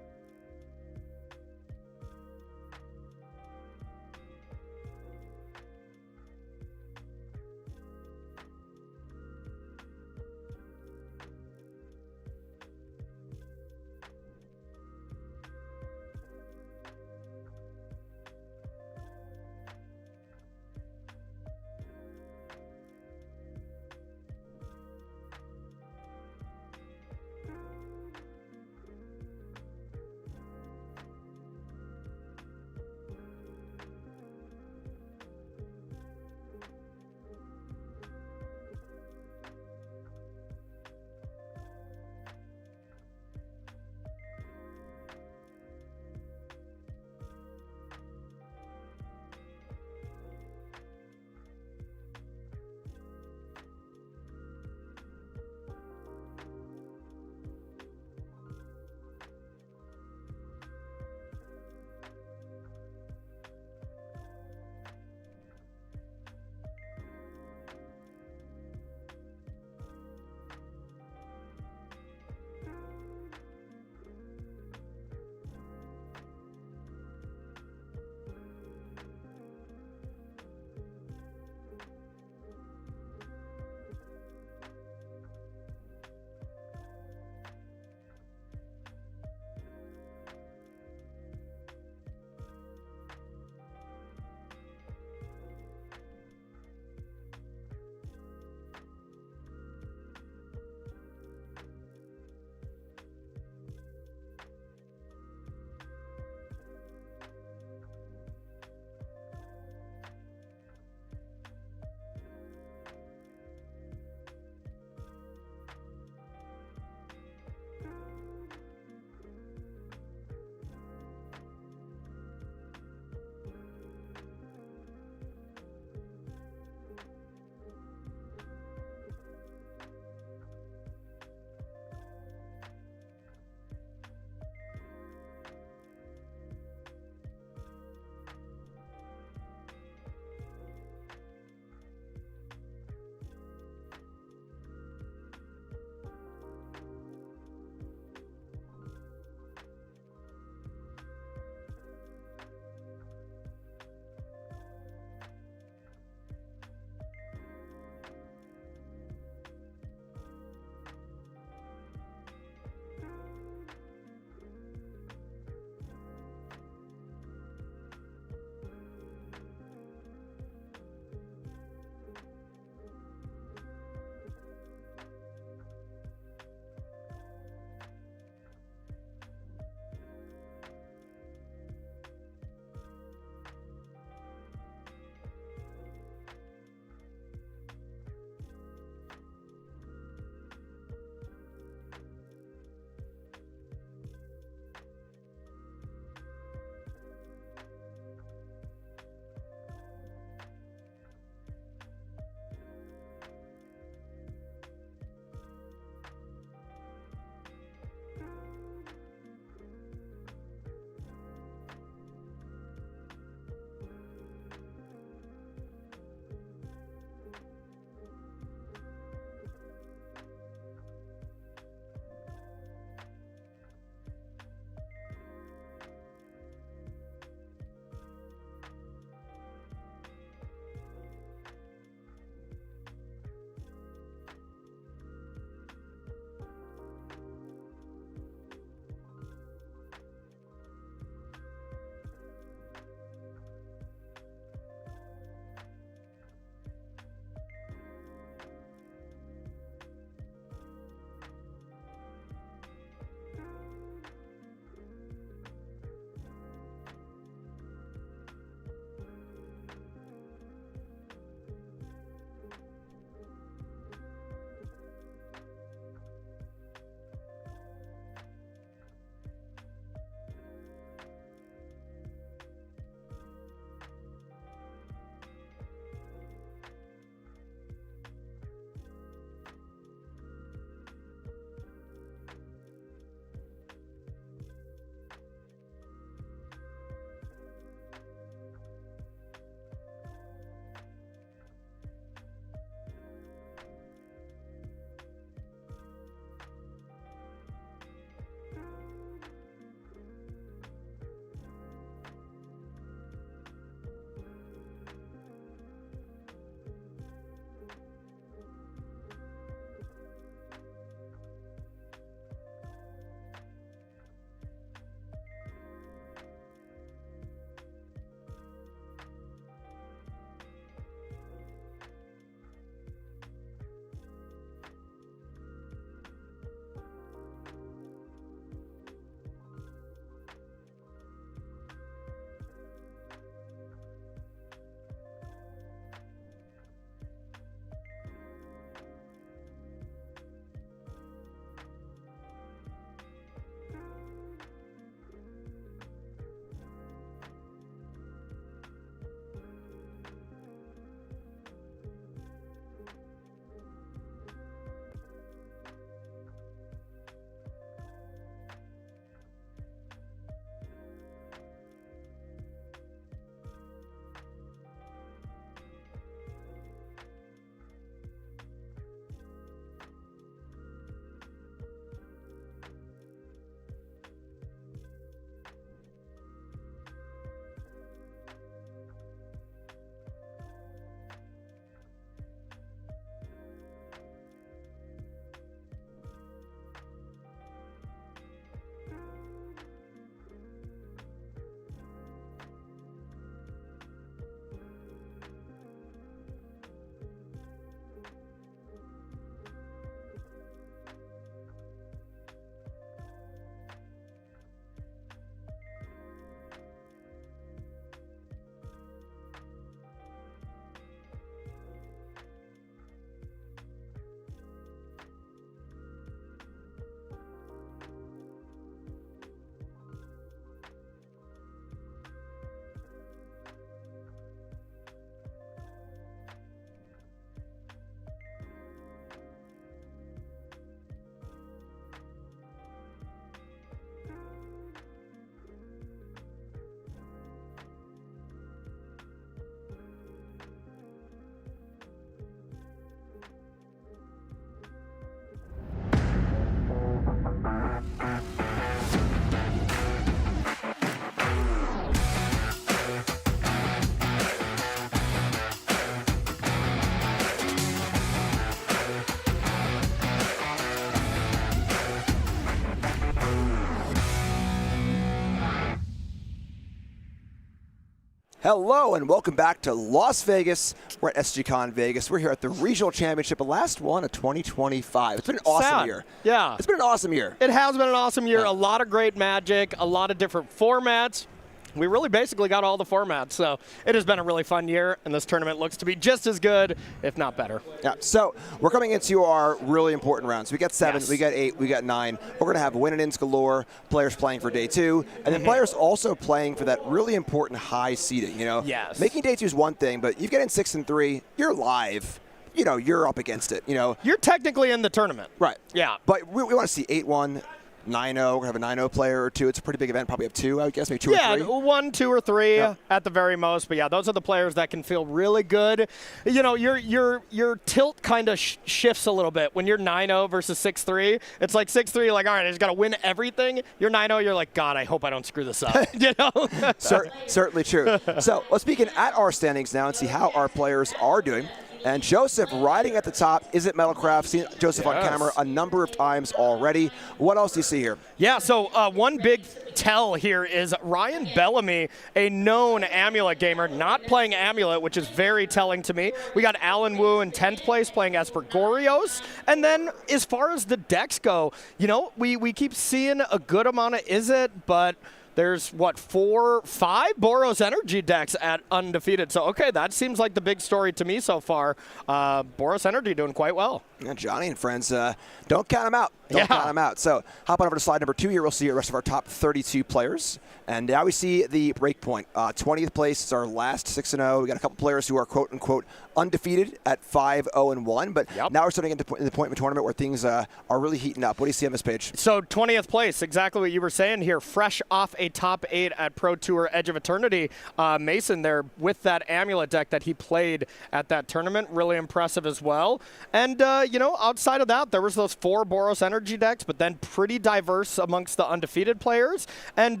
Hello and welcome back to Las Vegas. We're at SGCon Vegas. We're here at the Regional Championship, the last one of 2025. It's been an awesome year. Yeah. It's been an awesome year. It has been an awesome year. A lot of great Magic, a lot of different formats. We really basically got all the formats, so it has been a really fun year, and this tournament looks to be just as good, if not better. Yeah, so we're coming into our really important rounds. We got 7, Yes. we got 8, we got 9. We're going to have win-and-ins galore, players playing for day 2, and then players also playing for that really important high seeding. You know, Yes. making day 2 is one thing, but you get in 6 and 3, you're live. You know, you're up against it. You know, You're technically in the tournament. right? Yeah. But we want to see 8-1. 9-0, we're going to have a 9-0 player or 2. It's a pretty big event. Probably have 2, I would guess, maybe 2 or 3. Yeah, 1, 2, or 3 at the very most. But yeah, those are the players that can feel really good. You know, your tilt kind of shifts a little bit when you're 9-0 versus 6-3. It's like 6-3, you're like, all right, I just got to win everything. You're 9-0, you're like, God, I hope I don't screw this up. You know? Certainly true. So let's begin at our standings now and see how our players are doing. And Joseph riding at the top is it Metalcraft. Seen Joseph on camera a number of times already. What else do you see here? Yeah, so one big tell here is Ryan Bellamy, a known Amulet gamer, not playing Amulet, which is very telling to me. We got Alan Wu in 10th place playing Aspergorios. And then as far as the decks go, you know, we keep seeing a good amount of Izzet, but there's, what, 4, 5 Boros Energy decks at undefeated. So, okay, that seems like the big story to me so far. Boros Energy doing quite well. Yeah, Johnny and friends, don't count them out. Don't count them out. So hop on over to slide number 2 here. We'll see the rest of our top 32 players. And now we see the breakpoint. 20th place is our last 6-0. We got a couple players who are quote-unquote undefeated at 5-0-1. But now we're starting into the point of the tournament where things are really heating up. What do you see on this page? So 20th place, exactly what you were saying here. Fresh off a top 8 at Pro Tour Edge of Eternity. Mason there with that Amulet deck that he played at that tournament. Really impressive as well. And, you know, outside of that, there was those 4 Boros Energy decks, but then pretty diverse amongst the undefeated players. And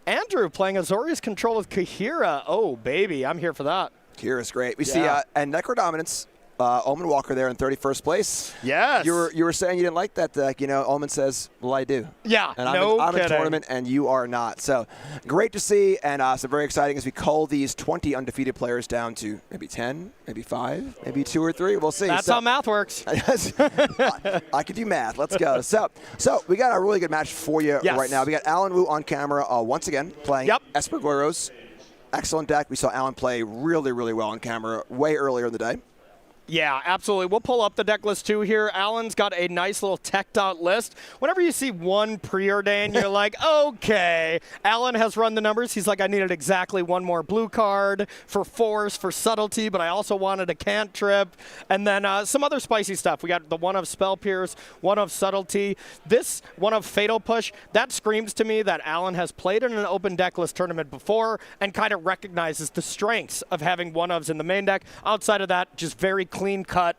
Andrew playing Azorius Control with Kahira. Oh, baby, I'm here for that. Kahira's great. We see and Necro Dominance. Omen Walker there in 31st place. Yes. You were saying you didn't like that deck. You know, Omen says, well, I do. Yeah, and I'm in tournament, and you are not. So great to see, and so very exciting as we cull these 20 undefeated players down to maybe 10, maybe 5, maybe 2 or 3. We'll see. That's how math works. I could do math. Let's go. So we got a really good match for you right now. We got Alan Wu on camera once again playing Aspergorios. Excellent deck. We saw Alan play really, really well on camera way earlier in the day. Yeah, absolutely. We'll pull up the deck list too here. Alan's got a nice little teched out list. Whenever you see one preordain, you're like, okay. Alan has run the numbers. He's like, I needed exactly 1 more blue card for force, for subtlety, but I also wanted a cantrip. And then some other spicy stuff. We got the 1 of Spell Pierce, 1 of subtlety. This 1 of Fatal Push, that screams to me that Alan has played in an open deck list tournament before and kind of recognizes the strengths of having 1-ofs in the main deck. Outside of that, just very clean cut,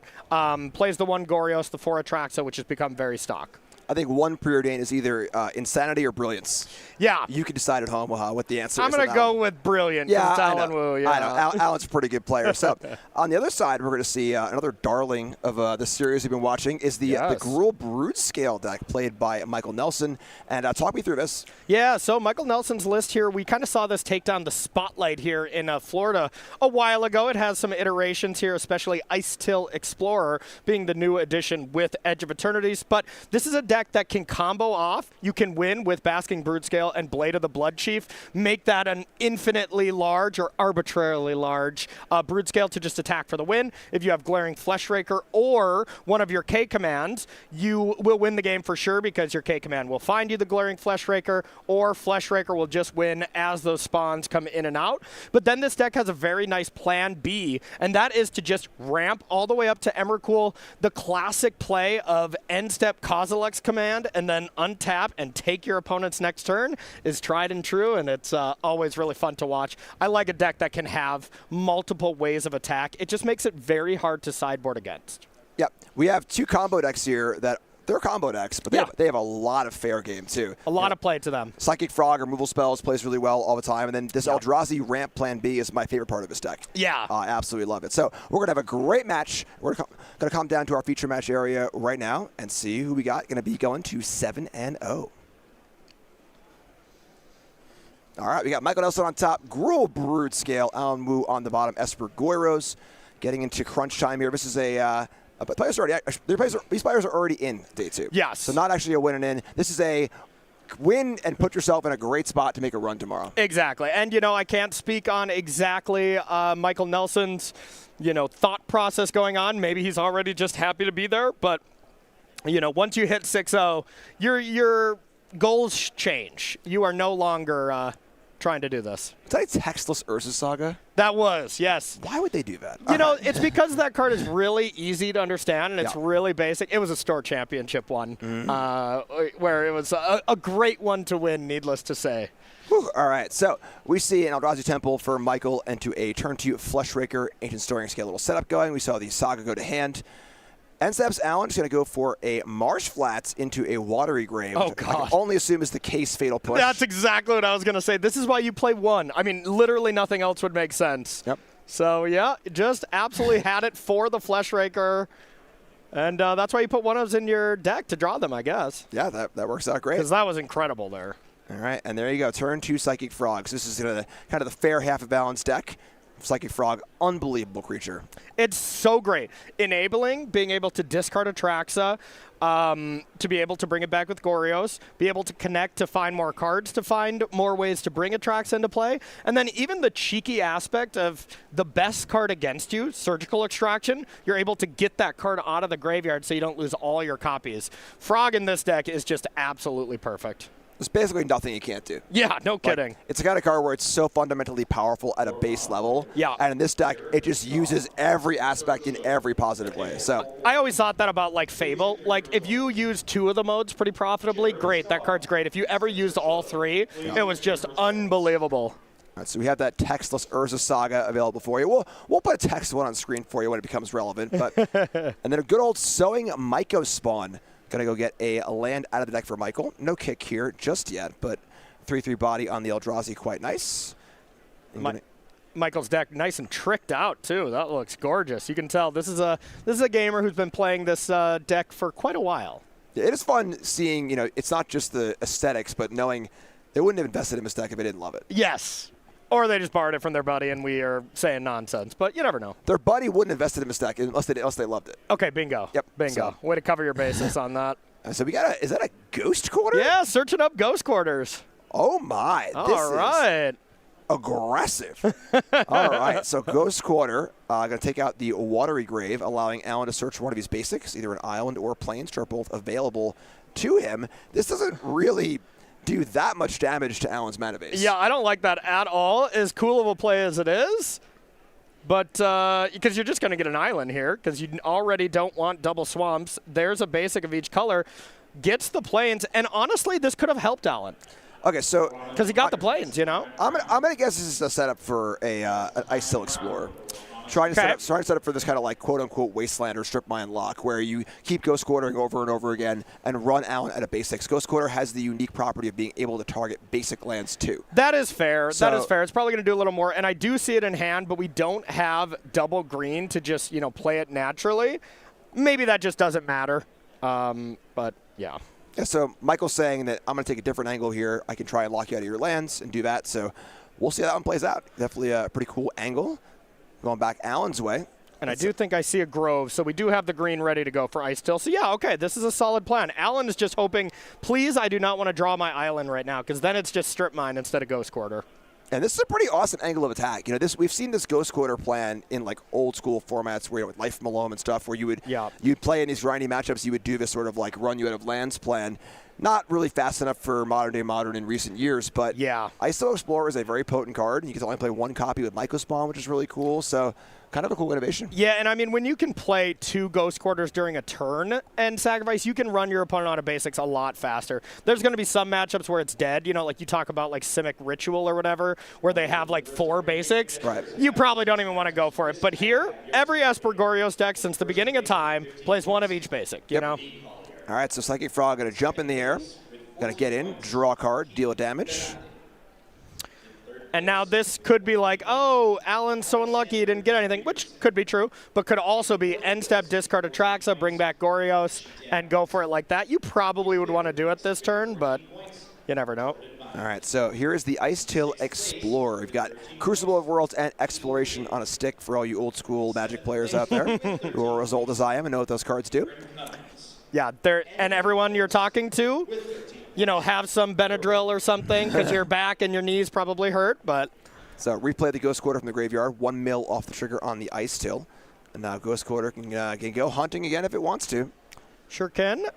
plays the 1 Gorios, the 4 Atraxa, which has become very stock. I think one preordain is either insanity or brilliance. Yeah. You can decide at home what the answer is. I'm going to go with brilliant. Yeah, I know. I know. Alan's a pretty good player. So on the other side, we're going to see another darling of the series we've been watching is the Gruul Brood Scale deck played by Michael Nelson. And talk me through this. Yeah, so Michael Nelson's list here, we kind of saw this take down the spotlight here in Florida a while ago. It has some iterations here, especially Ice Till Explorer being the new addition with Edge of Eternities. But this is a deck that can combo off. You can win with Basking Broodscale and Blade of the Blood Chief. Make that an infinitely large or arbitrarily large Broodscale to just attack for the win. If you have Glaring Fleshraker or one of your K commands, you will win the game for sure because your K command will find you the Glaring Fleshraker, or Fleshraker will just win as those spawns come in and out. But then this deck has a very nice plan B, and that is to just ramp all the way up to Emrakul. The classic play of end step Kozilek's command and then untap and take your opponent's next turn is tried and true, and it's always really fun to watch. I like a deck that can have multiple ways of attack. It just makes it very hard to sideboard against. Yep. We have 2 combo decks here that they're combo decks, but they have a lot of fair game too. A lot of play to them. Psychic Frog, removal spells, plays really well all the time. And then this Eldrazi ramp plan B is my favorite part of this deck. Yeah. I absolutely love it. So we're going to have a great match. We're going to come down to our feature match area right now and see who we got. Going to be going to 7-0. All right, we got Michael Nelson on top, Gruel Brood Scale, Alan Wu on the bottom, Esper Goyros. Getting into crunch time here. This is but players are already, these players are already in day 2. Yes. So not actually a win and in. This is a win and put yourself in a great spot to make a run tomorrow. Exactly. And, I can't speak on exactly Michael Nelson's, thought process going on. Maybe he's already just happy to be there. But, once you hit 6-0, your goals change. You are no longer trying to do this. Is that a textless Urza Saga? That was, yes. Why would they do that? It's because that card is really easy to understand, and it's really basic. It was a store championship one, where it was a great one to win, needless to say. Whew. All right, so we see an Eldrazi Temple for Michael into a turn 2 Fleshraker, Ancient Storing Scale little setup going. We saw the Saga go to hand. End steps, Alan is going to go for a Marsh Flats into a Watery Grave. Oh, which I God. can only assume is the case fatal push. That's exactly what I was going to say. This is why you play one. I mean, literally nothing else would make sense. Yep. So, yeah, just absolutely had it for the Fleshraker. And that's why you put one of those in your deck to draw them, I guess. Yeah, that works out great. Because that was incredible there. All right, and there you go. Turn 2 Psychic Frogs. This is kind of the fair half of Alan's deck. Psychic Frog, unbelievable creature. It's so great. Enabling, being able to discard Atraxa, to be able to bring it back with Gorios, be able to connect to find more cards, to find more ways to bring Atraxa into play, and then even the cheeky aspect of the best card against you, Surgical Extraction, you're able to get that card out of the graveyard so you don't lose all your copies. Frog in this deck is just absolutely perfect. There's basically nothing you can't do. Yeah, no kidding. It's the kind of card where it's so fundamentally powerful at a base level. Yeah. And in this deck, it just uses every aspect in every positive way. So I always thought that about like Fable. Like if you use 2 of the modes pretty profitably, great, that card's great. If you ever used all 3, it was just unbelievable. All right, so we have that textless Urza Saga available for you. We'll put a text one on screen for you when it becomes relevant. But and then a good old Sowing Myco Spawn. Going to go get a land out of the deck for Michael. No kick here just yet, but 3/3 body on the Eldrazi, quite nice. Michael's deck nice and tricked out too. That looks gorgeous. You can tell this is a gamer who's been playing this deck for quite a while. Yeah, it is fun seeing, it's not just the aesthetics, but knowing they wouldn't have invested in this deck if they didn't love it. Yes. Or they just borrowed it from their buddy and we are saying nonsense, but you never know. Their buddy wouldn't have invested in this deck unless they loved it. Okay, bingo. Yep. Bingo. Way to cover your bases on that. So we got is that a Ghost Quarter? Yeah, searching up Ghost Quarters. Oh my. All right. Aggressive. All right, so Ghost Quarter, going to take out the Watery Grave, allowing Alan to search one of his basics, either an island or plains, which are both available to him. This doesn't really do that much damage to Alan's mana base. Yeah, I don't like that at all. As cool of a play as it is, but because you're just going to get an island here, because you already don't want double swamps. There's a basic of each color, gets the plains, and honestly, this could have helped Alan. Okay, so because he got the plains, I'm gonna guess this is a setup for an Ice Sill Explorer. Trying to set up for this kind of like quote-unquote wasteland or strip mine lock where you keep Ghost Quartering over and over again and run Alan at a basics. Ghost Quarter has the unique property of being able to target basic lands too. That is fair. That is fair. It's probably going to do a little more, and I do see it in hand, but we don't have double green to just play it naturally. Maybe that just doesn't matter, but yeah. Yeah, so Michael's saying that I'm going to take a different angle here. I can try and lock you out of your lands and do that. So we'll see how that one plays out. Definitely a pretty cool angle. Going back Alan's way. And I do think I see a Grove, so we do have the green ready to go for Ice Still. So yeah, okay, this is a solid plan. Alan is just hoping, please, I do not want to draw my island right now, because then it's just Strip Mine instead of Ghost Quarter. And this is a pretty awesome angle of attack. We've seen this Ghost Quarter plan in like old school formats where with Life Malone and stuff, where you'd play in these grindy matchups, you would do this sort of like run you out of lands plan. Not really fast enough for modern day Modern in recent years, but yeah, Ice Still Explorer is a very potent card, and you can only play one copy with Myco Spawn, which is really cool. So kind of a cool innovation. Yeah, and I mean, when you can play 2 Ghost Quarters during a turn and sacrifice, you can run your opponent out of basics a lot faster. There's going to be some matchups where it's dead, like you talk about like Simic Ritual or whatever, where they have like 4 basics. Right. You probably don't even want to go for it. But here, every Esper Gorios deck since the beginning of time plays one of each basic, you know? All right, so Psychic Frog going to jump in the air. Got to get in, draw a card, deal damage. And now this could be like, oh, Alan's so unlucky he didn't get anything, which could be true, but could also be end step, discard Atraxa, bring back Gorios, and go for it like that. You probably would want to do it this turn, but you never know. All right, so here is the Ice Till Explorer. We've got Crucible of Worlds and Exploration on a stick for all you old school Magic players out there who are as old as I am and know what those cards do. Yeah, and everyone you're talking to, you know, have some Benadryl or something because your back and your knees probably hurt. But so replay the Ghost Quarter from the graveyard, 1 mil off the trigger on the Ice Till. And now Ghost Quarter can go hunting again if it wants to. Sure can.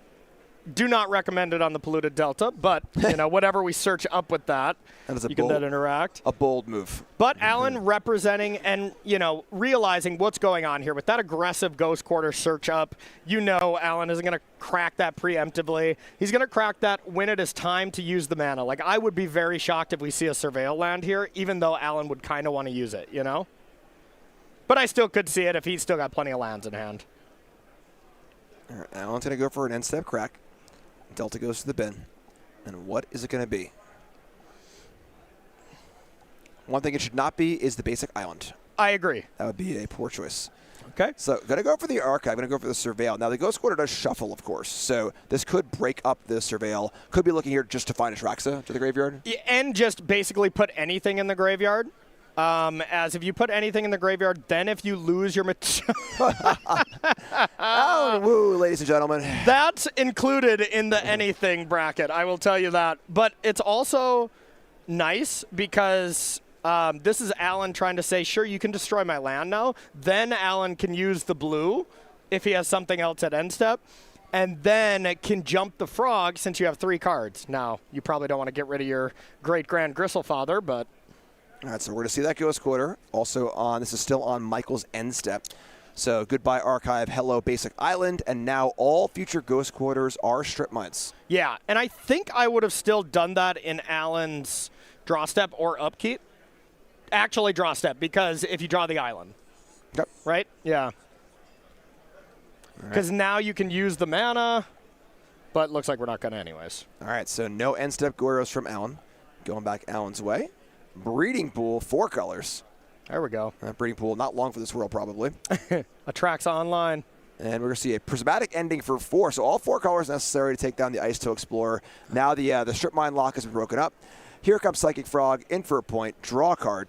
Do not recommend it on the polluted Delta, but you know, whatever we search up with that, you can then interact. A bold move. But Alan representing and, you know, realizing what's going on here with that aggressive Ghost Quarter search up. You know Alan isn't going to crack that preemptively. He's going to crack that when it is time to use the mana. Like, I would be very shocked if we see a Surveil land here, even though Alan would kind of want to use it, you know? But I still could see it if he's still got plenty of lands in hand. All right, Alan's going to go for an end-step crack. Delta goes to the bin. And what is it going to be? One thing it should not be is the basic island. I agree. That would be a poor choice. Okay. So going to go for the Archive. Going to go for the Surveil. Now, the Ghost Quarter does shuffle, of course. So this could break up the Surveil. Could be looking here just to find a Traxa to the graveyard. Yeah, and just basically put anything in the graveyard. As if you put anything in the graveyard, then if you lose your Oh, woo, ladies and gentlemen. That's included in the anything bracket, I will tell you that. But it's also nice because this is Alan trying to say, sure, you can destroy my land now. Then Alan can use the blue if he has something else at end step. And then can jump the frog since you have 3 cards. Now, you probably don't want to get rid of your great-grand Gristlefather, but... All right, so we're going to see that Ghost Quarter. Also on, this is still on Michael's end step. So goodbye Archive, hello Basic Island, and now all future Ghost Quarters are strip mines. Yeah, and I think I would have still done that in Alan's draw step or upkeep. Actually draw step, because if you draw the island. Yep. Right? Yeah. Because now you can use the mana, but looks like we're not going to anyways. All right, so no end step Goros from Alan. Going back Alan's way. Breeding Pool, 4 colors. There we go. Breeding Pool, not long for this world, probably. Attracts online. And we're going to see a prismatic ending for 4. So all 4 colors necessary to take down the Ice Till Explorer. Now the strip mine lock has been broken up. Here comes Psychic Frog, in for a point, draw a card.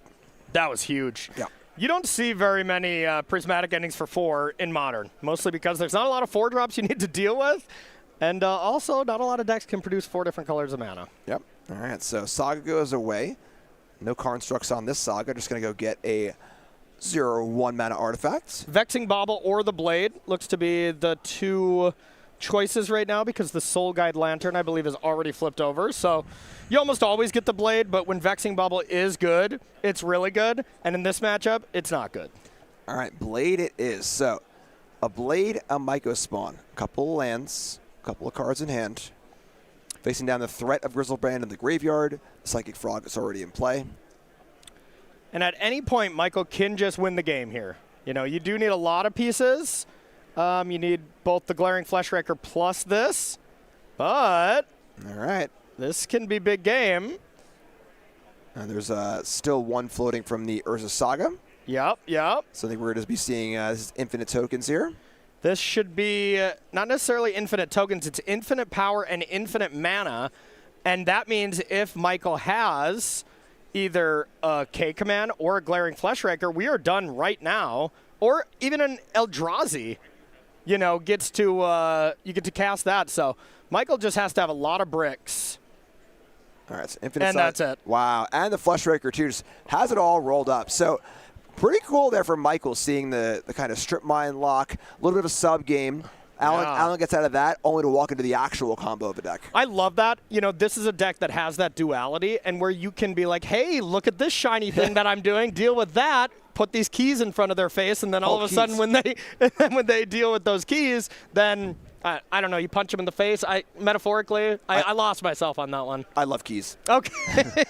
That was huge. Yeah. You don't see very many prismatic endings for 4 in Modern, mostly because there's not a lot of 4-drops you need to deal with. And also, not a lot of decks can produce 4 different colors of mana. Yep. All right, so Saga goes away. No Constructs on this Saga. Just going to go get a 0/1 mana artifact. Vexing Bauble or the Blade looks to be the 2 choices right now because the Soul Guide Lantern, I believe, is already flipped over. So you almost always get the Blade, but when Vexing Bauble is good, it's really good. And in this matchup, it's not good. All right, Blade it is. So a Blade, a Myco Spawn, a couple of lands, a couple of cards in hand. Facing down the threat of Grizzlebrand in the graveyard. Psychic Frog is already in play. And at any point, Michael can just win the game here. You know, you do need a lot of pieces. You need both the Glaring Fleshraker plus this. But all right, this can be big game. And there's still 1 floating from the Urza Saga. Yep. So I think we're going to be seeing this is infinite tokens here. This should be not necessarily infinite tokens. It's infinite power and infinite mana. And that means if Michael has either a K-Command or a Glaring Fleshraker, we are done right now. Or even an Eldrazi, you know, gets to, you get to cast that. So Michael just has to have a lot of bricks. All right, so infinite and that's it. Wow, and the Fleshraker, too, just has it all rolled up. So pretty cool there for Michael, seeing the kind of strip mine lock, a little bit of a sub game. Alan gets out of that only to walk into the actual combo of a deck. I love that. You know, this is a deck that has that duality and where you can be like, hey, look at this shiny thing that I'm doing. Deal with that. Put these keys in front of their face, and then all of a sudden when they deal with those keys, then I don't know, you punch them in the face. Metaphorically, I lost myself on that one. I love keys. Okay.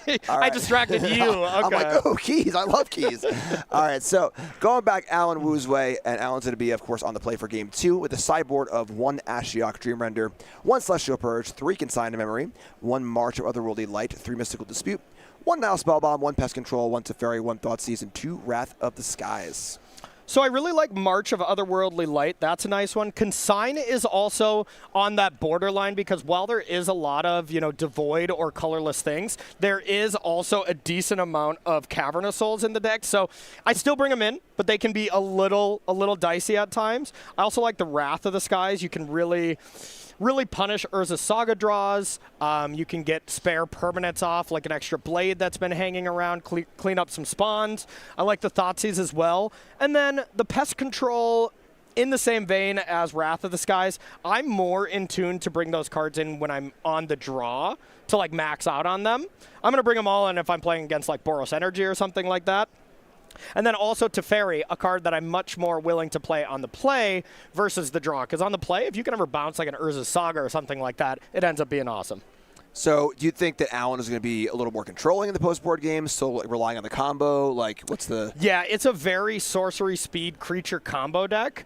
Right. I distracted you. Okay. I'm like, oh, keys. I love keys. All right, so going back Alan Wu's way, and Alan's going to be, of course, on the play for Game 2 with a sideboard of 1 Ashiok Dreamrender, 1 Celestial Purge, 3 Consign to Memory, 1 March of Otherworldly Light, 3 Mystical Dispute, 1 Nile Spellbomb, 1 Pest Control, 1 Teferi, 1 Thoughtseize, and 2 Wrath of the Skies. So I really like March of Otherworldly Light. That's a nice one. Consign is also on that borderline because while there is a lot of, devoid or colorless things, there is also a decent amount of Cavernous Souls in the deck. So I still bring them in, but they can be a little dicey at times. I also like the Wrath of the Skies. You can really punish Urza's Saga draws. You can get spare permanents off, like an extra blade that's been hanging around, clean up some spawns. I like the Thoughtseize as well. And then the Pest Control, in the same vein as Wrath of the Skies, I'm more in tune to bring those cards in when I'm on the draw to like max out on them. I'm going to bring them all in if I'm playing against like Boros Energy or something like that. And then also Teferi, a card that I'm much more willing to play on the play versus the draw. Because on the play, if you can ever bounce like an Urza's Saga or something like that, it ends up being awesome. So do you think that Alan is going to be a little more controlling in the post-board game, still relying on the combo? Like, what's the... Yeah, it's a very sorcery speed creature combo deck.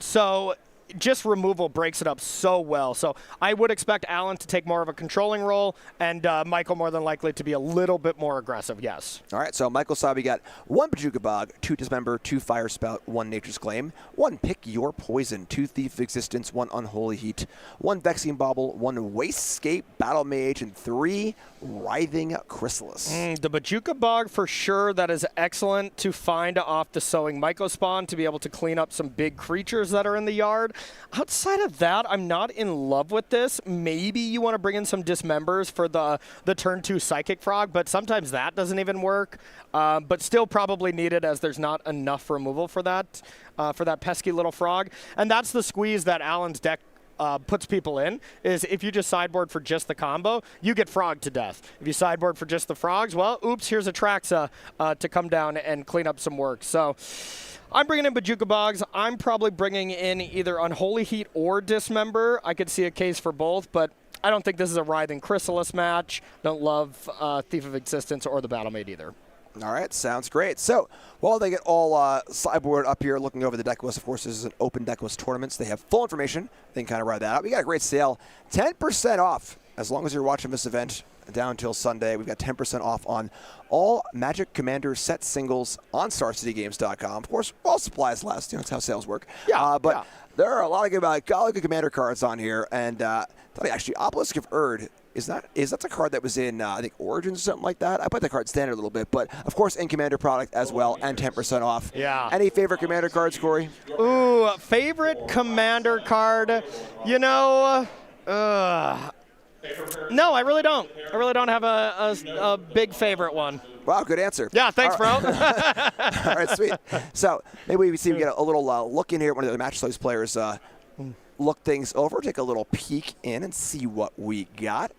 So just removal breaks it up so well. So I would expect Alan to take more of a controlling role and Michael more than likely to be a little bit more aggressive, yes. All right, so Michael Sabi got 1 Bajuka Bog, 2 Dismember, 2 Fire Spout, 1 Nature's Claim, 1 Pick Your Poison, 2 Thief of Existence, 1 Unholy Heat, 1 Vexing Bauble, 1 Wastscape Battle Mage, and 3 Writhing Chrysalis. The Bajuka Bog, for sure, that is excellent to find off the Sowing Mycospawn to be able to clean up some big creatures that are in the yard. Outside of that, I'm not in love with this. Maybe you want to bring in some Dismembers for the turn 2 Psychic Frog, but sometimes that doesn't even work. But still probably needed as there's not enough removal for that pesky little frog. And that's the squeeze that Alan's deck puts people in, is if you just sideboard for just the combo, you get frogged to death. If you sideboard for just the frogs, well, oops, here's a Traxa to come down and clean up some work. So I'm bringing in Bajuka Bogs. I'm probably bringing in either Unholy Heat or Dismember. I could see a case for both, but I don't think this is a Writhing Chrysalis match. Don't love Thief of Existence or the Battlemate either. All right, sounds great. So while they get all sideboard up here looking over the deck list, of course, this is an open deck list tournament, so they have full information. They can kind of ride that out. We got a great sale, 10% off, as long as you're watching this event down until Sunday. We've got 10% off on all Magic Commander set singles on StarCityGames.com. Of course, all supplies last. That's how sales work. Yeah, but there are a lot of good Commander cards on here, and actually, Obelisk of Erd. Is that a card that was in, I think, Origins or something like that? I put the card standard a little bit, but of course in Commander product as well, and 10% off. Yeah. Any favorite Commander cards, Corey? Ooh, favorite Commander card? No, I really don't. I really don't have a big favorite one. Wow, good answer. Yeah, thanks, bro. All right, sweet. So maybe we get a little look in here at one of the Match Slaves players. Look things over, take a little peek in and see what we got.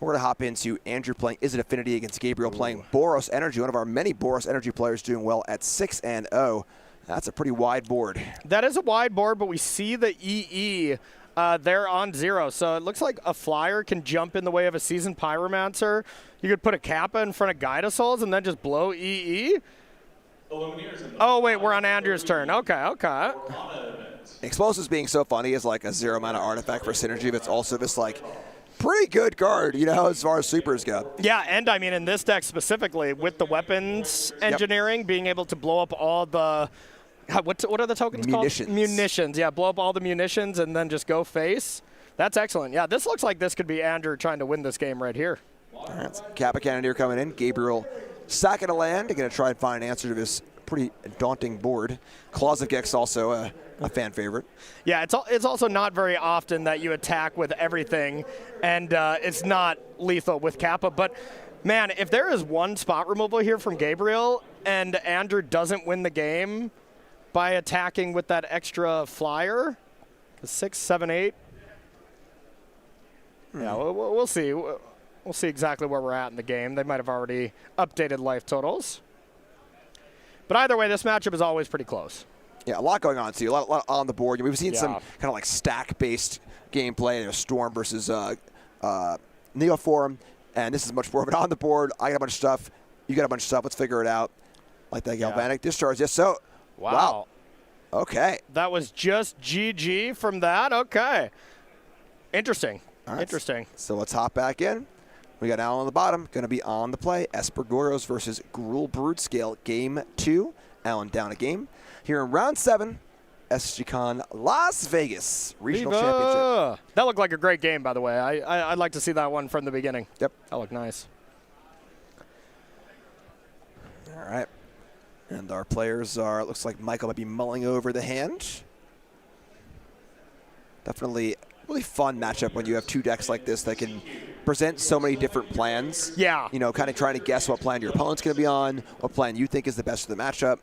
We're going to hop into Andrew playing Izzet Affinity against Gabriel playing Boros Energy, one of our many Boros Energy players doing well at 6-0. That's a pretty wide board. That is a wide board, but we see the EE there on 0. So it looks like a flyer can jump in the way of a Seasoned Pyromancer. You could put a Kappa in front of Guide of Souls and then just blow EE. Oh, wait, we're on Andrew's turn. Okay. Explosives being so funny is like a 0-mana artifact for synergy, but it's also this like pretty good card, as far as supers go. Yeah, and I mean in this deck specifically with the weapons engineering, being able to blow up all the what are the tokens called? Munitions. Yeah, blow up all the munitions and then just go face. That's excellent. Yeah, this looks like this could be Andrew trying to win this game right here. All right, Kappa Cannoneer coming in. Gabriel sacking a land. Going to try and find an answer to this pretty daunting board. Claws of Gex also a fan favorite. Yeah, it's also not very often that you attack with everything, and it's not lethal with Kappa. But, man, if there is one spot removal here from Gabriel and Andrew doesn't win the game by attacking with that extra flyer, 6, 7, 8. Yeah, we'll see. We'll see exactly where we're at in the game. They might have already updated life totals. But either way, this matchup is always pretty close. Yeah, a lot going on, too. A lot on the board. We've seen some kind of like stack-based gameplay, Storm versus Neoform, and this is much more of an on the board. I got a bunch of stuff. You got a bunch of stuff. Let's figure it out. Like that Galvanic Discharge. Yes, so. Wow. Okay. That was just GG from that? Okay. Interesting. All right. Interesting. So let's hop back in. We got Alan on the bottom, going to be on the play. Espergoros versus Gruul Brood Scale, Game 2. Alan down a game. Here in round 7, SCGCon Las Vegas Regional Championship. That looked like a great game, by the way. I'd like to see that one from the beginning. Yep. That looked nice. All right. And our players are, it looks like Michael might be mulling over the hand. Definitely really fun matchup when you have two decks like this that can present so many different plans. Yeah. You know, kind of trying to guess what plan your opponent's going to be on, what plan you think is the best for the matchup.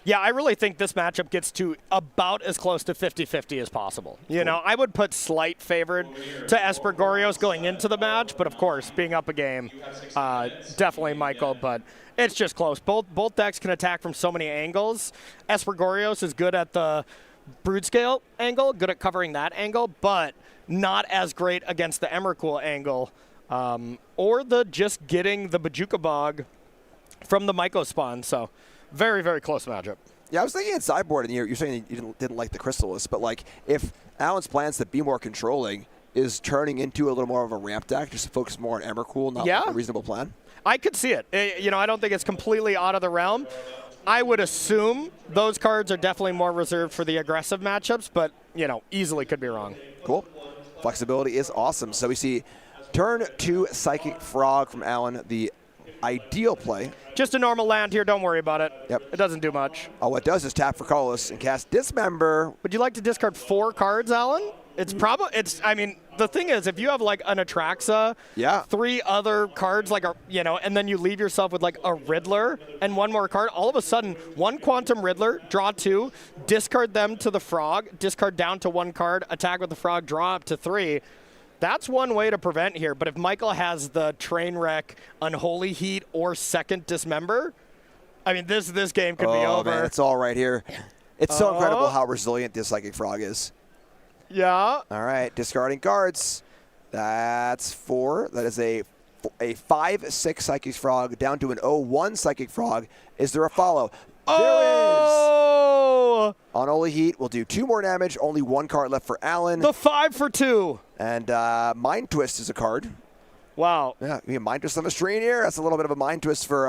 Yeah, I really think this matchup gets to about as close to 50-50 as possible. You know, I would put slight favored to Espergorios going into the match, but of course, being up a game, definitely Michael, but it's just close. Both decks can attack from so many angles. Espergorios is good at the Brood Scale angle, good at covering that angle, but not as great against the Emrakul angle, or the just getting the Bajuka Bog from the Myco spawn, so very, very close matchup. Yeah, I was thinking in Sideboard, and you're saying you didn't like the Crystalist, but like if Alan's plans to be more controlling is turning into a little more of a ramp deck, just to focus more on Emrakul, not like a reasonable plan. I could see it. You know, I don't think it's completely out of the realm. I would assume those cards are definitely more reserved for the aggressive matchups, but, you know, easily could be wrong. Cool. Flexibility is awesome. So we see turn 2 Psychic Frog from Alan, the ideal play. Just a normal land here. Don't worry about it. Yep. It doesn't do much. All it does is tap for colorless and cast Dismember. Would you like to discard 4 cards, Alan? It's probably, I mean, the thing is, if you have like an Atraxa, 3 other cards, like, you know, and then you leave yourself with like a Riddler and 1 more card, all of a sudden, 1 Quantum Riddler, draw 2, discard them to the Frog, discard down to 1 card, attack with the Frog, draw up to 3. That's one way to prevent here. But if Michael has the Trainwreck, Unholy Heat, or second Dismember, I mean, this game could be over. Man, it's all right here. It's so incredible how resilient this Psychic Frog is. Yeah. All right, discarding cards. That's 4. That is a 5/6 Psychic Frog down to an 0/1 Psychic Frog. Is there a follow? Oh! There is. Unholy Heat will do 2 more damage. Only 1 card left for Alan. The 5 for 2. And Mind Twist is a card. Wow. Yeah, we have Mind Twist on the screen here. That's a little bit of a Mind Twist for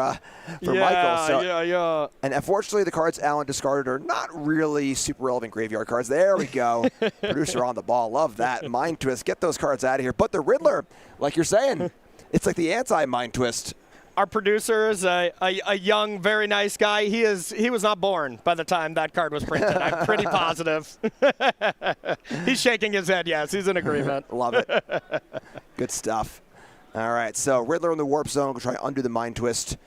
Michael. So, yeah. And unfortunately, the cards Alan discarded are not really super relevant graveyard cards. There we go. Producer on the ball. Love that. Mind Twist. Get those cards out of here. But the Riddler, like you're saying, it's like the anti-Mind Twist. Our producer is a young, very nice guy. He was not born by the time that card was printed. I'm pretty positive. He's shaking his head. Yes, he's in agreement. Love it. Good stuff. All right, so Riddler in the Warp Zone. We'll try to undo the Mind Twist.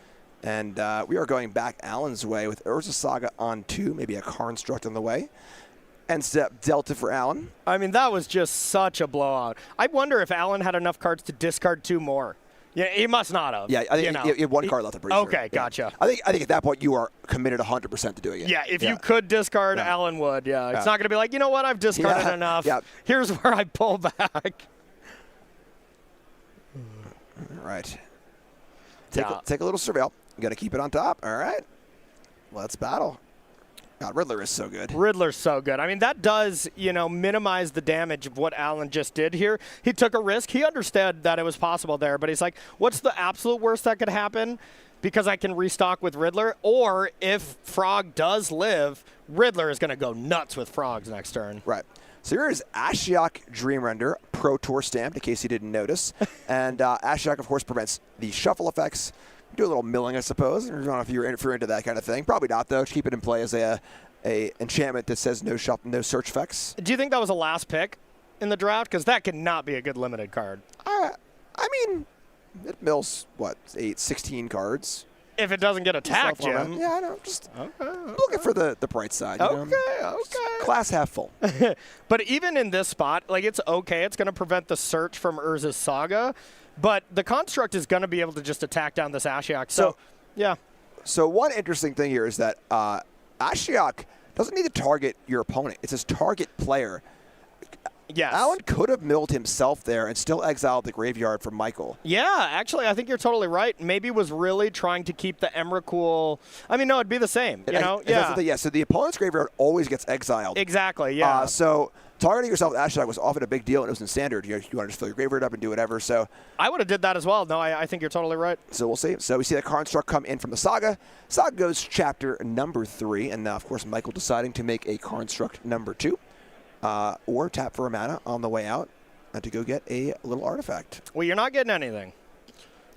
And we are going back Alan's way with Urza Saga on 2, maybe a Karnstruct on the way. And step Delta for Alan. I mean, that was just such a blowout. I wonder if Alan had enough cards to discard 2 more. Yeah, he must not have. Yeah, I think you have 1 card left, I'm pretty sure. Okay, gotcha. I think at that point you are committed 100% to doing it. Yeah, if you could discard, Alan would. Yeah, it's not going to be like, you know what, I've discarded enough. Yeah. Here's where I pull back. All right. Take a little surveil. You got to keep it on top. All right. Let's battle. God, Riddler is so good. Riddler's so good. I mean, that does, you know, minimize the damage of what Alan just did here. He took a risk. He understood that it was possible there, but he's like, what's the absolute worst that could happen? Because I can restock with Riddler. Or if Frog does live, Riddler is going to go nuts with Frogs next turn. Right. So here is Ashiok Dreamrender, Pro Tour stamped, in case you didn't notice. And Ashiok, of course, prevents the shuffle effects. Do a little milling, I suppose. I don't know if you're into that kind of thing. Probably not, though. Just keep it in play as a enchantment that says no search effects. Do you think that was a last pick in the draft? Because that could not be a good limited card. I mean, it mills, 16 cards. If it doesn't get attacked, Jim. Yeah, I know. Just looking for the bright side. You know? Okay. Glass half full. But even in this spot, like, it's okay. It's going to prevent the search from Urza's Saga. But the Construct is going to be able to just attack down this Ashiok. So, yeah. So one interesting thing here is that Ashiok doesn't need to target your opponent. It's his target player. Yes. Alan could have milled himself there and still exiled the graveyard from Michael. Yeah, actually, I think you're totally right. Maybe was really trying to keep the Emrakul. I mean, no, it'd be the same. You know? Yeah. So the opponent's graveyard always gets exiled. Exactly, yeah. So targeting yourself with Ashiok was often a big deal, and it was in standard. You want to just fill your graveyard up and do whatever. So I would have did that as well. No, I think you're totally right. So we'll see. So we see that construct come in from the Saga. Saga goes chapter number 3, and now, of course, Michael deciding to make a construct number 2, or tap for a mana on the way out to go get a little artifact. Well, you're not getting anything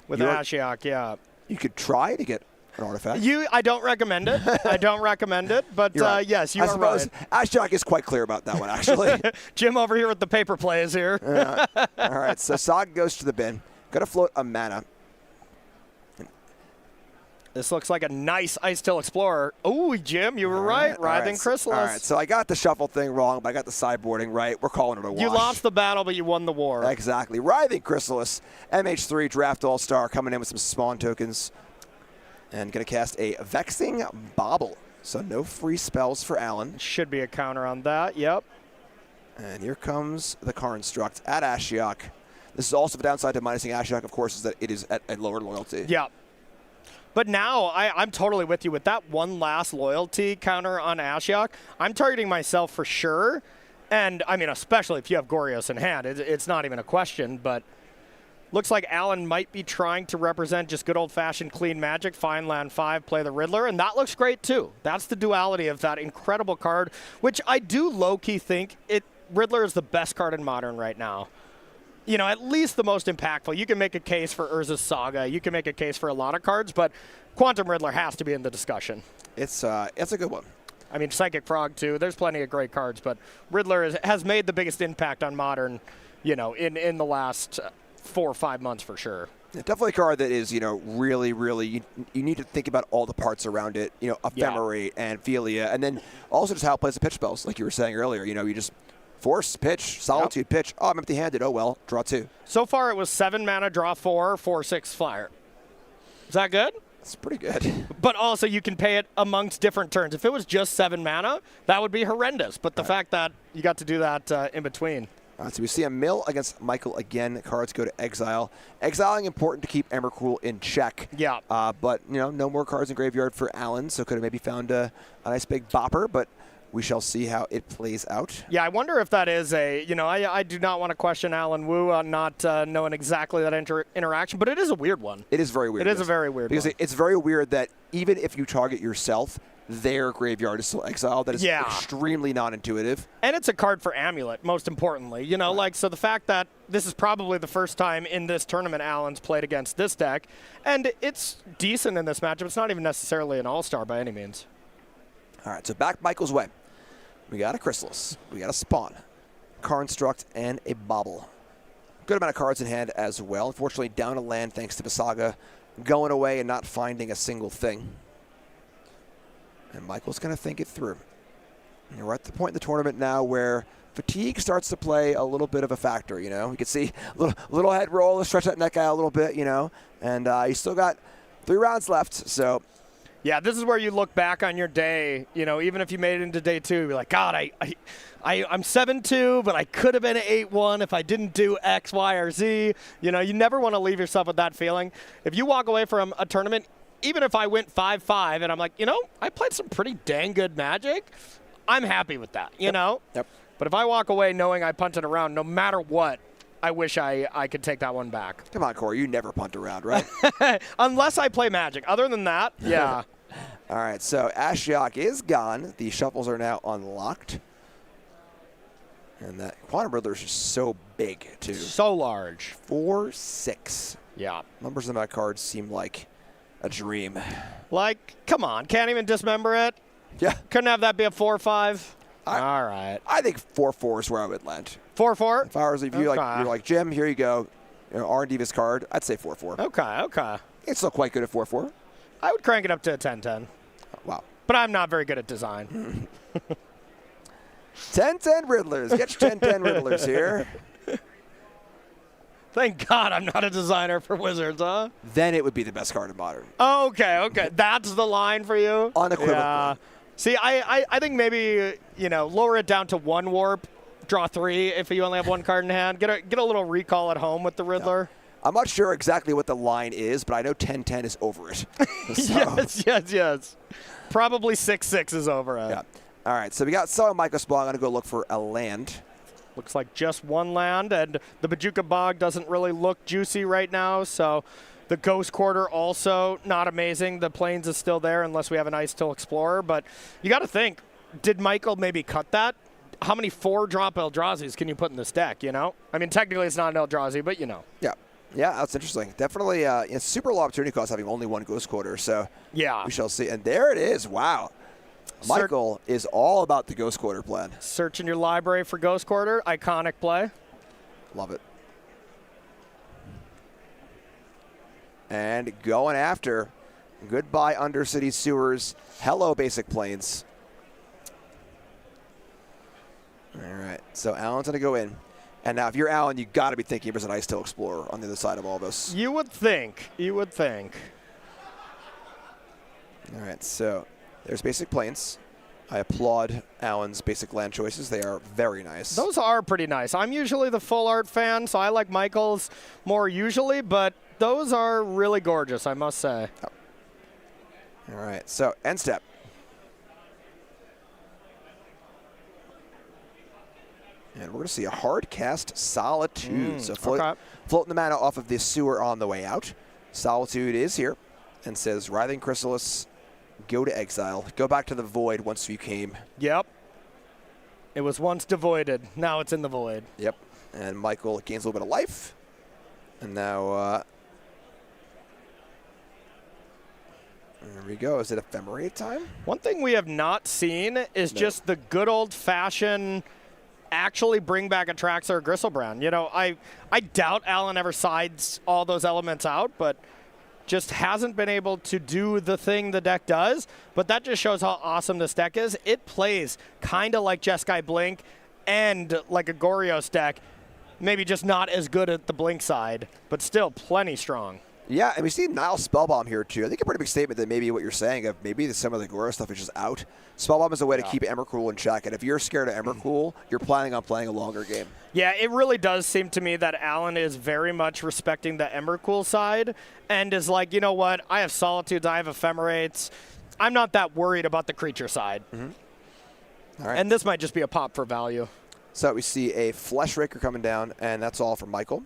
with Ashiok, yeah. You could try to get an artifact. I don't recommend it. I don't recommend it, but right. yes, you are right. Ashiok is quite clear about that one, actually. Jim over here with the paper plays here. All right, so Saga goes to the bin. Got to float a mana. This looks like a nice Ice Till Explorer. Oh, Jim, you were right. Writhing Chrysalis. All right, so I got the shuffle thing wrong, but I got the sideboarding right. We're calling it a wash. You lost the battle, but you won the war. Exactly. Writhing Chrysalis, MH3 Draft All-Star coming in with some spawn tokens. And going to cast a Vexing Bauble. So no free spells for Alan. Should be a counter on that, yep. And here comes the construct at Ashiok. This is also the downside to minusing Ashiok, of course, is that it is at a lower loyalty. Yeah. But now, I'm totally with you. With that one last loyalty counter on Ashiok, I'm targeting myself for sure. And, I mean, especially if you have Gorgias in hand. It's not even a question, but looks like Alan might be trying to represent just good old-fashioned clean Magic, find land 5, play the Riddler, and that looks great, too. That's the duality of that incredible card, which I do low-key think Riddler is the best card in Modern right now. You know, at least the most impactful. You can make a case for Urza's Saga. You can make a case for a lot of cards, but Quantum Riddler has to be in the discussion. It's a good one. I mean, Psychic Frog, too. There's plenty of great cards, but Riddler has made the biggest impact on Modern, you know, in the last 4 or 5 months for sure. Yeah, definitely a card that is, you know, really, really, you need to think about all the parts around it, you know, Ephemerate and Philia, and then also just how it plays the pitch spells, like you were saying earlier. You know, you just force, pitch, solitude, pitch. Oh, I'm empty-handed. Oh, well, draw 2. So far, it was 7 mana, draw 4, 4/6 flyer. Is that good? It's pretty good. But also, you can pay it amongst different turns. If it was just 7 mana, that would be horrendous. But the fact that you got to do that in between. So we see a mill against Michael again. Cards go to exile. Exiling important to keep Emrakul in check. Yeah. But, you know, no more cards in graveyard for Alan, so could have maybe found a nice big bopper, but we shall see how it plays out. Yeah, I wonder if that is I do not want to question Alan Wu on not knowing exactly that interaction, but it is a weird one. It is very weird. It is a very weird one. Because it's very weird that even if you target yourself, their graveyard is still exiled. That is extremely non-intuitive. And it's a card for Amulet, most importantly. You know, so the fact that this is probably the first time in this tournament Alan's played against this deck, and it's decent in this matchup. It's not even necessarily an all-star by any means. All right, so back Michael's way. We got a Chrysalis. We got a Spawn, Construct, and a Bauble. Good amount of cards in hand as well. Unfortunately, down a land thanks to the Saga going away and not finding a single thing. And Michael's going to think it through. And we're at the point in the tournament now where fatigue starts to play a little bit of a factor, you know. You can see a little head roll, stretch that neck out a little bit, you know. And you still got 3 rounds left, so. Yeah, this is where you look back on your day, you know, even if you made it into day 2, you're like, God, I'm 7-2, but I could have been an 8-1 if I didn't do X, Y, or Z. You know, you never want to leave yourself with that feeling. If you walk away from a tournament, even if I went 5-5 and I'm like, you know, I played some pretty dang good Magic, I'm happy with that, you know? Yep. But if I walk away knowing I punted around, no matter what, I wish I could take that one back. Come on, Corey, you never punt around, right? Unless I play Magic. Other than that, yeah. All right, so Ashiok is gone. The shuffles are now unlocked. And that Quantum Riddler is just so big, too. So large. 4/6. Yeah. Numbers on that card seem like a dream. Like, come on, can't even dismember it? Yeah. Couldn't have that be a 4/5? All right. I think 4/4 is where I would land. 4/4? If I was, if you you're like, Jim, here you go, you know, R&D this card, I'd say 4/4. Okay. It's still quite good at 4/4. I would crank it up to a 10/10. Wow. But I'm not very good at design. 10/10 Riddlers. Get your 10/10 Riddlers here. Thank God I'm not a designer for Wizards, huh? Then it would be the best card in Modern. Okay. That's the line for you? Unequivocally. Yeah. See, I think maybe, you know, lower it down to 1 warp, draw 3 if you only have 1 card in hand. Get a little recall at home with the Riddler. Yeah. I'm not sure exactly what the line is, but I know 10/10 is over it. Yes. Probably 6/6 is over it. Yeah. All right, so we got Michael Spawn. I'm going to go look for a land. Looks like just one land, and the Bajuka Bog doesn't really look juicy right now, so the Ghost Quarter also not amazing. The Plains is still there unless we have an Ice Till Explorer, but you got to think, did Michael maybe cut that? How many 4-drop Eldrazi's can you put in this deck, you know? I mean, technically it's not an Eldrazi, but you know. Yeah. Yeah, that's interesting. Definitely it's super low opportunity cost having only one Ghost Quarter, so yeah, we shall see. And there it is. Wow. Michael is all about the Ghost Quarter plan. Search in your library for Ghost Quarter. Iconic play. Love it. And going after. Goodbye, Undercity Sewers. Hello, Basic Plains. All right. So Alan's going to go in. And now if you're Alan, you got to be thinking there's an Ice Till Explorer on the other side of all this. You would think. You would think. All right. So there's Basic Plains. I applaud Alan's basic land choices. They are very nice. Those are pretty nice. I'm usually the full art fan, so I like Michael's more usually, but those are really gorgeous, I must say. Oh. All right, so end step. And we're going to see a hard cast Solitude. So floating the mana off of this sewer on the way out. Solitude is here and says, Writhing Chrysalis, go to exile. Go back to the void once you came. Yep. It was once devoided. Now it's in the void. Yep. And Michael gains a little bit of life. And now, there we go. Is it Ephemerate time? One thing we have not seen is just the good old-fashioned actually bring back a Traxxas or Gristlebrand. You know, I doubt Alan ever sides all those elements out, but just hasn't been able to do the thing the deck does. But that just shows how awesome this deck is. It plays kind of like Jeskai Blink and like a Gorios deck, maybe just not as good at the Blink side, but still plenty strong. Yeah, and we see Nile Spellbomb here, too. I think a pretty big statement that maybe what you're saying of maybe some of the Goro stuff is just out. Spellbomb is a way to keep Emrakul in check, and if you're scared of Emrakul, you're planning on playing a longer game. Yeah, it really does seem to me that Alan is very much respecting the Emrakul side and is like, you know what, I have Solitudes, I have Ephemerates. I'm not that worried about the creature side. All right. And this might just be a pop for value. So we see a Fleshraker coming down, and that's all from Michael.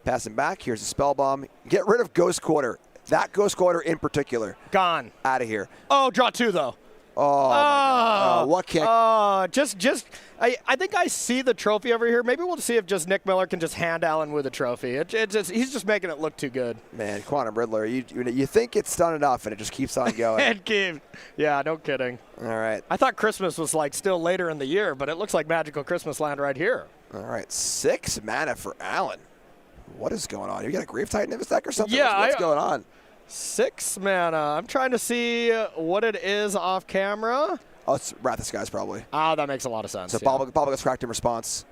Passing back, here's a Spellbomb. Get rid of Ghost Quarter. That Ghost Quarter in particular. Gone. Out of here. Oh, draw 2, though. Oh, my God. Oh, what kick. I think I see the trophy over here. Maybe we'll see if just Nick Miller can just hand Alan with a trophy. He's just making it look too good. Man, Quantum Riddler, you think it's done enough, and it just keeps on going. Yeah, no kidding. All right. I thought Christmas was like still later in the year, but it looks like Magical Christmas Land right here. All right, 6 mana for Alan. What is going on? You got a Grave Titan in this deck or something? Yeah, what's going on? 6 mana. I'm trying to see what it is off camera. Oh, it's Wrath of Skies probably. Ah, that makes a lot of sense. So Baba gets cracked in response.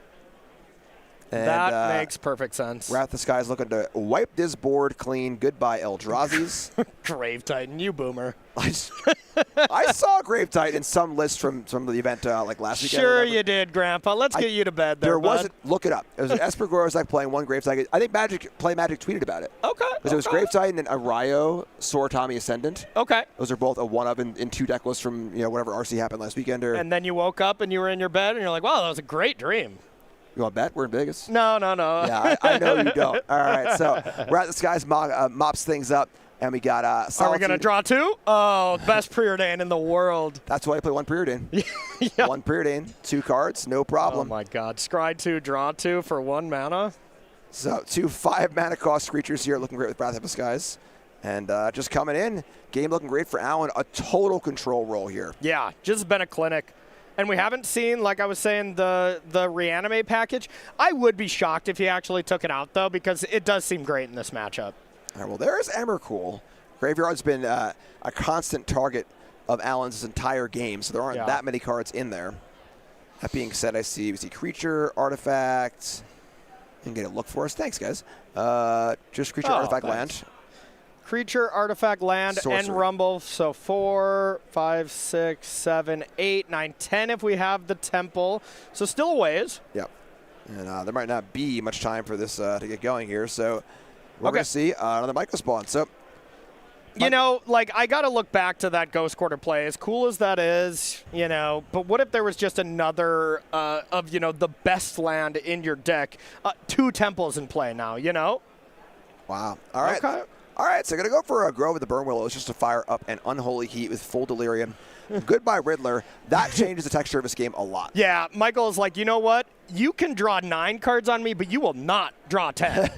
And, that makes perfect sense. Wrath of Skies looking to wipe this board clean. Goodbye, Eldrazi's. Grave Titan, you boomer. I saw Grave Titan in some list from the event like last weekend. Sure you did, Grandpa. Let's get you to bed there, wasn't. Look it up. It was an Esper Goro's deck playing one Grave Titan. I think Play Magic tweeted about it. Okay. Because it was Grave Titan and Arayo, Soratami Ascendant. Okay. Those are both a one-of in 2 deck lists from whatever RC happened last weekend. And then you woke up and you were in your bed and you're like, wow, that was a great dream. You want to bet? We're in Vegas. No. Yeah, I know you don't. All right, so Wrath of Skies mops things up. And we got Solitude. Are we going to draw 2? Oh, best Preordain in the world. That's why I play 1 Preordain. Yeah. 1 Preordain, 2 cards, no problem. Oh, my God. Scry 2, draw 2 for 1 mana. So 2 5 mana cost creatures here looking great with Wrath of Skies. And just coming in, game looking great for Alan. A total control roll here. Yeah, just been a clinic. And we haven't seen, like I was saying, the Reanimate package. I would be shocked if he actually took it out, though, because it does seem great in this matchup. All right, well, there's Emrakul. Graveyard's been a constant target of Alan's entire game, so there aren't that many cards in there. That being said, we see creature, artifact. You can get a look for us. Thanks, guys. Just creature, artifact, land. Creature, artifact, land, Sorcery. and rumble. So 4, 5, 6, 7, 8, 9, 10 if we have the temple. So still a ways. Yep. And there might not be much time for this to get going here. So we're going to see another Michael spawn. So You know, like, I got to look back to that Ghost Quarter play. As cool as that is, you know, but what if there was just another of, you know, the best land in your deck? 2 temples in play now, you know? Wow. All right. Okay. All right, so I'm going to go for a Grove of the Burn Willows just to fire up an Unholy Heat with full Delirium. Goodbye, Riddler. That changes the texture of his game a lot. Yeah, Michael is like, you know what? You can draw 9 cards on me, but you will not draw 10.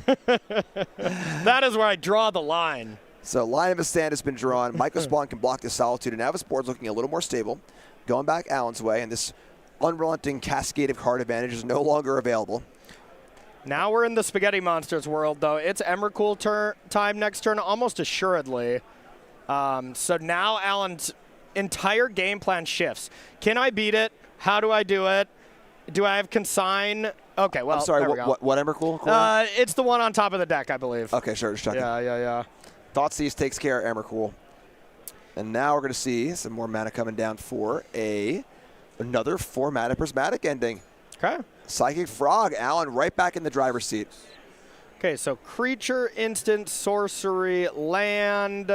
That is where I draw the line. So Line of a Stand has been drawn. Michael Spawn can block the Solitude, and now his board's looking a little more stable. Going back Alan's way, and this unrelenting cascade of card advantage is no longer available. Now we're in the Spaghetti Monsters world, though. It's Emrakul time next turn, almost assuredly. So now Alan's entire game plan shifts. Can I beat it? How do I do it? Do I have Consign? Okay, well, I'm sorry, there we go. what Emrakul? It's the one on top of the deck, I believe. Okay, sure, just checking. Yeah. Thoughtseize takes care of Emrakul. And now we're going to see some more mana coming down for another 4-mana prismatic ending. Okay. Psychic Frog, Alan right back in the driver's seat. Okay, so creature, instant, sorcery, land.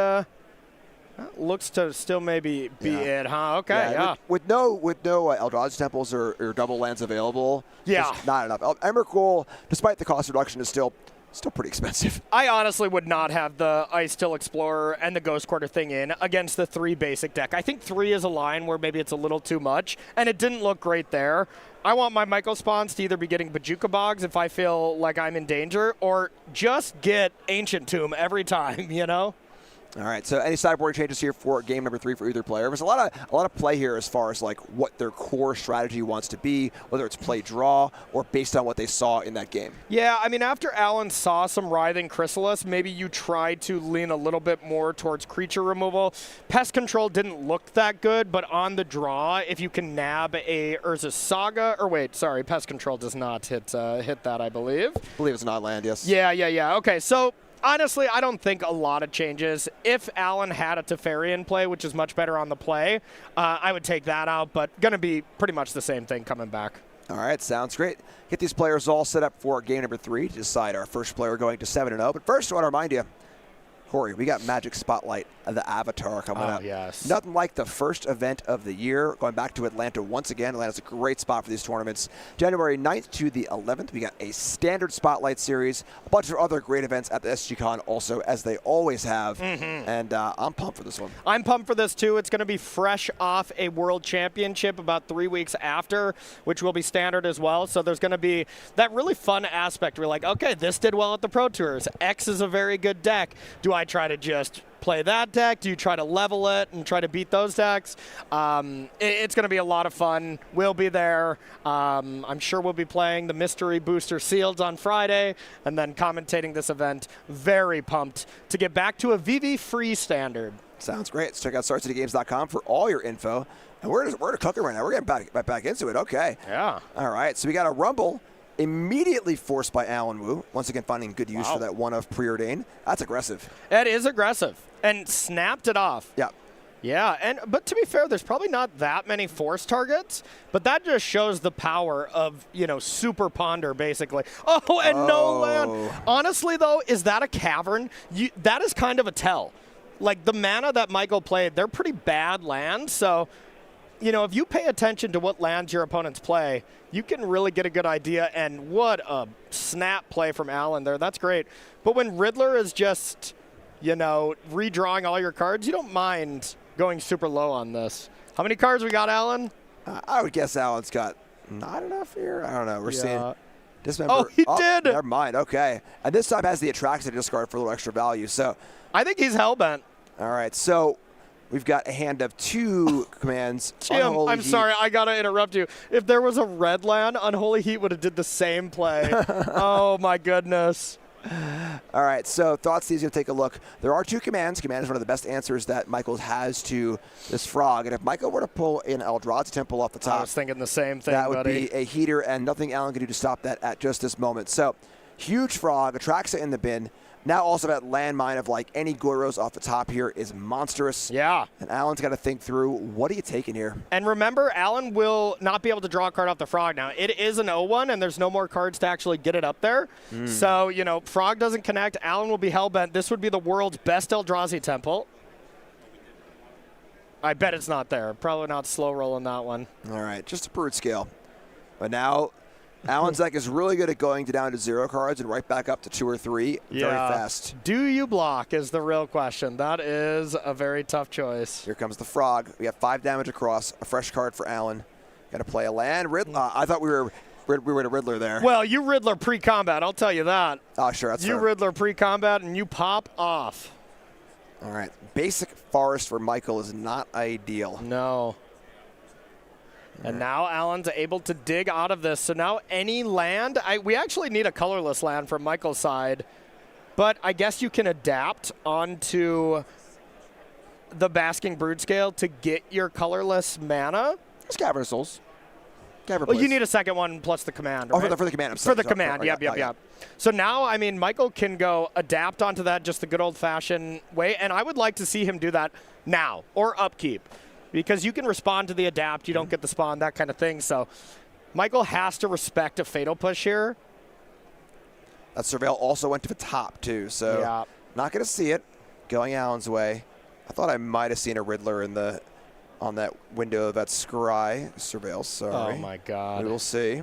Looks to still maybe be it, huh? Okay, yeah. With no Eldrad's Temples or double lands available, yeah, it's not enough. Emrakul, despite the cost reduction, is still pretty expensive. I honestly would not have the Ice Till Explorer and the Ghost Quarter thing in against the 3 basic deck. I think 3 is a line where maybe it's a little too much, and it didn't look great there. I want my Michael Spawns to either be getting Bajuka Bogs if I feel like I'm in danger, or just get Ancient Tomb every time, you know? All right, so any sideboard changes here for game number 3 for either player? There's a lot of play here as far as like what their core strategy wants to be, whether it's play draw or based on what they saw in that game. Yeah, I mean, after Alan saw some Writhing Chrysalis, maybe you tried to lean a little bit more towards creature removal. Pest Control didn't look that good, but on the draw, if you can nab a Urza Saga, or wait, sorry, Pest Control does not hit that, I believe. I believe it's not land, yes. Yeah. Okay, so honestly, I don't think a lot of changes. If Alan had a Teferi in play, which is much better on the play, I would take that out, but going to be pretty much the same thing coming back. All right, sounds great. Get these players all set up for game number 3 to decide our first player going to 7-0. But first, I want to remind you, Corey, we got Magic Spotlight of the Avatar coming up. Yes. Nothing like the first event of the year. Going back to Atlanta once again. Atlanta's a great spot for these tournaments. January 9th to the 11th, we got a standard Spotlight series, a bunch of other great events at the SCG Con also, as they always have. And I'm pumped for this one. I'm pumped for this, too. It's going to be fresh off a World Championship about 3 weeks after, which will be standard as well. So there's going to be that really fun aspect. We're like, okay, this did well at the Pro Tours. X is a very good deck. Do I try to just play that deck? Do you try to level it and try to beat those decks? It's going to be a lot of fun. We'll be there. I'm sure we'll be playing the Mystery Booster Sealed on Friday and then commentating this event. Very pumped to get back to a VV free standard. Sounds great. Let's check out StarCityGames.com for all your info. And we're cooking right now. We're getting back into it. Okay. Yeah. All right. So we got a Rumble immediately forced by Alan Wu. Once again, finding good use for that one of Preordain. That's aggressive. It is aggressive. And snapped it off. Yeah. Yeah, but to be fair, there's probably not that many force targets, but that just shows the power of, Super Ponder, basically. Oh, and no land. Honestly, though, is that a cavern? That is kind of a tell. Like, the mana that Michael played, they're pretty bad lands, so if you pay attention to what lands your opponents play, you can really get a good idea. And what a snap play from Alan there. That's great. But when Riddler is just, redrawing all your cards, you don't mind going super low on this. How many cards we got, Alan? I would guess Alan's got not enough here. I don't know. We're seeing Dismember. Oh, he did. Never mind. Okay. And this time has the Attraction to discard for a little extra value. So I think he's hellbent. All right. So we've got a hand of 2 commands. Jim, I'm sorry, I gotta interrupt you. If there was a red land, Unholy Heat would have did the same play. Oh my goodness. All right, so Thoughtseize is going to take a look. There are 2 commands. Command is one of the best answers that Michael has to this frog. And if Michael were to pull in Eldrad's Temple off the top, I was thinking the same thing, that would be a heater, and nothing Alan can do to stop that at just this moment. So, huge frog, Atraxa in the bin. Now also that landmine of like any Goros off the top here is monstrous. Yeah. And Alan's got to think through, what are you taking here? And remember, Alan will not be able to draw a card off the Frog now. It is an 0-1, and there's no more cards to actually get it up there. So, you know, Frog doesn't connect. Alan will be hellbent. This would be the world's best Eldrazi Temple. I bet it's not there. Probably not slow rolling that one. All right, just a brute scale. But now Alan's deck is really good at going down to 0 cards and right back up to 2 or 3 very fast. Do you block is the real question. That is a very tough choice. Here comes the Frog. We have 5 damage across, a fresh card for Alan. Got to play a land. I thought we were in a Riddler there. Well, you Riddler pre-combat, I'll tell you that. Oh, sure, that's You fair. Riddler pre-combat and you pop off. All right, basic Forest for Michael is not ideal. No. And now Alan's able to dig out of this. So now any land, we actually need a colorless land from Michael's side, but I guess you can adapt onto the Basking Brood Scale to get your colorless mana. Scavenger Souls. Well, you need a second one plus the command. Oh, right? for the command. I'm For sorry, the sorry, command, sorry. yep. So now, I mean, Michael can go adapt onto that just the good old-fashioned way, and I would like to see him do that now or upkeep because you can respond to the adapt, you don't get the spawn, that kind of thing. So Michael has to respect a Fatal Push here. That Surveil also went to the top, too, so not going to see it going Alan's way. I thought I might have seen a Riddler on that window of that scry. Surveil, sorry. Oh, my God. We will see.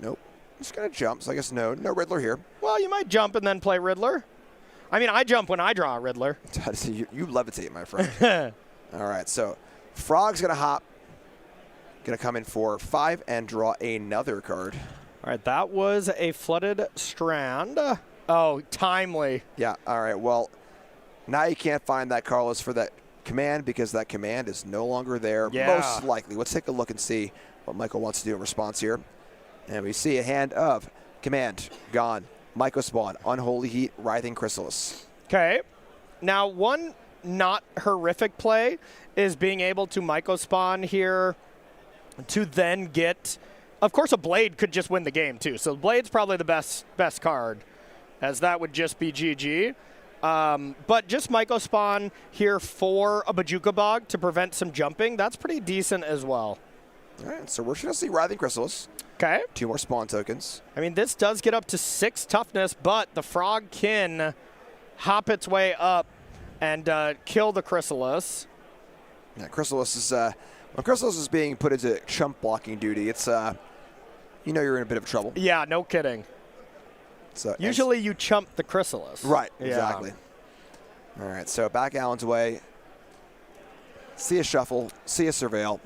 Nope. Just going to jump, so I guess no Riddler here. Well, you might jump and then play Riddler. I mean, I jump when I draw a Riddler. You levitate, my friend. All right, so Frog's going to hop. Going to come in for 5 and draw another card. All right, that was a Flooded Strand. Oh, timely. Yeah, all right, well, now you can't find that Carlos for that command because that command is no longer there, most likely. Let's take a look and see what Michael wants to do in response here. And we see a hand of command, gone. Michael Spawn, Unholy Heat, Writhing Chrysalis. Okay. Now, one not horrific play is being able to Michael Spawn here to then get... Of course, a Blade could just win the game, too. So Blade's probably the best card, as that would just be GG. But just Michael Spawn here for a Bojuka Bog to prevent some jumping, that's pretty decent as well. All right, so we're going to see Writhing Chrysalis. Okay. 2 more spawn tokens. I mean, this does get up to 6 toughness, but the Frog can hop its way up and kill the Chrysalis. Yeah, Chrysalis is when Chrysalis is being put into chump blocking duty, it's you know you're in a bit of trouble. Yeah, no kidding. So usually you chump the Chrysalis. Right, Yeah. exactly. All right, so back Alan's way. See a shuffle, see a Surveil.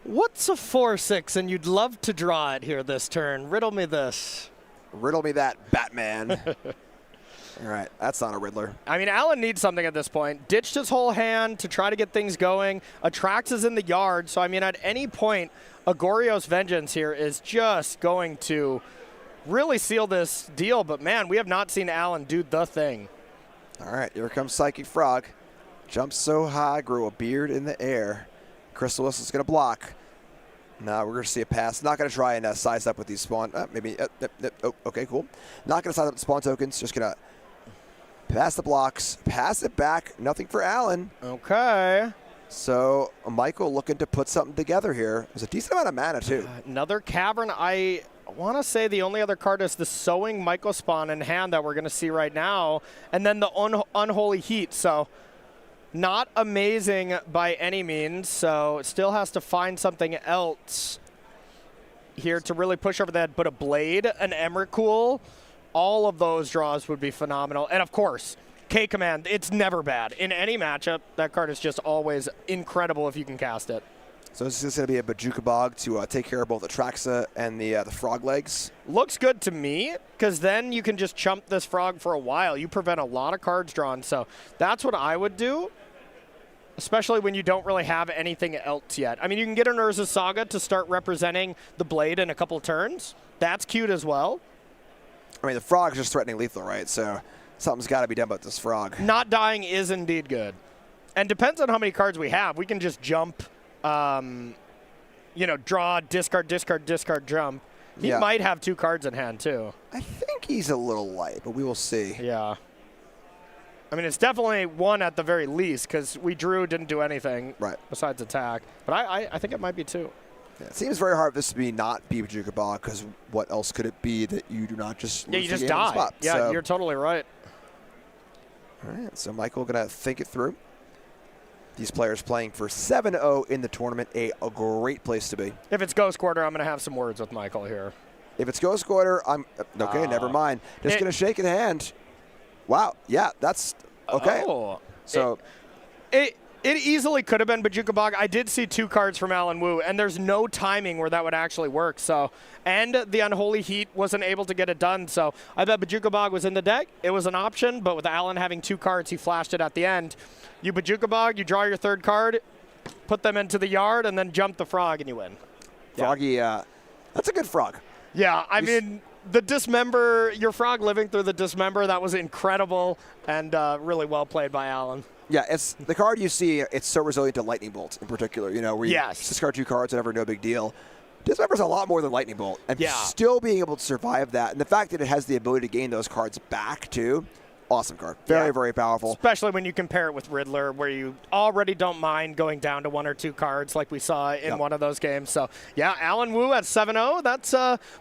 What's a 4/6 and you'd love to draw it here this turn? Riddle me this. Riddle me that, Batman. All right, that's not a Riddler. I mean, Alan needs something at this point. Ditched his whole hand to try to get things going. Atrax is in the yard, so I mean, at any point, Agorio's Vengeance here is just going to really seal this deal. But man, we have not seen Alan do the thing. All right, here comes Psychic Frog. Jumps so high, grew a beard in the air. Chrysalis is going to block. Now we're going to see a pass. Not going to try and size up with these spawn. Okay, cool. Not going to size up the spawn tokens. Just going to pass the blocks, pass it back. Nothing for Alan. Okay. So Michael looking to put something together here. There's a decent amount of mana, too. Another Cavern. I want to say the only other card is the Sowing Michael Spawn in hand that we're going to see right now. And then the Unholy Heat. So not amazing by any means. So it still has to find something else here to really push over that. But a Blade, an Emrakul, all of those draws would be phenomenal. And of course, K-Command, it's never bad. In any matchup, that card is just always incredible if you can cast it. So this is going to be a Bojuka Bog to take care of both Atraxa and the Frog Legs. Looks good to me, because then you can just chump this Frog for a while. You prevent a lot of cards drawn, so that's what I would do, especially when you don't really have anything else yet. I mean, you can get an Urza Saga to start representing the Blade in a couple turns. That's cute as well. I mean, the Frog's just threatening lethal, right? So something's got to be done about this Frog. Not dying is indeed good. And depends on how many cards we have. We can just jump, you know, draw, discard, discard, discard, jump. He might have 2 cards in hand, too. I think he's a little light, but we will see. Yeah. I mean, it's definitely 1 at the very least because we drew, didn't do anything besides attack. But I think it might be 2. Yeah, it seems very hard for this to be not be Bajuka Bog because what else could it be that you do not just lose you just the game on the die. spot? Yeah, So, you're totally right. all right, so Michael going to think it through. These players playing for 7-0 in the tournament, a great place to be. If it's Ghost Quarter, I'm going to have some words with Michael here. If it's Ghost Quarter, I'm okay. Never mind. Just going to shake in hand. Wow. Yeah, that's okay. Oh. So It easily could have been Bajuka Bog. I did see 2 cards from Alan Wu, and there's no timing where that would actually work. So, and the Unholy Heat wasn't able to get it done. So I bet Bajuka Bog was in the deck. It was an option, but with Alan having 2 cards, he flashed it at the end. You Bajuka Bog, you draw your 3rd card, put them into the yard, and then jump the frog, and you win. Froggy, that's a good frog. Yeah, I mean, the Dismember, your frog living through the Dismember, that was incredible and really well played by Alan. Yeah, it's the card you see. It's so resilient to Lightning Bolt in particular. You know, where you discard 2 cards, whatever, no big deal. Dismember's a lot more than Lightning Bolt, and still being able to survive that, and the fact that it has the ability to gain those cards back too. Awesome card. Very, very powerful. Especially when you compare it with Riddler, where you already don't mind going down to 1 or 2 cards like we saw in one of those games. So, yeah, Alan Wu at 7-0. That's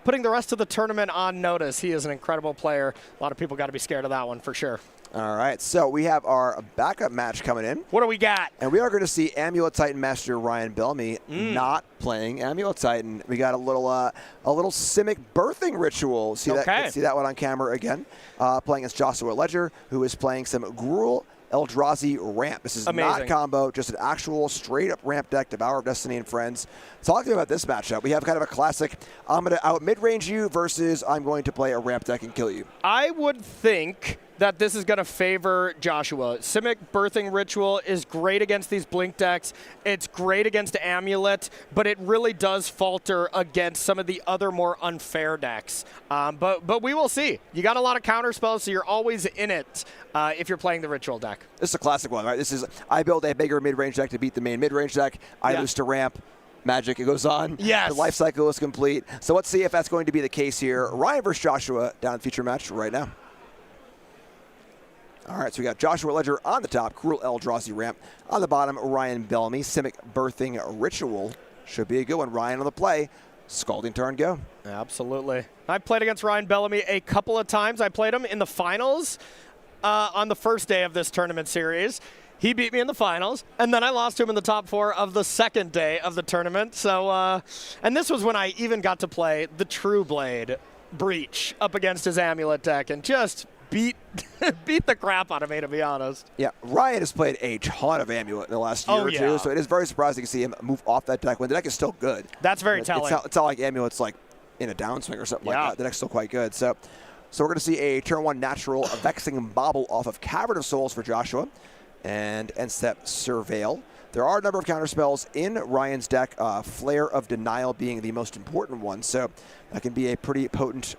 putting the rest of the tournament on notice. He is an incredible player. A lot of people got to be scared of that one for sure. All right, so we have our backup match coming in. What do we got? And we are going to see Amulet Titan Master Ryan Bellamy not playing Amulet Titan. We got a little Simic birthing ritual. See that one on camera again. Playing against Joshua Ledger, who is playing some Gruul Eldrazi ramp. This is not combo, just an actual straight-up ramp deck, Devour of Destiny and friends. Talk to me about this matchup. We have kind of a classic, I'm going to out mid-range you versus I'm going to play a ramp deck and kill you. I would think that this is going to favor Joshua. Simic Birthing Ritual is great against these Blink decks. It's great against Amulet, but it really does falter against some of the other more unfair decks. But we will see. You got a lot of counter spells, so you're always in it if you're playing the Ritual deck. This is a classic one, right? This is, I build a bigger mid-range deck to beat the main mid-range deck. I lose to ramp. Magic, it goes on. Yes. The life cycle is complete. So let's see if that's going to be the case here. Ryan versus Joshua down in the feature match right now. All right, so we got Joshua Ledger on the top, Gruul Eldrazi ramp. On the bottom, Ryan Bellamy, Simic Birthing Ritual. Should be a good one. Ryan on the play. Scalding turn, go. Absolutely. I've played against Ryan Bellamy a couple of times. I played him in the finals on the first day of this tournament series. He beat me in the finals, and then I lost to him in the top 4 of the second day of the tournament. So, and this was when I even got to play the True Blade Breach up against his Amulet deck and just beat the crap out of me, to be honest. Yeah, Ryan has played a ton of Amulet in the last year or two, so it is very surprising to see him move off that deck when the deck is still good. That's very telling. It's not like Amulet's like in a downswing or something like that. The deck's still quite good. So we're going to see a turn 1 natural, a Vexing Bauble off of Cavern of Souls for Joshua, and end step Surveil. There are a number of counterspells in Ryan's deck, Flare of Denial being the most important one, so that can be a pretty potent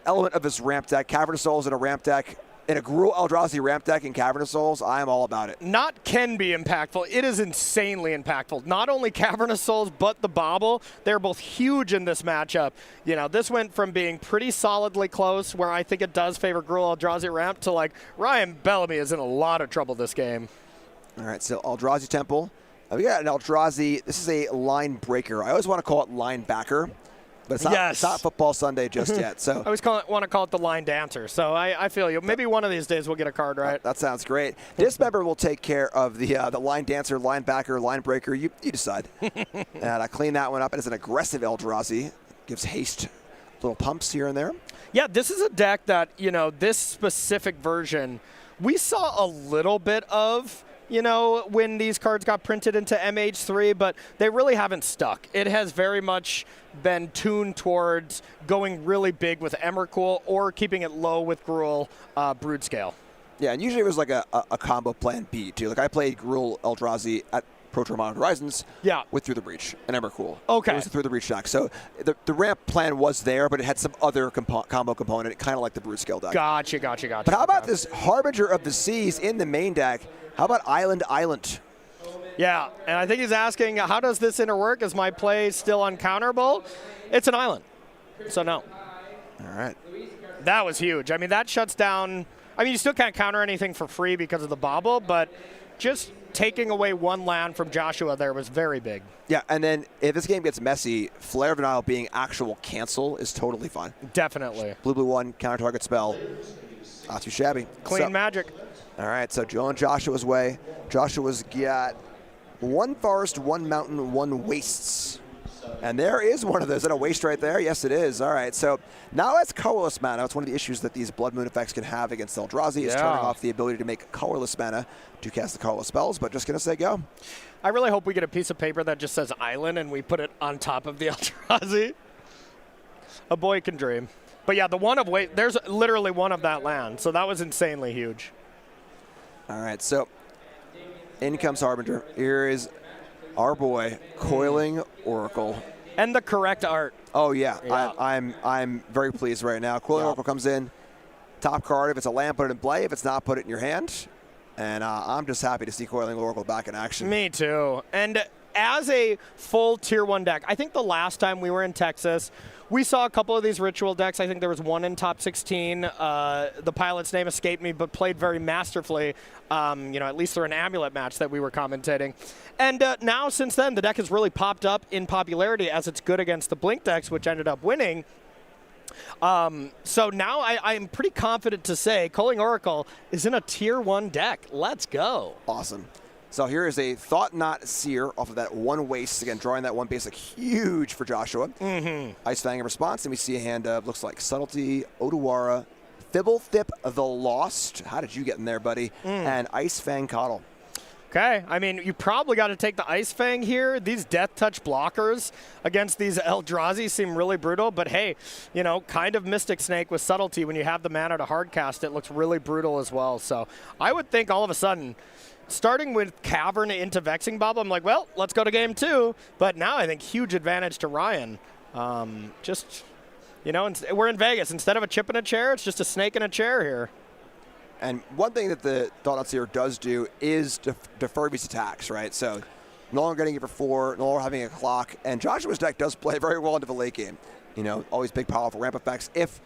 element of his ramp deck. Cavern of Souls in a ramp deck, in a Gruul Eldrazi ramp deck in Cavern of Souls, I am all about it. Not can be impactful, it is insanely impactful. Not only Cavern of Souls, but the Bauble, they're both huge in this matchup. You know, this went from being pretty solidly close, where I think it does favor Gruul Eldrazi ramp, to like, Ryan Bellamy is in a lot of trouble this game. All right, so Eldrazi Temple. We got an Eldrazi, this is a line breaker. I always want to call it line backer. But it's not Football Sunday just yet. So I always want to call it the line dancer. So I feel you. Maybe one of these days we'll get a card right. That sounds great. Dismember will take care of the line dancer, line backer, line breaker. You decide. And I clean that one up. It is an aggressive Eldrazi. Gives haste, little pumps here and there. Yeah, this is a deck that, you know, this specific version, we saw a little bit of, you know, when these cards got printed into MH3, but they really haven't stuck. It has very much been tuned towards going really big with Emrakul or keeping it low with Gruul Broodscale. Yeah, and usually it was like a combo plan B, too. Like I played Gruul Eldrazi at Pro Tour Modern Horizons with Through the Breach and Emrakul. Okay. It was a Through the Breach deck. So the ramp plan was there, but it had some other combo component, kind of like the Broodscale deck. Gotcha. But how about this Harbinger of the Seas in the main deck? How about Island? Yeah, and I think he's asking, how does this interwork? Is my play still uncounterable? It's an island, so no. All right. That was huge. I mean, that shuts down. I mean, you still can't counter anything for free because of the bobble, but just taking away one land from Joshua there was very big. Yeah, and then if this game gets messy, Flare of Denial being actual cancel is totally fine. Definitely. Blue 1, counter target spell. Not too shabby. Clean magic. All right, so going Joshua's way. Joshua's got 1 forest, 1 mountain, 1 wastes. And there is one of those. Is that a waste right there? Yes, it is. All right, so now that's colorless mana. It's one of the issues that these Blood Moon effects can have against Eldrazi is turning off the ability to make colorless mana to cast the colorless spells, but just going to say go. I really hope we get a piece of paper that just says Island and we put it on top of the Eldrazi. A boy can dream. But yeah, the one of waste, there's literally one of that land, so that was insanely huge. All right, so in comes Harbinger. Here is our boy, Coiling Oracle. And the correct art. Oh, yeah. I'm very pleased right now. Coiling Oracle comes in. Top card. If it's a land, put it in play. If it's not, put it in your hand. And I'm just happy to see Coiling Oracle back in action. Me too. And as a full Tier 1 deck, I think the last time we were in Texas, we saw a couple of these ritual decks. I think there was one in top 16. The pilot's name escaped me, but played very masterfully, at least through an Amulet match that we were commentating. And now, since then, the deck has really popped up in popularity as it's good against the Blink decks, which ended up winning. So now I'm pretty confident to say Coiling Oracle is in a Tier 1 deck. Let's go. Awesome. So here is a Thought Knot Seer off of that 1 waste. Again, drawing that 1 basic, huge for Joshua. Ice Fang in response, and we see a hand of, looks like Subtlety, Odawara, Fibblethip the Lost. How did you get in there, buddy? And Ice Fang Coddle. Okay, I mean, you probably got to take the Ice Fang here. These Death Touch blockers against these Eldrazi seem really brutal, but hey, kind of Mystic Snake with Subtlety when you have the mana to hardcast it looks really brutal as well. So I would think all of a sudden, starting with Cavern into Vexing Bubble, I'm like, well, let's go to game 2. But now I think huge advantage to Ryan. We're in Vegas. Instead of a chip in a chair, it's just a snake in a chair here. And one thing that the Thought Knot Seer does do is defer these attacks, right? So no longer getting it for 4, no longer having a clock. And Joshua's deck does play very well into the late game. Always big, powerful ramp effects if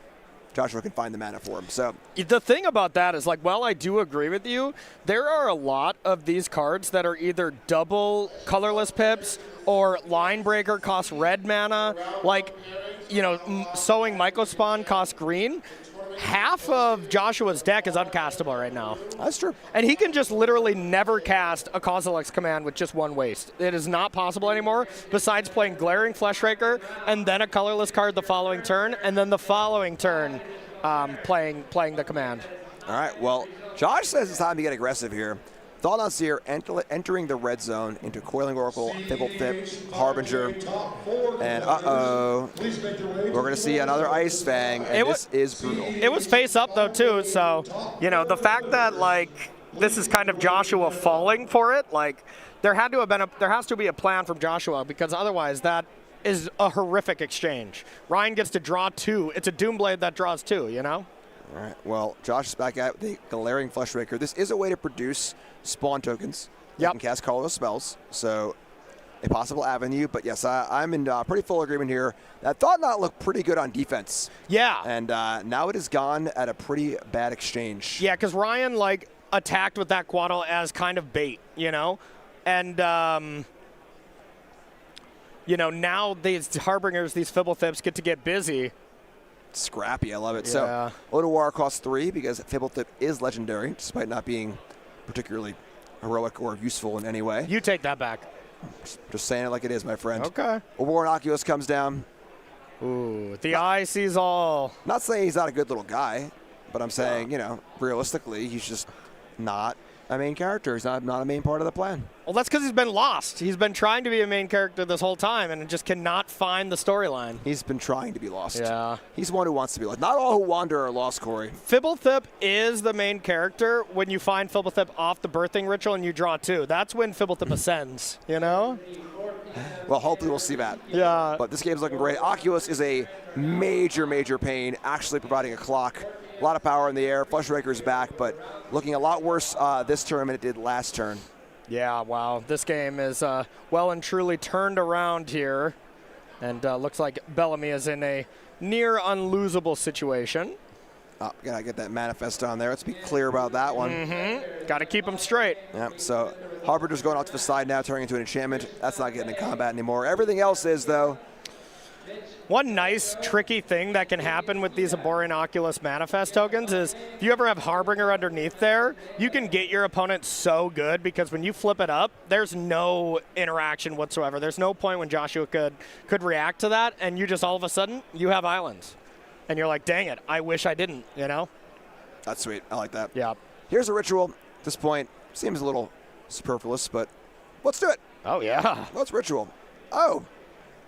Joshua can find the mana for him. So the thing about that is, while I do agree with you, there are a lot of these cards that are either double colorless pips or Line Breaker costs red mana. Sowing Mycospawn costs green. Half of Joshua's deck is uncastable right now. That's true. And he can just literally never cast a Kozilek's Command with just 1 waste. It is not possible anymore, besides playing Glaring Fleshraker and then a colorless card the following turn, and then the following turn playing the command. All right, well, Josh says it's time to get aggressive here. Thought Knot Seer entering the red zone into Coiling Oracle, Fibblethip, Harbinger, and we're going to see another Ice Fang, and this is brutal. It was face up, though, too, so, the fact that, this is kind of Joshua falling for it, there has to be a plan from Joshua, because otherwise that is a horrific exchange. Ryan gets to draw 2. It's a Doomblade that draws 2, All right, well, Josh is back at the Glaring Fleshraker. This is a way to produce spawn tokens. You can cast colorless spells, so a possible avenue. But yes, I'm in pretty full agreement here. That Thought Knot looked pretty good on defense. Yeah. And now it is gone at a pretty bad exchange. Yeah, because Ryan, attacked with that Quaddle as kind of bait, And, now these Harbingers, these Fibblethip get to get busy. Scrappy, I love it. Yeah. So Odawara costs 3 because Fibblethip is legendary, despite not being particularly heroic or useful in any way. You take that back. Just saying it like it is, my friend. Okay. Overworn Oculus comes down. Ooh, the eye sees all. Not saying he's not a good little guy, but I'm saying, realistically, he's just not a main character. He's not a main part of the plan. Well, that's because he's been lost. He's been trying to be a main character this whole time and just cannot find the storyline. He's been trying to be lost. Yeah. He's one who wants to be lost. Not all who wander are lost, Corey. Fibblethip is the main character when you find Fibblethip off the birthing ritual and you draw 2. That's when Fibblethip ascends, Well, hopefully we'll see that. Yeah. But this game's looking great. Oculus is a major, major pain, actually providing a clock. A lot of power in the air. Fleshraker's back, but looking a lot worse this turn than it did last turn. Yeah, wow. This game is well and truly turned around here. And looks like Bellamy is in a near unlosable situation. Oh, gotta get that manifest on there. Let's be clear about that one. Got to keep them straight. Yep, so Harbinger's going off to the side now, turning into an enchantment. That's not getting in combat anymore. Everything else is, though. One nice, tricky thing that can happen with these Abhorrent Oculus Manifest tokens is if you ever have Harbinger underneath there, you can get your opponent so good because when you flip it up, there's no interaction whatsoever. There's no point when Joshua could react to that, and you just all of a sudden, you have islands. And you're like, dang it, I wish I didn't, you know? That's sweet. I like that. Yeah. Here's a ritual. At this point, seems a little superfluous, but let's do it. Oh, yeah. What's ritual? Oh,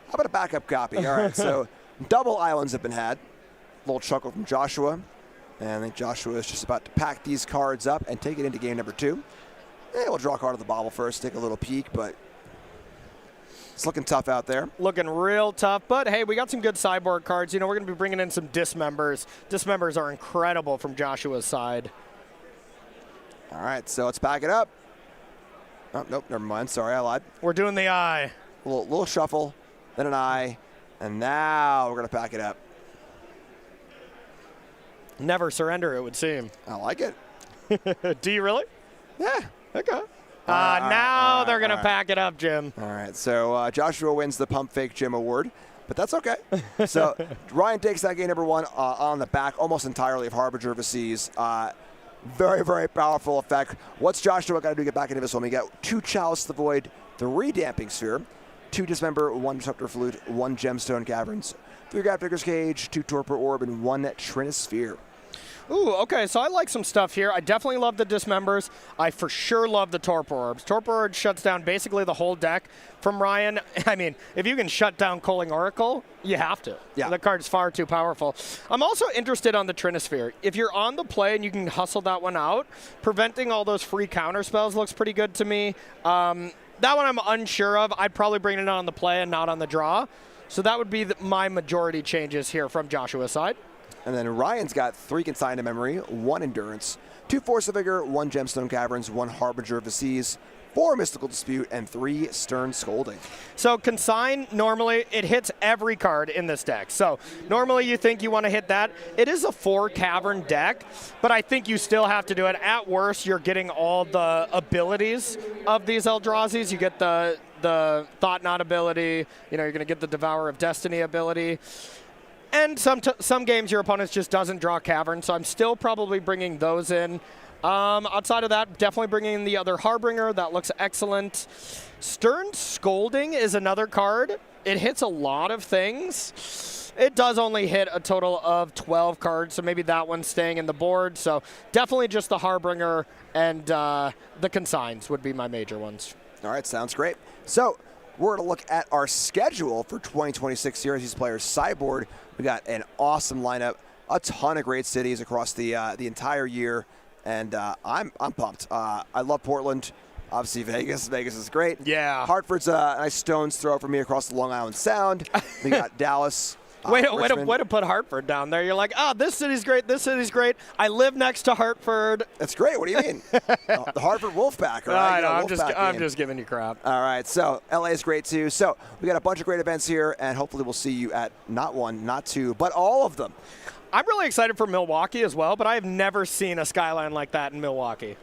how about a backup copy? All right, so double islands have been had. Little chuckle from Joshua. And I think Joshua is just about to pack these cards up and take it into game number 2. Yeah, we'll draw a card of the bobble first, take a little peek, but it's looking tough out there. Looking real tough, but hey, we got some good sideboard cards. You know, we're going to be bringing in some dismembers. Dismembers are incredible from Joshua's side. All right, so let's back it up. Oh, nope, never mind. Sorry, I lied. We're doing the eye. Little shuffle, then an eye, and now we're going to pack it up. Never surrender, it would seem. I like it. Do you really? Yeah. Okay. Now they're going to pack it up, Jim. All right, so Joshua wins the Pump Fake Jim Award, but that's okay. So Ryan takes that game number 1 on the back almost entirely of Harbinger of the Seas. Very, very powerful effect. What's Joshua got to do to get back into this one? We got 2 Chalice the Void, 3 Damping Sphere, 2 Dismember, 1 Disruptor Flute, 1 Gemstone Caverns, 3 Grafdigger's Cage, 2 Torpor Orb, and 1 Trinisphere. Ooh, okay, so I like some stuff here. I definitely love the Dismembers. I for sure love the Torpor Orbs. Torpor Orbs shuts down basically the whole deck from Ryan. I mean, if you can shut down Culling Oracle, you have to. Yeah. The card's far too powerful. I'm also interested on the Trinisphere. If you're on the play and you can hustle that one out, preventing all those free counter spells looks pretty good to me. That one I'm unsure of. I'd probably bring it on the play and not on the draw. So that would be my majority changes here from Joshua's side. And then Ryan's got 3 Consign to Memory, 1 Endurance, 2 Force of Vigor, 1 Gemstone Caverns, 1 Harbinger of the Seas, 4 Mystical Dispute, and 3 Stern Scolding. So Consign, normally, it hits every card in this deck. So normally you think you want to hit that. It is a 4 Cavern deck, but I think you still have to do it. At worst, you're getting all the abilities of these Eldrazi's. You get the Thought Knot ability. You know, you're going to get the Devourer of Destiny ability. And some games your opponent just doesn't draw Cavern, so I'm still probably bringing those in. Outside of that, definitely bringing in the other Harbinger. That looks excellent. Stern Scolding is another card. It hits a lot of things. It does only hit a total of 12 cards, so maybe that one's staying in the board. So definitely just the Harbinger and the Consigns would be my major ones. All right, sounds great. So we're going to look at our schedule for 2026 Series These Players Sideboard. We got an awesome lineup, a ton of great cities across the entire year, and I'm pumped. I love Portland. Obviously, Vegas. Vegas is great. Yeah. Hartford's a nice stone's throw for me across the Long Island Sound. We got Dallas. Way to put Hartford down there. You're like, this city's great, this city's great. I live next to Hartford. That's great. What do you mean? The Hartford Wolfpack, right? I'm just giving you crap. All right, so LA is great too. So we got a bunch of great events here, and hopefully we'll see you at not 1, not 2, but all of them. I'm really excited for Milwaukee as well, but I have never seen a skyline like that in Milwaukee.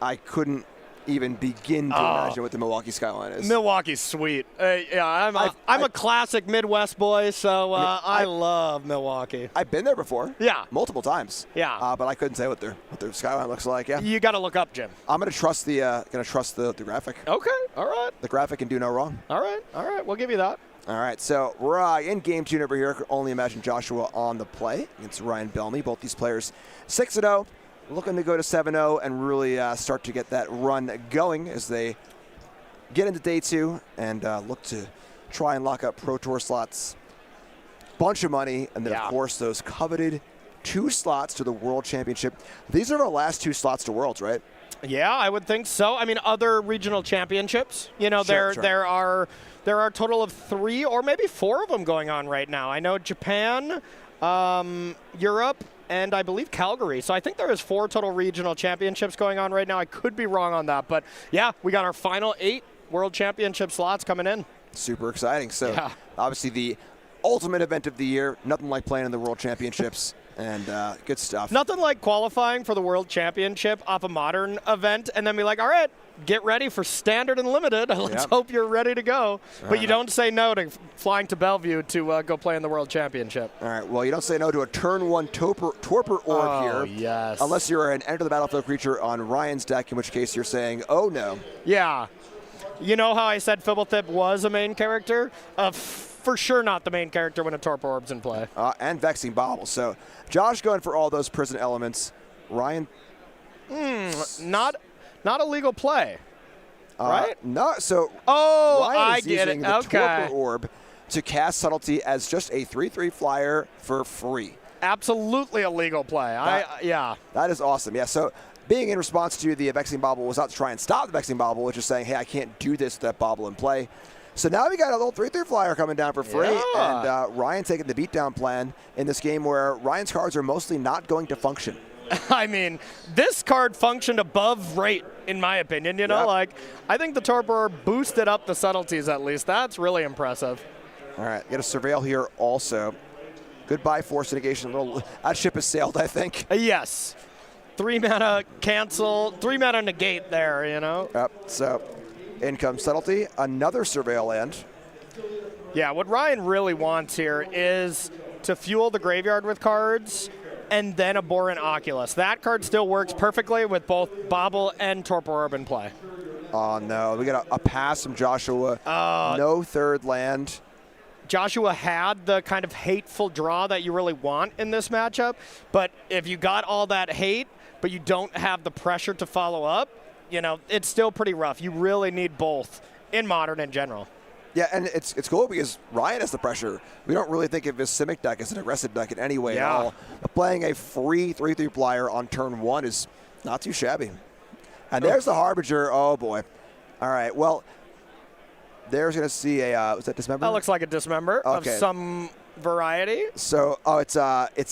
I couldn't even begin to imagine what the Milwaukee skyline is. Milwaukee's sweet. I'm a classic Midwest boy, so I love Milwaukee. I've been there before. Yeah. Multiple times. Yeah. But I couldn't say what their skyline looks like. Yeah. You got to look up, Jim. I'm gonna trust the graphic. Okay. All right. The graphic can do no wrong. All right. We'll give you that. All right, so we're in game 2 over here. I could only imagine Joshua on the play against Ryan Bellamy. Both these players 6-0, looking to go to 7-0 and really start to get that run going as they get into day 2 and look to try and lock up Pro Tour slots. Bunch of money, and then, of course, those coveted 2 slots to the World Championship. These are our last 2 slots to Worlds, right? Yeah, I would think so. I mean, other regional championships, you know, Sure. there are a total of 3 or maybe 4 of them going on right now. I know Japan, Europe, and I believe Calgary. So I think there is 4 total regional championships going on right now. I could be wrong on that, but yeah, we got our final 8 World Championship slots coming in. Super exciting. So obviously the ultimate event of the year. Nothing like playing in the World Championships. And good stuff. Nothing like qualifying for the World Championship off a Modern event and then be like, all right, get ready for Standard and Limited. Let's hope you're ready to go. But you don't say no to flying to Bellevue to go play in the World Championship. All right, well, you don't say no to a turn 1 torpor orb here. Yes. Unless you're an enter the battlefield creature on Ryan's deck, in which case you're saying, oh no. Yeah. You know how I said Fibblethip was a main character? For sure not the main character when a Torpor Orb's in play. And Vexing Bauble. So Josh going for all those prison elements. Ryan? Not a legal play, right? No, so Ryan I get using it. the Okay. Torpor Orb to cast Subtlety as just a 3/3 flyer for free. Absolutely a legal play. Yeah. That is awesome. Yeah, so being in response to the Vexing Bauble was not to try and stop the Vexing Bauble, which is saying, hey, I can't do this with that Bauble in play. So now we got a little 3/3 flyer coming down for free, and Ryan taking the beatdown plan in this game where Ryan's cards are mostly not going to function. I mean, this card functioned above rate, in my opinion. You know, like, I think the Torpor boosted up the subtleties at least. That's really impressive. All right, get a Surveil here also. Goodbye, Force Negation. That ship has sailed, I think. Yes. 3 mana cancel, 3 mana negate there, you know? Yep, so income Subtlety, another Surveil land. Yeah, what Ryan really wants here is to fuel the graveyard with cards and then a Boran Oculus. That card still works perfectly with both Bauble and Torpor Orb in play. Oh, no. We got a pass from Joshua. No third land. Joshua had the kind of hateful draw that you really want in this matchup, but if you got all that hate, but you don't have the pressure to follow up, you know, it's still pretty rough. You really need both in Modern in general. Yeah, and it's cool because Ryan has the pressure. We don't really think of his Simic deck as an aggressive deck in any way at all. But playing a free 3/3 flyer on turn 1 is not too shabby. And there's the Harbinger. Oh, boy. All right, well, there's going to see a, was that Dismember? That looks like a Dismember of some variety. So, it's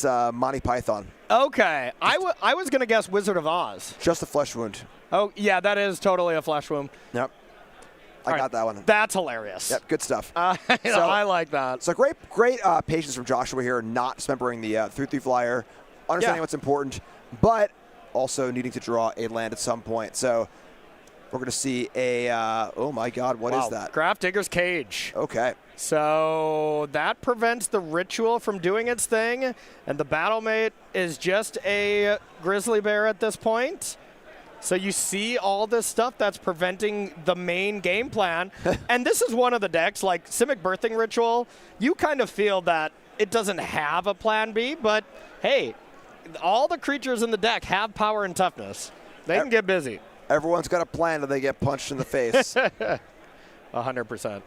Monty Python. Okay. I was going to guess Wizard of Oz. Just a flesh wound. Oh, yeah, that is totally a flesh wound. Yep. I got that one. That's hilarious. Yep, good stuff. I like that. So great patience from Joshua here, not dismembering the 3/3 flyer, understanding what's important, but also needing to draw a land at some point. So we're going to see a, oh my God, what is that? Graph Digger's Cage. Okay. So that prevents the ritual from doing its thing, and the Battlemate is just a Grizzly Bear at this point. So you see all this stuff that's preventing the main game plan. And this is one of the decks, like Simic Birthing Ritual, you kind of feel that it doesn't have a plan B, but hey, all the creatures in the deck have power and toughness. They can get busy. Everyone's got a plan till they get punched in the face. 100%.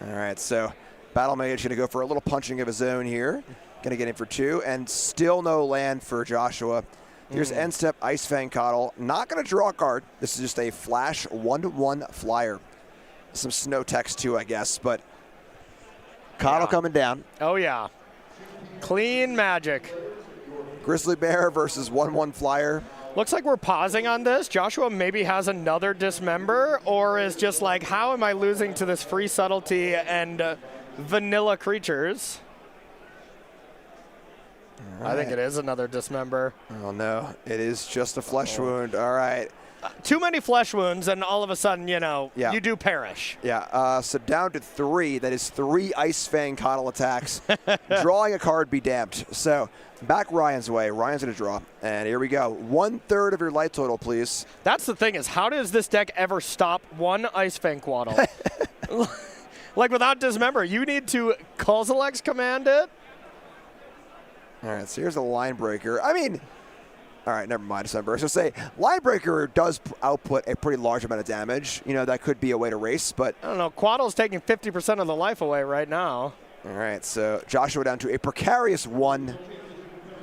All right, so Battlemage going to go for a little punching of his own here. Going to get in for 2, and still no land for Joshua. Here's End Step, Ice Fang Coddle. Not going to draw a card. This is just a flash 1/1 flyer. Some snow text too, I guess, but Coddle coming down. Oh, yeah. Clean magic. Grizzly Bear versus 1/1 flyer. Looks like we're pausing on this. Joshua maybe has another Dismember, or is just like, how am I losing to this free subtlety and vanilla creatures? Right. I think it is another Dismember. Oh, no. It is just a flesh wound. All right. Too many flesh wounds, and all of a sudden, you know, you do perish. Yeah. So down to 3. That is 3 Ice Fang Coddle attacks. Drawing a card be damned. So back Ryan's way. Ryan's going to draw. And here we go. 1/3 of your light total, please. That's the thing is, how does this deck ever stop one Ice Fang Coddle? Like, without Dismember, you need to Kozilek's command it. All right, so here's a Line Breaker. I mean, all right, never mind, December. I was going to say, Line Breaker does output a pretty large amount of damage. You know, that could be a way to race, but... I don't know. Quaddle's taking 50% of the life away right now. All right, so Joshua down to a precarious 1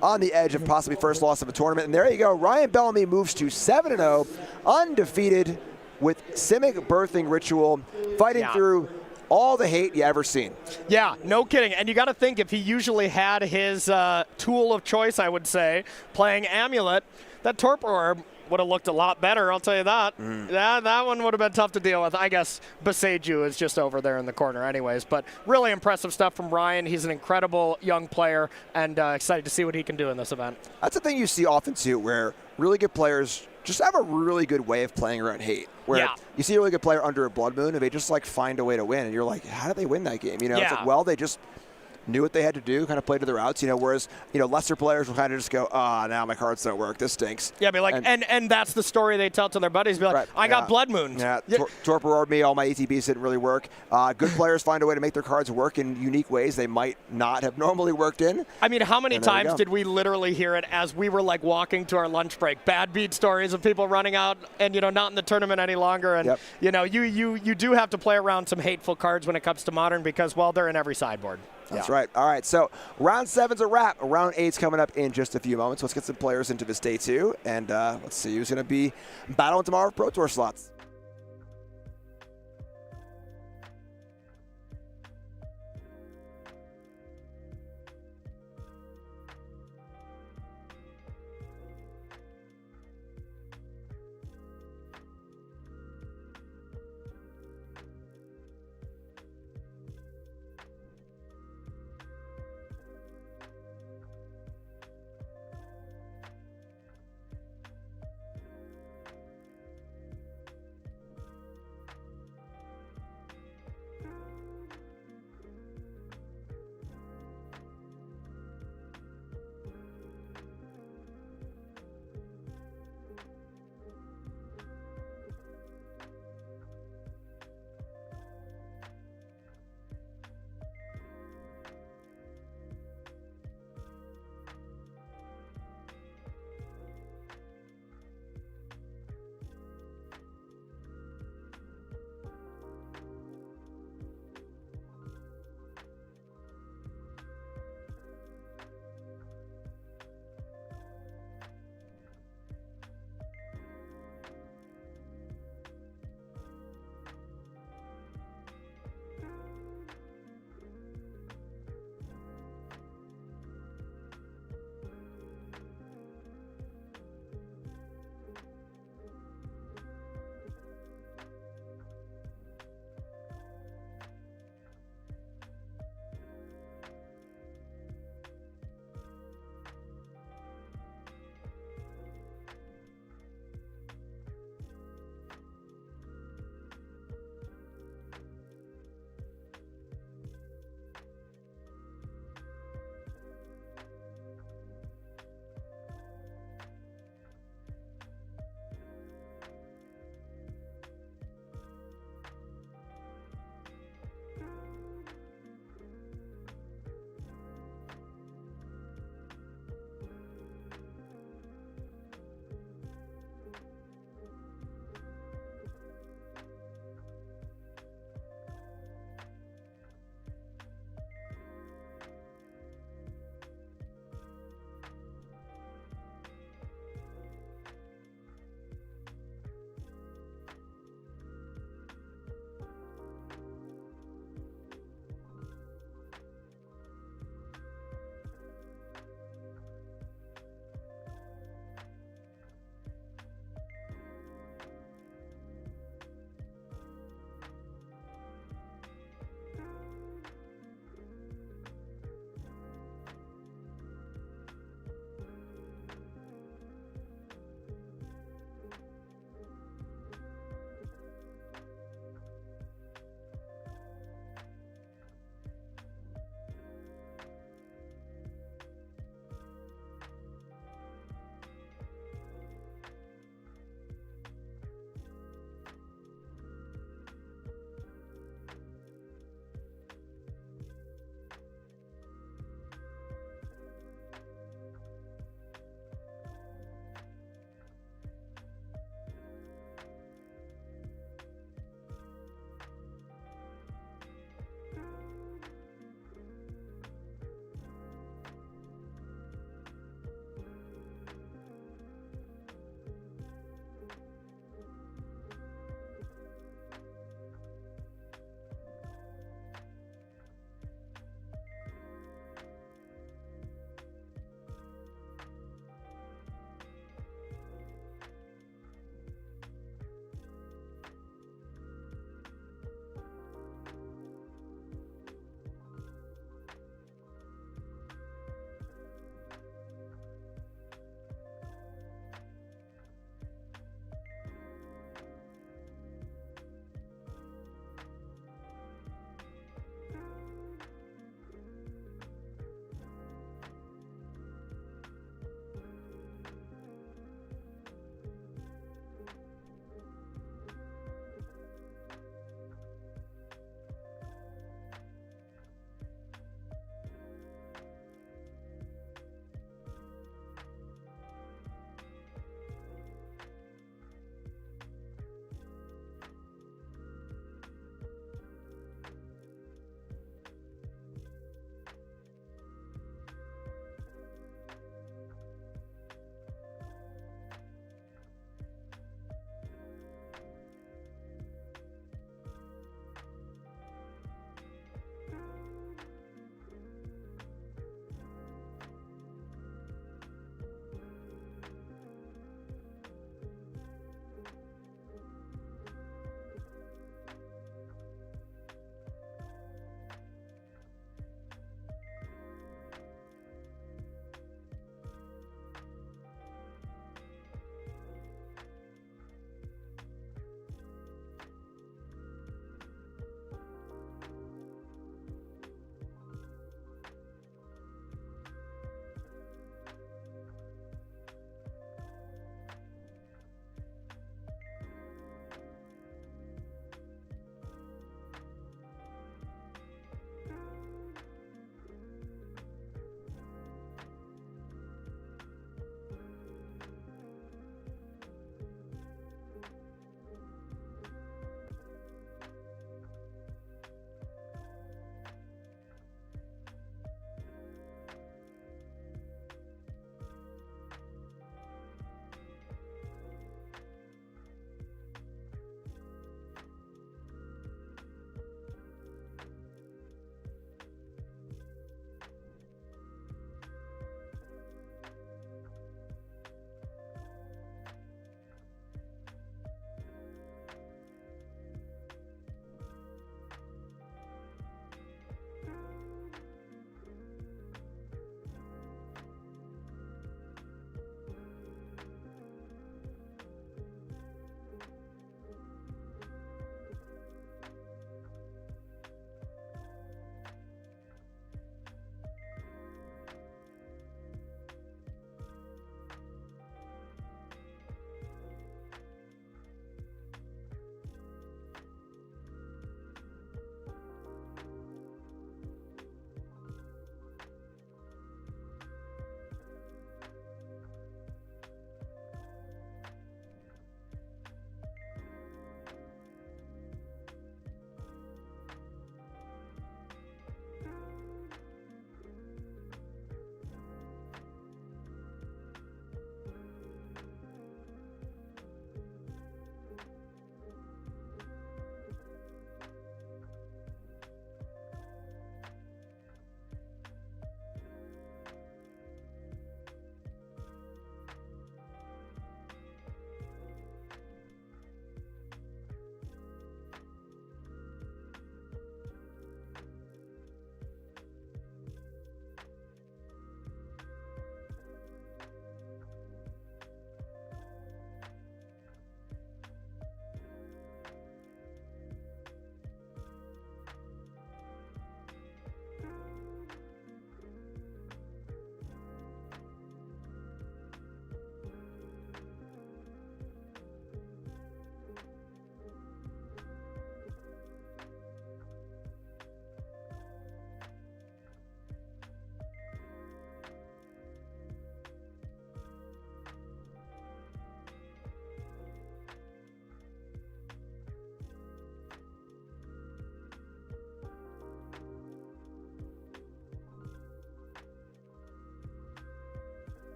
on the edge of possibly first loss of a tournament. And there you go. Ryan Bellamy moves to 7-0, undefeated with Simic Birthing Ritual, fighting through all the hate you ever seen. Yeah, no kidding. And you got to think, if he usually had his tool of choice, I would say, playing Amulet, that Torpor Orb would have looked a lot better, I'll tell you that. That one would have been tough to deal with. I guess Beseju is just over there in the corner anyways. But really impressive stuff from Ryan. He's an incredible young player, and excited to see what he can do in this event. That's the thing you see often, too, where really good players just have a really good way of playing around hate. Where you see a really good player under a Blood Moon, and they just, like, find a way to win. And you're like, how did they win that game? You know, it's like, well, they just knew what they had to do, kind of played to their routes, you know, whereas, you know, lesser players will kind of just go, now my cards don't work, this stinks. Yeah, be like, and that's the story they tell to their buddies, be like, I got Blood Moon. Yeah, Torpor me, all my ETBs didn't really work. Good players find a way to make their cards work in unique ways they might not have normally worked in. I mean, how many times did we literally hear it as we were, like, walking to our lunch break? Bad beat stories of people running out and, you know, not in the tournament any longer. And, you know, you do have to play around some hateful cards when it comes to Modern because, well, they're in every sideboard. That's right. All right, so round 7's a wrap. Round 8's coming up in just a few moments. Let's get some players into this day 2, and let's see who's going to be battling tomorrow for Pro Tour slots.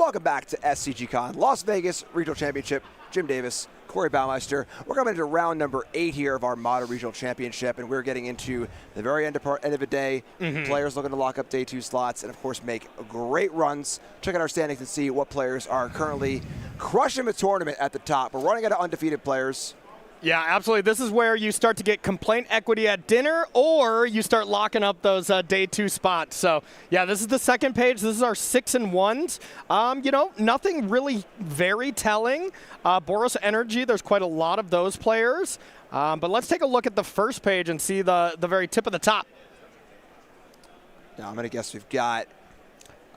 welcome back to SCG Con Las Vegas Regional Championship. Jim Davis, Corey Baumeister. We're coming into round number 8 here of our Modern Regional Championship, and we're getting into the very end of the day. Players looking to lock up day 2 slots and, of course, make great runs. Check out our standings and see what players are currently crushing the tournament at the top. We're running out of undefeated players. Yeah, absolutely. This is where you start to get complaint equity at dinner, or you start locking up those day 2 spots. So, yeah, this is the second page. This is our 6 and 1s. You know, nothing really very telling. Boros Energy, there's quite a lot of those players. But let's take a look at the first page and see the very tip of the top. Now, I'm going to guess we've got,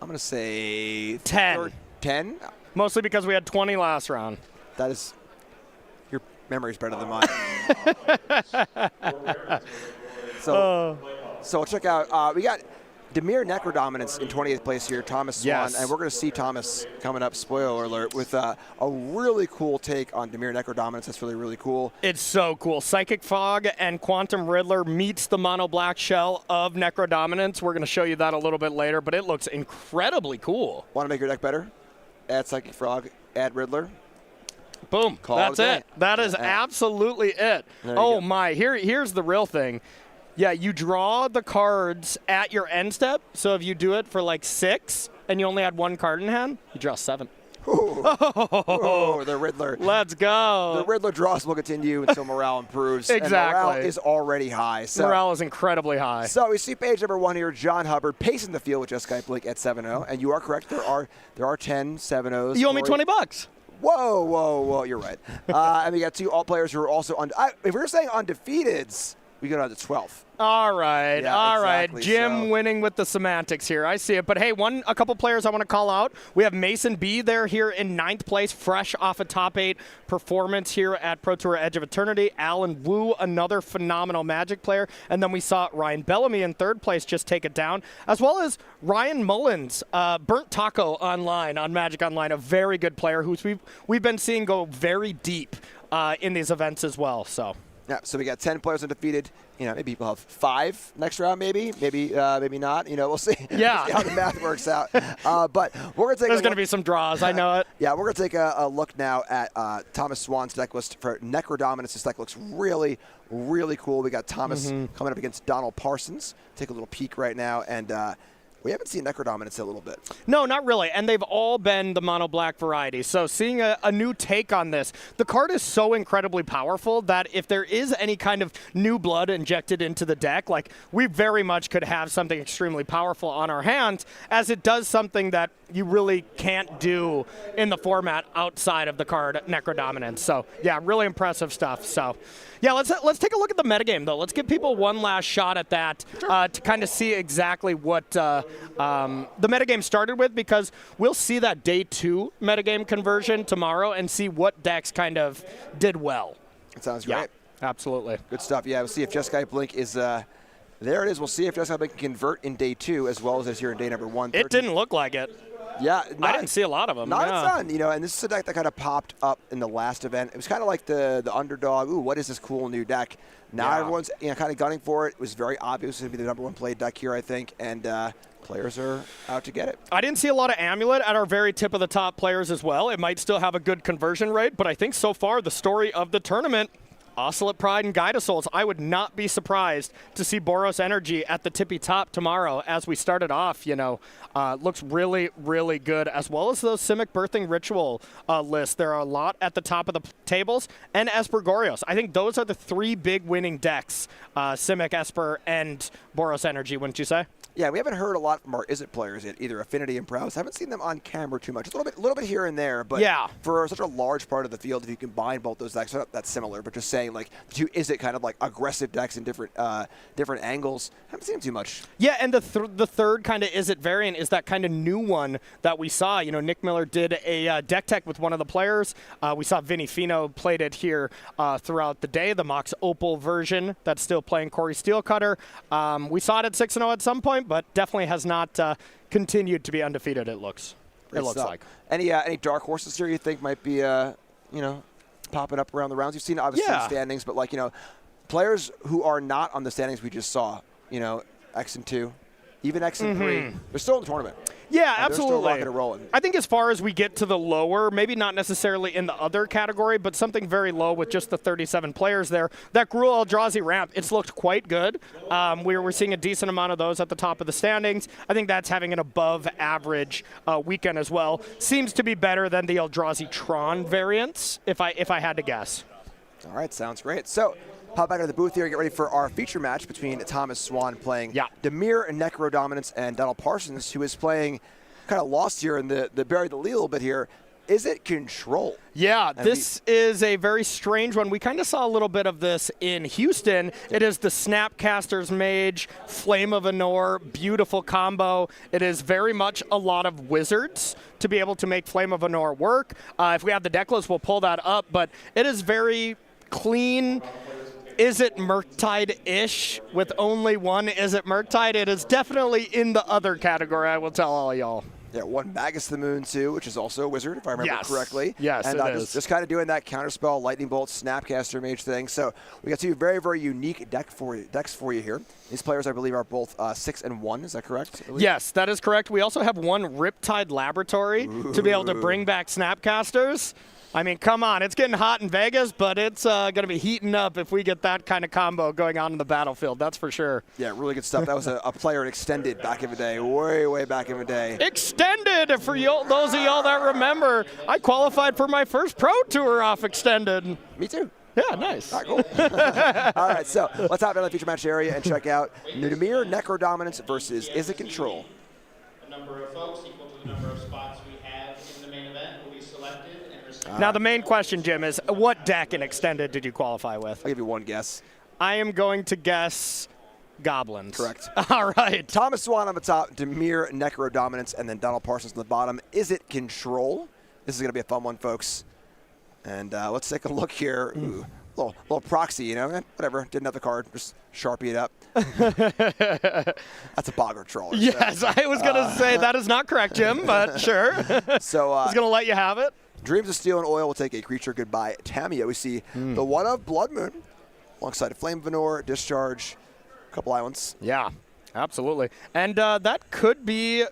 I'm going to say 10. 10? Mostly because we had 20 last round. That is... Memory's better than mine. So check out, we got Demir Necrodominance in 20th place here, Thomas Swan, Yes. and we're going to see Thomas coming up, spoiler alert, with a really cool take on Demir Necrodominance. That's really, really cool. It's so cool. Psychic Fog and Quantum Riddler meets the mono black shell of Necrodominance. We're going to show you that a little bit later, but it looks incredibly cool. Want to make your deck better? Add Psychic Frog, add Riddler. Boom. That's it. That is absolutely it. Oh, my. Here's the real thing. Yeah, you draw the cards at your end step. So if you do it for like 6 and you only had 1 card in hand, you draw 7. Oh, the Riddler. Let's go. The Riddler draws will continue until morale improves. Exactly. And morale is already high. So, morale is incredibly high. So we see page number 1 here, John Hubbard pacing the field with Just Sky Blink at 7-0. And you are correct. There are 10 7-0s. You owe me $20. Whoa. You're right. And we got 2 all players who are also if we were saying undefeateds, we go down to 12. All right. Exactly, Jim winning with the semantics here. I see it. But hey, a couple players I want to call out. We have Mason B there here in 9th place, fresh off a top 8 performance here at Pro Tour Edge of Eternity. Alan Wu, another phenomenal Magic player. And then we saw Ryan Bellamy in 3rd place just take it down, as well as Ryan Mullins, Burnt Taco Online on Magic Online, a very good player who we've been seeing go very deep in these events as well. Yeah, so we got 10 players undefeated. You know, maybe we'll have 5 next round, maybe not. You know, we'll see. Yeah. We'll see how the math works out. But we're going to take There's going to be some draws, I know it. Yeah, we're going to take a look now at Thomas Swan's deck list for Necrodominance. This deck looks really, really cool. We got Thomas coming up against Donald Parsons. Take a little peek right now, and we haven't seen Necrodominance in a little bit. No, not really. And they've all been the mono black variety. So seeing a new take on this, the card is so incredibly powerful that if there is any kind of new blood injected into the deck, like we very much could have something extremely powerful on our hands, as it does something that you really can't do in the format outside of the card Necrodominance. So yeah, really impressive stuff. So yeah, let's take a look at the metagame though. Let's give people one last shot at that to kind of see exactly what the metagame started with, because we'll see that day 2 metagame conversion tomorrow and see what decks kind of did well. That sounds great. Absolutely. Good stuff. Yeah, we'll see if Just Sky Blink is there it is. We'll see if Just Sky Blink can convert in day 2 as well as this here in day number 1. It didn't look like it. Yeah, I didn't see a lot of them. Not a ton, you know, and this is a deck that kind of popped up in the last event. It was kind of like the underdog. Ooh, what is this cool new deck? Now everyone's kind of gunning for it. It was very obvious to be the number 1 played deck here, I think, and players are out to get it. I didn't see a lot of Amulet at our very tip of the top players as well. It might still have a good conversion rate, but I think so far the story of the tournament, Ocelot Pride and Guide Souls. I would not be surprised to see Boros Energy at the tippy top tomorrow as we started off, you know. Looks really, really good, as well as those Simic Birthing Ritual lists. There are a lot at the top of the tables, and Esper Gorios. I think those are the 3 big winning decks, Simic, Esper, and Boros Energy, wouldn't you say? Yeah, we haven't heard a lot from our Izzet players yet, either Affinity and Prowess. Haven't seen them on camera too much. A little bit here and there, but for such a large part of the field, if you combine both those decks, not that similar, but just saying like the 2 Izzet kind of like aggressive decks in different angles, haven't seen them too much. Yeah, and the third kind of Izzet variant is that kind of new one that we saw. You know, Nick Miller did a deck tech with one of the players. We saw Vinny Fino played it here throughout the day, the Mox Opal version that's still playing Corey Steelcutter. We saw it at 6-0 at some point, but definitely has not continued to be undefeated, it looks like. Any dark horses here you think might be, popping up around the rounds? You've seen obviously the standings, but like, players who are not on the standings we just saw, X and 2, even X and 3, they're still in the tournament. Yeah, and absolutely. They're still rocking and rolling. I think as far as we get to the lower, maybe not necessarily in the other category, but something very low with just the 37 players there, that Gruul Eldrazi ramp, it's looked quite good. We're seeing a decent amount of those at the top of the standings. I think that's having an above average weekend as well. Seems to be better than the Eldrazi Tron variants, if I had to guess. All right, sounds great. So, pop back into the booth here and get ready for our feature match between Thomas Swan playing Dimir and Necro Dominance and Donald Parsons, who is playing kind of lost here in the bury the lead a little bit here. Is it Control? Yeah, this is a very strange one. We kind of saw a little bit of this in Houston. It is the Snapcaster's Mage, Flame of Anor, beautiful combo. It is very much a lot of wizards to be able to make Flame of Anor work. If we have the deck list, we'll pull that up, but it is very clean. Is it Murktide-ish with only one? Is it Murktide? It is definitely in the other category, I will tell all y'all. Yeah, one Magus the Moon, too, which is also a wizard, if I remember correctly. Yes, and it is. Just kind of doing that Counterspell, Lightning Bolt, Snapcaster Mage thing. So we got two very, very unique decks for you here. These players, I believe, are both 6 and 1. Is that correct? Yes, that is correct. We also have one Riptide Laboratory to be able to bring back Snapcasters. I mean, come on. It's getting hot in Vegas, but it's going to be heating up if we get that kind of combo going on in the battlefield. That's for sure. Yeah, really good stuff. That was a player in Extended back in the day, way, way back in the day. Extended, for those of y'all that remember, I qualified for my first Pro Tour off Extended. Me too. Yeah, nice. All right, cool. All right, so let's hop down to the feature match area and check out Dimir Necro Dominance versus Is It Control. A number of folks equal to the number of spots we have in the main event will be selected and received. Now, the main question, Jim, is what deck in Extended did you qualify with? I'll give you one guess. I am going to guess Goblins. Correct. All right. Thomas Swan on the top, Dimir Necro Dominance, and then Donald Parsons on the bottom. Is it Control? This is going to be a fun one, folks. And let's take a look here. Ooh, little proxy, you know? Whatever. Didn't have the card. Just Sharpie it up. That's a Bogger Troll. Yes, I was going to say that is not correct, Jim, but sure. So I was going to let you have it. Dreams of Steel and Oil will take a creature. Goodbye, Tamia. We see the one of Blood Moon alongside Flame of Anor, Discharge, a couple islands. Yeah, absolutely. And that could be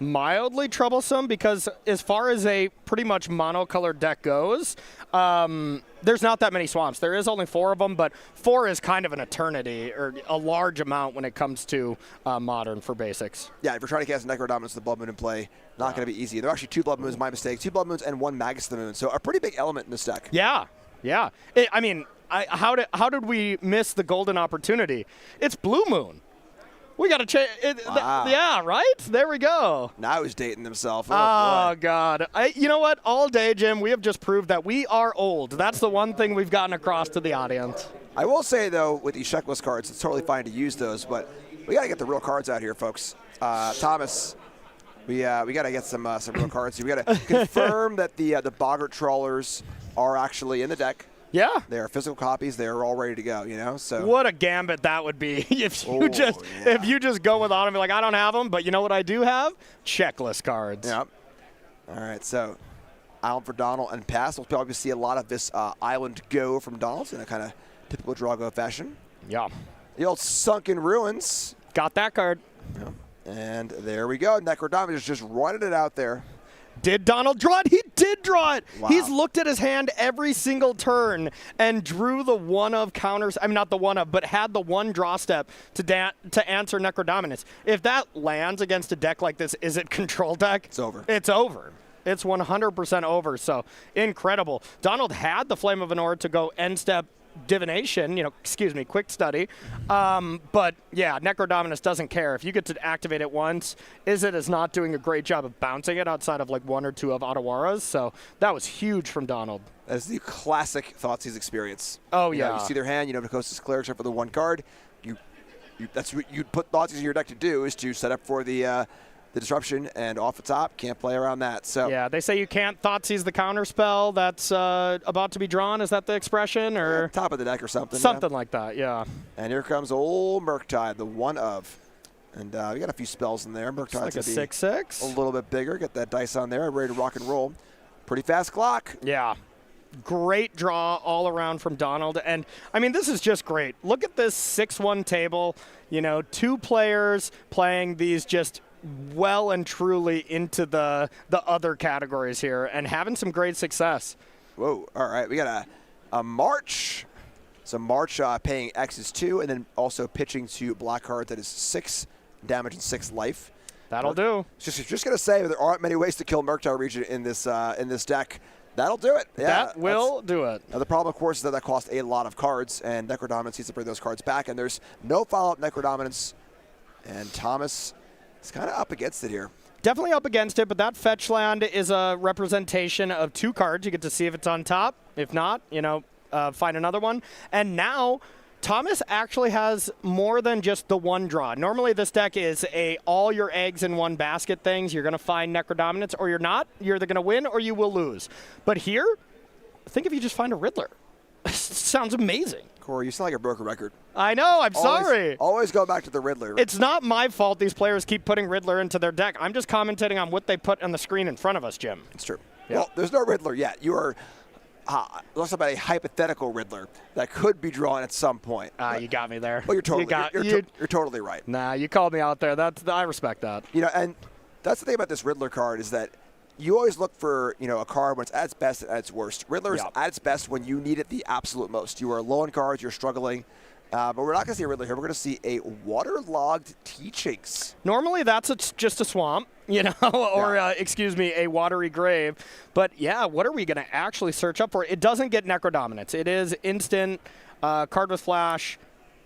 mildly troublesome because as far as a pretty much monocolored deck goes, there's not that many swamps. There is only 4 of them, but 4 is kind of an eternity or a large amount when it comes to Modern for basics. Yeah, if you're trying to cast Necro Dominance with the Blood Moon in play, not going to be easy. There are actually 2 Blood Moons, my mistake. 2 Blood Moons and 1 Magus of the Moon. So a pretty big element in this deck. Yeah, yeah. How did we miss the golden opportunity? It's Blue Moon. We got to change. Wow. Yeah, right? There we go. Now he's dating himself. Oh, boy. God. You know what? All day, Jim, we have just proved that we are old. That's the one thing we've gotten across to the audience. I will say, though, with these checklist cards, it's totally fine to use those, but we got to get the real cards out here, folks. Thomas, we got to get some real cards. We got to confirm that the Boggart Trawlers are actually in the deck. Yeah. They are physical copies. They are all ready to go, you know? So what a gambit that would be if you just go with on and be like, I don't have them, but you know what I do have? Checklist cards. Yep. All right, so Island for Donald and pass. We'll probably see a lot of this Island go from Donald in a kind of typical Drago fashion. Yeah. The old Sunken Ruins. Got that card. Yeah. And there we go. Necrodominus is just running it out there. Did Donald draw it? He did draw it. Wow. He's looked at his hand every single turn and drew the one of counters. I mean, not the one of, but had the one draw step to answer Necrodominance. If that lands against a deck like this, is it control deck? It's over. It's over. It's 100% over. So incredible. Donald had the Flame of Anor to go end step divination, quick study. But yeah, Necrodominus doesn't care. If you get to activate it once, Izzet is not doing a great job of bouncing it outside of like 1 or 2 of Ottawaras. So that was huge from Donald. That is the classic Thoughtseize experience. Oh, yeah. You see their hand, Dakota's Cleric for the 1 card. That's what you'd put Thoughtseize in your deck to do, is to set up for the disruption, and off the top, can't play around that. So yeah, they say you can't Thoughtseize the counter spell that's about to be drawn. Is that the expression? Or top of the deck or something? Something like that, yeah. And here comes old Murktide, the one of. And we got a few spells in there. Murktide's like a 6/6. A little bit bigger. Get that dice on there. Ready to rock and roll. Pretty fast clock. Yeah. Great draw all around from Donald. And, I mean, this is just great. Look at this 6-1 table. 2 players playing these just well and truly into the other categories here and having some great success. Whoa, all right. We got a March. So March paying X's 2, and then also pitching to black card that is 6 damage and 6 life. That'll do. Just going to say, there aren't many ways to kill Murktide Regent in this deck. That'll do it. Yeah, that will do it. Now the problem, of course, is that costs a lot of cards, and Necrodominance needs to bring those cards back, and there's no follow-up Necrodominance, and Thomas is kind of up against it here. Definitely up against it, but that fetch land is a representation of 2 cards. You get to see if it's on top. If not, find another one. And now Thomas actually has more than just the one draw. Normally this deck is all your eggs in one basket things. You're going to find Necrodominance or you're not. You're either going to win or you will lose. But here, think if you just find a Riddler. Sounds amazing. Corey, you sound like a broken record. I know, I'm sorry. Always go back to the Riddler. It's not my fault these players keep putting Riddler into their deck. I'm just commentating on what they put on the screen in front of us, Jim. It's true. Yeah. Well, there's no Riddler yet. You are let's talk about a hypothetical Riddler that could be drawn at some point. You got me there. Well, you're totally right. Nah, you called me out there. I respect that. And that's the thing about this Riddler card is that you always look for, a card when it's at its best and at its worst. Riddler is at its best when you need it the absolute most. You are low on cards, you're struggling. But we're not going to see a Riddler here. We're going to see a Waterlogged Teachings. Normally that's just a swamp, or, a watery grave. But, yeah, what are we going to actually search up for? It doesn't get Necrodominance. It is instant, card with flash,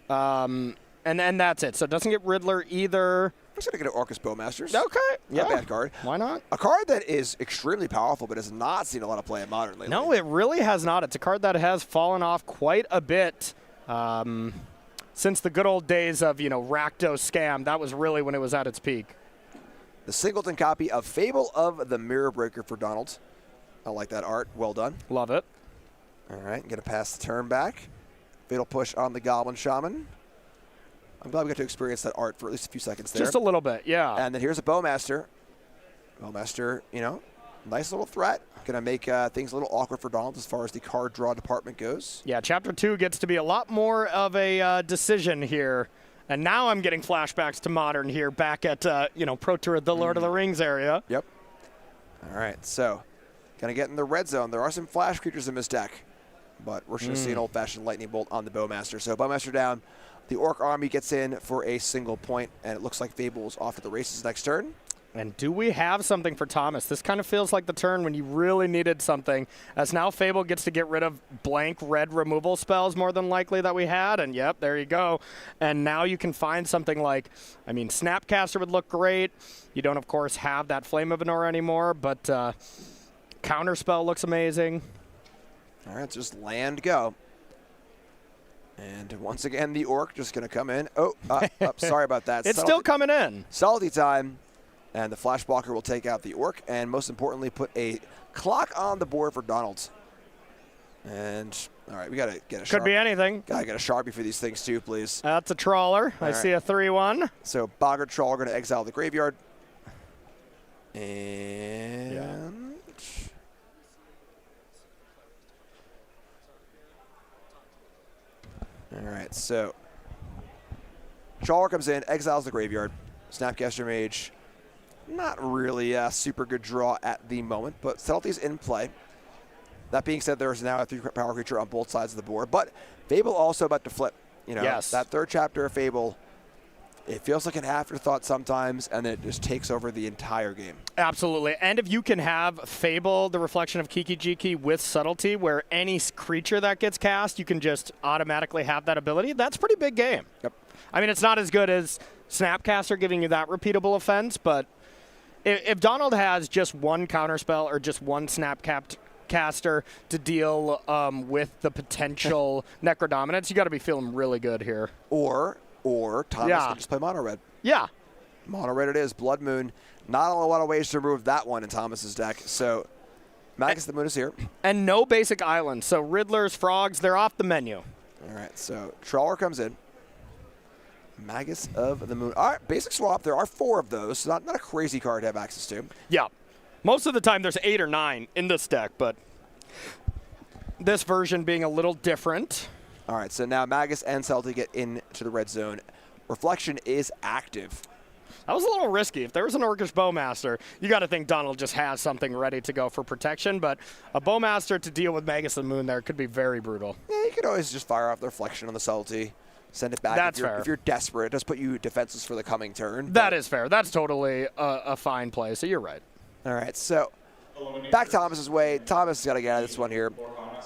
and that's it. So it doesn't get Riddler either. I'm just going to get an Orcus Bowmasters. Okay. Yeah, bad card. Why not? A card that is extremely powerful but has not seen a lot of play in Modern lately. No, it really has not. It's a card that has fallen off quite a bit since the good old days of, Rakdos Scam. That was really when it was at its peak. The singleton copy of Fable of the Mirror Breaker for Donald. I like that art. Well done. Love it. All right, going to pass the turn back. Fatal Push on the Goblin Shaman. I'm glad we got to experience that art for at least a few seconds there. Just a little bit, yeah. And then here's a Bowmaster. Bowmaster, nice little threat. Going to make things a little awkward for Donald as far as the card draw department goes. Yeah, Chapter 2 gets to be a lot more of a decision here. And now I'm getting flashbacks to Modern here back at, Pro Tour, the Lord of the Rings area. Yep. All right, so going to get in the red zone. There are some flash creatures in this deck, but we're just going to see an old-fashioned lightning bolt on the Bowmaster. So Bowmaster down. The Orc army gets in for a single point, and it looks like Fable's off at the races next turn. And do we have something for Thomas? This kind of feels like the turn when you really needed something, as now Fable gets to get rid of blank red removal spells more than likely that we had, and yep, there you go. And now you can find something like, Snapcaster would look great. You don't, of course, have that Flame of Anora anymore, but Counterspell looks amazing. All right, just land go. And once again, the Orc just going to come in. Sorry about that. It's still coming in. Subtlety time. And the Flash Blocker will take out the Orc and, most importantly, put a clock on the board for Donald. And, all right, we got to get a Could be anything. Got to get a Sharpie for these things, too, please. That's a Trawler. I see a 3-1. So, Boggart Trawler going to exile the graveyard. And... All right, so Trawler comes in, exiles the graveyard. Snapcaster Mage, not really a super good draw at the moment, but Subtlety's in play. That being said, there is now a 3-power creature on both sides of the board, but Fable also about to flip. Yes. That third chapter of Fable, it feels like an afterthought sometimes, and then it just takes over the entire game. Absolutely. And if you can have Fable, the reflection of Kiki Jiki, with Subtlety, where any creature that gets cast, you can just automatically have that ability, that's a pretty big game. Yep. It's not as good as Snapcaster giving you that repeatable offense, but if Donald has just one counterspell or just one Snapcaster to deal with the potential Necrodominance, you got to be feeling really good here. Or Thomas can just play Mono Red. Yeah. Mono Red it is. Blood Moon. Not a lot of ways to remove that one in Thomas's deck. So Magus the Moon is here. And no basic islands. So Riddlers, Frogs, they're off the menu. All right, so Trawler comes in. Magus of the Moon. All right, basic swap. There are 4 of those. So not a crazy card to have access to. Yeah. Most of the time there's 8 or 9 in this deck, but this version being a little different. All right, so now Magus and Subtlety get into the red zone. Reflection is active. that was a little risky. If there was an Orcish Bowmaster, you got to think Donald just has something ready to go for protection, but a Bowmaster to deal with Magus of the Moon there could be very brutal. Yeah, you could always just fire off the Reflection on the subtlety. Send it back. That's fair. If you're desperate, it does put you defenseless for the coming turn. That is fair. That's totally a fine play, so you're right. All right, so back Thomas's way. Thomas got to get out of this one here.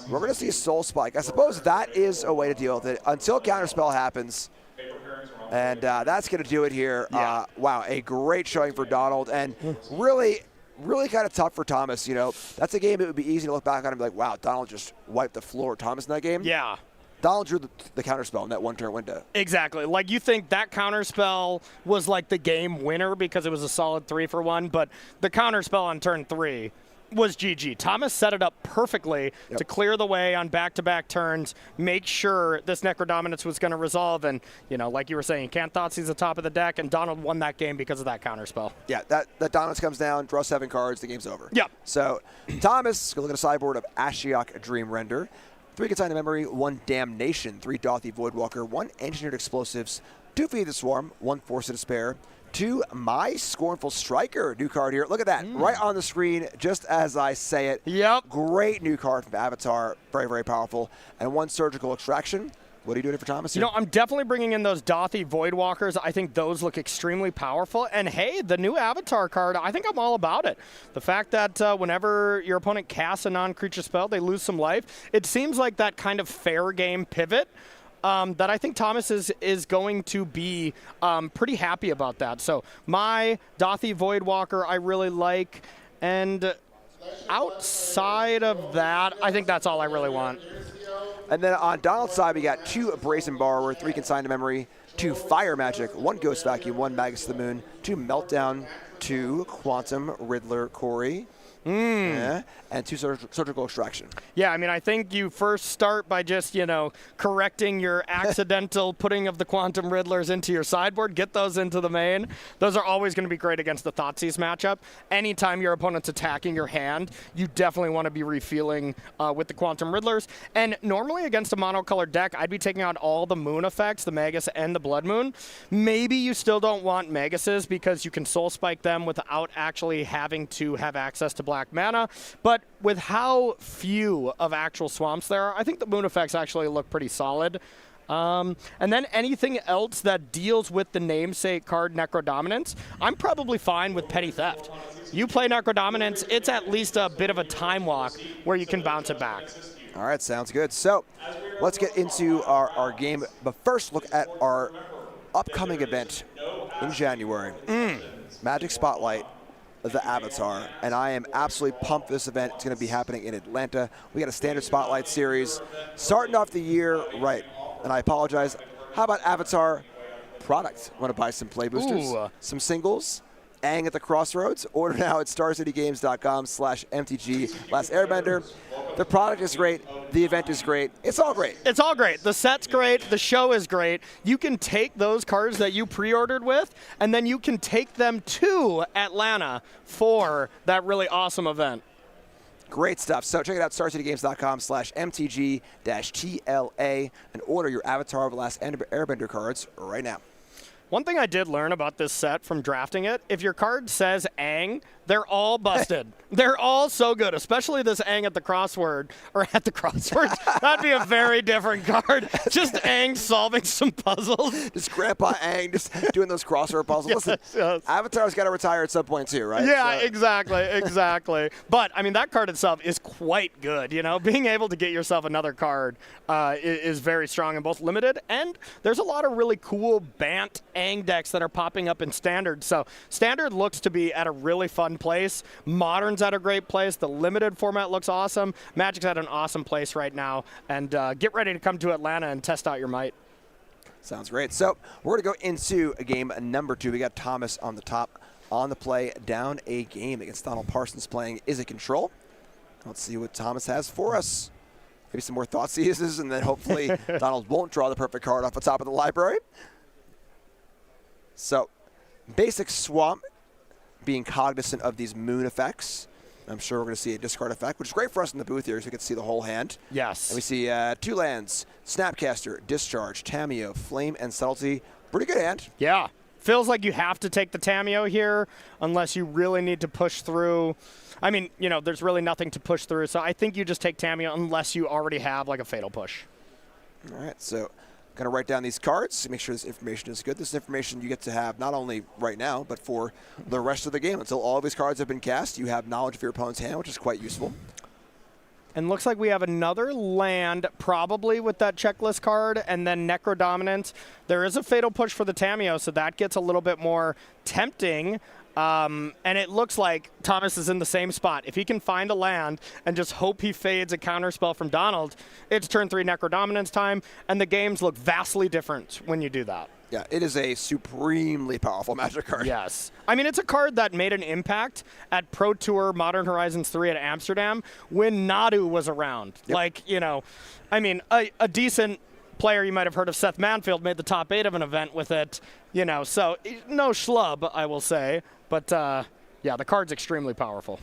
We're going to see a Soul Spike. I suppose that is a way to deal with it until Counterspell happens. And that's going to do it here. Yeah. Wow, a great showing for Donald. And really kind of tough for Thomas. You know, that's a game it would be easy to look back on and be like, wow, Donald just wiped the floor with Thomas in that game. Yeah. Donald drew the counterspell in that one-turn window. Exactly. Like, you think that counterspell was like the game winner because it was a solid 3-for-1, but the counterspell on turn 3 was GG. Thomas set it up perfectly to clear the way on back-to-back turns, make sure this Necrodominance was going to resolve, and, you know, like you were saying, can't Thoughtseize the top of the deck, and Donald won that game because of that counterspell. Yeah, that Dominance comes down, draw 7 cards, the game's over. Yep. So, Thomas, go look at a sideboard of Ashiok Dream Render. 3 Consign to Memory, 1 Damnation, 3 Dothy Voidwalker, 1 Engineered Explosives, 2 Feed the Swarm, 1 Force of Despair, 2 My Scornful Striker, new card here. Look at that, right on the screen, just as I say it. Yep. Great new card from Avatar, very, very powerful. And 1 Surgical Extraction. What are you doing for Thomas here? You know, I'm definitely bringing in those Dothy Voidwalkers. I think those look extremely powerful. And hey, the new Avatar card, I think I'm all about it. The fact that whenever your opponent casts a non-creature spell, they lose some life. It seems like that kind of fair game pivot that I think Thomas is going to be pretty happy about that. So my Dothy Voidwalker I really like. And outside of that, I think that's all I really want. And then on Donald's side, we got 2 Brazen Borrower, 3 Consign to Memory, 2 Fire Magic, 1 Ghost Vacuum, 1 Magus of the Moon, 2 Meltdown, 2 Quantum Riddler Corey, and 2 Surgical Extraction. Yeah, I mean, I think you first start by just, you know, correcting your accidental putting of the Quantum Riddlers into your sideboard. Get those into the main. Those are always going to be great against the Thoughtseize matchup. Anytime your opponent's attacking your hand, you definitely want to be refueling with the Quantum Riddlers. And normally against a monocolored deck, I'd be taking out all the moon effects, the Magus and the Blood Moon. Maybe you still don't want Maguses because you can Soul Spike them without actually having to have access to black mana. But with how few of actual swamps there are, I think the moon effects actually look pretty solid. And then anything else that deals with the namesake card Necrodominance, I'm probably fine with Petty Theft. You play Necrodominance, it's at least a bit of a time walk where you can bounce it back. All right, sounds good. So let's get into our game, but first look at our upcoming event in January. Magic Spotlight, the Avatar, and I am absolutely pumped for this event. It's going to be happening in Atlanta. We got a standard Spotlight series starting off the year right, and I apologize. How about Avatar product? Want to buy some play boosters, some singles? Aang at the Crossroads. Order now at starcitygames.com/MTG Last Airbender. The product is great. The event is great. It's all great. It's all great. The set's great. The show is great. You can take those cards that you pre-ordered with, and then you can take them to Atlanta for that really awesome event. Great stuff. So check it out, starcitygames.com/MTG-TLA, and order your Avatar of the Last Airbender cards right now. One thing I did learn about this set from drafting it, if your card says Aang, they're all busted. They're all so good, especially this Aang at the crossword, or at the crosswords. That'd be a very different card. Just Aang solving some puzzles. Just Grandpa Aang just doing those crossword puzzles. Listen, Avatar's got to retire at some point too, right? Yeah, so. Exactly. But, I mean, that card itself is quite good, you know? Being able to get yourself another card is very strong in both limited, and there's a lot of really cool Bant Aang decks that are popping up in Standard. So Standard looks to be at a really fun place. Modern's at a great place. The limited format looks awesome. Magic's at an awesome place right now. And get ready to come to Atlanta and test out your might. Sounds great. So we're going to go into game number 2. We got Thomas on the top on the play, down a game against Donald Parsons playing Is It Control? Let's see what Thomas has for us. Maybe some more Thoughtseizes, and then hopefully Donald won't draw the perfect card off the top of the library. So basic Swamp, being cognizant of these moon effects. I'm sure we're going to see a discard effect, which is great for us in the booth here, so we can see the whole hand. Yes. And we see 2 lands, Snapcaster, Discharge, Tameo, Flame, and Subtlety. Pretty good hand. Yeah. Feels like you have to take the Tamiyo here unless you really need to push through. I mean, you know, there's really nothing to push through, so I think you just take Tamiyo unless you already have like a Fatal Push. All right, so going to write down these cards, make sure this information is good. This information you get to have not only right now, but for the rest of the game. Until all of these cards have been cast, you have knowledge of your opponent's hand, which is quite useful. And looks like we have another land, probably with that checklist card, and then Necro Dominant. There is a Fatal Push for the Tamiyo, so that gets a little bit more tempting. And it looks like Thomas is in the same spot. If he can find a land and just hope he fades a counterspell from Donald, it's turn 3 Necro Dominance time, and the games look vastly different when you do that. Yeah, it is a supremely powerful Magic card. Yes. I mean, it's a card that made an impact at Pro Tour Modern Horizons 3 at Amsterdam when Nadu was around. Yep. Like, you know, I mean, a decent player you might have heard of, Seth Manfield, made the top 8 of an event with it, you know, so no schlub, I will say. But, yeah, the card's extremely powerful.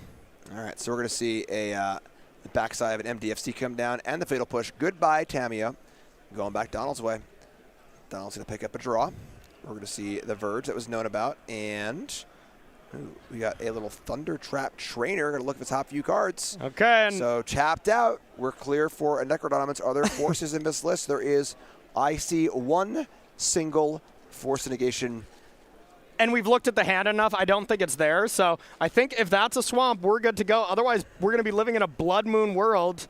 All right, so we're going to see the backside of an MDFC come down and the Fatal Push. Goodbye, Tamiyo. Going back Donald's way. Donald's going to pick up a draw. We're going to see the Verge that was known about. And we got a little Thunder Trap Trainer. Going to look at the top few cards. Okay. So tapped out. We're clear for a Necrodominance. Are there forces in this list? There is, I see, one single Force Negation. And we've looked at the hand enough. I don't think it's there. So I think if that's a swamp, we're good to go. Otherwise, we're going to be living in a Blood Moon world.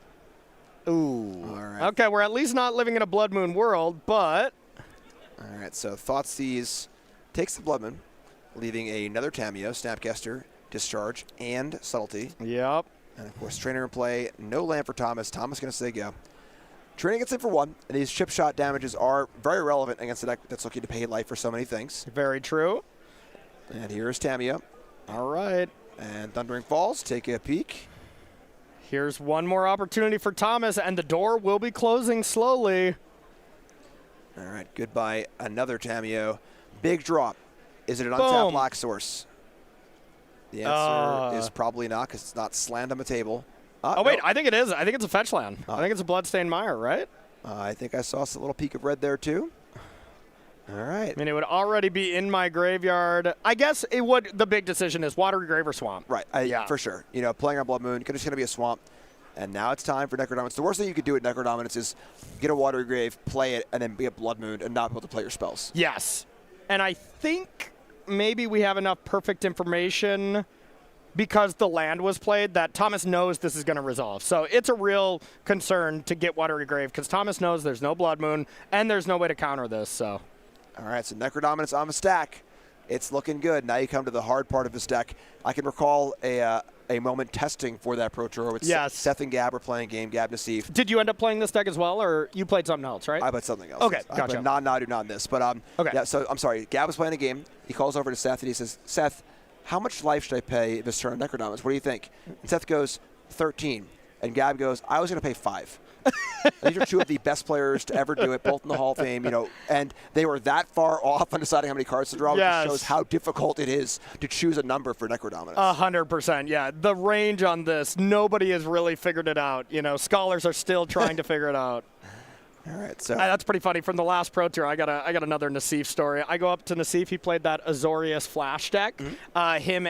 Ooh. All right. Okay, we're at least not living in a Blood Moon world, but... All right, so Thoughtseize takes the Blood Moon, leaving another Tamiyo, Snapcaster, Discharge, and Subtlety. Yep. And, of course, Trainer in play. No land for Thomas. Thomas going to say go. Trainer gets in for 1, and these chip shot damages are very relevant against a deck that's looking to pay life for so many things. Very true. And here's Tamiyo. All right. And Thundering Falls, take a peek. Here's one more opportunity for Thomas, and the door will be closing slowly. All right, goodbye, another Tamiyo. Big drop. Is it an untapped black source? The answer is probably not, because it's not slammed on the table. Oh, wait, I think it is. I think it's a fetch land. I think it's a Bloodstained Mire, right? I think I saw a little peek of red there, too. All right. I mean, it would already be in my graveyard. I guess it would. The big decision is Watery Grave or Swamp. Right, yeah. For sure. You know, playing on Blood Moon, it's going to be a Swamp. And now it's time for Necrodominance. The worst thing you could do at Necrodominance is get a Watery Grave, play it, and then be a Blood Moon and not be able to play your spells. Yes. And I think maybe we have enough perfect information because the land was played that Thomas knows this is going to resolve. So it's a real concern to get Watery Grave because Thomas knows there's no Blood Moon and there's no way to counter this. So. All right, so Necrodominance on the stack. It's looking good. Now you come to the hard part of this deck. I can recall a moment testing for that Pro Tour. Yes. Seth and Gab were playing a game, Gab Nassif. Did you end up playing this deck as well, or you played something else, right? I played something else. Okay, gotcha. Not this. But okay. Yeah, so I'm sorry. Gab was playing a game. He calls over to Seth and he says, Seth, how much life should I pay this turn on Necrodominance? What do you think? And Seth goes, 13. And Gab goes, I was going to pay 5. These are two of the best players to ever do it, both in the Hall of Fame, you know, and they were that far off on deciding how many cards to draw, which shows how difficult it is to choose a number for Necrodominance. 100%, yeah. The range on this, nobody has really figured it out. You know, scholars are still trying to figure it out. All right, so that's pretty funny. From the last Pro Tour, I got another Nassif story. I go up to Nassif. He played that Azorius Flash deck. Him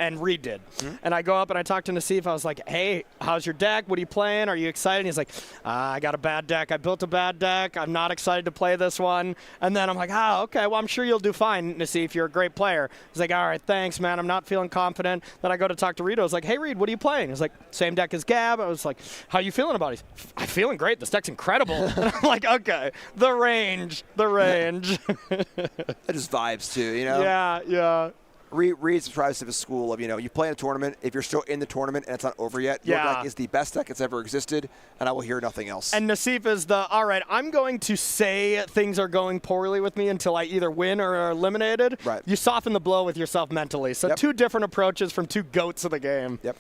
and Reed did. And I go up and I talk to Nassif. I was like, hey, how's your deck? What are you playing? Are you excited? And he's like, I got a bad deck. I built a bad deck. I'm not excited to play this one. And then I'm like, okay, well, I'm sure you'll do fine, Nassif. You're a great player. He's like, all right, thanks, man. I'm not feeling confident. Then I go to talk to Reed. I was like, hey, Reed, what are you playing? He's like, same deck as Gab. I was like, how you feeling about it? I'm feeling great. This deck's incredible. And I'm like, okay, the range. It just vibes, too, you know? Yeah. Reed subscribes to the school of, you know, you play in a tournament, if you're still in the tournament and it's not over yet, your deck is the best deck that's ever existed, and I will hear nothing else. And Nassif is all right, I'm going to say things are going poorly with me until I either win or are eliminated. Right. You soften the blow with yourself mentally. So two different approaches from two goats of the game. Yep.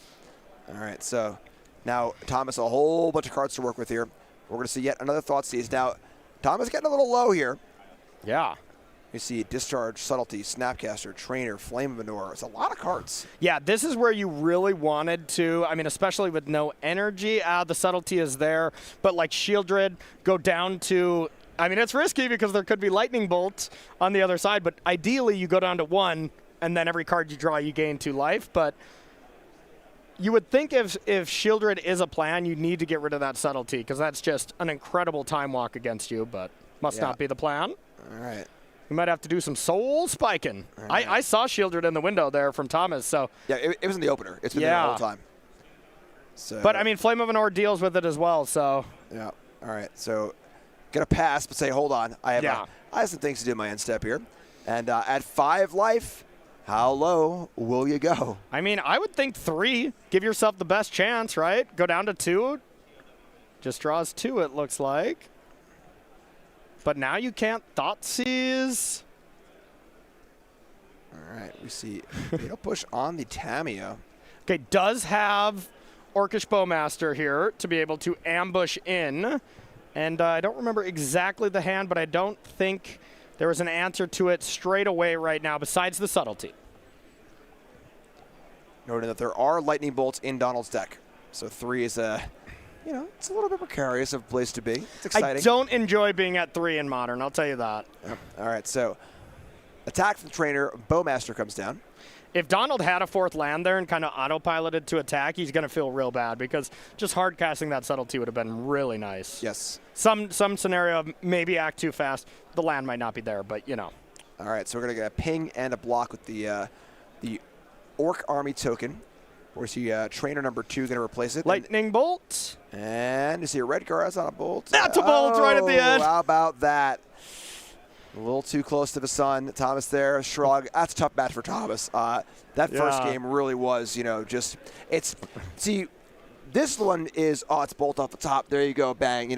All right, so now Thomas, a whole bunch of cards to work with here. We're going to see yet another Thoughtseize. Now, Thomas getting a little low here. Yeah. You see Discharge, Subtlety, Snapcaster, Trainer, Flame of Manure. It's a lot of cards. Yeah, this is where you really wanted to, I mean, especially with no energy. The Subtlety is there, but like Shieldred, go down to I mean, it's risky because there could be Lightning Bolt on the other side, but ideally you go down to 1, and then every card you draw, you gain 2 life. But you would think if Shieldred is a plan, you need to get rid of that subtlety, because that's just an incredible time walk against you, but must not be the plan. All right. We might have to do some soul spiking. Right. I saw Shieldred in the window there from Thomas, so. Yeah, it was in the opener. It's been there the whole time. So. But, I mean, Flame of Anor deals with it as well, so. Yeah. All right. So, going to pass, but say, hold on. I have some things to do in my end step here. And at 5 life, how low will you go? I mean, I would think 3. Give yourself the best chance, right? Go down to 2. Just draws 2, it looks like. But now you can't Thoughtseize. All right, we see Fatal Push on the Tamiya. Okay, does have Orcish Bowmaster here to be able to ambush in. And I don't remember exactly the hand, but I don't think there was an answer to it straight away right now besides the subtlety. Noting that there are Lightning Bolts in Donald's deck. So 3 is it's a little bit precarious of a place to be. It's exciting. I don't enjoy being at 3 in Modern, I'll tell you that. Yep. All right, so attack from the trainer, Bowmaster comes down. If Donald had a 4th land there and kind of autopiloted to attack, he's going to feel real bad because just hard casting that subtlety would have been really nice. Yes. Some scenario of maybe act too fast. The land might not be there, but you know. All right, so we're going to get a ping and a block with the Orc Army token. We see trainer number 2 going to replace it. Lightning Bolt. And you see a red card that's on a bolt. That's a bolt right at the end. How about that? A little too close to the sun. Thomas there, shrug. That's a tough match for Thomas. That first game really was, this one is, it's bolt off the top. There you go, bang.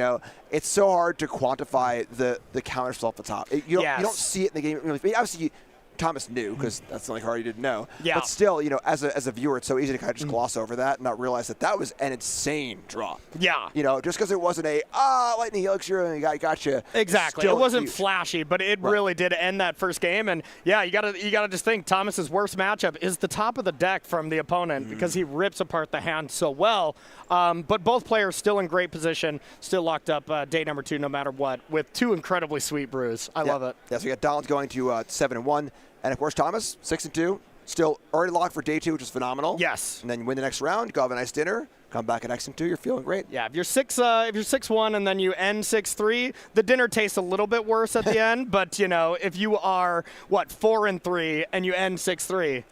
It's so hard to quantify the counters off the top. You don't see it in the game. Obviously, Thomas knew because that's the only card he didn't know. Yeah. But still, as a viewer, it's so easy to kind of just gloss over that and not realize that was an insane drop. Yeah. Just because it wasn't lightning elixir and got you. Exactly. It wasn't flashy, but it really did end that first game. And yeah, you gotta just think Thomas's worst matchup is the top of the deck from the opponent because he rips apart the hand so well. But both players still in great position, still locked up day number 2 no matter what, with 2 incredibly sweet brews. I love it. Yeah, so we got Donald going to 7-1. And, of course, Thomas, 6-2, still already locked for day 2, which is phenomenal. Yes. And then you win the next round, go have a nice dinner, come back at X2, you're feeling great. Yeah, if you're 6-1 and then you end 6-3, the dinner tastes a little bit worse at the end. But, if you are, 4-3 and you end 6-3,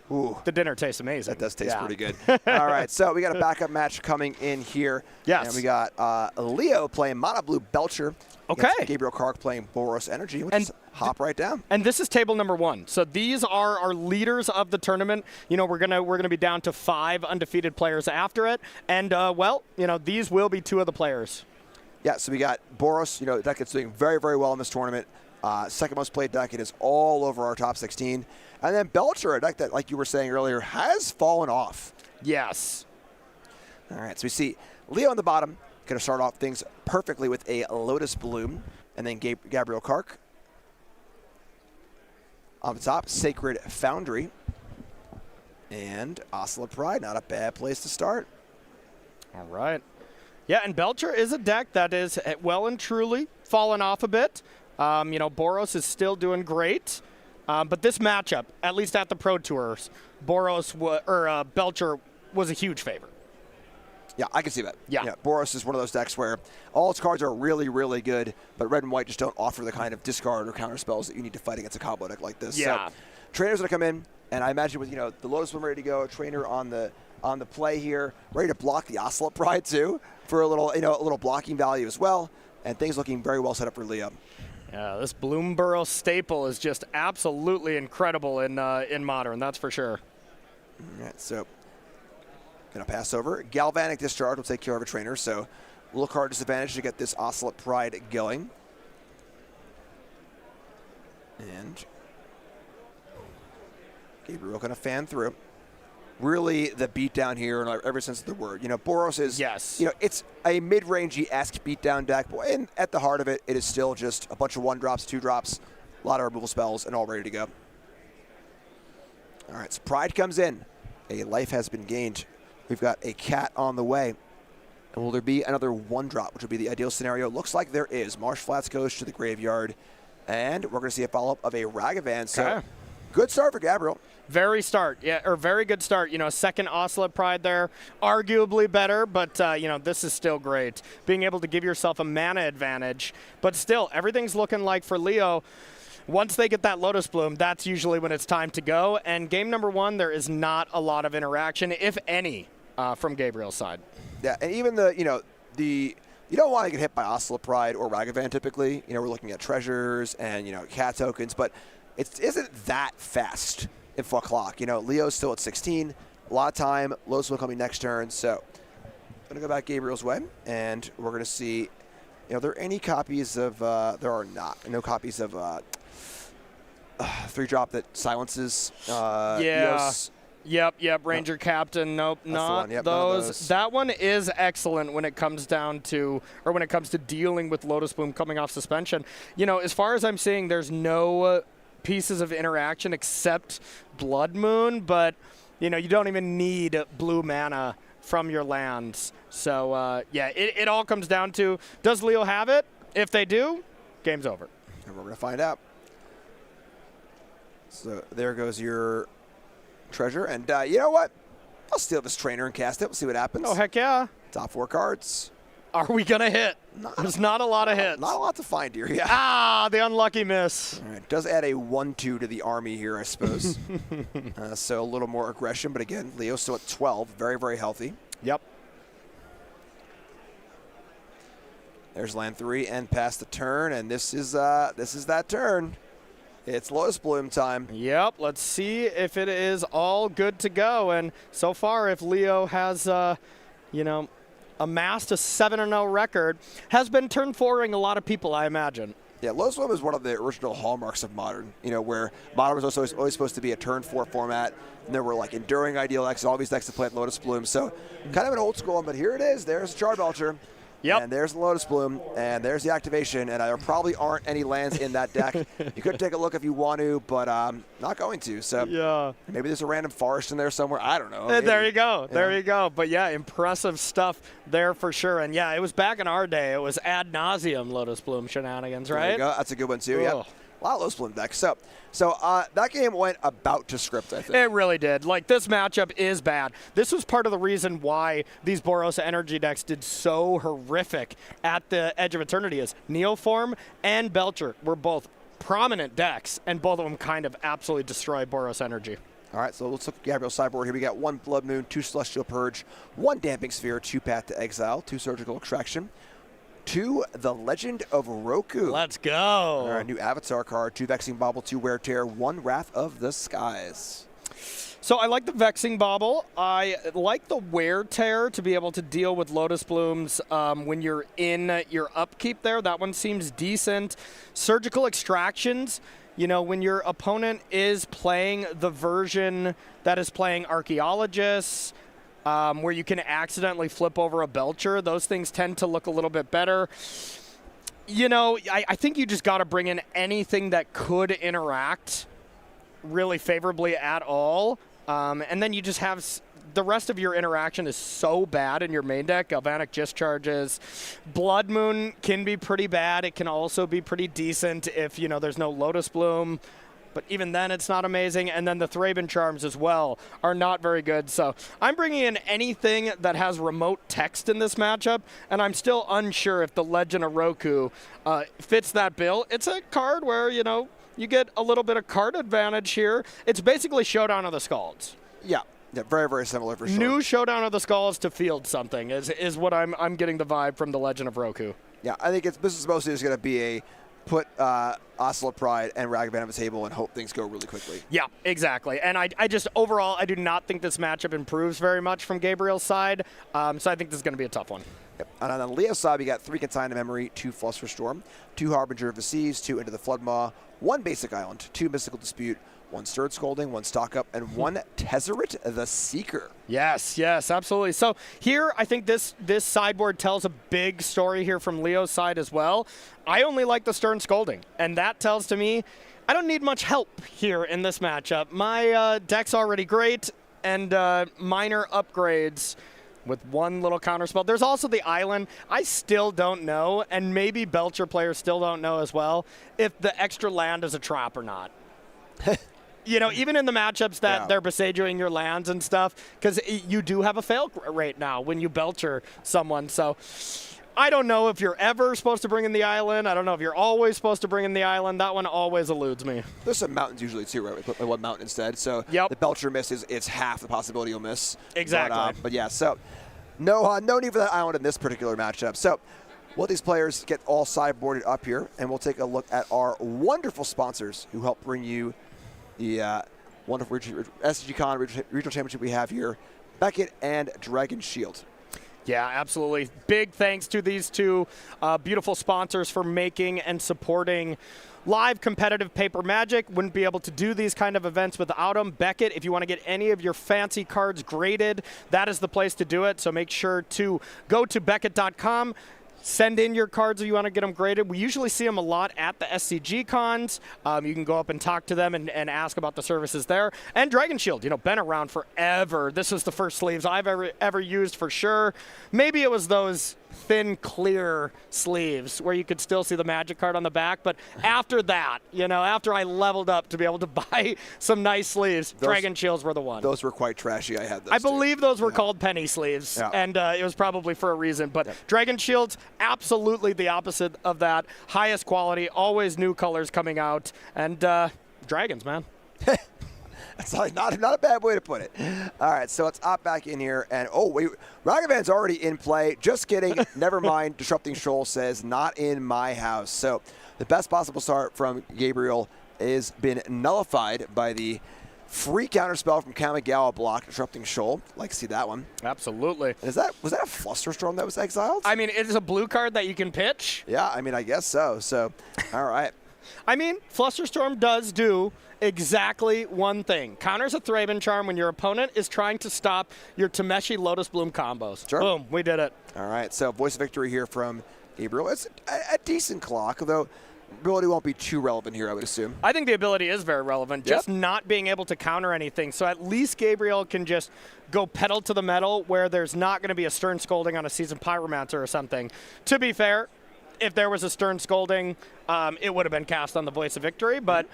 the dinner tastes amazing. That does taste pretty good. All right, so we got a backup match coming in here. Yes. And we got Leo playing Mono Blue Belcher. Okay. Gabriel Kark playing Boros Energy, which is hop right down. And this is table number 1. So these are our leaders of the tournament. We're gonna be down to 5 undefeated players after it. And these will be 2 of the players. Yeah, so we got Boros, the deck that's doing very, very well in this tournament. Second most played deck. It is all over our top 16. And then Belcher, a deck that, like you were saying earlier, has fallen off. Yes. All right, so we see Leo on the bottom. Going to start off things perfectly with a Lotus Bloom. And then Gabriel Kark. On the top, Sacred Foundry. And Oscilla Pride, not a bad place to start. All right. Yeah, and Belcher is a deck that is well and truly fallen off a bit. Boros is still doing great. But this matchup, at least at the Pro Tours, Belcher was a huge favorite. Yeah, I can see that. Yeah. Boros is one of those decks where all its cards are really, really good, but red and white just don't offer the kind of discard or counter spells that you need to fight against a combo deck like this. Yeah. So, trainers going to come in, and I imagine with the Lotus Bloom ready to go, a trainer on the play here, ready to block the Oscilla Pride too for a little blocking value as well, and things looking very well set up for Leo. Yeah, this Bloomborough staple is just absolutely incredible in Modern, that's for sure. All right, so going to pass over. Galvanic Discharge will take care of a trainer, so little card disadvantage to get this Oscilla Pride going. And Gabriel going to fan through. Really the beatdown here in every sense of the word. Boros is, it's a mid-rangey-esque beatdown deck, and at the heart of it, it is still just a bunch of 1-drops, 2-drops, a lot of removal spells, and all ready to go. All right, so Pride comes in. A life has been gained. We've got a cat on the way. And will there be another 1-drop, which would be the ideal scenario? Looks like there is. Marsh Flats goes to the graveyard, and we're going to see a follow-up of a Ragavan. So good start for Gabriel. Very good start. You know, second Oscillate Pride there, arguably better, but you know, this is still great. Being able to give yourself a mana advantage, but still, everything's looking like for Leo. Once they get that Lotus Bloom, that's usually when it's time to go. And game number 1, there is not a lot of interaction, if any, from Gabriel's side. Yeah, and even you don't want to get hit by Oscillate Pride or Ragavan typically. You know, we're looking at treasures and, you know, cat tokens, but it isn't that fast in full clock. You know, Leo's still at 16, a lot of time. Lotus will coming next turn, so I'm going to go back Gabriel's way, and we're going to see, you know, are there any copies of, there are not, no copies of 3-drop that silences Eos. Yep, Ranger Captain, nope, not Yep, those. That one is excellent when it comes down to, or when it comes to dealing with Lotus Bloom coming off suspension. You know, as far as I'm seeing, there's no pieces of interaction except Blood Moon, but you know, you don't even need blue mana from your lands. So yeah, it all comes down to, does Leo have it? If they do, game's over. And we're going to find out. So there goes your treasure, and you know what? I'll steal this trainer and cast it. We'll see what happens. Oh, heck yeah. Top 4 cards. Are we going to hit? There's not a lot of hits. Not a lot to find here, yeah. Ah, the unlucky miss. All right, does add a 1-2 to the army here, I suppose. So a little more aggression, but again, Leo's still at 12. Very, very healthy. Yep. There's land 3 and past the turn, and this is that turn. It's Lotus Bloom time. Yep, let's see if it is all good to go. And so far, if Leo has, you know, amassed a 7-0 record, has been turn 4ing a lot of people, I imagine. Yeah, Lotus Bloom is one of the original hallmarks of Modern, you know, where Modern was also always supposed to be a turn 4 format, and there were like Enduring Ideal decks, all these decks that played Lotus Bloom. So kind of an old school one, but here it is. There's Charbelcher. Yep. And there's the Lotus Bloom, and there's the activation, and there probably aren't any lands in that deck. You could take a look if you want to, but not going to. So yeah, maybe there's a random forest in there somewhere. I don't know. There you go. Yeah. There you go. But yeah, impressive stuff there for sure. And yeah, it was back in our day. It was ad nauseum Lotus Bloom shenanigans, right? There you go. That's a good one too. Yeah. A lot of Lotus Bloom decks. So that game went about to script, I think. It really did. Like, this matchup is bad. This was part of the reason why these Boros Energy decks did so horrific at the Edge of Eternity is Neoform and Belcher were both prominent decks, and both of them kind of absolutely destroyed Boros Energy. All right, so let's look at Gabriel's sideboard here. We got 1 Blood Moon, 2 Celestial Purge, 1 Damping Sphere, 2 Path to Exile, 2 Surgical Extraction, 2 The Legend of Roku. Let's go. All right, new Avatar card, 2 Vexing Bauble, 2 Wear Tear, 1 Wrath of the Skies. So I like the Vexing Bauble. I like the Wear Tear to be able to deal with Lotus Blooms when you're in your upkeep there. That one seems decent. Surgical Extractions, you know, when your opponent is playing the version that is playing Archaeologists, where you can accidentally flip over a Belcher, those things tend to look a little bit better. You know, I think you just got to bring in anything that could interact really favorably at all. And then you just have the rest of your interaction is so bad in your main deck. Galvanic Discharges. Blood Moon can be pretty bad. It can also be pretty decent if, you know, there's no Lotus Bloom. But even then, it's not amazing. And then the Thraben Charms as well are not very good. So I'm bringing in anything that has remote text in this matchup, and I'm still unsure if the Legend of Roku fits that bill. It's a card where, you know, you get a little bit of card advantage here. It's basically Showdown of the Scalds. Yeah, very, very similar for sure. New Showdown of the Scalds to field something is what I'm getting the vibe from the Legend of Roku. Yeah, I think this is mostly just going to be a put Oscillate Pride and Ragavan on the table and hope things go really quickly. Yeah, exactly. And I just, overall, I do not think this matchup improves very much from Gabriel's side. So I think this is going to be a tough one. Yep. And on the Leo's side, we got 3 Consign to Memory, 2 Philosopher's Storm, 2 Harbinger of the Seas, 2 Into the Floodmaw, 1 Basic Island, 2 Mystical Dispute, 1 Stirred Scolding, 1 Stock Up, and 1 Tezzeret the Seeker. Yes, absolutely. So here, I think this sideboard tells a big story here from Leo's side as well. I only like the Stern Scolding, and that tells to me I don't need much help here in this matchup. My deck's already great, and minor upgrades with one little counter spell. There's also the island. I still don't know, and maybe Belcher players still don't know as well, if the extra land is a trap or not. You know, even in the matchups that they're besieging your lands and stuff, because you do have a fail rate now when you Belcher someone. So I don't know if you're ever supposed to bring in the island. I don't know if you're always supposed to bring in the island. That one always eludes me. There's some mountains usually too, right? We put one mountain instead. So the Belcher miss it's half the possibility you'll miss. Exactly. But yeah, so no need for that island in this particular matchup. So we'll let these players get all sideboarded up here, and we'll take a look at our wonderful sponsors who help bring you the wonderful SCG Con regional championship we have here, Beckett and Dragon Shield. Yeah, absolutely. Big thanks to these two beautiful sponsors for making and supporting live competitive paper Magic. Wouldn't be able to do these kind of events without them. Beckett, if you want to get any of your fancy cards graded, that is the place to do it. So make sure to go to Beckett.com. Send in your cards if you want to get them graded. We usually see them a lot at the SCG cons. You can go up and talk to them and ask about the services there. And Dragon Shield, you know, been around forever. This is the first sleeves I've ever used for sure. Maybe it was those thin, clear sleeves where you could still see the Magic card on the back. But after that, you know, after I leveled up to be able to buy some nice sleeves, Dragon Shields were the one. Those were quite trashy. I had those. I believe those were called penny sleeves, and it was probably for a reason. But Dragon Shields, absolutely the opposite of that. Highest quality, always new colors coming out, and dragons, man. That's not a bad way to put it. All right, so let's opt back in here. And, oh, wait, Ragavan's already in play. Just kidding. Never mind. Disrupting Shoal says, not in my house. So the best possible start from Gabriel has been nullified by the free counterspell from Kamigawa block, Disrupting Shoal. Like to see that one. Absolutely. And was that a Flusterstorm that was exiled? I mean, it is a blue card that you can pitch. Yeah, I mean, I guess so. So, all right. I mean, Flusterstorm does do exactly one thing. Counters a Thraben Charm when your opponent is trying to stop your Tameshi Lotus Bloom combos. Sure. Boom, we did it. All right, so Voice of Victory here from Gabriel. It's a decent clock, although ability won't be too relevant here, I would assume. I think the ability is very relevant, just not being able to counter anything. So at least Gabriel can just go pedal to the metal where there's not going to be a Stern Scolding on a Seasoned Pyromancer or something. To be fair, if there was a Stern Scolding, it would have been cast on the Voice of Victory. But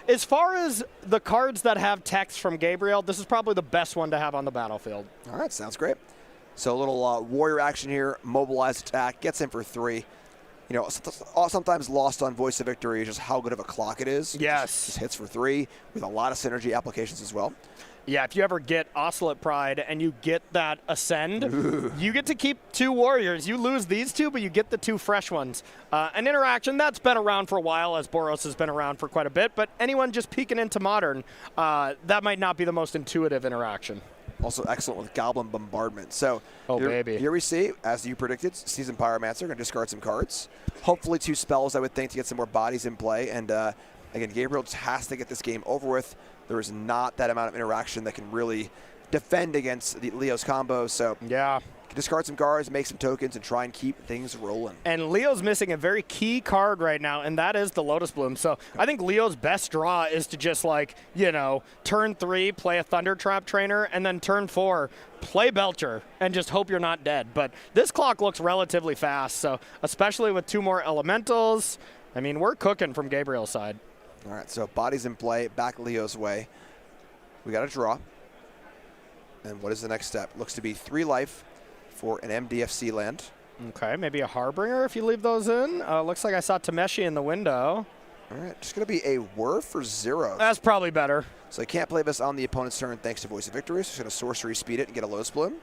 as far as the cards that have text from Gabriel, this is probably the best one to have on the battlefield. All right, sounds great. So a little warrior action here, mobilized attack, gets in for 3. You know, sometimes lost on Voice of Victory is just how good of a clock it is. Yes. Just hits for 3 with a lot of synergy applications as well. Yeah, if you ever get Oscillate Pride and you get that Ascend, you get to keep 2 warriors. You lose these 2, but you get the 2 fresh ones. An interaction that's been around for a while, as Boros has been around for quite a bit, but anyone just peeking into Modern, that might not be the most intuitive interaction. Also excellent with Goblin Bombardment. So here we see, as you predicted, Seasoned Pyromancer going to discard some cards. Hopefully 2 spells, I would think, to get some more bodies in play. And again, Gabriel just has to get this game over with. There is not that amount of interaction that can really defend against the Leo's combo. So yeah, discard some cards, make some tokens, and try and keep things rolling. And Leo's missing a very key card right now, and that is the Lotus Bloom. So I think Leo's best draw is to just, like, you know, turn 3, play a Thunder Trap Trainer, and then turn 4, play Belcher, and just hope you're not dead. But this clock looks relatively fast, so especially with 2 more Elementals, I mean, we're cooking from Gabriel's side. All right, so bodies in play, back Leo's way. We got a draw. And what is the next step? Looks to be 3 life for an MDFC land. Okay, maybe a Harbinger if you leave those in. Looks like I saw Tameshi in the window. All right, just going to be a Whir for 0. That's probably better. So I can't play this on the opponent's turn thanks to Voice of Victory. So just going to sorcery speed it and get a Lotus Bloom.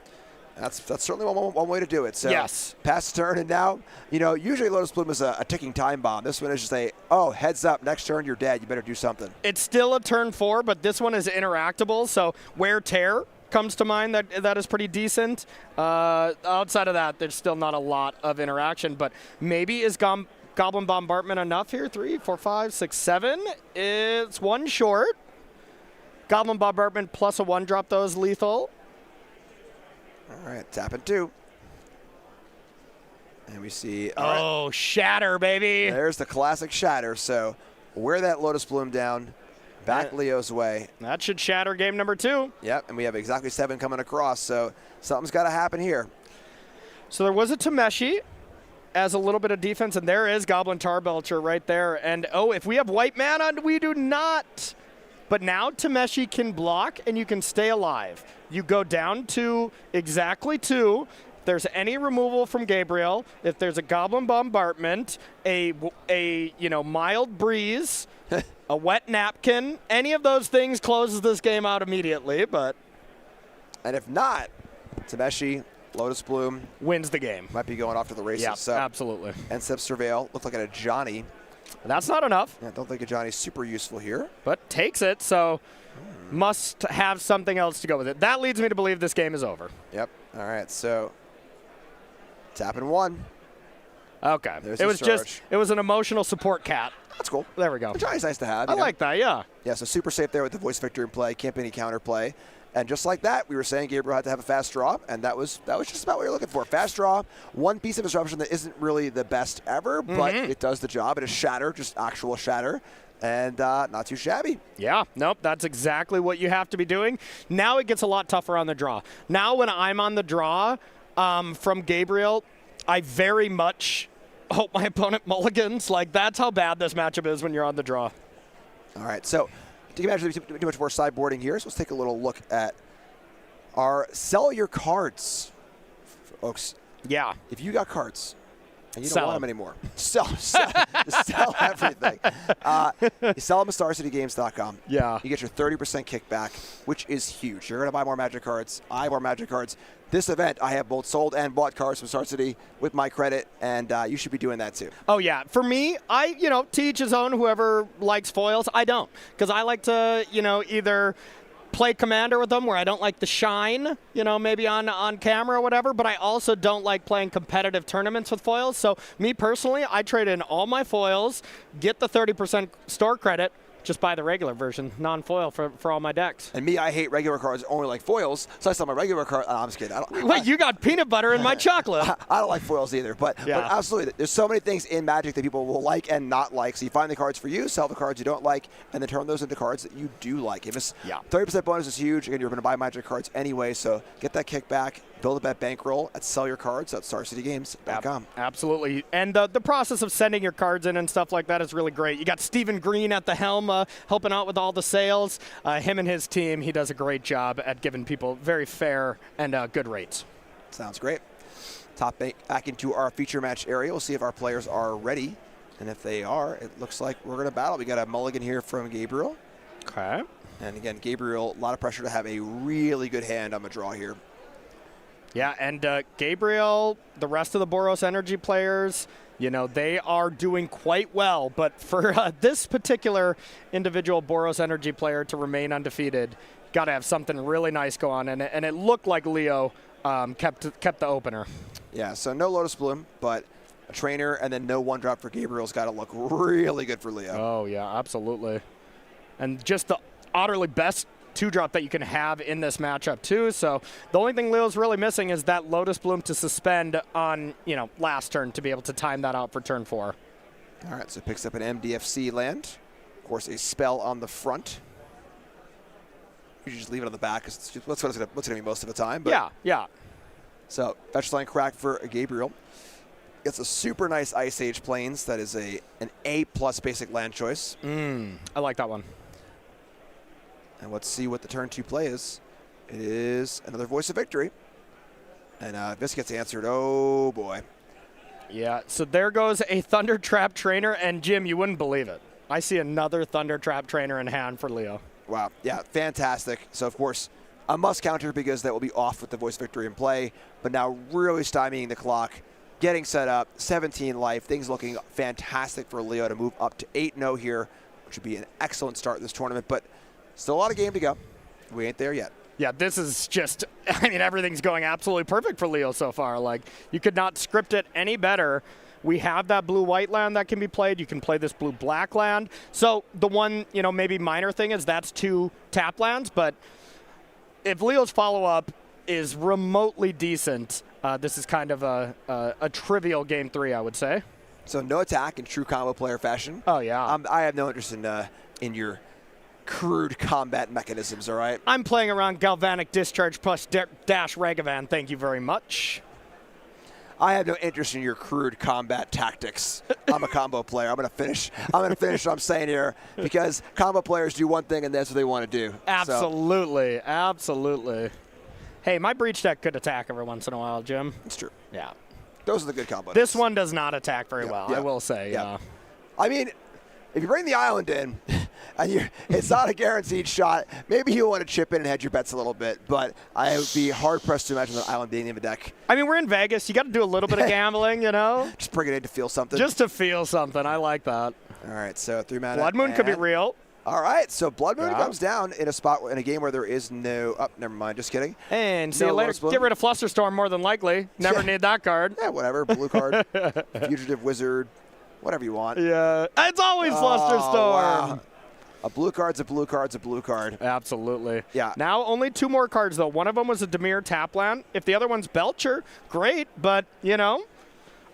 That's certainly one way to do it. So yes. Pass turn, and now, you know, usually Lotus Bloom is a ticking time bomb. This one is just heads up, next turn you're dead. You better do something. It's still a turn 4, but this one is interactable. So Wear Tear comes to mind that is pretty decent. Outside of that, there's still not a lot of interaction, but maybe is Goblin Bombardment enough here? 3, 4, 5, 6, 7. It's 1 short. Goblin Bombardment plus a 1-drop, though, is lethal. All right, tapping 2. And we see... Shatter, baby. There's the classic Shatter. So wear that Lotus Bloom down. back Leo's way. That should shatter game number 2. Yep, and we have exactly 7 coming across, so something's got to happen here. So there was a Tameshi as a little bit of defense, and there is Goblin Tarbelcher right there. And, oh, if we have white mana, we do not. But now Tameshi can block, and you can stay alive. You go down to exactly 2. If there's any removal from Gabriel, if there's a Goblin Bombardment, a mild breeze, a wet napkin, any of those things closes this game out immediately. And if not, Tameshi, Lotus Bloom wins the game. Might be going off to the races. Yeah, so. absolutely. And Surveil looked like a Johnny. That's not enough. Yeah, I don't think a Johnny's super useful here. But takes it, so must have something else to go with it. That leads me to believe this game is over. Yep. All right, so tapping 1. Okay. There's it was an emotional support cat. That's cool. There we go. Johnny's nice to have. I like that, yeah. Yeah, so super safe there with the voice victor in play, can't be any counterplay. And just like that, we were saying Gabriel had to have a fast draw, and that was just about what you're looking for. Fast draw, 1 piece of disruption that isn't really the best ever, but it does the job. It is shatter, just actual shatter, and not too shabby. Yeah, nope, that's exactly what you have to be doing. Now it gets a lot tougher on the draw. Now when I'm on the draw from Gabriel, I very much hope my opponent mulligans. Like, that's how bad this matchup is when you're on the draw. All right, so to imagine too much more sideboarding here, so let's take a little look at our sell your cards, folks. Yeah. If you got cards and you don't Sell want them. them anymore, sell everything. You sell them at StarCityGames.com. Yeah. You get your 30% kickback, which is huge. You're going to buy more Magic cards. I have more Magic cards. This event, I have both sold and bought cards from Star City with my credit, and you should be doing that too. Oh, yeah. For me, to each his own, whoever likes foils. I don't, because I like to, either play Commander with them where I don't like the shine, maybe on camera or whatever, but I also don't like playing competitive tournaments with foils. So me personally, I trade in all my foils, get the 30% store credit, just buy the regular version, non-foil for all my decks. And me, I hate regular cards, only like foils, so I sell my regular card. I'm just kidding. Wait, you got peanut butter in my chocolate. I don't like foils either, but absolutely. There's so many things in Magic that people will like and not like. So you find the cards for you, sell the cards you don't like, and then turn those into cards that you do like. If it's 30% bonus is huge, and you're going to buy Magic cards anyway, so get that kickback. Build a bet bankroll at Sell Your Cards at StarCityGames.com. Absolutely. And the process of sending your cards in and stuff like that is really great. You got Stephen Green at the helm helping out with all the sales. Him and his team, he does a great job at giving people very fair and good rates. Sounds great. Top back into our feature match area. We'll see if our players are ready. And if they are, it looks like we're going to battle. We got a mulligan here from Gabriel. Okay. And again, Gabriel, a lot of pressure to have a really good hand on the draw here. Yeah, and Gabriel, the rest of the Boros Energy players, they are doing quite well. But for this particular individual Boros Energy player to remain undefeated, got to have something really nice go on. And it looked like Leo kept the opener. Yeah, so no Lotus Bloom, but a trainer and then no 1-drop for Gabriel's got to look really good for Leo. Oh, yeah, absolutely. And just the utterly best 2-drop that you can have in this matchup too. So the only thing Leo's really missing is that Lotus Bloom to suspend on, last turn to be able to time that out for turn 4. All right, so picks up an MDFC land. Of course, a spell on the front. You just leave it on the back because that's what's going to be most of the time. But yeah. So fetch line crack for Gabriel. Gets a super nice Ice Age Plains. That is an A+ basic land choice. I like that one. And let's see what the turn 2 play is. It is another Voice of Victory. And this gets answered. Oh, boy. Yeah, so there goes a Thunder Trap Trainer. And, Jim, you wouldn't believe it. I see another Thunder Trap Trainer in hand for Leo. Wow. Yeah, fantastic. So, of course, a must counter because that will be off with the Voice of Victory in play. But now really stymieing the clock. Getting set up. 17 life. Things looking fantastic for Leo to move up to 8-0 here, which would be an excellent start in this tournament. But still a lot of game to go. We ain't there yet. Yeah, this is just, everything's going absolutely perfect for Leo so far. Like, you could not script it any better. We have that blue-white land that can be played. You can play this blue-black land. So the one, maybe minor thing is that's 2 tap lands. But if Leo's follow-up is remotely decent, this is kind of a trivial game 3, I would say. So no attack in true combo player fashion. Oh, yeah. I have no interest in your crude combat mechanisms, all right? I'm playing around Galvanic Discharge plus Dash Ragavan. Thank you very much. I have no interest in your crude combat tactics. I'm a combo player. I'm gonna finish what I'm saying here, because combo players do one thing and that's what they want to do. Absolutely, absolutely. Hey, my breach deck could attack every once in a while, Jim. It's true. Yeah. Those are the good combos. This one does not attack very well, yeah. I will say. Yeah. I mean, if you bring the island in, and it's not a guaranteed shot, maybe you'll want to chip in and hedge your bets a little bit, but I would be hard-pressed to imagine the island being in the deck. I mean, we're in Vegas. You got to do a little bit of gambling, you know? Just bring it in to feel something. Just to feel something. I like that. All right, so 3 mana. Blood Moon could be real. All right, so Blood Moon comes down in a game where there is no... Oh, never mind, just kidding. And see you later. Get rid of Flusterstorm more than likely. Never need that card. Yeah, whatever. Blue card, Fugitive Wizard, whatever you want. Yeah, it's always Flusterstorm. Wow. A blue card's a blue card's a blue card. Absolutely. Yeah. Now only 2 more cards, though. One of them was a Dimir Tapland. If the other one's Belcher, great. But, you know,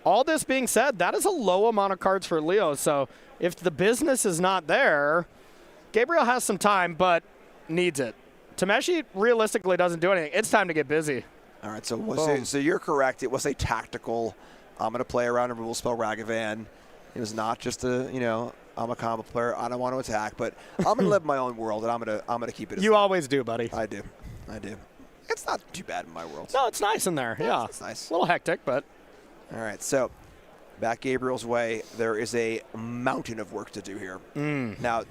all this being said, that is a low amount of cards for Leo. So if the business is not there, Gabriel has some time, but needs it. Tameshi realistically doesn't do anything. It's time to get busy. All right, so you're correct. It was a tactical, I'm going to play around a removal spell Ragavan. It was not just a, you know, I'm a combo player. I don't want to attack, but I'm going to live my own world, and I'm going to keep it. You always do, buddy. I do. It's not too bad in my world. No, it's nice in there. Yeah, it's nice. A little hectic, but. All right, so back Gabriel's way. There is a mountain of work to do here. Now,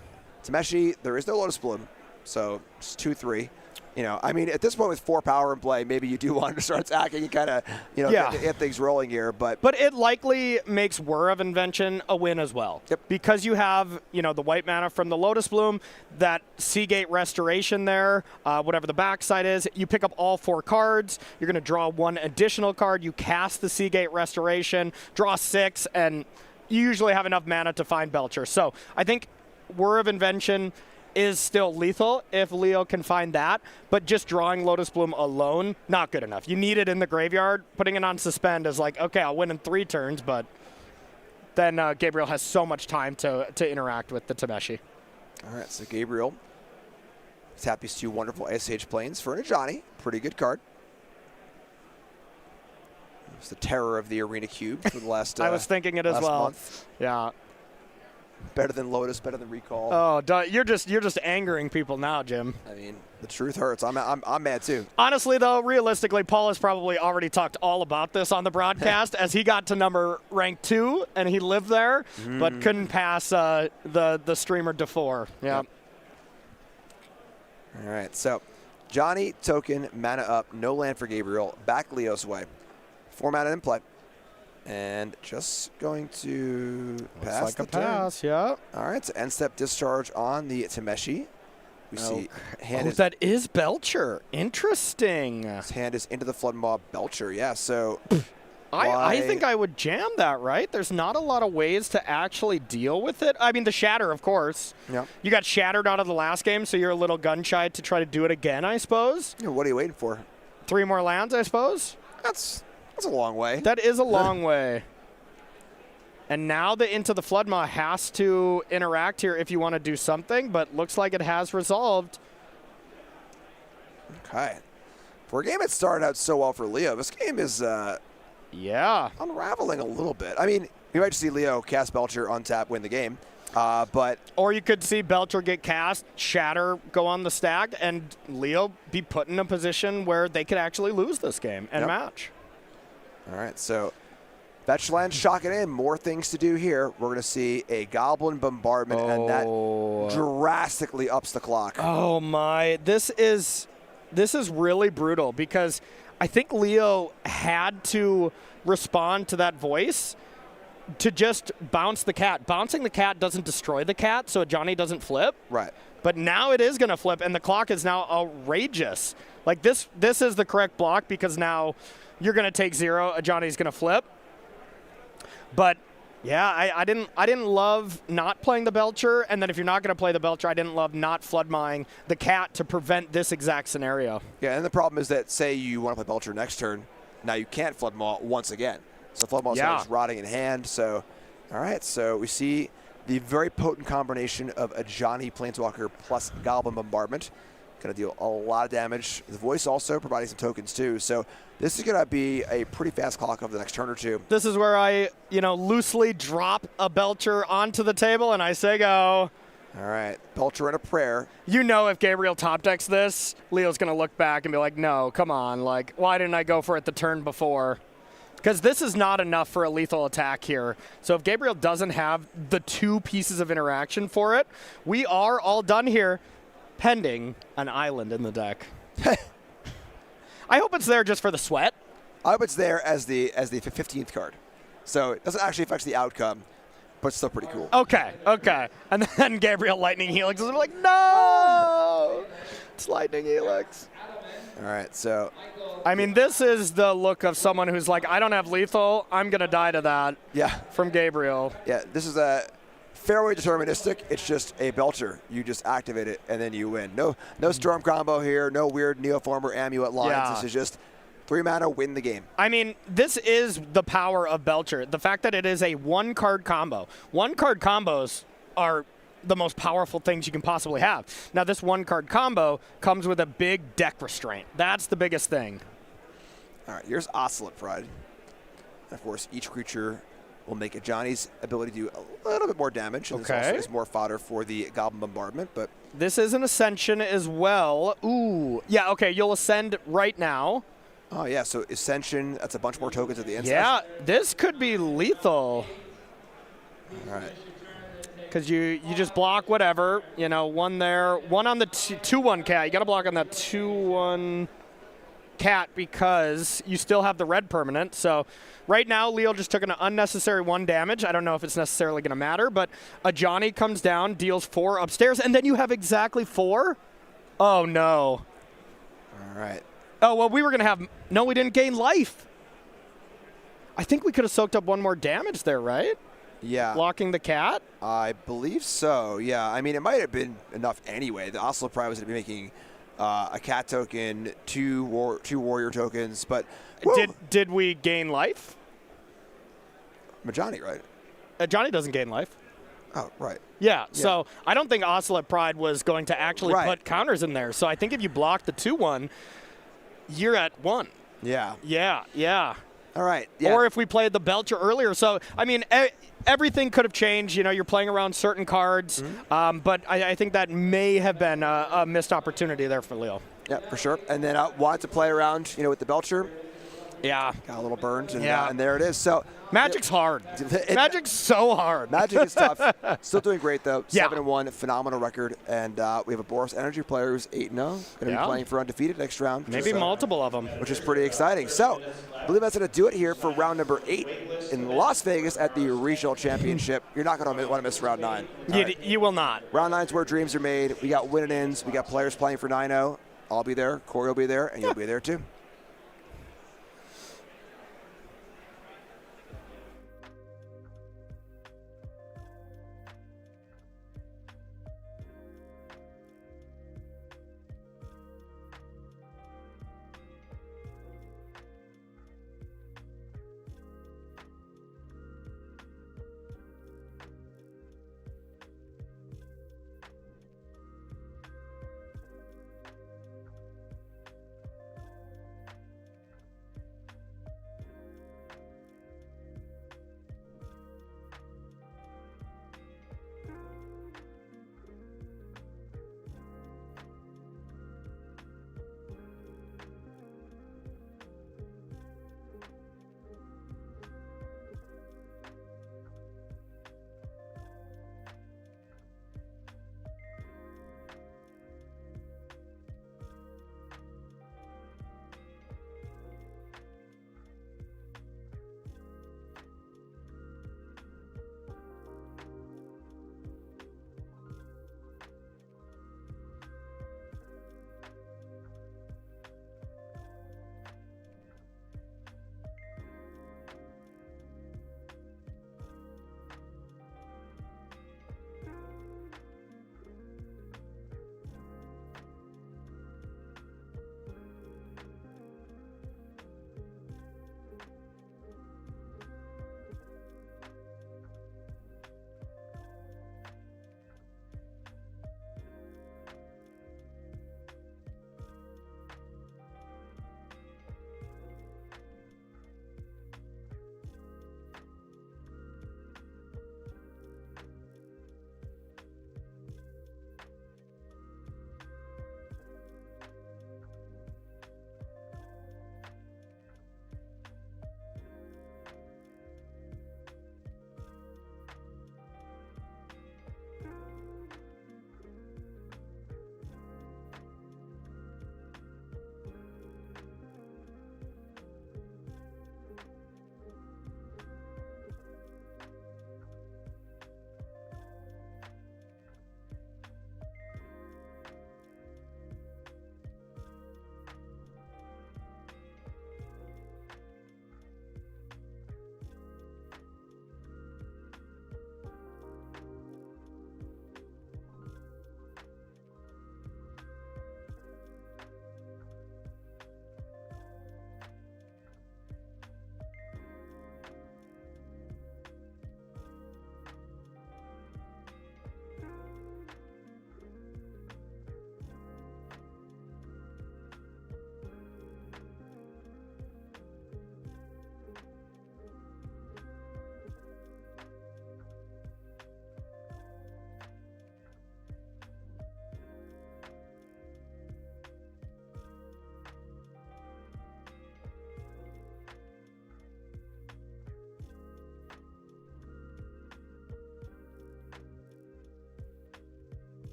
Tameshi, there is no Lotus Bloom, so it's 2-3. You know, I mean, at this point with 4 power in play, maybe you do want to start attacking and kind of, you know, get things rolling here. But it likely makes Whir of Invention a win as well. Yep. Because you have, you know, the white mana from the Lotus Bloom, that Seagate Restoration there, whatever the backside is. You pick up all 4 cards. You're going to draw 1 additional card. You cast the Seagate Restoration, draw 6, and you usually have enough mana to find Belcher. So I think Whir of Invention is still lethal if Leo can find that, but just drawing Lotus Bloom alone, not good enough. You need it in the graveyard. Putting it on suspend is like, okay, I'll win in 3 turns, but then Gabriel has so much time to interact with the Tameshi. All right, so Gabriel tap these 2 wonderful SCH planes for an Ajani. Pretty good card. It's the terror of the Arena Cube for the last I was thinking it as well. Month. Yeah. Better than Lotus, better than Recall. Oh, you're just angering people now, Jim. I mean, the truth hurts. I'm mad too. Honestly, though, realistically, Paul has probably already talked all about this on the broadcast as he got to rank 2 and he lived there, but couldn't pass the streamer DeFore. Yeah. Yep. All right, so Johnny, token, mana up, no land for Gabriel, back Leo's way. 4 mana in play. And just going to pass like the a pass, yeah. All right, so end step discharge on the Tameshi. We see hand that is Belcher. Interesting. His hand is into the Flood Mob Belcher, yeah, so... I think I would jam that, right? There's not a lot of ways to actually deal with it. I mean, the Shatter, of course. Yeah. You got shattered out of the last game, so you're a little gun-shy to try to do it again, I suppose. Yeah, what are you waiting for? 3 more lands, I suppose? That's a long way. That is a long way. And now the Into the Floodmaw has to interact here if you want to do something, but looks like it has resolved. Okay. For a game that started out so well for Leo, this game is unraveling a little bit. I mean, you might see Leo cast Belcher, untap, win the game. But or you could see Belcher get cast, Shatter go on the stack, and Leo be put in a position where they could actually lose this game and match. All right, so Fetchland shocking in. More things to do here. We're going to see a Goblin Bombardment, and that drastically ups the clock. Oh, my. This is really brutal because I think Leo had to respond to that voice to just bounce the cat. Bouncing the cat doesn't destroy the cat, so Johnny doesn't flip. Right. But now it is going to flip, and the clock is now outrageous. Like, this is the correct block because now you're going to take 0. Johnny's going to flip. But yeah, I didn't love not playing the Belcher, and then if you're not going to play the Belcher, I didn't love not floodmying the cat to prevent this exact scenario. Yeah, and the problem is that say you want to play Belcher next turn, now you can't floodmaw once again. So floodmaw is rotting in hand. So, all right, so we see the very potent combination of a Johnny Planeswalker plus Goblin Bombardment. Going to deal a lot of damage. The voice also providing some tokens too. So this is going to be a pretty fast clock over the next turn or two. This is where I, loosely drop a Belcher onto the table and I say go. All right, Belcher and a prayer. If Gabriel top decks this, Leo's going to look back and be like, no, come on. Like, why didn't I go for it the turn before? Because this is not enough for a lethal attack here. So if Gabriel doesn't have the 2 pieces of interaction for it, we are all done here. Pending an island in the deck. I hope it's there just for the sweat. I hope it's there as the 15th card. So it doesn't actually affect the outcome, but it's still pretty cool. Okay. And then Gabriel Lightning Helix is like, no! It's Lightning Helix. All right, so. I mean, this is the look of someone who's like, I don't have lethal. I'm going to die to that. Yeah. From Gabriel. Yeah, this is a fairly deterministic. It's just a Belcher. You just activate it, and then you win. No Storm combo here. No weird Neoform or Amulet lines. Yeah. This is just 3 mana, win the game. I mean, this is the power of Belcher. The fact that it is a 1-card combo. 1-card combos are the most powerful things you can possibly have. Now, this 1-card combo comes with a big deck restraint. That's the biggest thing. All right, here's Oscillate Pride. And of course, each creature will make a Johnny's ability to do a little bit more damage. And this also is more fodder for the Goblin Bombardment. But this is an Ascension as well. Ooh. Yeah, okay, you'll Ascend right now. Oh, yeah, so Ascension, that's a bunch more tokens at the end. Yeah, this could be lethal. All right. Because you just block whatever. One there. One on the 2/1 cat. You got to block on that 2/1 cat because you still have the red permanent. So right now, Leo just took an unnecessary 1 damage. I don't know if it's necessarily going to matter, but a Johnny comes down, deals 4 upstairs, and then you have exactly 4? Oh, no. All right. Oh, well, we were going to have... No, we didn't gain life. I think we could have soaked up 1 more damage there, right? Yeah. Blocking the cat? I believe so, yeah. I mean, it might have been enough anyway. The Oscillate Pride was going to be making a cat token, 2 warrior tokens, but... Did we gain life? Johnny, right? Johnny doesn't gain life. Oh, right. Yeah, so I don't think Oscillate Pride was going to actually put counters in there. So I think if you block the 2/1, you're at 1. Yeah. Yeah. All right. Yeah. Or if we played the Belcher earlier. So, I mean, everything could have changed. You're playing around certain cards. But I think that may have been a missed opportunity there for Leo. Yeah, for sure. And then I wanted to play around, with the Belcher. Yeah. Got a little burned, and there it is. So Magic's hard. Magic's so hard. Magic is tough. Still doing great, though. Yeah. 7-1, phenomenal record. And we have a Boros Energy player who's 8-0. Going to be playing for undefeated next round. Maybe multiple of them. Which is pretty exciting. So I believe that's going to do it here for round number 8 in Las Vegas at the Regional Championship. You're not going to want to miss round 9. You will not. Round 9 is where dreams are made. We got win and ins. We got players playing for 9-0. I'll be there. Corey will be there. And you'll be there, too.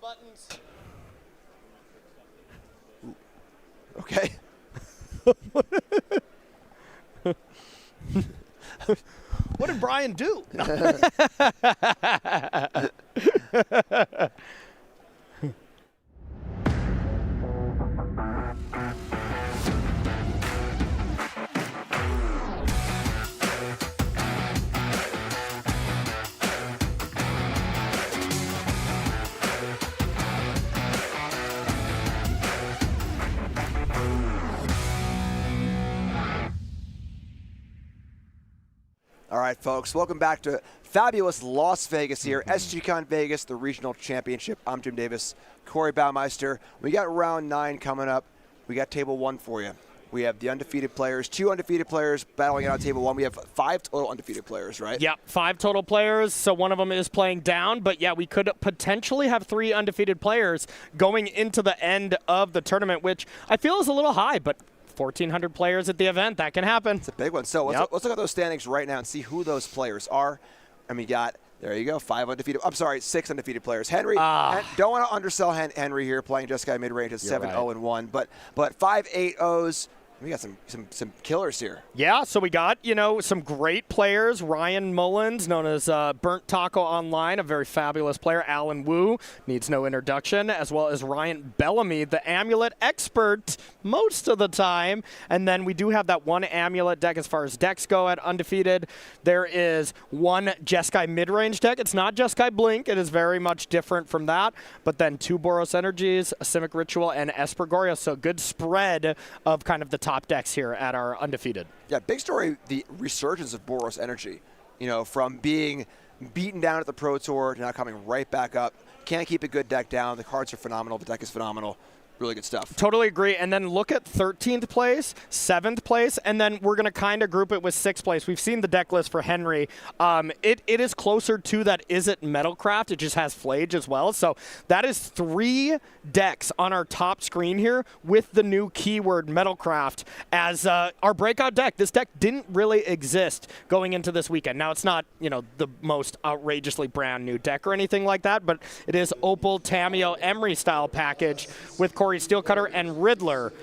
buttons. Okay. What did Brian do? All right, folks, welcome back to fabulous Las Vegas here. SGCon Vegas, the regional championship. I'm Jim Davis, Corey Baumeister. We got round 9 coming up. We got table 1 for you. We have the undefeated players, 2 undefeated players battling it on table 1. We have 5 total undefeated players, right? Yeah, 5 total players, so one of them is playing down. But yeah, we could potentially have 3 undefeated players going into the end of the tournament, which I feel is a little high, but 1,400 players at the event. That can happen. It's a big one. So let's look at those standings right now and see who those players are. And we got, there you go, 5 undefeated. I'm sorry, 6 undefeated players. Henry, don't want to undersell Henry here, playing just guy mid-range at 7-0-1. But 5 8-0s. We got some killers here. Yeah, so we got, some great players. Ryan Mullins, known as Burnt Taco Online, a very fabulous player. Alan Wu, needs no introduction, as well as Ryan Bellamy, the Amulet expert most of the time. And then we do have that one Amulet deck as far as decks go at undefeated. There is one Jeskai mid-range deck. It's not Jeskai Blink. It is very much different from that. But then 2 Boros Energies, a Simic Ritual, and Espergoria. So good spread of kind of the top decks here at our undefeated. Yeah, big story, the resurgence of Boros Energy. From being beaten down at the Pro Tour to now coming right back up. Can't keep a good deck down. The cards are phenomenal. The deck is phenomenal. Really good stuff. Totally agree. And then look at 13th place, 7th place, and then we're going to kind of group it with 6th place. We've seen the deck list for Henry. It is closer to that Is It Metalcraft. It just has Flage as well. So that is 3 decks on our top screen here with the new keyword Metalcraft as our breakout deck. This deck didn't really exist going into this weekend. Now, it's not, the most outrageously brand new deck or anything like that, but it is Opal, Tameo, Emery style package with Corey Steelcutter and Riddler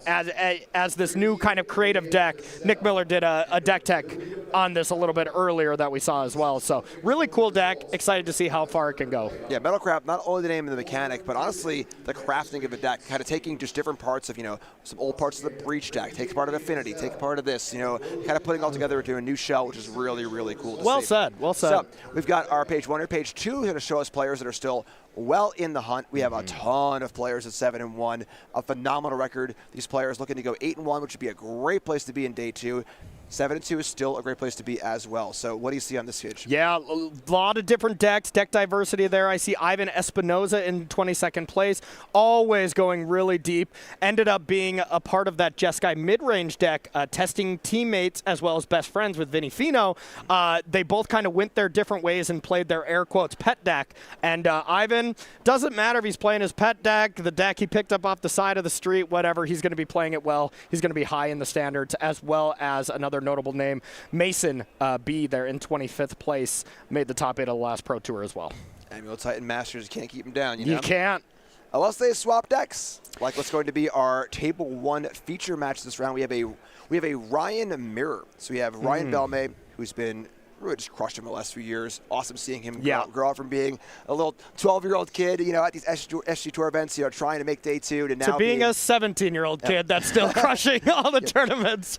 as this new kind of creative deck. Nick Miller did a deck tech on this a little bit earlier that we saw as well. So really cool deck. Excited to see how far it can go. Yeah, Metalcraft, not only the name of the mechanic, but honestly the crafting of a deck, kind of taking just different parts of, some old parts of the Breach deck, takes part of Affinity, takes part of this, kind of putting all together into a new shell, which is really, really cool to see. Well said, well said. So we've got our page 1 and page 2 going to show us players that are still well in the hunt. We have a ton of players at 7-1, a phenomenal record. These players looking to go 8-1, which would be a great place to be in day 2. 7-2 is still a great place to be as well. So what do you see on this page? Yeah, a lot of different decks, deck diversity there. I see Ivan Espinoza in 22nd place, always going really deep. Ended up being a part of that Jeskai mid-range deck, testing teammates as well as best friends with Vinny Fino. They both kind of went their different ways and played their air quotes pet deck. And Ivan, doesn't matter if he's playing his pet deck, the deck he picked up off the side of the street, whatever, he's going to be playing it well. He's going to be high in the standards, as well as another notable name, Mason B there in 25th place, made the top 8 of the last Pro Tour as well. Amulet Titan Masters, you can't keep him down, You can't. Unless they swap decks, like what's going to be our Table 1 feature match this round. We have a Ryan Mirror. So we have Ryan Belmay, who's been really just crushed him the last few years. Awesome seeing him grow up from being a little 12-year-old kid, at these SG Tour events, trying to make day 2 to now being a 17-year-old kid that's still crushing all the tournaments.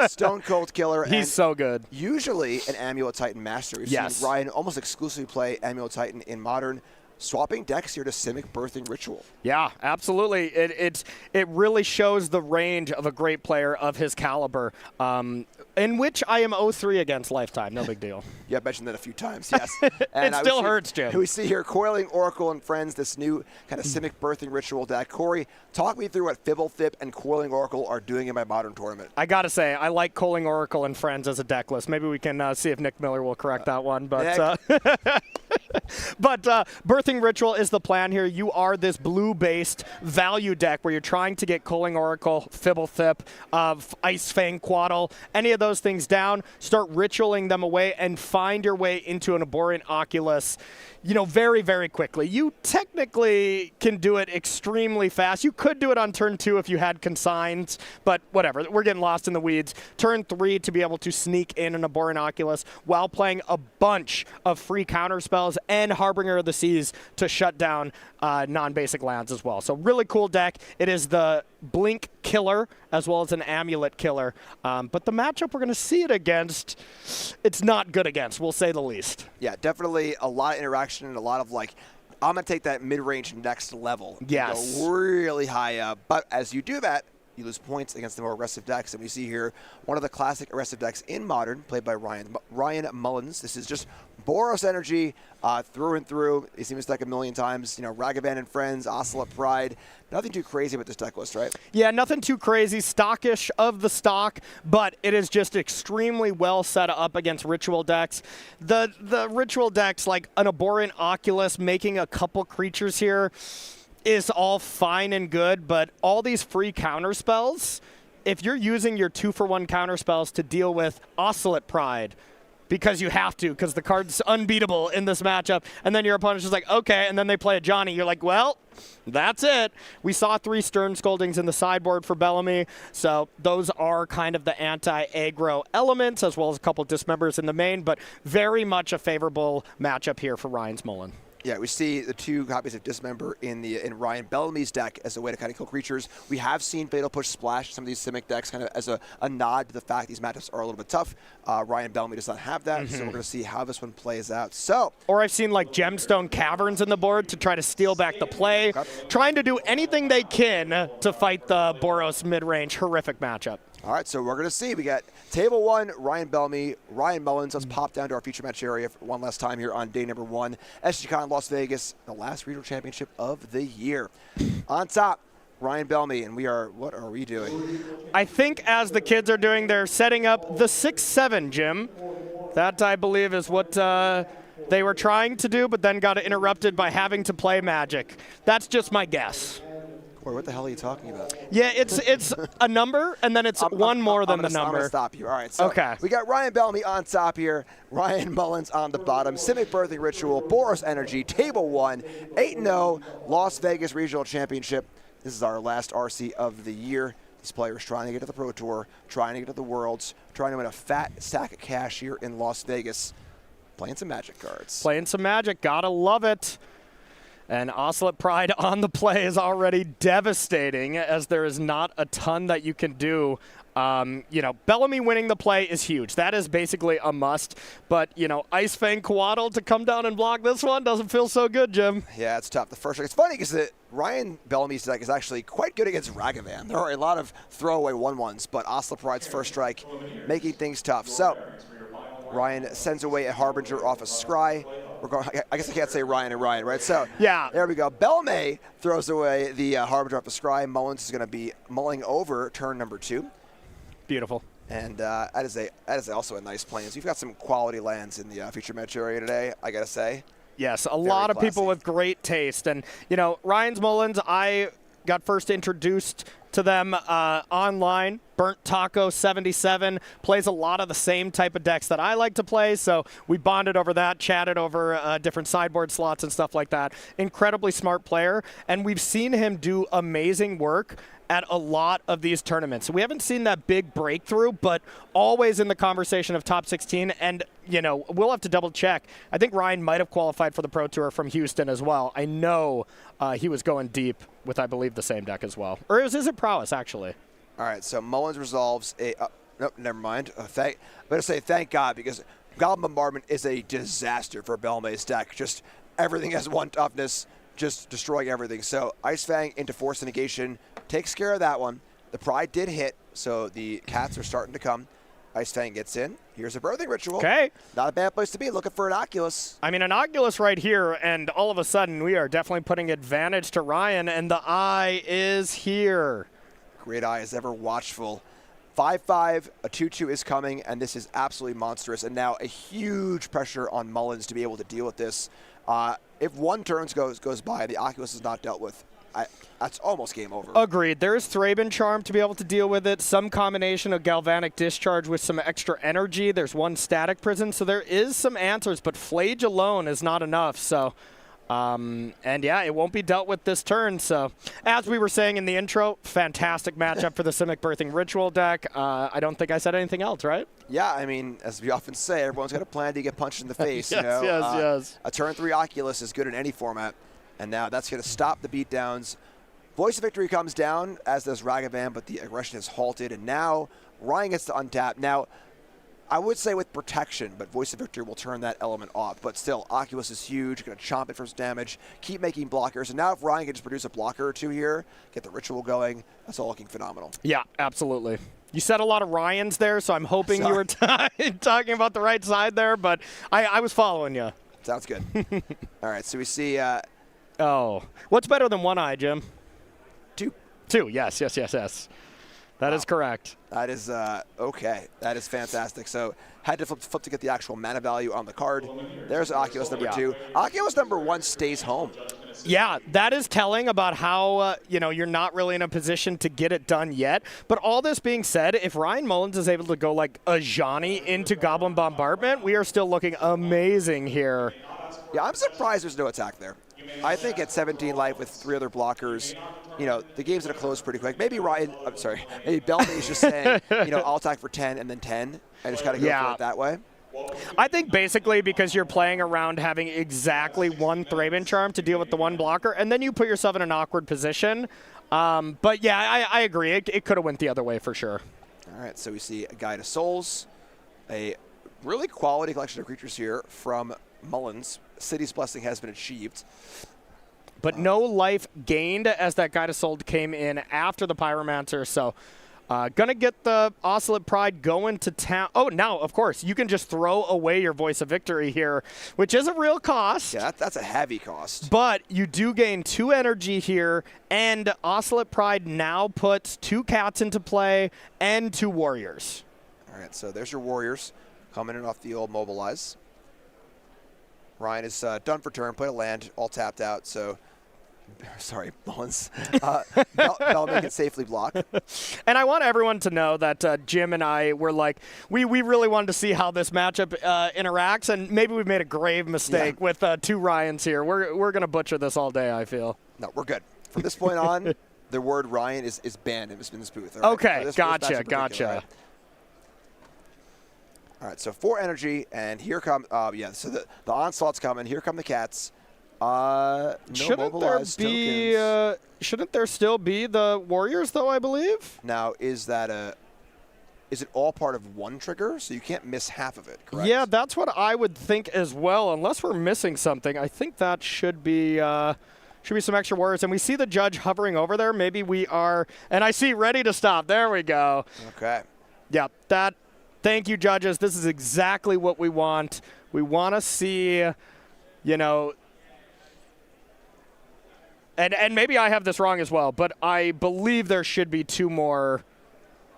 Stone Cold Killer. He's so good. Usually an Amulet Titan Master. We've seen Ryan almost exclusively play Amulet Titan in Modern. Swapping decks here to Simic Birthing Ritual. Yeah, absolutely. It really shows the range of a great player of his caliber, in which I am 0-3 against lifetime. No big deal. Yeah, I've mentioned that a few times, yes. And it still hurts, Jim. We see here Coiling Oracle and Friends, this new kind of Simic Birthing Ritual deck. Corey, talk me through what Fibblethip and Coiling Oracle are doing in my Modern tournament. I got to say, I like Coiling Oracle and Friends as a deck list. Maybe we can see if Nick Miller will correct that one. But Birthing Ritual is the plan here. You are this blue-based value deck where you're trying to get Coiling Oracle, Fibblethip, Ice Fang Quaddle, any of those things down, start ritualing them away, and find your way into an Abhorrent Oculus, very, very quickly. You technically can do it extremely fast. You could do it on turn 2 if you had consigns, but whatever. We're getting lost in the weeds. Turn 3 to be able to sneak in an Abhorrent Oculus while playing a bunch of free counter spells and Harbinger of the Seas to shut down non-basic lands as well. So really cool deck. It is the Blink killer as well as an Amulet killer. But the matchup we're going to see it against, it's not good against, we'll say the least. Yeah, definitely a lot of interaction and a lot of I'm going to take that mid-range next level. Yes. Go really high up. But as you do that, you lose points against the more aggressive decks. And we see here one of the classic aggressive decks in Modern, played by Ryan Mullins. This is just Boros energy through and through. You've seen this deck a million times. Ragavan and Friends, Ocelot Pride. Nothing too crazy with this deck list, right? Yeah, nothing too crazy. Stockish of the stock, but it is just extremely well set up against ritual decks. The ritual decks, like an Abhorrent Oculus, making a couple creatures here is all fine and good, but all these free counter spells, if you're using your 2-for-1 counter spells to deal with Ocelot Pride, because you have to, because the card's unbeatable in this matchup, and then your opponent's just like, okay, and then they play a Johnny. You're like, well, that's it. We saw 3 Stern Scoldings in the sideboard for Bellamy, so those are kind of the anti-aggro elements, as well as a couple dismembers in the main, but very much a favorable matchup here for Ryan's Mullen. Yeah, we see the 2 copies of Dismember in Ryan Bellamy's deck as a way to kind of kill creatures. We have seen Fatal Push Splash some of these Simic decks kind of as a nod to the fact these matchups are a little bit tough. Ryan Bellamy does not have that, so we're going to see how this one plays out. Or I've seen Gemstone Caverns in the board to try to steal back the play, trying to do anything they can to fight the Boros mid-range. Horrific matchup. All right, so we're going to see. We got Table 1, Ryan Bellamy, Ryan Mullins. Let's pop down to our feature match area for one last time here on day number 1. SCG Las Vegas, the last regional championship of the year. On top, Ryan Bellamy, and what are we doing? I think as the kids are doing, they're setting up the 6-7, Jim. That, I believe, is what they were trying to do, but then got interrupted by having to play Magic. That's just my guess. Or what the hell are you talking about? Yeah, it's a number, and then it's one more than the number. I'm going to stop you. All right, so we got Ryan Bellamy on top here, Ryan Mullins on the bottom, Simic Birthing Ritual, Boros Energy, Table 1, 8-0, Las Vegas Regional Championship. This is our last RC of the year. These players trying to get to the Pro Tour, trying to get to the Worlds, trying to win a fat stack of cash here in Las Vegas, playing some Magic cards. Playing some Magic, gotta love it. And Ocelot Pride on the play is already devastating, as there is not a ton that you can do. Bellamy winning the play is huge. That is basically a must. But, Ice Fang Coatl to come down and block this one doesn't feel so good, Jim. Yeah, it's tough. The first, it's funny because Ryan Bellamy's deck is actually quite good against Ragavan. There are a lot of throwaway 1/1s, but Ocelot Pride's first strike making things tough. So Ryan sends away a Harbinger off a Scry. I guess I can't say Ryan and Ryan, right? So yeah, there we go. Bellamy throws away the Harbinger off a Scry. Mullins is going to be mulling over turn number 2. Beautiful. And that is also a nice plan. So you've got some quality lands in the feature match area today, I got to say. Yes, a lot of people with great taste. And, Ryan's Mullins, I got first introduced to them online. Burnt Taco 77 plays a lot of the same type of decks that I like to play, so we bonded over that, chatted over different sideboard slots and stuff like that. Incredibly smart player, and we've seen him do amazing work at a lot of these tournaments. We haven't seen that big breakthrough, but always in the conversation of top 16, and we'll have to double check. I think Ryan might have qualified for the Pro Tour from Houston as well. I know he was going deep with, I believe, the same deck as well. Or is it Prowess, actually? All right, so Mullins resolves a... nope, never mind. I'm going to say thank God, because Goblin Bombardment is a disaster for Bellamy's deck. Just everything has 1 toughness, just destroying everything. So Ice Fang into Force Negation takes care of that one. The Pride did hit, so the cats are starting to come. Ice Fang gets in. Here's a Birthing Ritual. Okay. Not a bad place to be, looking for an Oculus. I mean, an Oculus right here, and all of a sudden we are definitely putting advantage to Ryan, and the eye is here. Great Eye is ever watchful. 5-5, a 2-2 is coming, and this is absolutely monstrous. And now a huge pressure on Mullins to be able to deal with this. If 1 turn goes by and the Oculus is not dealt with, that's almost game over. Agreed. There's Thraben Charm to be able to deal with it. Some combination of Galvanic Discharge with some extra energy. There's one Static Prison, so there is some answers, but Flage alone is not enough. So, and yeah, it won't be dealt with this turn. So, as we were saying in the intro, fantastic matchup for the Simic Birthing Ritual deck. I don't think I said anything else, right? Yeah, I mean, as we often say, everyone's got a plan to get punched in the face. Yes, you know? yes. A turn 3 Oculus is good in any format, and now that's going to stop the beatdowns. Voice of Victory comes down, as does Ragavan, but the aggression has halted, and now Ryan gets to untap. Now, I would say with protection, but Voice of Victory will turn that element off. But still, Oculus is huge, going to chomp it for some damage, keep making blockers. And now if Ryan can just produce a blocker or two here, get the ritual going, that's all looking phenomenal. Yeah, absolutely. You said a lot of Ryans there, so I'm hoping you were talking about the right side there, but I was following you. Sounds good. All right, so we see... what's better than one eye, Jim? Two, yes. That is correct. That is, okay. That is fantastic. So had to flip to get the actual mana value on the card. There's Oculus number 2. Oculus number 1 stays home. Yeah, that is telling about how, you're not really in a position to get it done yet. But all this being said, if Ryan Mullins is able to go like a Ajani into Goblin Bombardment, we are still looking amazing here. Yeah, I'm surprised there's no attack there. I think at 17 life with 3 other blockers, the game's going to close pretty quick. Maybe maybe Bellamy's just saying, I'll attack for 10 and then 10, and just kind of go for it that way. I think basically because you're playing around having exactly one Thraben Charm to deal with the one blocker, and then you put yourself in an awkward position. But yeah, I agree. It could have went the other way for sure. All right, so we see a Guide of Souls, a really quality collection of creatures here from Mullins. City's Blessing has been achieved. But no life gained as that Guide of Soul came in after the Pyromancer. So gonna get the Oscillate Pride going to town. Oh, now, of course, you can just throw away your Voice of Victory here, which is a real cost. Yeah, that's a heavy cost. But you do gain 2 energy here, and Oscillate Pride now puts 2 cats into play and 2 warriors. All right, so there's your warriors coming in off the old Mobilize. Ryan is done for turn, put a land, all tapped out, so... Sorry, Mullins. Bellamy can safely block. And I want everyone to know that Jim and I were like, we really wanted to see how this matchup interacts, and maybe we've made a grave mistake with 2 Ryans here. We're going to butcher this all day, I feel. No, we're good. From this point on, the word Ryan is banned in this booth. All right? Okay, so gotcha. Right? All right, so 4 energy, and here come, so the Onslaught's coming. Here come the cats. No mobilized tokens. Shouldn't there still be the warriors, though, I believe? Now, is it all part of one trigger? So you can't miss half of it, correct? Yeah, that's what I would think as well, unless we're missing something. I think that should be some extra warriors. And we see the judge hovering over there. Maybe we are, and I see ready to stop. There we go. Okay. Yeah, thank you, judges. This is exactly what we want. We want to see, And maybe I have this wrong as well, but I believe there should be 2 more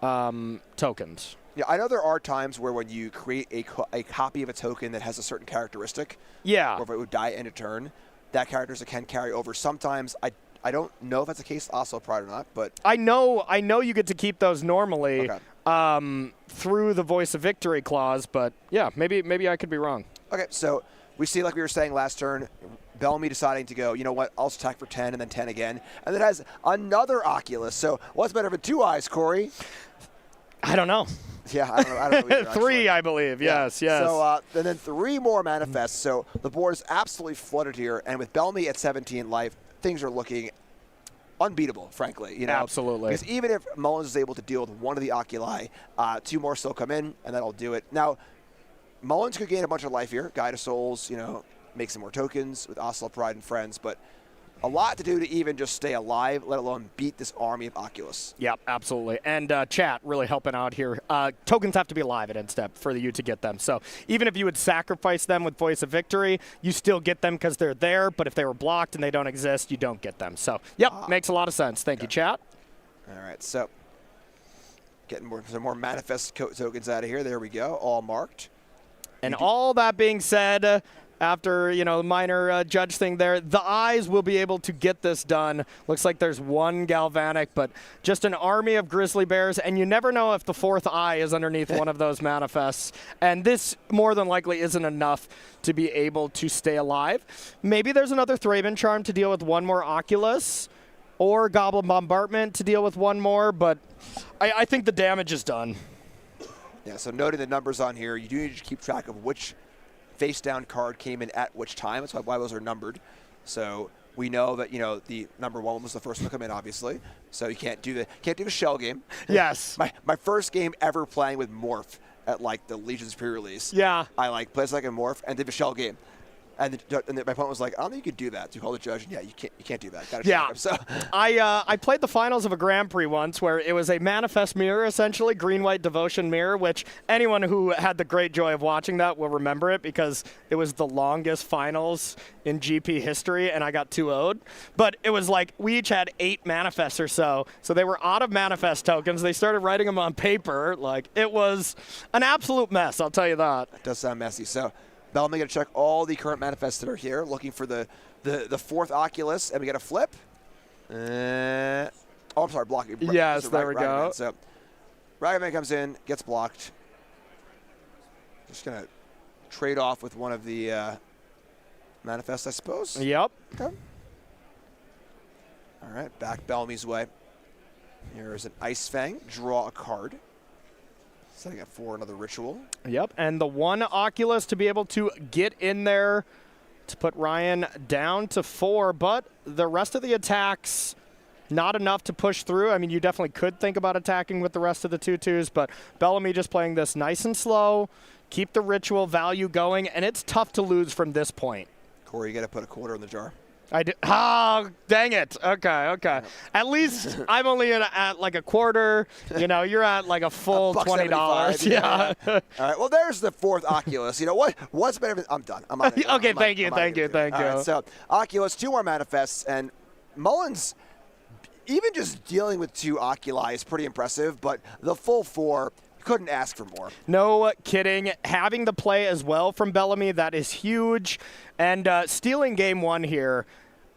tokens. Yeah, I know there are times where when you create a copy of a token that has a certain characteristic, or if it would die end of turn, that characteristic can carry over. Sometimes I don't know if that's the case, also Pride or not, but I know you get to keep those normally through the Voice of Victory clause, but yeah, maybe I could be wrong. Okay, so we see, like we were saying last turn, Bellamy deciding to go, you know what, I'll attack for 10 and then 10 again. And then has another Oculus. So what's better than 2 eyes, Corey? I don't know. Yeah, I don't know either, 3, I believe. Yes. So and then 3 more manifests. So the board is absolutely flooded here. And with Bellamy at 17 life, things are looking unbeatable, frankly. Absolutely. Because even if Mullins is able to deal with one of the Oculi, 2 more still come in, and that'll do it. Now, Mullins could gain a bunch of life here. Guide of Souls, make some more tokens with Oslo Pride and friends, but a lot to do to even just stay alive, let alone beat this army of Oculus. Yep, absolutely. And chat really helping out here. Tokens have to be alive at end step for you to get them. So even if you would sacrifice them with Voice of Victory, you still get them because they're there, but if they were blocked and they don't exist, you don't get them. So, makes a lot of sense. Thank you, chat. All right, so getting some more manifest tokens out of here. There we go, all marked. And all that being said, after, you know, minor judge thing there. The eyes will be able to get this done. Looks like there's one galvanic, but just an army of grizzly bears, and you never know if the fourth eye is underneath one of those manifests. And this more than likely isn't enough to be able to stay alive. Maybe there's another Thraben Charm to deal with one more Oculus, or Goblin Bombardment to deal with one more, but I think the damage is done. Yeah, so noting the numbers on here, you do need to keep track of which face-down card came in at which time. That's why those are numbered. So we know that, you know, the number 1 was the first one to come in, obviously. So you can't do the shell game. Yes. My first game ever playing with Morph at like the Legion's pre-release. Yeah. I like played like a Morph and did a shell game. And my opponent was like, I don't think you could do that. To call the judge, and yeah, you can't do that. Yeah. So I played the finals of a Grand Prix once where it was a manifest mirror, essentially, green-white devotion mirror, which anyone who had the great joy of watching that will remember it because it was the longest finals in GP history, and I got 2-0'd. But it was like we each had 8 manifests or so they were out of manifest tokens. They started writing them on paper. Like, it was an absolute mess, I'll tell you that. It does sound messy. So Bellamy going to check all the current manifests that are here, looking for the fourth Oculus, and we get a flip. Oh, I'm sorry, blocking. Yes, there we go. So Ragavan comes in, gets blocked. Just going to trade off with one of the manifests, I suppose. Yep. Okay. All right, back Bellamy's way. Here is an Ice Fang. Draw a card. Setting up for another ritual. Yep, and the one Oculus to be able to get in there to put Ryan down to 4, but the rest of the attacks, not enough to push through. I mean, you definitely could think about attacking with the rest of the 2/2s, but Bellamy just playing this nice and slow, keep the ritual value going, and it's tough to lose from this point. Corey, you got to put a quarter in the jar. I did. Oh, dang it. Okay. At least I'm only at like a quarter. You know, you're at like a full $20. Yeah. All right. Well, there's the fourth Oculus. You know what? What's better? I'm done. I'm out of here. Okay. Thank you. All right, so Oculus, 2 more manifests, and Mullins, even just dealing with 2 Oculi is pretty impressive. But the full 4. Couldn't ask for more. No kidding. Having the play as well from Bellamy, that is huge. And stealing game 1 here,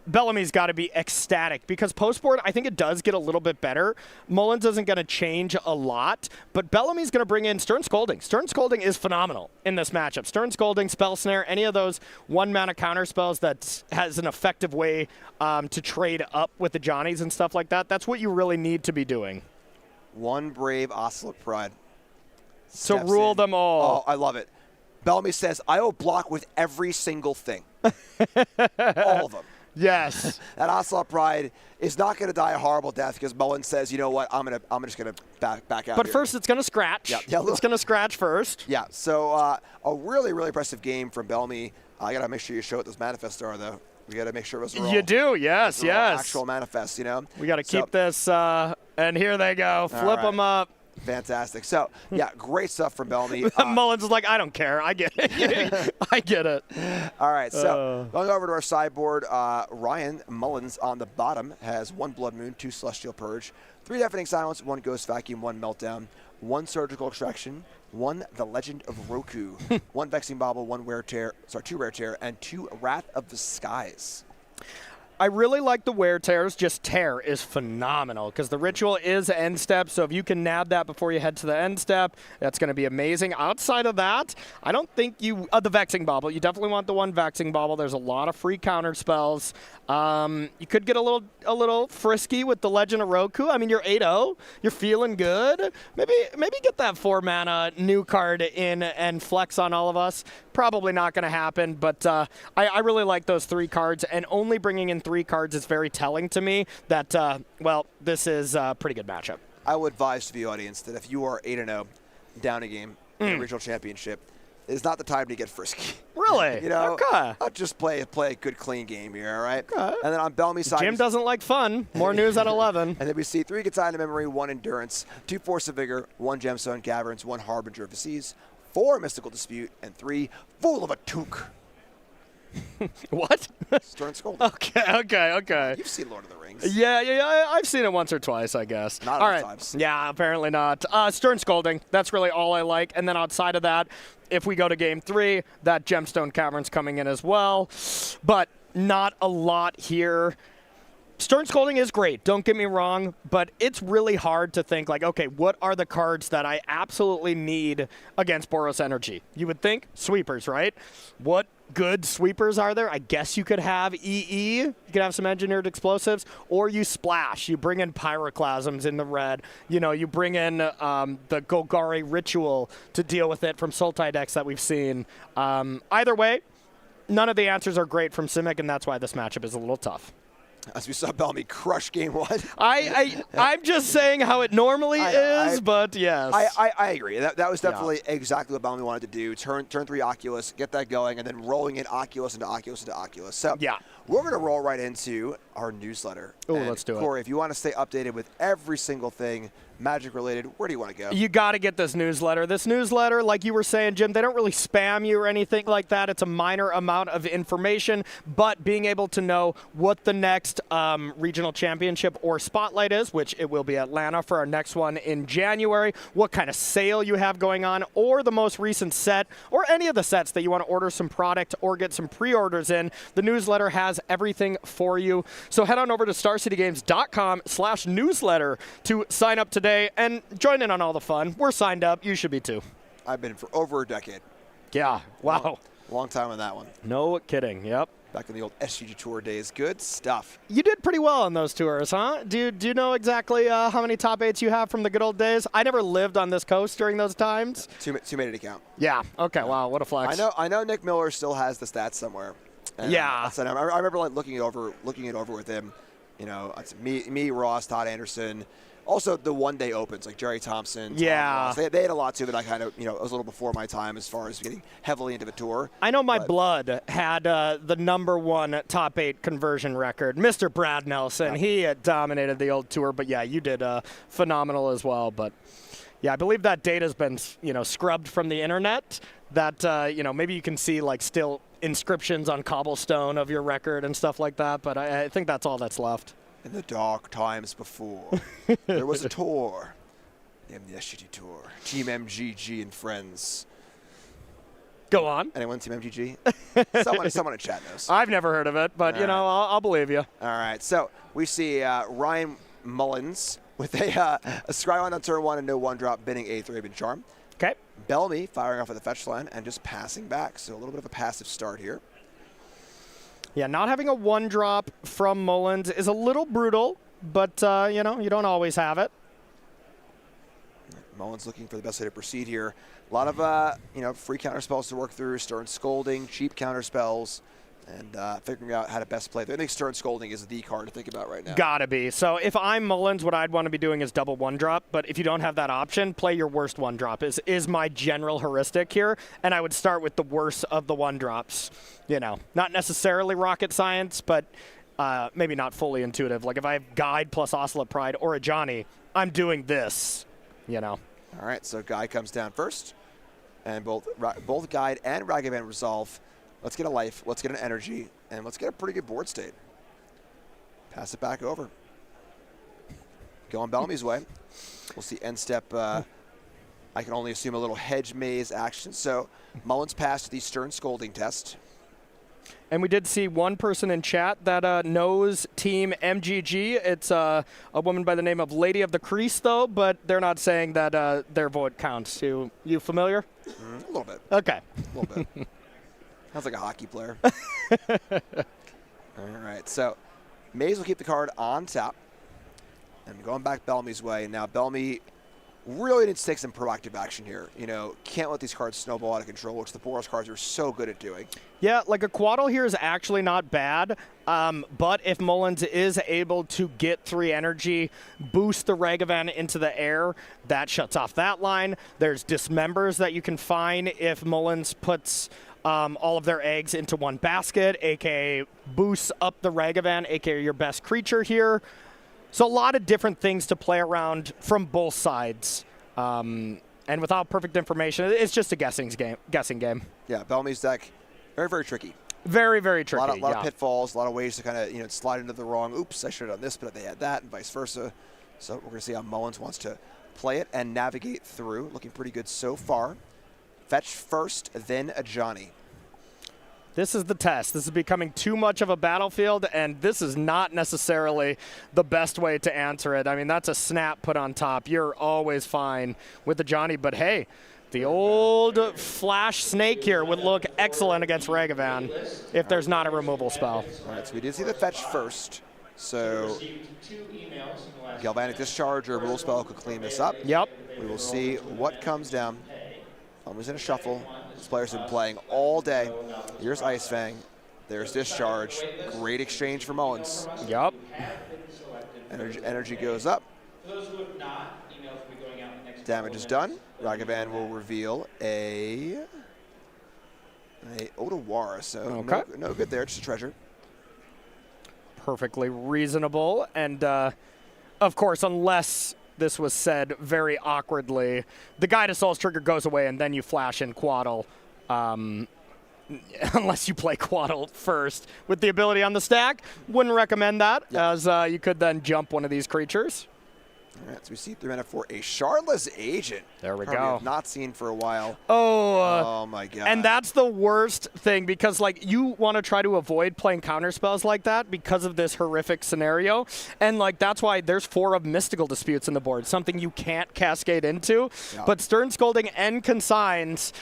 Bellamy's got to be ecstatic because post-board, I think it does get a little bit better. Mullins isn't going to change a lot, but Bellamy's going to bring in Stern Scolding. Stern Scolding is phenomenal in this matchup. Stern Scolding, Spell Snare, any of those 1-mana counter spells that has an effective way to trade up with the Johnnies and stuff like that. That's what you really need to be doing. One brave Ocelot Pride. So rule them all. Oh, I love it. Bellamy says, I will block with every single thing. All of them. Yes. That Ocelot Pride is not going to die a horrible death because Mullins says, you know what, I'm just going to back out. But here. First, it's going to scratch. Yeah. It's going to scratch first. Yeah. So a really, really impressive game from Bellamy. I got to make sure you show what those manifests are, though. We got to make sure those are all. You do, yes. Actual manifests, you know. We got to keep this, and here they go. Flip them up. Fantastic. So, yeah, great stuff from Bellamy. Mullins is like, I don't care. I get it. I get it. All right, so going over to our sideboard, Ryan Mullins on the bottom has 1 Blood Moon, 2 Celestial Purge, 3 Deafening Silence, 1 Ghost Vacuum, 1 Meltdown, 1 Surgical Extraction, 1 The Legend of Roku, 1 Vexing Bauble, 2 Rare Tear, and 2 Wrath of the Skies. I really like the Wear Tears. Just Tear is phenomenal because the ritual is end step, so if you can nab that before you head to the end step, that's going to be amazing. Outside of that, I don't think you the Vexing Bauble. You definitely want the 1 Vexing Bauble. There's a lot of free counter spells. You could get a little frisky with the Legend of Roku. I mean, you're 8-0. You're feeling good. Maybe get that 4-mana new card in and flex on all of us. Probably not going to happen, but I really like those 3 cards, and only bringing in 3 cards is very telling to me that, this is a pretty good matchup. I would advise to the audience that if you are 8-0 down a game in the regional championship, it's not the time to get frisky. Really? You know, okay. I'll just play a good, clean game here, all right? Okay. And then on Bellamy's side, Jim doesn't like fun. More news at 11. And then we see 3 Consign to Memory, 1 Endurance, 2 Force of Vigor, 1 Gemstone Caverns, 1 Harbinger of the Seas, 4 Mystical Dispute, and 3 Fool of a Took. What? Stern Scolding. Okay. You've seen Lord of the Rings. Yeah, I've seen it once or twice, I guess. Not all enough right. times. Yeah, apparently not. Stern Scolding, that's really all I like. And then outside of that, if we go to Game 3, that Gemstone Cavern's coming in as well. But not a lot here. Stern Scolding is great, don't get me wrong, but it's really hard to think like, okay, what are the cards that I absolutely need against Boros Energy? You would think sweepers, right? What good sweepers are there? I guess you could have EE, you could have some engineered explosives, or you splash. You bring in Pyroclasms in the red. You bring in the Golgari Ritual to deal with it from Sultai decks that we've seen. Either way, none of the answers are great from Simic, and that's why this matchup is a little tough. As we saw Bellamy crush game 1. I'm just saying how it normally is, but yes. I agree. That was definitely exactly what Bellamy wanted to do. Turn 3 Oculus, get that going, and then rolling in Oculus into Oculus into Oculus. So yeah, we're going to roll right into our newsletter. Oh, let's do it. Corey, if you want to stay updated with every single thing Magic related, where do you want to go? You got to get this newsletter. This newsletter, like you were saying, Jim, they don't really spam you or anything like that. It's a minor amount of information, but being able to know what the next regional championship or spotlight is, which it will be Atlanta for our next one in January, what kind of sale you have going on, or the most recent set, or any of the sets that you want to order some product or get some pre-orders in, the newsletter has everything for you. So head on over to starcitygames.com/newsletter to sign up today and join in on all the fun. We're signed up. You should be too. I've been for over a decade. Yeah. Wow. Long time on that one. No kidding. Yep. Back in the old SCG tour days. Good stuff. You did pretty well on those tours, huh? Do you know exactly how many top 8s you have from the good old days? I never lived on this coast during those times. Two-minute account. Yeah. Okay. Wow. What a flex. I know Nick Miller still has the stats somewhere. And yeah. I remember like looking it over with him. It's me, Ross, Todd Anderson. Also, the one-day opens, like Jerry Thompson. Yeah. They had a lot, too, that I kind of, was a little before my time as far as getting heavily into the tour. I know my blood had the #1 top 8 conversion record. Mr. Brad Nelson, he had dominated the old tour. But, yeah, you did phenomenal as well. But, yeah, I believe that data's been, scrubbed from the internet. That, maybe you can see, like, still inscriptions on cobblestone of your record and stuff like that. But I think that's all that's left. In the dark times before, there was a tour, the SCG Tour, Team MGG and friends. Go on. Anyone Team MGG? someone in chat knows. I've never heard of it, but I'll believe you. All right, so we see Ryan Mullins with a Scryline on turn 1 and no 1-drop, binning a Thraben Charm. Okay. Bellamy firing off at the fetch line and just passing back, so a little bit of a passive start here. Yeah, not having a 1-drop from Mullins is a little brutal, but, you don't always have it. Mullins looking for the best way to proceed here. A lot of, free counter spells to work through, Stern Scolding, cheap counter spells, and figuring out how to best play. I think Stern Scolding is the card to think about right now. Gotta be. So if I'm Mullins, what I'd want to be doing is double 1-drop, but if you don't have that option, play your worst 1-drop is my general heuristic here, and I would start with the worst of the 1-drops. Not necessarily rocket science, but maybe not fully intuitive. Like if I have Guide plus Ocelot Pride or a Johnny, I'm doing this, All right, so Guide comes down first, and both Guide and Ragavan resolve. Let's get a life, let's get an energy, and let's get a pretty good board state. Pass it back over. Going Bellamy's way. We'll see end step. I can only assume a little hedge maze action. So Mullins passed the Stern Scolding test. And we did see one person in chat that knows Team MGG. It's a woman by the name of Lady of the Crease, though, but they're not saying that their vote counts. You familiar? A little bit. Okay. A little bit. Sounds like a hockey player. All right, so Maze will keep the card on top. And going back Bellamy's way. Now, Bellamy really needs to take some proactive action here. Can't let these cards snowball out of control, which the Boros cards are so good at doing. Yeah, like a Quaddle here is actually not bad, but if Mullins is able to get 3 energy, boost the Ragavan into the air, that shuts off that line. There's Dismembers that you can find if Mullins puts all of their eggs into one basket, a.k.a. boosts up the Ragavan, a.k.a. your best creature here. So a lot of different things to play around from both sides. And without perfect information, it's just a guessing game. Yeah, Bellamy's deck, very, very tricky. Very, very tricky. A lot of pitfalls, a lot of ways to kind of slide into the wrong. Oops, I should have done this, but they had that, and vice versa. So we're going to see how Mullins wants to play it and navigate through. Looking pretty good so far. Fetch first, then a Johnny. This is the test. This is becoming too much of a battlefield, and this is not necessarily the best way to answer it. I mean, that's a snap put on top. You're always fine with the Johnny, but hey, the old flash snake here would look excellent against Ragavan if there's not a removal spell. All right, so we did see the fetch first. So Galvanic Discharge or Rule Spell could clean this up. Yep. We will see what comes down. Almost in a shuffle. This player's been playing all day. Here's Ice Fang. There's Discharge. Great exchange for Mullins. Yep. Energy goes up. Damage is done. Ragavan will reveal a Otawara, so no good there, just a treasure. Perfectly reasonable, and of course, unless this was said very awkwardly, the Guide of Souls trigger goes away, and then you flash in Quaddle, unless you play Quaddle first with the ability on the stack. Wouldn't recommend that, as you could then jump one of these creatures. All right, so we see 3 mana for a Shardless Agent. There we Card go. We have not seen for a while. Oh my God. And that's the worst thing, because like you want to try to avoid playing counterspells like that because of this horrific scenario. And like that's why there's 4 of Mystical Disputes in the board, something you can't cascade into. Yeah. But Stern Scolding and Consigns,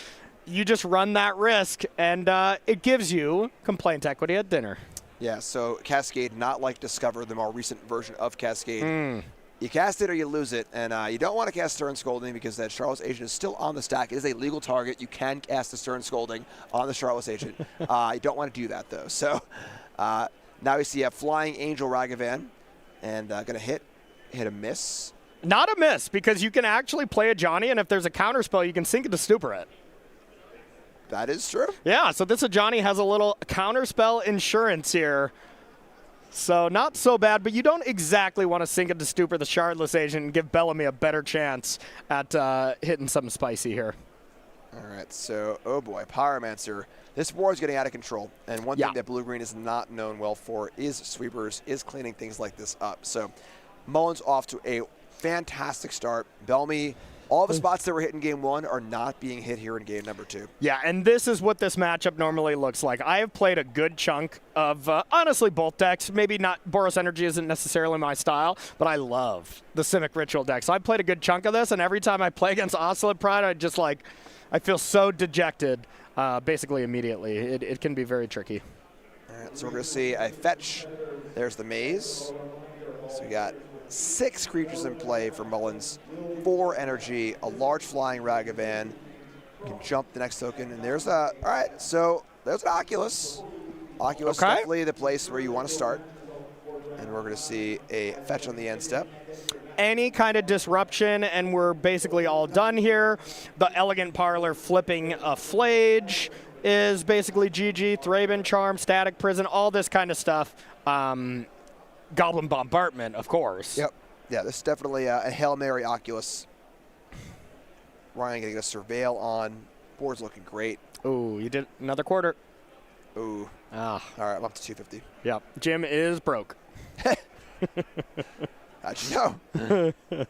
you just run that risk, and it gives you complaint equity at dinner. Yeah, so Cascade, not like Discover, the more recent version of Cascade. You cast it or you lose it, and you don't want to cast Stern Scolding because that Shardless Agent is still on the stack. It is a legal target. You can cast the Stern Scolding on the Shardless Agent. You don't want to do that, though. So now we see a Flying Angel Ragavan, and going to hit a miss. Not a miss, because you can actually play a Johnny, and if there's a counterspell, you can sink it to Stupor it. That is true. Yeah, so this Johnny has a little counterspell insurance here. So not so bad, but you don't exactly want to sink into Stupor the Shardless Agent and give Bellamy a better chance at hitting something spicy here. All right, so, oh boy, Pyromancer. This war is getting out of control, and one thing that Blue-Green is not known well for is sweepers, is cleaning things like this up. So Mullins off to a fantastic start. Bellamy, all the spots that were hit in game 1 are not being hit here in game number 2. Yeah, and this is what this matchup normally looks like. I have played a good chunk of, honestly, both decks. Maybe not, Boros Energy isn't necessarily my style, but I love the Simic Ritual deck. So I played a good chunk of this, and every time I play against Oscillate Pride, I feel so dejected basically immediately. It can be very tricky. All right, so we're going to see a fetch. There's the maze. So we got 6 creatures in play for Mullins, 4 energy, a large flying Ragavan. You can jump the next token, and there's all right, so there's an Oculus. Oculus is definitely the place where you want to start. And we're going to see a fetch on the end step. Any kind of disruption, and we're basically all done here. The Elegant Parlor flipping a Flage is basically GG, Thraben Charm, Static Prison, all this kind of stuff. Goblin Bombardment, of course. Yep. Yeah, this is definitely a Hail Mary Oculus. Ryan getting a Surveil on. Board's looking great. Ooh, you did another quarter. Ooh. Ah. All right, I'm up to 250. Yep. Jim is broke. How'd you know? All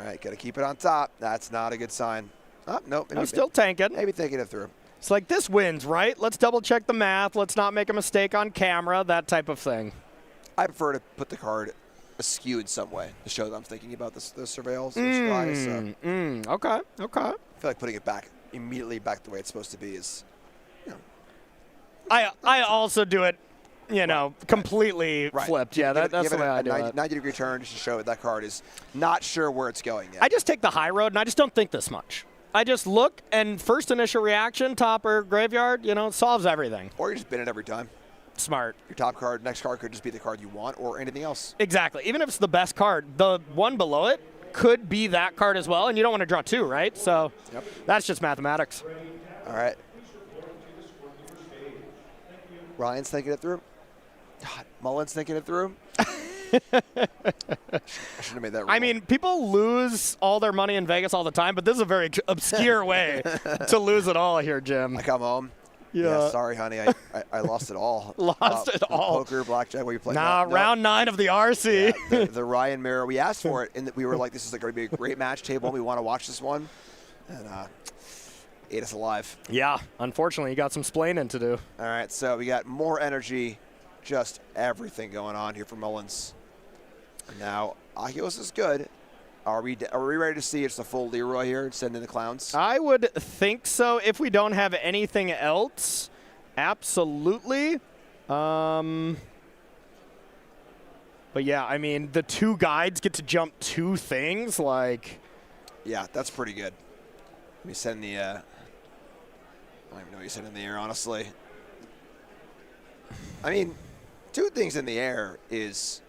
right, got to keep it on top. That's not a good sign. Oh, nope. I'm still tanking. Maybe thinking it through. It's like, this wins, right? Let's double check the math. Let's not make a mistake on camera, that type of thing. I prefer to put the card askew in some way to show that I'm thinking about the surveils. Okay. I feel like putting it back immediately back the way it's supposed to be is, I also do it, completely flipped. Yeah, that's the way I do it. 90-degree turn just to show that card is not sure where it's going yet. I just take the high road, and I just don't think this much. I just look, and first initial reaction, top or graveyard, solves everything. Or you just bin it every time. Smart. Your top card, next card could just be the card you want or anything else. Exactly. Even if it's the best card, the one below it could be that card as well, and you don't want to draw 2, right? So that's just mathematics. All right. Ryan's thinking it through. God, Mullins thinking it through. I should have made that roll. I mean, people lose all their money in Vegas all the time, but this is a very obscure way to lose it all here, Jim. I come home, Yeah, sorry, honey. I lost it all. Lost it all. Poker, blackjack, what you playing? Nah, round 9 of the RC. Yeah, the Ryan mirror. We asked for it, and we were like, this is going to be a great match table. We want to watch this one. And ate us alive. Yeah, unfortunately, you got some splaining to do. All right, so we got more energy, just everything going on here for Mullins. Now, Oculus is good. Are we ready to see it's the full Leroy here and send in the clowns? I would think so. If we don't have anything else, absolutely. But yeah, I mean, the 2 guides get to jump 2 things, like. Yeah, that's pretty good. Let me send the. I don't even know what you said in the air, honestly. I mean, 2 things in the air is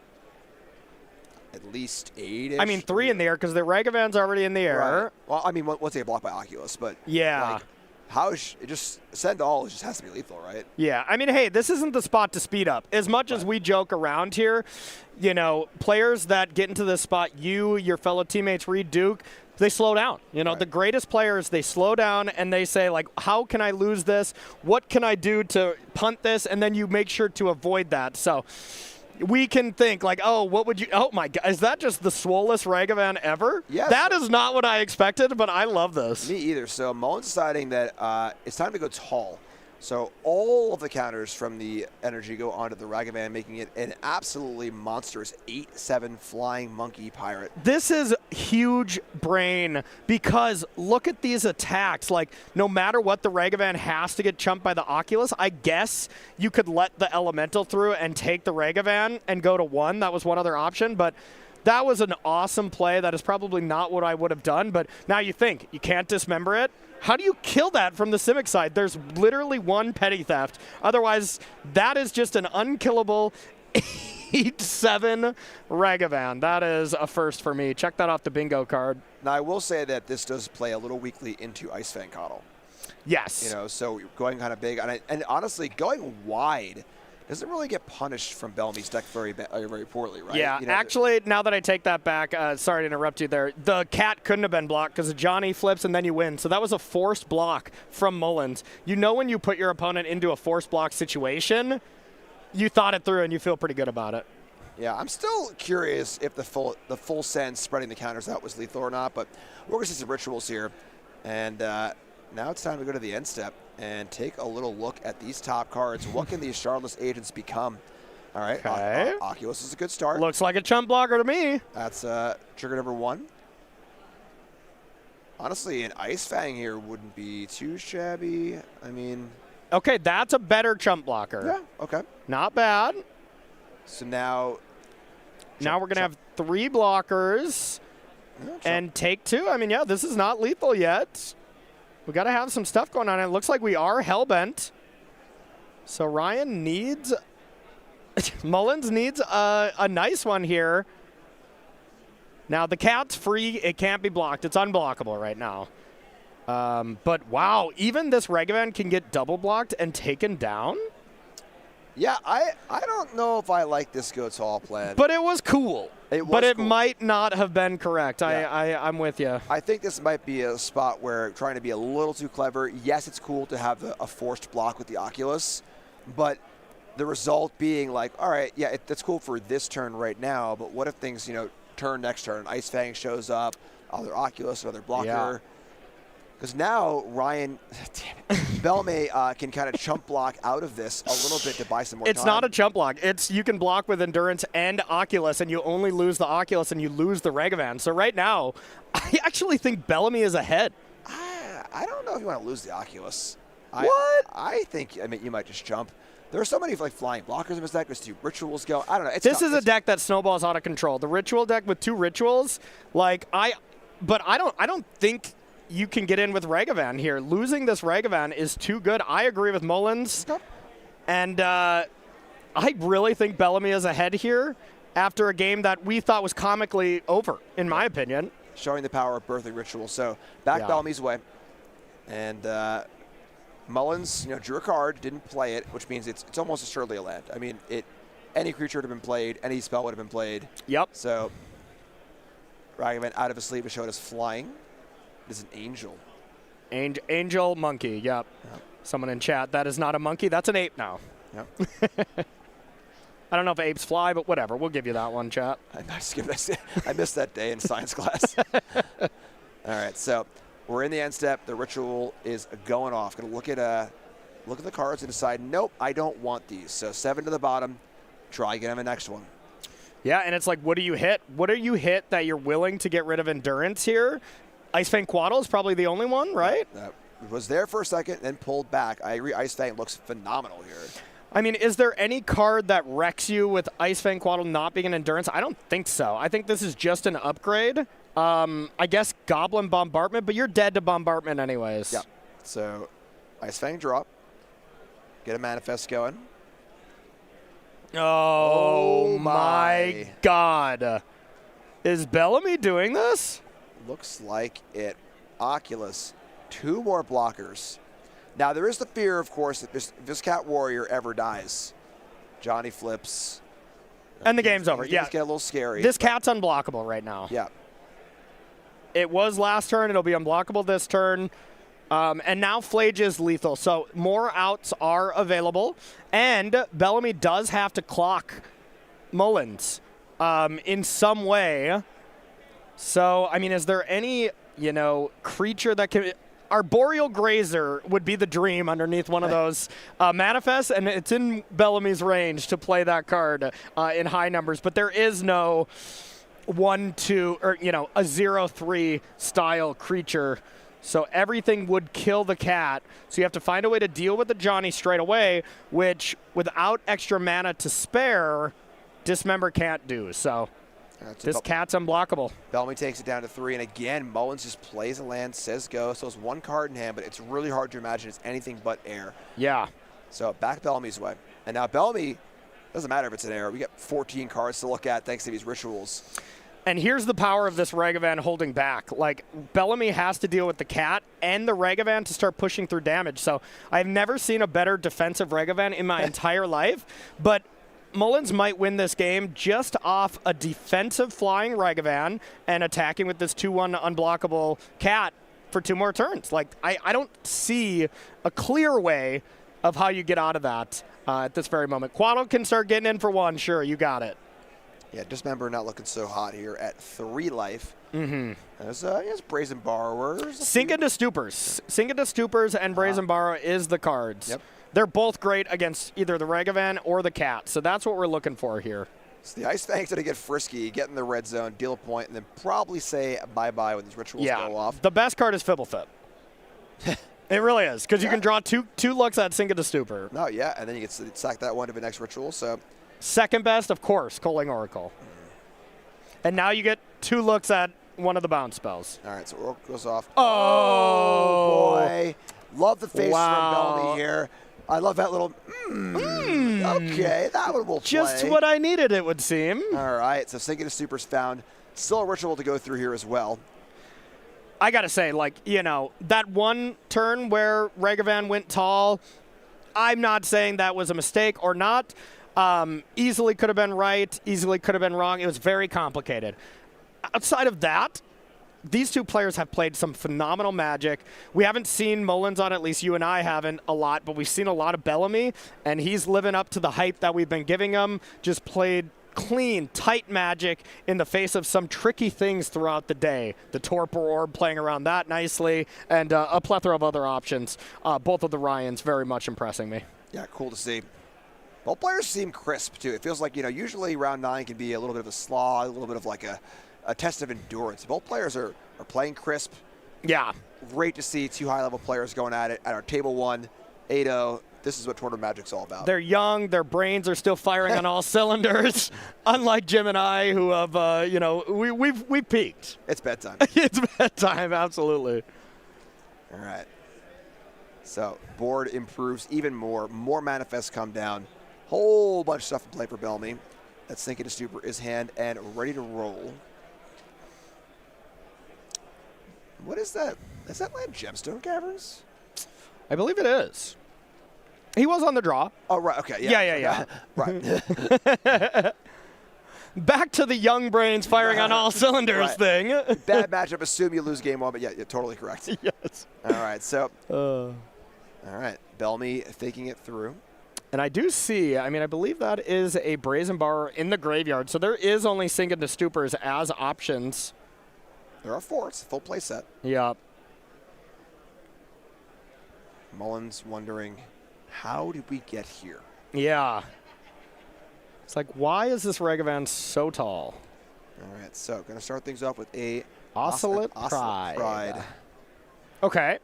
at least 8-ish. I mean, 3 in the air because the Ragavan's already in the air. Right. Well, I mean, once they get blocked by Oculus, but yeah. Like, how is it just send all? It just has to be lethal, right? Yeah, I mean, hey, this isn't the spot to speed up. As much as we joke around here, you know, players that get into this spot, your fellow teammates, Reed Duke, they slow down. You know, the greatest players, they slow down and they say, like, how can I lose this? What can I do to punt this? And then you make sure to avoid that. So we can think, like, oh, what would you – oh, my God. Is that just the swollest Ragavan ever? Yes. That is not what I expected, but I love this. Me either. So Mullins deciding that it's time to go tall. So all of the counters from the energy go onto the Ragavan, making it an absolutely monstrous 8/7 flying monkey pirate. This is huge brain because look at these attacks. Like, no matter what, the Ragavan has to get chumped by the Oculus. I guess you could let the Elemental through and take the Ragavan and go to 1. That was one other option, but that was an awesome play. That is probably not what I would have done, but now you think, you can't dismember it. How do you kill that from the Simic side? There's literally 1 petty theft. Otherwise, that is just an unkillable 8/7 Ragavan. That is a first for me. Check that off the bingo card. Now, I will say that this does play a little weakly into Ice Fang Coddle. Yes. You know, so going kind of big. And honestly, going wide doesn't really get punished from Bellamy's deck very poorly, right? Yeah, you know, actually, now that I take that back, sorry to interrupt you there, the cat couldn't have been blocked because Johnny flips and then you win. So that was a forced block from Mullins. You know when you put your opponent into a forced block situation, you thought it through and you feel pretty good about it. Yeah, I'm still curious if the full send spreading the counters out was lethal or not, but we're going to see some rituals here. And now it's time to go to the end step and take a little look at these top cards. What can these Shardless agents become? All right, okay. Oculus is a good start. Looks like a chump blocker to me. That's trigger number 1. Honestly, an Ice Fang here wouldn't be too shabby. I mean... Okay, that's a better chump blocker. Yeah, okay. Not bad. So now... Now we're going to have 3 blockers and take 2. I mean, yeah, this is not lethal yet. We got to have some stuff going on. It looks like we are hellbent. So Ryan needs, Mullins needs a nice one here. Now the cat's free. It can't be blocked. It's unblockable right now. But wow, even this Ragavan can get double blocked and taken down. Yeah, I don't know if I like this go tall plan. But it was cool. But it might not have been correct. Yeah. I'm with you. I think this might be a spot where trying to be a little too clever. Yes, it's cool to have a forced block with the Oculus, but the result being like, all right, yeah, that's cool for this turn right now, but what if things, you know, turn next turn, Ice Fang shows up, other Oculus, another blocker. Yeah. Because now Ryan, Bellamy can kind of chump block out of this a little bit to buy some more time. It's not a chump block. It's you can block with Endurance and Oculus, and you only lose the Oculus and you lose the Ragavan. So right now, I actually think Bellamy is ahead. I don't know if you want to lose the Oculus. What? I think, I mean, you might just jump. There are so many like flying blockers in this deck. There's 2 rituals go. I don't know. This is a deck that snowballs out of control. The ritual deck with 2 rituals, like I don't think you can get in with Ragavan here. Losing this Ragavan is too good. I agree with Mullins. And I really think Bellamy is ahead here after a game that we thought was comically over, in my opinion. Showing the power of birthing ritual. So back Bellamy's way. And Mullins, you know, drew a card, didn't play it, which means it's almost assuredly a land. I mean, any creature would have been played, any spell would have been played. Yep. So Ragavan out of his sleeve to show it as flying. It is an angel. Angel monkey, yep. Someone in chat, that is not a monkey, that's an ape now. Yep. I don't know if apes fly, but whatever. We'll give you that one, chat. I missed that day in science class. All right, so we're in the end step. The ritual is going off. Going to look at the cards and decide, nope, I don't want these. So 7 to the bottom. Try again on the next one. Yeah, and it's like, what do you hit? What do you hit that you're willing to get rid of endurance here? Ice Fang Quaddle is probably the only one, right? Was there for a second, then pulled back. I agree. Ice Fang looks phenomenal here. I mean, is there any card that wrecks you with Ice Fang Quaddle not being an endurance? I don't think so. I think this is just an upgrade. I guess Goblin Bombardment, but you're dead to Bombardment anyways. Yeah. So Ice Fang drop. Get a manifest going. Oh my God. Is Bellamy doing this? Looks like it. Oculus. 2 more blockers. Now, there is the fear, of course, that if this Cat Warrior ever dies, Johnny flips. And the game's over. Yeah. Get a little scary. This cat's unblockable right now. Yeah. It was last turn. It'll be unblockable this turn. And now Flage is lethal. So more outs are available. And Bellamy does have to clock Mullins in some way. So, I mean, is there any, creature that can... Arboreal Grazer would be the dream underneath one of those manifests, and it's in Bellamy's range to play that card in high numbers. But there is no 1-2 or a 0-3 style creature, so everything would kill the cat. So you have to find a way to deal with the Johnny straight away, which without extra mana to spare, Dismember can't do. So. This cat's unblockable. Bellamy takes it down to 3, and again, Mullins just plays a land, says go. So it's 1 card in hand, but it's really hard to imagine it's anything but air. Yeah. So back Bellamy's way. And now Bellamy, doesn't matter if it's an air. We got 14 cards to look at thanks to these rituals. And here's the power of this Ragavan holding back. Like, Bellamy has to deal with the cat and the Ragavan to start pushing through damage. So I've never seen a better defensive Ragavan in my entire life, but Mullins might win this game just off a defensive flying Ragavan and attacking with this 2-1 unblockable cat for 2 more turns. Like, I don't see a clear way of how you get out of that at this very moment. Quaddle can start getting in for 1. Sure, you got it. Yeah, Dismember not looking so hot here at 3 life. Mm-hmm. There's Brazen Borrowers. Sink into Stupors. Sink into Stupors and Brazen Borrow is the cards. Yep. They're both great against either the Ragavan or the cat, so that's what we're looking for here. So the Ice Fang's going to get frisky, get in the red zone, deal a point, and then probably say bye-bye when these rituals go off. The best card is Fibblefip. It really is, because you can draw two looks at Sink into Stupor. No, yeah, and then you get to sack that one to the next ritual. So second best, of course, Culling Oracle. And now you get 2 looks at one of the bounce spells. All right, so Oracle goes off. Oh, boy. Love the face from Bellamy here. I love that little, okay, that one will play. Just what I needed, it would seem. All right, so Sink into Stupor's found. Still a ritual to go through here as well. I got to say, that one turn where Ragavan went tall, I'm not saying that was a mistake or not. Easily could have been right, easily could have been wrong. It was very complicated. Outside of that, these 2 players have played some phenomenal Magic. We haven't seen Mullins on, at least you and I haven't, a lot, but we've seen a lot of Bellamy, and he's living up to the hype that we've been giving him. Just played clean, tight Magic in the face of some tricky things throughout the day. The Torpor Orb playing around that nicely, and a plethora of other options. Both of the Ryans very much impressing me. Yeah, cool to see. Both players seem crisp, too. It feels like, usually round 9 can be a little bit of a slog, a little bit of like a test of endurance. Both players are playing crisp. Yeah. Great to see 2 high-level players going at it at our table 1, 8-0. This is what Tournament Magic's all about. They're young. Their brains are still firing on all cylinders. Unlike Jim and I, who have, we've peaked. It's bedtime. It's bedtime, absolutely. All right. So board improves even more. More manifests come down. Whole bunch of stuff to play for Bellamy. That Sink into Stupor is hand and ready to roll. What is that? Is that land Gemstone Caverns? I believe it is. He was on the draw. Oh, right. Okay. Yeah. Yeah. Right. back to the young brains firing on all cylinders Right. thing. Bad matchup. Assume you lose game 1, but yeah, you're totally correct. Yes. All right, so. All right, Bellamy thinking it through. And I do see, I mean, I believe that is a Brazen Bar in the graveyard. So there is only Sink into Stupors as options. There are 4. It's a full play set. Yeah. Mullins wondering, how did we get here? Yeah. It's like, why is this Ragavan so tall? All right, so going to start things off with a Oscillate Oscillate Pride. Okay.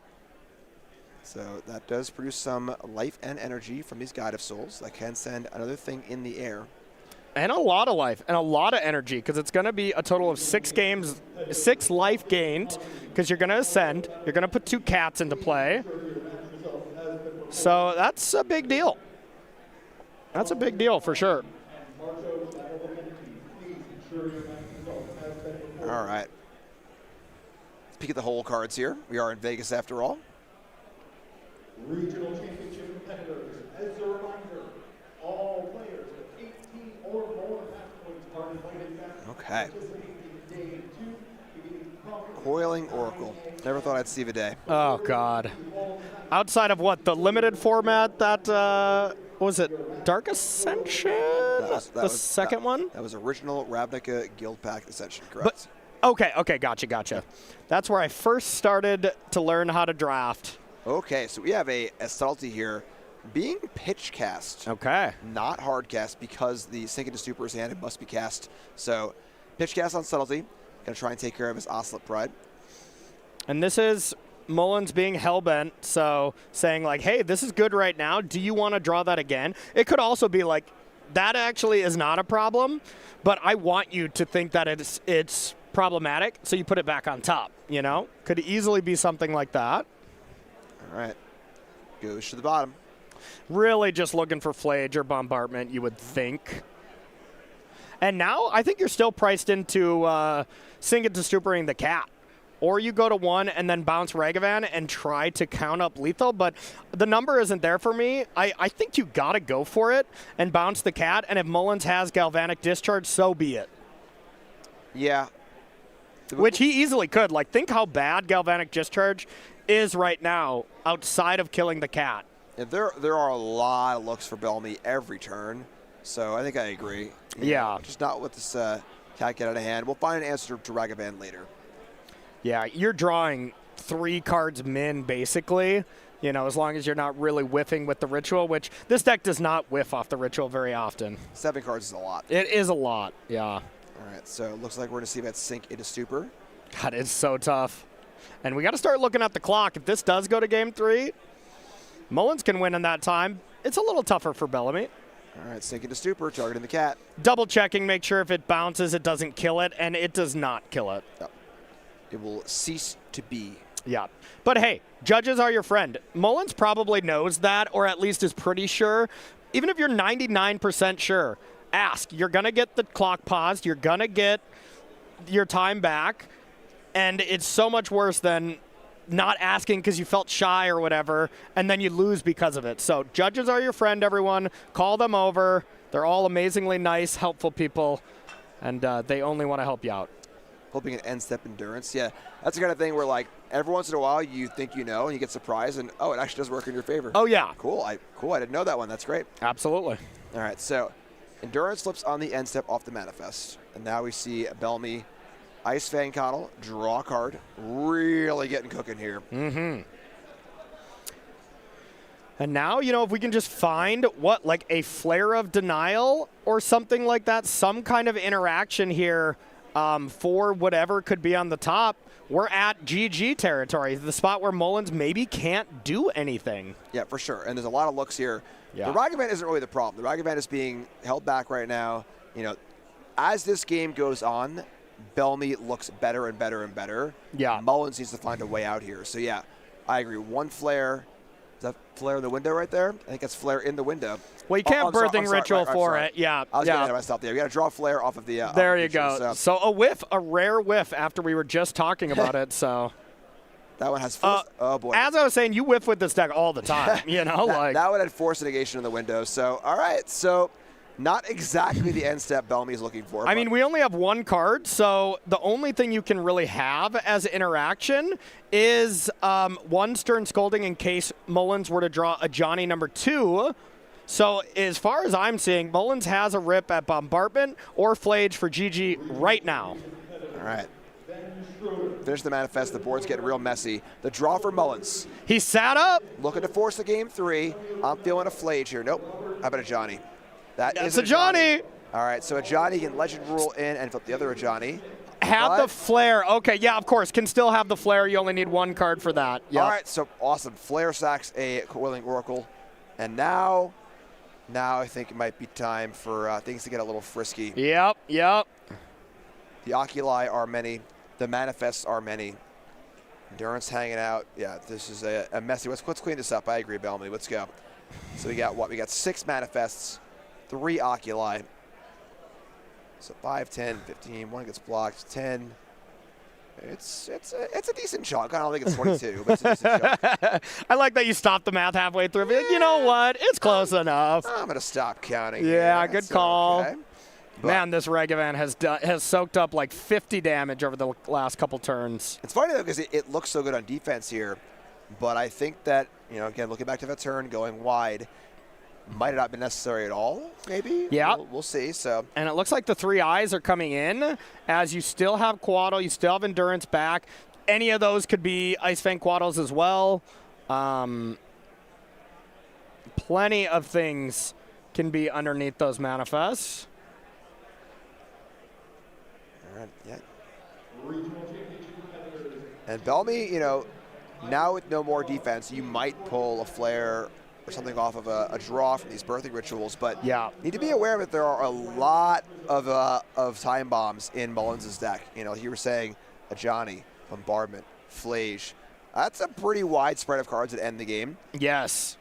So that does produce some life and energy from these Guide of Souls that can send another thing in the air. And a lot of life and a lot of energy because it's going to be a total of 6 life gained because you're going to ascend. You're going to put 2 cats into play. So that's a big deal. That's a big deal for sure. All right. Let's peek at the whole cards here. We are in Vegas after all. Regional championship competitors, as a reminder, all players with 18 or more match points are invited back to Okay. participate in day 2, beginning from Coiling Oracle. Never thought I'd see the day. Oh, God. Outside of what? The limited format that, what was it? Dark Ascension? The second one? That was original Ravnica Guild Pack Ascension, correct? Okay, gotcha. That's where I first started to learn how to draft. Okay, so we have a subtlety here. Being pitch cast. Okay. Not hard cast because the Sink into Stupors hand, it must be cast. So pitch cast on subtlety. Going to try and take care of his Oscillate Pride. And this is Mullins being hellbent, so saying like, hey, this is good right now. Do you want to draw that again? It could also be like, that actually is not a problem, but I want you to think that it's problematic, so you put it back on top, you know? Could easily be something like that. All right. Goes to the bottom. Really just looking for Flage or Bombardment, you would think. And now I think you're still priced into Sink into Stuporing the cat. Or you go to 1 and then bounce Ragavan and try to count up lethal, but the number isn't there for me. I think you got to go for it and bounce the cat, and if Mullins has Galvanic Discharge, so be it. Yeah. Which he easily could. Like, think how bad Galvanic Discharge is right now outside of killing the cat. Yeah, there are a lot of looks for Bellamy every turn, so I think I agree. Yeah. Just not with this cat get out of hand. We'll find an answer to Ragavan later. Yeah, you're drawing 3 cards min, basically, you know, as long as you're not really whiffing with the Ritual, which this deck does not whiff off the Ritual very often. 7 cards is a lot. It is a lot, yeah. All right, so it looks like we're going to see that Sink into Stupor. God, it's so tough. And we got to start looking at the clock. If this does go to game 3, Mullins can win in that time. It's a little tougher for Bellamy. All right, Sink into Stupor, targeting the cat. Double checking, make sure if it bounces, it doesn't kill it, and it does not kill it. Yep. It will cease to be. Yeah. But hey, judges are your friend. Mullins probably knows that, or at least is pretty sure. Even if you're 99% sure, ask. You're going to get the clock paused. You're going to get your time back. And it's so much worse than not asking because you felt shy or whatever, and then you lose because of it. So judges are your friend, everyone. Call them over. They're all amazingly nice, helpful people, and they only want to help you out. Hoping an end-step endurance. Yeah, that's the kind of thing where, like, every once in a while you think you know and you get surprised and, oh, it actually does work in your favor. Oh, yeah. Cool. I didn't know that one. That's great. Absolutely. All right, so endurance flips on the end step off the manifest. And now we see Bellamy, Ice Fang Coddle, draw a card. Really getting cooking here. Mm-hmm. And now, you know, if we can just find what, like a Flare of Denial or something like that, some kind of interaction here for whatever could be on the top, we're at GG territory, the spot where Mullins maybe can't do anything. Yeah, for sure. And there's a lot of looks here. Yeah. The Ragavan isn't really the problem. The Ragavan is being held back right now. You know, as this game goes on, Bellamy looks better and better and better. Yeah. Mullins needs to find a way out here. So, yeah, I agree. 1 flare. Is that flare in the window right there? I think that's flare in the window. Well, you can't birthing ritual for it. Yeah. I was getting ahead of myself there. We got to draw a flare off of the. There you go. So a whiff, a rare whiff after we were just talking about it. So that one has force. Oh boy. As I was saying, you whiff with this deck all the time. You know, that one had force negation in the window. So all right. So Not exactly the end step Bellamy's looking for. I mean, we only have one card, so the only thing you can really have as interaction is one Stern Scolding in case Mullins were to draw a Johnny number 2. So as far as I'm seeing, Mullins has a rip at Bombardment or Flage for GG right now. All right. Finish the manifest. The board's getting real messy. The draw for Mullins. He sat up. Looking to force the game 3. I'm feeling a Flage here. Nope. How about a Johnny? That's a Johnny. All right, so a Johnny can Legend Rule in and flip the other Johnny. Have the Flare. Okay, yeah, of course. Can still have the Flare. You only need one card for that. Yep. All right, so awesome. Flare sacks a Coiling Oracle. And now I think it might be time for things to get a little frisky. Yep. The Oculi are many. The manifests are many. Endurance hanging out. Yeah, this is a messy. Let's clean this up. I agree, Bellamy. Let's go. So we got what? We got 6 manifests, 3 Oculi. So 5, 10, 15. One gets blocked. 10. It's a decent chunk. I don't think it's 22, but it's a decent chunk. I like that you stopped the math halfway through. Like, you know what? It's close enough. I'm gonna stop counting. Yeah, here. good call. Okay. Man, this Regavan has soaked up like 50 damage over the last couple turns. It's funny though because it looks so good on defense here, but I think that again looking back to that turn, going wide might have not been necessary at all. Maybe. Yeah. We'll see. So. And it looks like the 3 eyes are coming in as you still have Quaddle, you still have Endurance back. Any of those could be Ice Fang Quaddles as well. Plenty of things can be underneath those manifests. All right, yeah. And Bellamy, now with no more defense, you might pull a Flare or something off of a draw from these birthing rituals, but need to be aware that there are a lot of time bombs in Mullins' deck. You were saying a Johnny, Bombardment, Flage. That's a pretty wide spread of cards that end the game. Yes.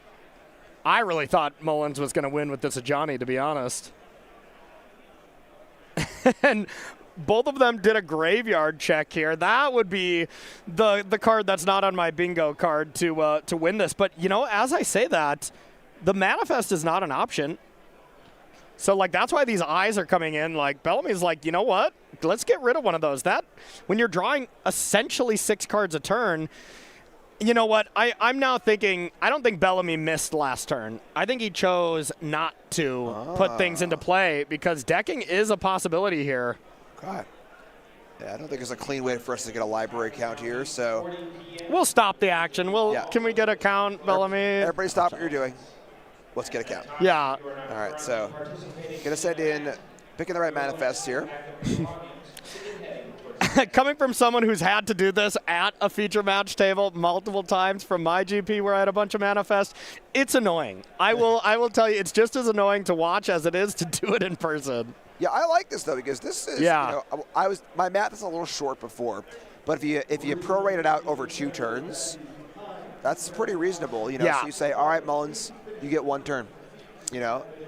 I really thought Mullins was going to win with this Johnny, to be honest. And both of them did a graveyard check here. That would be the card that's not on my bingo card to win this. But, as I say that, the manifest is not an option. So, that's why these eyes are coming in. Bellamy's like, you know what? Let's get rid of one of those. When you're drawing essentially 6 cards a turn, you know what? I'm now thinking, I don't think Bellamy missed last turn. I think he chose not to put things into play because decking is a possibility here. God. Yeah, I don't think there's a clean way for us to get a library count here, so. We'll stop the action. Can we get a count, Bellamy? Everybody stop what you're doing. Let's get a count. Yeah. All right, so gonna send in, picking the right manifest here. Coming from someone who's had to do this at a feature match table multiple times from my GP where I had a bunch of manifests, it's annoying. I will tell you, it's just as annoying to watch as it is to do it in person. Yeah, I like this though because this is my math is a little short before, but if you prorate it out over 2 turns, that's pretty reasonable. So you say, all right, Mullins, you get 1 turn.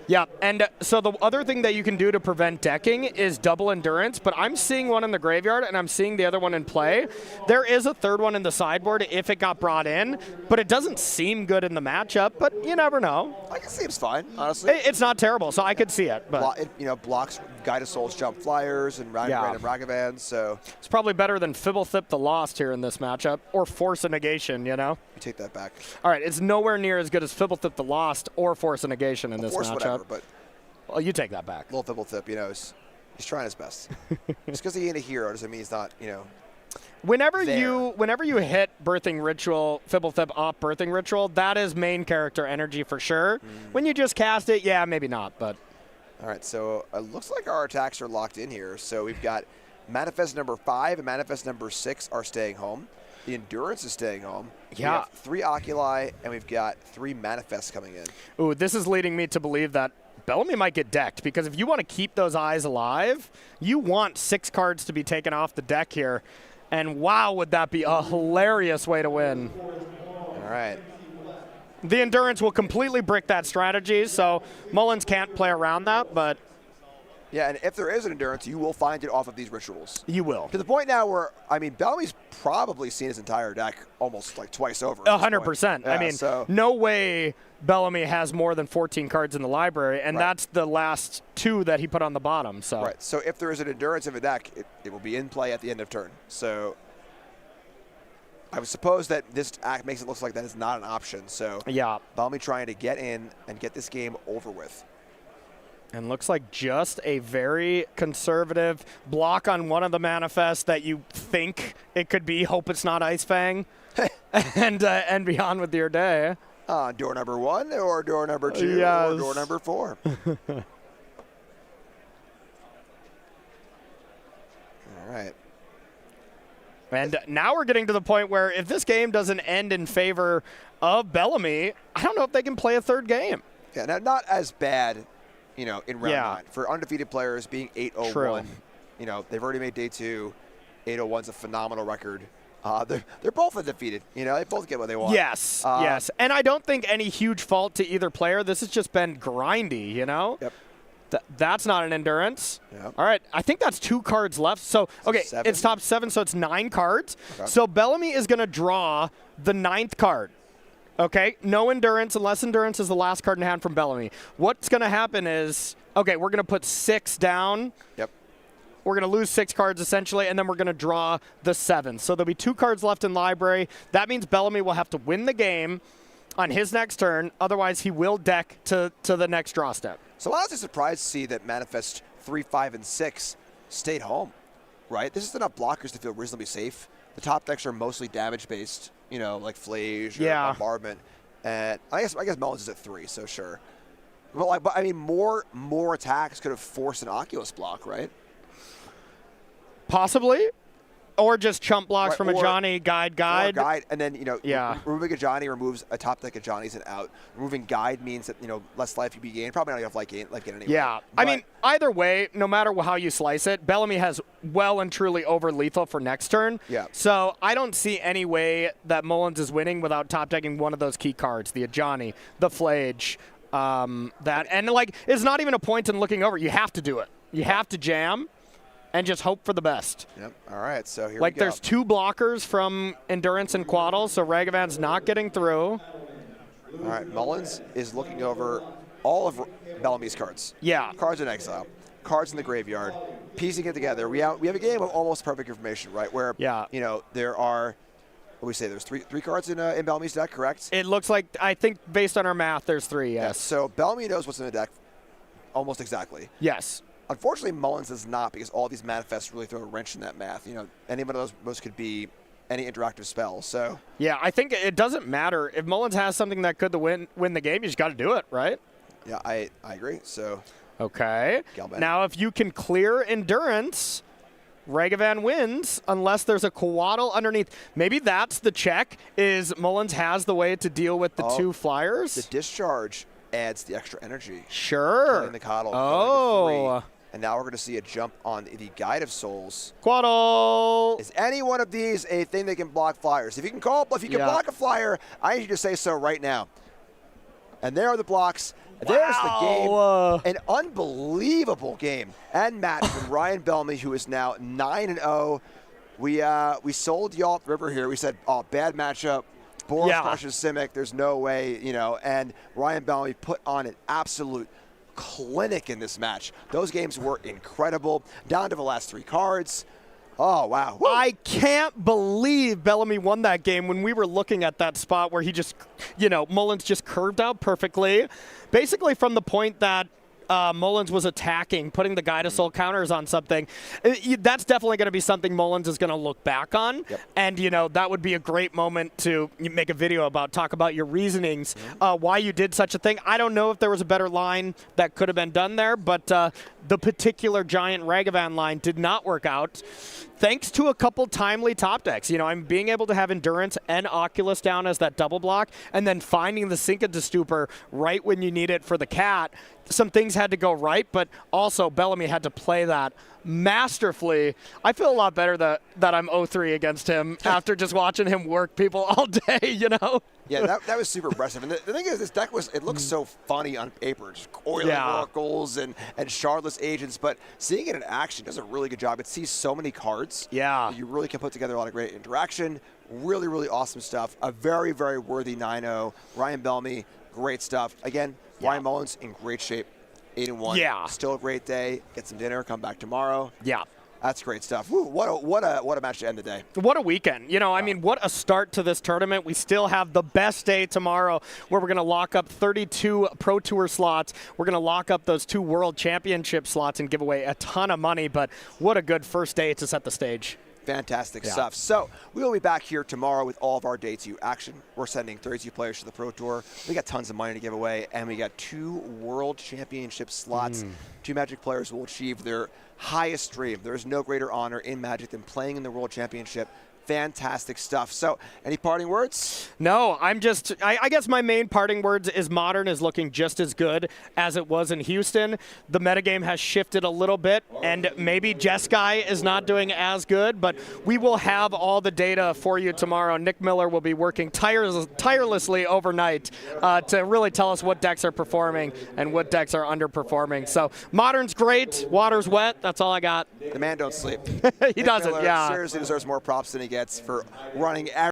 Yeah, and so the other thing that you can do to prevent decking is double endurance, but I'm seeing one in the graveyard and I'm seeing the other one in play. There is a third one in the sideboard if it got brought in, but it doesn't seem good in the matchup, but you never know. It seems fine, honestly. It's not terrible, so I could see it. But blocks Guided Souls jump flyers and random Ragavans, so. It's probably better than Fibblethip the Lost here in this matchup, or Force a Negation, You take that back. All right, it's nowhere near as good as Fibblethip the Lost or Force a Negation in this matchup. Whatever, but well, you take that back. Little Fibblethip, he's trying his best. Just because he ain't a hero doesn't mean he's not, Whenever you hit Birthing Ritual, Fibblethip off Birthing Ritual, that is main character energy for sure. When you just cast it, yeah, maybe not, but. All right, so it looks like our attacks are locked in here. So we've got Manifest number 5 and Manifest number 6 are staying home. The Endurance is staying home. Yeah. We have 3 Oculi, and we've got 3 Manifests coming in. Ooh, this is leading me to believe that Bellamy might get decked, because if you want to keep those eyes alive, you want 6 cards to be taken off the deck here. And wow, would that be a hilarious way to win. All right. The Endurance will completely brick that strategy, so Mullins can't play around that, but Yeah, and if there is an endurance, you will find it off of these rituals. You will. To the point now where, I mean, Bellamy's probably seen his entire deck almost like twice over. 100%. Yeah, I mean, so no way Bellamy has more than 14 cards in the library, and that's the last 2 that he put on the bottom. So right. So if there is an endurance of a deck, it will be in play at the end of turn. So I would suppose that this act makes it look like that is not an option. So yeah, Bellamy trying to get in and get this game over with. And looks like just a very conservative block on one of the manifests that you think it could be. Hope it's not Ice Fang. and be on with your day. Door number 1 or door number 2 yes. or door number 4. All right. And now we're getting to the point where if this game doesn't end in favor of Bellamy, I don't know if they can play a third game. Yeah, now not as bad, in round 9. For undefeated players being 8-0-1, True. They've already made day 2. 8-0-1's a phenomenal record. They're both undefeated. They both get what they want. Yes, yes. And I don't think any huge fault to either player. This has just been grindy, Yep. That's not an endurance. Yep. All right, I think that's 2 cards left. So, okay, 7? it's top 7, so it's 9 cards. Okay. So Bellamy is going to draw the 9th card. Okay, no endurance unless endurance is the last card in hand from Bellamy. What's going to happen is, okay, we're going to put 6 down. Yep. We're going to lose 6 cards essentially, and then we're going to draw the 7th. So there'll be 2 cards left in library. That means Bellamy will have to win the game on his next turn. Otherwise, he will deck to the next draw step. So I was surprised to see that Manifest 3, 5, and 6 stayed home, right? This is enough blockers to feel reasonably safe. The top decks are mostly damage-based, like Flage or Bombardment. And I guess Mullins is at 3, so sure. But I mean, more attacks could have forced an Oculus block, right? Possibly. Or just chump blocks Right, from a Johnny guide. Or guide, and then, Yeah. removing a Johnny removes a top deck of Johnny's and out. Removing guide means that, less life you gain. Probably not enough life gain anyway. Yeah. I mean, either way, no matter how you slice it, Bellamy has well and truly over lethal for next turn. Yeah. So I don't see any way that Mullins is winning without top decking one of those key cards, the Johnny, the Flage, it's not even a point in looking over. You have to do it. You have to jam and just hope for the best. Yep. All right, so here we go. There's 2 blockers from Endurance and Quaddle, so Ragavan's not getting through. All right, Mullins is looking over all of Bellamy's cards. Yeah. Cards in exile, cards in the graveyard, piecing it together. We have a game of almost perfect information, right? Where there are, what do we say? There's three cards in Bellamy's deck, correct? It looks like, I think based on our math, there's 3. Yes. So Bellamy knows what's in the deck, almost exactly. Yes. Unfortunately, Mullins does not, because all these manifests really throw a wrench in that math. Any one of those could be any interactive spell. So yeah, I think it doesn't matter if Mullins has something that could win the game. You just got to do it, right? Yeah, I agree. So okay. Now, if you can clear endurance, Ragavan wins unless there's a Quaddle underneath. Maybe that's the check. Is Mullins has the way to deal with the 2 flyers? The discharge adds the extra energy. Sure. Killing the Coddle. Oh. And now we're going to see a jump on the Guide of Souls. Quaddle. Is any one of these a thing that can block flyers? If you can block a flyer, I need you to say so right now. And there are the blocks. Wow. There's the game. An unbelievable game and match from Ryan Bellamy, who is now 9-0. We sold y'all up River here. We said, bad matchup. Boris crushes Simic. There's no way, And Ryan Bellamy put on an absolute clinic in this match. Those games were incredible. Down to the last 3 cards. Oh, wow. Woo. I can't believe Bellamy won that game when we were looking at that spot where he just, Mullins just curved out perfectly. Basically from the point that Mullins was attacking, putting the Guide of Soul counters on something. That's definitely going to be something Mullins is going to look back on. Yep. And, that would be a great moment to make a video talk about your reasonings, why you did such a thing. I don't know if there was a better line that could have been done there, but the particular giant Ragavan line did not work out. Thanks to a couple timely top decks. I'm being able to have Endurance and Oculus down as that double block, and then finding the Sink into Stupor right when you need it for the cat. Some things had to go right, but also Bellamy had to play that masterfully. I feel a lot better that I'm 0-3 against him after just watching him work people all day, you know? Yeah, that was super impressive. And the thing is, this deck it looks so funny on paper. Just coiling oracles and shardless agents, but seeing it in action does a really good job. It sees so many cards. Yeah. You really can put together a lot of great interaction. Really, really awesome stuff. A very, very worthy 9-0. Ryan Bellamy, great stuff. Again, Ryan Mullins in great shape. 8-1. Yeah. Still a great day. Get some dinner. Come back tomorrow. Yeah. That's great stuff. Woo, what a match to end the day. What a weekend. You know, I mean, what a start to this tournament. We still have the best day tomorrow where we're going to lock up 32 Pro Tour slots. We're going to lock up those 2 World Championship slots and give away a ton of money. But what a good first day to set the stage. Fantastic stuff. So we will be back here tomorrow with all of our Day 2 action. We're sending 32 players to the Pro Tour. We got tons of money to give away, and we got 2 World Championship slots. 2 Magic players will achieve their highest dream. There is no greater honor in Magic than playing in the World Championship. Fantastic stuff. So, any parting words? No, I guess my main parting words is Modern is looking just as good as it was in Houston. The metagame has shifted a little bit, and maybe Jeskai is not doing as good, but we will have all the data for you tomorrow. Nick Miller will be working tirelessly overnight to really tell us what decks are performing and what decks are underperforming. So, Modern's great. Water's wet. That's all I got. The man don't sleep. He doesn't, Miller yeah. seriously deserves more props than he gets for running